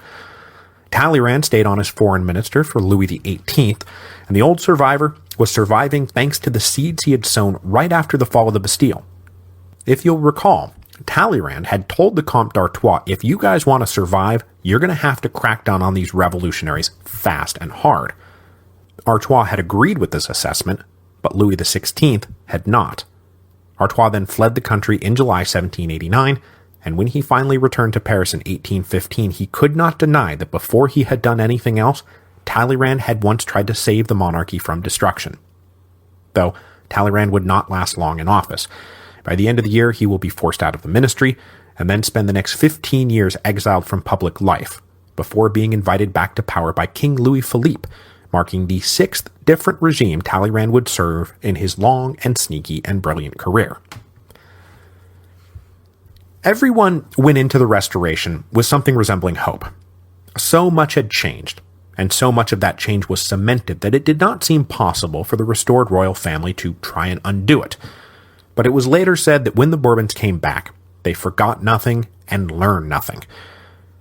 Talleyrand stayed on as foreign minister for Louis XVIII, and the old survivor was surviving thanks to the seeds he had sown right after the fall of the Bastille. If you'll recall, Talleyrand had told the Comte d'Artois, if you guys want to survive, you're going to have to crack down on these revolutionaries fast and hard. Artois had agreed with this assessment, but Louis XVI had not. Artois then fled the country in July 1789, and when he finally returned to Paris in 1815, he could not deny that before he had done anything else, Talleyrand had once tried to save the monarchy from destruction. Though Talleyrand would not last long in office. By the end of the year, he will be forced out of the ministry, and then spend the next 15 years exiled from public life, before being invited back to power by King Louis Philippe, marking the 6th different regime Talleyrand would serve in his long and sneaky and brilliant career. Everyone went into the Restoration with something resembling hope. So much had changed, and so much of that change was cemented that it did not seem possible for the restored royal family to try and undo it. But it was later said that when the Bourbons came back, they forgot nothing and learned nothing.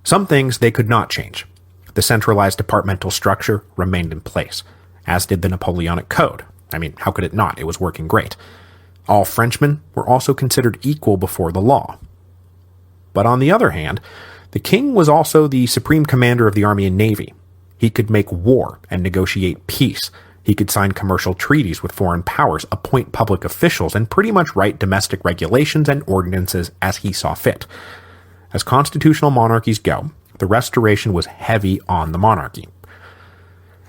Some things they could not change. The centralized departmental structure remained in place, as did the Napoleonic Code. I mean, how could it not? It was working great. All Frenchmen were also considered equal before the law. But on the other hand, the king was also the supreme commander of the army and navy. He could make war and negotiate peace. He could sign commercial treaties with foreign powers, appoint public officials, and pretty much write domestic regulations and ordinances as he saw fit. As constitutional monarchies go, the Restoration was heavy on the monarchy.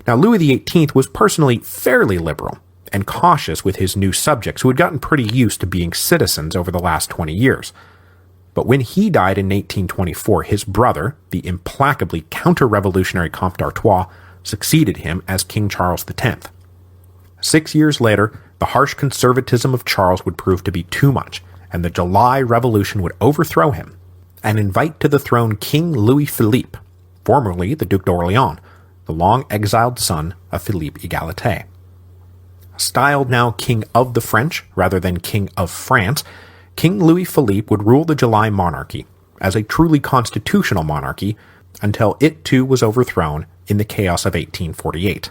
Now, Louis XVIII was personally fairly liberal and cautious with his new subjects who had gotten pretty used to being citizens over the last 20 years. But when he died in 1824, his brother, the implacably counter-revolutionary Comte d'Artois, succeeded him as King Charles X. 6 years later, the harsh conservatism of Charles would prove to be too much, and the July Revolution would overthrow him and invite to the throne King Louis Philippe, formerly the Duc d'Orléans, the long-exiled son of Philippe Égalité. Styled now King of the French rather than King of France, King Louis Philippe would rule the July monarchy as a truly constitutional monarchy until it too was overthrown in the chaos of 1848.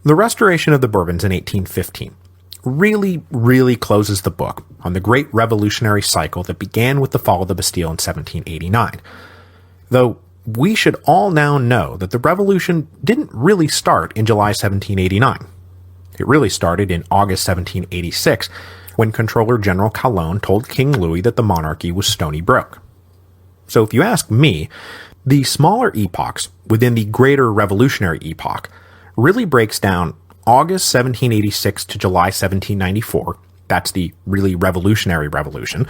The restoration of the Bourbons in 1815 really closes the book on the great revolutionary cycle that began with the fall of the Bastille in 1789. Though we should all now know that the revolution didn't really start in July 1789. It really started in August 1786, when Controller General Calonne told King Louis that the monarchy was stony broke. So if you ask me, the smaller epochs within the greater revolutionary epoch really breaks down August 1786 to July 1794, that's the really revolutionary revolution,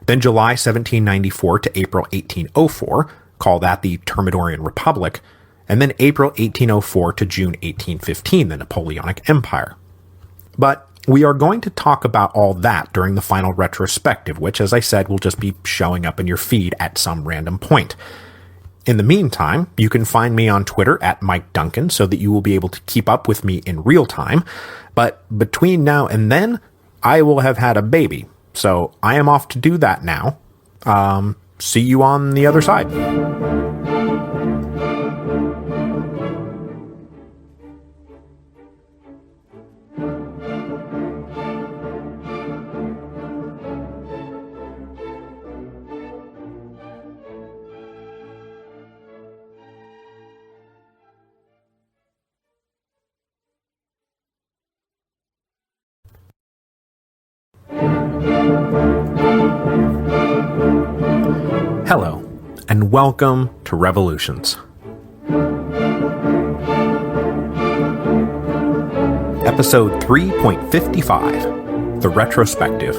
then July 1794 to April 1804, call that the Thermidorian Republic, and then April 1804 to June 1815, the Napoleonic Empire. But we are going to talk about all that during the final retrospective, which, as I said, will just be showing up in your feed at some random point. In the meantime, you can find me on Twitter at Mike Duncan so that you will be able to keep up with me in real time. But between now and then, I will have had a baby. So I am off to do that now. See you on the other side. Hello, and welcome to Revolutions. Episode 3.55, The Retrospective.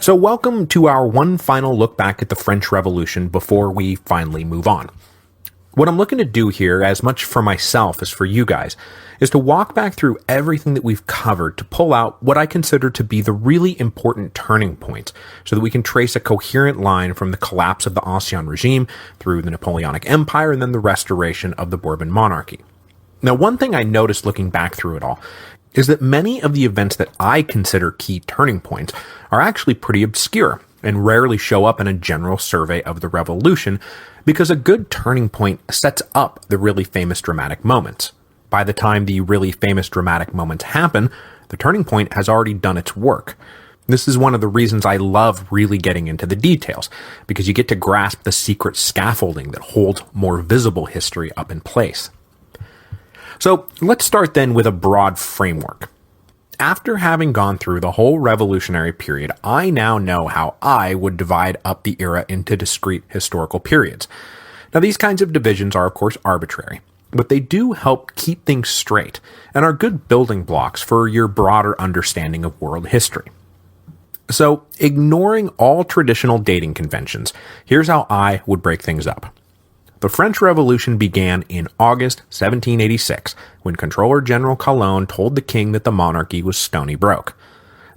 So welcome to our one final look back at the French Revolution before we finally move on. What I'm looking to do here, as much for myself as for you guys, is to walk back through everything that we've covered to pull out what I consider to be the really important turning points so that we can trace a coherent line from the collapse of the Ancien regime through the Napoleonic Empire and then the restoration of the Bourbon monarchy. Now, one thing I noticed looking back through it all is that many of the events that I consider key turning points are actually pretty obscure and rarely show up in a general survey of the revolution, because a good turning point sets up the really famous dramatic moments. By the time the really famous dramatic moments happen, the turning point has already done its work. This is one of the reasons I love really getting into the details, because you get to grasp the secret scaffolding that holds more visible history up in place. So let's start then with a broad framework. After having gone through the whole revolutionary period, I now know how I would divide up the era into discrete historical periods. Now, these kinds of divisions are, of course, arbitrary, but they do help keep things straight and are good building blocks for your broader understanding of world history. So, ignoring all traditional dating conventions, here's how I would break things up. The French Revolution began in August 1786, when Controller General Calonne told the king that the monarchy was stony broke.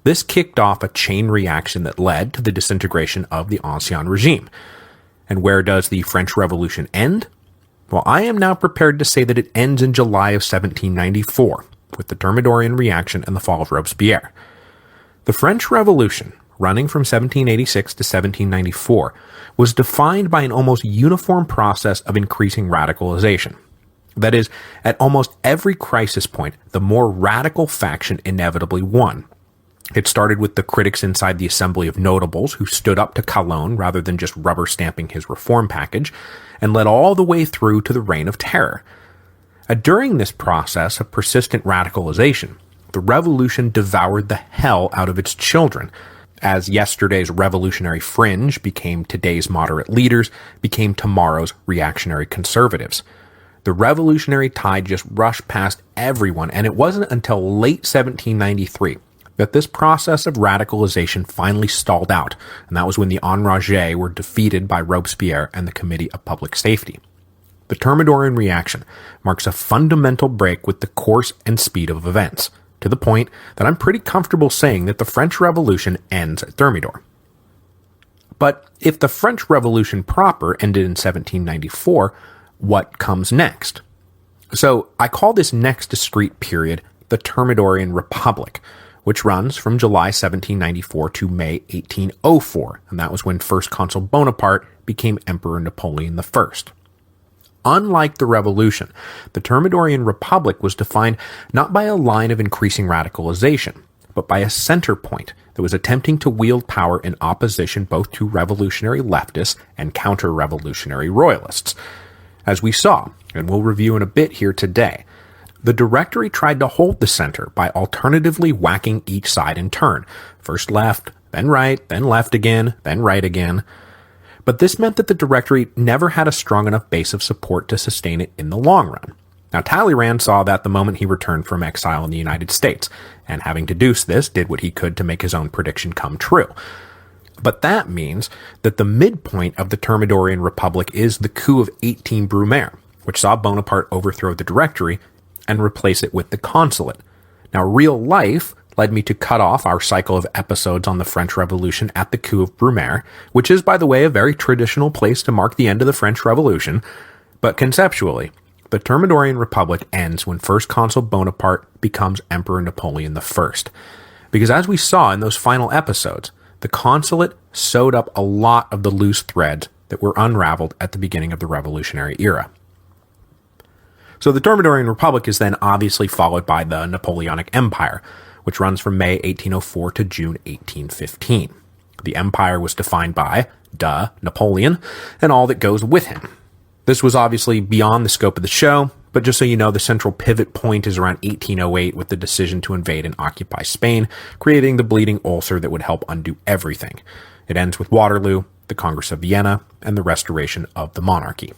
This kicked off a chain reaction that led to the disintegration of the Ancien regime. And where does the French Revolution end? Well, I am now prepared to say that it ends in July of 1794, with the Thermidorian reaction and the fall of Robespierre. The French Revolution, running from 1786 to 1794, was defined by an almost uniform process of increasing radicalization. That is, at almost every crisis point, the more radical faction inevitably won. It started with the critics inside the Assembly of Notables who stood up to Calonne rather than just rubber stamping his reform package, and led all the way through to the Reign of Terror. During this process of persistent radicalization, the revolution devoured the hell out of its children, as yesterday's revolutionary fringe became today's moderate leaders, became tomorrow's reactionary conservatives. The revolutionary tide just rushed past everyone, and it wasn't until late 1793 that this process of radicalization finally stalled out, and that was when the Enragés were defeated by Robespierre and the Committee of Public Safety. The Thermidorian reaction marks a fundamental break with the course and speed of events, to the point that I'm pretty comfortable saying that the French Revolution ends at Thermidor. But if the French Revolution proper ended in 1794, what comes next? So I call this next discrete period the Thermidorian Republic, which runs from July 1794 to May 1804, and that was when First Consul Bonaparte became Emperor Napoleon I. Unlike the Revolution, the Thermidorian Republic was defined not by a line of increasing radicalization, but by a center point that was attempting to wield power in opposition both to revolutionary leftists and counter-revolutionary royalists. As we saw, and we'll review in a bit here today, the Directory tried to hold the center by alternatively whacking each side in turn, first left, then right, then left again, then right again. But this meant that the Directory never had a strong enough base of support to sustain it in the long run. Now, Talleyrand saw that the moment he returned from exile in the United States, and having deduced this, did what he could to make his own prediction come true. But that means that the midpoint of the Thermidorian Republic is the coup of 18 Brumaire, which saw Bonaparte overthrow the Directory and replace it with the consulate. Now, real life led me to cut off our cycle of episodes on the French Revolution at the coup of Brumaire, which is, by the way, a very traditional place to mark the end of the French Revolution. But conceptually, the Thermidorian Republic ends when First Consul Bonaparte becomes Emperor Napoleon I. Because as we saw in those final episodes, the consulate sewed up a lot of the loose threads that were unraveled at the beginning of the revolutionary era. So the Thermidorian Republic is then obviously followed by the Napoleonic Empire, which runs from May 1804 to June 1815. The empire was defined by, Napoleon, and all that goes with him. This was obviously beyond the scope of the show, but just so you know, the central pivot point is around 1808 with the decision to invade and occupy Spain, creating the bleeding ulcer that would help undo everything. It ends with Waterloo, the Congress of Vienna, and the restoration of the monarchy.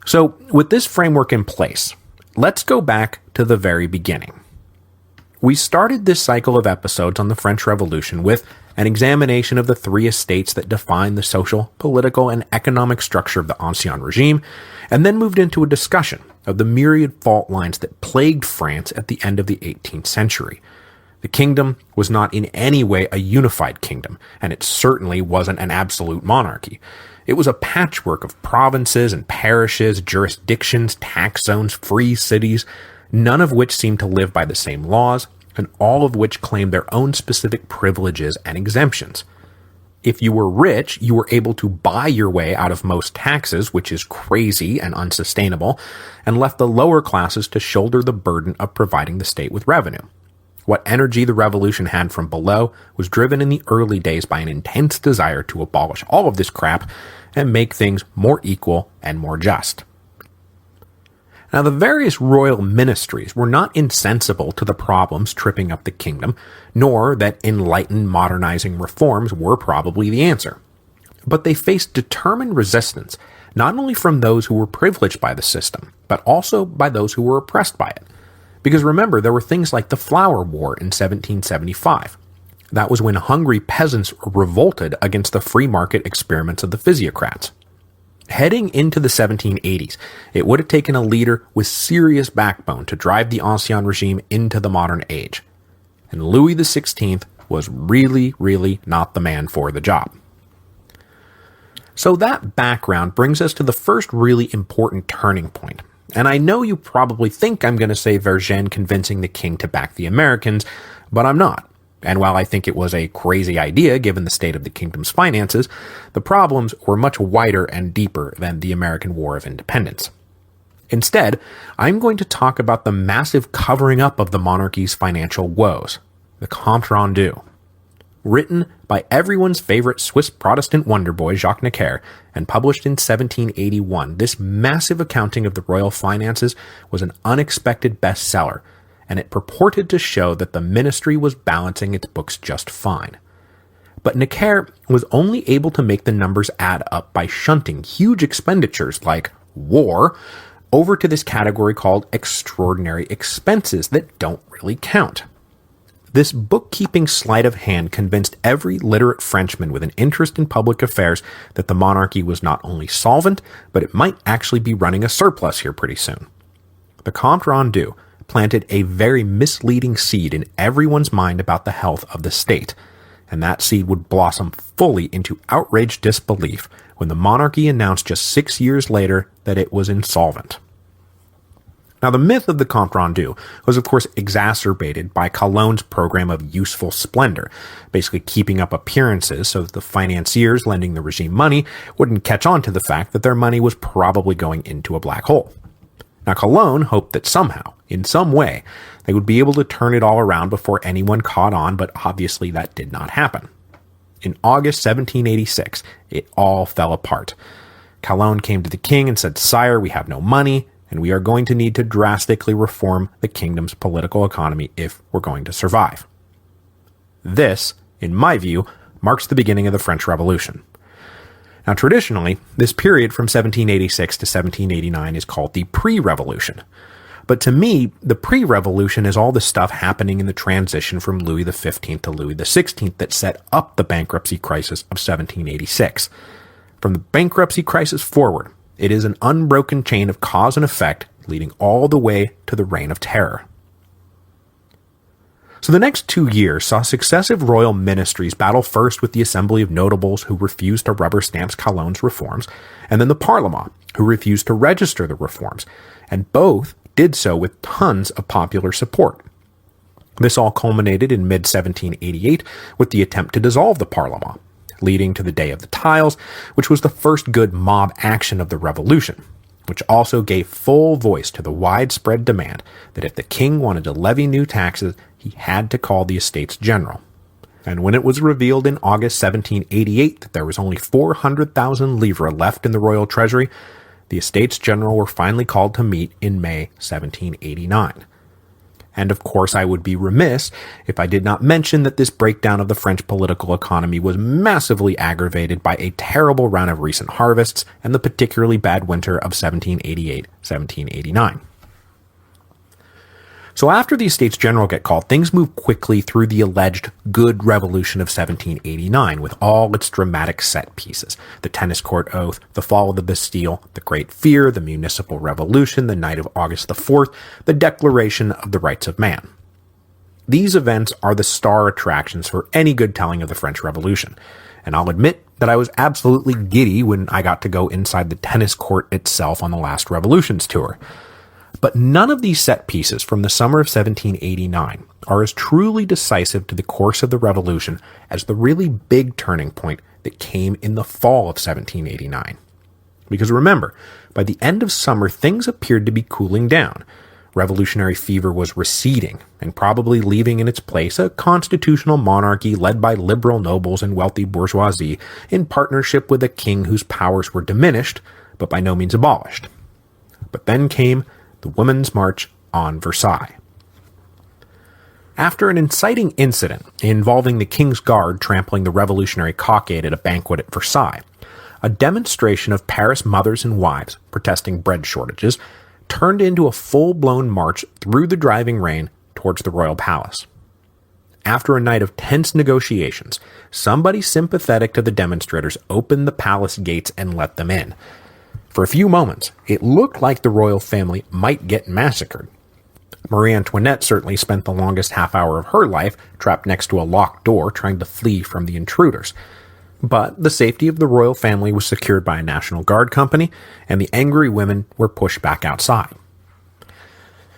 So, with this framework in place, let's go back to the very beginning. We started this cycle of episodes on the French Revolution with an examination of the three estates that define the social, political, and economic structure of the Ancien Regime, and then moved into a discussion of the myriad fault lines that plagued France at the end of the 18th century. The kingdom was not in any way a unified kingdom, and it certainly wasn't an absolute monarchy. It was a patchwork of provinces and parishes, jurisdictions, tax zones, free cities, none of which seemed to live by the same laws, and all of which claimed their own specific privileges and exemptions. If you were rich, you were able to buy your way out of most taxes, which is crazy and unsustainable, and left the lower classes to shoulder the burden of providing the state with revenue. What energy the revolution had from below was driven in the early days by an intense desire to abolish all of this crap and make things more equal and more just. Now, the various royal ministries were not insensible to the problems tripping up the kingdom, nor that enlightened modernizing reforms were probably the answer. But they faced determined resistance, not only from those who were privileged by the system, but also by those who were oppressed by it. Because remember, there were things like the Flour War in 1775. That was when hungry peasants revolted against the free market experiments of the physiocrats. Heading into the 1780s, it would have taken a leader with serious backbone to drive the Ancien Regime into the modern age. And Louis XVI was really not the man for the job. So that background brings us to the first really important turning point. And I know you probably think I'm going to say Vergennes convincing the king to back the Americans, but I'm not. And while I think it was a crazy idea given the state of the kingdom's finances, the problems were much wider and deeper than the American War of Independence. Instead, I'm going to talk about the massive covering up of the monarchy's financial woes, the Compte Rendu. Written by everyone's favorite Swiss Protestant wonder boy Jacques Necker and published in 1781, this massive accounting of the royal finances was an unexpected bestseller, and it purported to show that the ministry was balancing its books just fine. But Necker was only able to make the numbers add up by shunting huge expenditures like war over to this category called extraordinary expenses that don't really count. This bookkeeping sleight of hand convinced every literate Frenchman with an interest in public affairs that the monarchy was not only solvent, but it might actually be running a surplus here pretty soon. The Compte Rendu planted a very misleading seed in everyone's mind about the health of the state, and that seed would blossom fully into outraged disbelief when the monarchy announced just 6 years later that it was insolvent. Now, the myth of the Compte Rendu was, of course, exacerbated by Calonne's program of useful splendor, basically keeping up appearances so that the financiers lending the regime money wouldn't catch on to the fact that their money was probably going into a black hole. Now, Calonne hoped that somehow, in some way, they would be able to turn it all around before anyone caught on, but obviously that did not happen. In August 1786, it all fell apart. Calonne came to the king and said, "Sire, we have no money, and we are going to need to drastically reform the kingdom's political economy if we're going to survive." This, in my view, marks the beginning of the French Revolution. Now, traditionally, this period from 1786 to 1789 is called the pre-revolution. But to me, the pre-revolution is all the stuff happening in the transition from Louis XV to Louis XVI that set up the bankruptcy crisis of 1786. From the bankruptcy crisis forward, it is an unbroken chain of cause and effect leading all the way to the Reign of Terror. So the next 2 years saw successive royal ministries battle first with the Assembly of Notables who refused to rubber stamp Calonne's reforms, and then the Parlement who refused to register the reforms, and both did so with tons of popular support. This all culminated in mid-1788 with the attempt to dissolve the Parlement, leading to the Day of the Tiles, which was the first good mob action of the revolution, which also gave full voice to the widespread demand that if the king wanted to levy new taxes, he had to call the Estates General. And when it was revealed in August 1788 that there was only 400,000 livres left in the royal treasury, the Estates General were finally called to meet in May 1789. And of course, I would be remiss if I did not mention that this breakdown of the French political economy was massively aggravated by a terrible run of recent harvests and the particularly bad winter of 1788-1789. So after the Estates General get called, things move quickly through the alleged good revolution of 1789 with all its dramatic set pieces. The tennis court oath, the fall of the Bastille, the Great Fear, the municipal revolution, the night of August the 4th, the Declaration of the Rights of Man. These events are the star attractions for any good telling of the French Revolution, and I'll admit that I was absolutely giddy when I got to go inside the tennis court itself on the last Revolutions tour. But none of these set pieces from the summer of 1789 are as truly decisive to the course of the revolution as the really big turning point that came in the fall of 1789. Because remember, by the end of summer, things appeared to be cooling down. Revolutionary fever was receding, and probably leaving in its place a constitutional monarchy led by liberal nobles and wealthy bourgeoisie in partnership with a king whose powers were diminished, but by no means abolished. But then came the Women's March on Versailles. After an inciting incident involving the King's Guard trampling the revolutionary cockade at a banquet at Versailles, a demonstration of Paris mothers and wives protesting bread shortages turned into a full-blown march through the driving rain towards the royal palace. After a night of tense negotiations, somebody sympathetic to the demonstrators opened the palace gates and let them in. For a few moments, it looked like the royal family might get massacred. Marie Antoinette certainly spent the longest half hour of her life trapped next to a locked door trying to flee from the intruders. But the safety of the royal family was secured by a National Guard company, and the angry women were pushed back outside.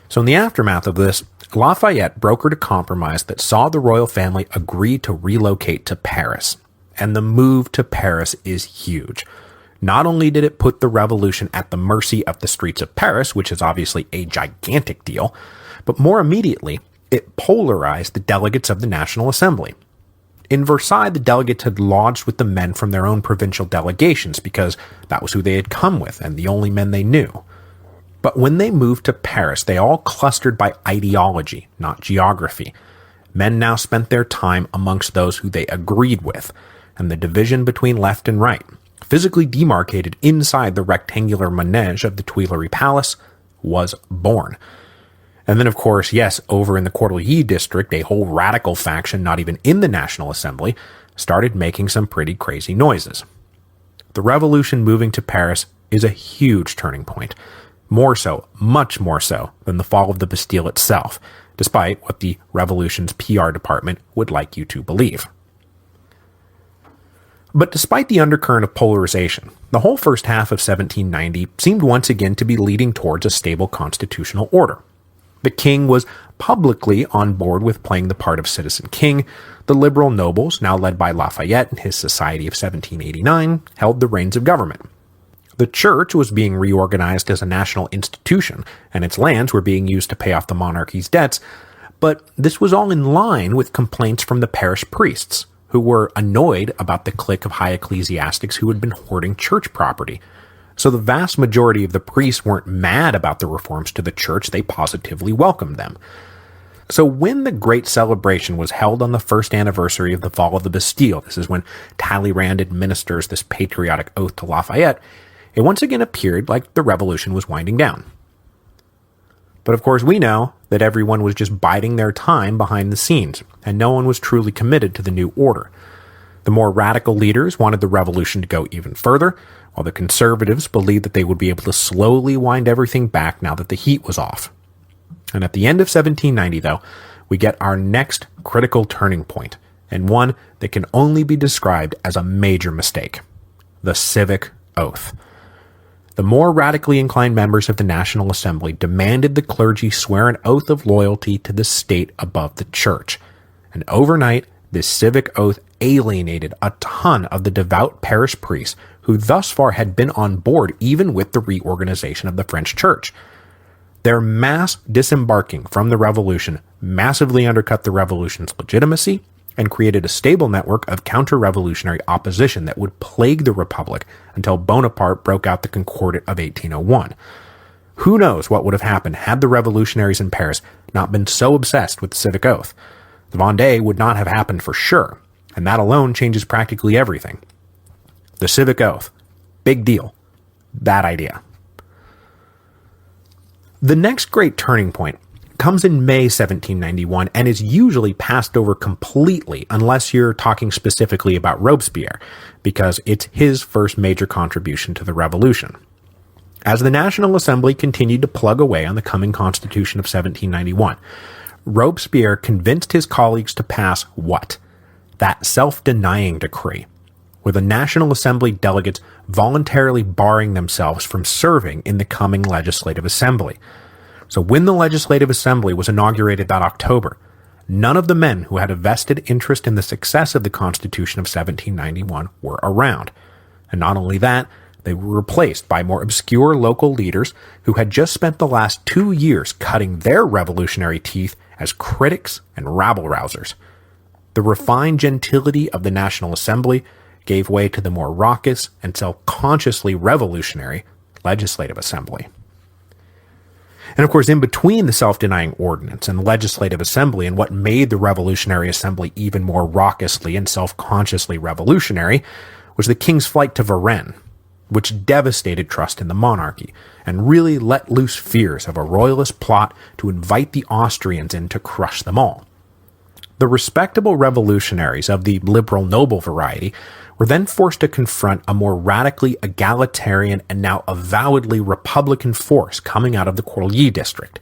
So in the aftermath of this, Lafayette brokered a compromise that saw the royal family agree to relocate to Paris. And the move to Paris is huge. Not only did it put the revolution at the mercy of the streets of Paris, which is obviously a gigantic deal, but more immediately, it polarized the delegates of the National Assembly. In Versailles, the delegates had lodged with the men from their own provincial delegations because that was who they had come with and the only men they knew. But when they moved to Paris, they all clustered by ideology, not geography. Men now spent their time amongst those who they agreed with, and the division between left and right, physically demarcated inside the rectangular manège of the Tuileries Palace, was born. And then, of course, yes, over in the Cordeliers district, a whole radical faction, not even in the National Assembly, started making some pretty crazy noises. The revolution moving to Paris is a huge turning point. More so, much more so, than the fall of the Bastille itself, despite what the revolution's PR department would like you to believe. But despite the undercurrent of polarization, the whole first half of 1790 seemed once again to be leading towards a stable constitutional order. The king was publicly on board with playing the part of citizen king. The liberal nobles, now led by Lafayette and his Society of 1789, held the reins of government. The church was being reorganized as a national institution, and its lands were being used to pay off the monarchy's debts, but this was all in line with complaints from the parish priests, who were annoyed about the clique of high ecclesiastics who had been hoarding church property. So the vast majority of the priests weren't mad about the reforms to the church, they positively welcomed them. So when the great celebration was held on the first anniversary of the fall of the Bastille, this is when Talleyrand administers this patriotic oath to Lafayette, it once again appeared like the revolution was winding down. But of course we know that everyone was just biding their time behind the scenes, and no one was truly committed to the new order. The more radical leaders wanted the revolution to go even further, while the conservatives believed that they would be able to slowly wind everything back now that the heat was off. And at the end of 1790, though, we get our next critical turning point, and one that can only be described as a major mistake: the civic oath. The more radically inclined members of the National Assembly demanded the clergy swear an oath of loyalty to the state above the church. And overnight, this civic oath alienated a ton of the devout parish priests who thus far had been on board even with the reorganization of the French church. Their mass disembarking from the revolution massively undercut the revolution's legitimacy and created a stable network of counter-revolutionary opposition that would plague the Republic until Bonaparte broke out the Concordat of 1801. Who knows what would have happened had the revolutionaries in Paris not been so obsessed with the civic oath. The Vendée would not have happened for sure, and that alone changes practically everything. The civic oath. Big deal. Bad idea. The next great turning point comes in May 1791 and is usually passed over completely unless you're talking specifically about Robespierre, because it's his first major contribution to the revolution. As the National Assembly continued to plug away on the coming Constitution of 1791, Robespierre convinced his colleagues to pass what? That self-denying decree, with the National Assembly delegates voluntarily barring themselves from serving in the coming Legislative Assembly. So when the Legislative Assembly was inaugurated that October, none of the men who had a vested interest in the success of the Constitution of 1791 were around. And not only that, they were replaced by more obscure local leaders who had just spent the last 2 years cutting their revolutionary teeth as critics and rabble-rousers. The refined gentility of the National Assembly gave way to the more raucous and self-consciously revolutionary Legislative Assembly. And of course, in between the self-denying ordinance and the Legislative Assembly, and what made the Revolutionary Assembly even more raucously and self-consciously revolutionary, was the king's flight to Varennes, which devastated trust in the monarchy and really let loose fears of a royalist plot to invite the Austrians in to crush them all. The respectable revolutionaries of the liberal noble variety were then forced to confront a more radically egalitarian and now avowedly republican force coming out of the Cordeliers district.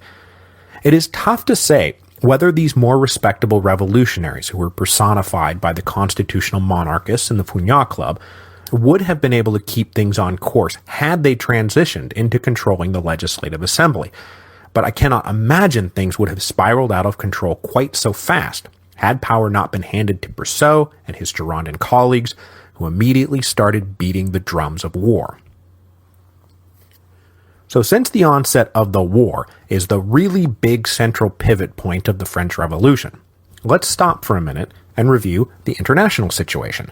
It is tough to say whether these more respectable revolutionaries who were personified by the constitutional monarchists in the Funyaw Club would have been able to keep things on course had they transitioned into controlling the legislative assembly. But I cannot imagine things would have spiraled out of control quite so fast had power not been handed to Brissot and his Girondan colleagues, who immediately started beating the drums of war. So since the onset of the war is the really big central pivot point of the French Revolution, let's stop for a minute and review the international situation.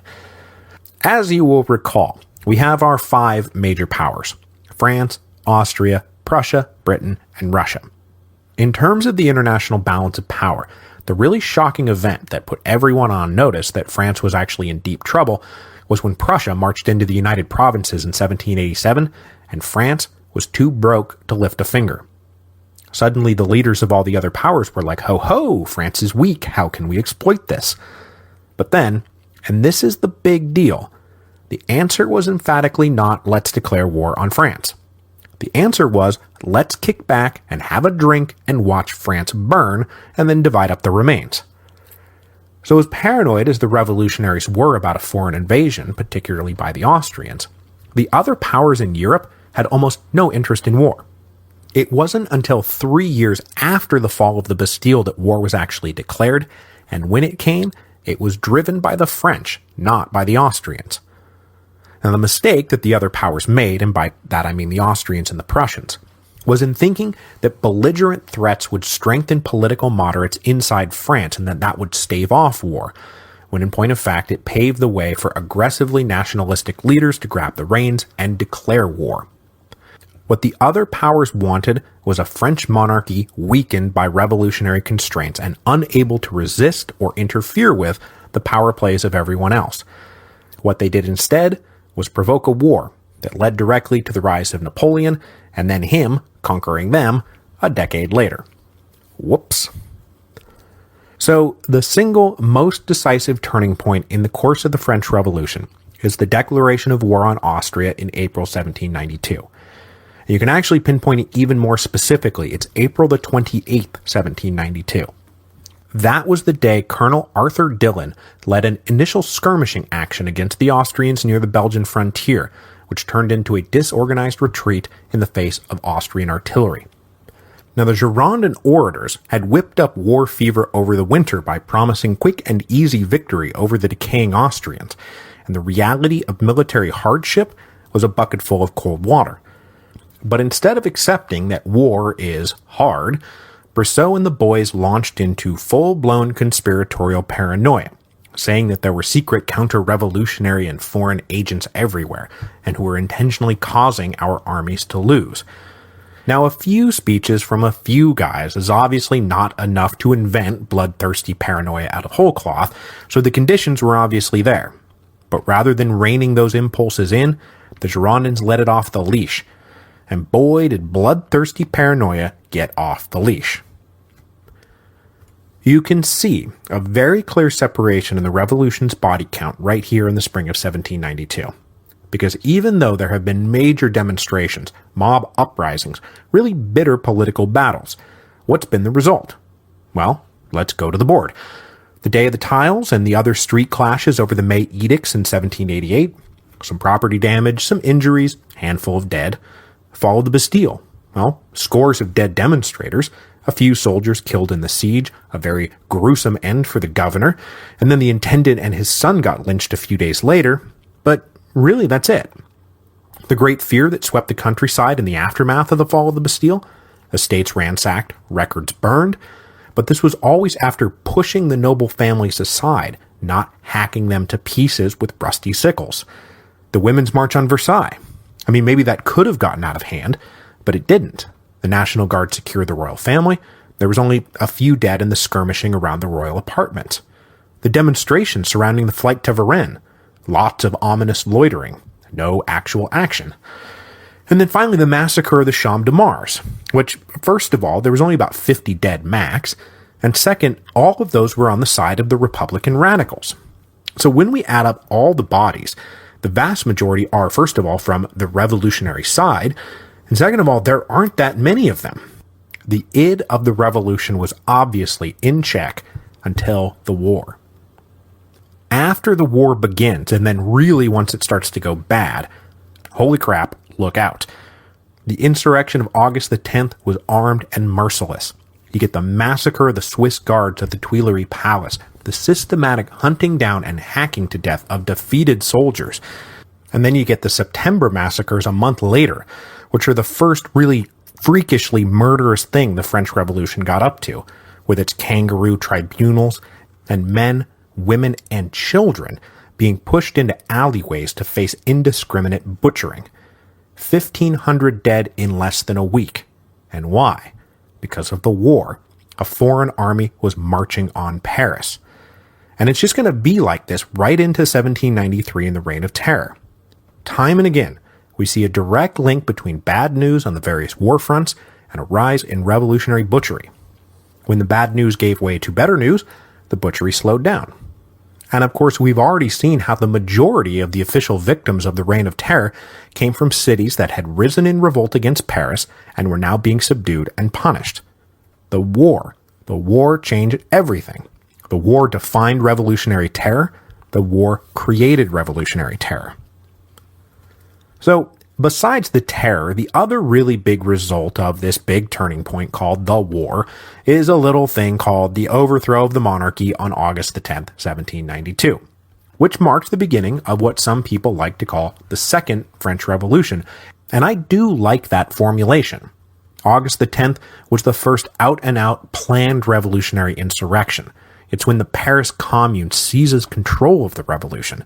As you will recall, we have our 5 major powers: France, Austria, Prussia, Britain, and Russia. In terms of the international balance of power, the really shocking event that put everyone on notice that France was actually in deep trouble was when Prussia marched into the United Provinces in 1787, and France was too broke to lift a finger. Suddenly, the leaders of all the other powers were like, ho ho, France is weak, how can we exploit this? But then, and this is the big deal, the answer was emphatically not let's declare war on France. The answer was, let's kick back and have a drink and watch France burn, and then divide up the remains. So as paranoid as the revolutionaries were about a foreign invasion, particularly by the Austrians, the other powers in Europe had almost no interest in war. It wasn't until 3 years after the fall of the Bastille that war was actually declared, and when it came, it was driven by the French, not by the Austrians. Now, the mistake that the other powers made, and by that I mean the Austrians and the Prussians, was in thinking that belligerent threats would strengthen political moderates inside France and that that would stave off war, when in point of fact it paved the way for aggressively nationalistic leaders to grab the reins and declare war. What the other powers wanted was a French monarchy weakened by revolutionary constraints and unable to resist or interfere with the power plays of everyone else. What they did instead was provoke a war that led directly to the rise of Napoleon, and then him conquering them a decade later. Whoops. So, the single most decisive turning point in the course of the French Revolution is the declaration of war on Austria in April 1792. You can actually pinpoint it even more specifically. It's April the 28th, 1792. That was the day Colonel Arthur Dillon led an initial skirmishing action against the Austrians near the Belgian frontier, which turned into a disorganized retreat in the face of Austrian artillery. Now, the Girondan orators had whipped up war fever over the winter by promising quick and easy victory over the decaying Austrians, and the reality of military hardship was a bucket full of cold water. But instead of accepting that war is hard, Brissot and the boys launched into full-blown conspiratorial paranoia, saying that there were secret counter-revolutionary and foreign agents everywhere, and who were intentionally causing our armies to lose. Now, a few speeches from a few guys is obviously not enough to invent bloodthirsty paranoia out of whole cloth, so the conditions were obviously there. But rather than reining those impulses in, the Girondins let it off the leash. And boy, did bloodthirsty paranoia get off the leash. You can see a very clear separation in the revolution's body count right here in the spring of 1792. Because even though there have been major demonstrations, mob uprisings, really bitter political battles, what's been the result? Well, let's go to the board. The Day of the Tiles and the other street clashes over the May Edicts in 1788, some property damage, some injuries, handful of dead. Followed the Bastille. Well, scores of dead demonstrators, a few soldiers killed in the siege, a very gruesome end for the governor, and then the intendant and his son got lynched a few days later, but really that's it. The great fear that swept the countryside in the aftermath of the fall of the Bastille, estates ransacked, records burned, but this was always after pushing the noble families aside, not hacking them to pieces with rusty sickles. The Women's March on Versailles. I mean, maybe that could have gotten out of hand, but it didn't. The National Guard secured the royal family. There was only a few dead in the skirmishing around the royal apartments. The demonstrations surrounding the flight to Varennes. Lots of ominous loitering. No actual action. And then finally the massacre of the Champ de Mars, which, first of all, there was only about 50 dead max, and second, all of those were on the side of the Republican radicals. So when we add up all the bodies, the vast majority are, first of all, from the revolutionary side, and second of all, there aren't that many of them. The id of the revolution was obviously in check until the war. After the war begins, and then really once it starts to go bad, holy crap, look out. The insurrection of August the 10th was armed and merciless. You get the massacre of the Swiss guards at the Tuileries Palace, the systematic hunting down and hacking to death of defeated soldiers. And then you get the September massacres a month later, which are the first really freakishly murderous thing the French Revolution got up to, with its kangaroo tribunals and men, women, and children being pushed into alleyways to face indiscriminate butchering. 1,500 dead in less than a week. And why? Because of the war. A foreign army was marching on Paris. And it's just going to be like this right into 1793 in the Reign of Terror. Time and again, we see a direct link between bad news on the various war fronts and a rise in revolutionary butchery. When the bad news gave way to better news, the butchery slowed down. And of course, we've already seen how the majority of the official victims of the Reign of Terror came from cities that had risen in revolt against Paris and were now being subdued and punished. The war changed everything. The war defined revolutionary terror. The war created revolutionary terror. So, besides the terror, the other really big result of this big turning point called the war is a little thing called the overthrow of the monarchy on August the 10th, 1792, which marked the beginning of what some people like to call the Second French Revolution, and I do like that formulation. August the 10th was the first out-and-out planned revolutionary insurrection. It's when the Paris Commune seizes control of the revolution.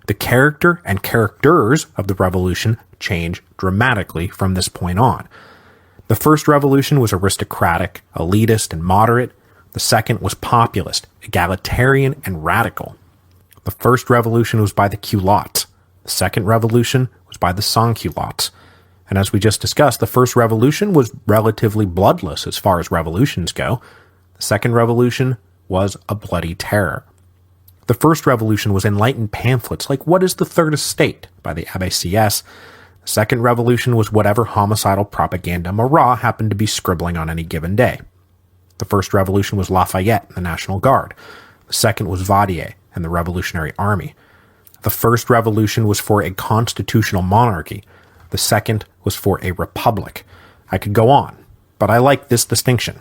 The character and characters of the revolution change dramatically from this point on. The first revolution was aristocratic, elitist, and moderate. The second was populist, egalitarian, and radical. The first revolution was by the culottes. The second revolution was by the sans-culottes. And as we just discussed, the first revolution was relatively bloodless as far as revolutions go. The second revolution was a bloody terror. The first revolution was enlightened pamphlets like What is the Third Estate by the Abbé Sieyès. The second revolution was whatever homicidal propaganda Marat happened to be scribbling on any given day. The first revolution was Lafayette and the National Guard. The second was Vadier and the Revolutionary Army. The first revolution was for a constitutional monarchy. The second was for a republic. I could go on, but I like this distinction.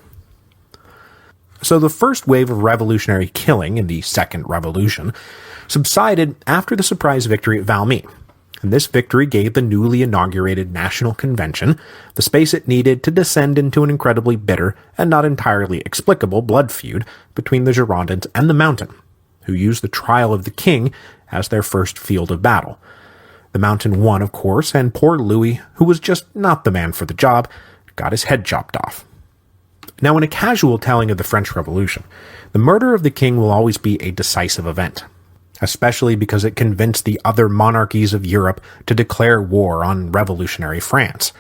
So the first wave of revolutionary killing in the Second Revolution subsided after the surprise victory at Valmy, and this victory gave the newly inaugurated National Convention the space it needed to descend into an incredibly bitter and not entirely explicable blood feud between the Girondins and the Mountain, who used the trial of the king as their first field of battle. The Mountain won, of course, and poor Louis, who was just not the man for the job, got his head chopped off. Now, in a casual telling of the French Revolution, the murder of the king will always be a decisive event, especially because it convinced the other monarchies of Europe to declare war on revolutionary France.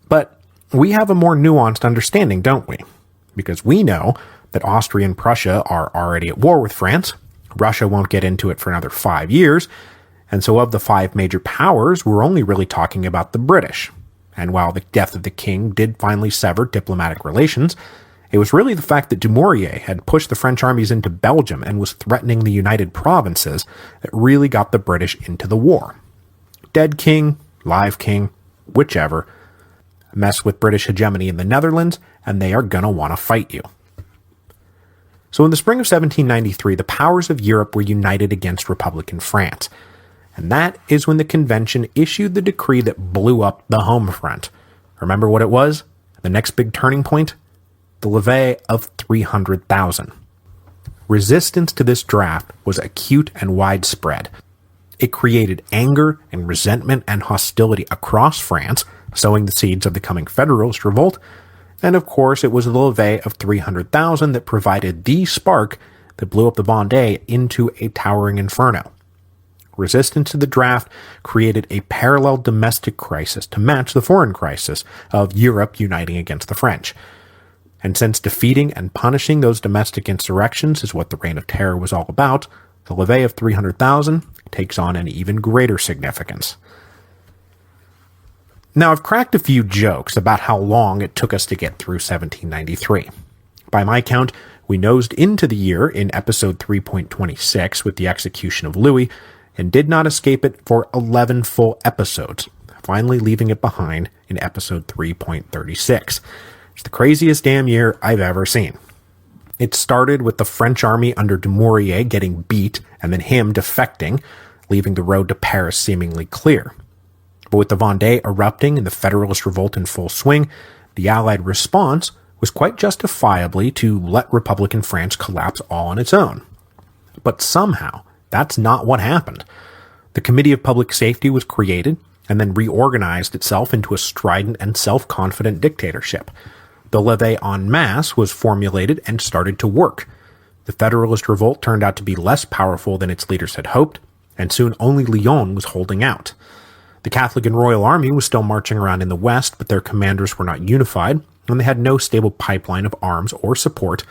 But we have a more nuanced understanding, don't we? Because we know that Austria and Prussia are already at war with France, Russia won't get into it for another 5 years, and so of the 5 major powers, we're only really talking about the British. And while the death of the king did finally sever diplomatic relations, it was really the fact that Dumouriez had pushed the French armies into Belgium and was threatening the United Provinces that really got the British into the war. Dead king, live king, whichever. Mess with British hegemony in the Netherlands, and they are gonna want to fight you. So in the spring of 1793, the powers of Europe were united against Republican France. And that is when the convention issued the decree that blew up the home front. Remember what it was? The next big turning point? The levée of 300,000. Resistance to this draft was acute and widespread. It created anger and resentment and hostility across France, sowing the seeds of the coming Federalist revolt. And of course, it was the levée of 300,000 that provided the spark that blew up the Vendée into a towering inferno. Resistance to the draft created a parallel domestic crisis to match the foreign crisis of Europe uniting against the French. And since defeating and punishing those domestic insurrections is what the Reign of Terror was all about, the levée of 300,000 takes on an even greater significance. Now, I've cracked a few jokes about how long it took us to get through 1793. By my count, we nosed into the year in episode 3.26 with the execution of Louis, and did not escape it for 11 full episodes, finally leaving it behind in episode 3.36. It's the craziest damn year I've ever seen. It started with the French army under Dumouriez getting beat, and then him defecting, leaving the road to Paris seemingly clear. But with the Vendée erupting and the Federalist revolt in full swing, the Allied response was quite justifiably to let Republican France collapse all on its own. But somehow, that's not what happened. The Committee of Public Safety was created and then reorganized itself into a strident and self-confident dictatorship. The levée en masse was formulated and started to work. The Federalist revolt turned out to be less powerful than its leaders had hoped, and soon only Lyon was holding out. The Catholic and Royal Army was still marching around in the West, but their commanders were not unified, and they had no stable pipeline of arms or support,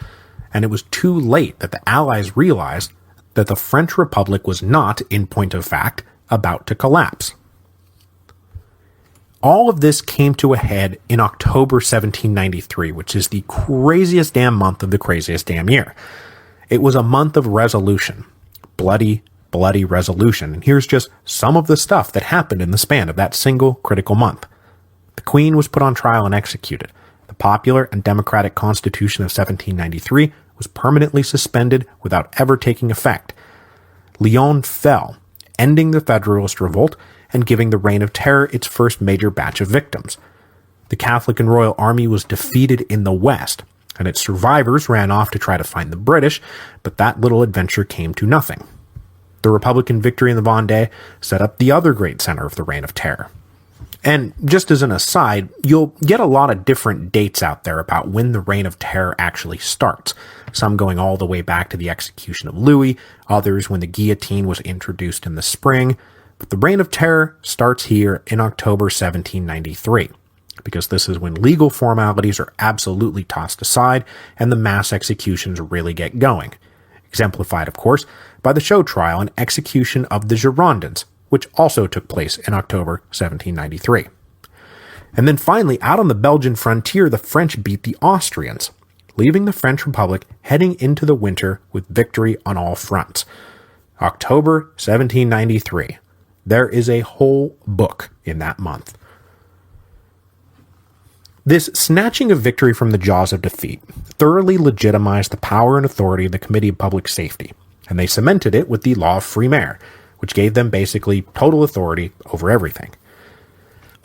and it was too late that the Allies realized that the French Republic was not, in point of fact, about to collapse. All of this came to a head in October 1793, which is the craziest damn month of the craziest damn year. It was a month of resolution. Bloody resolution. And here's just some of the stuff that happened in the span of that single critical month. The Queen was put on trial and executed. The popular and democratic Constitution of 1793 was permanently suspended without ever taking effect. Lyon fell, ending the Federalist revolt and giving the Reign of Terror its first major batch of victims. The Catholic and Royal Army was defeated in the West, and its survivors ran off to try to find the British, but that little adventure came to nothing. The Republican victory in the Vendée set up the other great center of the Reign of Terror. And just as an aside, you'll get a lot of different dates out there about when the Reign of Terror actually starts. Some going all the way back to the execution of Louis, others when the guillotine was introduced in the spring. But the Reign of Terror starts here in October 1793, because this is when legal formalities are absolutely tossed aside and the mass executions really get going. Exemplified, of course, by the show trial and execution of the Girondins, which also took place in October 1793. And then finally, out on the Belgian frontier, the French beat the Austrians, leaving the French Republic heading into the winter with victory on all fronts. October 1793. There is a whole book in that month. This snatching of victory from the jaws of defeat thoroughly legitimized the power and authority of the Committee of Public Safety, and they cemented it with the Law of Free Maire, which gave them basically total authority over everything.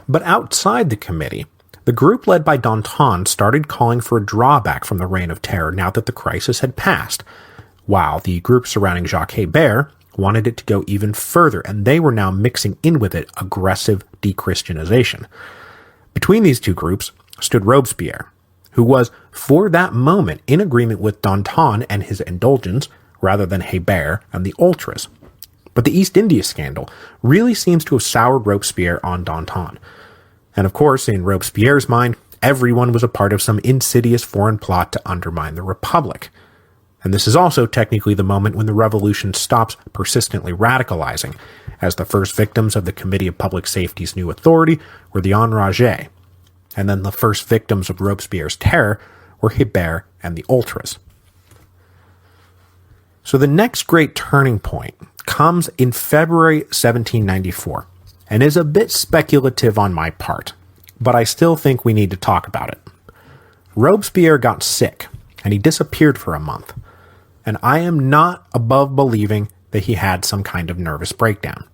But outside the committee, the group led by Danton started calling for a drawback from the Reign of Terror now that the crisis had passed, while the group surrounding Jacques Hébert wanted it to go even further, and they were now mixing in with it aggressive de-Christianization. Between these two groups stood Robespierre, who was, for that moment, in agreement with Danton and his indulgence, rather than Hébert and the Ultras. But the East India scandal really seems to have soured Robespierre on Danton. And of course, in Robespierre's mind, everyone was a part of some insidious foreign plot to undermine the Republic. And this is also technically the moment when the revolution stops persistently radicalizing, as the first victims of the Committee of Public Safety's new authority were the enragés, and then the first victims of Robespierre's terror were Hébert and the Ultras. So the next great turning point comes in February 1794, and is a bit speculative on my part, but I still think we need to talk about it. Robespierre got sick, and he disappeared for a month, and I am not above believing that he had some kind of nervous breakdown.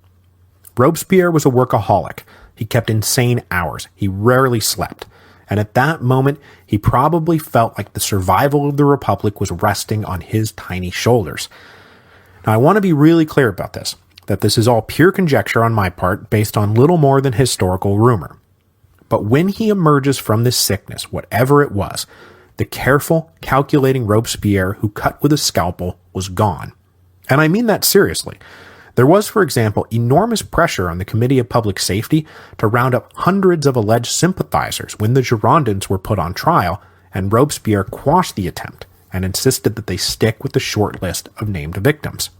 Robespierre was a workaholic. He kept insane hours. He rarely slept. And at that moment, he probably felt like the survival of the Republic was resting on his tiny shoulders. Now, I want to be really clear about this, that this is all pure conjecture on my part based on little more than historical rumor. But when he emerges from this sickness, whatever it was, the careful, calculating Robespierre who cut with a scalpel was gone. And I mean that seriously. There was, for example, enormous pressure on the Committee of Public Safety to round up hundreds of alleged sympathizers when the Girondins were put on trial, and Robespierre quashed the attempt and insisted that they stick with the short list of named victims.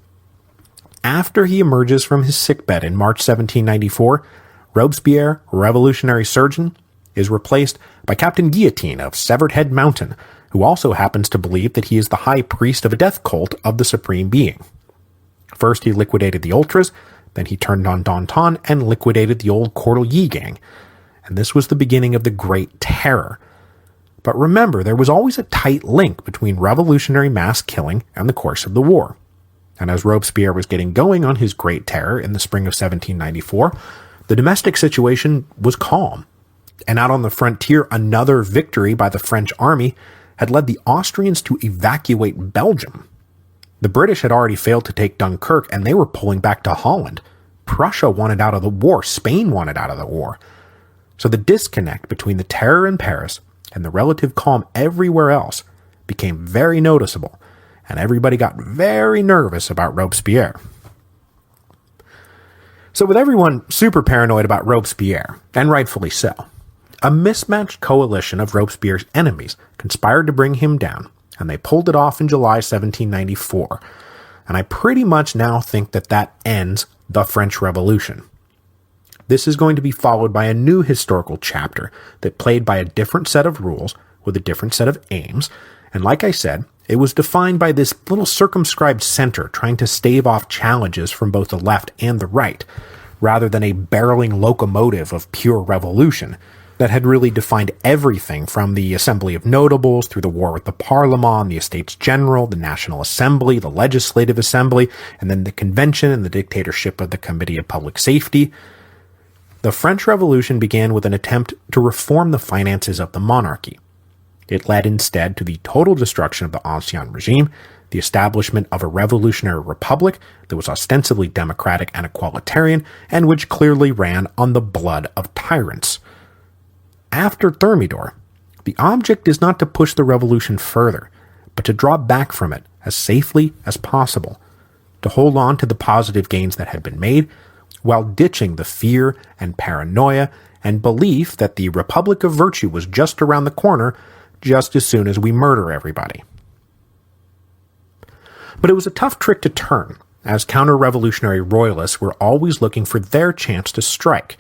After he emerges from his sickbed in March 1794, Robespierre, revolutionary surgeon, is replaced by Captain Guillotine of Severed Head Mountain, who also happens to believe that he is the high priest of a death cult of the Supreme Being. First he liquidated the Ultras, then he turned on Danton and liquidated the old Cordelier gang. And this was the beginning of the Great Terror. But remember, there was always a tight link between revolutionary mass killing and the course of the war. And as Robespierre was getting going on his Great Terror in the spring of 1794, the domestic situation was calm. And out on the frontier, another victory by the French army had led the Austrians to evacuate Belgium. The British had already failed to take Dunkirk, and they were pulling back to Holland. Prussia wanted out of the war. Spain wanted out of the war. So the disconnect between the terror in Paris and the relative calm everywhere else became very noticeable, and everybody got very nervous about Robespierre. So with everyone super paranoid about Robespierre, and rightfully so, a mismatched coalition of Robespierre's enemies conspired to bring him down, and they pulled it off in July 1794. And I pretty much now think that that ends the French Revolution. This is going to be followed by a new historical chapter that played by a different set of rules with a different set of aims, and like I said, it was defined by this little circumscribed center trying to stave off challenges from both the left and the right, rather than a barreling locomotive of pure revolution that had really defined everything from the Assembly of Notables through the war with the Parlement, the Estates General, the National Assembly, the Legislative Assembly, and then the Convention and the dictatorship of the Committee of Public Safety. The French Revolution began with an attempt to reform the finances of the monarchy. It led instead to the total destruction of the Ancien regime, the establishment of a revolutionary republic that was ostensibly democratic and equalitarian, and which clearly ran on the blood of tyrants. After Thermidor, the object is not to push the revolution further, but to draw back from it as safely as possible, to hold on to the positive gains that had been made, while ditching the fear and paranoia and belief that the Republic of Virtue was just around the corner just as soon as we murder everybody. But it was a tough trick to turn, as counter-revolutionary royalists were always looking for their chance to strike.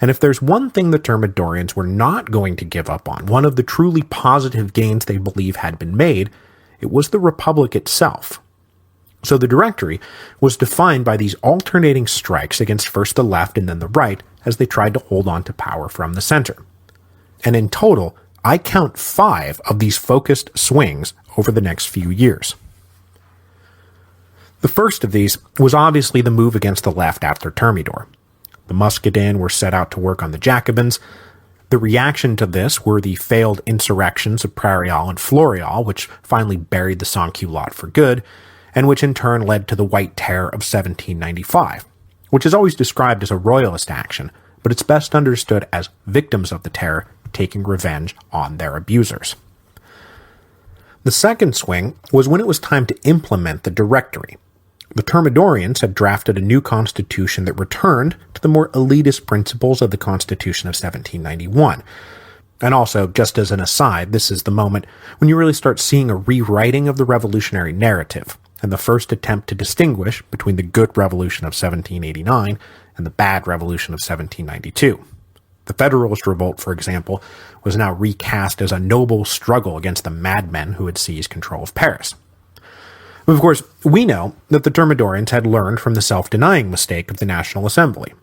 And if there's one thing the Thermidorians were not going to give up on, one of the truly positive gains they believe had been made, it was the Republic itself. So the Directory was defined by these alternating strikes against first the left and then the right as they tried to hold on to power from the center. And in total, I count 5 of these focused swings over the next few years. The first of these was obviously the move against the left after Thermidor. The Muscadins were set out to work on the Jacobins. The reaction to this were the failed insurrections of Prairial and Floreal, which finally buried the Sans-Culottes for good, and which in turn led to the White Terror of 1795, which is always described as a royalist action, but it's best understood as victims of the terror taking revenge on their abusers. The second swing was when it was time to implement the Directory. The Thermidorians had drafted a new constitution that returned to the more elitist principles of the Constitution of 1791. And also, just as an aside, this is the moment when you really start seeing a rewriting of the revolutionary narrative, and the first attempt to distinguish between the good revolution of 1789 and the bad revolution of 1792. The Federalist Revolt, for example, was now recast as a noble struggle against the madmen who had seized control of Paris. But of course, we know that the Thermidorians had learned from the self-denying mistake of the National Assembly,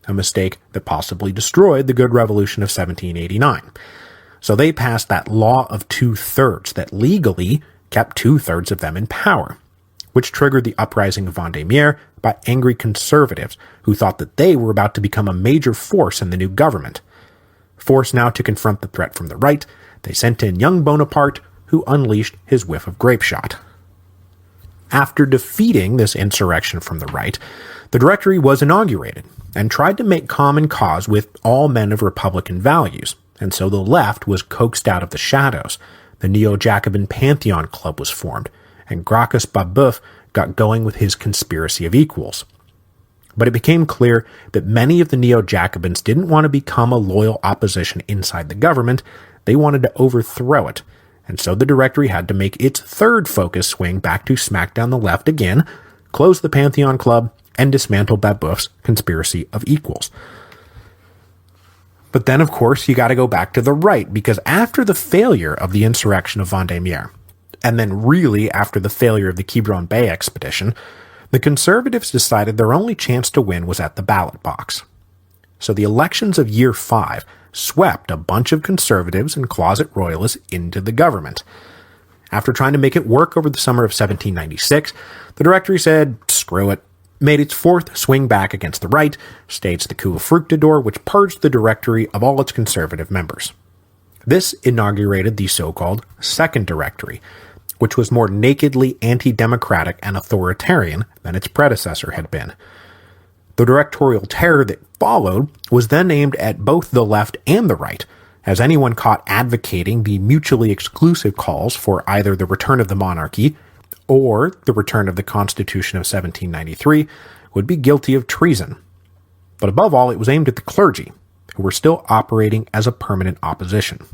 a mistake that possibly destroyed the good revolution of 1789. So they passed that law of 2/3 that legally kept 2/3 of them in power, which triggered the uprising of Vendémiaire by angry conservatives who thought that they were about to become a major force in the new government. Forced now to confront the threat from the right, they sent in young Bonaparte, who unleashed his whiff of grapeshot. After defeating this insurrection from the right, the Directory was inaugurated and tried to make common cause with all men of Republican values, and so the left was coaxed out of the shadows. The Neo-Jacobin Pantheon Club was formed, and Gracchus Babeuf got going with his conspiracy of equals. But it became clear that many of the Neo-Jacobins didn't want to become a loyal opposition inside the government, they wanted to overthrow it, and so the Directory had to make its third focus swing back to smack down the left again, close the Pantheon Club, and dismantle Babeuf's conspiracy of equals. But then, of course, you got to go back to the right, because after the failure of the insurrection of Vendémiaire, and then really after the failure of the Quiberon Bay expedition, the Conservatives decided their only chance to win was at the ballot box. So the elections of Year 5 swept a bunch of Conservatives and closet Royalists into the government. After trying to make it work over the summer of 1796, the Directory said, screw it, made its fourth swing back against the right, staged the coup of Fructidor, which purged the Directory of all its Conservative members. This inaugurated the so-called Second Directory, which was more nakedly anti-democratic and authoritarian than its predecessor had been. The directorial terror that followed was then aimed at both the left and the right, as anyone caught advocating the mutually exclusive calls for either the return of the monarchy or the return of the Constitution of 1793 would be guilty of treason. But above all, it was aimed at the clergy, who were still operating as a permanent opposition.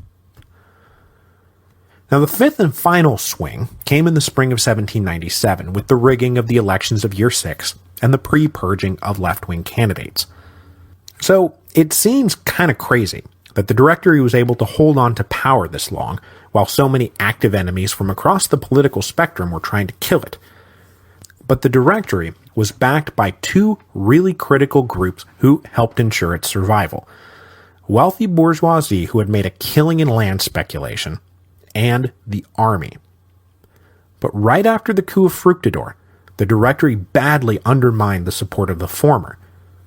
Now, the fifth and final swing came in the spring of 1797 with the rigging of the elections of Year 6 and the pre-purging of left-wing candidates. So, it seems kind of crazy that the Directory was able to hold on to power this long, while so many active enemies from across the political spectrum were trying to kill it. But the Directory was backed by two really critical groups who helped ensure its survival. Wealthy bourgeoisie who had made a killing in land speculation, and the army. But right after the coup of Fructidor, the Directory badly undermined the support of the former,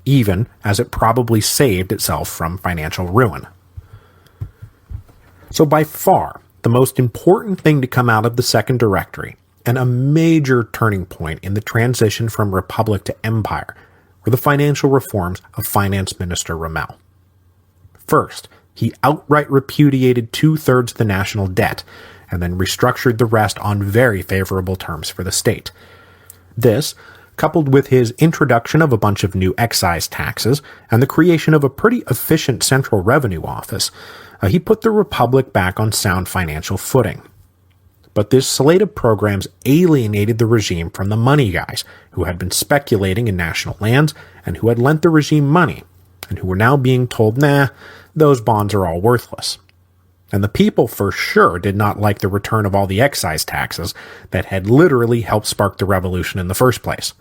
even as it probably saved itself from financial ruin. So by far, the most important thing to come out of the Second Directory, and a major turning point in the transition from republic to empire, were the financial reforms of Finance Minister Ramel. First, he outright repudiated 2/3 the national debt, and then restructured the rest on very favorable terms for the state. This, coupled with his introduction of a bunch of new excise taxes and the creation of a pretty efficient central revenue office, he put the republic back on sound financial footing. But this slate of programs alienated the regime from the money guys who had been speculating in national lands and who had lent the regime money, and who were now being told, nah, those bonds are all worthless. And the people for sure did not like the return of all the excise taxes that had literally helped spark the revolution in the first place.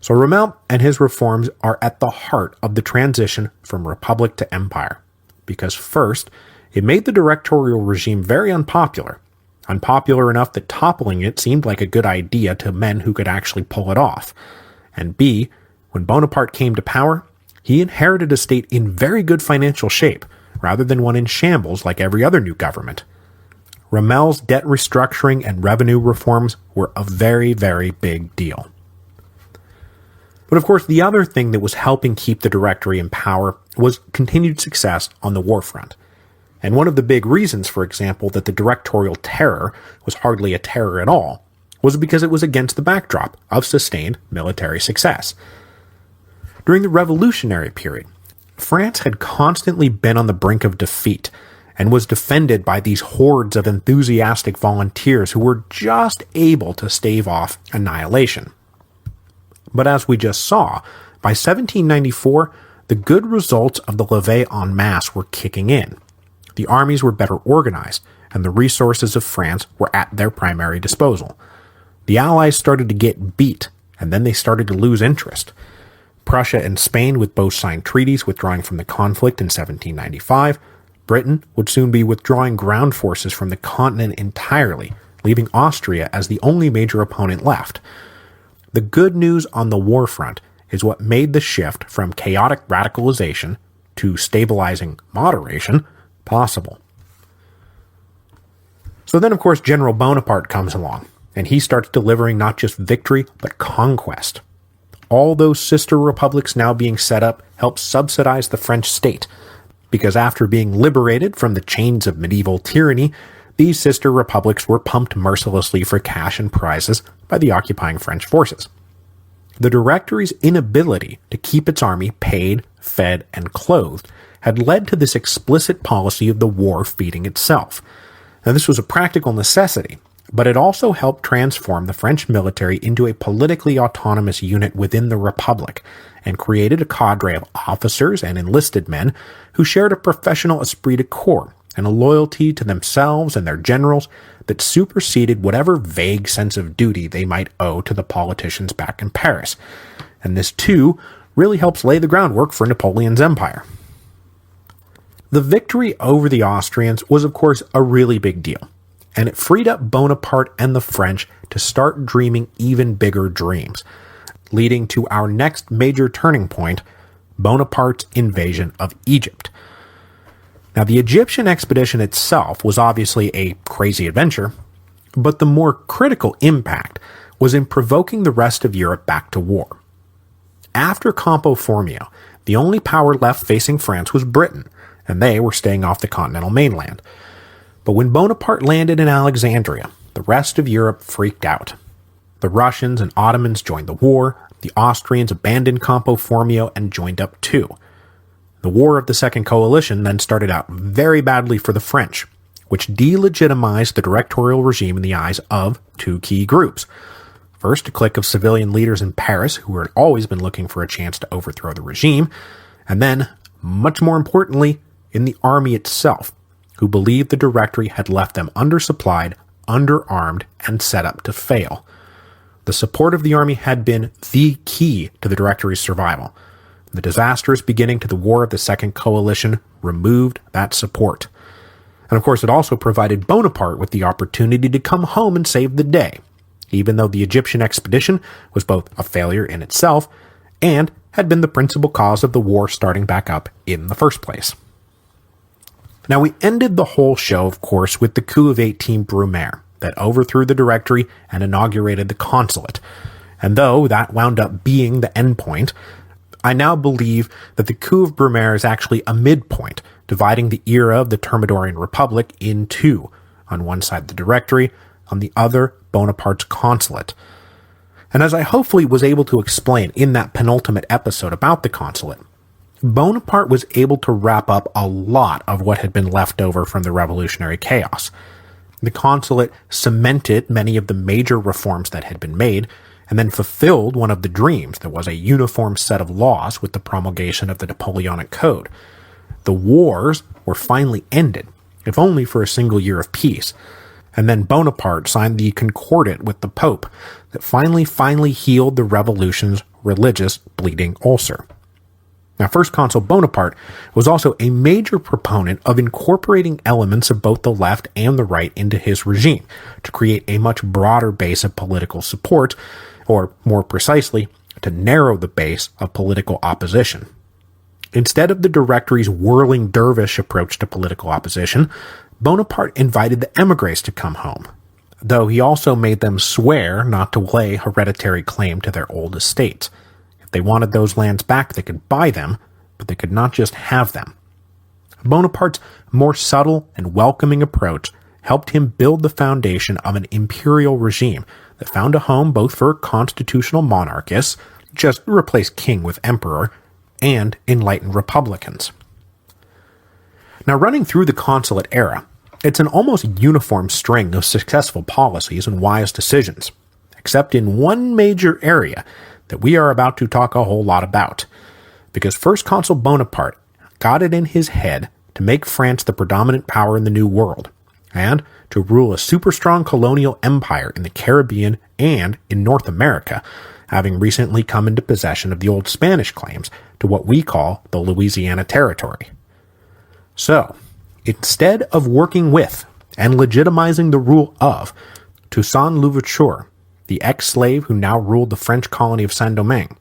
So Ramel and his reforms are at the heart of the transition from republic to empire. Because first, it made the directorial regime very unpopular enough that toppling it seemed like a good idea to men who could actually pull it off. And B, when Bonaparte came to power, he inherited a state in very good financial shape, rather than one in shambles like every other new government. Ramel's debt restructuring and revenue reforms were a very, very big deal. But of course, the other thing that was helping keep the Directory in power was continued success on the war front. And one of the big reasons, for example, that the directorial terror was hardly a terror at all, was because it was against the backdrop of sustained military success. During the Revolutionary period, France had constantly been on the brink of defeat, and was defended by these hordes of enthusiastic volunteers who were just able to stave off annihilation. But as we just saw, by 1794, the good results of the levée en masse were kicking in. The armies were better organized, and the resources of France were at their primary disposal. The Allies started to get beat, and then they started to lose interest. Prussia and Spain would both sign treaties withdrawing from the conflict in 1795. Britain would soon be withdrawing ground forces from the continent entirely, leaving Austria as the only major opponent left. The good news on the war front is what made the shift from chaotic radicalization to stabilizing moderation possible. So then, of course, General Bonaparte comes along, and he starts delivering not just victory, but conquest. All those sister republics now being set up help subsidize the French state, because after being liberated from the chains of medieval tyranny, these sister republics were pumped mercilessly for cash and prizes by the occupying French forces. The Directory's inability to keep its army paid, fed, and clothed had led to this explicit policy of the war feeding itself. Now, this was a practical necessity, but it also helped transform the French military into a politically autonomous unit within the Republic, and created a cadre of officers and enlisted men who shared a professional esprit de corps and a loyalty to themselves and their generals that superseded whatever vague sense of duty they might owe to the politicians back in Paris. And this, too, really helps lay the groundwork for Napoleon's empire. The victory over the Austrians was, of course, a really big deal, and it freed up Bonaparte and the French to start dreaming even bigger dreams, leading to our next major turning point, Bonaparte's invasion of Egypt. Now, the Egyptian expedition itself was obviously a crazy adventure, but the more critical impact was in provoking the rest of Europe back to war. After Campo Formio, the only power left facing France was Britain, and they were staying off the continental mainland. But when Bonaparte landed in Alexandria, the rest of Europe freaked out. The Russians and Ottomans joined the war, the Austrians abandoned Campo Formio and joined up too. The War of the Second Coalition then started out very badly for the French, which delegitimized the directorial regime in the eyes of two key groups. First, a clique of civilian leaders in Paris who had always been looking for a chance to overthrow the regime, and then, much more importantly, in the army itself, who believed the Directory had left them undersupplied, underarmed, and set up to fail. The support of the army had been the key to the Directory's survival. The disastrous beginning to the War of the Second Coalition removed that support. And of course, it also provided Bonaparte with the opportunity to come home and save the day, even though the Egyptian expedition was both a failure in itself and had been the principal cause of the war starting back up in the first place. Now, we ended the whole show, of course, with the coup of 18 Brumaire that overthrew the Directory and inaugurated the consulate. And though that wound up being the endpoint, I now believe that the coup of Brumaire is actually a midpoint, dividing the era of the Thermidorian Republic in two. On one side, the Directory, on the other, Bonaparte's consulate. And as I hopefully was able to explain in that penultimate episode about the consulate, Bonaparte was able to wrap up a lot of what had been left over from the revolutionary chaos. The consulate cemented many of the major reforms that had been made, and then fulfilled one of the dreams that was a uniform set of laws with the promulgation of the Napoleonic Code. The wars were finally ended, if only for a single year of peace, and then Bonaparte signed the Concordat with the Pope that finally healed the revolution's religious bleeding ulcer. Now, First Consul Bonaparte was also a major proponent of incorporating elements of both the left and the right into his regime to create a much broader base of political support, or more precisely, to narrow the base of political opposition. Instead of the Directory's whirling dervish approach to political opposition, Bonaparte invited the émigrés to come home, though he also made them swear not to lay hereditary claim to their old estates. If they wanted those lands back, they could buy them, but they could not just have them. Bonaparte's more subtle and welcoming approach helped him build the foundation of an imperial regime that found a home both for constitutional monarchists, just replace king with emperor, and enlightened republicans. Now, running through the consulate era, it's an almost uniform string of successful policies and wise decisions, except in one major area that we are about to talk a whole lot about, because First Consul Bonaparte got it in his head to make France the predominant power in the New World, and to rule a super-strong colonial empire in the Caribbean and in North America, having recently come into possession of the old Spanish claims to what we call the Louisiana Territory. So, instead of working with and legitimizing the rule of Toussaint Louverture, the ex-slave who now ruled the French colony of Saint-Domingue,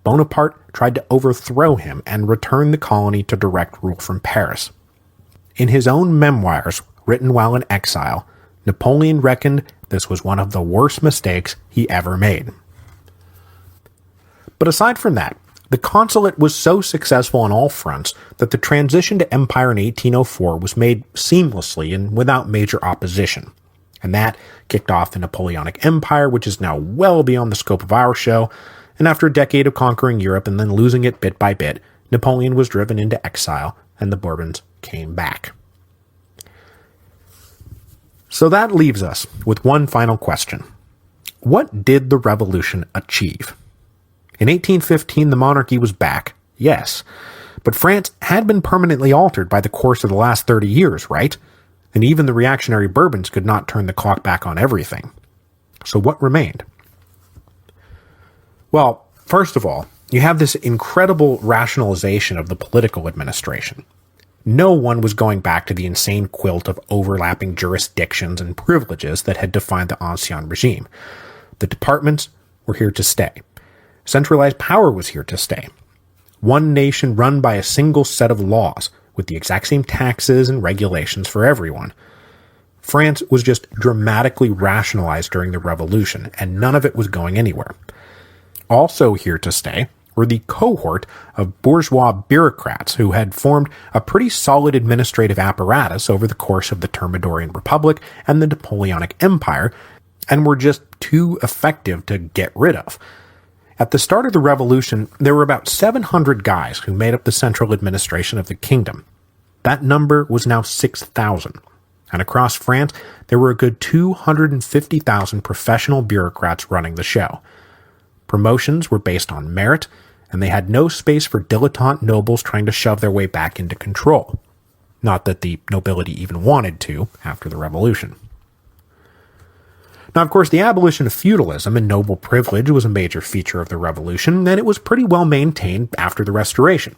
Bonaparte tried to overthrow him and return the colony to direct rule from Paris. In his own memoirs, written while in exile, Napoleon reckoned this was one of the worst mistakes he ever made. But aside from that, the consulate was so successful on all fronts that the transition to empire in 1804 was made seamlessly and without major opposition. And that kicked off the Napoleonic Empire, which is now well beyond the scope of our show, and after a decade of conquering Europe and then losing it bit by bit, Napoleon was driven into exile, and the Bourbons came back. So that leaves us with one final question. What did the revolution achieve? In 1815, the monarchy was back, yes, but France had been permanently altered by the course of the last 30 years, right? And even the reactionary Bourbons could not turn the clock back on everything. So what remained? Well, first of all, you have this incredible rationalization of the political administration. No one was going back to the insane quilt of overlapping jurisdictions and privileges that had defined the Ancien regime. The departments were here to stay. Centralized power was here to stay. One nation run by a single set of laws, with the exact same taxes and regulations for everyone. France was just dramatically rationalized during the Revolution, and none of it was going anywhere. Also here to stay were the cohort of bourgeois bureaucrats who had formed a pretty solid administrative apparatus over the course of the Thermidorian Republic and the Napoleonic Empire, and were just too effective to get rid of. At the start of the Revolution, there were about 700 guys who made up the central administration of the kingdom. That number was now 6,000. And across France, there were a good 250,000 professional bureaucrats running the show. Promotions were based on merit, and they had no space for dilettante nobles trying to shove their way back into control. Not that the nobility even wanted to after the Revolution. Now, of course, the abolition of feudalism and noble privilege was a major feature of the Revolution, and it was pretty well maintained after the Restoration.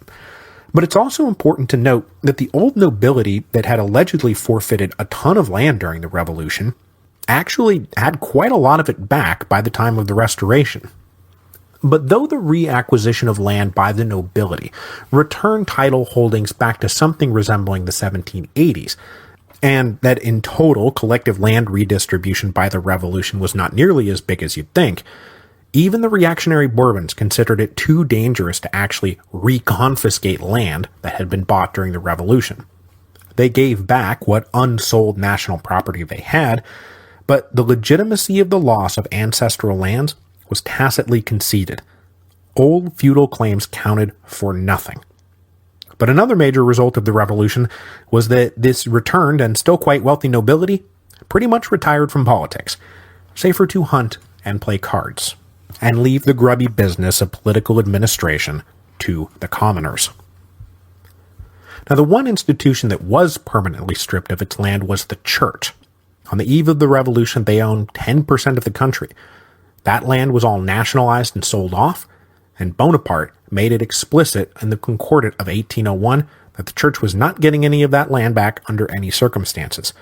But it's also important to note that the old nobility that had allegedly forfeited a ton of land during the Revolution actually had quite a lot of it back by the time of the Restoration. But though the reacquisition of land by the nobility returned title holdings back to something resembling the 1780s, and that in total collective land redistribution by the Revolution was not nearly as big as you'd think, even the reactionary Bourbons considered it too dangerous to actually reconfiscate land that had been bought during the Revolution. They gave back what unsold national property they had, but the legitimacy of the loss of ancestral lands was tacitly conceded. Old feudal claims counted for nothing. But another major result of the Revolution was that this returned and still quite wealthy nobility pretty much retired from politics, safer to hunt and play cards, and leave the grubby business of political administration to the commoners. Now, the one institution that was permanently stripped of its land was the church. On the eve of the Revolution, they owned 10% of the country. That land was all nationalized and sold off, and Bonaparte made it explicit in the Concordat of 1801 that the church was not getting any of that land back under any circumstances.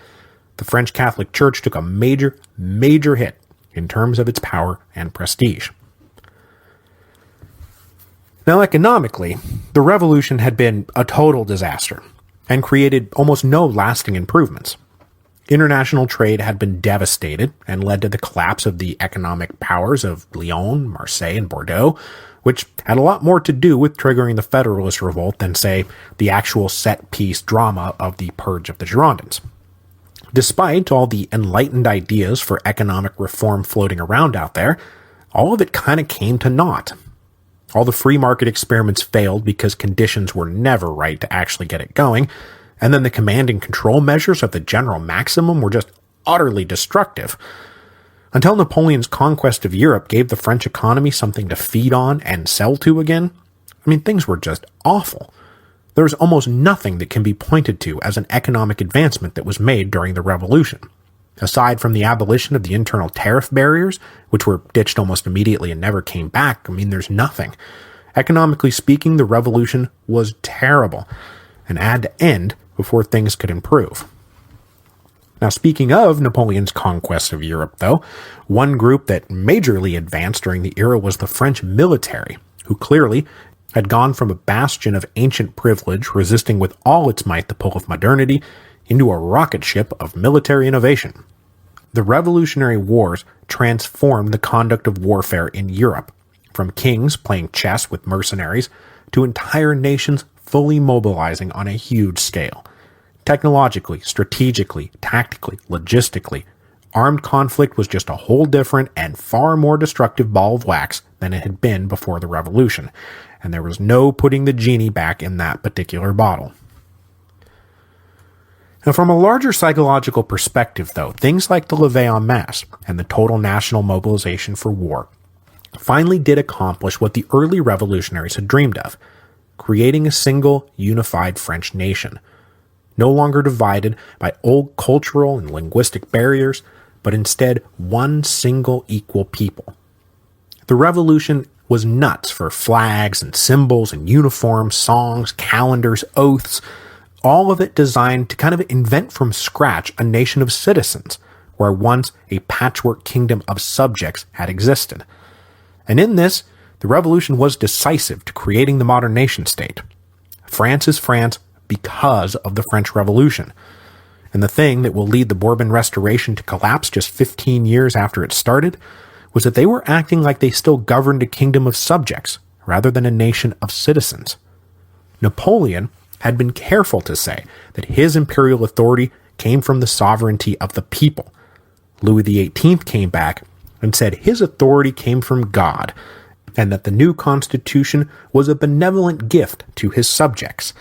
The French Catholic Church took a major, major hit in terms of its power and prestige. Now, economically, the Revolution had been a total disaster and created almost no lasting improvements. International trade had been devastated and led to the collapse of the economic powers of Lyon, Marseille, and Bordeaux, which had a lot more to do with triggering the Federalist Revolt than, say, the actual set-piece drama of the Purge of the Girondins. Despite all the enlightened ideas for economic reform floating around out there, all of it kind of came to naught. All the free market experiments failed because conditions were never right to actually get it going, and then the command and control measures of the general maximum were just utterly destructive. Until Napoleon's conquest of Europe gave the French economy something to feed on and sell to again, things were just awful. There was almost nothing that can be pointed to as an economic advancement that was made during the Revolution. Aside from the abolition of the internal tariff barriers, which were ditched almost immediately and never came back, there's nothing. Economically speaking, the Revolution was terrible and had to end before things could improve. Now, speaking of Napoleon's conquest of Europe, though, one group that majorly advanced during the era was the French military, who clearly had gone from a bastion of ancient privilege resisting with all its might the pull of modernity into a rocket ship of military innovation. The Revolutionary Wars transformed the conduct of warfare in Europe, from kings playing chess with mercenaries to entire nations fully mobilizing on a huge scale. Technologically, strategically, tactically, logistically, armed conflict was just a whole different and far more destructive ball of wax than it had been before the Revolution, and there was no putting the genie back in that particular bottle. Now, from a larger psychological perspective, though, things like the Levée en masse and the total national mobilization for war finally did accomplish what the early revolutionaries had dreamed of, creating a single, unified French nation, no longer divided by old cultural and linguistic barriers, but instead one single equal people. The revolution was nuts for flags and symbols and uniforms, songs, calendars, oaths, all of it designed to kind of invent from scratch a nation of citizens, where once a patchwork kingdom of subjects had existed. And in this, the revolution was decisive to creating the modern nation state. France is France because of the French Revolution. And the thing that will lead the Bourbon Restoration to collapse just 15 years after it started was that they were acting like they still governed a kingdom of subjects rather than a nation of citizens. Napoleon had been careful to say that his imperial authority came from the sovereignty of the people. Louis XVIII came back and said his authority came from God, and that the new constitution was a benevolent gift to his subjects.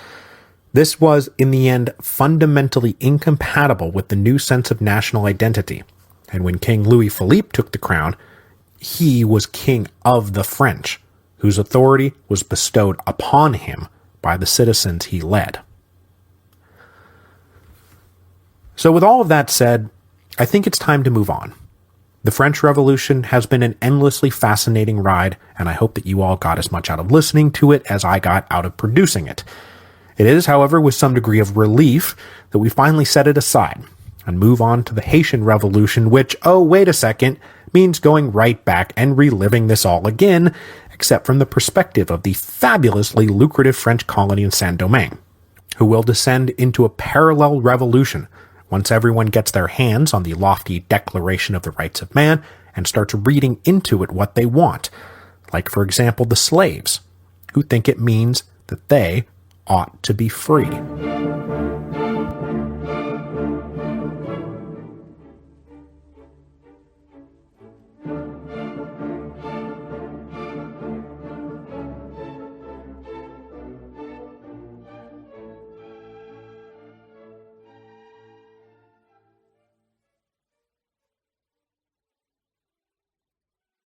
This was, in the end, fundamentally incompatible with the new sense of national identity, and when King Louis Philippe took the crown, he was king of the French, whose authority was bestowed upon him by the citizens he led. So with all of that said, I think it's time to move on. The French Revolution has been an endlessly fascinating ride, and I hope that you all got as much out of listening to it as I got out of producing it. It is, however, with some degree of relief that we finally set it aside and move on to the Haitian Revolution, which, oh, wait a second, means going right back and reliving this all again, except from the perspective of the fabulously lucrative French colony in Saint-Domingue, who will descend into a parallel revolution once everyone gets their hands on the lofty Declaration of the Rights of Man and starts reading into it what they want, like, for example, the slaves, who think it means that they ought to be free.